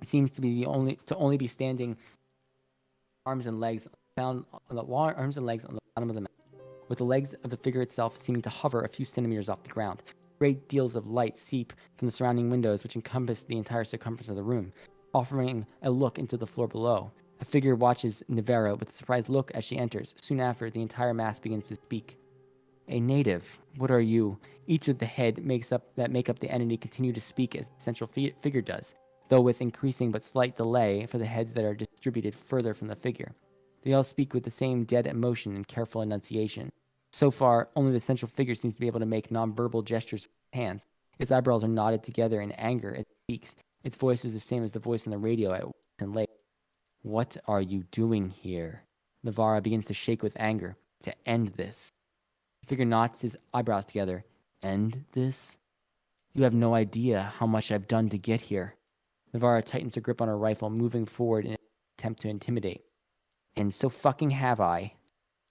Speaker 3: It seems to be only be standing arms and legs on the bottom of the mat, with the legs of the figure itself seeming to hover a few centimeters off the ground. Great deals of light seep from the surrounding windows, which encompass the entire circumference of the room, offering a look into the floor below. A figure watches Navarra with a surprised look as she enters. Soon after, the entire mass begins to speak. "A native. What are you?" Each of the head make up the entity continue to speak as the central figure does, though with increasing but slight delay for the heads that are distributed further from the figure. They all speak with the same dead emotion and careful enunciation. So far, only the central figure seems to be able to make nonverbal gestures with its hands. Its eyebrows are knotted together in anger as it speaks. Its voice is the same as the voice on the radio at work and late. "What are you doing here?" Navarra begins to shake with anger. "To end this." The figure knots his eyebrows together. "End this? You have no idea how much I've done to get here." Navarra tightens her grip on her rifle, moving forward in an attempt to intimidate. "And so fucking have I."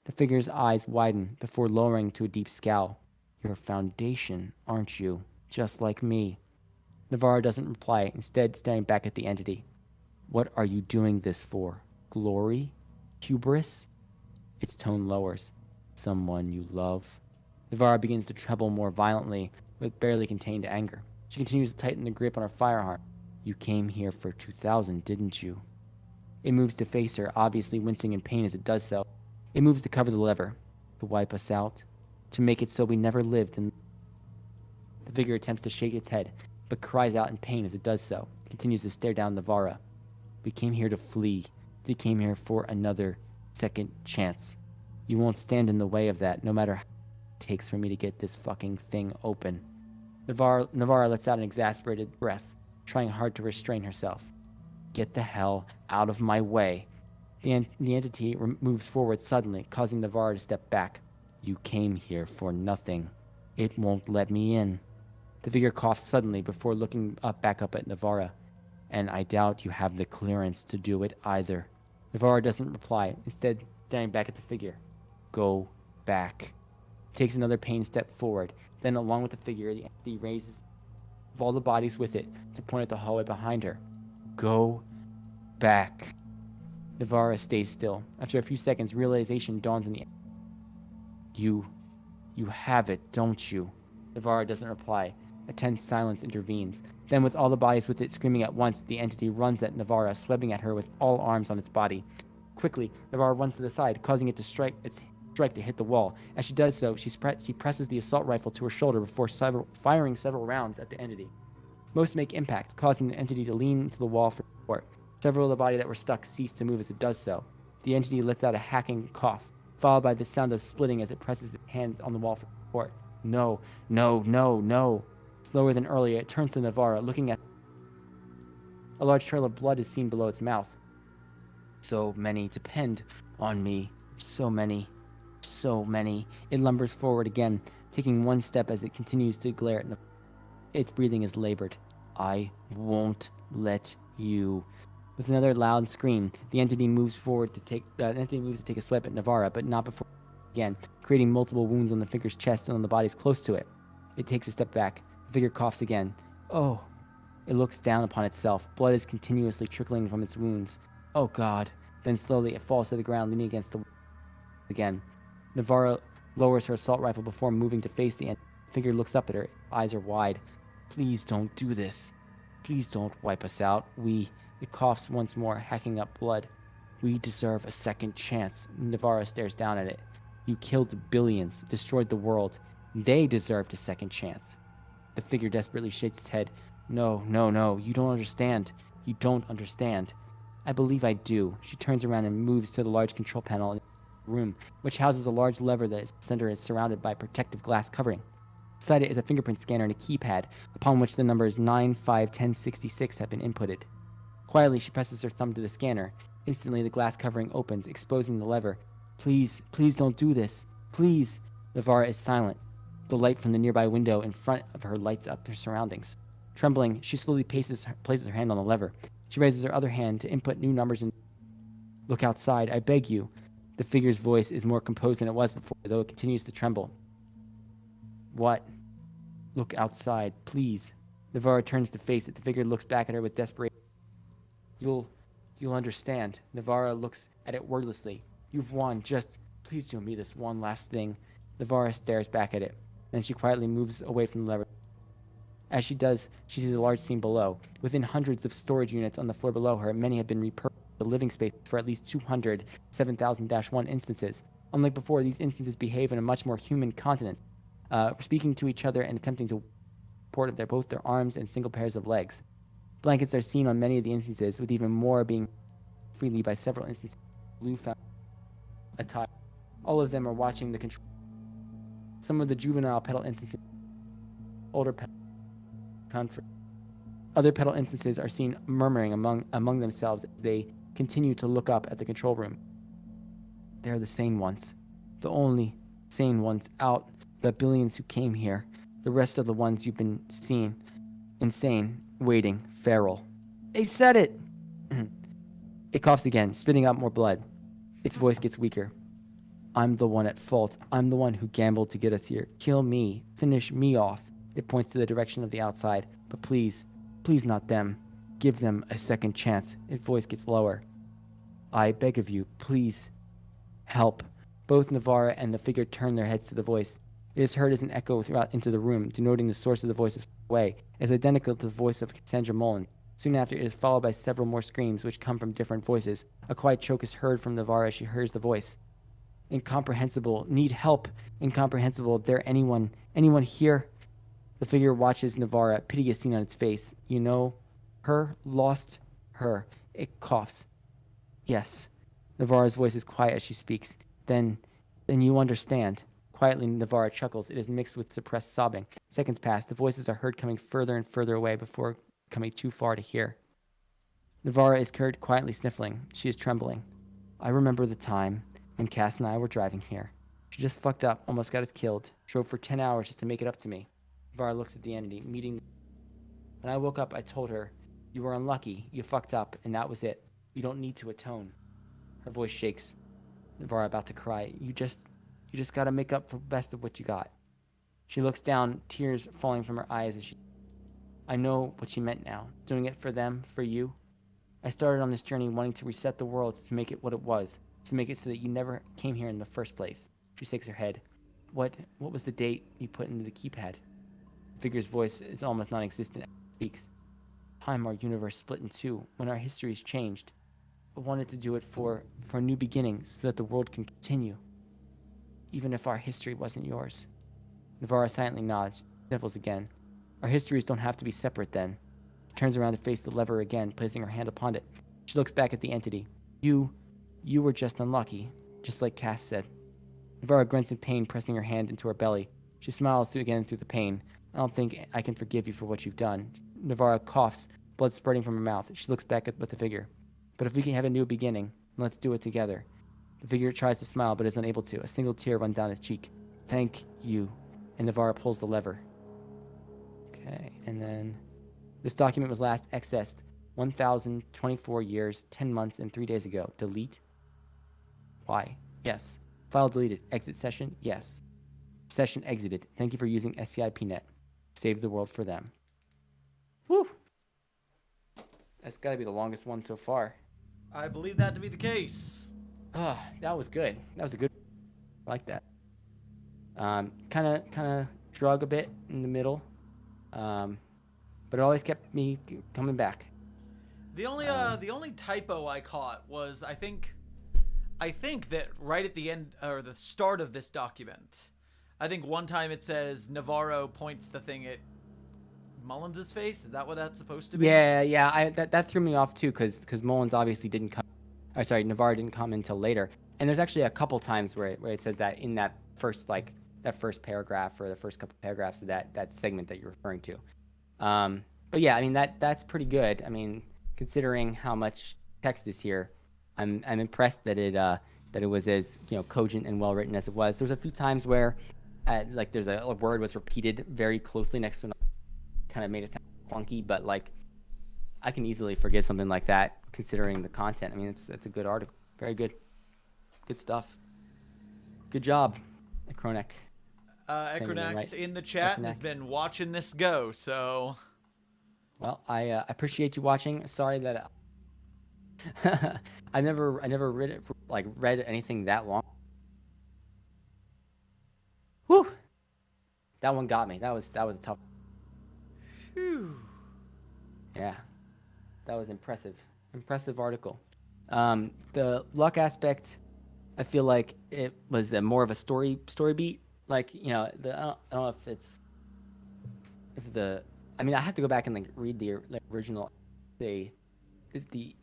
Speaker 3: The figure's eyes widen before lowering to a deep scowl. You're a foundation, aren't you? Just like me. Navarro doesn't reply, instead staring back at the entity. What are you doing this for? Glory? Hubris? Its tone lowers. Someone you love? Navarro begins to tremble more violently, with barely contained anger. She continues to tighten the grip on her firearm. You came here for 2000, didn't you? It moves to face her, obviously wincing in pain as it does so. It moves to cover the lever. To wipe us out? To make it so we never lived and... The figure attempts to shake its head, but cries out in pain as it does so. It continues to stare down Navarra. We came here to flee. We came here for another second chance. You won't stand in the way of that, no matter how long it takes for me to get this fucking thing open. Navarra lets out an exasperated breath, trying hard to restrain herself. Get the hell out of my way. The entity moves forward suddenly, causing Navarra to step back. You came here for nothing. It won't let me in. The figure coughs suddenly before looking back up at Navarra. And I doubt you have the clearance to do it either. Navarra doesn't reply, instead staring back at the figure. Go back. He takes another pained step forward. Then, along with the figure, the entity raises all the bodies with it to point at the hallway behind her. Go back. Navarra stays still. After a few seconds, realization dawns on the entity. You have it, don't you? Navarra doesn't reply. A tense silence intervenes. Then, with all the bodies with it screaming at once, the entity runs at Navarra, sweeping at her with all arms on its body. Quickly, Navarra runs to the side, causing it to strike to hit the wall. As she does so, she presses the assault rifle to her shoulder before firing several rounds at the entity. Most make impact, causing the entity to lean to the wall for support. Several of the bodies that were stuck cease to move as it does so. The entity lets out a hacking cough, followed by the sound of splitting as it presses its hands on the wall for support. No, no, no, no. Slower than earlier, it turns to Navarra, looking at... A large trail of blood is seen below its mouth. So many depend on me. So many. So many. It lumbers forward again, taking one step as it continues to glare at Navarra. Its breathing is labored. I won't let you. With another loud scream, the entity moves forward to take a swipe at Navarra, but not before again, creating multiple wounds on the figure's chest and on the bodies close to it. It takes a step back. The figure coughs again. Oh. It looks down upon itself. Blood is continuously trickling from its wounds. Oh God. Then slowly it falls to the ground, leaning against the wall again. Navarra lowers her assault rifle before moving to face the entity. The figure looks up at her. Eyes are wide. Please don't do this. Please don't wipe us out. It coughs once more, hacking up blood. We deserve a second chance. Navarra stares down at it. You killed billions, destroyed the world. They deserved a second chance. The figure desperately shakes its head. No, no, no. You don't understand. You don't understand. I believe I do. She turns around and moves to the large control panel in the room, which houses a large lever that is center is surrounded by protective glass covering. Beside it is a fingerprint scanner and a keypad, upon which the numbers 9, 5, 10, 66 have been inputted. Quietly, she presses her thumb to the scanner. Instantly, the glass covering opens, exposing the lever. Please, please don't do this. Please. Navarra is silent. The light from the nearby window in front of her lights up her surroundings. Trembling, she slowly places her hand on the lever. She raises her other hand to input new numbers and... Look outside, I beg you. The figure's voice is more composed than it was before, though it continues to tremble. What? Look outside, please. Navarra turns to face it. The figure looks back at her with desperation. You'll understand. Navarra looks at it wordlessly. You've won. Just please do me this one last thing. Navarra stares back at it. Then she quietly moves away from the lever. As she does, she sees a large scene below. Within hundreds of storage units on the floor below her, many have been repurposed to living space for at least 200 7000-1 instances. Unlike before, these instances behave in a much more human continent, speaking to each other and attempting to support both their arms and single pairs of legs. Blankets are seen on many of the instances, with even more being freely by several instances of blue found attire. All of them are watching the control. Some of the juvenile pedal instances, older pedal comfort. Other pedal instances are seen murmuring among themselves as they continue to look up at the control room. They're the sane ones. The only sane ones out. The billions who came here. The rest of the ones you've been seeing. Insane. Waiting. Feral. They said it! It coughs again, spitting out more blood. Its voice gets weaker. I'm the one at fault. I'm the one who gambled to get us here. Kill me. Finish me off. It points to the direction of the outside. But please, please not them. Give them a second chance. Its voice gets lower. I beg of you, please, help. Both Navarra and the figure turn their heads to the voice. It is heard as an echo throughout into the room, denoting the source of the voice is far away. It is identical to the voice of Cassandra Mullen. Soon after, it is followed by several more screams, which come from different voices. A quiet choke is heard from Navarra as she hears the voice. Incomprehensible. Need help. Incomprehensible. There anyone here? The figure watches Navarra, pity is seen on its face. You know her? Lost her. It coughs. Yes. Navarra's voice is quiet as she speaks. Then you understand. Quietly, Navarra chuckles. It is mixed with suppressed sobbing. Seconds pass. The voices are heard coming further and further away before coming too far to hear. Navarra is heard quietly sniffling. She is trembling. I remember the time when Cass and I were driving here. She just fucked up, almost got us killed. Drove for 10 hours just to make it up to me. Navarra looks at the entity, meeting. When I woke up, I told her, you were unlucky, you fucked up, and that was it. You don't need to atone. Her voice shakes. Navarra about to cry. You just gotta make up for the best of what you got. She looks down, tears falling from her eyes as she... I know what she meant now. Doing it for them, for you. I started on this journey wanting to reset the world to make it what it was. To make it so that you never came here in the first place. She shakes her head. What was the date you put into the keypad? The figure's voice is almost non-existent as it speaks. Time our universe split in two, when our histories changed. I wanted to do it for a new beginning so that the world can continue. Even if our history wasn't yours. Navarra silently nods, sniffles again. Our histories don't have to be separate then. She turns around to face the lever again, placing her hand upon it. She looks back at the entity. You were just unlucky, just like Cass said. Navarra grunts in pain, pressing her hand into her belly. She smiles again through the pain. I don't think I can forgive you for what you've done. Navarra coughs, blood spurting from her mouth. She looks back at the figure. But if we can have a new beginning, let's do it together. The figure tries to smile, but is unable to. A single tear runs down its cheek. Thank you. And Navarra pulls the lever. Okay, and then... This document was last accessed 1,024 years, 10 months, and 3 days ago. Delete? Why? Yes. File deleted. Exit session? Yes. Session exited. Thank you for using SCIPnet. Save the world for them. Whew! That's got to be the longest one so far.
Speaker 1: I believe that to be the case.
Speaker 3: Ah, that was good. That was a good... I like that. Kind of drug a bit in the middle. But it always kept me coming back.
Speaker 1: The only typo I caught was I think that right at the end or the start of this document, I think one time it says Navarro points the thing at Mullins' face. Is that what that's supposed to be?
Speaker 3: Yeah. That threw me off too, because Mullins obviously didn't come. Or sorry, Navarro didn't come until later. And there's actually a couple times where it says that in that first paragraph or the first couple paragraphs of that segment that you're referring to. But yeah, I mean that's pretty good. I mean, considering how much text is here, I'm impressed that it was as cogent and well written as it was. There's a few times where like there's a word was repeated very closely next to another, kind of made it sound clunky, but like I can easily forget something like that considering the content. I mean, it's a good article, very good stuff. Good job, Akronek.
Speaker 1: Akronax
Speaker 3: right.
Speaker 1: in the chat
Speaker 3: Akronek
Speaker 1: has been watching this go, so...
Speaker 3: Well, I appreciate you watching. Sorry that I never read anything that long. Whew! That one got me. That was a tough.
Speaker 1: Phew.
Speaker 3: Yeah, that was impressive. Impressive article. The luck aspect, I feel like it was more of a story beat. Like I don't know I mean, I have to go back and read the original. The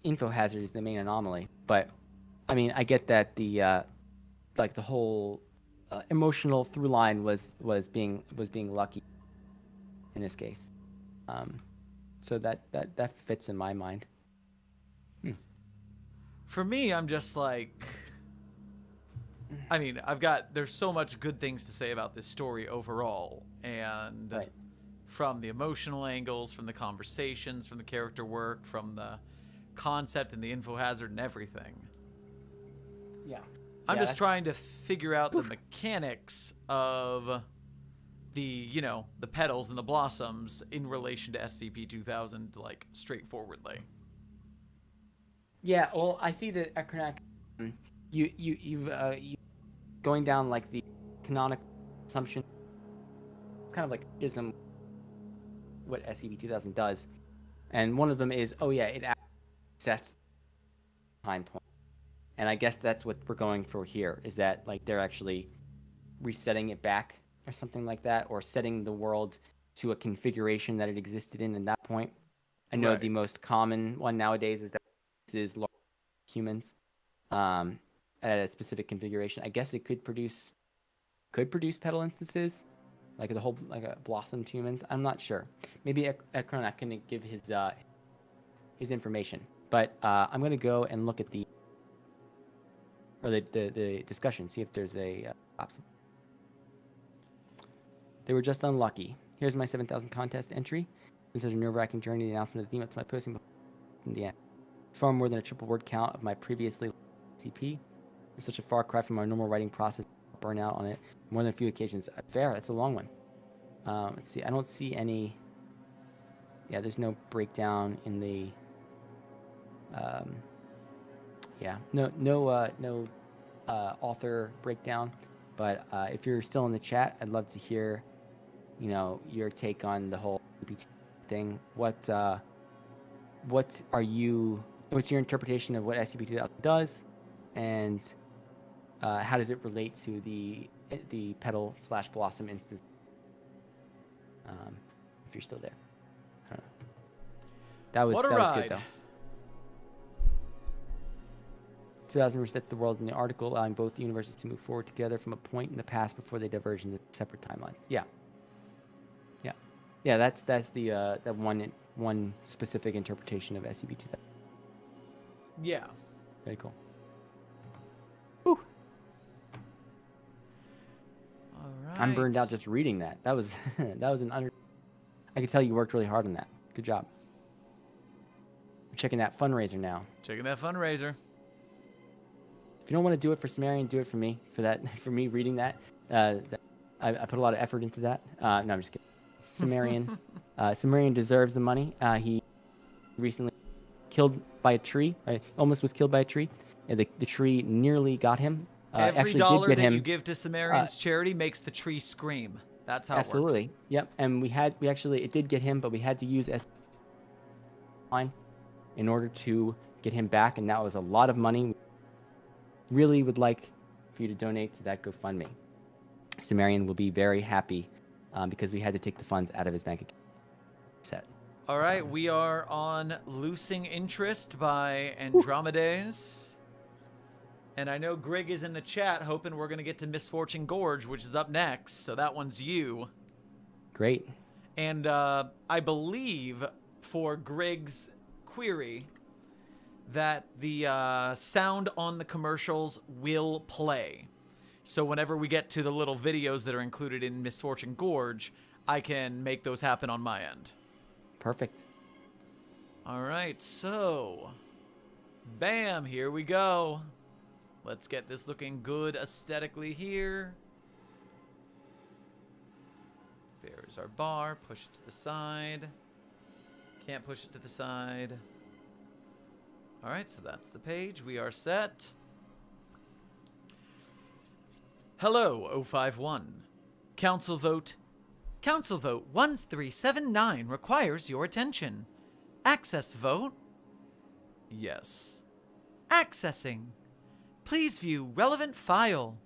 Speaker 3: info hazard is the main anomaly, but I mean, I get that the whole emotional through line was being lucky in this case. So that fits in my mind.
Speaker 1: For me, I'm just like, I mean, there's so much good things to say about this story overall, and
Speaker 3: right.
Speaker 1: From the emotional angles, from the conversations, from the character work, from the concept and the info hazard and everything.
Speaker 3: Yeah.
Speaker 1: I'm
Speaker 2: Yeah,
Speaker 1: just
Speaker 2: that's-
Speaker 1: trying to figure out the mechanics of the, the petals and the blossoms in relation to SCP-2000, like, straightforwardly.
Speaker 2: Yeah, well, I see that Ekronak, you going down like the canonical assumption, kind of like ism, what SCP-2000 does, and one of them is, oh yeah, it actually sets time point, and I guess that's what we're going for here, is that like they're actually resetting it back or something like that, or setting the world to a configuration that it existed in at that point. I know
Speaker 1: Right.
Speaker 2: the most common one nowadays is that this is large humans at a specific configuration. I guess it could produce petal instances, like the whole like a blossomed humans. I'm not sure. Maybe Ekronak can give his information. But I'm gonna go and look at the discussion, see if there's a option. They were just unlucky. Here's my 7,000 contest entry. It's such a nerve-wracking journey. The announcement of the theme up to my posting in the end. It's far more than a triple word count of my previously CP. It's such a far cry from our normal writing process. Burn out on it more than a few occasions. Fair. That's a long one. Let's see. I don't see any. Yeah, there's no breakdown in the. Yeah, no author breakdown. But if you're still in the chat, I'd love to hear, your take on the whole SCP thing. What's your interpretation of what SCP-2000 does, and how does it relate to the petal/blossom instance? If you're still there, I don't know. That was good though. 2000 resets the world in the article, allowing both universes to move forward together from a point in the past before they diverge into separate timelines. Yeah. That's the that one specific interpretation of SCP-2000.
Speaker 1: Yeah.
Speaker 2: Very cool.
Speaker 1: All right.
Speaker 2: I'm burned out just reading that. That was I could tell you worked really hard on that. Good job. We're checking that fundraiser now.
Speaker 1: Checking that fundraiser.
Speaker 2: If you don't want to do it for Cimmerian, do it for me. For me reading that. I put a lot of effort into that. No, I'm just kidding. Cimmerian. Cimmerian deserves the money. He recently killed by a tree. Almost was killed by a tree. And the tree nearly got him.
Speaker 1: Every
Speaker 2: actually
Speaker 1: dollar
Speaker 2: did get
Speaker 1: that
Speaker 2: him,
Speaker 1: you give to Cimmerian's charity makes the tree scream. That's how it works.
Speaker 2: Absolutely. Yep. And it did get him, but we had to use line in order to get him back, and that was a lot of money. Really would like for you to donate to that GoFundMe. Cimmerian will be very happy because we had to take the funds out of his bank account. Set.
Speaker 1: All right, we are on Losing Interest by Andromedes. And I know Greg is in the chat hoping we're going to get to Misfortune Gorge, which is up next. So that one's you.
Speaker 2: Great.
Speaker 1: And I believe for Greg's query that the sound on the commercials will play. So whenever we get to the little videos that are included in Misfortune Gorge, I can make those happen on my end.
Speaker 2: Perfect.
Speaker 1: All right, so bam, here we go. Let's get this looking good aesthetically here. There's our bar. Push it to the side. Can't push it to the side. All right, so that's the page. We are set. Hello, 051. Council vote 1379 requires your attention. Access vote? Yes. Accessing. Please view relevant file.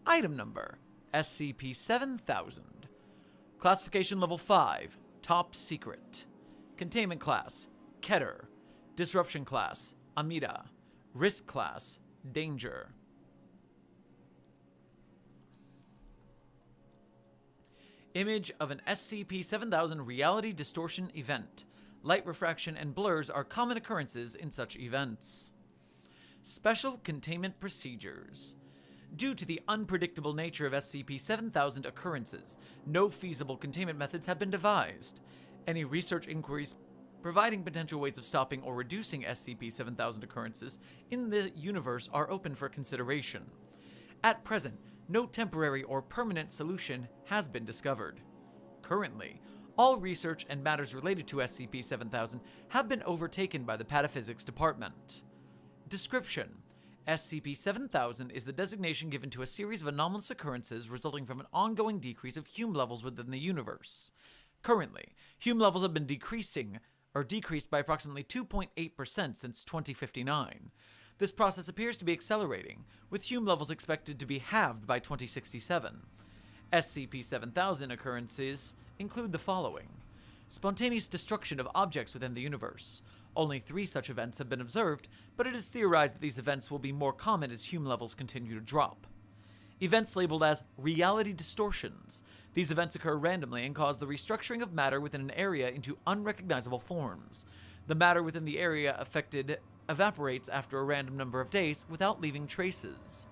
Speaker 1: Item number, SCP-7000. Classification level 5, top secret. Containment class, Keter. Disruption class, Amida. Risk class, danger. Image of an SCP-7000 reality distortion event. Light refraction and blurs are common occurrences in such events. Special containment procedures. Due to the unpredictable nature of SCP-7000 occurrences, no feasible containment methods have been devised. Any research inquiries providing potential ways of stopping or reducing SCP-7000 occurrences in the universe are open for consideration. At present, no temporary or permanent solution has been discovered. Currently, all research and matters related to SCP-7000 have been overtaken by the Pataphysics Department. Description: SCP-7000 is the designation given to a series of anomalous occurrences resulting from an ongoing decrease of Hume levels within the universe. Currently, Hume levels have been decreased by approximately 2.8% since 2059. This process appears to be accelerating, with Hume levels expected to be halved by 2067. SCP-7000 occurrences include the following: spontaneous destruction of objects within the universe. Only 3 such events have been observed, but it is theorized that these events will be more common as Hume levels continue to drop. Events labeled as reality distortions. These events occur randomly and cause the restructuring of matter within an area into unrecognizable forms. The matter within the area affected evaporates after a random number of days without leaving traces.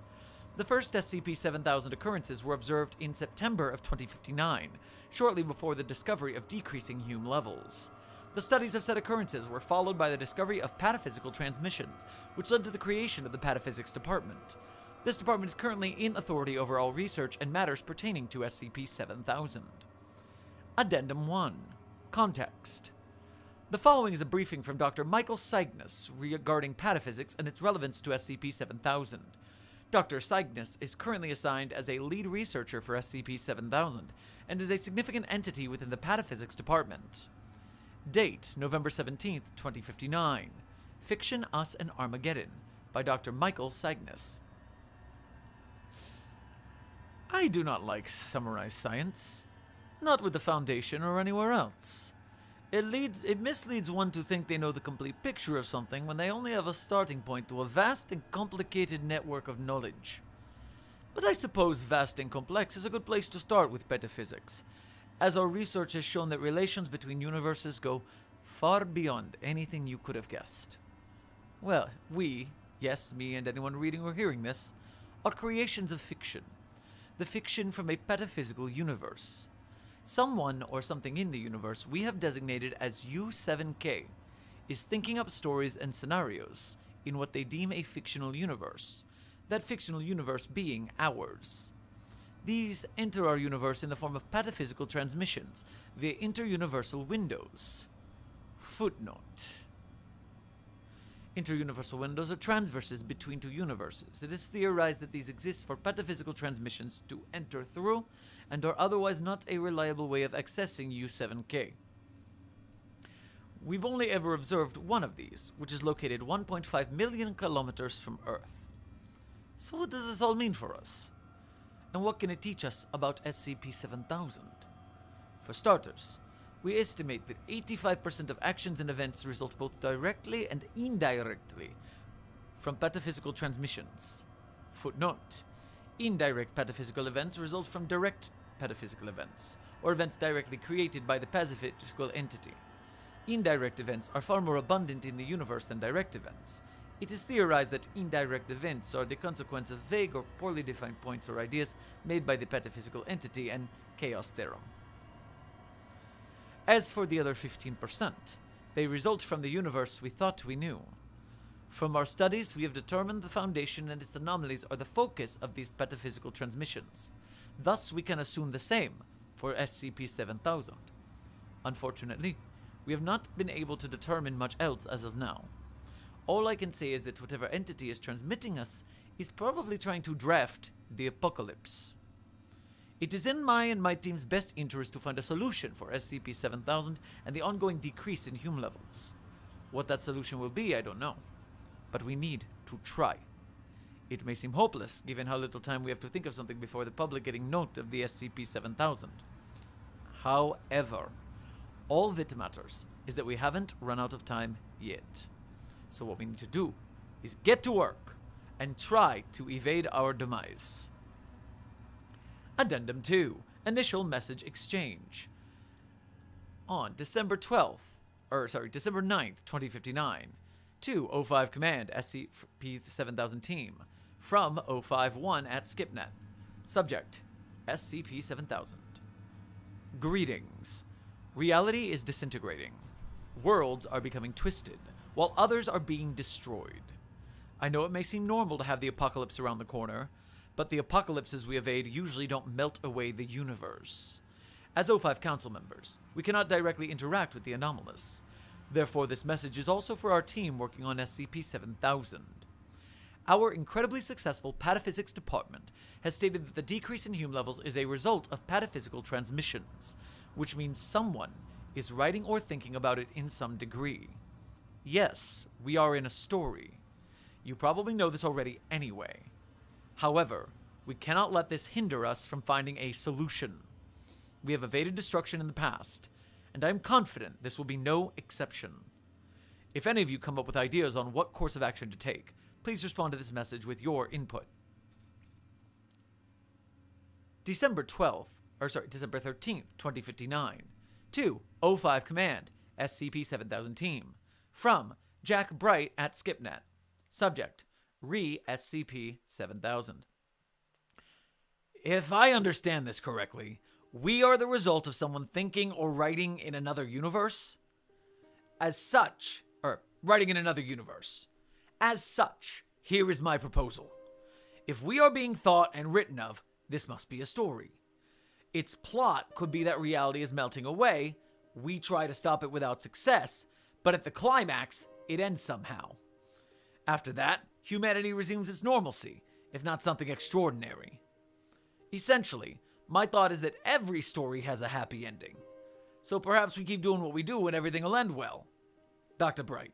Speaker 1: The first SCP-7000 occurrences were observed in September of 2059, shortly before the discovery of decreasing Hume levels. The studies of said occurrences were followed by the discovery of pataphysical transmissions, which led to the creation of the Pataphysics Department. This department is currently in authority over all research and matters pertaining to SCP-7000. Addendum 1. Context. The following is a briefing from Dr. Michael Cygnus regarding pataphysics and its relevance to SCP-7000. Dr. Cygnus is currently assigned as a lead researcher for SCP-7000 and is a significant entity within the Pataphysics Department. Date: November 17th, 2059. Fiction, Us, and Armageddon by Dr. Michael Cygnus. I do not like summarized science. Not with the Foundation or anywhere else. It misleads one to think they know the complete picture of something when they only have a starting point to a vast and complicated network of knowledge. But I suppose vast and complex is a good place to start with metaphysics, as our research has shown that relations between universes go far beyond anything you could have guessed. Well, we, yes, me and anyone reading or hearing this, are creations of fiction. The fiction from a metaphysical universe. Someone or something in the universe we have designated as U7K is thinking up stories and scenarios in what they deem a fictional universe, that fictional universe being ours. These enter our universe in the form of pataphysical transmissions via interuniversal windows. Footnote. Interuniversal windows are transverses between two universes. It is theorized that these exist for pataphysical transmissions to enter through and are otherwise not a reliable way of accessing U7K. We've only ever observed one of these, which is located 1.5 million kilometers from Earth. So what does this all mean for us? And what can it teach us about SCP-7000? For starters, we estimate that 85% of actions and events result both directly and indirectly from pataphysical transmissions. Footnote. Indirect pataphysical events result from direct pataphysical events, or events directly created by the pataphysical entity. Indirect events are far more abundant in the universe than direct events. It is theorized that indirect events are the consequence of vague or poorly defined points or ideas made by the pataphysical entity and chaos theorem. As for the other 15%, they result from the universe we thought we knew. From our studies, we have determined the Foundation and its anomalies are the focus of these pataphysical transmissions. Thus, we can assume the same for SCP-7000. Unfortunately, we have not been able to determine much else as of now. All I can say is that whatever entity is transmitting us is probably trying to draft the apocalypse. It is in my and my team's best interest to find a solution for SCP-7000 and the ongoing decrease in Hume levels. What that solution will be, I don't know. But we need to try. It may seem hopeless, given how little time we have to think of something before the public getting note of the SCP-7000. However, all that matters is that we haven't run out of time yet. So what we need to do is get to work and try to evade our demise. Addendum 2. Initial Message Exchange. On December 9th, 2059, to O5 Command, SCP-7000 Team, from O5-1 at SkipNet. Subject, SCP-7000. Greetings. Reality is disintegrating. Worlds are becoming twisted, while others are being destroyed. I know it may seem normal to have the apocalypse around the corner, but the apocalypses we evade usually don't melt away the universe. As O5 Council members, we cannot directly interact with the anomalous. Therefore, this message is also for our team working on SCP-7000. Our incredibly successful pataphysics department has stated that the decrease in hume levels is a result of pataphysical transmissions, which means someone is writing or thinking about it in some degree. Yes, we are in a story. You probably know this already anyway. However, we cannot let this hinder us from finding a solution. We have evaded destruction in the past, and I am confident this will be no exception. If any of you come up with ideas on what course of action to take, please respond to this message with your input. December 13th, 2059. To O5 Command, SCP-7000 Team. From Jack Bright at SkipNet. Subject: SCP-7000. If I understand this correctly, we are the result of someone thinking or writing in another universe? Writing in another universe. As such, here is my proposal. If we are being thought and written of, this must be a story. Its plot could be that reality is melting away, we try to stop it without success, but at the climax, it ends somehow. After that, humanity resumes its normalcy, if not something extraordinary. Essentially, my thought is that every story has a happy ending. So perhaps we keep doing what we do and everything will end well. Dr. Bright.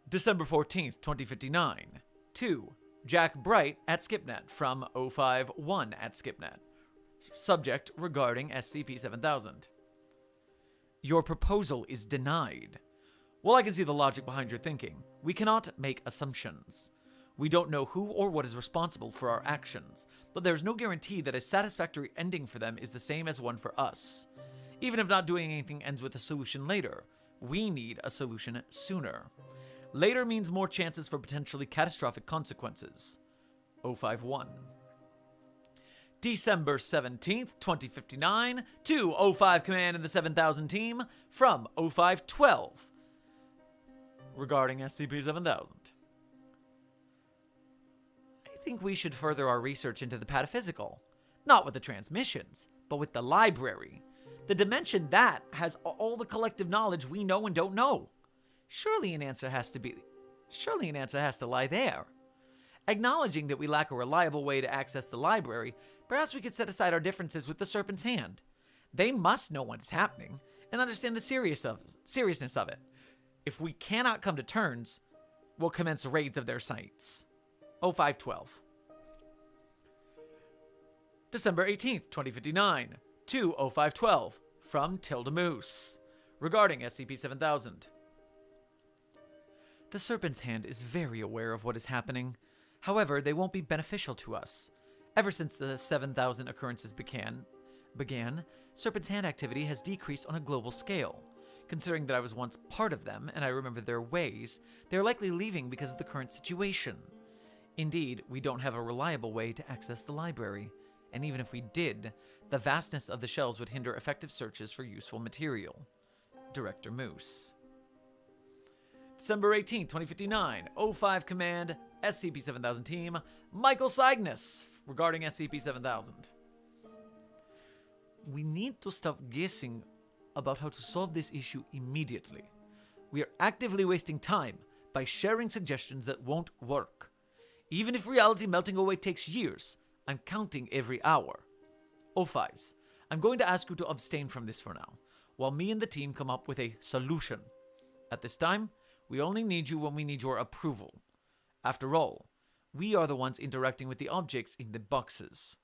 Speaker 1: December 14th, 2059. To Jack Bright at SkipNet from O51 at SkipNet. Subject regarding SCP-7000. Your proposal is denied. While I can see the logic behind your thinking, we cannot make assumptions. We don't know who or what is responsible for our actions, but there's no guarantee that a satisfactory ending for them is the same as one for us. Even if not doing anything ends with a solution later, we need a solution sooner. Later means more chances for potentially catastrophic consequences. 051. December 17th, 2059, to O5 Command and the 7000 Team from O512 regarding SCP-7000. I think we should further our research into the pataphysical, not with the transmissions, but with the library. The dimension that has all the collective knowledge we know and don't know. Surely an answer has to lie there. Acknowledging that we lack a reliable way to access the library, perhaps we could set aside our differences with the Serpent's Hand. They must know what is happening and understand the seriousness of it. If we cannot come to terms, we'll commence raids of their sites. 0512. December 18th, 2059. To 0512 from Tilda Moose regarding SCP-7000. The Serpent's Hand is very aware of what is happening. However, they won't be beneficial to us. Ever since the 7000 occurrences began, Serpent's Hand activity has decreased on a global scale. Considering that I was once part of them and I remember their ways, they are likely leaving because of the current situation. Indeed, we don't have a reliable way to access the library, and even if we did, the vastness of the shelves would hinder effective searches for useful material. Director Moose. December 18, 2059, O5 Command, SCP-7000 Team, Michael Cygnus, regarding SCP-7000. We need to stop guessing about how to solve this issue immediately. We are actively wasting time by sharing suggestions that won't work. Even if reality melting away takes years, I'm counting every hour. O5s, I'm going to ask you to abstain from this for now, while me and the team come up with a solution. At this time, we only need you when we need your approval. After all, we are the ones interacting with the objects in the boxes.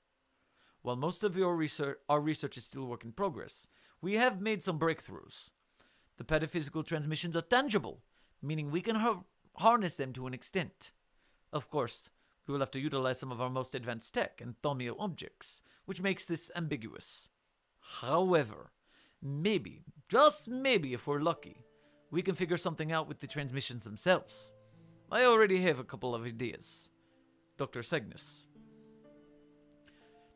Speaker 1: While most of our research is still work in progress, we have made some breakthroughs. The pataphysical transmissions are tangible, meaning we can harness them to an extent. Of course, we will have to utilize some of our most advanced tech and thaumiel objects, which makes this ambiguous. However, maybe, just maybe if we're lucky, we can figure something out with the transmissions themselves. I already have a couple of ideas. Dr. Cygnus.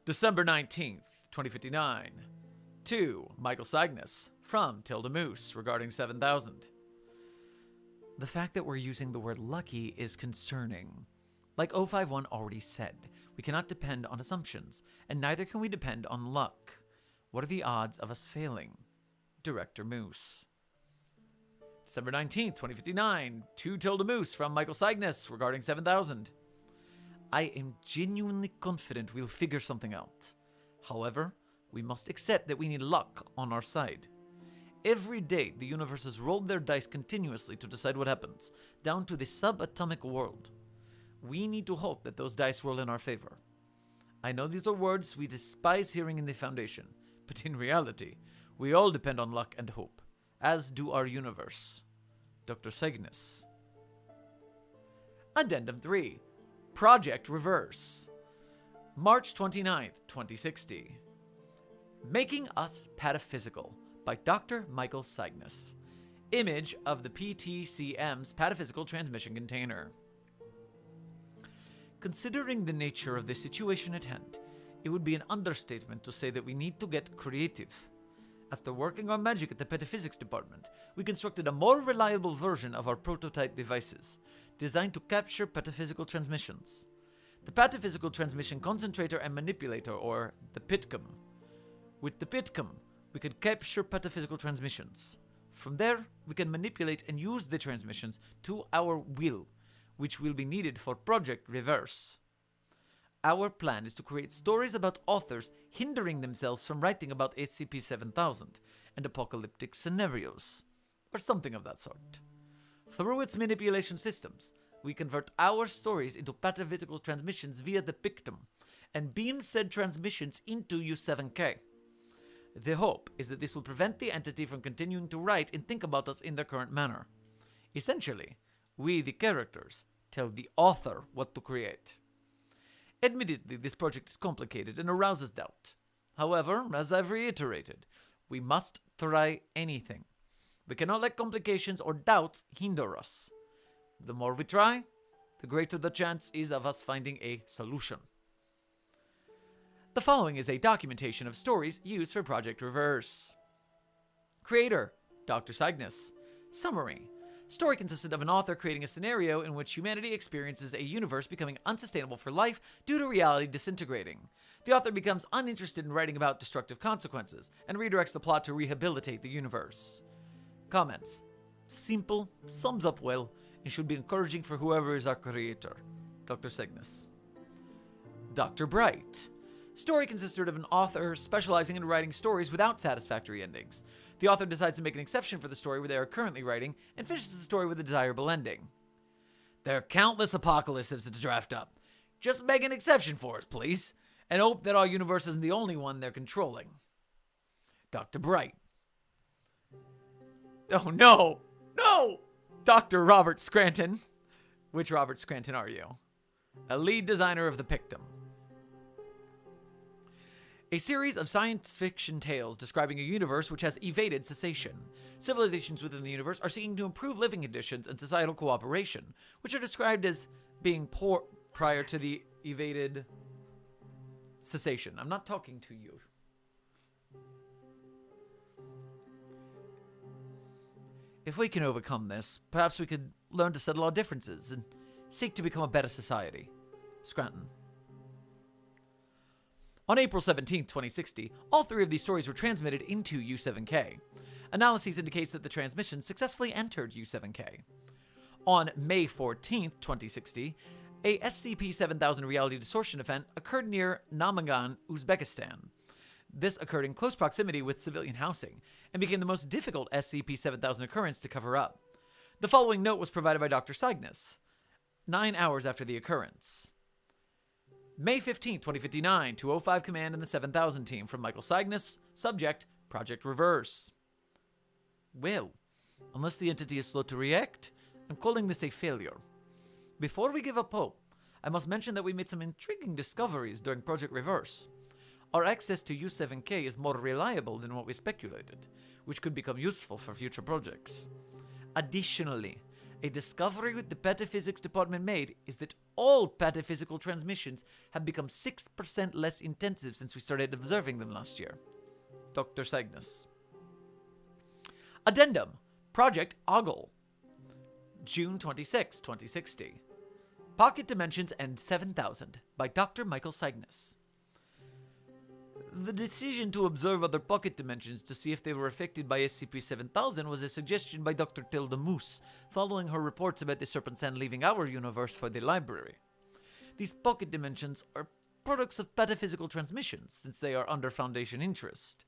Speaker 1: December 19th, 2059. To Michael Cygnus from Tilda Moose regarding 7000. The fact that we're using the word lucky is concerning. Like 051 already said, we cannot depend on assumptions, and neither can we depend on luck. What are the odds of us failing? Director Moose. December 19th, 2059, to Tilda Moose from Michael Cygnus regarding 7000. I am genuinely confident we'll figure something out. However, we must accept that we need luck on our side. Every day, the universe has rolled their dice continuously to decide what happens, down to the subatomic world. We need to hope that those dice roll in our favor. I know these are words we despise hearing in the Foundation, but in reality, we all depend on luck and hope, as do our universe. Dr. Cygnus. Addendum 3. Project Reverse. March 29th, 2060. Making Us Pataphysical by Dr. Michael Cygnus. Image of the PTCM's pataphysical transmission container. Considering the nature of the situation at hand, it would be an understatement to say that we need to get creative. After working our magic at the Pataphysics Department, we constructed a more reliable version of our prototype devices, designed to capture pataphysical transmissions. The Pataphysical Transmission Concentrator and Manipulator, or the PITCOM. With the PITCOM, we can capture pataphysical transmissions. From there, we can manipulate and use the transmissions to our will, which will be needed for Project Reverse. Our plan is to create stories about authors hindering themselves from writing about SCP-7000 and apocalyptic scenarios, or something of that sort. Through its manipulation systems, we convert our stories into pataphysical transmissions via the Pictum, and beam said transmissions into U7K. The hope is that this will prevent the entity from continuing to write and think about us in their current manner. Essentially, we, the characters, tell the author what to create. Admittedly, this project is complicated and arouses doubt. However, as I've reiterated, we must try anything. We cannot let complications or doubts hinder us. The more we try, the greater the chance is of us finding a solution. The following is a documentation of stories used for Project Reverse. Creator, Dr. Cygnus. Summary. Story consisted of an author creating a scenario in which humanity experiences a universe becoming unsustainable for life due to reality disintegrating. The author becomes uninterested in writing about destructive consequences and redirects the plot to rehabilitate the universe. Comments. Simple, sums up well, and should be encouraging for whoever is our creator. Dr. Cygnus. Dr. Bright. Story consisted of an author specializing in writing stories without satisfactory endings. The author decides to make an exception for the story where they are currently writing and finishes the story with a desirable ending. There are countless apocalypses to draft up. Just make an exception for us, please, and hope that our universe isn't the only one they're controlling. Dr. Bright. Oh no! No! Dr. Robert Scranton. Which Robert Scranton are you? A lead designer of the Pictum. A series of science fiction tales describing a universe which has evaded cessation. Civilizations within the universe are seeking to improve living conditions and societal cooperation, which are described as being poor prior to the evaded cessation. I'm not talking to you. If we can overcome this, perhaps we could learn to settle our differences and seek to become a better society. Scranton. On April 17, 2060, all three of these stories were transmitted into U7K. Analyses indicates that the transmission successfully entered U7K. On May 14, 2060, a SCP-7000 reality distortion event occurred near Namangan, Uzbekistan. This occurred in close proximity with civilian housing and became the most difficult SCP-7000 occurrence to cover up. The following note was provided by Dr. Cygnus, 9 hours after the occurrence. May 15, 2059, 205 Command and the 7000 team from Michael Cygnus. Subject, Project Reverse. Well, unless the entity is slow to react, I'm calling this a failure. Before we give up hope, I must mention that we made some intriguing discoveries during Project Reverse. Our access to U7K is more reliable than what we speculated, which could become useful for future projects. Additionally, a discovery with the Pataphysics Department made is that all pataphysical transmissions have become 6% less intensive since we started observing them last year. Dr. Cygnus. Addendum. Project Ogle. June 26, 2060. Pocket Dimensions and 7000 by Dr. Michael Cygnus. The decision to observe other pocket dimensions to see if they were affected by SCP-7000 was a suggestion by Dr. Tilda Moose, following her reports about the Serpent Sand leaving our universe for the library. These pocket dimensions are products of pataphysical transmissions, since they are under Foundation interest.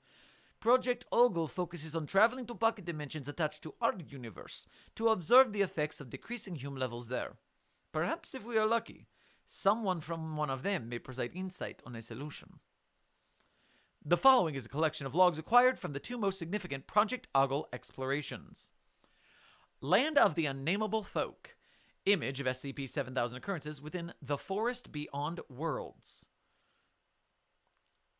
Speaker 1: Project Ogle focuses on traveling to pocket dimensions attached to our universe to observe the effects of decreasing hume levels there. Perhaps if we are lucky, someone from one of them may provide insight on a solution. The following is a collection of logs acquired from the two most significant Project Ogle explorations. Land of the Unnameable Folk. Image of SCP-7000 occurrences within the Forest Beyond Worlds.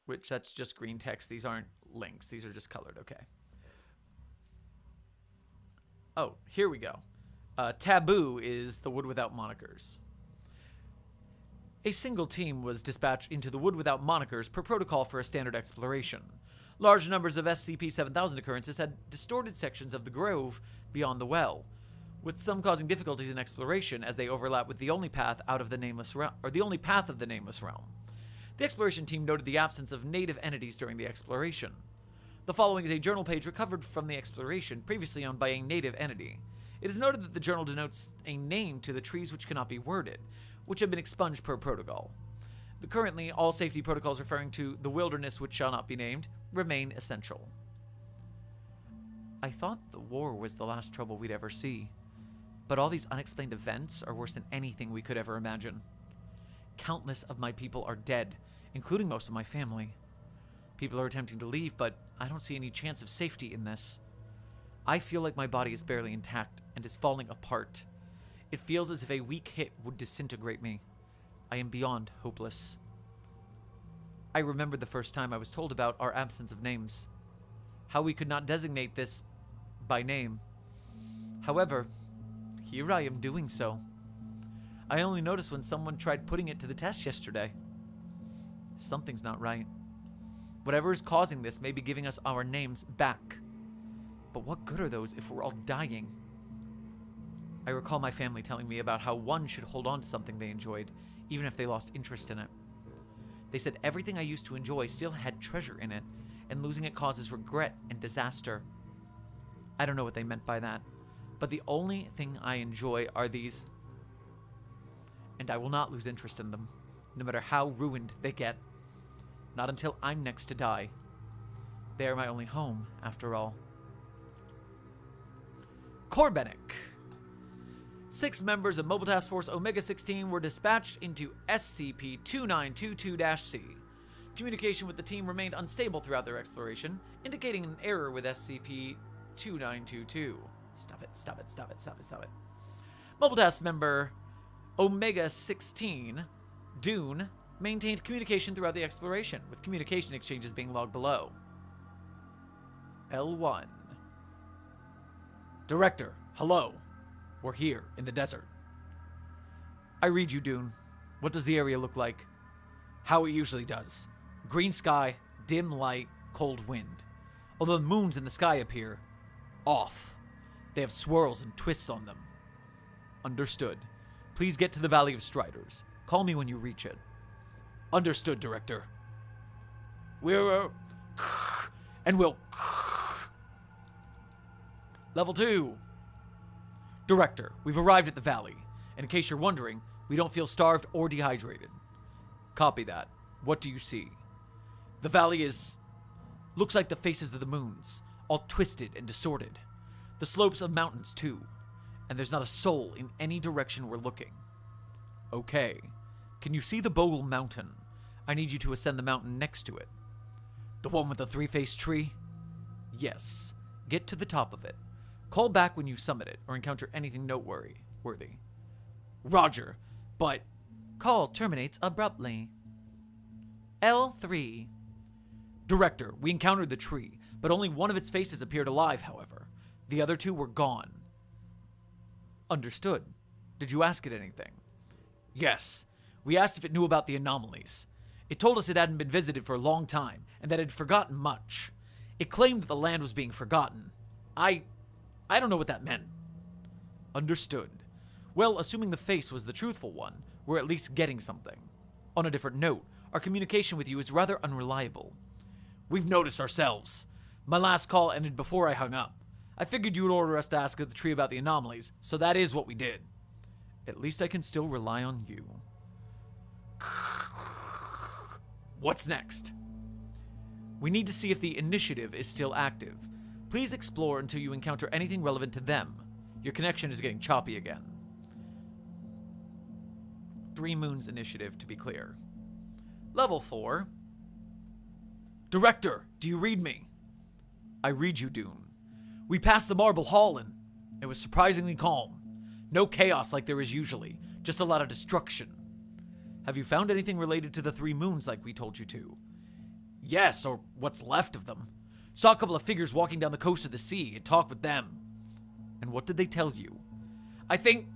Speaker 1: Which, that's just green text. These aren't links. These are just colored. Okay. Oh, here we go. Taboo is the Wood Without Monikers. A single team was dispatched into the Wood Without Monikers per protocol for a standard exploration. Large numbers of SCP-7000 occurrences had distorted sections of the grove beyond the well, with some causing difficulties in exploration as they overlap with the only path out of the nameless realm, or the only path of the nameless realm. The exploration team noted the absence of native entities during the exploration. The following is a journal page recovered from the exploration previously owned by a native entity. It is noted that the journal denotes a name to the trees which cannot be worded, which have been expunged per protocol. Currently, all safety protocols referring to the wilderness which shall not be named remain essential. I thought the war was the last trouble we'd ever see, but all these unexplained events are worse than anything we could ever imagine. Countless of my people are dead, including most of my family. People are attempting to leave, but I don't see any chance of safety in this. I feel like my body is barely intact and is falling apart. It feels as if a weak hit would disintegrate me. I am beyond hopeless. I remember the first time I was told about our absence of names. How we could not designate this by name. However, here I am doing so. I only noticed when someone tried putting it to the test yesterday. Something's not right. Whatever is causing this may be giving us our names back. But what good are those if we're all dying? I recall my family telling me about how one should hold on to something they enjoyed, even if they lost interest in it. They said everything I used to enjoy still had treasure in it, and losing it causes regret and disaster. I don't know what they meant by that, but the only thing I enjoy are these, and I will not lose interest in them, no matter how ruined they get. Not until I'm next to die. They are my only home, after all. Corbenic. 6 members of Mobile Task Force Omega-16 were dispatched into SCP-2922-C. Communication with the team remained unstable throughout their exploration, indicating an error with SCP-2922. Stop it. Mobile Task member Omega-16, Dune, maintained communication throughout the exploration, with communication exchanges being logged below. L1. Director, hello. We're here, in the desert. I read you, Dune. What does the area look like? How it usually does. Green sky, dim light, cold wind. Although the moons in the sky appear off. They have swirls and twists on them. Understood. Please get to the Valley of Striders. Call me when you reach it. Understood, Director. We're... and we'll... Level 2. Director, we've arrived at the valley, and in case you're wondering, we don't feel starved or dehydrated. Copy that. What do you see? The valley looks like the faces of the moons, all twisted and distorted. The slopes of mountains, too, and there's not a soul in any direction we're looking. Okay. Can you see the Bogle Mountain? I need you to ascend the mountain next to it. The one with the 3-faced tree? Yes. Get to the top of it. Call back when you summit it, or encounter anything noteworthy. Roger, but... Call terminates abruptly. L3. Director, we encountered the tree, but only one of its faces appeared alive, however. The other 2 were gone. Understood. Did you ask it anything? Yes. We asked if it knew about the anomalies. It told us it hadn't been visited for a long time, and that it had forgotten much. It claimed that the land was being forgotten. I don't know what that meant. Understood. Well, assuming the face was the truthful one, we're at least getting something. On a different note, our communication with you is rather unreliable. We've noticed ourselves. My last call ended before I hung up. I figured you would order us to ask the tree about the anomalies, so that is what we did. At least I can still rely on you. What's next? We need to see if the initiative is still active. Please explore until you encounter anything relevant to them. Your connection is getting choppy again. 3 Moons Initiative, to be clear. Level 4. Director, do you read me? I read you, Dune. We passed the Marble Hall and it was surprisingly calm. No chaos like there is usually, just a lot of destruction. Have you found anything related to the 3 moons like we told you to? Yes, or what's left of them. Saw a couple of figures walking down the coast of the sea and talked with them. And what did they tell you? I think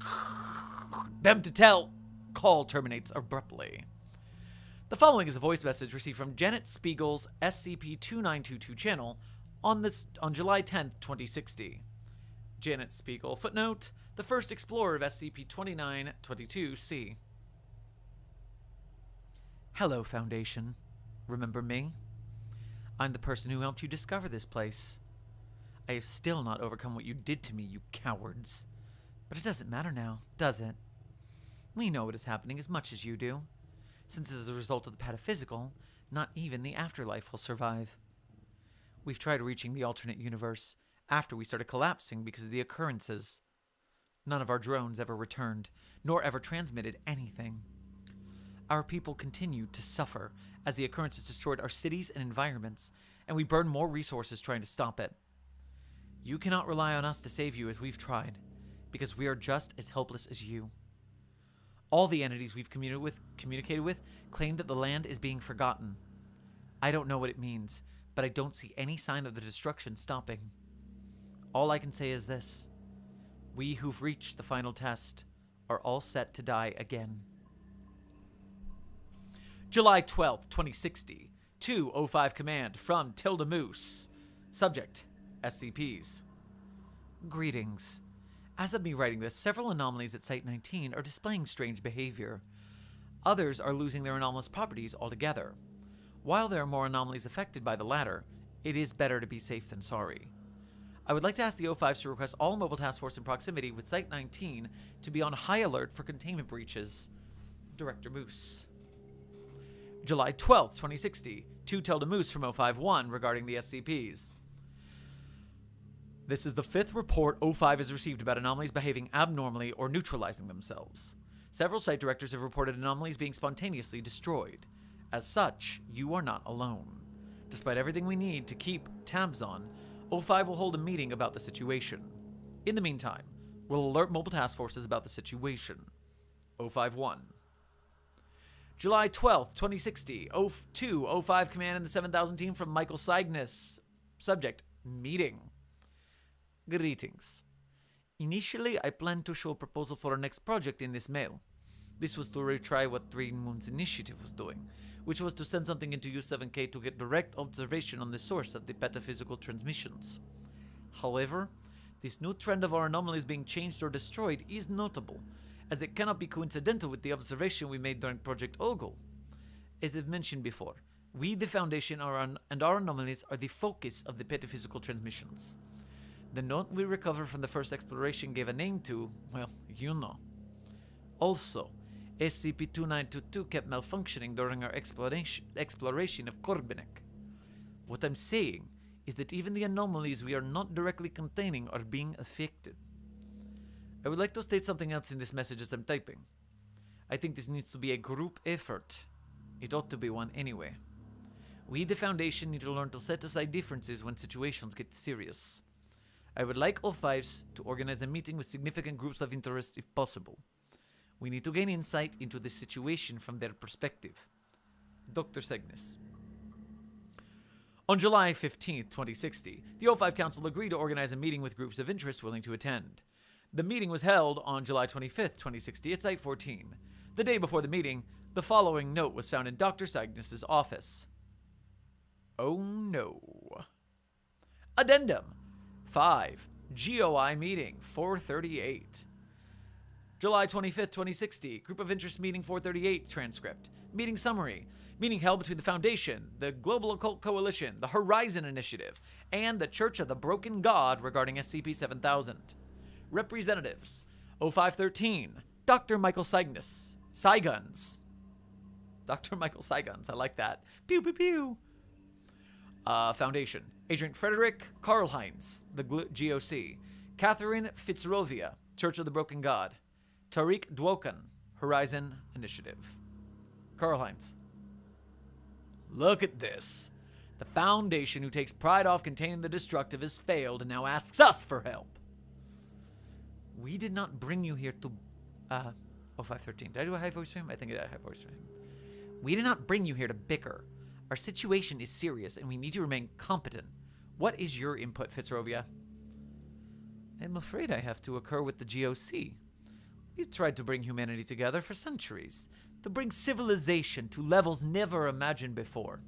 Speaker 1: them to tell. Call terminates abruptly. The following is a voice message received from Janet Spiegel's SCP-2922 channel on July 10th, 2060. Janet Spiegel, footnote, the first explorer of SCP-2922-C. Hello, Foundation. Remember me? I'm the person who helped you discover this place. I have still not overcome what you did to me, you cowards. But it doesn't matter now, does it? We know what is happening as much as you do. Since as a result of the pataphysical, not even the afterlife will survive. We've tried reaching the alternate universe after we started collapsing because of the occurrences. None of our drones ever returned, nor ever transmitted anything. Our people continued to suffer as the occurrences destroyed our cities and environments, and we burned more resources trying to stop it. You cannot rely on us to save you as we've tried, because we are just as helpless as you. All the entities we've communicated with claim that the land is being forgotten. I don't know what it means, but I don't see any sign of the destruction stopping. All I can say is this. We who've reached the final test are all set to die again. July 12th, 2060. 205 Command from Tilda Moose. Subject, SCPs. Greetings. As of me writing this, several anomalies at Site-19 are displaying strange behavior. Others are losing their anomalous properties altogether. While there are more anomalies affected by the latter, it is better to be safe than sorry. I would like to ask the O5s to request all mobile task force in proximity with Site-19 to be on high alert for containment breaches. Director Moose. July 12th, 2060. 2 Tilda Moose from 051 regarding the SCPs. This is the 5th report O5 has received about anomalies behaving abnormally or neutralizing themselves. Several site directors have reported anomalies being spontaneously destroyed. As such, you are not alone. Despite everything we need to keep tabs on, O5 will hold a meeting about the situation. In the meantime, we'll alert mobile task forces about the situation. O51. July 12th, 2060. 205 Command and the 7000 team from Michael Cygnus. Subject, meeting. Greetings. Initially, I planned to show a proposal for our next project in this mail. This was to retry what 3 Moons Initiative was doing, which was to send something into U7K to get direct observation on the source of the petaphysical transmissions. However, this new trend of our anomalies being changed or destroyed is notable, as it cannot be coincidental with the observation we made during Project Ogle. As I've mentioned before, we, the Foundation, and our anomalies are the focus of the petaphysical transmissions. The note we recovered from the first exploration gave a name to, well, you know. Also, SCP-2922 kept malfunctioning during our exploration of Korbenek. What I'm saying is that even the anomalies we are not directly containing are being affected. I would like to state something else in this message as I'm typing. I think this needs to be a group effort. It ought to be one anyway. We, the Foundation, need to learn to set aside differences when situations get serious. I would like O5s to organize a meeting with significant groups of interest if possible. We need to gain insight into the situation from their perspective. Dr. Cygnus. On July 15th, 2060, the O5 Council agreed to organize a meeting with groups of interest willing to attend. The meeting was held on July 25th, 2060 at Site 14. The day before the meeting, the following note was found in Dr. Cygnus' office. Oh no. Addendum 5. GOI meeting 438. July 25th, 2060. Group of Interest meeting 438 transcript. Meeting summary. Meeting held between the Foundation, the Global Occult Coalition, the Horizon Initiative, and the Church of the Broken God regarding SCP-7000. Representatives. 0513. Dr. Michael Cygnus. Cyguns. Dr. Michael Cyguns. I like that. Pew, pew, pew. Foundation. Agent Frederick Karl-Heinz, the GOC. Catherine Fitzrovia, Church of the Broken God. Tariq Dwokan, Horizon Initiative. Karl-Heinz. Look at this. The Foundation, who takes pride off containing the destructive, has failed and now asks us for help. We did not bring you here to... 0513. Did I do a high voice for him? I think I did a high voice for him. We did not bring you here to bicker. Our situation is serious and we need you to remain competent. What is your input, Fitzrovia? I'm afraid I have to occur with the GOC. We've tried to bring humanity together for centuries, to bring civilization to levels never imagined before.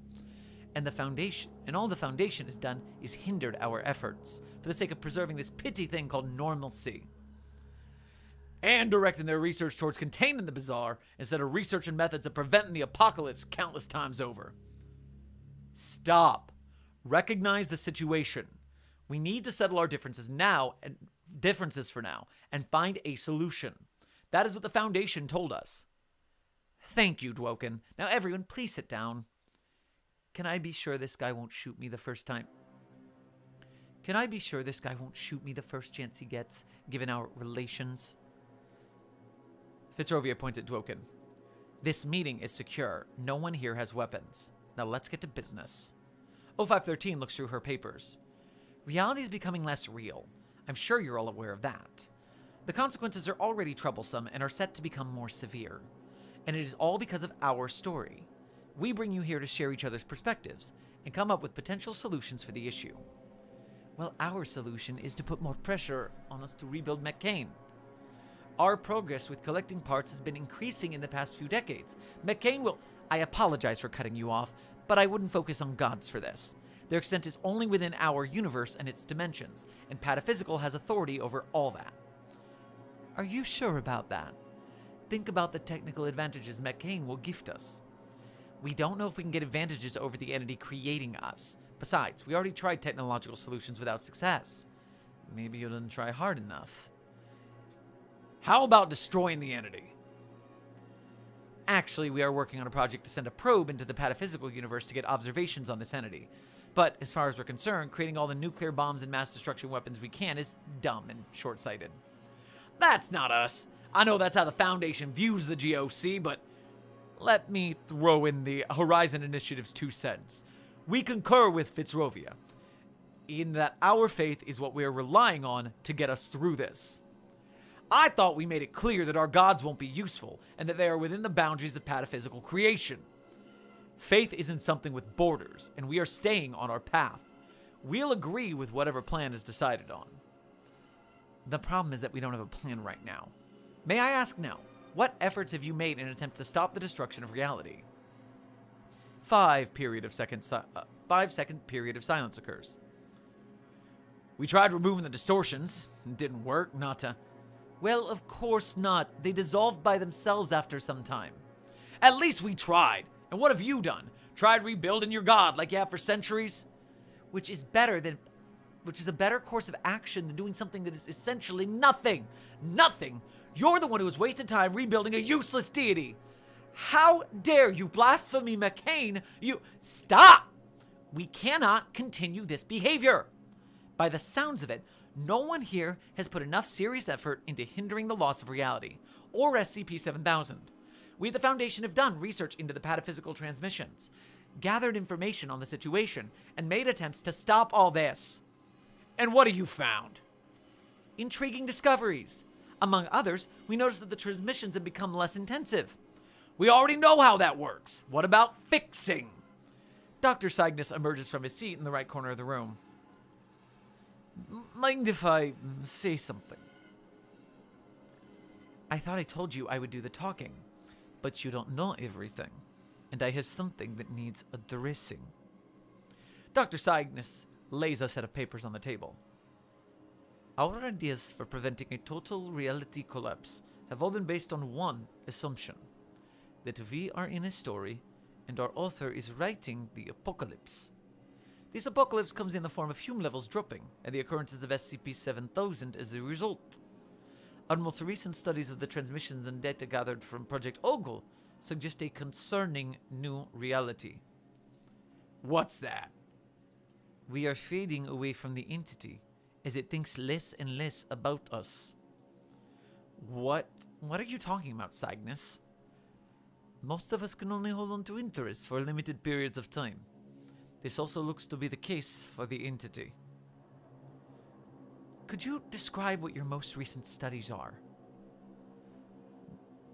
Speaker 1: And the Foundation, and all the Foundation has done is hindered our efforts for the sake of preserving this petty thing called normalcy. And directing their research towards containing the bizarre instead of researching methods of preventing the apocalypse countless times over. Stop. Recognize the situation. We need to settle our differences for now and find a solution. That is what the Foundation told us. Thank you, Dwoken. Now everyone, please sit down. Can I be sure this guy won't shoot me the first time? Can I be sure this guy won't shoot me the first chance he gets, given our relations? Fitzrovia pointed at Dwoken. This meeting is secure. No one here has weapons. Now let's get to business. 0513 looks through her papers. Reality is becoming less real. I'm sure you're all aware of that. The consequences are already troublesome and are set to become more severe. And it is all because of our story. We bring you here to share each other's perspectives and come up with potential solutions for the issue. Well, our solution is to put more pressure on us to rebuild McCain. Our progress with collecting parts has been increasing in the past few decades. McCain will... I apologize for cutting you off, but I wouldn't focus on gods for this. Their extent is only within our universe and its dimensions, and Pataphysical has authority over all that. Are you sure about that? Think about the technical advantages McCain will gift us. We don't know if we can get advantages over the entity creating us. Besides, we already tried technological solutions without success. Maybe you didn't try hard enough. How about destroying the entity? Actually, we are working on a project to send a probe into the Pataphysical universe to get observations on this entity. But as far as we're concerned, creating all the nuclear bombs and mass destruction weapons we can is dumb and short-sighted. That's not us. I know that's how the Foundation views the GOC, but let me throw in the Horizon Initiative's 2 cents. We concur with Fitzrovia in that our faith is what we are relying on to get us through this. I thought we made it clear that our gods won't be useful and that they are within the boundaries of pataphysical creation. Faith isn't something with borders, and we are staying on our path. We'll agree with whatever plan is decided on. The problem is that we don't have a plan right now. May I ask now, what efforts have you made in an attempt to stop the destruction of reality? 5 second period of silence occurs. We tried removing the distortions. It didn't work, not to... Well, of course not. They dissolved by themselves after some time. At least we tried. And what have you done? Tried rebuilding your god like you have for centuries? Which is a better course of action than doing something that is essentially nothing. Nothing. You're the one who has wasted time rebuilding a useless deity. How dare you blaspheme McCain? You... Stop! We cannot continue this behavior. By the sounds of it, no one here has put enough serious effort into hindering the loss of reality, or SCP-7000. We at the Foundation have done research into the pataphysical transmissions, gathered information on the situation, and made attempts to stop all this. And what have you found? Intriguing discoveries. Among others, we noticed that the transmissions have become less intensive. We already know how that works. What about fixing? Dr. Cygnus emerges from his seat in the right corner of the room. Mind if I say something? I thought I told you I would do the talking, but you don't know everything, and I have something that needs addressing. Dr. Cygnus lays a set of papers on the table. Our ideas for preventing a total reality collapse have all been based on one assumption: that we are in a story and our author is writing the apocalypse. This apocalypse comes in the form of human levels dropping and the occurrences of SCP-7000 as a result. Our most recent studies of the transmissions and data gathered from Project Ogle suggest a concerning new reality. What's that? We are fading away from the entity as it thinks less and less about us. What are you talking about, Cygnus? Most of us can only hold on to interests for limited periods of time. This also looks to be the case for the entity. Could you describe what your most recent studies are?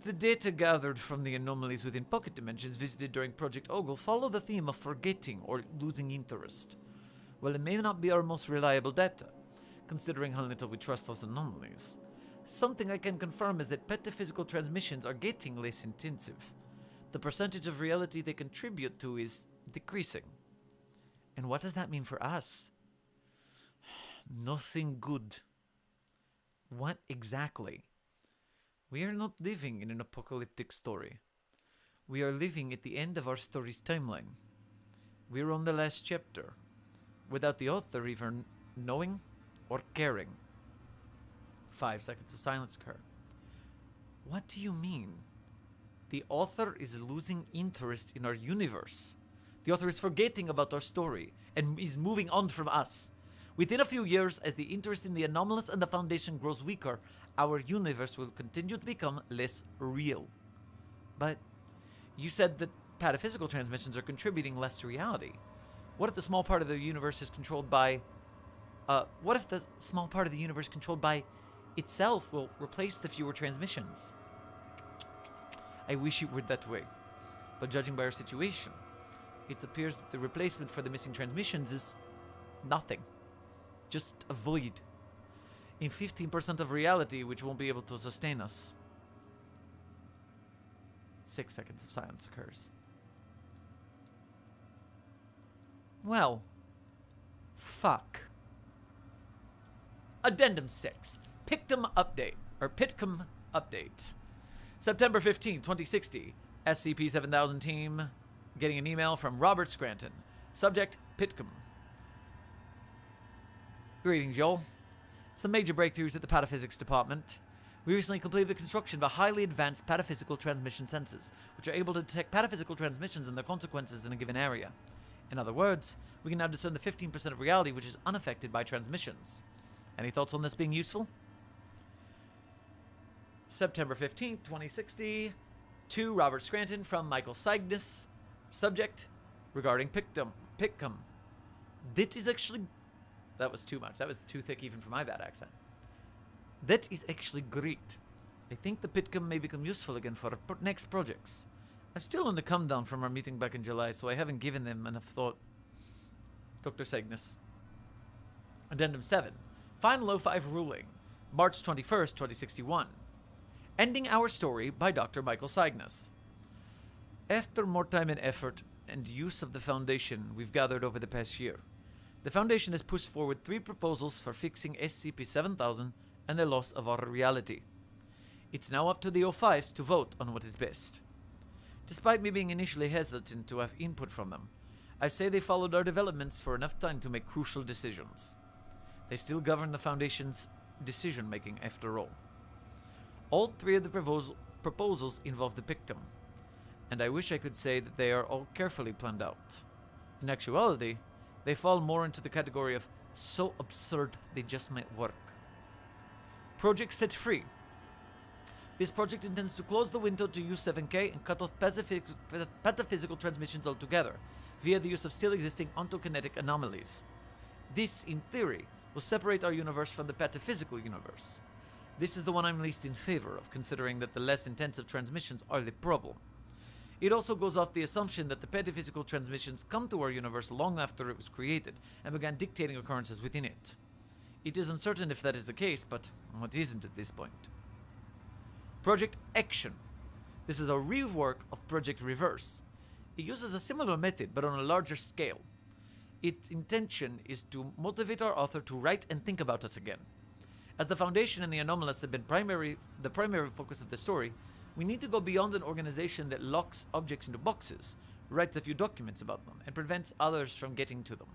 Speaker 1: The data gathered from the anomalies within pocket dimensions visited during Project Ogle follow the theme of forgetting or losing interest. While it may not be our most reliable data, considering how little we trust those anomalies, something I can confirm is that petaphysical transmissions are getting less intensive. The percentage of reality they contribute to is decreasing. And what does that mean for us? Nothing good. What exactly? We are not living in an apocalyptic story. We are living at the end of our story's timeline. We are on the last chapter, without the author even knowing or caring. 5 seconds of silence occur. What do you mean? The author is losing interest in our universe. The author is forgetting about our story and is moving on from us. Within a few years, as the interest in the anomalous and the Foundation grows weaker, our universe will continue to become less real. But you said that pataphysical transmissions are contributing less to reality. What if the small part of the universe is controlled by... what if the small part of the universe controlled by itself will replace the fewer transmissions? I wish it were that way. But judging by our situation, it appears that the replacement for the missing transmissions is nothing. Just a void. In 15% of reality, which won't be able to sustain us. 6 seconds of silence occurs. Well, fuck. Addendum 6. Pictum update. Or Pitcom update. September 15, 2060. SCP-7000 team getting an email from Robert Scranton. Subject, Pitcom. Greetings, y'all. Some major breakthroughs at the Pataphysics Department. We recently completed the construction of a highly advanced pataphysical transmission sensors, which are able to detect pataphysical transmissions and their consequences in a given area. In other words, we can now discern the 15% of reality which is unaffected by transmissions. Any thoughts on this being useful? September 15th, 2060. To Robert Scranton from Michael Cygnus. Subject, regarding Pitcom. That is actually... That was too much. That was too thick even for my bad accent. That is actually great. I think the Pitcom may become useful again for next projects. I'm still on the come down from our meeting back in July, so I haven't given them enough thought. Dr. Cygnus. Addendum 7. Final 05 ruling. March 21st, 2061. Ending our story by Dr. Michael Cygnus. After more time and effort and use of the Foundation we've gathered over the past year, the Foundation has pushed forward 3 proposals for fixing SCP-7000 and the loss of our reality. It's now up to the O5s to vote on what is best. Despite me being initially hesitant to have input from them, I say they followed our developments for enough time to make crucial decisions. They still govern the Foundation's decision-making after all. All 3 of the proposals involve the Pitcom, and I wish I could say that they are all carefully planned out. In actuality, they fall more into the category of so absurd they just might work. Project Set Free. This project intends to close the window to U7K and cut off pataphysical transmissions altogether, via the use of still existing ontokinetic anomalies. This, in theory, will separate our universe from the pataphysical universe. This is the one I'm least in favor of, considering that the less intensive transmissions are the problem. It also goes off the assumption that the petaphysical transmissions come to our universe long after it was created and began dictating occurrences within it. It is uncertain if that is the case, but what isn't at this point? Project Action. This is a rework of Project Reverse. It uses a similar method, but on a larger scale. Its intention is to motivate our author to write and think about us again. As the Foundation and the Anomalous have been the primary focus of the story, we need to go beyond an organization that locks objects into boxes, writes a few documents about them, and prevents others from getting to them.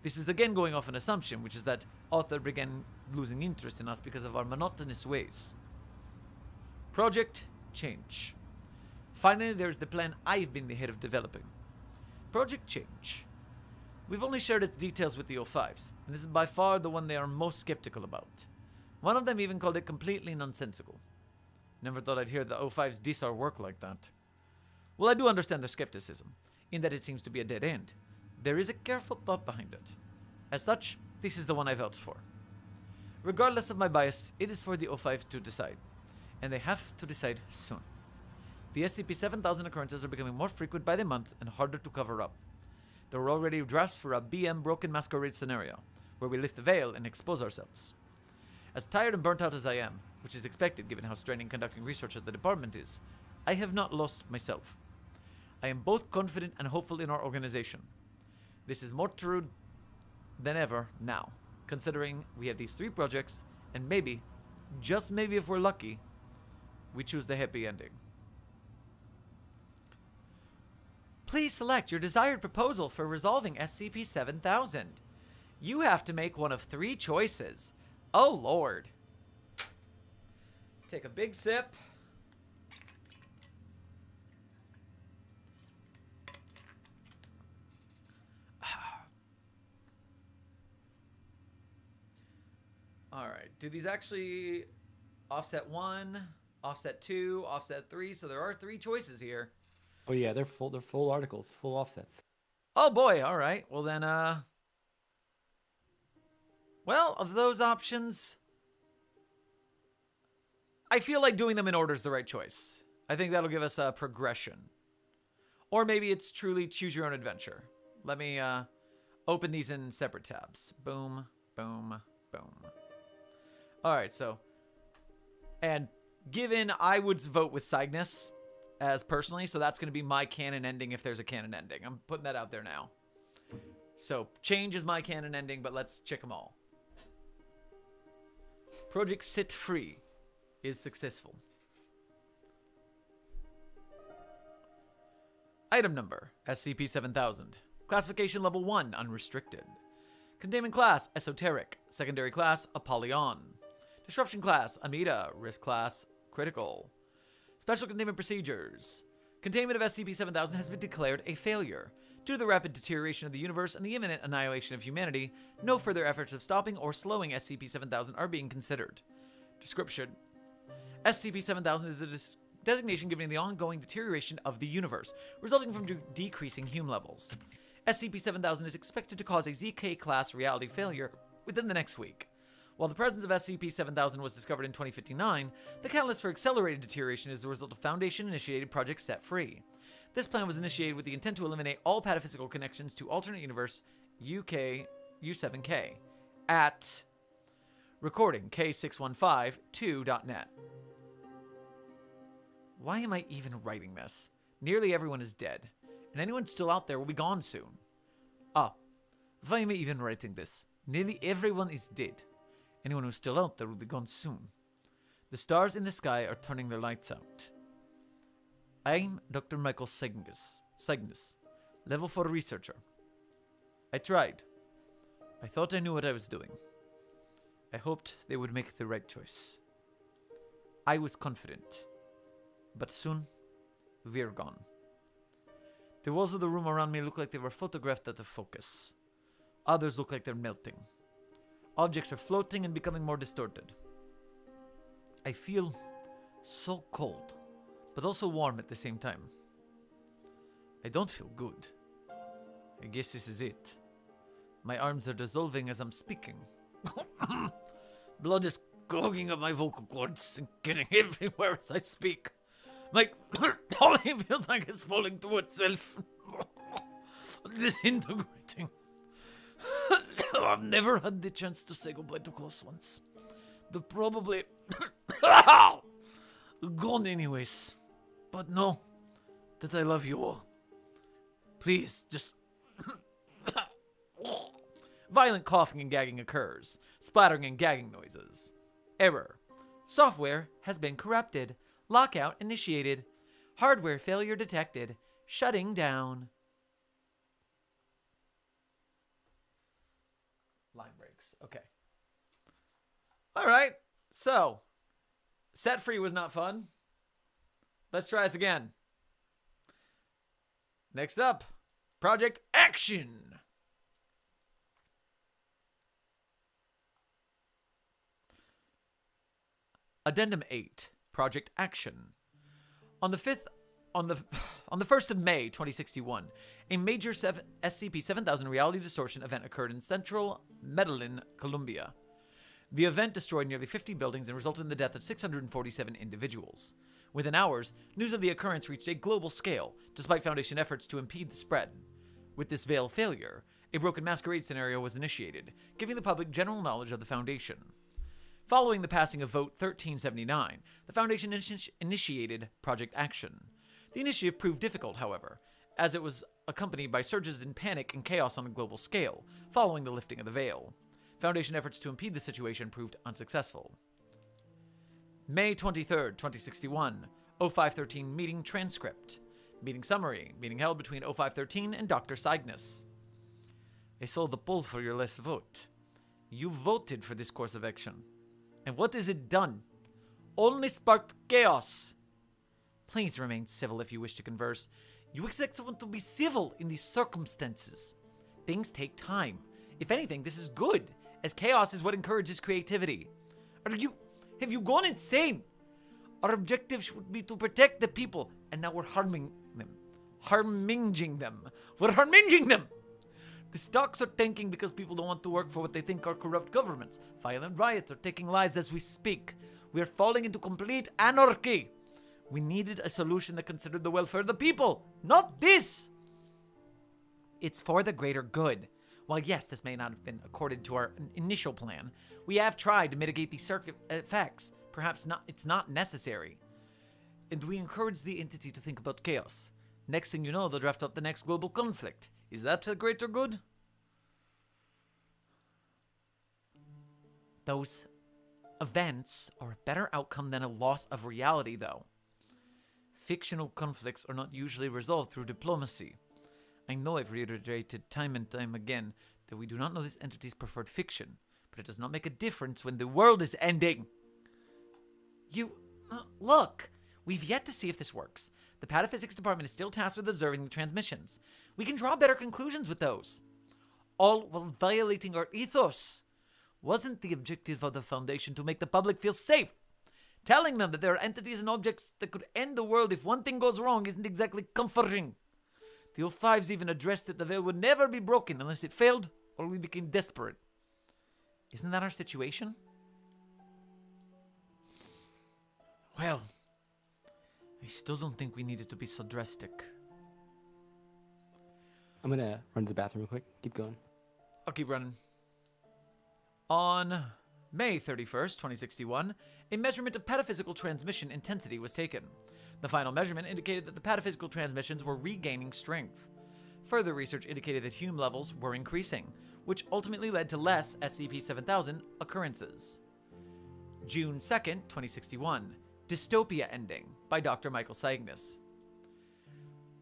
Speaker 1: This is again going off an assumption, which is that author began losing interest in us because of our monotonous ways. Project Change. Finally, there's the plan I've been the head of developing. Project Change. We've only shared its details with the O5s, and this is by far the one they are most skeptical about. One of them even called it completely nonsensical. Never thought I'd hear the O5s diss our work like that. Well, I do understand their skepticism, in that it seems to be a dead end. There is a careful thought behind it. As such, this is the one I vouched for. Regardless of my bias, it is for the O5s to decide, and they have to decide soon. The SCP-7000 occurrences are becoming more frequent by the month and harder to cover up. There were already drafts for a BM Broken Masquerade scenario, where we lift the veil and expose ourselves. As tired and burnt out as I am, which is expected given how straining conducting research at the department is, I have not lost myself. I am both confident and hopeful in our organization. This is more true than ever now, considering we have these 3 projects, and maybe, just maybe if we're lucky, we choose the happy ending. Please select your desired proposal for resolving SCP-7000. You have to make one of 3 choices. Oh, Lord. Take a big sip. All right. Do these actually offset 1, offset 2, offset 3? So there are 3 choices here.
Speaker 3: Oh yeah, they're full articles, full offsets.
Speaker 1: Oh boy, all right. Well then, well, of those options, I feel like doing them in order is the right choice. I think that'll give us a progression. Or maybe it's truly choose your own adventure. Let me open these in separate tabs. Boom, boom, boom. All right, so, and given I would vote with Cygnus as personally, so that's going to be my canon ending if there's a canon ending. I'm putting that out there now. So, change is my canon ending, but let's check them all. Project Sit Free is successful. Item number, SCP-7000. Classification Level 1, Unrestricted. Containment Class, Esoteric. Secondary Class, Apollyon. Disruption Class, Amida. Risk Class, Critical. Special Containment Procedures. Containment of SCP-7000 has been declared a failure. Due to the rapid deterioration of the universe and the imminent annihilation of humanity, no further efforts of stopping or slowing SCP-7000 are being considered. Description. SCP-7000 is the designation given the ongoing deterioration of the universe, resulting from decreasing Hume levels. SCP-7000 is expected to cause a ZK-class reality failure within the next week. While the presence of SCP-7000 was discovered in 2059, the catalyst for accelerated deterioration is the result of Foundation-initiated Project Set Free. This plan was initiated with the intent to eliminate all pataphysical connections to alternate universe U7K at recording K6152.net. Why am I even writing this? Nearly everyone is dead, and anyone still out there will be gone soon. Why am I even writing this? Nearly everyone is dead. Anyone who's still out there will be gone soon. The stars in the sky are turning their lights out. I'm Dr. Michael Cygnus, Level 4 researcher. I tried. I thought I knew what I was doing. I hoped they would make the right choice. I was confident. But soon, we're gone. The walls of the room around me look like they were photographed out of focus. Others look like they're melting. Objects are floating and becoming more distorted. I feel so cold, but also warm at the same time. I don't feel good. I guess this is it. My arms are dissolving as I'm speaking. Blood is clogging up my vocal cords and getting everywhere as I speak. My body feels like it's falling to itself. Disintegrating. I've never had the chance to say goodbye to close ones. They're probably gone anyways. But know that I love you all. Please, just Violent coughing and gagging occurs. Splattering and gagging noises. Error. Software has been corrupted. Lockout initiated. Hardware failure detected. Shutting down. Line breaks. Okay. All right. So, set free was not fun. Let's try this again. Next up, Project Action. Addendum 8, Project Action. On the 1st of May 2061, a major SCP-7000 reality distortion event occurred in central Medellin, Colombia. The event destroyed nearly 50 buildings and resulted in the death of 647 individuals. Within hours, news of the occurrence reached a global scale, despite Foundation efforts to impede the spread. With this veil failure, a broken masquerade scenario was initiated, giving the public general knowledge of the Foundation. Following the passing of Vote 1379, the Foundation initiated Project Action. The initiative proved difficult, however, as it was accompanied by surges in panic and chaos on a global scale, following the lifting of the veil. Foundation efforts to impede the situation proved unsuccessful. May 23rd, 2061, 0513 meeting transcript. Meeting summary. Meeting held between 0513 and Dr. Cygnus. I saw the poll for your last vote. You voted for this course of action. And what has it done? Only sparked chaos. Please remain civil if you wish to converse. You expect someone to be civil in these circumstances. Things take time. If anything, this is good, as chaos is what encourages creativity. Have you gone insane? Our objective should be to protect the people, and now we're harming them. We're harming them! The stocks are tanking because people don't want to work for what they think are corrupt governments. Violent riots are taking lives as we speak. We are falling into complete anarchy. We needed a solution that considered the welfare of the people, not this! It's for the greater good. While yes, this may not have been according to our initial plan, we have tried to mitigate these effects. Perhaps it's not necessary. And we encourage the entity to think about chaos. Next thing you know, they'll draft up the next global conflict. Is that the greater good? Those events are a better outcome than a loss of reality, though. Fictional conflicts are not usually resolved through diplomacy. I know I've reiterated time and time again that we do not know this entity's preferred fiction, but it does not make a difference when the world is ending. Look, we've yet to see if this works. The Pataphysics Department is still tasked with observing the transmissions. We can draw better conclusions with those. All while violating our ethos. Wasn't the objective of the Foundation to make the public feel safe? Telling them that there are entities and objects that could end the world if one thing goes wrong isn't exactly comforting. The O5s even addressed that the veil would never be broken unless it failed or we became desperate. Isn't that our situation? Well, I still don't think we needed to be so drastic.
Speaker 2: I'm gonna run to the bathroom real quick. Keep going.
Speaker 1: I'll keep running. On May 31st, 2061, a measurement of pataphysical transmission intensity was taken. The final measurement indicated that the pataphysical transmissions were regaining strength. Further research indicated that Hume levels were increasing, which ultimately led to less SCP-7000 occurrences. June 2nd, 2061, Dystopia Ending by Dr. Michael Cygnus.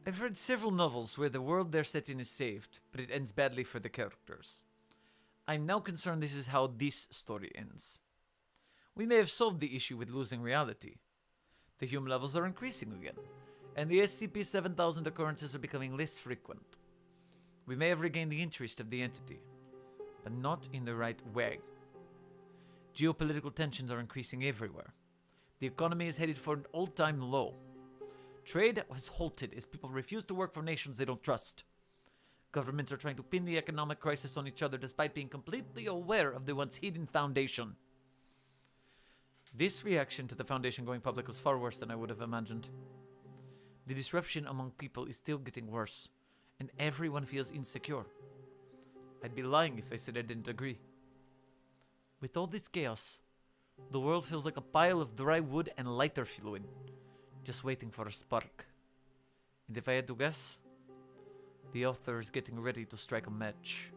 Speaker 1: I've read several novels where the world they're set in is saved, but it ends badly for the characters. I'm now concerned this is how this story ends. We may have solved the issue with losing reality. The Hume levels are increasing again, and the SCP-7000 occurrences are becoming less frequent. We may have regained the interest of the entity, but not in the right way. Geopolitical tensions are increasing everywhere. The economy is headed for an all-time low. Trade has halted as people refuse to work for nations they don't trust. Governments are trying to pin the economic crisis on each other despite being completely aware of the once hidden Foundation. This reaction to the Foundation going public was far worse than I would have imagined. The disruption among people is still getting worse, and everyone feels insecure. I'd be lying if I said I didn't agree. With all this chaos, the world feels like a pile of dry wood and lighter fluid, just waiting for a spark. And if I had to guess, the author is getting ready to strike a match.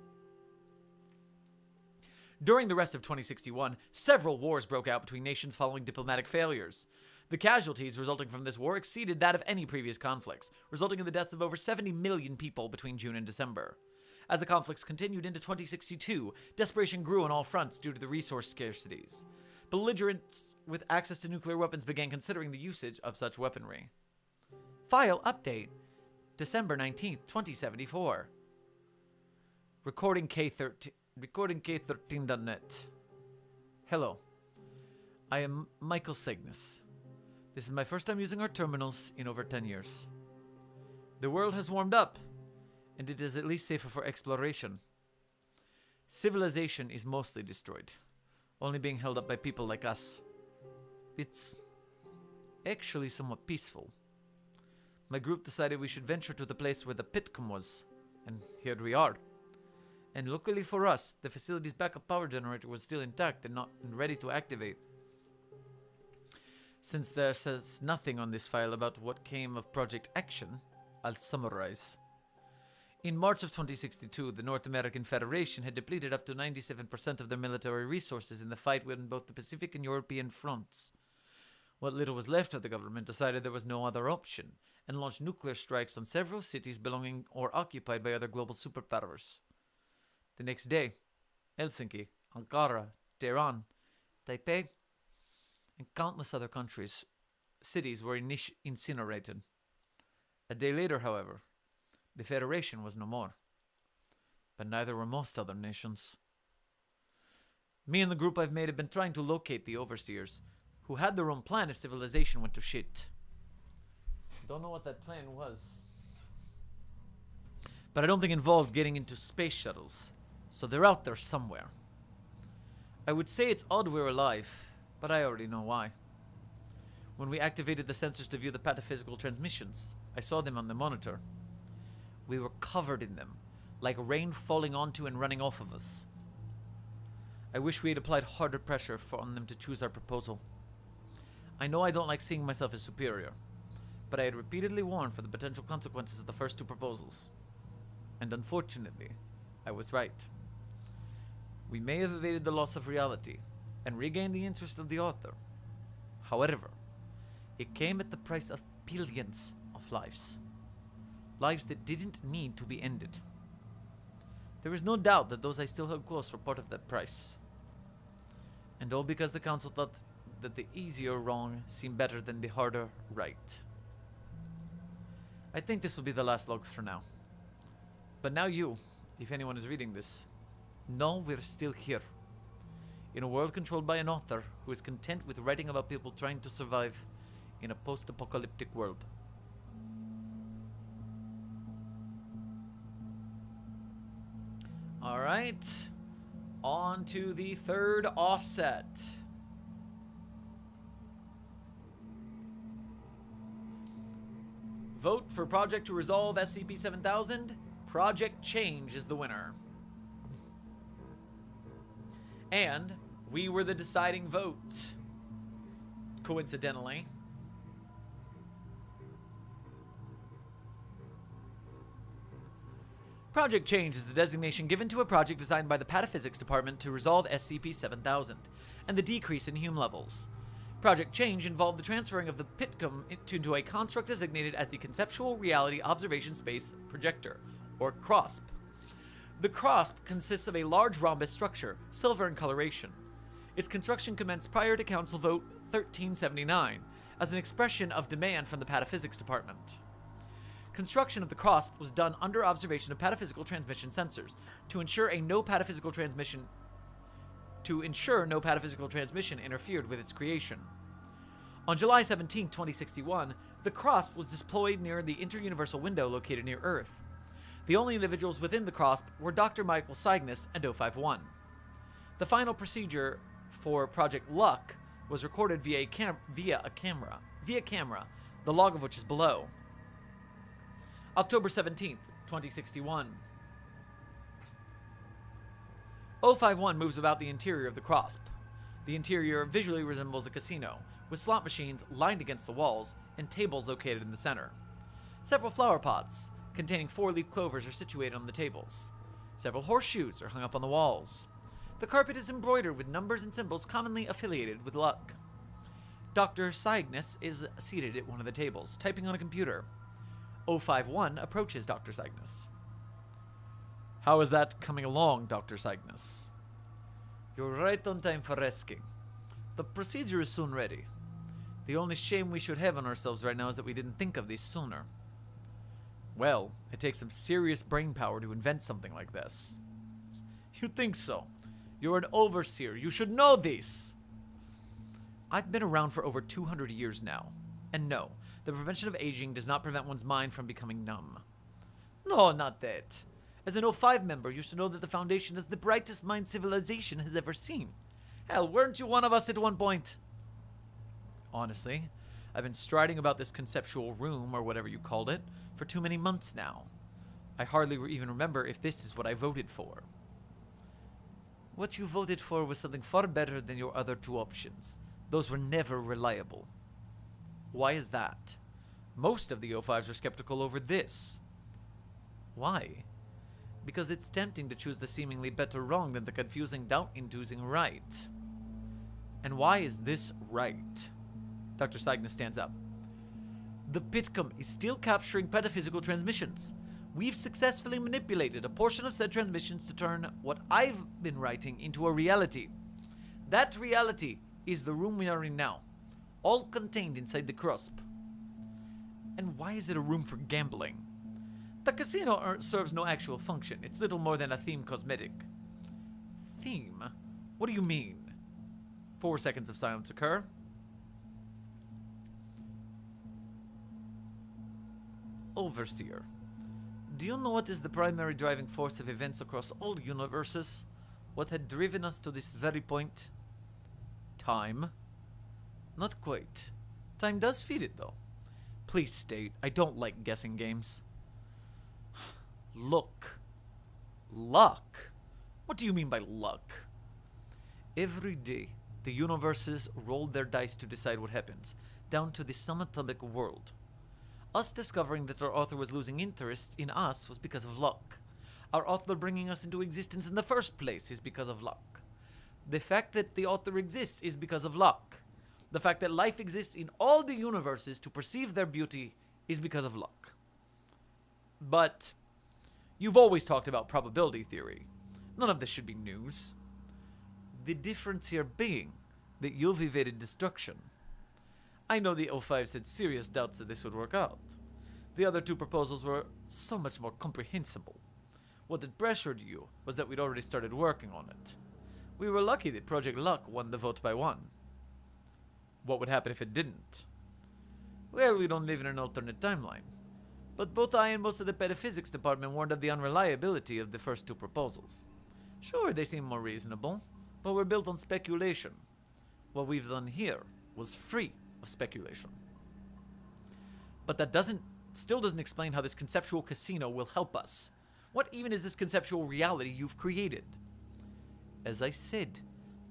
Speaker 1: During the rest of 2061, several wars broke out between nations following diplomatic failures. The casualties resulting from this war exceeded that of any previous conflicts, resulting in the deaths of over 70 million people between June and December. As the conflicts continued into 2062, desperation grew on all fronts due to the resource scarcities. Belligerents with access to nuclear weapons began considering the usage of such weaponry. File update, December 19th, 2074. Recording K13.net. Hello. I am Michael Cygnus. This is my first time using our terminals in over 10 years. The world has warmed up, and it is at least safer for exploration. Civilization is mostly destroyed, only being held up by people like us. It's actually somewhat peaceful. My group decided we should venture to the place where the Pitcom was, and here we are. And luckily for us, the facility's backup power generator was still intact and ready to activate. Since there says nothing on this file about what came of Project Action, I'll summarize. In March of 2062, the North American Federation had depleted up to 97% of their military resources in the fight within both the Pacific and European fronts. What little was left of the government decided there was no other option, and launched nuclear strikes on several cities belonging or occupied by other global superpowers. The next day, Helsinki, Ankara, Tehran, Taipei, and countless other cities were incinerated. A day later, however, the Federation was no more. But neither were most other nations. Me and the group I've made have been trying to locate the overseers, who had their own plan if civilization went to shit. Don't know what that plan was. But I don't think it involved getting into space shuttles, so they're out there somewhere. I would say it's odd we're alive, but I already know why. When we activated the sensors to view the pataphysical transmissions, I saw them on the monitor. We were covered in them, like rain falling onto and running off of us. I wish we had applied harder pressure on them to choose our proposal. I know I don't like seeing myself as superior, but I had repeatedly warned for the potential consequences of the first two proposals. And unfortunately, I was right. We may have evaded the loss of reality, and regained the interest of the author. However, it came at the price of billions of lives. Lives that didn't need to be ended. There is no doubt that those I still held close were part of that price. And all because the council thought that the easier wrong seemed better than the harder right. I think this will be the last log for now. But now you, if anyone is reading this, know we're still here. In a world controlled by an author who is content with writing about people trying to survive in a post-apocalyptic world. Alright, on to the third offset. Vote for project to resolve SCP-7000. Project Change is the winner. And we were the deciding vote. Coincidentally. Project Change is the designation given to a project designed by the Pataphysics Department to resolve SCP-7000 and the decrease in Hume levels. Project Change involved the transferring of the Pitcom into a construct designated as the Conceptual Reality Observation Space Projector, or CROSP. The CROSP consists of a large rhombus structure, silver in coloration. Its construction commenced prior to Council Vote 1379, as an expression of demand from the Pataphysics Department. Construction of the CROSP was done under observation of pataphysical transmission sensors to ensure no pataphysical transmission interfered with its creation. On July 17, 2061, the CROSP was deployed near the interuniversal window located near Earth. The only individuals within the CROSP were Dr. Michael Cygnus and 051. The final procedure for Project Luck was recorded via camera, the log of which is below. October 17th, 2061. 051 moves about the interior of the CROSP. The interior visually resembles a casino, with slot machines lined against the walls and tables located in the center. Several flower pots containing 4-leaf clovers are situated on the tables. Several horseshoes are hung up on the walls. The carpet is embroidered with numbers and symbols commonly affiliated with luck. Dr. Cygnus is seated at one of the tables, typing on a computer. 051 approaches Dr. Cygnus. How is that coming along, Dr. Cygnus? You're right on time for asking. The procedure is soon ready. The only shame we should have on ourselves right now is that we didn't think of this sooner. Well, it takes some serious brain power to invent something like this. You think so? You're an overseer. You should know this. I've been around for over 200 years now. And no, the prevention of aging does not prevent one's mind from becoming numb. No, not that. As an O5 member, you should know that the Foundation is the brightest mind civilization has ever seen. Hell, weren't you one of us at one point? Honestly, I've been striding about this conceptual room, or whatever you called it, for too many months now. I hardly even remember if this is what I voted for. What you voted for was something far better than your other two options. Those were never reliable. Why is that? Most of the O5s are skeptical over this. Why? Because it's tempting to choose the seemingly better wrong than the confusing doubt-inducing right. And why is this right? Dr. Cygnus stands up. The Pitcom is still capturing petaphysical transmissions. We've successfully manipulated a portion of said transmissions to turn what I've been writing into a reality. That reality is the room we are in now, all contained inside the crusp. And why is it a room for gambling? The casino serves no actual function. It's little more than a theme cosmetic. Theme? What do you mean? 4 seconds of silence occur. Overseer, do you know what is the primary driving force of events across all universes? What had driven us to this very point? Time? Not quite. Time does feed it, though. Please state. I don't like guessing games. Look. Luck? What do you mean by luck? Every day, the universes roll their dice to decide what happens, down to the subatomic world. Us discovering that our author was losing interest in us was because of luck. Our author bringing us into existence in the first place is because of luck. The fact that the author exists is because of luck. The fact that life exists in all the universes to perceive their beauty is because of luck. But you've always talked about probability theory. None of this should be news. The difference here being that you've evaded destruction. I know the O5s had serious doubts that this would work out. The other two proposals were so much more comprehensible. What had pressured you was that we'd already started working on it. We were lucky that Project Luck won the vote by 1. What would happen if it didn't? Well, we don't live in an alternate timeline. But both I and most of the Petaphysics department warned of the unreliability of the first two proposals. Sure, they seem more reasonable, but were built on speculation. What we've done here was free of speculation. But that still doesn't explain how this conceptual casino will help us. What even is this conceptual reality you've created? As I said,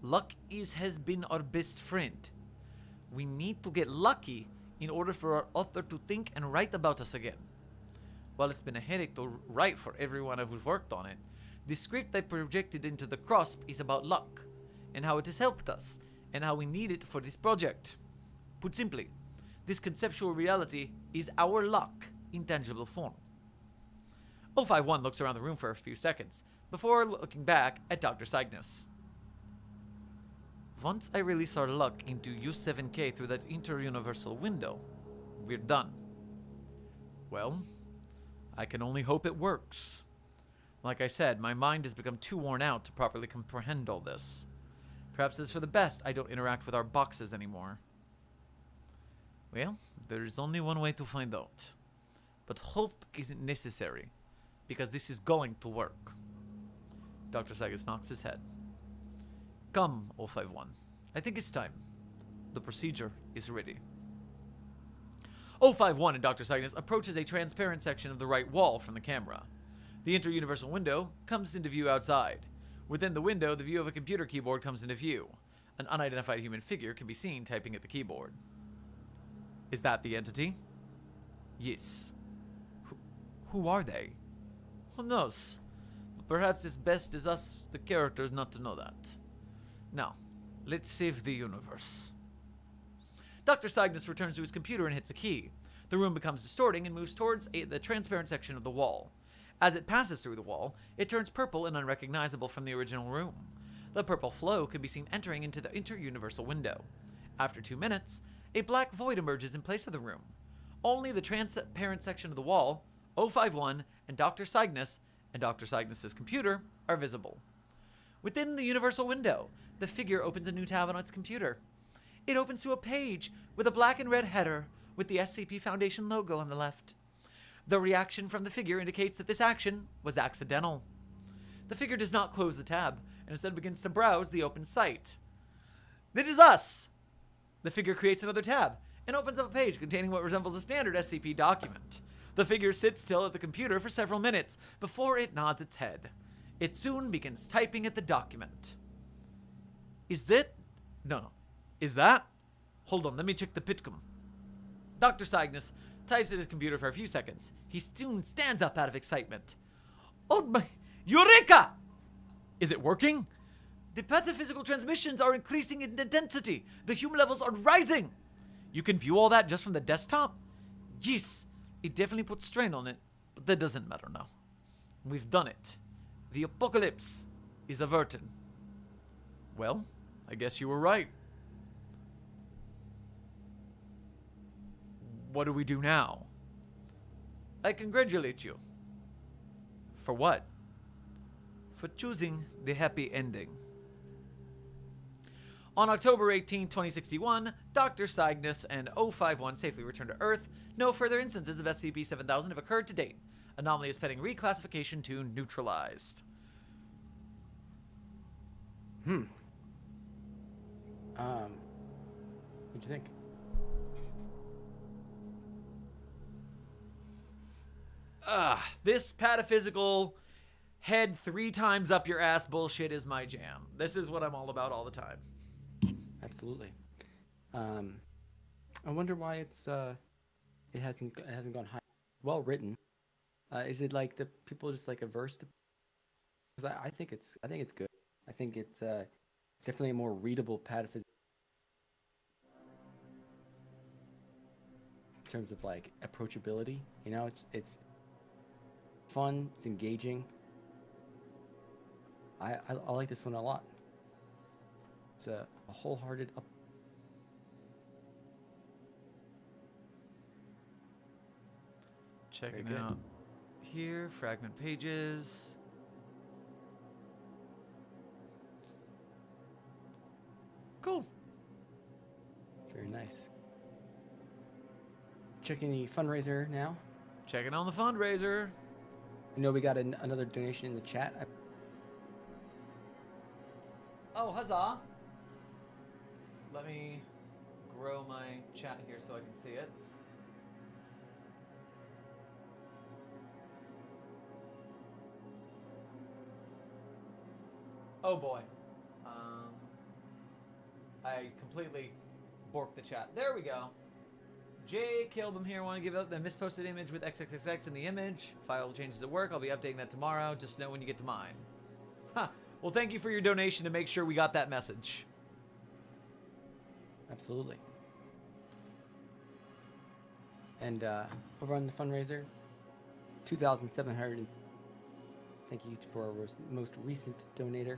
Speaker 1: luck has been our best friend. We need to get lucky in order for our author to think and write about us again. While it's been a headache to write for everyone who's worked on it, the script I projected into the crusp is about luck, and how it has helped us, and how we need it for this project. Put simply, this conceptual reality is our luck in tangible form. 051 looks around the room for a few seconds, before looking back at Dr. Cygnus. Once I release our luck into U7K through that inter-universal window, we're done. Well, I can only hope it works. Like I said, my mind has become too worn out to properly comprehend all this. Perhaps it's for the best I don't interact with our boxes anymore. Well, there is only one way to find out. But hope isn't necessary, because this is going to work. Dr. Cygnus knocks his head. Come, 051. I think it's time. The procedure is ready. 051 and Dr. Cygnus approaches a transparent section of the right wall from the camera. The inter-universal window comes into view outside. Within the window, the view of a computer keyboard comes into view. An unidentified human figure can be seen typing at the keyboard. Is that the entity? Yes. Who are they? Who knows? Perhaps it's best as us, the characters, not to know that. Now, let's save the universe. Dr. Cygnus returns to his computer and hits a key. The room becomes distorting and moves towards the transparent section of the wall. As it passes through the wall, it turns purple and unrecognizable from the original room. The purple flow can be seen entering into the inter-universal window. After 2 minutes, a black void emerges in place of the room. Only the transparent section of the wall, 051, and Dr. Cygnus and Dr. Cygnus's computer are visible. Within the universal window, the figure opens a new tab on its computer. It opens to a page with a black and red header with the SCP Foundation logo on the left. The reaction from the figure indicates that this action was accidental. The figure does not close the tab and instead begins to browse the open site. This is us! The figure creates another tab and opens up a page containing what resembles a standard SCP document. The figure sits still at the computer for several minutes before it nods its head. It soon begins typing at the document. Is that? No. Is that? Hold on, let me check the pitcom. Dr. Cygnus types at his computer for a few seconds. He soon stands up out of excitement. Oh my... Eureka! Is it working? The pataphysical transmissions are increasing in intensity. The human levels are rising. You can view all that just from the desktop? Yes, it definitely puts strain on it, but that doesn't matter now. We've done it. The apocalypse is averted. Well, I guess you were right. What do we do now? I congratulate you. For what? For choosing the happy ending. On October 18, 2061, Dr. Cygnus and 051 safely returned to Earth. No further instances of SCP-7000 have occurred to date. Anomaly is pending reclassification to neutralized.
Speaker 2: What'd you think?
Speaker 1: This pataphysical head 3 times up your ass bullshit is my jam. This is what I'm all about all the time.
Speaker 2: Absolutely. I wonder why it hasn't gone high. Well written. Is it like the people just like averse to? Because I think it's good. I think it's definitely a more readable pataphysical in terms of like approachability. You know, it's fun. It's engaging. I like this one a lot. It's a wholehearted up.
Speaker 1: Checking out here, fragment pages. Cool.
Speaker 2: Very nice. Checking the fundraiser now.
Speaker 1: Checking on the fundraiser.
Speaker 2: I know we got another donation in the chat.
Speaker 1: Oh, huzzah. Let me grow my chat here so I can see it. Oh boy. I completely borked the chat. There we go. Jay Kilbum here. Want to give out the misposted image with XXX in the image. File changes at work. I'll be updating that tomorrow. Just know when you get to mine. Huh. Well, thank you for your donation to make sure we got that message.
Speaker 2: Absolutely. And over on the fundraiser, 2,700. Thank you for our most recent donator,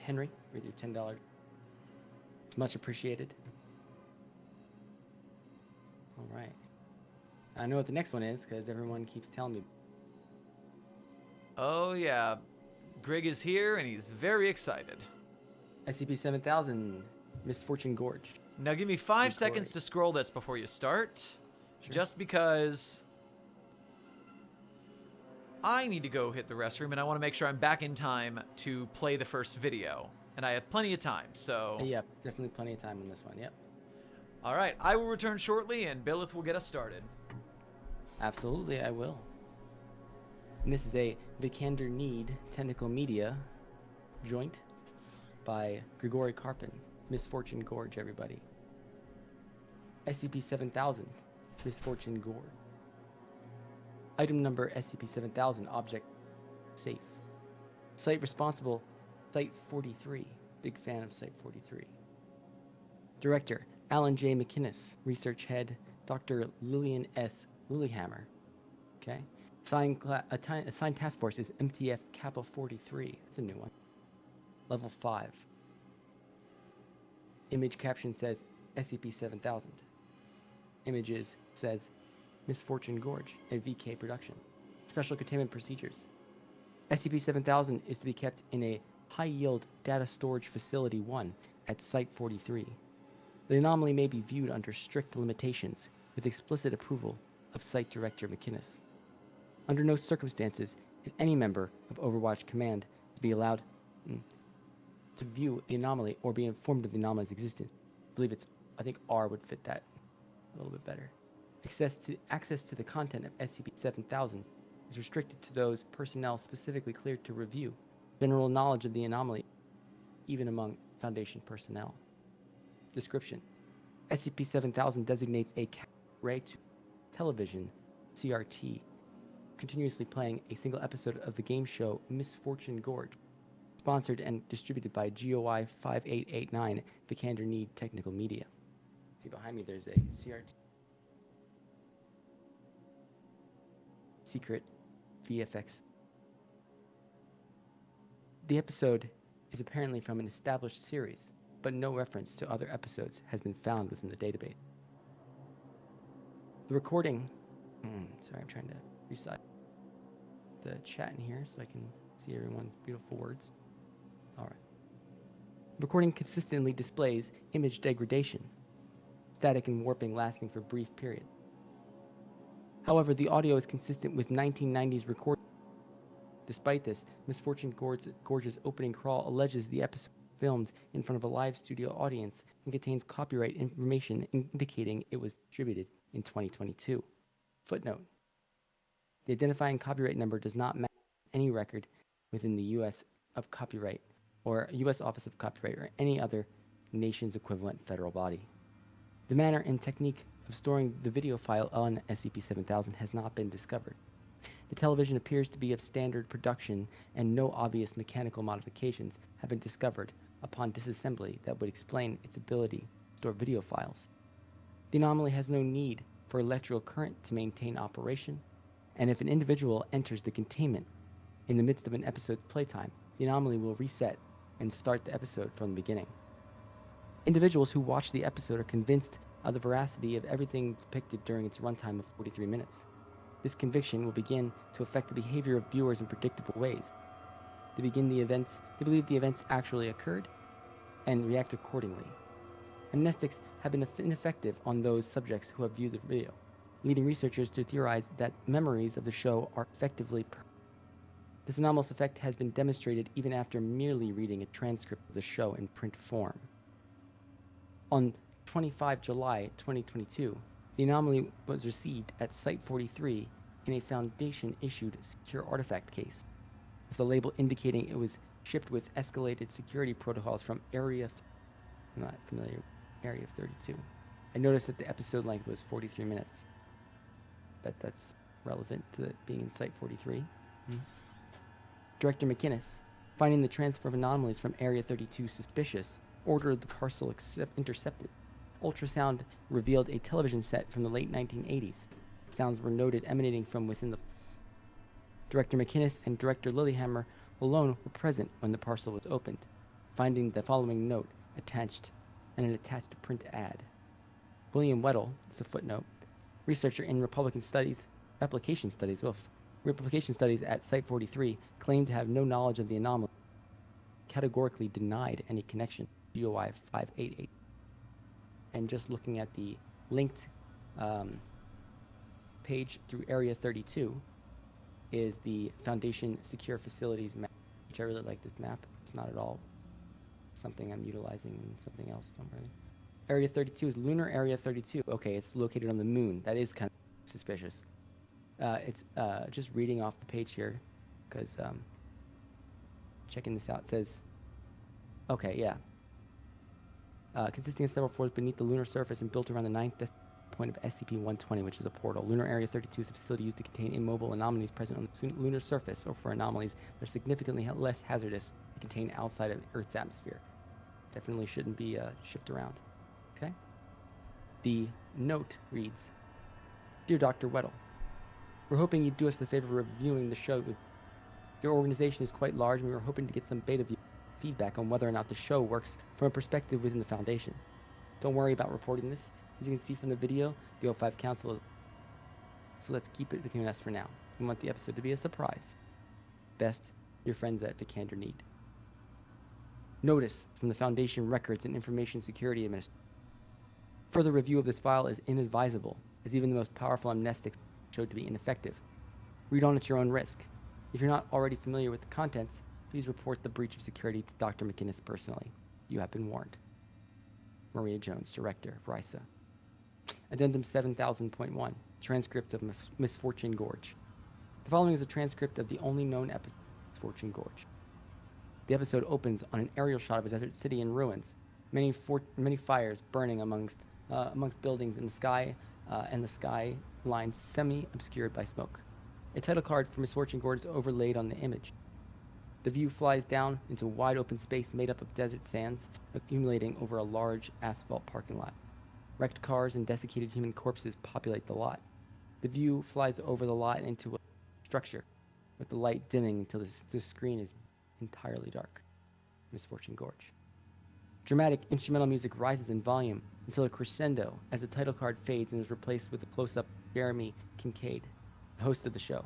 Speaker 2: Henry, for your $10. It's much appreciated. All right. I know what the next one is because everyone keeps telling me.
Speaker 1: Oh yeah, Greg is here and he's very excited.
Speaker 2: SCP-7000, Misfortune Gorge.
Speaker 1: Now give me 5 seconds to scroll this before you start.
Speaker 2: Sure.
Speaker 1: Just because I need to go hit the restroom and I want to make sure I'm back in time to play the first video. And I have plenty of time, so...
Speaker 2: Yeah, definitely plenty of time on this one, yep.
Speaker 1: Alright, I will return shortly and Billith will get us started.
Speaker 2: Absolutely, I will. And this is a Vikander Need Technical Media joint by Grigory Karpin. Misfortune Gorge, everybody. SCP-7000, Misfortune Gorge. Item number SCP-7000, object safe.
Speaker 3: Site responsible, Site 43. Big fan of Site 43. Director, Alan J. McInnes. Research head, Dr. Lillian S. Lilyhammer. Okay. Assigned task force is MTF Kappa 43. That's a new one. Level 5. Image caption says SCP-7000. Images says Misfortune Gorge, a VK production. Special containment procedures. SCP-7000 is to be kept in a high-yield data storage facility 1 at Site 43. The anomaly may be viewed under strict limitations with explicit approval of Site Director McInnes. Under no circumstances is any member of Overwatch Command to be allowed to view the anomaly or be informed of the anomaly's existence. I think R would fit that a little bit better. Access to the content of SCP-7000 is restricted to those personnel specifically cleared to review. General knowledge of the anomaly, even among Foundation personnel. Description: SCP-7000 designates a array to television, CRT, continuously playing a single episode of the game show Misfortune Gorge, sponsored and distributed by GOI 5889, Vikander Need Technical Media. See behind me, there's a CRT. Secret VFX. The episode is apparently from an established series, but no reference to other episodes has been found within the database. The recording... sorry, I'm trying to recite the chat in here so I can see everyone's beautiful words. Alright. Recording consistently displays image degradation, static and warping lasting for brief periods. However, the audio is consistent with 1990s recording. Despite this, Misfortune Gorge's opening crawl alleges the episode was filmed in front of a live studio audience and contains copyright information indicating it was distributed in 2022. Footnote: the identifying copyright number does not match any record within the U.S. of Copyright or U.S. Office of Copyright or any other nation's equivalent federal body. The manner and technique of storing the video file on SCP-7000 has not been discovered. The television appears to be of standard production, and no obvious mechanical modifications have been discovered upon disassembly that would explain its ability to store video files. The anomaly has no need for electrical current to maintain operation, and if an individual enters the containment in the midst of an episode's playtime, the anomaly will reset and start the episode from the beginning. Individuals who watch the episode are convinced of the veracity of everything depicted during its runtime of 43 minutes. This conviction will begin to affect the behavior of viewers in predictable ways. They believe the events actually occurred and react accordingly. Amnestics have been ineffective on those subjects who have viewed the video, leading researchers to theorize that memories of the show are effectively permanent. This anomalous effect has been demonstrated even after merely reading a transcript of the show in print form. On 25 July 2022, the anomaly was received at Site 43 in a Foundation-issued secure artifact case, with a label indicating it was shipped with escalated security protocols from Area... I'm not familiar with Area 32. I noticed that the episode length was 43 minutes. Bet that's relevant to it being in Site 43. Director McInnes, finding the transfer of anomalies from Area 32 suspicious, ordered the parcel intercepted. Ultrasound revealed a television set from the late 1980s. Sounds were noted emanating from within the... Director McInnes and Director Lilyhammer alone were present when the parcel was opened, finding the following note attached and an attached print ad. William Weddle, it's a footnote, researcher in replication studies at Site 43, claimed to have no knowledge of the anomaly, categorically denied any connection to GOI 588. And just looking at the linked page through Area 32 is the Foundation Secure Facilities map, which I really like this map. It's not at all something I'm utilizing in something else, don't worry. Area 32 is Lunar Area 32. Okay, it's located on the moon. That is kind of suspicious. It's just reading off the page here, because checking this out, it says, okay, yeah. Consisting of several floors beneath the lunar surface and built around the ninth point of SCP-120, which is a portal. Lunar Area 32 is a facility used to contain immobile anomalies present on the lunar surface, or for anomalies that are significantly less hazardous to contain outside of Earth's atmosphere. Definitely shouldn't be shipped around. Okay? The note reads, Dear Dr. Weddle, we're hoping you'd do us the favor of reviewing the show. Your organization is quite large, and we were hoping to get some beta feedback on whether or not the show works from a perspective within the Foundation. Don't worry about reporting this. As you can see from the video, the O5 Council is... So let's keep it between us for now. We want the episode to be a surprise. Best, your friends at Vikander Need. Notice from the Foundation Records and Information Security Administration. Further review of this file is inadvisable, as even the most powerful amnestics showed to be ineffective. Read on at your own risk. If you're not already familiar with the contents, please report the breach of security to Dr. McInnes personally. You have been warned. Maria Jones, Director of RISA. Addendum 7000.1, transcript of Misfortune Gorge. The following is a transcript of the only known episode of Misfortune Gorge. The episode opens on an aerial shot of a desert city in ruins, many fires burning amongst buildings in the sky, and the sky line semi-obscured by smoke. A title card for Misfortune Gorge is overlaid on the image. The view flies down into wide open space made up of desert sands accumulating over a large asphalt parking lot. Wrecked cars and desiccated human corpses populate the lot. The view flies over the lot into a structure, with the light dimming until the screen is entirely dark. Misfortune Gorge. Dramatic instrumental music rises in volume until a crescendo as the title card fades and is replaced with a close-up of Jeremy Kincaid, the host of the show.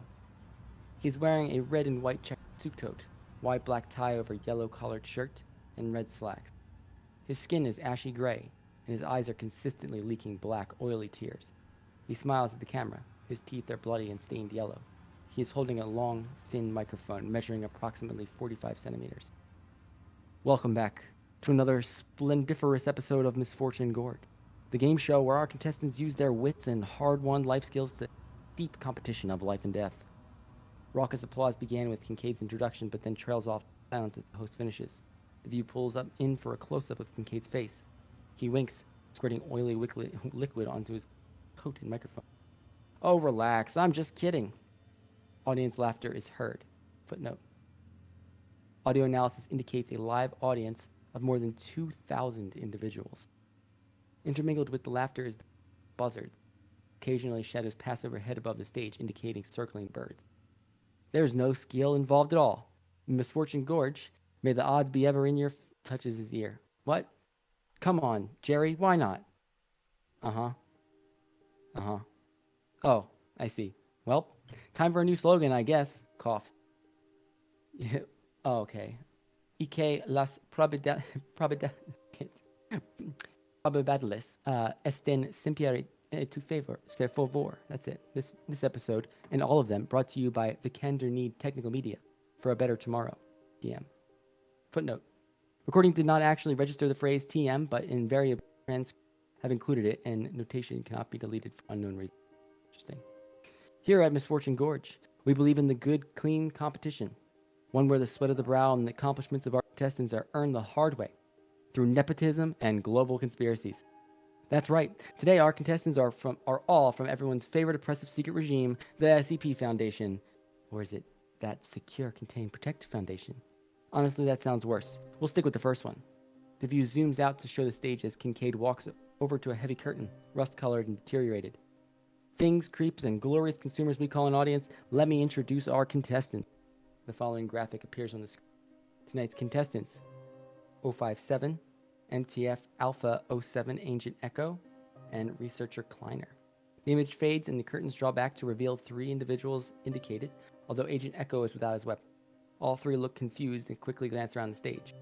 Speaker 3: He is wearing a red and white checkered suit coat, wide black tie over yellow collared shirt, and red slacks. His skin is ashy gray, and his eyes are consistently leaking black, oily tears. He smiles at the camera. His teeth are bloody and stained yellow. He is holding a long, thin microphone measuring approximately 45 centimeters. Welcome back to another splendiferous episode of Misfortune Gorge, the game show where our contestants use their wits and hard-won life skills to deep competition of life and death. Raucous applause began with Kincaid's introduction, but then trails off in silence as the host finishes. The view pulls up in for a close-up of Kincaid's face. He winks, squirting oily liquid onto his coat and microphone. Oh, relax, I'm just kidding. Audience laughter is heard. Footnote. Audio analysis indicates a live audience of more than 2,000 individuals. Intermingled with the laughter is the buzzards. Occasionally, shadows pass overhead above the stage, indicating circling birds. There's no skill involved at all. In Misfortune Gorge, may the odds be ever in your... touches his ear. What? Come on, Jerry, why not? Uh-huh. Oh, I see. Well, time for a new slogan, I guess. Coughs. Yeah. Oh, okay. Ike las probabilidades estén siempre tu favor. That's it. This episode, and all of them, brought to you by Vikander Need Technical Media for a better tomorrow. TM. Footnote. Recording did not actually register the phrase TM, but in various transcripts have included it, and notation cannot be deleted for unknown reasons. Interesting. Here at Misfortune Gorge, we believe in the good, clean competition. One where the sweat of the brow and the accomplishments of our contestants are earned the hard way, through nepotism and global conspiracies. That's right. Today, our contestants are all from everyone's favorite oppressive secret regime, the SCP Foundation. Or is it that Secure, Contain, Protect Foundation? Honestly, that sounds worse. We'll stick with the first one. The view zooms out to show the stage as Kincaid walks over to a heavy curtain, rust-colored and deteriorated. Things, creeps, and glorious consumers we call an audience, let me introduce our contestants. The following graphic appears on the screen. Tonight's contestants: 057, MTF Alpha 07 Ancient Echo, and Researcher Kleiner. The image fades and the curtains draw back to reveal 3 individuals indicated, although Agent Echo is without his weapon. All 3 look confused and quickly glance around the stage.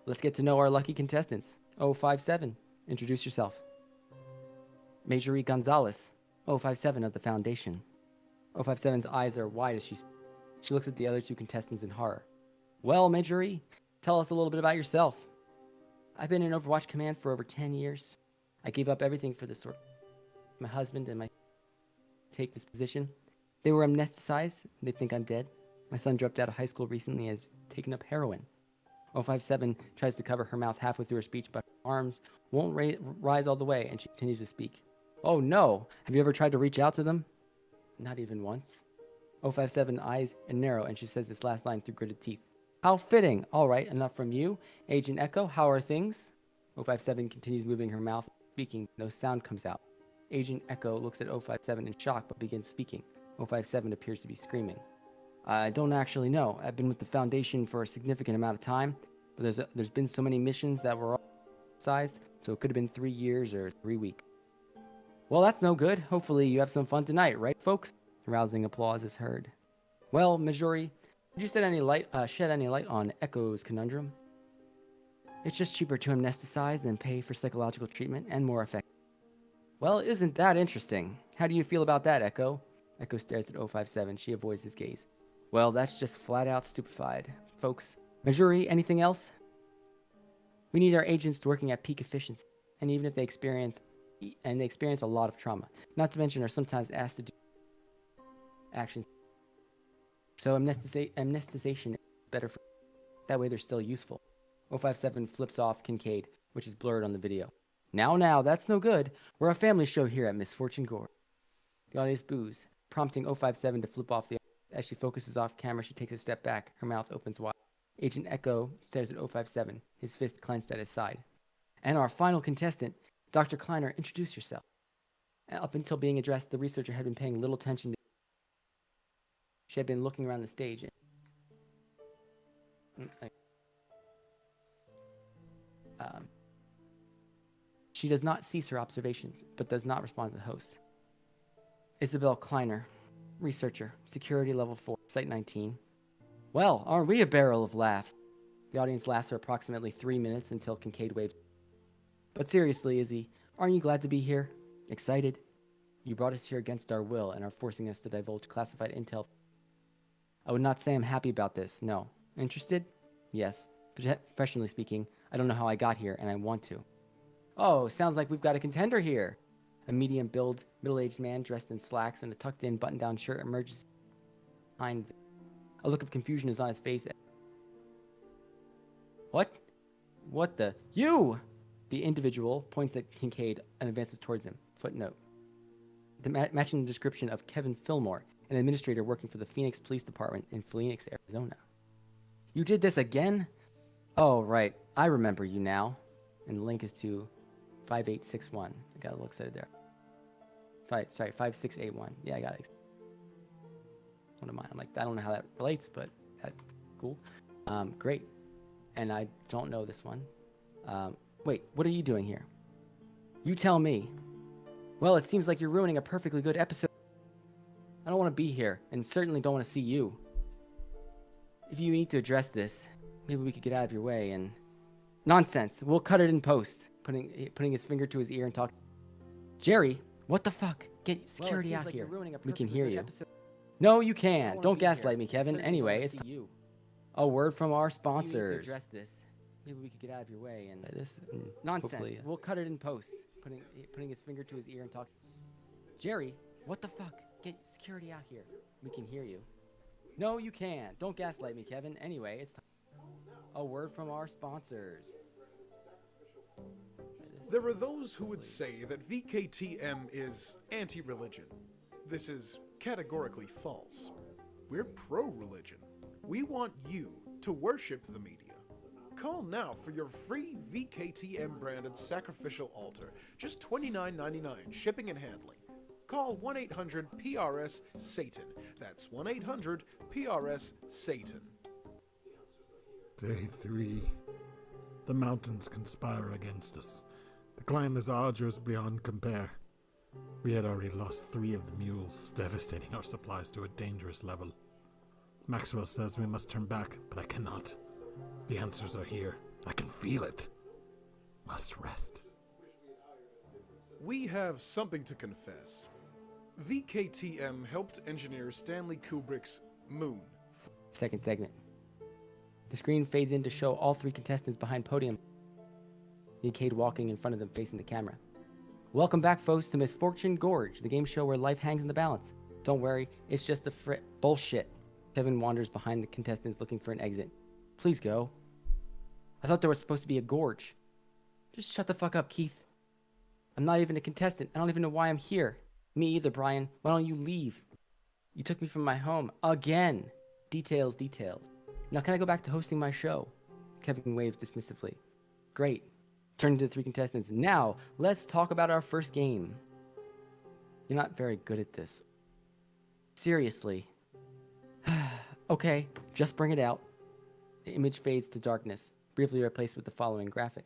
Speaker 3: Let's get to know our lucky contestants. 057, introduce yourself. Majorie Gonzalez, 057 of the Foundation. 057's eyes are wide as she looks at the other 2 contestants in horror. Well, Majorie, tell us a little bit about yourself. I've been in Overwatch Command for over 10 years. I gave up everything for this work. My husband and my take this position. They were amnesticized. They think I'm dead. My son dropped out of high school recently and has taken up heroin. 057 tries to cover her mouth halfway through her speech, but her arms won't rise all the way, and she continues to speak. Oh no! Have you ever tried to reach out to them? Not even once. 057 eyes and narrow, and she says this last line through gritted teeth. How fitting! Alright, enough from you. Agent Echo, how are things? 057 continues moving her mouth, speaking. No sound comes out. Agent Echo looks at 057 in shock, but begins speaking. 057 appears to be screaming. I don't actually know. I've been with the Foundation for a significant amount of time, but there's been so many missions that were all sized, so it could have been 3 years or 3 weeks. Well, that's no good. Hopefully you have some fun tonight, right, folks? Rousing applause is heard. Well, Majori, did you shed any light on Echo's conundrum? It's just cheaper to amnesticize than pay for psychological treatment, and more effective. Well, isn't that interesting? How do you feel about that, Echo? Echo stares at 057. She avoids his gaze. Well, that's just flat out stupefied. Folks, Majori, anything else? We need our agents working at peak efficiency, and even if they experience a lot of trauma, not to mention are sometimes asked to do actions. So amnestization is better for that way they're still useful. 057 flips off Kincaid, which is blurred on the video. Now, that's no good. We're a family show here at Misfortune Gorge. The audience boos, prompting 057 to flip off the audience. As she focuses off camera, she takes a step back. Her mouth opens wide. Agent Echo stares at 057, his fist clenched at his side. And our final contestant, Dr. Kleiner, introduce yourself. Up until being addressed, the researcher had been paying little attention to. She had been looking around the stage. She does not cease her observations, but does not respond to the host. Isabel Kleiner, researcher, security level 4, Site 19. Well, aren't we a barrel of laughs? The audience laughs for approximately 3 minutes until Kincaid waves. But seriously, Izzy, aren't you glad to be here? Excited? You brought us here against our will and are forcing us to divulge classified intel. I would not say I'm happy about this, no. Interested? Yes. Professionally speaking, I don't know how I got here, and I want to. Oh, sounds like we've got a contender here. A medium-build, middle-aged man dressed in slacks and a tucked-in button-down shirt emerges behind. A look of confusion is on his face. What? What the? You! The individual points at Kincaid and advances towards him. Footnote. Matching the description of Kevin Fillmore, an administrator working for the Phoenix Police Department in Phoenix, Arizona. You did this again? Oh, right. I remember you now. And the link is to 5861. I gotta look at it there. 5681. Yeah, I got it. One of mine. I'm like, I don't know how that relates, but that's cool. Great. And I don't know this one. Wait, what are you doing here? You tell me. Well, it seems like you're ruining a perfectly good episode. I don't want to be here, and certainly don't want to see you. If you need to address this, maybe we could get out of your way and... Nonsense. We'll cut it in post. Putting his finger to his ear and talk. Jerry, what the fuck? Get security out here. We can hear you. No, you can't. Don't gaslight me, Kevin. Anyway, it's you. A word from our sponsors. To address this, maybe we could get out of your way and this. Nonsense. Hopefully. We'll cut it in post. Putting his finger to his ear and talk. Jerry, what the fuck? Get security out here. We can hear you. No, you can't. Don't gaslight me, Kevin. Anyway, it's a word from our sponsors.
Speaker 4: There are those who would say that VKTM is anti-religion. This is categorically false. We're pro-religion. We want you to worship the media. Call now for your free VKTM branded sacrificial altar. Just $29.99 shipping and handling. Call 1-800-PRS-SATAN. That's 1-800-PRS-SATAN.
Speaker 5: Day 3. The mountains conspire against us. The climb is arduous beyond compare. We had already lost 3 of the mules, devastating our supplies to a dangerous level. Maxwell says we must turn back, but I cannot. The answers are here. I can feel it. Must rest.
Speaker 4: We have something to confess. VKTM helped engineer Stanley Kubrick's Moon.
Speaker 3: Second segment. The screen fades in to show all 3 contestants behind podium. Kincaid walking in front of them facing the camera. Welcome back, folks, to Misfortune Gorge, the game show where life hangs in the balance. Don't worry, it's just bullshit. Kevin wanders behind the contestants looking for an exit. Please go. I thought there was supposed to be a gorge. Just shut the fuck up, Keith. I'm not even a contestant. I don't even know why I'm here. Me either, Brian. Why don't you leave? You took me from my home. Again. Details, details. Now can I go back to hosting my show? Kevin waves dismissively. Great. Turning to the 3 contestants. Now, let's talk about our first game. You're not very good at this. Seriously. Okay, just bring it out. The image fades to darkness, briefly replaced with the following graphic.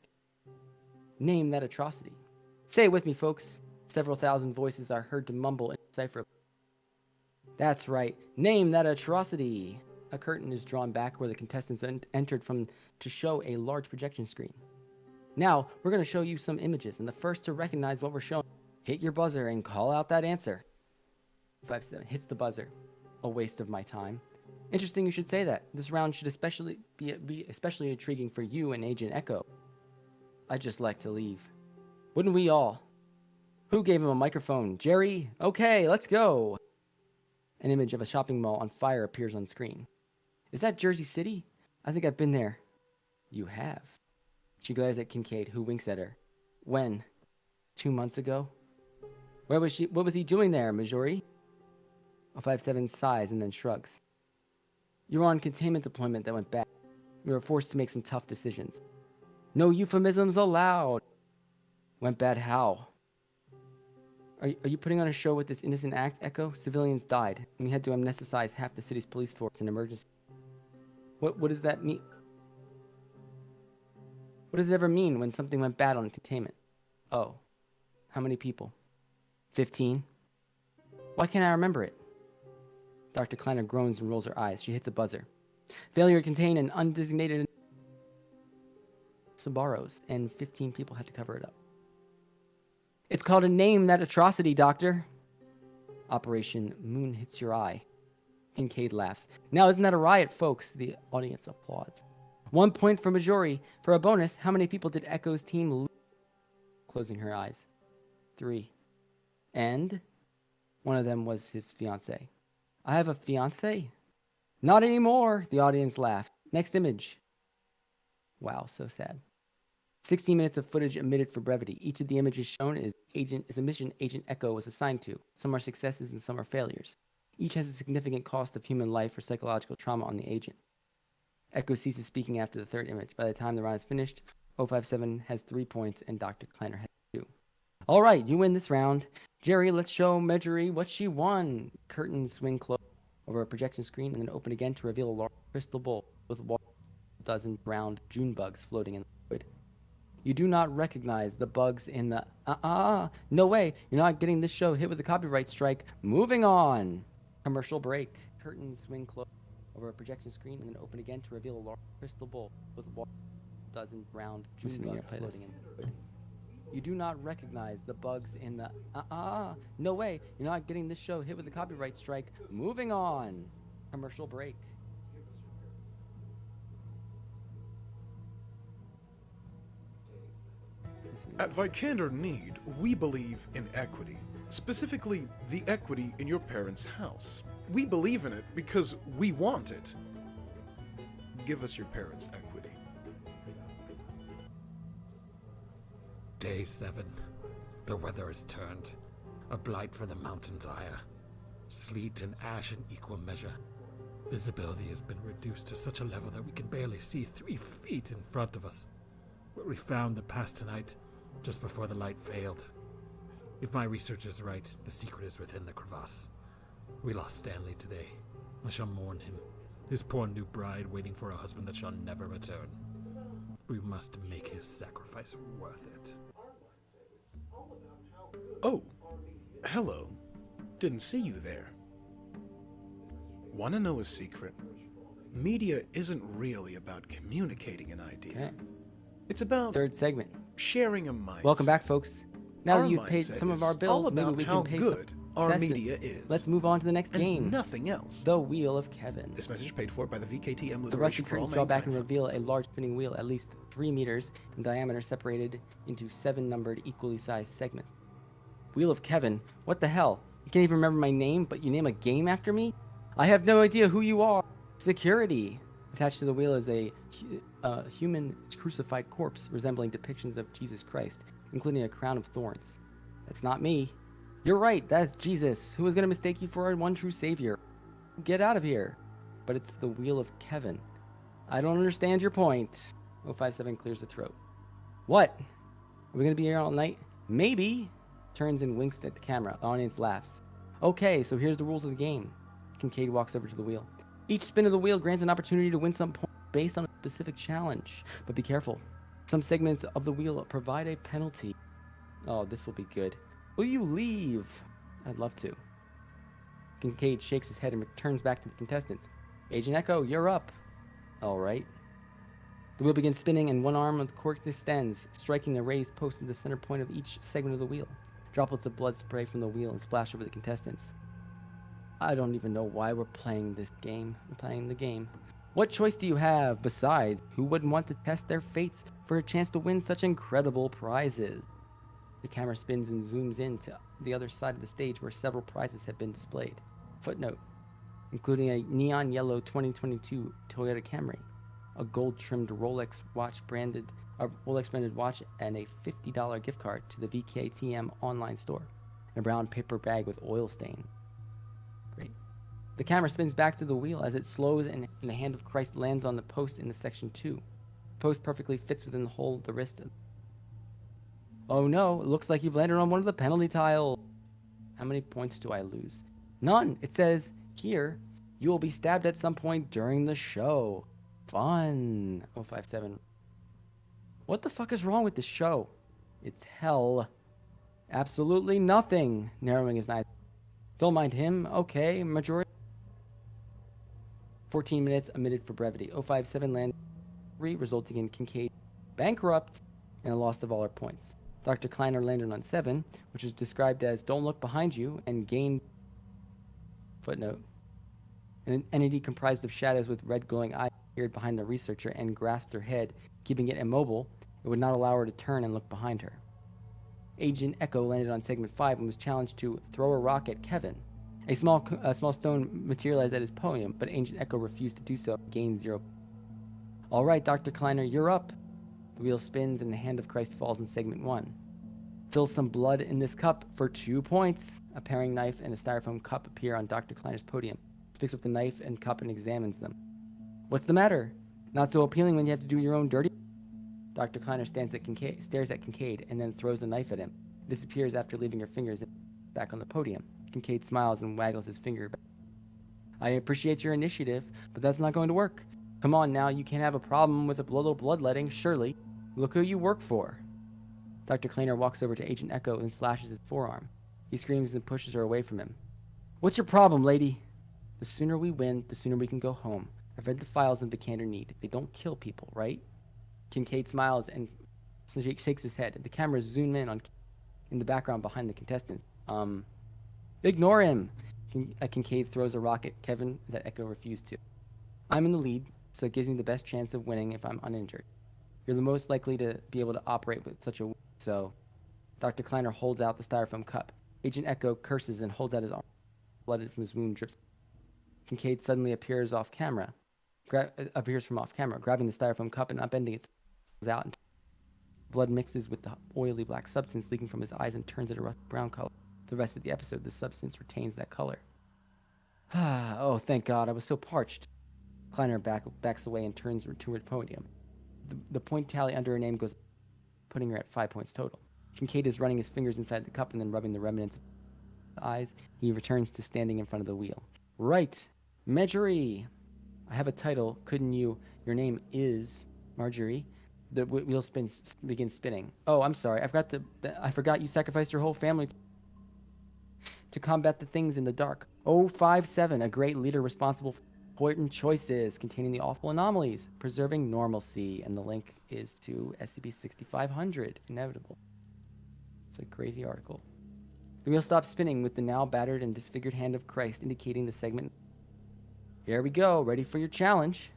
Speaker 3: Name that atrocity. Say it with me, folks. Several thousand voices are heard to mumble indecipherably. That's right. Name that atrocity. A curtain is drawn back where the contestants entered from to show a large projection screen. Now, we're going to show you some images, and the first to recognize what we're showing, hit your buzzer and call out that answer. 57 hits the buzzer. A waste of my time. Interesting you should say that. This round should especially be especially intriguing for you and Agent Echo. I'd just like to leave. Wouldn't we all? Who gave him a microphone? Jerry? Okay, let's go. An image of a shopping mall on fire appears on screen. Is that Jersey City? I think I've been there. You have. She glares at Kincaid, who winks at her. When? 2 months ago? Where was she? What was he doing there, Majori? 057 sighs and then shrugs. You were on containment deployment that went bad. You were forced to make some tough decisions. No euphemisms allowed. Went bad how? Are you putting on a show with this innocent act, Echo? Civilians died, and we had to anesthetize half the city's police force in emergency. What does that mean? What does it ever mean when something went bad on containment? Oh. How many people? 15? Why can't I remember it? Dr. Kleiner groans and rolls her eyes. She hits a buzzer. Failure to contain an undesignated Sabaros, and 15 people had to cover it up. It's called a name that atrocity, Doctor. Operation Moon Hits Your Eye. Kincaid laughs. Now, isn't that a riot, folks? The audience applauds. 1 point for Majori. For a bonus, how many people did Echo's team lose? Closing her eyes. 3. And one of them was his fiancée. I have a fiancé? Not anymore, the audience laughed. Next image. Wow, so sad. 16 minutes of footage omitted for brevity. Each of the images shown is a mission Agent Echo was assigned to. Some are successes and some are failures. Each has a significant cost of human life or psychological trauma on the agent. Echo ceases speaking after the third image. By the time the round is finished, 057 has 3 points and Dr. Kleiner has 2. All right, you win this round. Jerry, let's show Marjorie what she won. Curtains swing closed over a projection screen and then open again to reveal a large crystal bowl with a dozen round June bugs floating in the void. You do not recognize the bugs in the... No way. You're not getting this show hit with a copyright strike. Moving on. Commercial break. Curtains swing closed over a projection screen and then open again to reveal a large crystal bowl with a dozen round June bugs floating in the void. You do not recognize the bugs in the... No way. You're not getting this show hit with a copyright strike. Moving on. Commercial break.
Speaker 4: At Vikander Need, we believe in equity. Specifically, the equity in your parents' house. We believe in it because we want it. Give us your parents' equity.
Speaker 5: Day 7. The weather has turned. A blight for the mountain's ire. Sleet and ash in equal measure. Visibility has been reduced to such a level that we can barely see 3 feet in front of us. Where we found the pass tonight, just before the light failed. If my research is right, the secret is within the crevasse. We lost Stanley today. I shall mourn him. His poor new bride waiting for a husband that shall never return. We must make his sacrifice worth it.
Speaker 4: Oh, hello. Didn't see you there. Wanna know a secret? Media isn't really about communicating an idea.
Speaker 3: Okay.
Speaker 4: It's about
Speaker 3: Third segment.
Speaker 4: sharing a mindset.
Speaker 3: Welcome back, folks. Now
Speaker 4: Our
Speaker 3: that you've paid
Speaker 4: mindset
Speaker 3: some of
Speaker 4: is
Speaker 3: our bills,
Speaker 4: all
Speaker 3: maybe
Speaker 4: about
Speaker 3: we
Speaker 4: how
Speaker 3: can pay
Speaker 4: good
Speaker 3: some
Speaker 4: our
Speaker 3: success.
Speaker 4: media is.
Speaker 3: Let's move on to the next
Speaker 4: and
Speaker 3: game.
Speaker 4: nothing else.
Speaker 3: The Wheel of Kevin.
Speaker 4: This message paid for by the VKTM
Speaker 3: The rusty
Speaker 4: Liberation for All
Speaker 3: curtains draw back and
Speaker 4: Mankind.
Speaker 3: reveal a large spinning wheel at least 3 meters in diameter separated into 7 numbered equally sized segments. Wheel of Kevin? What the hell? You can't even remember my name, but you name a game after me? I have no idea who you are. Security. Attached to the wheel is a human crucified corpse resembling depictions of Jesus Christ. including a crown of thorns. That's not me. You're right, that's Jesus. Who is going to mistake you for our one true savior? Get out of here. But it's the wheel of Kevin. I don't understand your point. 057 clears the throat. What? Are we going to be here all night? Maybe. Turns and winks at the camera. The audience laughs. Okay, so here's the rules of the game. Kincaid walks over to the wheel. Each spin of the wheel grants an opportunity to win some points based on a specific challenge. But be careful. Some segments of the wheel provide a penalty. Oh, this will be good. Will you leave? I'd love to. Kincaid shakes his head and returns back to the contestants. Agent Echo, you're up. All right. The wheel begins spinning and one arm of the cork extends, striking a raised post in the center point of each segment of the wheel. Droplets of blood spray from the wheel and splash over the contestants. I don't even know why we're playing this game. We're playing the game. What choice do you have? Besides, who wouldn't want to test their fates for a chance to win such incredible prizes? The camera spins and zooms in to the other side of the stage where several prizes have been displayed. Footnote, including a neon yellow 2022 Toyota Camry, a gold-trimmed Rolex branded watch, and a $50 gift card to the VKTM online store, and a brown paper bag with oil stain. Great. The camera spins back to the wheel as it slows and the hand of Christ lands on the post in the section 2. The post perfectly fits within the hole of the wrist. Oh no, it looks like you've landed on one of the penalty tiles. How many points do I lose? None. It says here, you will be stabbed at some point during the show. Fun. 057. What the fuck is wrong with this show? It's hell. Absolutely nothing. Narrowing his eyes. Don't mind him. Okay, majority. 14 minutes omitted for brevity. 057 land 3, resulting in Kincaid bankrupt and a loss of all her points. Dr. Kleiner landed on 7, which is described as don't look behind you and gained. Footnote. An entity comprised of shadows with red glowing eyes appeared behind the researcher and grasped her head, keeping it immobile. It would not allow her to turn and look behind her. Agent Echo landed on segment 5 and was challenged to throw a rock at Kevin. A small stone materialized at his podium, but Agent Echo refused to do so and gained 0. All right, Dr. Kleiner, you're up. The wheel spins and the hand of Christ falls in segment 1. Fill some blood in this cup for 2 points. A paring knife and a styrofoam cup appear on Dr. Kleiner's podium. He picks up the knife and cup and examines them. What's the matter? Not so appealing when you have to do your own dirty. Dr. Kleiner stares at Kincaid and then throws the knife at him. It disappears after leaving her fingers back on the podium. Kincaid smiles and waggles his finger back. I appreciate your initiative, but that's not going to work. Come on now, you can't have a problem with a little bloodletting, surely. Look who you work for. Dr. Kleiner walks over to Agent Echo and slashes his forearm. He screams and pushes her away from him. What's your problem, lady? The sooner we win, the sooner we can go home. I've read the files of Vikander Need. They don't kill people, right? Kincaid smiles and shakes his head. The cameras zoom in the background behind the contestant. Ignore him! Kincaid throws a rock at Kevin that Echo refused to. I'm in the lead, so it gives me the best chance of winning if I'm uninjured. You're the most likely to be able to operate with such a... So, Dr. Kleiner holds out the styrofoam cup. Agent Echo curses and holds out his arm. Blood from his wound drips. Kincaid suddenly appears from off camera, grabbing the styrofoam cup and upending it out. And blood mixes with the oily black substance leaking from his eyes and turns it a rough brown color. The rest of the episode, the substance retains that color. Oh, thank God, I was so parched. Kleiner backs away and turns to her podium. The point tally under her name goes, putting her at 5 points total. Kincaid is running his fingers inside the cup and then rubbing the remnants of his eyes. He returns to standing in front of the wheel. Right. Marjorie. I have a title. Couldn't you? Your name is Marjorie. The wheel begins spinning. Oh, I'm sorry. I forgot you sacrificed your whole family to combat the things in the dark. 057, a great leader responsible for important choices containing the awful anomalies, preserving normalcy, and the link is to SCP-6500. Inevitable. It's a crazy article. The wheel stops spinning with the now battered and disfigured hand of Christ indicating the segment. Here we go. Ready for your challenge.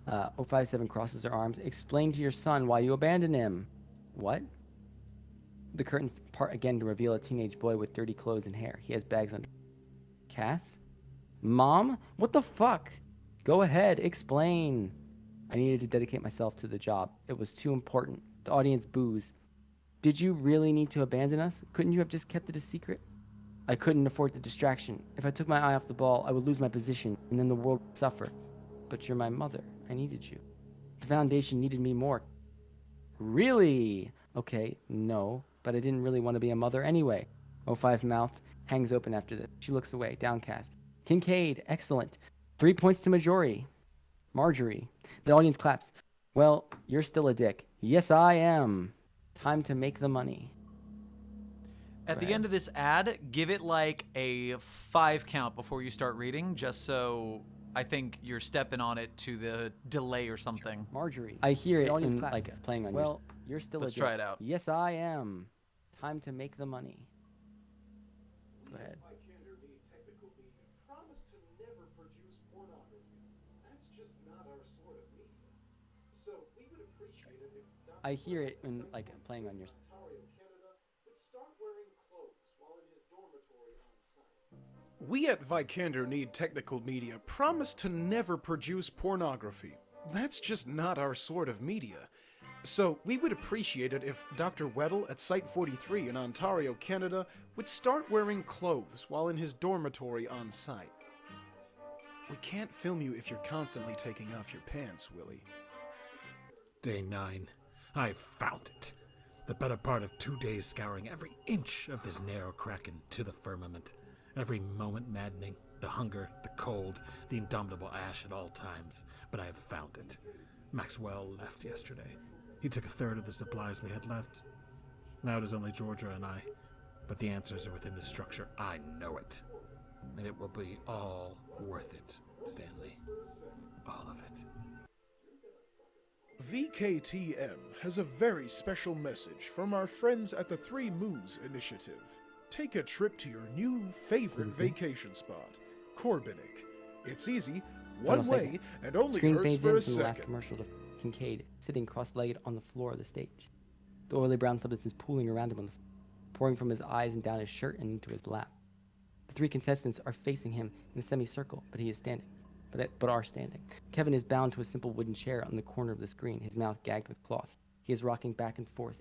Speaker 3: 057 crosses her arms. Explain to your son why you abandoned him. What? The curtains part again to reveal a teenage boy with dirty clothes and hair. He has bags under. Cass? Mom? What the fuck? Go ahead. Explain. I needed to dedicate myself to the job. It was too important. The audience boos. Did you really need to abandon us? Couldn't you have just kept it a secret? I couldn't afford the distraction. If I took my eye off the ball, I would lose my position, and then the world would suffer. But you're my mother. I needed you. The Foundation needed me more. Really? Okay, no, but I didn't really want to be a mother anyway. O5's mouth hangs open after this. She looks away, downcast. Kincaid, excellent. 3 points to Marjorie. The audience claps. Well, you're still a dick. Yes, I am. Time to make the money.
Speaker 1: At the end of this ad, give it like a 5 count before you start reading, just so I think you're stepping on it to the delay or something.
Speaker 3: Marjorie. I hear it in, like playing on well, you're still
Speaker 1: Let's
Speaker 3: a dick.
Speaker 1: try it out.
Speaker 3: Yes, I am. Time to make the money. Go ahead. I hear it in, like playing on your...
Speaker 4: We at Vikander Need Technical Media promise to never produce pornography. That's just not our sort of media. So we would appreciate it if Dr. Weddle at Site 43 in Ontario, Canada would start wearing clothes while in his dormitory on site. We can't film you if you're constantly taking off your pants, Willie.
Speaker 5: Day 9. I found it. The better part of 2 days scouring every inch of this narrow crack into the firmament. Every moment maddening. The hunger, the cold, the indomitable ash at all times. But I have found it. Maxwell left yesterday. He took a third of the supplies we had left. Now it is only Georgia and I. But the answers are within the structure. I know it. And it will be all worth it, Stanley. All of it.
Speaker 4: VKTM has a very special message from our friends at the Three Moons Initiative. Take a trip to your new favorite vacation spot, Corbinic. It's easy, one way, and only
Speaker 3: Screen
Speaker 4: hurts
Speaker 3: fades
Speaker 4: for a
Speaker 3: into the last
Speaker 4: second.
Speaker 3: commercial to Kincaid, sitting cross-legged on the floor of the stage. The oily brown substance is pooling around him on the floor, pouring from his eyes and down his shirt and into his lap. The 3 contestants are facing him in a semicircle, but he is standing. But are standing. Kevin is bound to a simple wooden chair on the corner of the screen, his mouth gagged with cloth. He is rocking back and forth.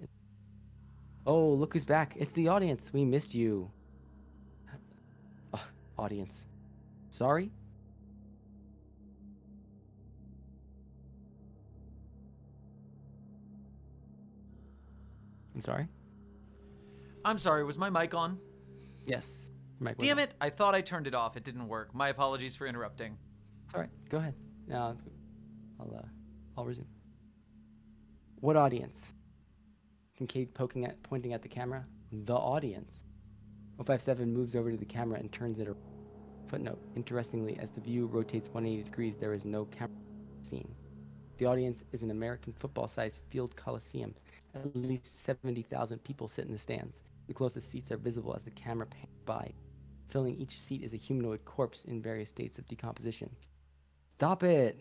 Speaker 3: Oh, look who's back. It's the audience. We missed you. Audience. Sorry? I'm sorry?
Speaker 1: I'm sorry, was my mic on?
Speaker 3: Yes.
Speaker 1: Damn it, I thought I turned it off. It didn't work. My apologies for interrupting.
Speaker 3: All right, go ahead. Now, I'll resume. What audience? Kincaid pointing at the camera. The audience. 057 moves over to the camera and turns it around. Footnote. Interestingly, as the view rotates 180 degrees, there is no camera scene. The audience is an American football-sized field coliseum. At least 70,000 people sit in the stands. The closest seats are visible as the camera pans by. Filling each seat is a humanoid corpse in various states of decomposition. Stop it!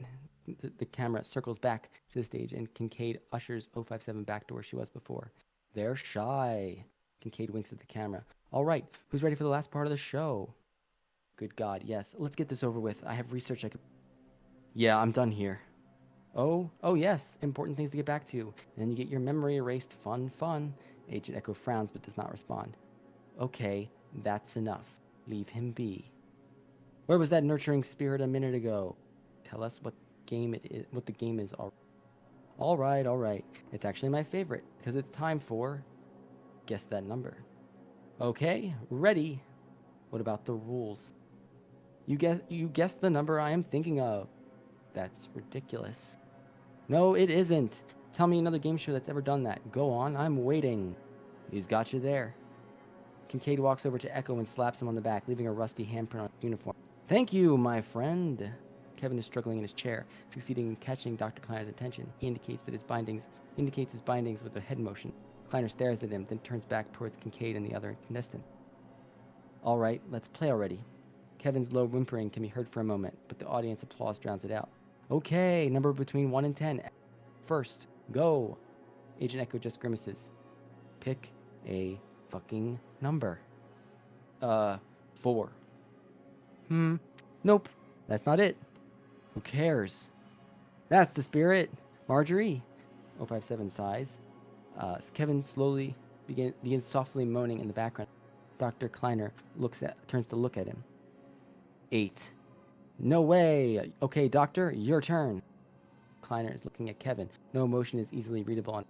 Speaker 3: The camera circles back to the stage and Kincaid ushers 057 back to where she was before. They're shy. Kincaid winks at the camera. All right, who's ready for the last part of the show? Good God, yes. Let's get this over with. I have research I could... Yeah, I'm done here. Oh, yes. Important things to get back to. And then you get your memory erased. Fun. Agent Echo frowns but does not respond. Okay, that's enough. Leave him be. Where was that nurturing spirit a minute ago? Tell us what the game is. All right. It's actually my favorite because it's time for guess that number. Okay, ready. What about the rules? You guess the number I am thinking of. That's ridiculous. No, it isn't. Tell me another game show that's ever done that. Go on, I'm waiting. He's got you there. Kincaid walks over to Echo and slaps him on the back, leaving a rusty handprint on his uniform. Thank you, my friend. Kevin is struggling in his chair, succeeding in catching Dr. Kleiner's attention. He indicates his bindings with a head motion. Kleiner stares at him, then turns back towards Kincaid and the other contestant. All right, let's play already. Kevin's low whimpering can be heard for a moment, but the audience applause drowns it out. Okay, number between 1 and 10. First, go. Agent Echo just grimaces. Pick a fucking number. 4. Nope, that's not it. Who cares? That's the spirit. Marjorie. 057 sighs. Kevin slowly begins softly moaning in the background. Dr. Kleiner turns to look at him. 8. No way! Okay, Doctor, your turn. Kleiner is looking at Kevin. No emotion is easily readable on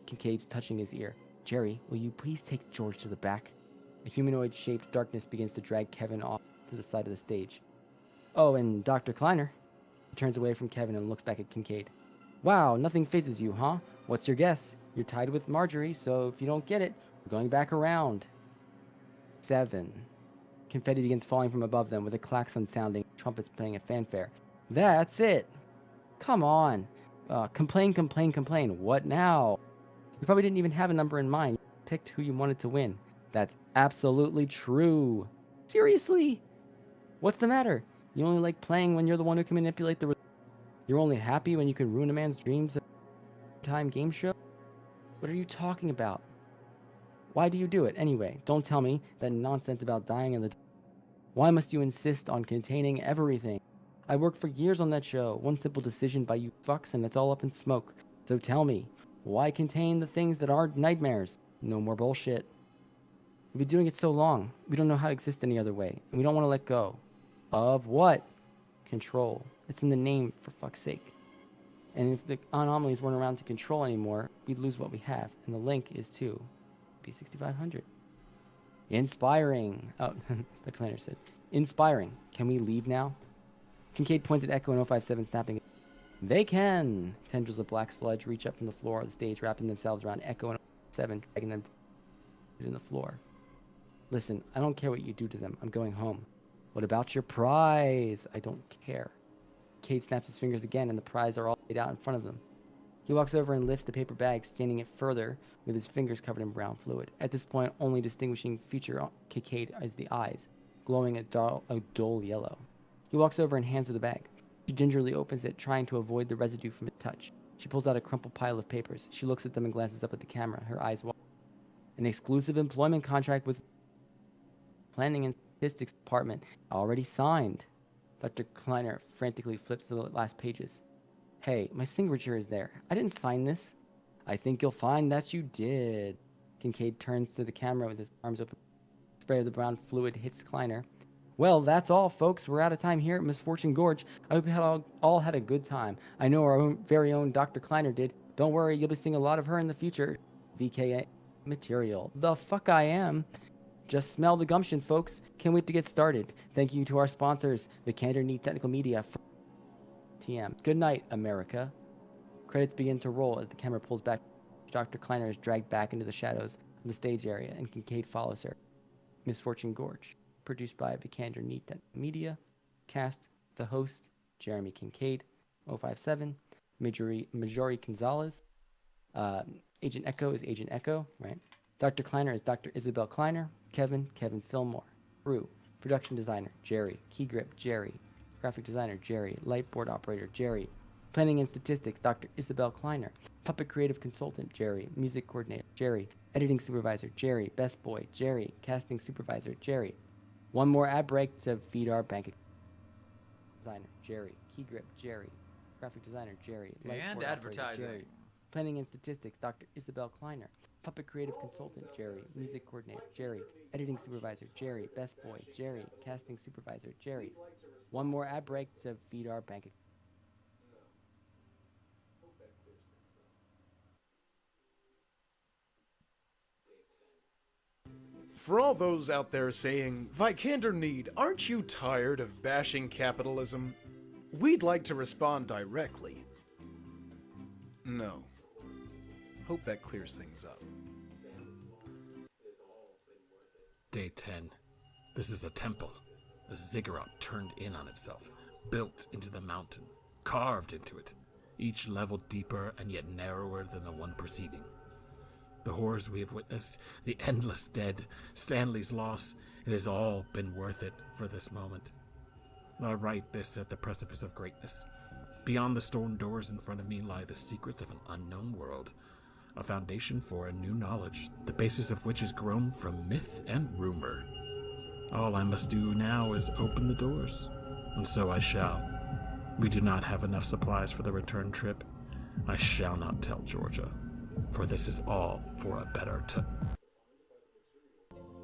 Speaker 3: Kincaid's touching his ear. Jerry, will you please take George to the back? A humanoid-shaped darkness begins to drag Kevin off to the side of the stage. Oh, and Dr. Kleiner? He turns away from Kevin and looks back at Kincaid. Wow, nothing phases you, huh? What's your guess? You're tied with Marjorie, so if you don't get it, we're going back around. 7. Confetti begins falling from above them with a klaxon sounding, trumpets playing a fanfare. That's it! Come on! Complain. What now? You probably didn't even have a number in mind. You picked who you wanted to win. That's absolutely true. Seriously? What's the matter? You only like playing when you're the one who can manipulate the... You're only happy when you can ruin a man's dreams at a time game show? What are you talking about? Why do you do it, anyway? Don't tell me that nonsense about dying in the... Why must you insist on containing everything? I worked for years on that show. One simple decision by you fucks and it's all up in smoke. So tell me, why contain the things that aren't nightmares? No more bullshit. We've been doing it so long. We don't know how to exist any other way. And we don't want to let go. Of what? Control. It's in the name, for fuck's sake. And if the anomalies weren't around to control anymore, we'd lose what we have. And the link is to P6500. Inspiring. Oh, the Kleiner says. Inspiring. Can we leave now? Kincaid points at Echo and 057 snapping. They can! Tendrils of black sludge reach up from the floor of the stage, wrapping themselves around Echo and 057, dragging them in the floor. Listen, I don't care what you do to them. I'm going home. What about your prize? I don't care. Kincaid snaps his fingers again, and the prize are all laid out in front of them. He walks over and lifts the paper bag, standing it further with his fingers covered in brown fluid. At this point, only distinguishing feature on Kincaid is the eyes, glowing a dull yellow. He walks over and hands her the bag. She gingerly opens it, trying to avoid the residue from its touch. She pulls out a crumpled pile of papers. She looks at them and glances up at the camera, her eyes wide. An exclusive employment contract with Planning and Statistics Department already signed. Dr. Kleiner frantically flips to the last pages. Hey, my signature is there. I didn't sign this. I think you'll find that you did. Kincaid turns to the camera with his arms open. The spray of the brown fluid hits Kleiner. Well, that's all, folks. We're out of time here at Misfortune Gorge. I hope you all had a good time. I know our very own Dr. Kleiner did. Don't worry, you'll be seeing a lot of her in the future. VKA material. The fuck I am. Just smell the gumption, folks. Can't wait to get started. Thank you to our sponsors, Vikander Need Technical Media, for TM. Good night, America. Credits begin to roll as the camera pulls back. Dr. Kleiner is dragged back into the shadows of the stage area, and Kincaid follows her. Misfortune Gorge. Produced by Vikander Need Technical Media. Cast, the host, Jeremy Kincaid, 057. Majori Gonzalez. Agent Echo is Agent Echo, right? Dr. Kleiner is Dr. Isabel Kleiner. Kevin Fillmore. Crew. Production designer, Jerry. Key grip, Jerry. Graphic designer, Jerry. Lightboard operator, Jerry. Planning and statistics, Dr. Isabel Kleiner. Puppet creative consultant, Jerry. Music coordinator, Jerry. Editing supervisor, Jerry. Best boy, Jerry. Casting supervisor, Jerry. One more ad break to feed our bank account. Designer, Jerry. Key grip, Jerry. Graphic designer, Jerry.
Speaker 1: And advertising.
Speaker 3: Jerry. Planning and statistics, Dr. Isabel Kleiner. Puppet creative consultant, Jerry. Music coordinator, Jerry. Editing supervisor, Jerry. Best boy, Jerry. Casting supervisor, Jerry. One more ad break to feed our bank account.
Speaker 4: For all those out there saying, Vikander Need, aren't you tired of bashing capitalism? We'd like to respond directly. No. Hope that clears things up.
Speaker 5: Day 10. This is a temple. A ziggurat turned in on itself, built into the mountain, carved into it, each level deeper and yet narrower than the one preceding. The horrors we have witnessed, the endless dead, Stanley's loss, it has all been worth it for this moment. I write this at the precipice of greatness. Beyond the stone doors in front of me lie the secrets of an unknown world, a foundation for a new knowledge, the basis of which is grown from myth and rumor. All I must do now is open the doors, and so I shall. We do not have enough supplies for the return trip. I shall not tell Georgia. For this is all for a better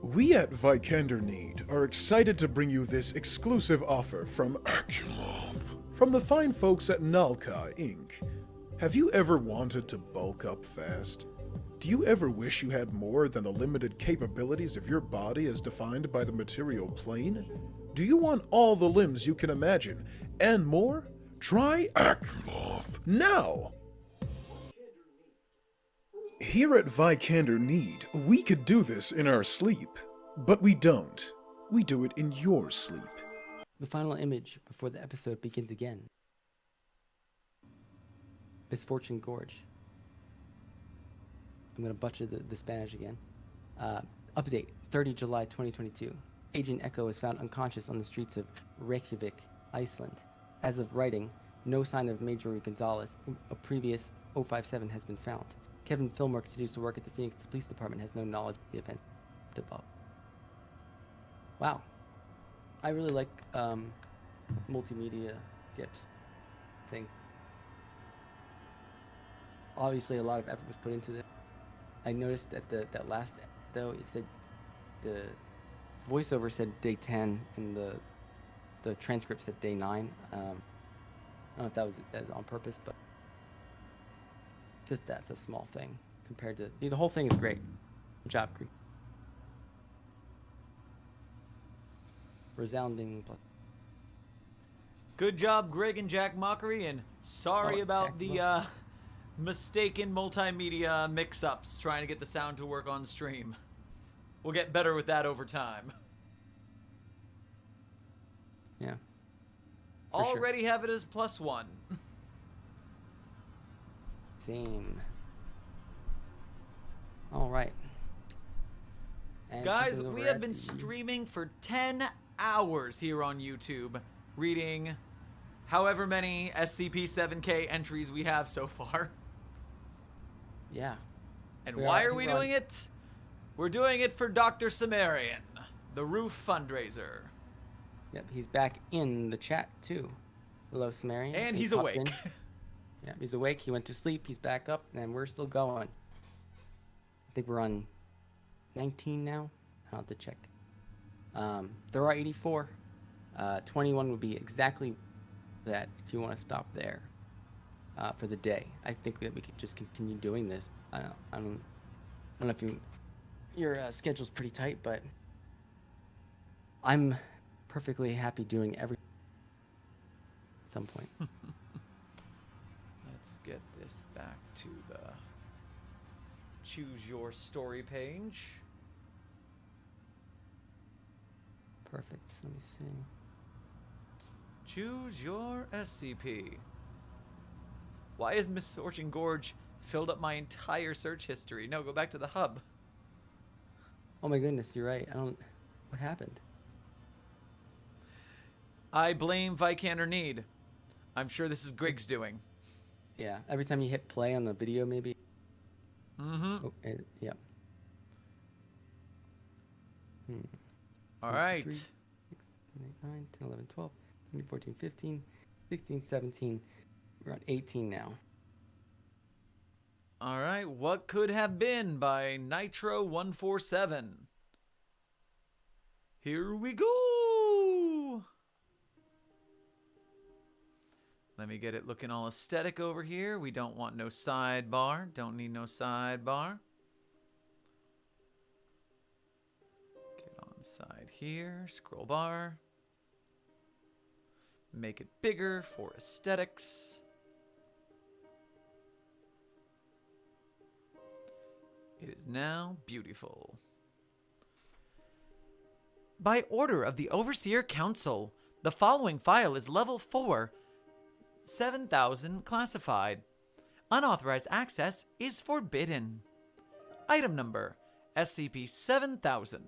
Speaker 4: We at Vikander Need are excited to bring you this exclusive offer from the fine folks at Nalka, Inc. Have you ever wanted to bulk up fast? Do you ever wish you had more than the limited capabilities of your body as defined by the material plane? Do you want all the limbs you can imagine, and more? Try Akulov now! Here at Vikander Need, we could do this in our sleep, but we don't. We do it in your sleep.
Speaker 3: The final image before the episode begins again. Misfortune Gorge. I'm going to butcher the Spanish again. Update, 30 July 2022. Agent Echo is found unconscious on the streets of Reykjavik, Iceland. As of writing, no sign of Major Gonzalez, a previous 057, has been found. Kevin Fillmore continues to work at the Phoenix Police Department, has no knowledge of the event above. Wow. I really like multimedia skips thing. Obviously, a lot of effort was put into this. I noticed at that last, though, it said the voiceover said day 10 and the transcript said day 9. I don't know if that was on purpose, but just that's a small thing compared to the whole thing is great. Good job, crew. Resounding plus.
Speaker 1: Good job, Greg and Jack Mockery, and sorry about
Speaker 3: Jack
Speaker 1: the mistaken multimedia mix-ups trying to get the sound to work on stream. We'll get better with that over time.
Speaker 3: Yeah.
Speaker 1: Already have it as +1.
Speaker 3: Same. All right. And
Speaker 1: Guys,
Speaker 3: something
Speaker 1: we
Speaker 3: over
Speaker 1: have
Speaker 3: at
Speaker 1: been
Speaker 3: the-
Speaker 1: streaming for 10 hours here on YouTube, reading however many SCP-7K entries we have so far.
Speaker 3: Yeah.
Speaker 1: And
Speaker 3: We
Speaker 1: why
Speaker 3: are-
Speaker 1: are we doing it? We're doing it for Dr. Cimmerian, the roof fundraiser.
Speaker 3: Yep, he's back in the chat too. Hello, Cimmerian.
Speaker 1: And
Speaker 3: He
Speaker 1: he's
Speaker 3: popped
Speaker 1: awake.
Speaker 3: in. Yeah, he's awake. He went to sleep. He's back up, and we're still going. I think we're on 19 now. I'll have to check. There are 84. 21 would be exactly that if you want to stop there for the day. I think that we could just continue doing this. I don't know if your schedule's pretty tight, but I'm perfectly happy doing everything at some point.
Speaker 1: Let's get this back to the choose your story page.
Speaker 3: Perfect. Let me see.
Speaker 1: Choose your SCP. Why is Misfortune Gorge filled up my entire search history? No, go back to the hub.
Speaker 3: Oh my goodness, you're right. What happened?
Speaker 1: I blame Vikander Need. I'm sure this is Grig's doing.
Speaker 3: Yeah, every time you hit play on the video, maybe.
Speaker 1: Mm-hmm.
Speaker 3: Oh, yeah.
Speaker 1: All right.
Speaker 3: 3, 6, 7, 8, 9, 10, 11, 12, 13, 14, 15, 16, 17. We're on 18 now.
Speaker 1: All right. What could have been by Nitro 147? Here we go. Let me get it looking all aesthetic over here. We don't want no sidebar. Don't need no sidebar. Get on the side here. Scroll bar. Make it bigger for aesthetics. It is now beautiful. By order of the Overseer Council, the following file is level 4, 7000 classified. Unauthorized access is forbidden. Item number, SCP-7000.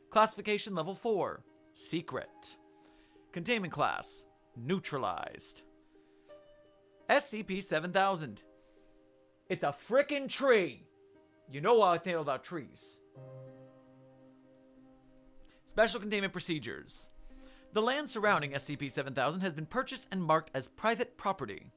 Speaker 1: Classification level 4, secret. Containment class, neutralized. SCP-7000. It's a frickin' tree. You know how I feel about trees. Special containment procedures. The land surrounding SCP-7000 has been purchased and marked as private property.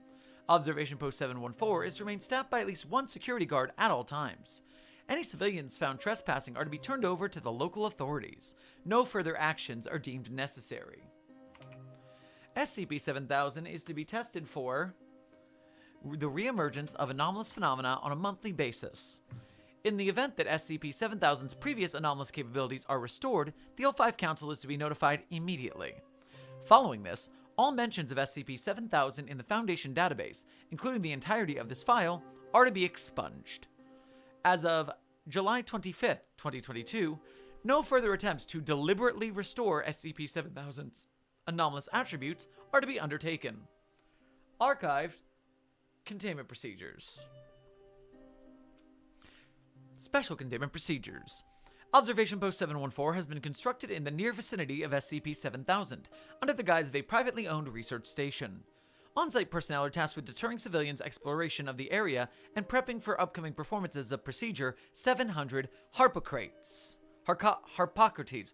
Speaker 1: Observation Post 714 is to remain staffed by at least one security guard at all times. Any civilians found trespassing are to be turned over to the local authorities. No further actions are deemed necessary. SCP-7000 is to be tested for the reemergence of anomalous phenomena on a monthly basis. In the event that SCP-7000's previous anomalous capabilities are restored, the O5 Council is to be notified immediately. Following this, all mentions of SCP-7000 in the Foundation database, including the entirety of this file, are to be expunged. As of July 25th, 2022, no further attempts to deliberately restore SCP-7000's anomalous attributes are to be undertaken. Archived Containment Procedures. Special Containment Procedures. Observation Post 714 has been constructed in the near vicinity of SCP-7000, under the guise of a privately owned research station. On-site personnel are tasked with deterring civilians' exploration of the area and prepping for upcoming performances of Procedure 700 Harpocrates. Harpocrates.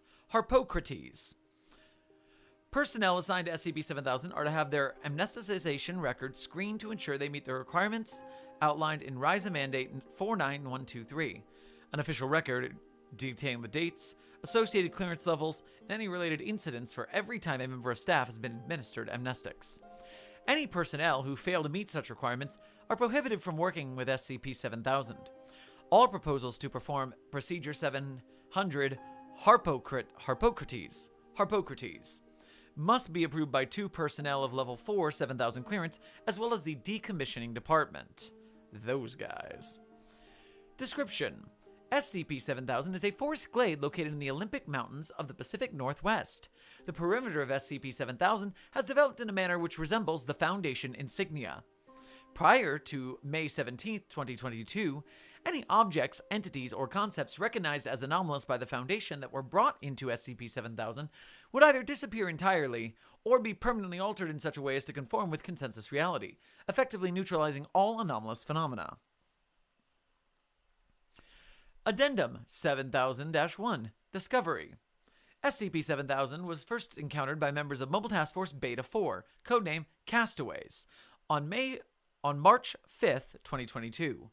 Speaker 1: Personnel assigned to SCP-7000 are to have their amnesticization records screened to ensure they meet the requirements outlined in RISA Mandate 49123, an official record detailing the dates, associated clearance levels, and any related incidents for every time a member of staff has been administered amnestics. Any personnel who fail to meet such requirements are prohibited from working with SCP-7000. All proposals to perform Procedure 700 Harpocrates must be approved by 2 personnel of Level 4 7000 clearance, as well as the Decommissioning Department. Those guys. Description: SCP-7000 is a forest glade located in the Olympic Mountains of the Pacific Northwest. The perimeter of SCP-7000 has developed in a manner which resembles the Foundation insignia. Prior to May 17, 2022, any objects, entities, or concepts recognized as anomalous by the Foundation that were brought into SCP-7000 would either disappear entirely or be permanently altered in such a way as to conform with consensus reality, effectively neutralizing all anomalous phenomena. Addendum 7000-1 Discovery. SCP-7000 was first encountered by members of Mobile Task Force Beta-4, codename Castaways, on March 5th, 2022.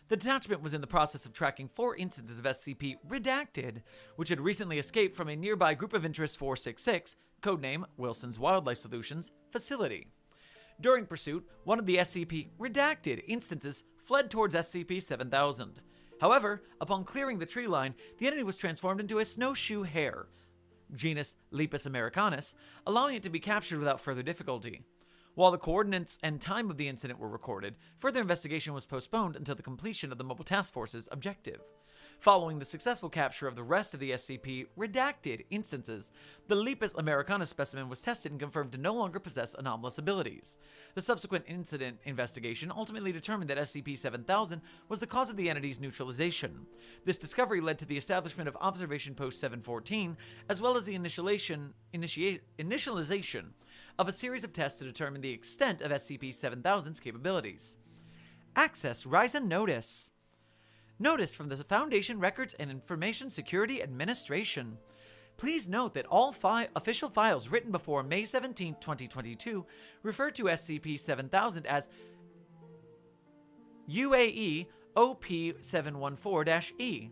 Speaker 1: The detachment was in the process of tracking 4 instances of SCP-Redacted, which had recently escaped from a nearby Group of Interest 466, codename Wilson's Wildlife Solutions, facility. During pursuit, one of the SCP-Redacted instances fled towards SCP-7000. However, upon clearing the tree line, the entity was transformed into a snowshoe hare, genus Lepus americanus, allowing it to be captured without further difficulty. While the coordinates and time of the incident were recorded, further investigation was postponed until the completion of the Mobile Task Force's objective. Following the successful capture of the rest of the SCP-Redacted instances, the Lepus americanus specimen was tested and confirmed to no longer possess anomalous abilities. The subsequent incident investigation ultimately determined that SCP-7000 was the cause of the entity's neutralization. This discovery led to the establishment of Observation Post 714, as well as the initialization of a series of tests to determine the extent of SCP-7000's capabilities. Access RISA Notice. Notice from the Foundation Records and Information Security Administration. Please note that all official files written before May 17, 2022 refer to SCP-7000 as UAE OP714-E.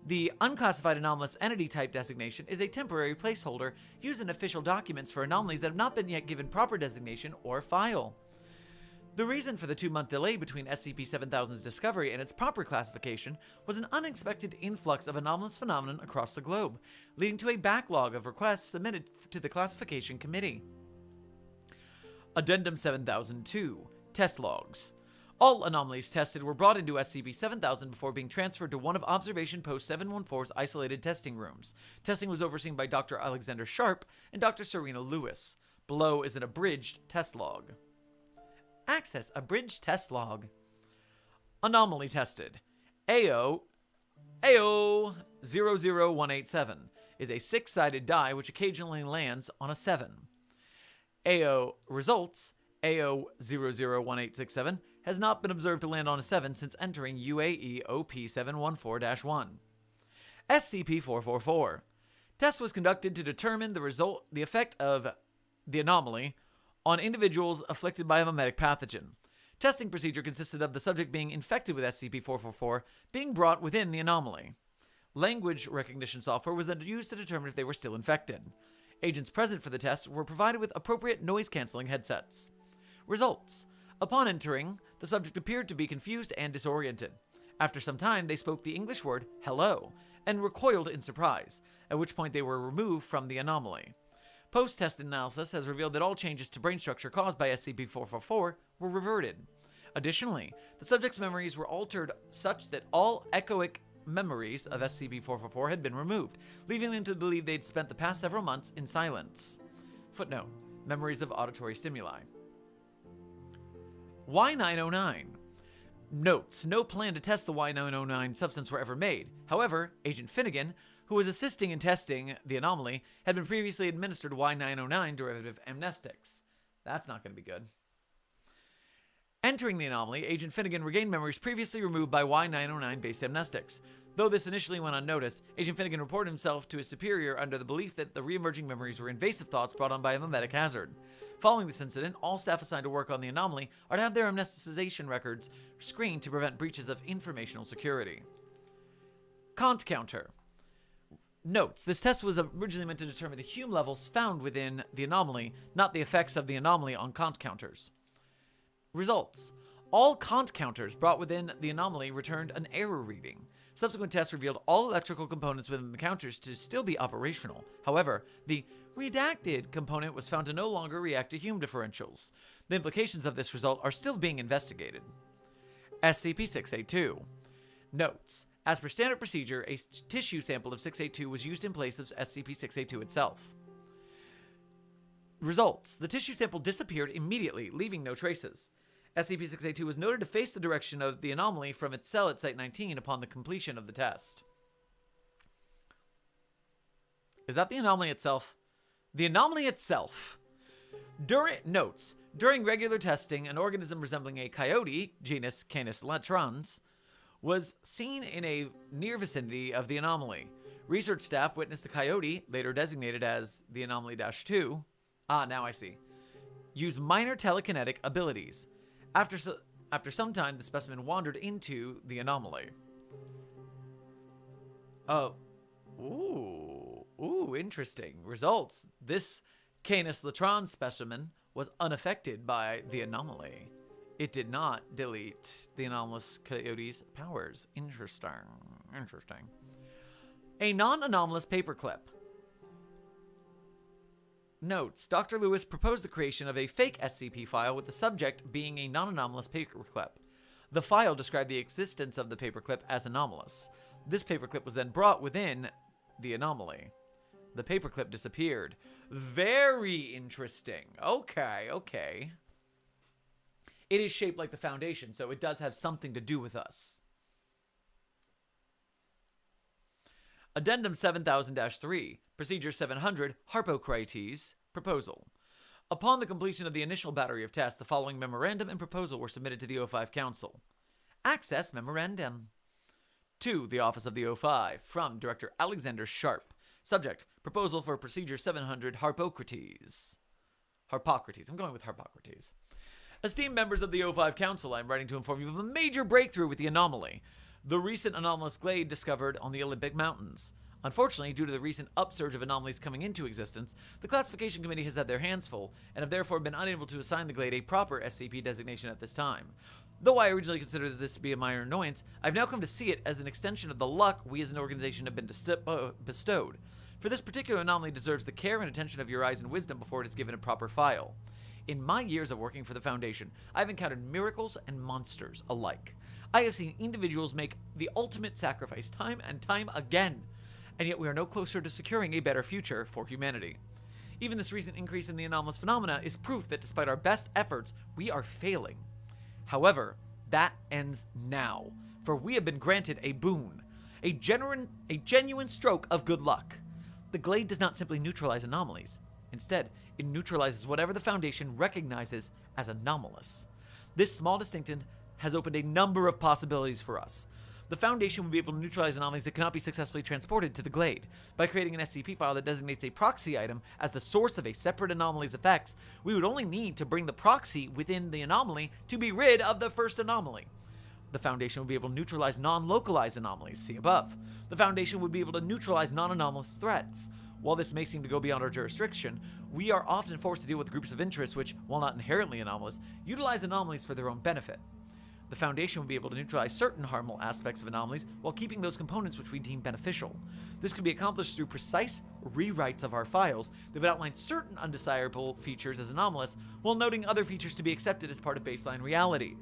Speaker 1: The Unclassified Anomalous Entity Type designation is a temporary placeholder used in official documents for anomalies that have not been yet given proper designation or file. The reason for the 2-month delay between SCP-7000's discovery and its proper classification was an unexpected influx of anomalous phenomenon across the globe, leading to a backlog of requests submitted to the Classification Committee. Addendum 7002 Test Logs. All anomalies tested were brought into SCP-7000 before being transferred to one of Observation Post 714's isolated testing rooms. Testing was overseen by Dr. Alexander Sharp and Dr. Serena Lewis. Below is an abridged test log. Access abridged test log. Anomaly tested. AO00187 is a 6-sided die which occasionally lands on a 7. AO results. AO00187 has not been observed to land on a 7 since entering UAE OP714-1. SCP-444. Test was conducted to determine the effect of the anomaly on individuals afflicted by a memetic pathogen. Testing procedure consisted of the subject being infected with SCP-444 being brought within the anomaly. Language recognition software was then used to determine if they were still infected. Agents present for the test were provided with appropriate noise-canceling headsets. Results. Upon entering, the subject appeared to be confused and disoriented. After some time, they spoke the English word hello and recoiled in surprise, at which point they were removed from the anomaly. Post-test analysis has revealed that all changes to brain structure caused by SCP-444 were reverted. Additionally, the subject's memories were altered such that all echoic memories of SCP-444 had been removed, leaving them to believe they'd spent the past several months in silence. Footnote: memories of auditory stimuli. Y909. Notes: no plan to test the Y909 substance were ever made. However, Agent Finnegan, who was assisting in testing the anomaly, had been previously administered Y909 derivative amnestics. That's not going to be good. Entering the anomaly, Agent Finnegan regained memories previously removed by Y909-based amnestics. Though this initially went unnoticed, Agent Finnegan reported himself to his superior under the belief that the re-emerging memories were invasive thoughts brought on by a memetic hazard. Following this incident, all staff assigned to work on the anomaly are to have their amnesticization records screened to prevent breaches of informational security. Cont counter. Notes: this test was originally meant to determine the Hume levels found within the anomaly, not the effects of the anomaly on Cont counters. Results: all Cont counters brought within the anomaly returned an error reading. Subsequent tests revealed all electrical components within the counters to still be operational. However, the redacted component was found to no longer react to Hume differentials. The implications of this result are still being investigated. SCP-682. Notes: as per standard procedure, a tissue sample of 682 was used in place of SCP-682 itself. Results: the tissue sample disappeared immediately, leaving no traces. SCP-682 was noted to face the direction of the anomaly from its cell at Site 19 upon the completion of the test. Is that the anomaly itself? The anomaly itself. During regular testing, an organism resembling a coyote, genus Canis latrans, was seen in a near vicinity of the anomaly. Research staff witnessed the coyote, later designated as the Anomaly-2, now I see, use minor telekinetic abilities. After some time, the specimen wandered into the anomaly. Interesting. Results: this Canis latrans specimen was unaffected by the anomaly. It did not delete the anomalous coyote's powers. Interesting. A non-anomalous paperclip. Notes: Dr. Lewis proposed the creation of a fake SCP file with the subject being a non-anomalous paperclip. The file described the existence of the paperclip as anomalous. This paperclip was then brought within the anomaly. The paperclip disappeared. Very interesting. Okay. It is shaped like the Foundation, so it does have something to do with us. Addendum 7000-3, Procedure 700, Harpocrites, Proposal. Upon the completion of the initial battery of tests, the following memorandum and proposal were submitted to the O5 Council. Access Memorandum. To the Office of the O5, from Director Alexander Sharp. Subject: Proposal for Procedure 700, Harpocrates. I'm going with Harpocrates. Esteemed members of the O5 Council, I am writing to inform you of a major breakthrough with the anomaly. The recent anomalous glade discovered on the Olympic Mountains. Unfortunately, due to the recent upsurge of anomalies coming into existence, the Classification Committee has had their hands full, and have therefore been unable to assign the glade a proper SCP designation at this time. Though I originally considered this to be a minor annoyance, I've now come to see it as an extension of the luck we as an organization have been bestowed. For this particular anomaly deserves the care and attention of your eyes and wisdom before it is given a proper file. In my years of working for the Foundation, I've encountered miracles and monsters alike. I have seen individuals make the ultimate sacrifice time and time again, and yet we are no closer to securing a better future for humanity. Even this recent increase in the anomalous phenomena is proof that despite our best efforts, we are failing. However, that ends now, for we have been granted a boon, a genuine stroke of good luck. The glade does not simply neutralize anomalies. Instead, it neutralizes whatever the Foundation recognizes as anomalous. This small distinction has opened a number of possibilities for us. The Foundation will be able to neutralize anomalies that cannot be successfully transported to the Glade. By creating an SCP file that designates a proxy item as the source of a separate anomaly's effects, we would only need to bring the proxy within the anomaly to be rid of the first anomaly. The Foundation will be able to neutralize non-localized anomalies, see above. The Foundation would be able to neutralize non-anomalous threats. While this may seem to go beyond our jurisdiction, we are often forced to deal with groups of interest which, while not inherently anomalous, utilize anomalies for their own benefit. The Foundation will be able to neutralize certain harmful aspects of anomalies while keeping those components which we deem beneficial. This could be accomplished through precise rewrites of our files that would outline certain undesirable features as anomalous, while noting other features to be accepted as part of baseline reality.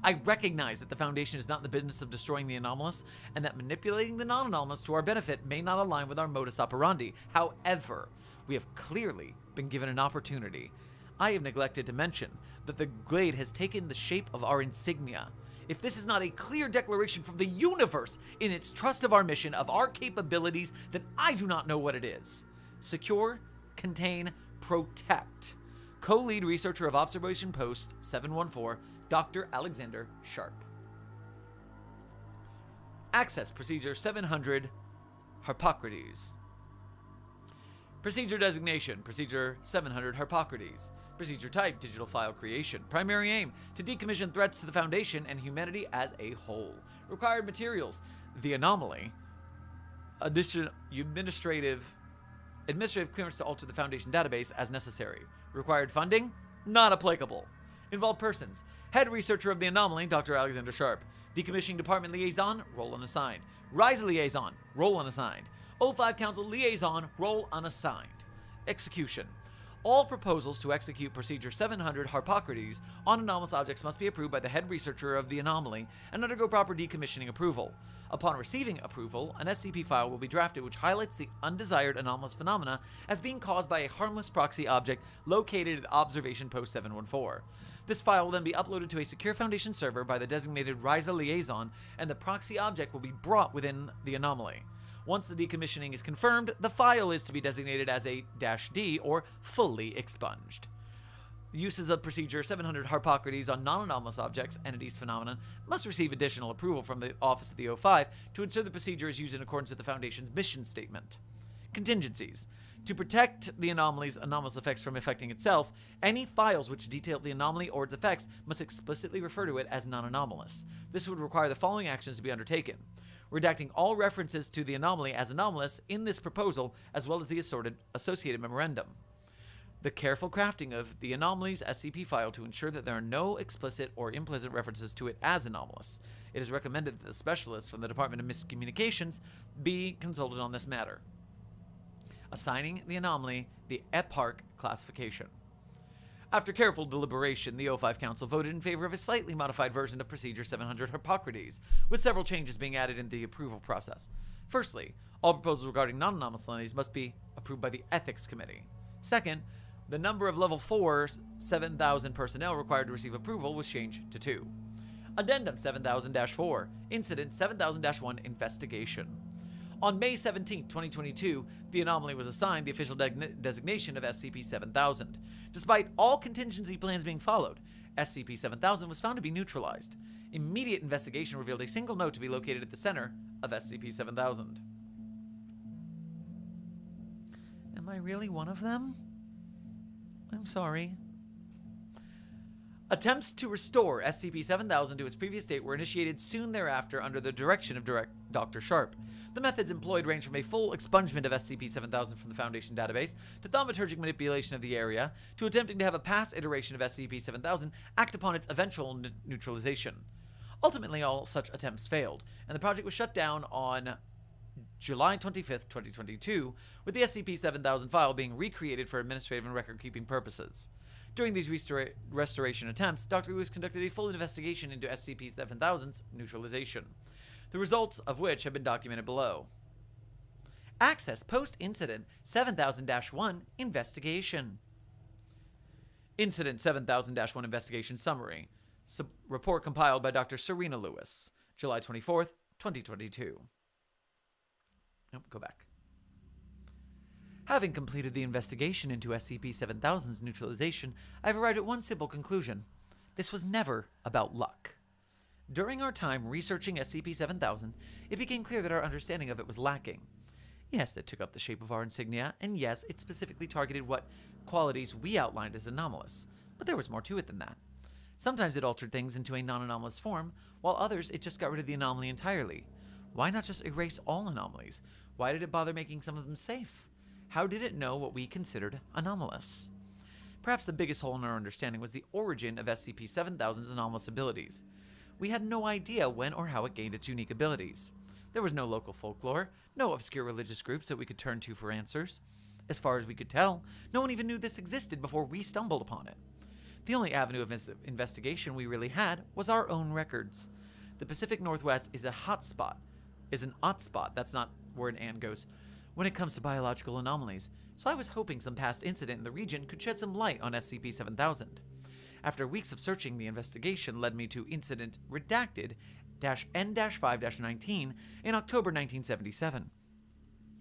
Speaker 1: I recognize that the Foundation is not in the business of destroying the anomalous, and that manipulating the non-anomalous to our benefit may not align with our modus operandi. However, we have clearly been given an opportunity. I have neglected to mention that the Glade has taken the shape of our insignia. If this is not a clear declaration from the universe in its trust of our mission, of our capabilities, then I do not know what it is. Secure, contain, protect. Co-lead researcher of Observation Post 714, Dr. Alexander Sharp. Access Procedure 700, Harpocrates. Procedure designation, Procedure 700 Harpocrates. Procedure type, digital file creation. Primary aim, to decommission threats to the Foundation and humanity as a whole. Required materials, the anomaly. Administrative clearance to alter the Foundation database as necessary. Required funding, not applicable. Involved persons, head researcher of the anomaly, Dr. Alexander Sharp. Decommissioning department liaison, role unassigned. RISE liaison, role unassigned. O5 Council liaison, role unassigned. Execution. All proposals to execute Procedure 700 Harpocrates on anomalous objects must be approved by the head researcher of the anomaly and undergo proper decommissioning approval. Upon receiving approval, an SCP file will be drafted which highlights the undesired anomalous phenomena as being caused by a harmless proxy object located at Observation Post 714. This file will then be uploaded to a secure Foundation server by the designated RISA liaison, and the proxy object will be brought within the anomaly. Once the decommissioning is confirmed, the file is to be designated as a -D or fully expunged. The uses of Procedure 700 Harpocrates on non-anomalous objects, entities, phenomena must receive additional approval from the Office of the O5 to ensure the procedure is used in accordance with the Foundation's mission statement. Contingencies. To protect the anomaly's anomalous effects from affecting itself, any files which detail the anomaly or its effects must explicitly refer to it as non-anomalous. This would require the following actions to be undertaken. Redacting all references to the anomaly as anomalous in this proposal, as well as the associated memorandum. The careful crafting of the anomaly's SCP file to ensure that there are no explicit or implicit references to it as anomalous. It is recommended that the specialists from the Department of Miscommunications be consulted on this matter. Assigning the anomaly the eparch classification. After careful deliberation, the O5 Council voted in favor of a slightly modified version of Procedure 700 Harpocrates, with several changes being added in the approval process. Firstly, all proposals regarding non-anomalous entities must be approved by the Ethics Committee. Second, the number of Level 4 7000 personnel required to receive approval was changed to 2. Addendum 7000-4, Incident 7000-1 Investigation. On May 17, 2022, the anomaly was assigned the official designation of SCP-7000. Despite all contingency plans being followed, SCP-7000 was found to be neutralized. Immediate investigation revealed a single note to be located at the center of SCP-7000. Am I really one of them? I'm sorry. Attempts to restore SCP-7000 to its previous state were initiated soon thereafter under the direction of Dr. Sharp. The methods employed range from a full expungement of SCP-7000 from the Foundation database, to thaumaturgic manipulation of the area, to attempting to have a past iteration of SCP-7000 act upon its eventual neutralization. Ultimately, all such attempts failed, and the project was shut down on July 25, 2022, with the SCP-7000 file being recreated for administrative and record-keeping purposes. During these restoration attempts, Dr. Lewis conducted a full investigation into SCP-7000's neutralization, the results of which have been documented below. Access Post-Incident 7000-1 Investigation. Incident 7000-1 Investigation Summary. Report compiled by Dr. Serena Lewis, July 24th, 2022. Nope, go back. Having completed the investigation into SCP-7000's neutralization, I have arrived at one simple conclusion. This was never about luck. During our time researching SCP-7000, it became clear that our understanding of it was lacking. Yes, it took up the shape of our insignia, and yes, it specifically targeted what qualities we outlined as anomalous, but there was more to it than that. Sometimes it altered things into a non-anomalous form, while others it just got rid of the anomaly entirely. Why not just erase all anomalies? Why did it bother making some of them safe? How did it know what we considered anomalous? Perhaps the biggest hole in our understanding was the origin of SCP-7000's anomalous abilities. We had no idea when or how it gained its unique abilities. There was no local folklore, no obscure religious groups that we could turn to for answers. As far as we could tell, no one even knew this existed before we stumbled upon it. The only avenue of investigation we really had was our own records. The Pacific Northwest is an hotspot, that's not where an and goes, when it comes to biological anomalies, so I was hoping some past incident in the region could shed some light on SCP-7000. After weeks of searching, the investigation led me to Incident Redacted-N-5-19 in October 1977.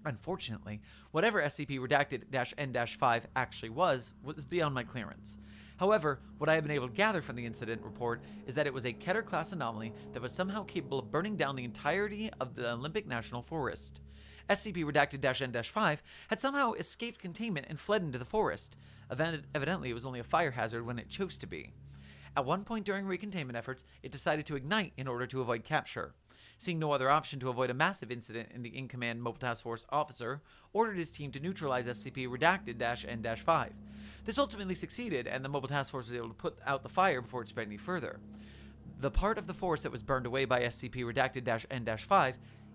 Speaker 1: Unfortunately, whatever SCP-Redacted-N-5 actually was beyond my clearance. However, what I have been able to gather from the incident report is that it was a Keter-class anomaly that was somehow capable of burning down the entirety of the Olympic National Forest. SCP-Redacted-N-5 had somehow escaped containment and fled into the forest. Evidently, it was only a fire hazard when it chose to be. At one point during recontainment efforts, it decided to ignite in order to avoid capture. Seeing no other option to avoid a massive incident, in the in-command Mobile Task Force officer ordered his team to neutralize SCP-Redacted-N-5. This ultimately succeeded, and the Mobile Task Force was able to put out the fire before it spread any further. The part of the forest that was burned away by SCP-Redacted-N-5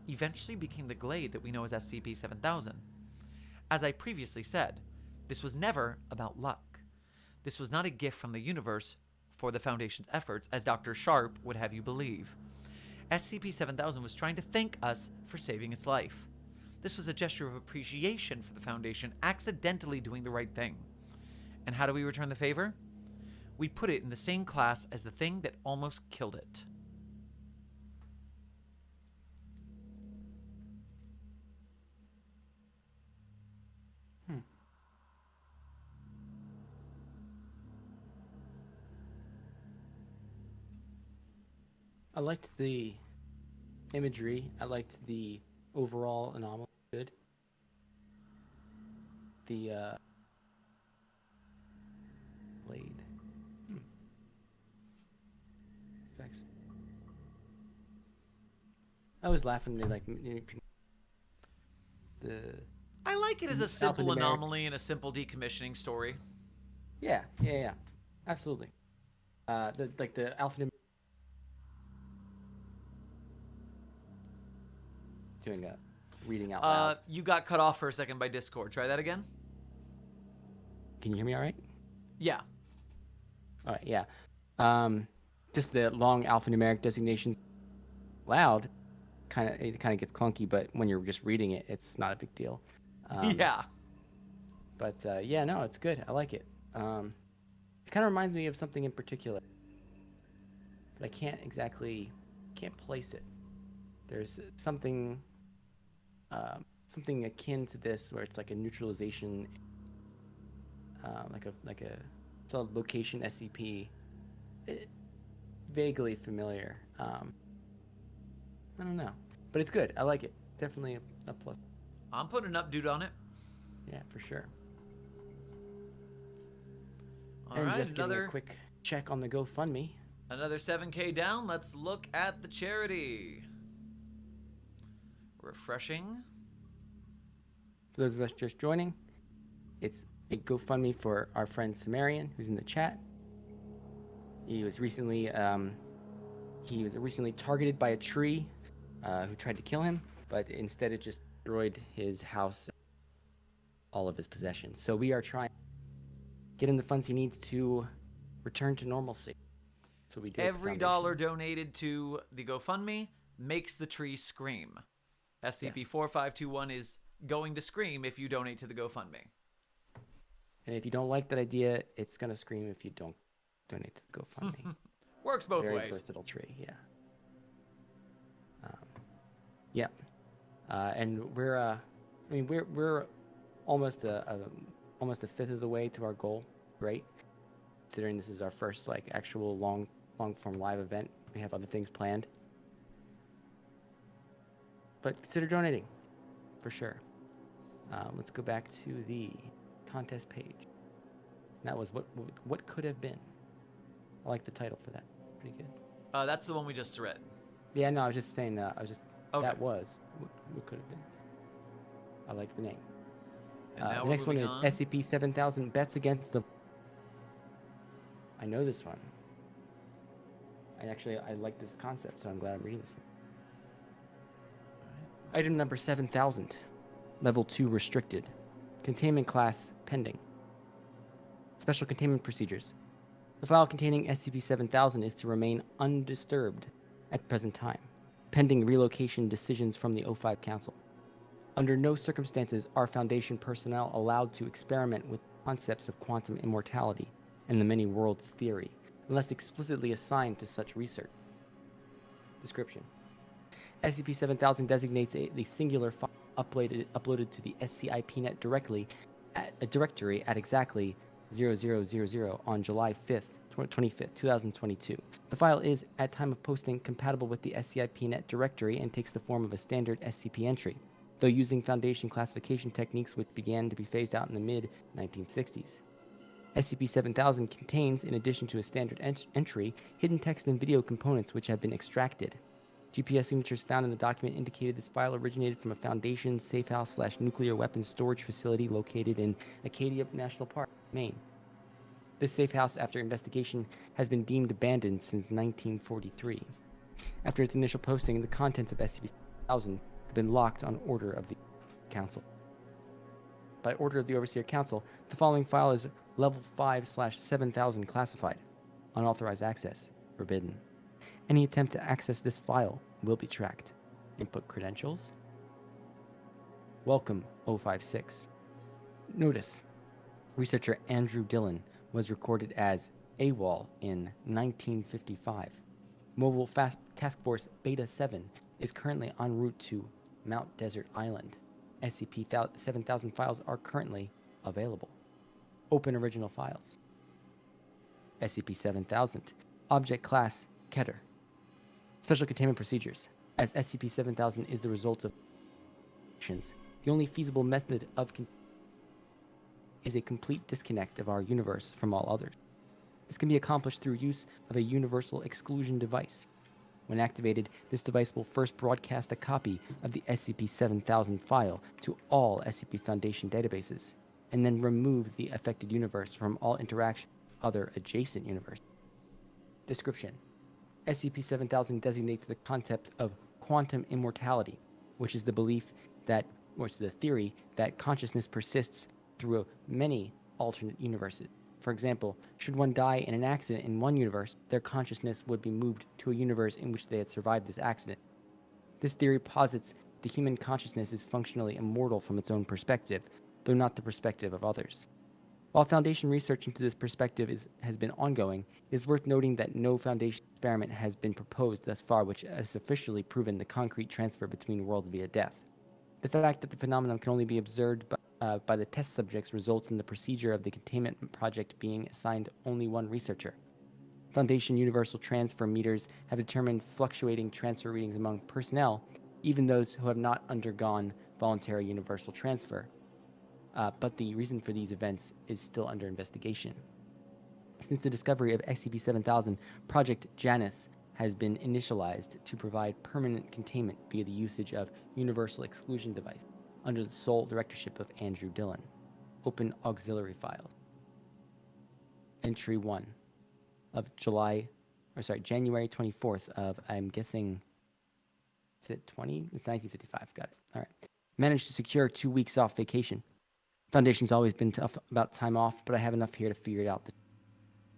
Speaker 1: eventually became the glade that we know as SCP-7000. As I previously said, this was never about luck. This was not a gift from the universe for the Foundation's efforts, as Dr. Sharp would have you believe. SCP-7000 was trying to thank us for saving its life. This was a gesture of appreciation for the Foundation accidentally doing the right thing. And how do we return the favor? We put it in the same class as the thing that almost killed it.
Speaker 3: I liked the imagery. I liked the overall anomaly. Good. The blade. Thanks. I was laughing at the.
Speaker 1: I like it as a simple
Speaker 3: alphanumeric.
Speaker 1: anomaly and a simple decommissioning story.
Speaker 3: Yeah, absolutely. The alphanumeric. Doing a reading out loud.
Speaker 1: You got cut off for a second by Discord. Try that again.
Speaker 3: Can you hear me all right?
Speaker 1: Yeah.
Speaker 3: All right, yeah. Just the long alphanumeric designations loud it kind of gets clunky, but when you're just reading it, it's not a big deal.
Speaker 1: Yeah.
Speaker 3: But yeah, no, it's good. I like it. It kind of reminds me of something in particular, but I can't place it. There's something akin to this where it's like a neutralization, like a location SCP. Vaguely familiar. I don't know, but it's good. I like it. Definitely a plus.
Speaker 1: I'm putting an update on it.
Speaker 3: Yeah, for sure.
Speaker 1: All
Speaker 3: and
Speaker 1: right,
Speaker 3: just getting a quick check on the GoFundMe.
Speaker 1: Another 7K down. Let's look at the charity. Refreshing.
Speaker 3: For those of us just joining, it's a GoFundMe for our friend Cimmerian, who's in the chat. He was recently targeted by a tree who tried to kill him, but instead it just destroyed his house, all of his possessions. So we are trying to get him the funds he needs to return to normalcy. So we do.
Speaker 1: Every dollar donated to the GoFundMe makes the tree scream. SCP-4521 is going to scream if you donate to the GoFundMe.
Speaker 3: And if you don't like that idea, it's going to scream if you don't donate to the GoFundMe.
Speaker 1: Works both
Speaker 3: Very
Speaker 1: ways.
Speaker 3: versatile tree, yeah. Yeah. And we're almost a fifth of the way to our goal. Great. Considering this is our first actual long form live event We have other things planned. But consider donating, for sure. Let's go back to the contest page. That was what could have been. I like the title for that. Pretty good.
Speaker 1: That's the one we just read.
Speaker 3: Yeah, no, I was just saying
Speaker 1: Okay.
Speaker 3: that was what could have been. I like the name.
Speaker 1: And now
Speaker 3: The
Speaker 1: we're
Speaker 3: next one
Speaker 1: moving
Speaker 3: is
Speaker 1: on.
Speaker 3: SCP-7000 Bets Against the... I know this one. I like this concept, so I'm glad I'm reading this one. Item number 7000. Level 2 restricted. Containment class pending. Special containment procedures. The file containing SCP-7000 is to remain undisturbed at present time, pending relocation decisions from the O5 Council. Under no circumstances are Foundation personnel allowed to experiment with concepts of quantum immortality and the many worlds theory, unless explicitly assigned to such research. Description. SCP-7000 designates the singular file uploaded to the SCIPnet directly at a directory at exactly 0000 on July 25th, 2022. The file is, at time of posting, compatible with the SCIPnet directory and takes the form of a standard SCP entry, though using Foundation classification techniques which began to be phased out in the mid-1960s. SCP-7000 contains, in addition to a standard entry, hidden text and video components which have been extracted. GPS signatures found in the document indicated this file originated from a Foundation safehouse/nuclear weapons storage facility located in Acadia National Park, Maine. This safehouse, after investigation, has been deemed abandoned since 1943. After its initial posting, the contents of SCP-7000 have been locked on order of the Council. By order of the Overseer Council, the following file is Level 5/7000 classified. Unauthorized access forbidden. Any attempt to access this file will be tracked. Input credentials. Welcome, 056. Notice. Researcher Andrew Dillon was recorded as AWOL in 1955. Mobile Task Force Beta 7 is currently en route to Mount Desert Island. SCP-7000 files are currently available. Open original files. SCP-7000. Object Class Keter. Special Containment Procedures. As SCP-7000 is the result of actions, the only feasible method of is a complete disconnect of our universe from all others. This can be accomplished through use of a universal exclusion device. When activated, this device will first broadcast a copy of the SCP-7000 file to all SCP Foundation databases, and then remove the affected universe from all interaction with other adjacent universes. Description. SCP-7000 designates the concept of quantum immortality, which is the theory that consciousness persists through many alternate universes. For example, should one die in an accident in one universe, their consciousness would be moved to a universe in which they had survived this accident. This theory posits the human consciousness is functionally immortal from its own perspective, though not the perspective of others. While Foundation research into this perspective has been ongoing, it is worth noting that no Foundation experiment has been proposed thus far which has officially proven the concrete transfer between worlds via death. The fact that the phenomenon can only be observed by the test subjects results in the procedure of the containment project being assigned only one researcher. Foundation universal transfer meters have determined fluctuating transfer readings among personnel, even those who have not undergone voluntary universal transfer. But the reason for these events is still under investigation. Since the discovery of SCP-7000, Project Janus has been initialized to provide permanent containment via the usage of Universal Exclusion Device under the sole directorship of Andrew Dillon. Open auxiliary files. Entry 1 of January 24th of, I'm guessing, is it 20? It's 1955, got it. All right. Managed to secure 2 weeks off vacation. Foundation's always been tough about time off, but I have enough here to figure it out.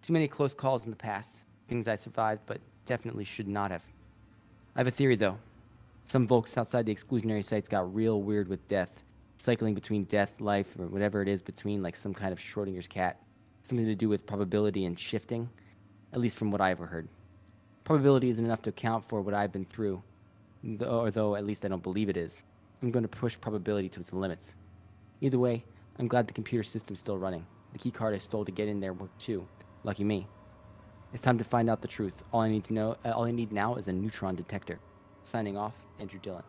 Speaker 3: Too many close calls in the past. Things I survived, but definitely should not have. I have a theory, though. Some folks outside the exclusionary sites got real weird with death. Cycling between death, life, or whatever it is between, like some kind of Schrodinger's cat. Something to do with probability and shifting, at least from what I've heard. Probability isn't enough to account for what I've been through, though at least I don't believe it is. I'm going to push probability to its limits. Either way, I'm glad the computer system's still running. The keycard I stole to get in there worked too. Lucky me. It's time to find out the truth. All I need now is a neutron detector. Signing off, Andrew Dillon.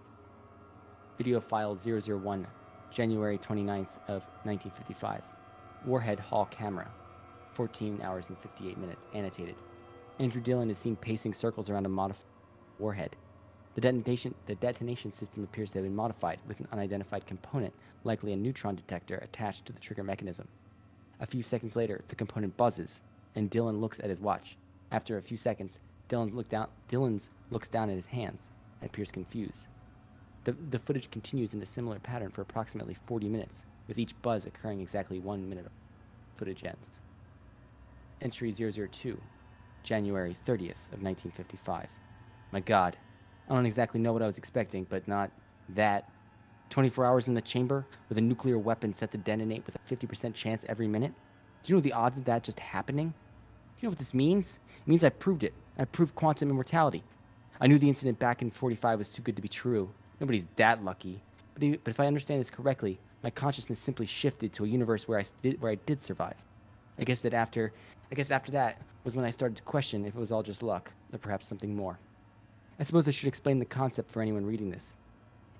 Speaker 3: Video file 001, January 29th of 1955. Warhead Hall camera. 14 hours and 58 minutes. Annotated. Andrew Dillon is seen pacing circles around a modified warhead. The detonation system appears to have been modified with an unidentified component, likely a neutron detector, attached to the trigger mechanism. A few seconds later, the component buzzes, and Dillon looks at his watch. After a few seconds, Dillon looks down at his hands and appears confused. The footage continues in a similar pattern for approximately 40 minutes, with each buzz occurring exactly 1 minute. Footage ends. Entry 002, January 30th of 1955. My God, I don't exactly know what I was expecting, but not that. 24 hours in the chamber with a nuclear weapon set to detonate with a 50% chance every minute? Do you know the odds of that just happening? Do you know what this means? It means I proved it. I proved quantum immortality. I knew the incident back in 45 was too good to be true. Nobody's that lucky. But if I understand this correctly, my consciousness simply shifted to a universe where I did survive. I guess after that was when I started to question if it was all just luck, or perhaps something more. I suppose I should explain the concept for anyone reading this.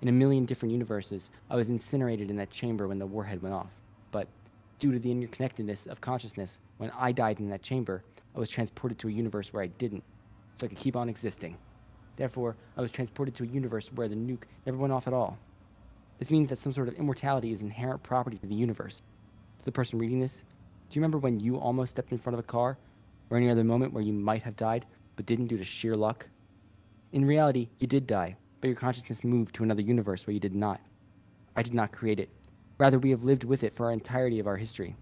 Speaker 3: In a million different universes, I was incinerated in that chamber when the warhead went off. But due to the interconnectedness of consciousness, when I died in that chamber, I was transported to a universe where I didn't, so I could keep on existing. Therefore, I was transported to a universe where the nuke never went off at all. This means that some sort of immortality is an inherent property to the universe. To the person reading this, do you remember when you almost stepped in front of a car, or any other moment where you might have died, but didn't due to sheer luck? In reality, you did die, but your consciousness moved to another universe where you did not. I did not create it. Rather, we have lived with it for our entirety of our history.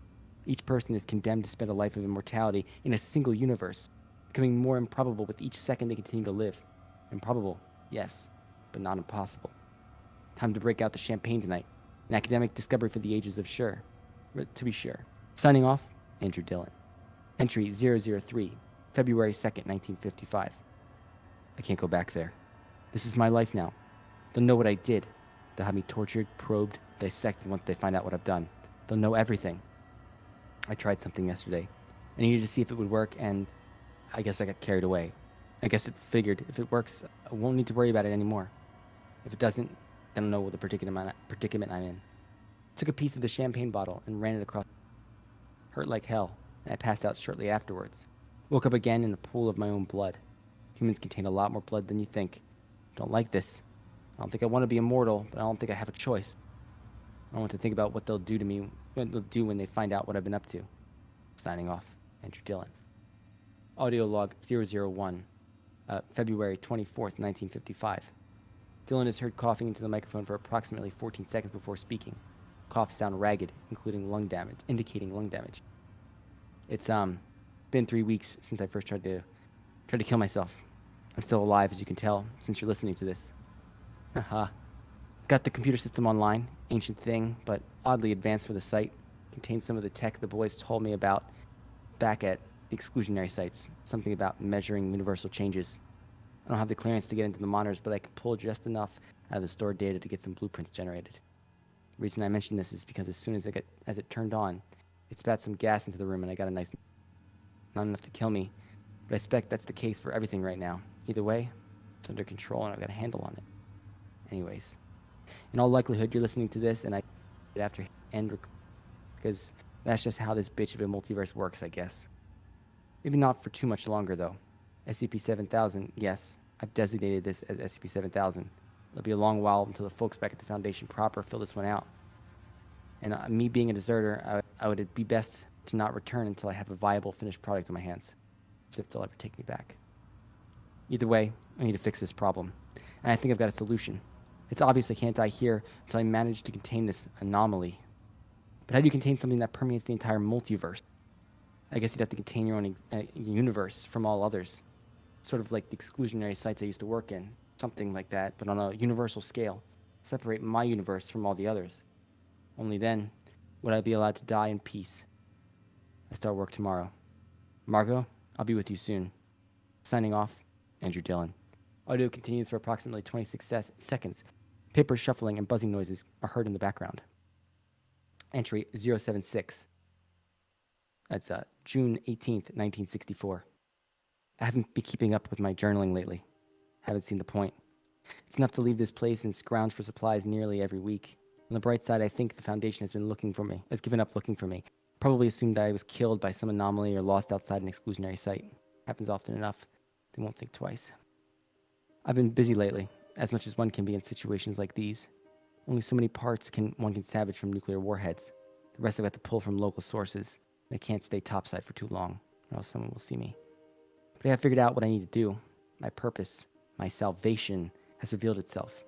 Speaker 3: Each person is condemned to spend a life of immortality in a single universe, becoming more improbable with each second they continue to live. Improbable, yes, but not impossible. Time to break out the champagne tonight. An academic discovery for the ages of sure. To be sure. Signing off, Andrew Dillon. Entry 003, February 2nd, 1955. I can't go back there. This is my life now. They'll know what I did. They'll have me tortured, probed, dissected once they find out what I've done. They'll know everything. I tried something yesterday. I needed to see if it would work, and I guess I got carried away. I guess it figured if it works, I won't need to worry about it anymore. If it doesn't, then I'll know what the predicament I'm in. Took a piece of the champagne bottle and ran it across. Hurt like hell, and I passed out shortly afterwards. Woke up again in a pool of my own blood. Humans contain a lot more blood than you think. Don't like this. I don't think I want to be immortal, but I don't think I have a choice. I don't want to think about what they'll do to me, what they'll do when they find out what I've been up to. Signing off, Andrew Dillon. Audio log 001, February 24th, 1955. Dillon is heard coughing into the microphone for approximately 14 seconds before speaking. Coughs sound ragged, indicating lung damage. It's been 3 weeks since I first tried to kill myself. I'm still alive, as you can tell, since you're listening to this. Haha. Got the computer system online. Ancient thing, but oddly advanced for the site. Contains some of the tech the boys told me about back at the exclusionary sites. Something about measuring universal changes. I don't have the clearance to get into the monitors, but I can pull just enough out of the stored data to get some blueprints generated. The reason I mention this is because as soon as it turned on, it spat some gas into the room and I got a nice... Not enough to kill me, but I expect that's the case for everything right now. Either way, it's under control and I've got a handle on it. Anyways, in all likelihood, you're listening to this and I after end because that's just how this bitch of a multiverse works, I guess. Maybe not for too much longer, though. SCP-7000, yes, I've designated this as SCP-7000. It'll be a long while until the folks back at the Foundation proper fill this one out. And me being a deserter, I would be best to not return until I have a viable finished product in my hands, as if they'll ever take me back. Either way, I need to fix this problem, and I think I've got a solution. It's obvious I can't die here until I manage to contain this anomaly. But how do you contain something that permeates the entire multiverse? I guess you'd have to contain your own universe from all others. Sort of like the exclusionary sites I used to work in. Something like that, but on a universal scale. Separate my universe from all the others. Only then would I be allowed to die in peace. I start work tomorrow. Margot, I'll be with you soon. Signing off, Andrew Dillon. Audio continues for approximately 26 seconds. Paper shuffling and buzzing noises are heard in the background. Entry 076. That's June 18th, 1964. I haven't been keeping up with my journaling lately. Haven't seen the point. It's enough to leave this place and scrounge for supplies nearly every week. On the bright side, I think the Foundation has given up looking for me. Probably assumed I was killed by some anomaly or lost outside an exclusionary site. Happens often enough. They won't think twice. I've been busy lately, as much as one can be in situations like these. Only so many parts one can salvage from nuclear warheads. The rest I've got to pull from local sources. And I can't stay topside for too long, or else someone will see me. But I have figured out what I need to do. My purpose, my salvation, has revealed itself.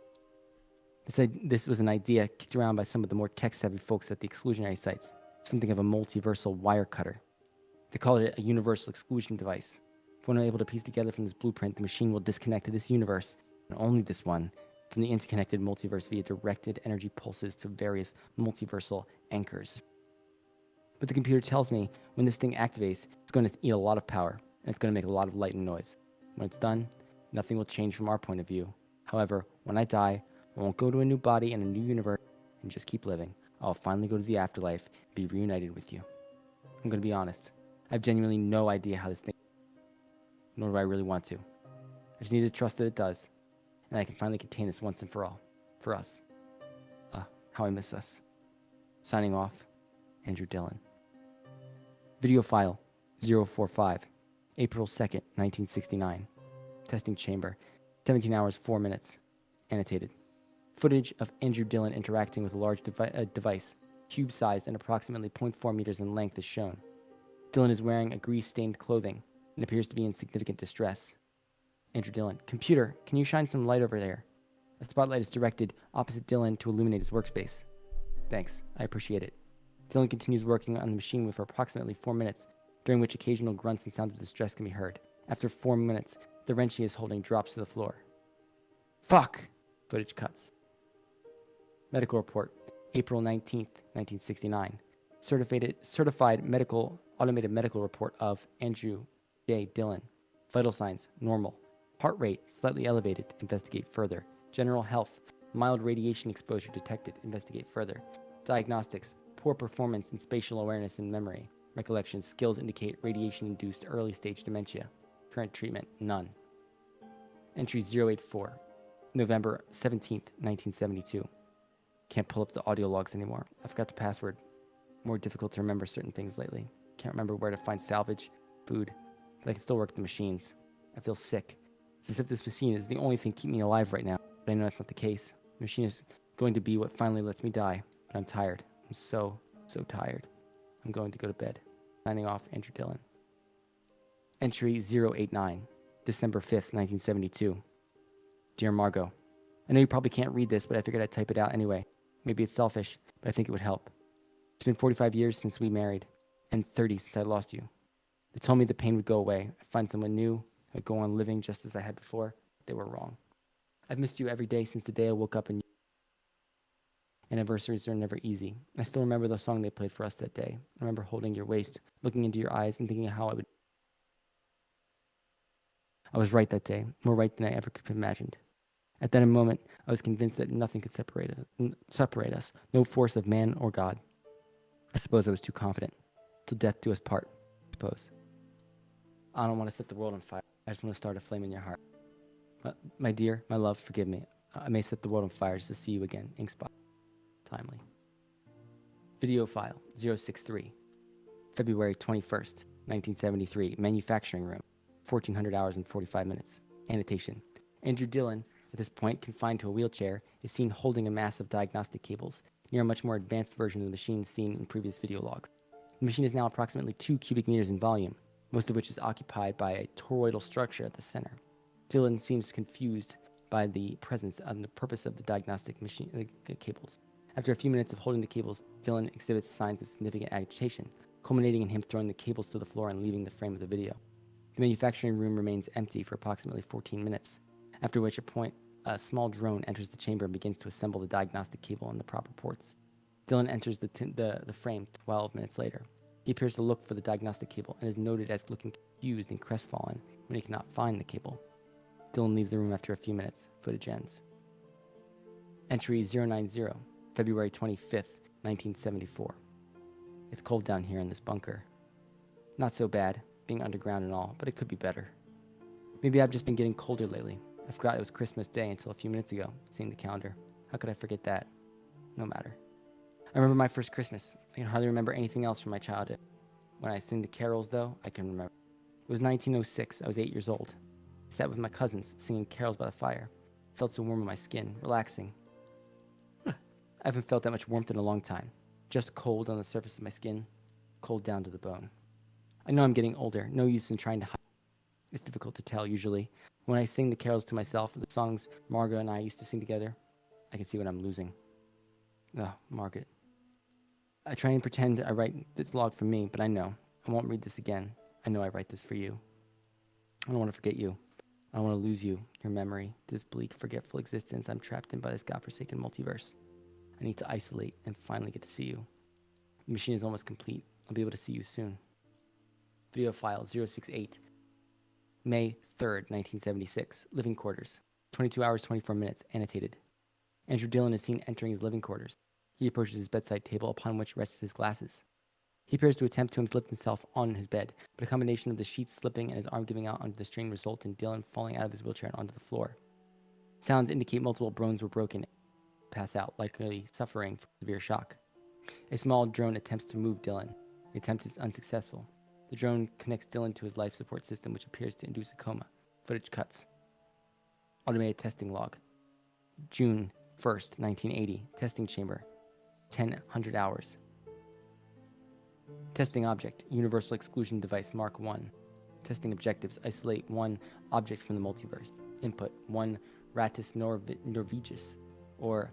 Speaker 3: This was an idea kicked around by some of the more tech-savvy folks at the exclusionary sites, something of a multiversal wire cutter. They called it a universal exclusion device. If one are able to piece together from this blueprint, the machine will disconnect to this universe, and only this one, from the interconnected multiverse via directed energy pulses to various multiversal anchors. But the computer tells me when this thing activates, it's going to eat a lot of power, and it's going to make a lot of light and noise. When it's done, nothing will change from our point of view. However, when I die, I won't go to a new body and a new universe and just keep living. I'll finally go to the afterlife and be reunited with you. I'm going to be honest. I have genuinely no idea how this thing, nor do I really want to. I just need to trust that it does, and I can finally contain this once and for all. For us. How I miss us. Signing off, Andrew Dillon. Video file 045, April 2nd, 1969. Testing chamber, 17 hours, 4 minutes. Annotated. Footage of Andrew Dillon interacting with a large device, cube-sized and approximately 0.4 meters in length is shown. Dillon is wearing a grease-stained clothing and appears to be in significant distress. Andrew Dillon. Computer, can you shine some light over there? A spotlight is directed opposite Dillon to illuminate his workspace. Thanks, I appreciate it. Dillon continues working on the machine for approximately 4 minutes, during which occasional grunts and sounds of distress can be heard. After 4 minutes, the wrench he is holding drops to the floor. Fuck! Footage cuts. Medical report, April 19th, 1969. Certified automated medical report of Andrew J. Dillon. Vital signs, normal. Heart rate, slightly elevated. Investigate further. General health, mild radiation exposure detected. Investigate further. Diagnostics, poor performance in spatial awareness and memory. Recollection skills indicate radiation-induced early-stage dementia. Current treatment, none. Entry 084, November 17th, 1972. Can't pull up the audio logs anymore. I forgot the password. More difficult to remember certain things lately. Can't remember where to find salvage, food, but I can still work the machines. I feel sick. It's as if this machine is the only thing keeping me alive right now, but I know that's not the case. The machine is going to be what finally lets me die, but I'm tired. I'm so tired. I'm going to go to bed. Signing off, Andrew Dillon. Entry 089, December 5th, 1972. Dear Margot, I know you probably can't read this, but I figured I'd type it out anyway. Maybe it's selfish, but I think it would help. It's been 45 years since we married, and 30 since I lost you. They told me the pain would go away. I'd find someone new. I'd go on living just as I had before. They were wrong. I've missed you every day since the day I woke up, and anniversaries are never easy. I still remember the song they played for us that day. I remember holding your waist, looking into your eyes, and thinking how I was right that day, more right than I ever could have imagined. At that moment, I was convinced that nothing could separate us, no force of man or God. I suppose I was too confident. Till death do us part, I suppose. I don't want to set the world on fire. I just want to start a flame in your heart. My dear, my love, forgive me. I may set the world on fire just to see you again. Inkspot. Timely. Video file 063. February 21st, 1973. Manufacturing room. 1400 hours and 45 minutes. Annotation. Andrew Dillon, at this point confined to a wheelchair, is seen holding a mass of diagnostic cables near a much more advanced version of the machine seen in previous video logs. The machine is now approximately 2 cubic meters in volume, most of which is occupied by a toroidal structure at the center. Dillon seems confused by the presence and the purpose of the diagnostic machine cables. After a few minutes of holding the cables, Dillon exhibits signs of significant agitation, culminating in him throwing the cables to the floor and leaving the frame of the video. The manufacturing room remains empty for approximately 14 minutes, after which a small drone enters the chamber and begins to assemble the diagnostic cable in the proper ports. Dillon enters the frame 12 minutes later. He appears to look for the diagnostic cable and is noted as looking confused and crestfallen when he cannot find the cable. Dillon leaves the room after a few minutes. Footage ends. Entry 090, February 25th, 1974. It's cold down here in this bunker. Not so bad, being underground and all, but it could be better. Maybe I've just been getting colder lately. I forgot it was Christmas Day until a few minutes ago, seeing the calendar. How could I forget that? No matter. I remember my first Christmas. I can hardly remember anything else from my childhood. When I sing the carols, though, I can remember. It was 1906. I was 8 years old. I sat with my cousins, singing carols by the fire. It felt so warm on my skin, relaxing. I haven't felt that much warmth in a long time. Just cold on the surface of my skin, cold down to the bone. I know I'm getting older. No use in trying to hide. It's difficult to tell, usually. When I sing the carols to myself, the songs Margaret and I used to sing together, I can see what I'm losing. Oh, Margaret. I try and pretend I write this log for me, but I know. I won't read this again. I know I write this for you. I don't want to forget you. I don't want to lose you, your memory, this bleak, forgetful existence I'm trapped in by this godforsaken multiverse. I need to isolate and finally get to see you. The machine is almost complete. I'll be able to see you soon. Video file 068. May 3rd, 1976. Living quarters. 22 hours, 24 minutes. Annotated. Andrew Dillon is seen entering his living quarters. He approaches his bedside table upon which rests his glasses. He appears to attempt to lift himself on his bed, but a combination of the sheets slipping and his arm giving out under the strain result in Dillon falling out of his wheelchair and onto the floor. Sounds indicate multiple bones were broken. Pass out, likely suffering from severe shock. A small drone attempts to move Dillon. The attempt is unsuccessful. The drone connects Dillon to his life support system, which appears to induce a coma. Footage cuts. Automated testing log. June 1st, 1980. Testing chamber. 1000 hours. Testing object. Universal exclusion device Mark 1. Testing objectives. Isolate one object from the multiverse. Input. One Rattus norvegicus or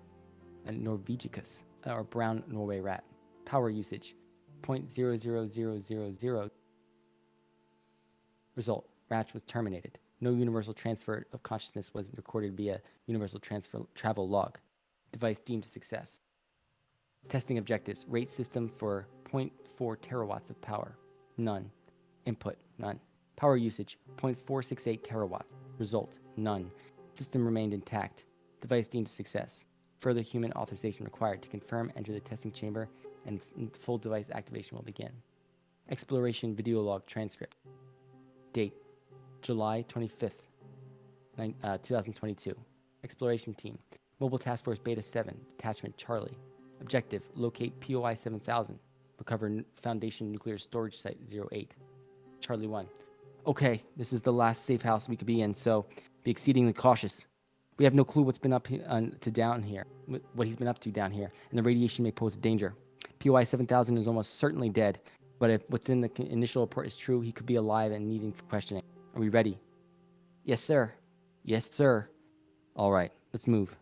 Speaker 3: a norvegicus or brown Norway rat. Power usage. 0.00000. Result. Rat was terminated. No universal transfer of consciousness was recorded via universal transfer travel log. Device deemed a success. Testing objectives. Rate system for 0.4 terawatts of power. None. Input. None. Power usage. 0.468 terawatts. Result. None. System remained intact. Device deemed a success. Further human authorization required. To confirm, enter the testing chamber and full device activation will begin. Exploration video log transcript. Date. July 25th, 2022. Exploration team. Mobile Task Force Beta 7. Detachment Charlie. Objective. Locate POI 7000. Recover Foundation Nuclear Storage Site 08. Charlie 1. Okay, this is the last safe house we could be in, so be exceedingly cautious. We have no clue what's been up to down here, what he's been up to down here, and the radiation may pose a danger. POI 7000 is almost certainly dead, but if what's in the initial report is true, he could be alive and needing for questioning. Are we ready? Yes, sir. Yes, sir. All right, let's move.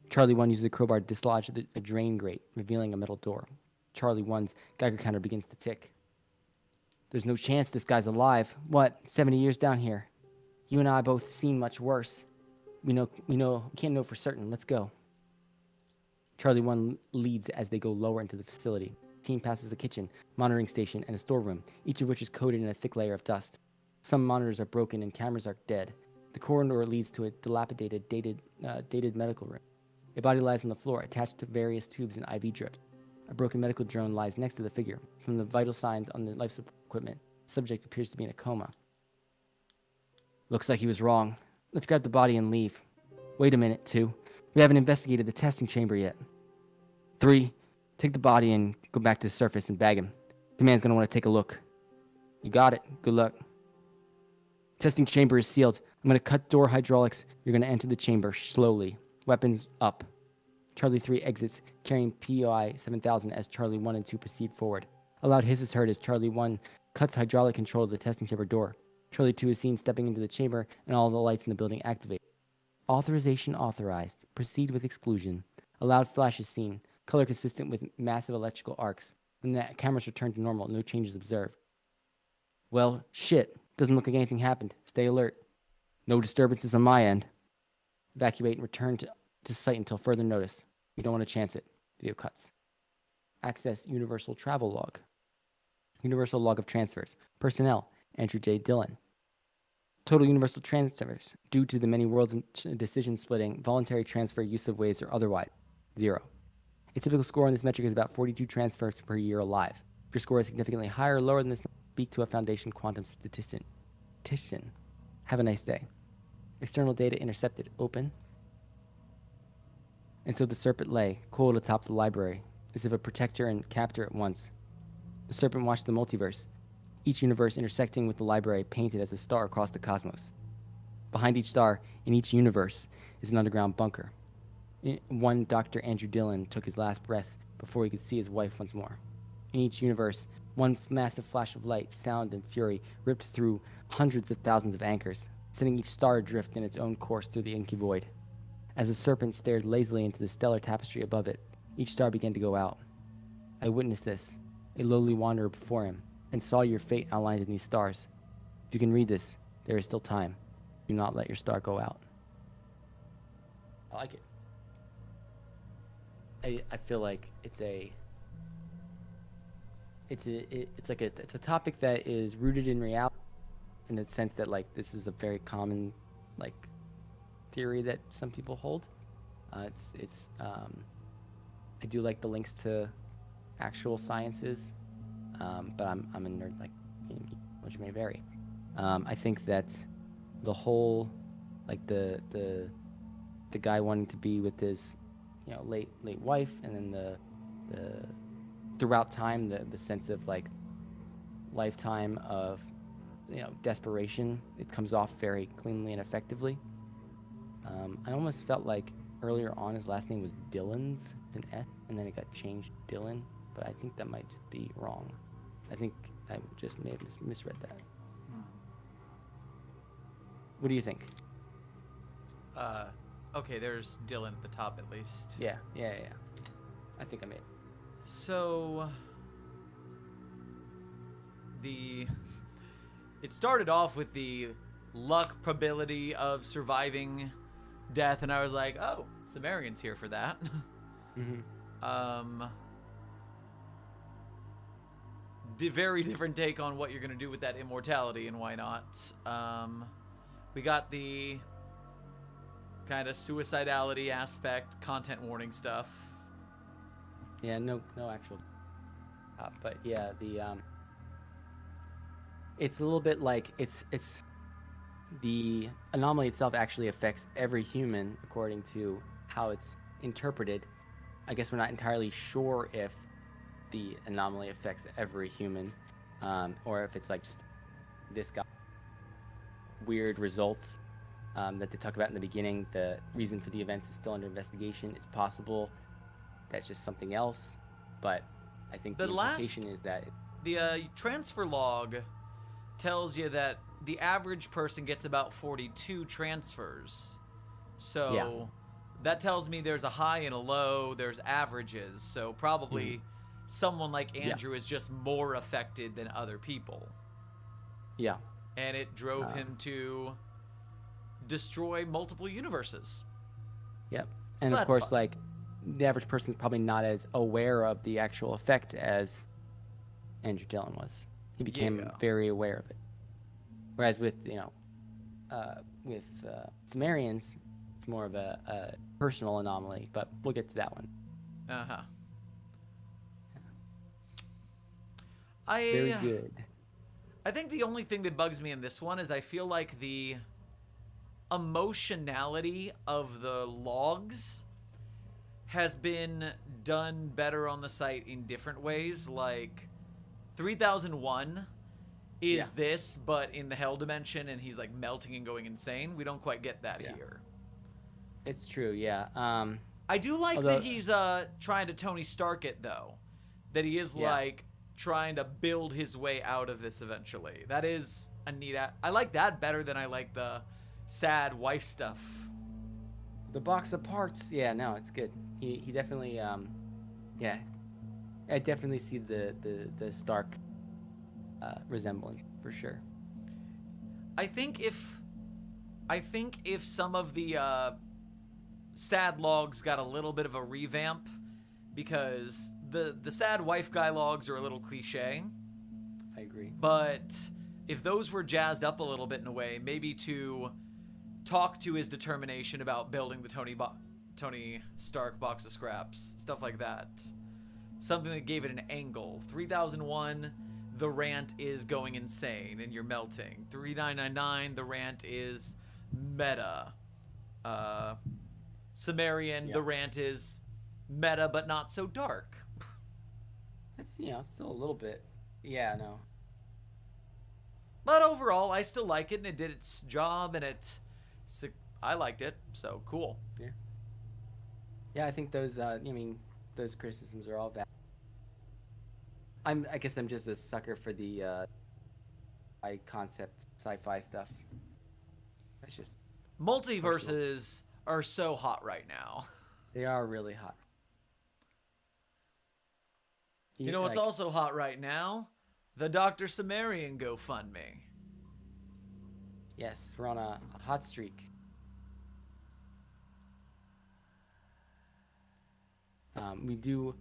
Speaker 3: Charlie 1 uses a crowbar to dislodge a drain grate, revealing a metal door. Charlie 1's Geiger counter begins to tick. There's no chance this guy's alive. What, 70 years down here? You and I both seen much worse. We can't know for certain. Let's go. Charlie 1 leads as they go lower into the facility. The team passes the kitchen, monitoring station, and a storeroom, each of which is coated in a thick layer of dust. Some monitors are broken and cameras are dead. The corridor leads to a dilapidated, dated medical room. A body lies on the floor, attached to various tubes and IV drips. A broken medical drone lies next to the figure. From the vital signs on the life support equipment, the subject appears to be in a coma. Looks like he was wrong. Let's grab the body and leave. Wait a minute, 2. We haven't investigated the testing chamber yet. 3. Take the body and go back to the surface and bag him. Command's gonna want to take a look. You got it. Good luck. Testing chamber is sealed. I'm gonna cut door hydraulics. You're gonna enter the chamber slowly. Weapons up. Charlie 3 exits, carrying POI 7000 as Charlie 1 and 2 proceed forward. A loud hiss is heard as Charlie 1 cuts hydraulic control of the testing chamber door. Charlie 2 is seen stepping into the chamber, and all the lights in the building activate. Authorization authorized. Proceed with exclusion. A loud flash is seen, color consistent with massive electrical arcs. When the cameras return to normal, no changes observed. Well, shit. Doesn't look like anything happened. Stay alert. No disturbances on my end. Evacuate and return to site until further notice. We don't want to chance it. Video cuts. Access Universal Travel Log. Universal Log of Transfers. Personnel. Andrew J. Dillon. Total universal transfers. Due to the many worlds and decision splitting, voluntary transfer, use of waves, or otherwise. 0. A typical score on this metric is about 42 transfers per year alive. If your score is significantly higher or lower than this, speak to a Foundation quantum statistician. Have a nice day. External data intercepted. Open. And so the serpent lay, coiled atop the library, as if a protector and captor at once. The serpent watched the multiverse, each universe intersecting with the library painted as a star across the cosmos. Behind each star, in each universe, is an underground bunker. One Dr. Andrew Dillon took his last breath before he could see his wife once more. In each universe, one massive flash of light, sound, and fury ripped through hundreds of thousands of anchors, setting each star adrift in its own course through the inky void. As the serpent stared lazily into the stellar tapestry above it, each star began to go out. I witnessed this, a lowly wanderer before him, and saw your fate outlined in these stars. If you can read this, there is still time. Do not let your star go out. I like it. I feel like it's a topic that is rooted in reality, in the sense that like this is a very common like theory that some people hold. I do like the links to actual sciences, but I'm a nerd, like, which may vary. I think that the whole, like the guy wanting to be with his, late wife, and then the throughout time the sense of like lifetime of desperation, it comes off very cleanly and effectively. I almost felt like earlier on his last name was Dillon's, an S, and then it got changed to Dillon, but I think that might be wrong. I think I just may have misread that. What do you think?
Speaker 1: Okay, there's Dillon at the top at least.
Speaker 3: Yeah. I think I made it.
Speaker 1: So it started off with the luck probability of surviving death, and I was like, oh, Cimmerian's here for that. Very different take on what you're gonna do with that immortality, and why not. We got the kind of suicidality aspect, content warning stuff.
Speaker 3: Yeah, no actual. But yeah, it's a little bit like it's the anomaly itself actually affects every human according to how it's interpreted. I guess we're not entirely sure if the anomaly affects every human, or if it's like just this guy. Weird results that they talk about in the beginning. The reason for the events is still under investigation. It's possible that's just something else, but I think the implication is that
Speaker 1: the transfer log tells you that the average person gets about 42 transfers. So that tells me there's a high and a low, there's averages. So probably someone like Andrew is just more affected than other people.
Speaker 3: Yeah.
Speaker 1: And it drove him to destroy multiple universes.
Speaker 3: Yep. And of course, like, the average person is probably not as aware of the actual effect as Andrew Dillon was. He became very aware of it. Whereas with, Cimmerians, it's more of a personal anomaly, but we'll get to that one. Very good.
Speaker 1: I think the only thing that bugs me in this one is I feel like the emotionality of the logs has been done better on the site in different ways. Like 3001 is this, but in the hell dimension, and he's like melting and going insane. We don't quite get that here.
Speaker 3: It's true, yeah.
Speaker 1: I do like that he's trying to Tony Stark it, though. That he is like trying to build his way out of this eventually. That is a neat. I like that better than I like the sad wife stuff.
Speaker 3: The box of parts, no, it's good. He definitely, I definitely see the Stark resemblance for sure.
Speaker 1: I think if some of the sad logs got a little bit of a revamp, because the sad wife guy logs are a little cliche.
Speaker 3: I agree.
Speaker 1: But if those were jazzed up a little bit in a way, maybe to talk to his determination about building the Tony Stark box of scraps, stuff like that. Something that gave it an angle. 3001, the rant is going insane and you're melting. 3999, the rant is meta. Cimmerian, the rant is meta but not so dark.
Speaker 2: It's, still a little bit. Yeah, no.
Speaker 1: But overall, I still like it, and it did its job, and I liked it, so cool.
Speaker 2: Yeah. Yeah, I think those, those criticisms are all valid. I guess I'm just a sucker for the high concept sci-fi stuff. It's just
Speaker 1: multiverses are so hot right now.
Speaker 2: They are really hot.
Speaker 1: You know what's also hot right now? The Dr. Cimmerian GoFundMe.
Speaker 2: Yes, we're on a hot streak. We do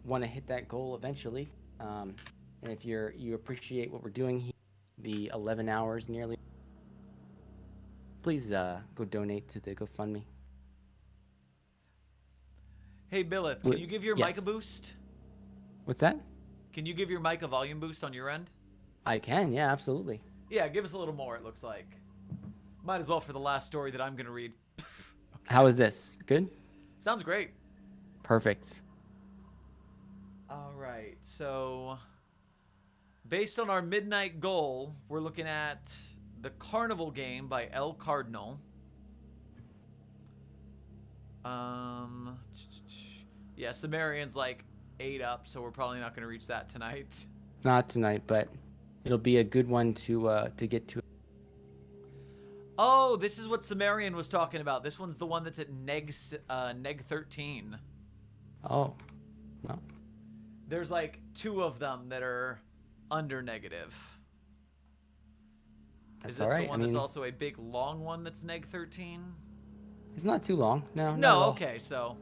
Speaker 2: want to hit that goal eventually. And if you appreciate what we're doing here, the 11 hours nearly, please go donate to the GoFundMe.
Speaker 1: Hey, Billith, can you give your mic a boost?
Speaker 2: What's that?
Speaker 1: Can you give your mic a volume boost on your end?
Speaker 2: I can, yeah, absolutely.
Speaker 1: Yeah, give us a little more, it looks like. Might as well for the last story that I'm going to read.
Speaker 2: Okay. How is this? Good?
Speaker 1: Sounds great.
Speaker 2: Perfect.
Speaker 1: All right, so based on our midnight goal, we're looking at The Carnival Game by L. Cardinal. Yeah, Cimmerian's like 8 up, so we're probably not going to reach that tonight.
Speaker 2: Not tonight, but it'll be a good one to get to.
Speaker 1: Oh, this is what Cimmerian was talking about. This one's the one that's at neg 13.
Speaker 2: Oh, well.
Speaker 1: There's like 2 of them that are under negative.
Speaker 2: That's
Speaker 1: is this
Speaker 2: all right.
Speaker 1: the one that's also a big long one that's neg 13?
Speaker 2: It's not too long. No.
Speaker 1: No, okay, so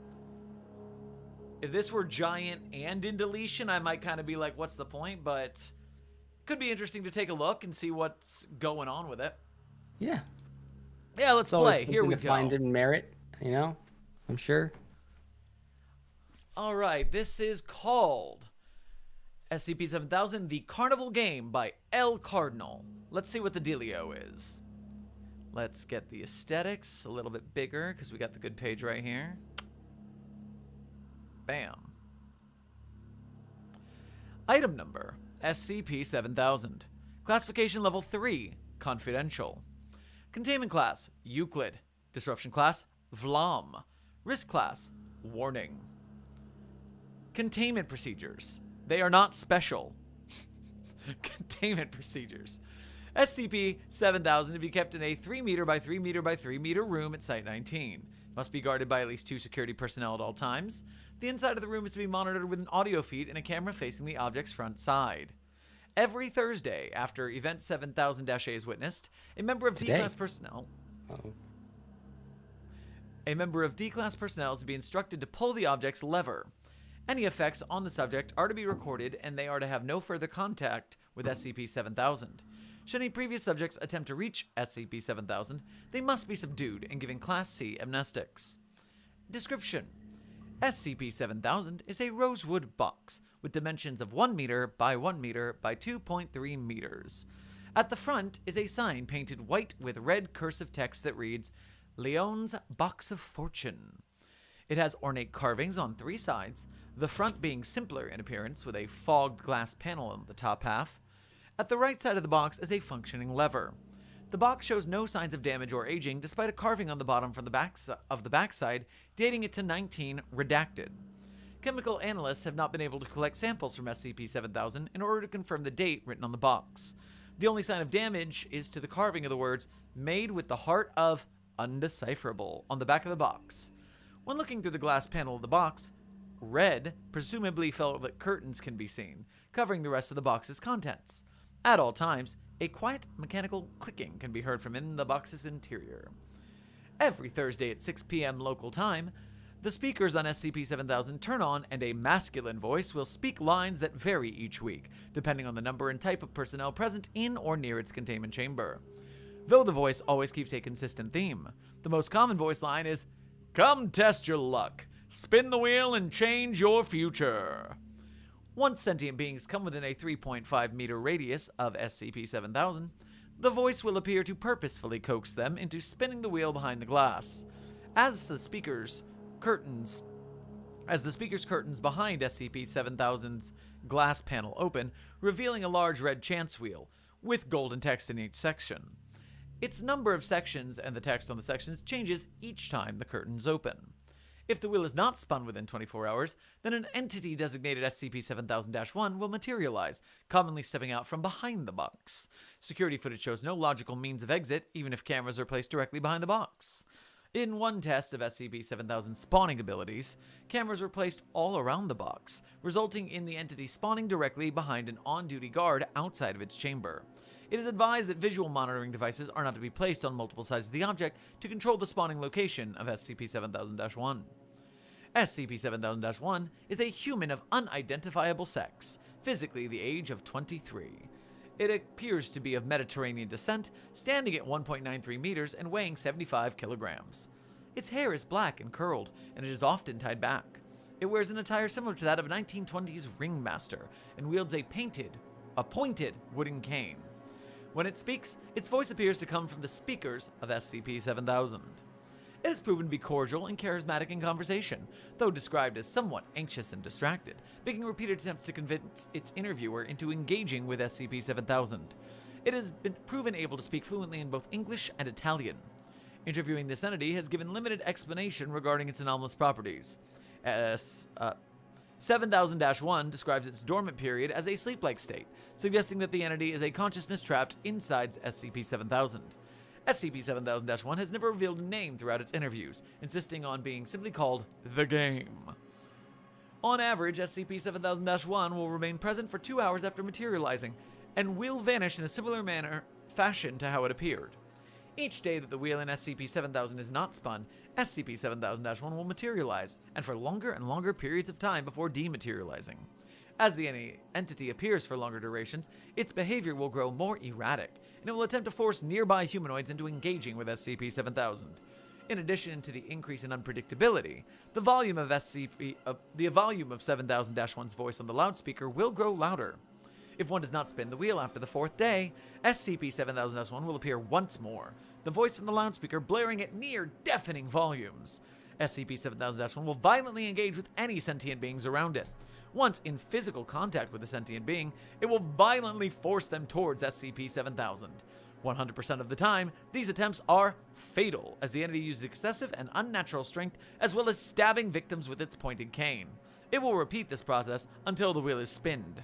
Speaker 1: if this were giant and in deletion, I might kind of be like, what's the point? But could be interesting to take a look and see what's going on with it.
Speaker 2: Yeah.
Speaker 1: Yeah, let's play. Here we go.
Speaker 2: Find in merit, I'm sure.
Speaker 1: All right, this is called SCP-7000, The Carnival Game by L. Cardinal. Let's see what the dealio is. Let's get the aesthetics a little bit bigger because we got the good page right here. Bam. Item number, SCP-7000. Classification level 3, confidential. Containment class, Euclid. Disruption class, Vlam. Risk class, warning. Containment procedures. They are not special. Containment procedures. SCP-7000 to be kept in a 3 meter by 3 meter by 3 meter room at Site 19. Must be guarded by at least 2 security personnel at all times. The inside of the room is to be monitored with an audio feed and a camera facing the object's front side. Every Thursday, after Event 7000-A is witnessed, a member of D-Class personnel... A member of D-Class personnel is to be instructed to pull the object's lever. Any effects on the subject are to be recorded, and they are to have no further contact with SCP-7000. Should any previous subjects attempt to reach SCP-7000, they must be subdued and given Class C amnestics. Description: SCP-7000 is a rosewood box with dimensions of 1 meter by 1 meter by 2.3 meters. At the front is a sign painted white with red cursive text that reads, Leon's Box of Fortune. It has ornate carvings on 3 sides, the front being simpler in appearance with a fogged glass panel on the top half. At the right side of the box is a functioning lever. The box shows no signs of damage or aging despite a carving on the bottom from the backside dating it to 19 redacted. Chemical analysts have not been able to collect samples from SCP-7000 in order to confirm the date written on the box. The only sign of damage is to the carving of the words, made with the heart of undecipherable, on the back of the box. When looking through the glass panel of the box, red, presumably velvet curtains can be seen, covering the rest of the box's contents. At all times, a quiet mechanical clicking can be heard from in the box's interior. Every Thursday at 6 p.m. local time, the speakers on SCP-7000 turn on and a masculine voice will speak lines that vary each week, depending on the number and type of personnel present in or near its containment chamber. Though the voice always keeps a consistent theme, the most common voice line is, "Come test your luck. Spin the wheel and change your future." Once sentient beings come within a 3.5 meter radius of SCP-7000, the voice will appear to purposefully coax them into spinning the wheel behind the glass. As the speaker's curtains behind SCP-7000's glass panel open, revealing a large red chance wheel with golden text in each section. Its number of sections and the text on the sections changes each time the curtains open. If the wheel is not spun within 24 hours, then an entity designated SCP-7000-1 will materialize, commonly stepping out from behind the box. Security footage shows no logical means of exit, even if cameras are placed directly behind the box. In one test of SCP-7000's spawning abilities, cameras were placed all around the box, resulting in the entity spawning directly behind an on-duty guard outside of its chamber. It is advised that visual monitoring devices are not to be placed on multiple sides of the object to control the spawning location of SCP-7000-1. SCP-7000-1 is a human of unidentifiable sex, physically the age of 23. It appears to be of Mediterranean descent, standing at 1.93 meters and weighing 75 kilograms. Its hair is black and curled, and it is often tied back. It wears an attire similar to that of a 1920s ringmaster, and wields a pointed wooden cane. When it speaks, its voice appears to come from the speakers of SCP-7000. It has proven to be cordial and charismatic in conversation, though described as somewhat anxious and distracted, making repeated attempts to convince its interviewer into engaging with SCP-7000. It has been proven able to speak fluently in both English and Italian. Interviewing this entity has given limited explanation regarding its anomalous properties. 7000-1 describes its dormant period as a sleep-like state, suggesting that the entity is a consciousness trapped inside SCP-7000. SCP-7000-1 has never revealed a name throughout its interviews, insisting on being simply called The Game. On average, SCP-7000-1 will remain present for 2 hours after materializing, and will vanish in a similar fashion to how it appeared. Each day that the wheel in SCP-7000 is not spun, SCP-7000-1 will materialize, and for longer and longer periods of time before dematerializing. As the entity appears for longer durations, its behavior will grow more erratic, and it will attempt to force nearby humanoids into engaging with SCP-7000. In addition to the increase in unpredictability, the volume of 7000-1's voice on the loudspeaker will grow louder. If one does not spin the wheel after the 4th day, SCP-7000-1 will appear once more, the voice from the loudspeaker blaring at near deafening volumes. SCP-7000-1 will violently engage with any sentient beings around it. Once in physical contact with a sentient being, it will violently force them towards SCP-7000. 100% of the time, these attempts are fatal, as the entity uses excessive and unnatural strength, as well as stabbing victims with its pointed cane. It will repeat this process until the wheel is spinned.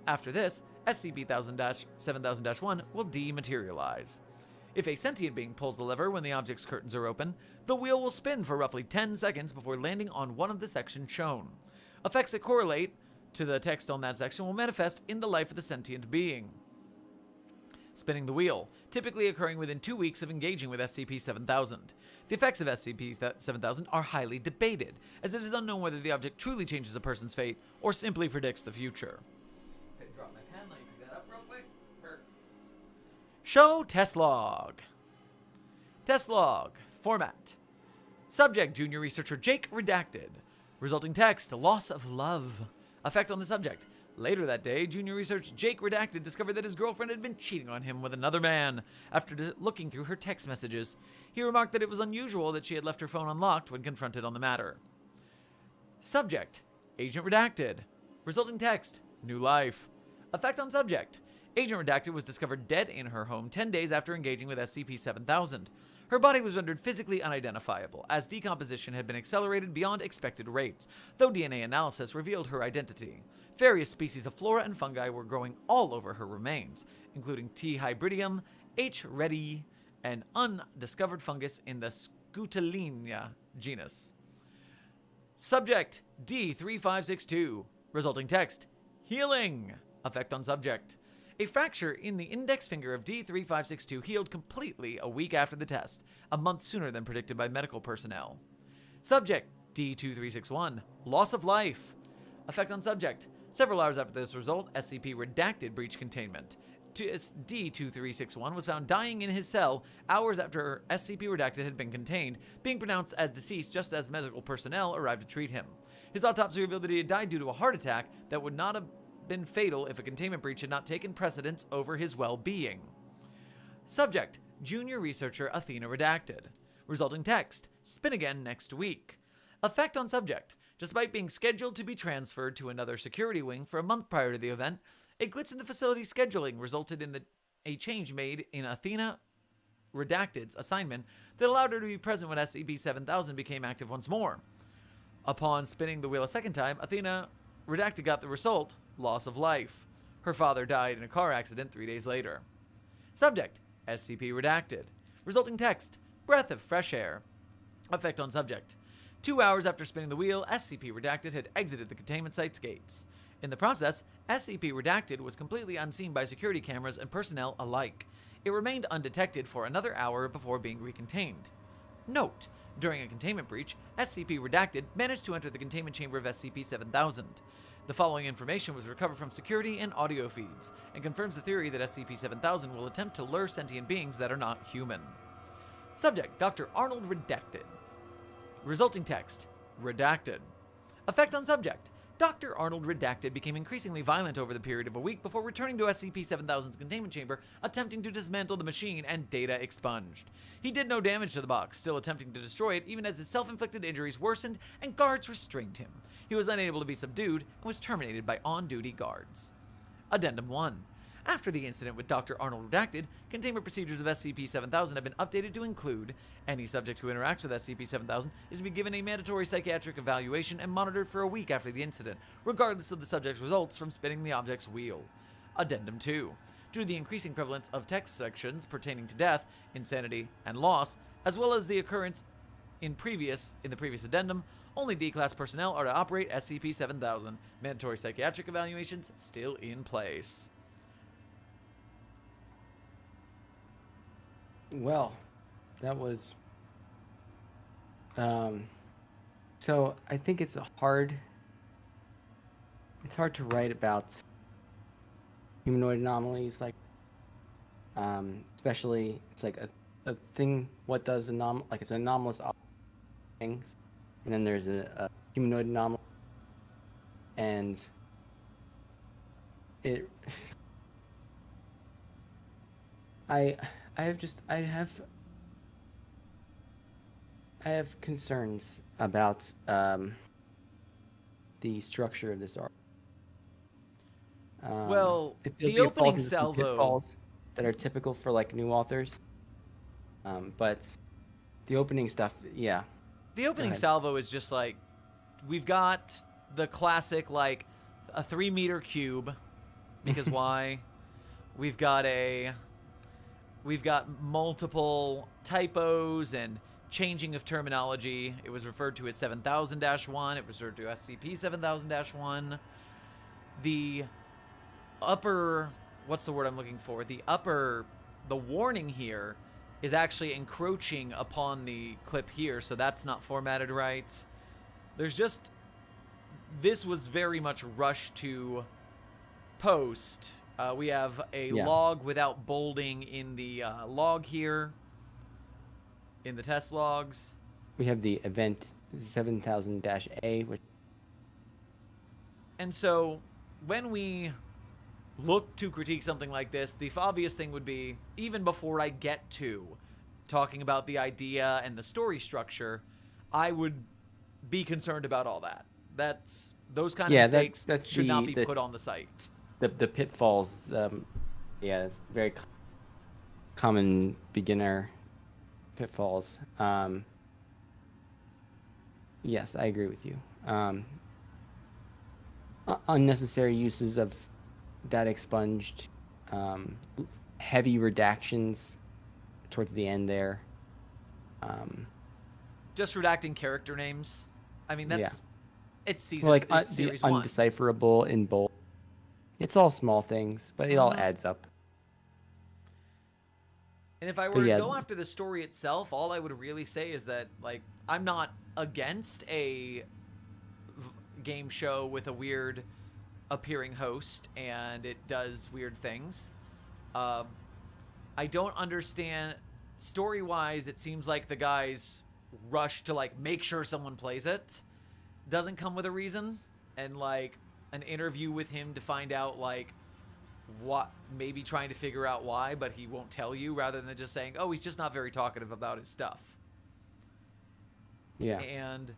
Speaker 1: After this, SCP-7000-1 will dematerialize. If a sentient being pulls the lever when the object's curtains are open, the wheel will spin for roughly 10 seconds before landing on one of the sections shown. Effects that correlate to the text on that section will manifest in the life of the sentient being. Spinning the wheel, typically occurring within 2 weeks of engaging with SCP-7000. The effects of SCP-7000 are highly debated, as it is unknown whether the object truly changes a person's fate or simply predicts the future. Okay, drop my pen, let me pick that up real quick. Show test log. Test log. Format. Subject, Junior Researcher Jake Redacted. Resulting text, loss of love. Effect on the subject. Later that day, Junior Researcher Jake Redacted discovered that his girlfriend had been cheating on him with another man after looking through her text messages. He remarked that it was unusual that she had left her phone unlocked when confronted on the matter. Subject, Agent Redacted. Resulting text, new life. Effect on subject. Agent Redacted was discovered dead in her home 10 days after engaging with SCP-7000. Her body was rendered physically unidentifiable, as decomposition had been accelerated beyond expected rates, though DNA analysis revealed her identity. Various species of flora and fungi were growing all over her remains, including T. hybridium, H. redii, and undiscovered fungus in the Scutellina genus. Subject, D3562. Resulting text, healing. Effect on subject. A fracture in the index finger of D3562 healed completely a week after the test, a month sooner than predicted by medical personnel. Subject, D2361. Loss of life. Effect on subject. Several hours after this result, SCP Redacted breached containment. D2361 was found dying in his cell hours after SCP Redacted had been contained, being pronounced as deceased just as medical personnel arrived to treat him. His autopsy revealed that he had died due to a heart attack that would not been fatal if a containment breach had not taken precedence over his well-being. Subject: Junior Researcher Athena Redacted. Resulting text: spin again next week. Effect on subject: despite being scheduled to be transferred to another security wing for a month prior to the event, a glitch in the facility scheduling resulted in a change made in Athena Redacted's assignment that allowed her to be present when SCP-7000 became active once more. Upon spinning the wheel a second time, Athena Redacted got the result: loss of life. Her father died in a car accident 3 days later. Subject: SCP Redacted. Resulting text: breath of fresh air. Effect on subject: 2 hours after spinning the wheel, SCP Redacted had exited the containment site's gates. In the process, SCP Redacted was completely unseen by security cameras and personnel alike. It remained undetected for another hour before being recontained. Note: during a containment breach, SCP Redacted managed to enter the containment chamber of SCP-7000. The following information was recovered from security and audio feeds, and confirms the theory that SCP-7000 will attempt to lure sentient beings that are not human. Subject: Dr. Arnold Redacted. Resulting text: Redacted. Effect on subject: Dr. Arnold Redacted became increasingly violent over the period of a week before returning to SCP-7000's containment chamber, attempting to dismantle the machine and data expunged. He did no damage to the box, still attempting to destroy it even as his self-inflicted injuries worsened and guards restrained him. He was unable to be subdued and was terminated by on-duty guards. Addendum 1. After the incident with Dr. Arnold Redacted, containment procedures of SCP-7000 have been updated to include: any subject who interacts with SCP-7000 is to be given a mandatory psychiatric evaluation and monitored for a week after the incident, regardless of the subject's results from spinning the object's wheel. Addendum 2. Due to the increasing prevalence of text sections pertaining to death, insanity, and loss, as well as the occurrence in the previous addendum, only D-Class personnel are to operate SCP-7000. Mandatory psychiatric evaluations still in place.
Speaker 2: Well, that was. So I think it's hard. It's hard to write about humanoid anomalies, like, especially it's like a thing. What does like it's an anomalous things, and then there's a humanoid anomaly, and it. I have concerns about the structure of this art.
Speaker 1: Well,
Speaker 2: it feels
Speaker 1: the
Speaker 2: like it falls
Speaker 1: opening
Speaker 2: into some
Speaker 1: salvo
Speaker 2: pitfalls that are typical for like new authors. But the opening stuff, yeah.
Speaker 1: The opening
Speaker 2: ahead.
Speaker 1: salvo is just like, we've got the classic, like, a 3-meter cube, because why? We've got multiple typos and changing of terminology. It was referred to as 7000-1. It was referred to SCP-7000-1. The upper, what's the word I'm looking for? The warning here is actually encroaching upon the clip here, so that's not formatted right. There's just, this was very much rushed to post. We have a log without bolding in the log here, in the test logs.
Speaker 2: We have the event 7000-A, which.
Speaker 1: And so, when we look to critique something like this, the obvious thing would be, even before I get to talking about the idea and the story structure, I would be concerned about all that. Those kind of mistakes should not be put on the site.
Speaker 2: The pitfalls, it's very common beginner pitfalls. Yes, I agree with you. Unnecessary uses of data expunged, heavy redactions towards the end there.
Speaker 1: Just redacting character names. I mean, it's season,
Speaker 2: like
Speaker 1: it's
Speaker 2: the
Speaker 1: series 1.
Speaker 2: Undecipherable in bold. It's all small things, but it all adds up.
Speaker 1: And if I were to go after the story itself, all I would really say is that, like, I'm not against a game show with a weird appearing host and it does weird things. I don't understand. Story-wise, it seems like the guys rush to, like, make sure someone plays it. Doesn't come with a reason. And, like, an interview with him to find out, like, what, maybe trying to figure out why, but he won't tell you, rather than just saying, oh, he's just not very talkative about his stuff.
Speaker 2: Yeah.
Speaker 1: And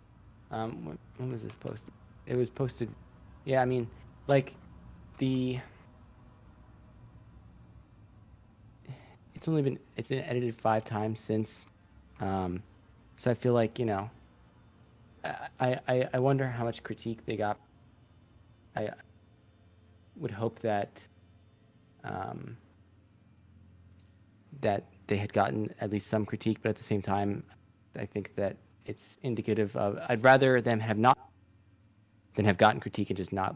Speaker 2: when was this posted? It was posted. Yeah, I mean, like, it's been edited 5 times since, so I feel like, you know, I wonder how much critique they got. I would hope that that they had gotten at least some critique, but at the same time, I think that it's indicative of, I'd rather them have not than have gotten critique and just not,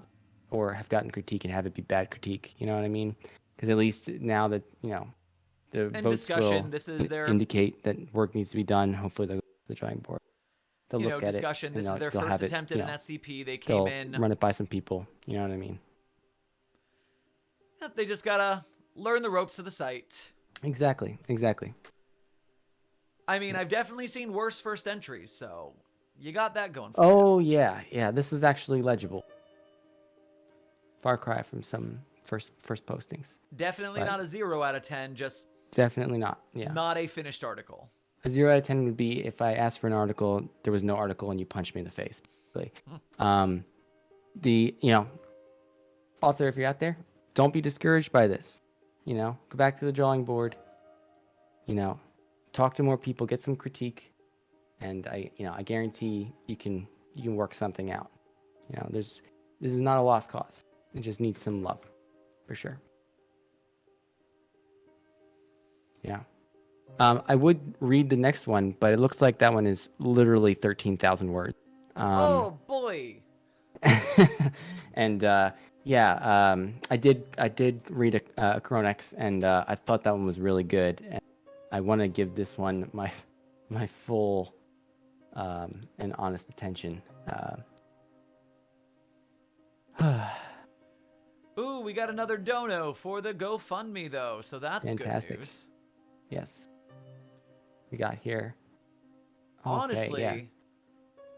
Speaker 2: or have gotten critique and have it be bad critique. You know what I mean? Because at least now that, you know, the
Speaker 1: and
Speaker 2: votes
Speaker 1: discussion,
Speaker 2: will
Speaker 1: this is their,
Speaker 2: indicate that work needs to be done. Hopefully they'll go to the drawing board. They'll
Speaker 1: you know,
Speaker 2: look at
Speaker 1: discussion.
Speaker 2: it.
Speaker 1: This
Speaker 2: and
Speaker 1: is their
Speaker 2: they'll
Speaker 1: first
Speaker 2: have it,
Speaker 1: attempt
Speaker 2: you
Speaker 1: at
Speaker 2: know,
Speaker 1: an SCP. They
Speaker 2: they'll
Speaker 1: came in.
Speaker 2: run it by some people. You know what I mean?
Speaker 1: Yep, they just gotta learn the ropes of the site.
Speaker 2: Exactly.
Speaker 1: I mean, I've definitely seen worse first entries, so you got that going for
Speaker 2: Oh yeah. This is actually legible. Far cry from some first postings.
Speaker 1: you. Definitely
Speaker 2: but-
Speaker 1: not a 0 out of 10, just
Speaker 2: Definitely not. Yeah.
Speaker 1: not a finished article.
Speaker 2: A 0 out of 10 would be if I asked for an article, there was no article, and you punched me in the face. Basically. You know, author, if you're out there, don't be discouraged by this. You know, go back to the drawing board. You know, talk to more people, get some critique, and I guarantee you can work something out. You know, this is not a lost cause. It just needs some love, for sure. Yeah. I would read the next one, but it looks like that one is literally 13,000 words.
Speaker 1: Oh boy!
Speaker 2: And I did read a Chronex, and I thought that one was really good. And I want to give this one my full and honest attention.
Speaker 1: Ooh, we got another dono for the GoFundMe though, so that's
Speaker 2: Fantastic.
Speaker 1: good news.
Speaker 2: Yes. We got here.
Speaker 1: Honestly,
Speaker 2: yeah.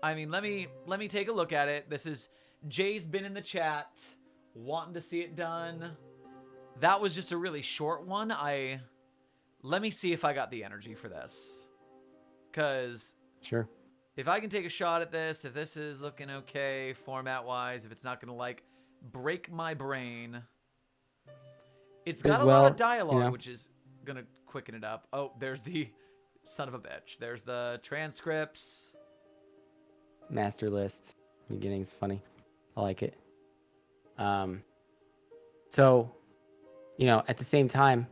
Speaker 1: I mean, let me take a look at it. This is Jay's been in the chat, wanting to see it done. That was just a really short one. Let me see if I got the energy for this, because
Speaker 2: Sure.
Speaker 1: if I can take a shot at this, if this is looking okay format wise, if it's not gonna like break my brain, it's got a lot of dialogue, which is gonna quicken it up. Oh, there's the son of a bitch. There's the transcripts.
Speaker 2: Master list. Beginning's funny. I like it. So, you know, at the same time,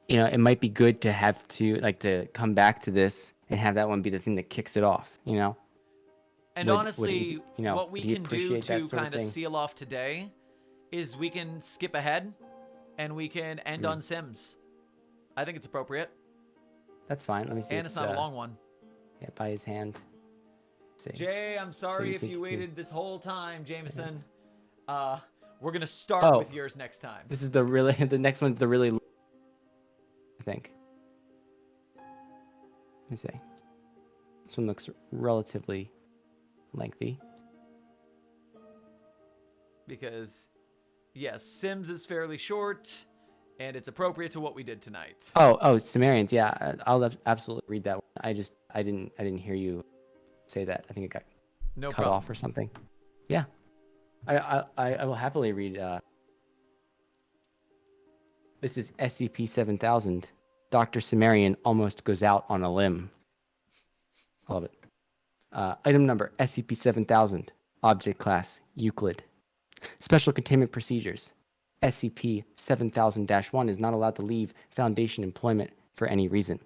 Speaker 2: you know, it might be good to have to come back to this and have that one be the thing that kicks it off, you know?
Speaker 1: And honestly, what we
Speaker 2: would he
Speaker 1: can do
Speaker 2: appreciate that
Speaker 1: to
Speaker 2: sort of
Speaker 1: kind of
Speaker 2: thing?
Speaker 1: seal off today is we can skip ahead and we can end on Sims. I think it's appropriate.
Speaker 2: That's fine. Let me see.
Speaker 1: And it's not a long one.
Speaker 2: Yeah, by his hand. See.
Speaker 1: Jay, I'm sorry
Speaker 2: you
Speaker 1: if
Speaker 2: think
Speaker 1: you
Speaker 2: you-
Speaker 1: waited this whole time, Jameson. We're going to start with yours next time.
Speaker 2: This is the next one's the really, I think. Let me see. This one looks relatively lengthy.
Speaker 1: Because, yes, Sims is fairly short, and it's appropriate to what we did tonight.
Speaker 2: Oh, Cimmerians. Yeah, I'll absolutely read that one. I didn't hear you say that. I think it got
Speaker 1: No
Speaker 2: cut
Speaker 1: problem.
Speaker 2: off or something. Yeah, I will happily read. This is SCP-7000. Dr. Cimmerian almost goes out on a limb. I love it. Item number SCP-7000. Object class Euclid. Special containment procedures. SCP-7000-1 is not allowed to leave Foundation employment for any reason.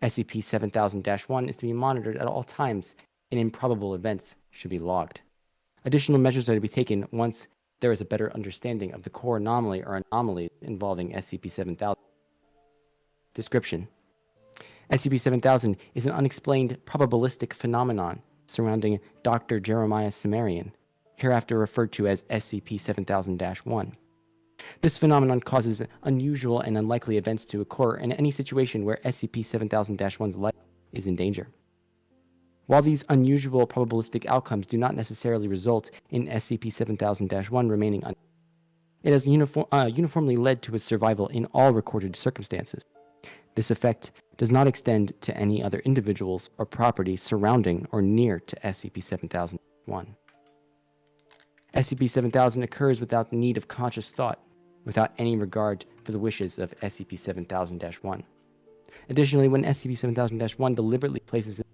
Speaker 2: SCP-7000-1 is to be monitored at all times, and improbable events should be logged. Additional measures are to be taken once there is a better understanding of the core anomaly or anomalies involving SCP-7000. Description: SCP-7000 is an unexplained probabilistic phenomenon surrounding Dr. Jeremiah Cimmerian, hereafter referred to as SCP-7000-1. This phenomenon causes unusual and unlikely events to occur in any situation where SCP-7000-1's life is in danger.
Speaker 3: While these unusual probabilistic outcomes do not necessarily result in SCP-7000-1 remaining it has uniformly led to its survival in all recorded circumstances. This effect does not extend to any other individuals or property surrounding or near to SCP-7000-1. SCP-7000 occurs without the need of conscious thought, without any regard for the wishes of SCP-7000-1. Additionally, when SCP-7000-1 deliberately places it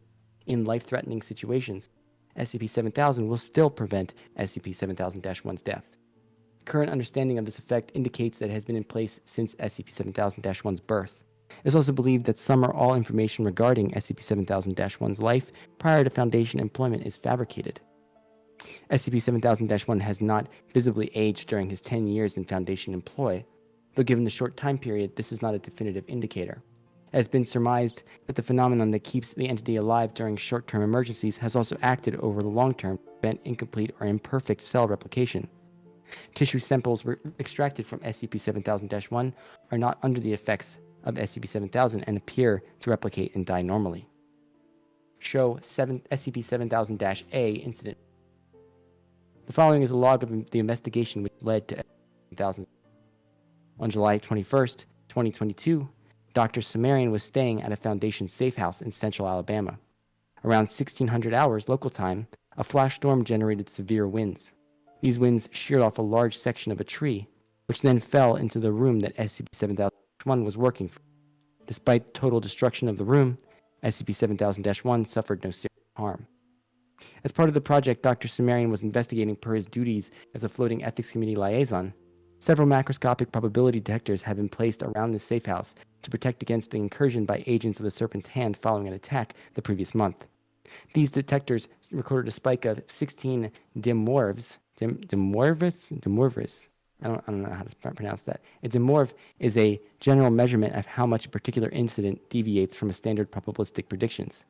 Speaker 3: in life-threatening situations, SCP-7000 will still prevent SCP-7000-1's death. Current understanding of this effect indicates that it has been in place since SCP-7000-1's birth. It is also believed that some or all information regarding SCP-7000-1's life prior to Foundation employment is fabricated. SCP-7000-1 has not visibly aged during his 10 years in Foundation employ, though given the short time period, this is not a definitive indicator. It has been surmised that the phenomenon that keeps the entity alive during short-term emergencies has also acted over the long-term to prevent incomplete or imperfect cell replication. Tissue samples extracted from SCP-7000-1 are not under the effects of SCP-7000 and appear to replicate and die normally. Show SCP-7000-A incident. The following is a log of the investigation which led to SCP-7000. On July 21st, 2022, Dr. Cimmerian was staying at a Foundation safe house in central Alabama. Around 1600 hours local time, a flash storm generated severe winds. These winds sheared off a large section of a tree, which then fell into the room that SCP-7000-1 was working from. Despite total destruction of the room, SCP-7000-1 suffered no serious harm. As part of the project Dr. Cimmerian was investigating per his duties as a floating ethics committee liaison, several macroscopic probability detectors have been placed around this safe house to protect against the incursion by agents of the Serpent's Hand following an attack the previous month. These detectors recorded a spike of 16 dimorphs. Dimorphs. I don't know how to pronounce that. A dimorph is a general measurement of how much a particular incident deviates from a standard probabilistic predictions.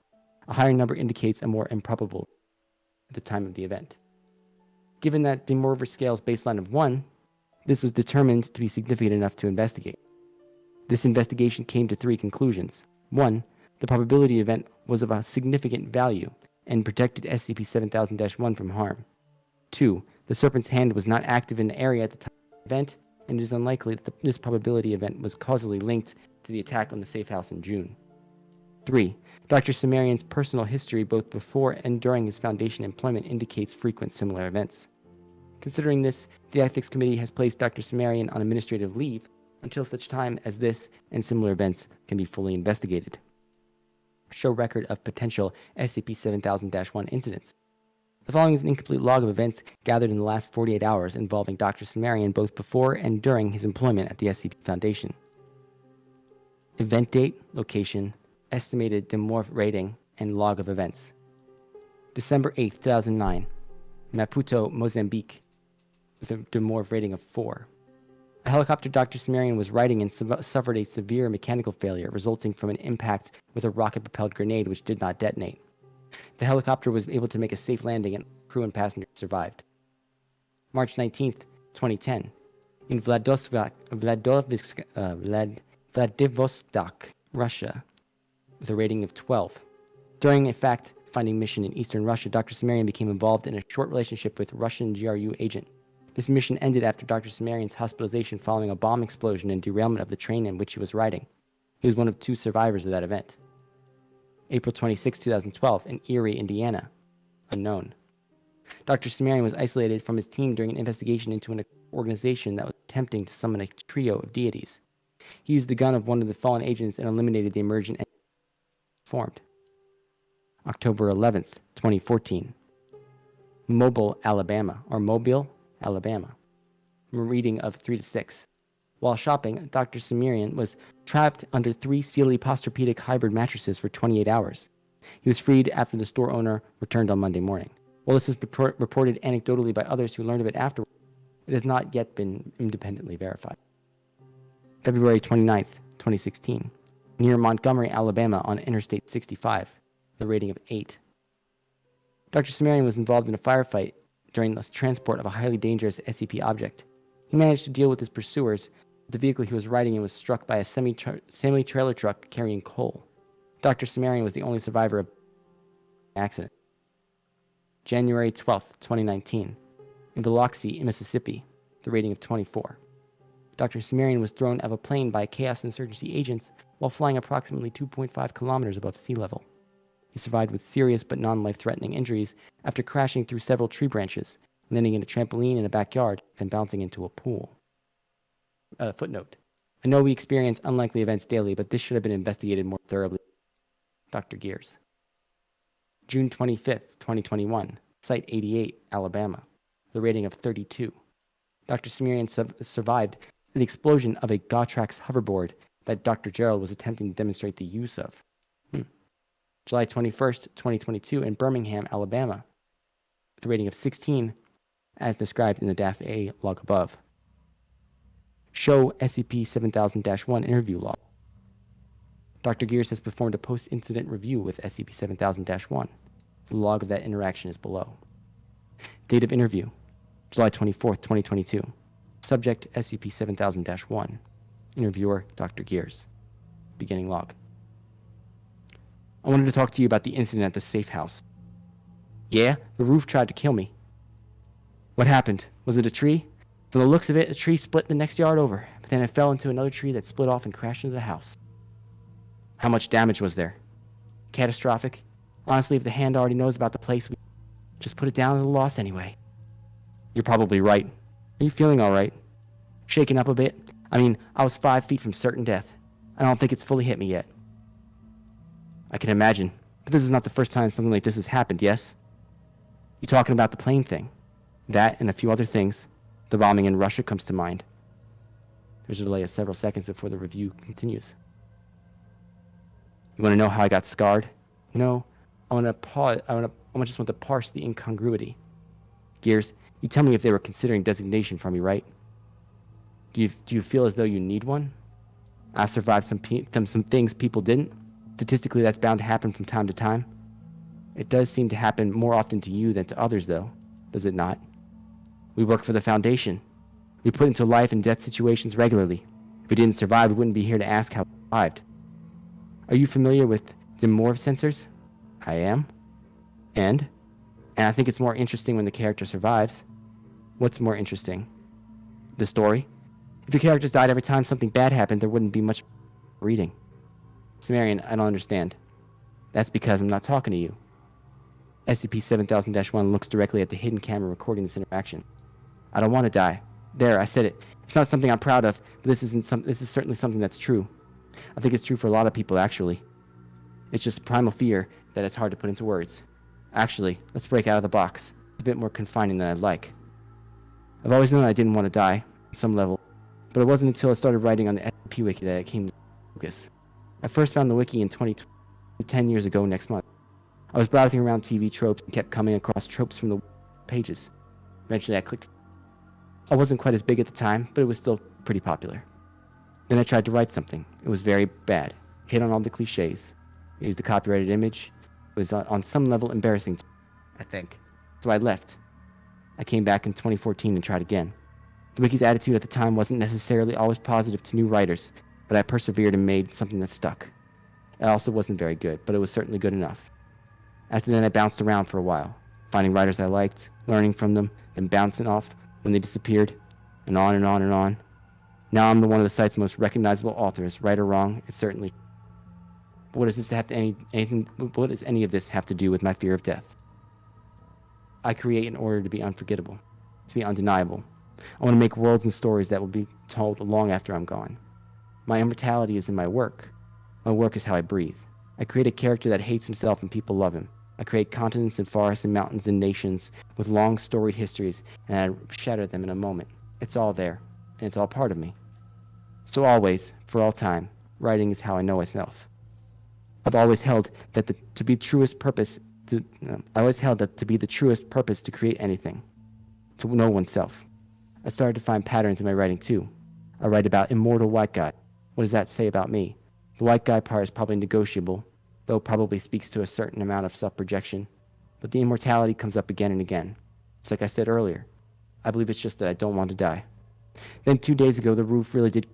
Speaker 3: A higher number indicates a more improbable at the time of the event. Given that dimorph scale's baseline of 1, this was determined to be significant enough to investigate. This investigation came to 3 conclusions. 1. The probability event was of a significant value and protected SCP-7000-1 from harm. 2. The Serpent's Hand was not active in the area at the time of the event, and it is unlikely that this probability event was causally linked to the attack on the safe house in June. 3. Dr. Cimmerian's personal history both before and during his Foundation employment indicates frequent similar events. Considering this, the Ethics Committee has placed Dr. Cimmerian on administrative leave until such time as this and similar events can be fully investigated. Show record of potential SCP-7000-1 incidents. The following is an incomplete log of events gathered in the last 48 hours involving Dr. Cimmerian both before and during his employment at the SCP Foundation. Event date, location, estimated dimorph rating, and log of events. December 8, 2009, Maputo, Mozambique, with a dimorph rating of 4. A helicopter Dr. Cimmerian was riding in suffered a severe mechanical failure resulting from an impact with a rocket-propelled grenade which did not detonate. The helicopter was able to make a safe landing and crew and passengers survived. March 19, 2010, in Vladivostok, Russia, with a rating of 12. During a fact-finding mission in eastern Russia, Dr. Cimmerian became involved in a short relationship with a Russian GRU agent. This mission ended after Dr. Cimmerian's hospitalization following a bomb explosion and derailment of the train in which he was riding. He was one of 2 survivors of that event. April 26, 2012, in Erie, Indiana. Unknown. Dr. Cimmerian was isolated from his team during an investigation into an organization that was attempting to summon a trio of deities. He used the gun of one of the fallen agents and eliminated the emergent entity formed. October 11th, 2014. Mobile, Alabama. A reading of 3 to 6. While shopping, Dr. Cimmerian was trapped under 3 Sealy Posturepedic hybrid mattresses for 28 hours. He was freed after the store owner returned on Monday morning. While this is reported anecdotally by others who learned of it afterward, it has not yet been independently verified. February 29th, 2016. Near Montgomery, Alabama on Interstate 65, the rating of 8. Dr. Cimmerian was involved in a firefight during the transport of a highly dangerous SCP object. He managed to deal with his pursuers. The vehicle he was riding in was struck by a semi-trailer truck carrying coal. Dr. Cimmerian was the only survivor of accident. January 12th, 2019. In Biloxi, Mississippi, the rating of 24. Dr. Cimmerian was thrown out of a plane by Chaos Insurgency agents while flying approximately 2.5 kilometers above sea level. He survived with serious but non-life-threatening injuries after crashing through several tree branches, landing in a trampoline in a backyard, then bouncing into a pool. Footnote. I know we experience unlikely events daily, but this should have been investigated more thoroughly. Dr. Gears. June 25th, 2021. Site 88, Alabama. The rating of 32. Dr. Cimmerian survived the explosion of a Gotrax hoverboard that Dr. Gerald was attempting to demonstrate the use of. July 21st, 2022, in Birmingham, Alabama. With a rating of 16, as described in the DAS-A log above. Show SCP-7000-1 interview log. Dr. Gears has performed a post-incident review with SCP-7000-1. The log of that interaction is below. Date of interview, July 24th, 2022. Subject SCP-7000-1. Interviewer Dr. Gears. Beginning log. I wanted to talk to you about the incident at the safe house. Yeah, the roof tried to kill me. What happened? Was it a tree? From the looks of it, a tree split the next yard over, but then it fell into another tree that split off and crashed into the house. How much damage was there? Catastrophic. Honestly, if the hand already knows about the place, we just put it down as a loss anyway. You're probably right. Are you feeling all right? Shaken up a bit? I mean, I was 5 feet from certain death. I don't think it's fully hit me yet. I can imagine. But this is not the first time something like this has happened, yes? You talking about the plane thing? That and a few other things. The bombing in Russia comes to mind. There's a delay of several seconds before the review continues. You want to know how I got scarred? No. I just want to parse the incongruity. Gears, you tell me if they were considering designation for me, right? Do you feel as though you need one? I survived some things people didn't. Statistically, that's bound to happen from time to time. It does seem to happen more often to you than to others, though, does it not? We work for the Foundation. We put into life and death situations regularly. If we didn't survive, we wouldn't be here to ask how we survived. Are you familiar with demorph sensors? I am. And I think it's more interesting when the character survives. What's more interesting? The story? If your characters died every time something bad happened, there wouldn't be much reading. Cimmerian, I don't understand. That's because I'm not talking to you. SCP-7000-1 looks directly at the hidden camera recording this interaction. I don't want to die. There, I said it. It's not something I'm proud of, but this is certainly something that's true. I think it's true for a lot of people, actually. It's just primal fear that it's hard to put into words. Actually, let's break out of the box. It's a bit more confining than I'd like. I've always known I didn't want to die, on some level, but it wasn't until I started writing on the SCP Wiki that it came to focus. I first found the wiki in 10 years ago next month. I was browsing around TV tropes and kept coming across tropes from the pages. Eventually I clicked. I wasn't quite as big at the time, but it was still pretty popular. Then I tried to write something. It was very bad. Hit on all the cliches. I used a copyrighted image. It was on some level embarrassing, I think. So I left. I came back in 2014 and tried again. The wiki's attitude at the time wasn't necessarily always positive to new writers, but I persevered and made something that stuck. It also wasn't very good, but it was certainly good enough. After that, I bounced around for a while, finding writers I liked, learning from them, then bouncing off when they disappeared, and on and on and on. Now I'm one of the site's most recognizable authors, right or wrong, it's certainly. But what does any of this have to do with my fear of death? I create in order to be unforgettable, to be undeniable. I want to make worlds and stories that will be told long after I'm gone. My immortality is in my work. My work is how I breathe. I create a character that hates himself and people love him. I create continents and forests and mountains and nations with long storied histories, and I shatter them in a moment. It's all there, and it's all part of me. So always, for all time, writing is how I know myself. I've always held that to be the truest purpose to create anything, to know oneself. I started to find patterns in my writing too. I write about immortal white guy. What does that say about me? The white guy part is probably negotiable, though it probably speaks to a certain amount of self-projection. But the immortality comes up again and again. It's like I said earlier. I believe it's just that I don't want to die. Then 2 days ago, the roof really did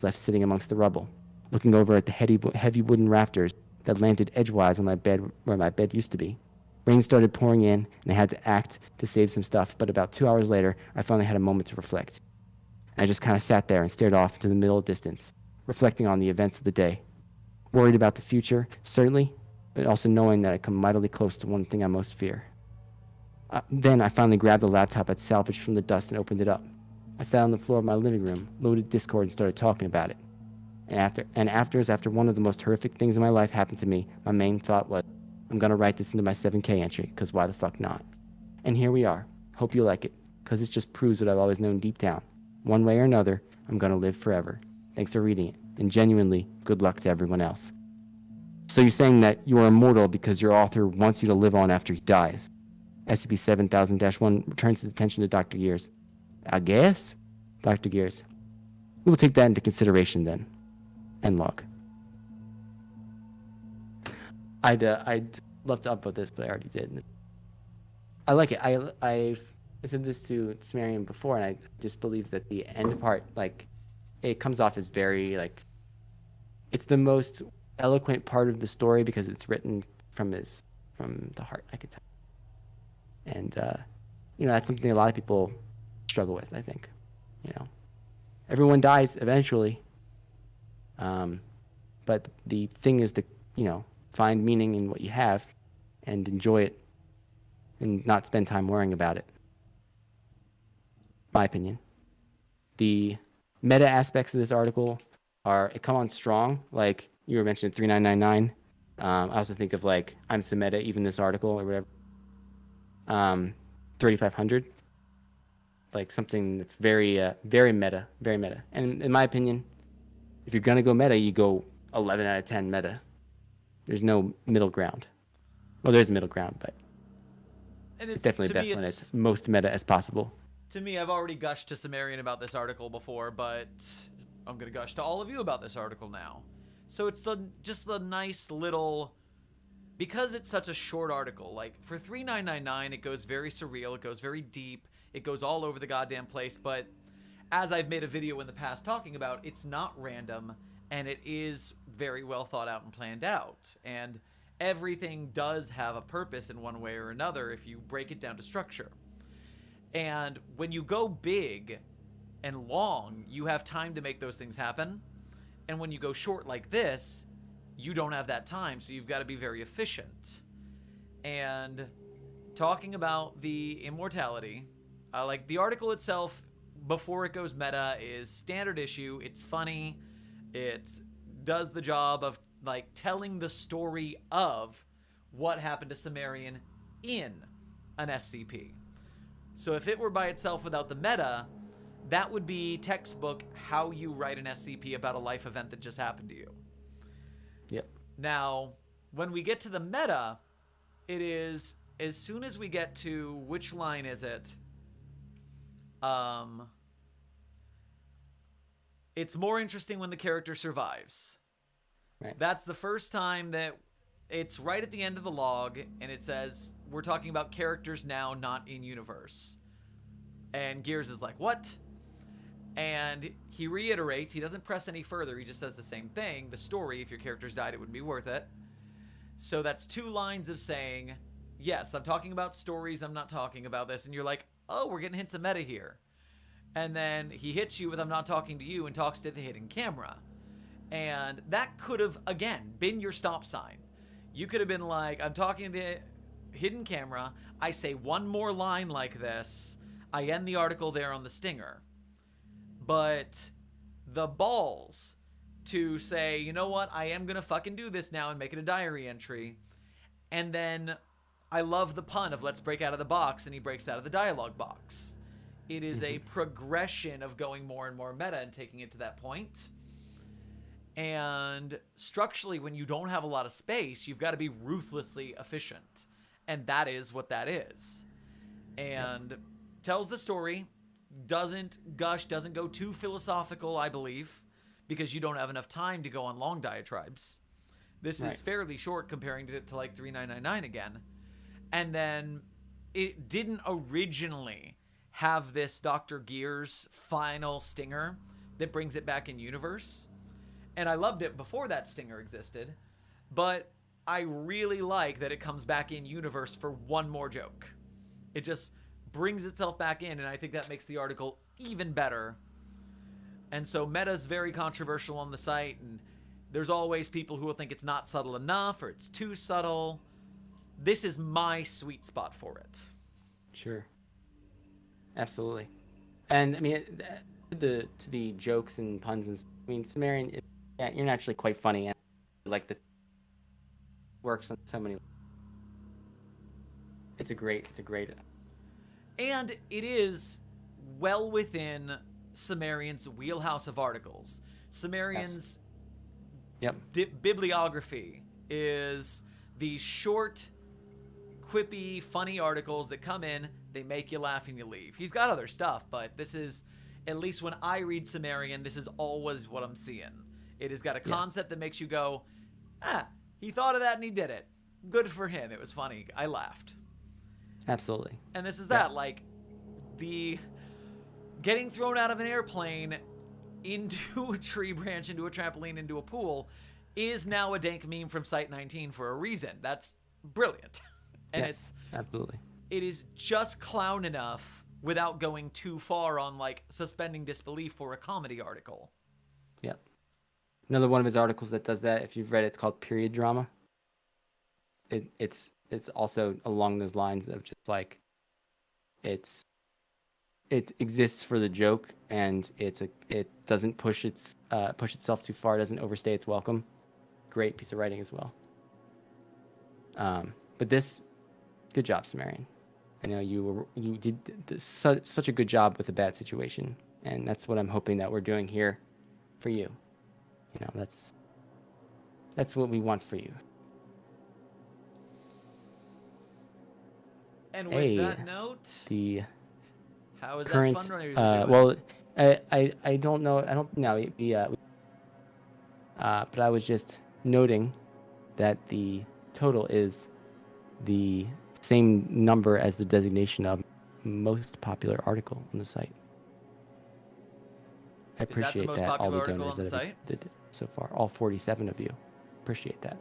Speaker 3: left sitting amongst the rubble, looking over at the heavy wooden rafters that landed edgewise on my bed where my bed used to be. Rain started pouring in, and I had to act to save some stuff, but about 2 hours later, I finally had a moment to reflect. I just kind of sat there and stared off into the middle distance, reflecting on the events of the day. Worried about the future, certainly, but also knowing that I'd come mightily close to one thing I most fear. Then I finally grabbed the laptop I'd salvaged from the dust and opened it up. I sat on the floor of my living room, loaded Discord, and started talking about it. And after one of the most horrific things in my life happened to me, my main thought was, I'm gonna write this into my 7K entry, because why the fuck not? And here we are. Hope you like it, because it just proves what I've always known deep down. One way or another, I'm gonna live forever. Thanks for reading it, and genuinely, good luck to everyone else. So you're saying that you are immortal because your author wants you to live on after he dies. SCP-7000-1 returns his attention to Dr. Gears. I guess? Dr. Gears. We will take that into consideration then. End log. I'd love to upvote this, but I already did. I like it. I said this to Cimmerian before, and I just believe that the end part, like, it comes off as very, like, it's the most eloquent part of the story because it's written from the heart, I could tell. And, that's something a lot of people struggle with, I think. Everyone dies eventually. But the thing is to, find meaning in what you have and enjoy it and not spend time worrying about it. My opinion. The meta aspects of this article it come on strong, like you were mentioning 3999. I also think of like I'm so meta, even this article or whatever. 3500, like something that's very meta, very meta. And in my opinion, if you're gonna go meta, you go 11 out of 10 meta. There's no middle ground. Well, there's a middle ground, but it's definitely best when it's most meta as possible.
Speaker 1: To me, I've already gushed to Cimmerian about this article before, but I'm going to gush to all of you about this article now. So it's just the nice little... Because it's such a short article, like for 3999, it goes very surreal, it goes very deep, it goes all over the goddamn place, but as I've made a video in the past talking about, it's not random, and it is very well thought out and planned out. And everything does have a purpose in one way or another if you break it down to structure. And when you go big and long, you have time to make those things happen. And when you go short like this, you don't have that time, so you've got to be very efficient. And talking about the immortality, like the article itself, before it goes meta, is standard issue. It's funny. It does the job of like telling the story of what happened to Cimmerian in an SCP. So if it were by itself without the meta, that would be textbook how you write an SCP about a life event that just happened to you.
Speaker 3: Yep.
Speaker 1: Now, when we get to the meta, it is as soon as we get to which line is it? It's more interesting when the character survives.
Speaker 3: Right.
Speaker 1: That's the first time that it's right at the end of the log, and it says we're talking about characters now not in universe. And Gears is like, what? And he reiterates, he doesn't press any further, he just says the same thing. The story, if your characters died, it would be worth it. So that's 2 lines of saying, yes, I'm talking about stories, I'm not talking about this. And you're like, oh, we're getting hints of meta here. And then he hits you with I'm not talking to you and talks to the hidden camera. And that could have, again, been your stop sign. You could have been like, I'm talking to the hidden camera, I say one more line like this, I end the article there on the stinger. But the balls to say, you know what, I am gonna fucking do this now and make it a diary entry. And then I love the pun of let's break out of the box, and he breaks out of the dialogue box. It is a progression of going more and more meta and taking it to that point. And structurally, when you don't have a lot of space, you've got to be ruthlessly efficient. And that is what that is. And tells the story, doesn't gush, doesn't go too philosophical, I believe, because you don't have enough time to go on long diatribes. This is fairly short comparing it to like 3999 again. And then it didn't originally have this Dr. Gears final stinger that brings it back in universe. And I loved it before that stinger existed. But I really like that it comes back in universe for one more joke. It just brings itself back in, and I think that makes the article even better. And so meta's very controversial on the site, and there's always people who will think it's not subtle enough or it's too subtle. This is my sweet spot for it.
Speaker 2: Sure. Absolutely. And I mean, to the jokes and puns and I mean, Cimmerian, yeah, you're naturally quite funny, and like the works on so many. It's a great.
Speaker 1: And it is well within Cimmerian's wheelhouse of articles. Cimmerian's bibliography is these short, quippy, funny articles that come in, they make you laugh and you leave. He's got other stuff, but this is, at least when I read Cimmerian, this is always what I'm seeing. It has got a concept that makes you go, he thought of that and he did it. Good for him. It was funny. I laughed.
Speaker 2: Absolutely.
Speaker 1: And this is that, like, the getting thrown out of an airplane into a tree branch, into a trampoline, into a pool is now a dank meme from Site 19 for a reason. That's brilliant. And
Speaker 2: yes, absolutely.
Speaker 1: It is just clown enough without going too far on, like, suspending disbelief for a comedy article.
Speaker 2: Yep. Another one of his articles that does that, if you've read it, it's called Period Drama. It's also along those lines of just like it exists for the joke, and it doesn't push itself too far, doesn't overstay its welcome. Great piece of writing as well. But this, good job, Cimmerian. I know you did such a good job with a bad situation, and that's what I'm hoping that we're doing here for you. You know, that's what we want for you.
Speaker 1: And with that note, how is
Speaker 2: current,
Speaker 1: that fundraiser doing?
Speaker 2: Well, I don't know. I don't know. But I was just noting that the total is the same number as the designation of most popular article on the site. I appreciate
Speaker 1: most
Speaker 2: that. All
Speaker 1: popular
Speaker 2: the
Speaker 1: article
Speaker 2: donors
Speaker 1: on the
Speaker 2: that have
Speaker 1: site?
Speaker 2: did so far, all 47 of you. Appreciate that.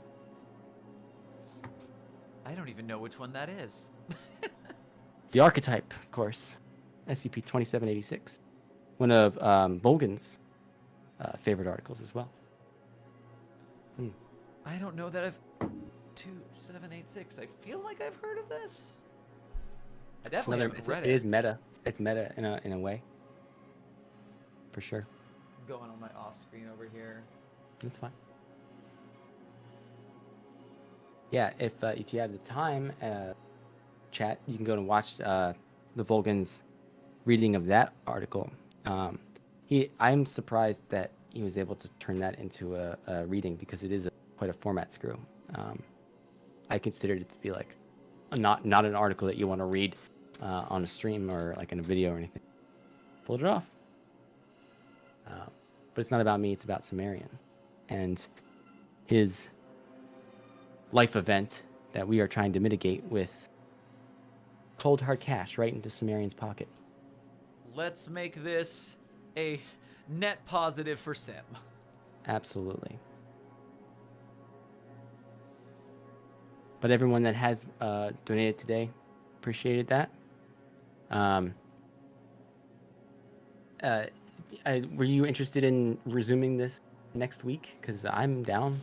Speaker 1: I don't even know which one that is.
Speaker 2: The archetype, of course, SCP-2786, one of Volgan's favorite articles as well.
Speaker 1: I don't know that I've 2786. I feel like I've heard of this. I definitely haven't read it.
Speaker 2: It is meta. It's meta in a way. For sure.
Speaker 1: I'm going on my off screen over here.
Speaker 2: That's fine. Yeah, if you have the time, chat, you can go and watch the Volgan's reading of that article. I'm surprised that he was able to turn that into a reading, because it is quite a format screw. I considered it to be like not an article that you want to read on a stream or like in a video or anything. Pulled it off. But it's not about me, it's about Cimmerian and his life event that we are trying to mitigate with cold hard cash right into Cimmerian's pocket.
Speaker 1: Let's make this a net positive for Sim.
Speaker 2: Absolutely. But everyone that has donated today, appreciated that. Were you interested in resuming this next week? Because I'm down.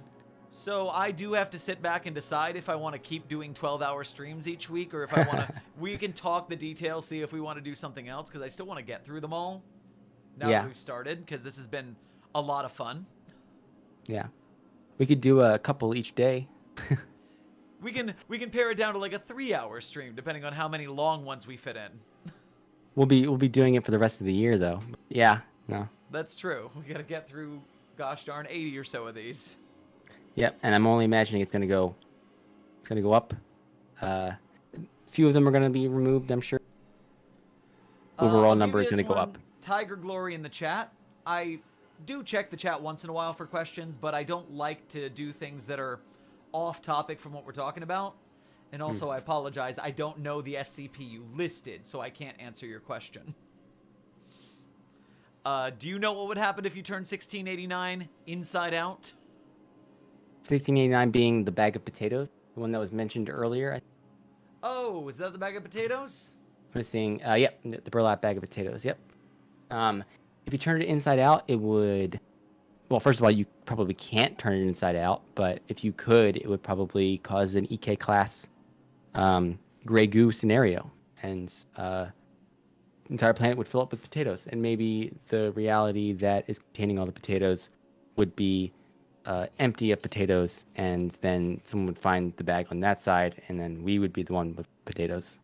Speaker 1: So I do have to sit back and decide if I want to keep doing 12-hour streams each week, or if I want to. We can talk the details, see if we want to do something else, because I still want to get through them all. Now that we've started, because this has been a lot of fun.
Speaker 2: Yeah, we could do a couple each day.
Speaker 1: We can pare it down to like a 3-hour stream, depending on how many long ones we fit in.
Speaker 2: We'll be doing it for the rest of the year, though. Yeah, no.
Speaker 1: That's true. We got to get through, gosh darn, 80 or so of these.
Speaker 2: Yep, and I'm only imagining it's gonna go up. A few of them are gonna be removed, I'm sure. Overall number is gonna go up.
Speaker 1: Tiger Glory in the chat. I do check the chat once in a while for questions, but I don't like to do things that are off topic from what we're talking about. And also, I apologize, I don't know the SCP you listed, so I can't answer your question. Do you know what would happen if you turned 1689 inside out?
Speaker 3: 1689 being the bag of potatoes, the one that was mentioned earlier.
Speaker 1: Oh, is that the bag of potatoes?
Speaker 3: I'm seeing, yep, the burlap bag of potatoes. Yep. If you turn it inside out, it would. Well, first of all, you probably can't turn it inside out, but if you could, it would probably cause an EK class gray goo scenario, and the entire planet would fill up with potatoes. And maybe the reality that is containing all the potatoes would be empty of potatoes, and then someone would find the bag on that side, and then we would be the one with potatoes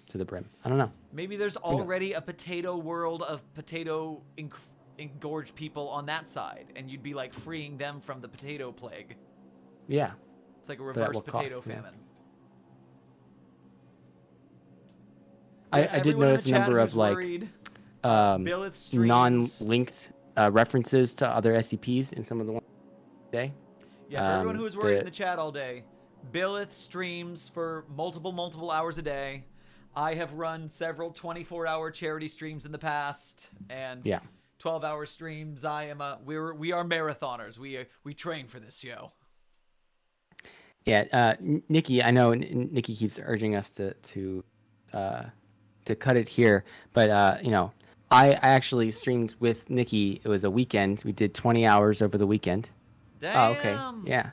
Speaker 3: to the brim. I don't know.
Speaker 1: Maybe there's already a potato world of potato engorged people on that side, and you'd be like freeing them from the potato plague.
Speaker 3: Yeah.
Speaker 1: It's like a reverse potato
Speaker 3: cost,
Speaker 1: famine.
Speaker 3: I did notice a number of like
Speaker 1: Billith streams.
Speaker 3: non-linked references to other SCPs in some of the ones today.
Speaker 1: Yeah, for everyone who was worried in the chat all day, Billith streams for multiple hours a day. I have run several 24-hour charity streams in the past, and 12-hour streams. We are marathoners. We train for this, yo.
Speaker 3: Yeah, Nikki, I know Nikki keeps urging us to cut it here, but you know, I actually streamed with Nikki. It was a weekend. We did 20 hours over the weekend.
Speaker 1: Damn.
Speaker 3: Oh, okay. Yeah.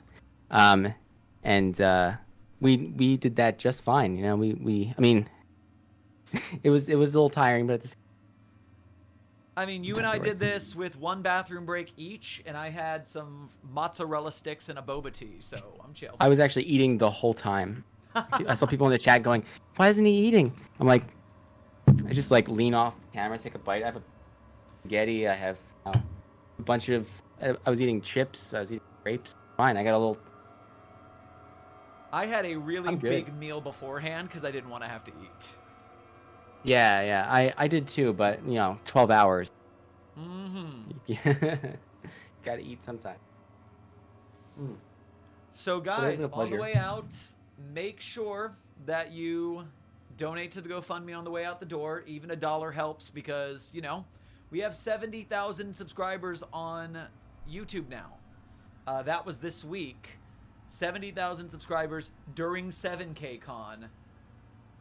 Speaker 3: And we did that just fine. You know, I mean, it was a little tiring, but it's.
Speaker 1: I mean, you and I did this with one bathroom break each, and I had some mozzarella sticks and a boba tea, so I'm chill.
Speaker 3: I was actually eating the whole time. I saw people in the chat going, "Why isn't he eating?" I'm like, I just like lean off the camera, take a bite. I have a spaghetti. I have a bunch of. I was eating chips. I was eating grapes. Fine, I got a little.
Speaker 1: I had a really big meal beforehand because I didn't want to have to eat.
Speaker 3: Yeah, I did too, but you know, 12 hours.
Speaker 1: Mm-hmm.
Speaker 3: Gotta eat sometime.
Speaker 1: So guys, on the way out, make sure that you donate to the GoFundMe on the way out the door. Even $1 helps because, you know, we have 70,000 subscribers on YouTube now. That was this week. 70,000 subscribers during 7K Con.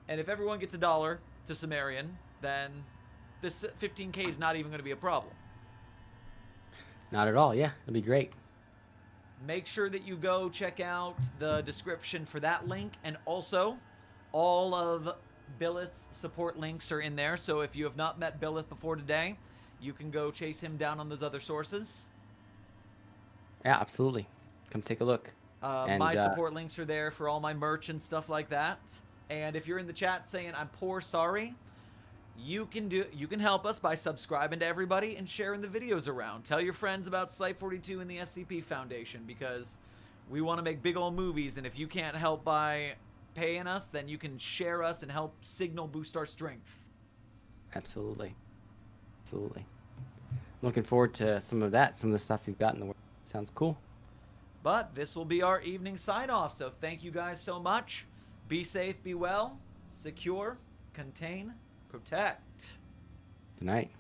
Speaker 1: And if everyone gets $1 to Cimmerian, then this 15K is not even going to be a problem.
Speaker 3: Not at all. Yeah, it'll be great.
Speaker 1: Make sure that you go check out the description for that link, and also all of Billith's support links are in there. So if you have not met Billith before today, you can go chase him down on those other sources.
Speaker 3: Yeah, absolutely. Come take a look.
Speaker 1: My support links are there for all my merch and stuff like that. And if you're in the chat saying I'm poor, sorry, you can help us by subscribing to everybody and sharing the videos around. Tell your friends about Site 42 and the SCP Foundation, because we want to make big old movies, and if you can't help by paying us, then you can share us and help Signal boost our strength.
Speaker 3: Absolutely. Absolutely. Looking forward to some of that, some of the stuff you've got in the works. Sounds cool.
Speaker 1: But this will be our evening sign-off, so thank you guys so much. Be safe, be well, secure, contain, protect.
Speaker 3: Good night.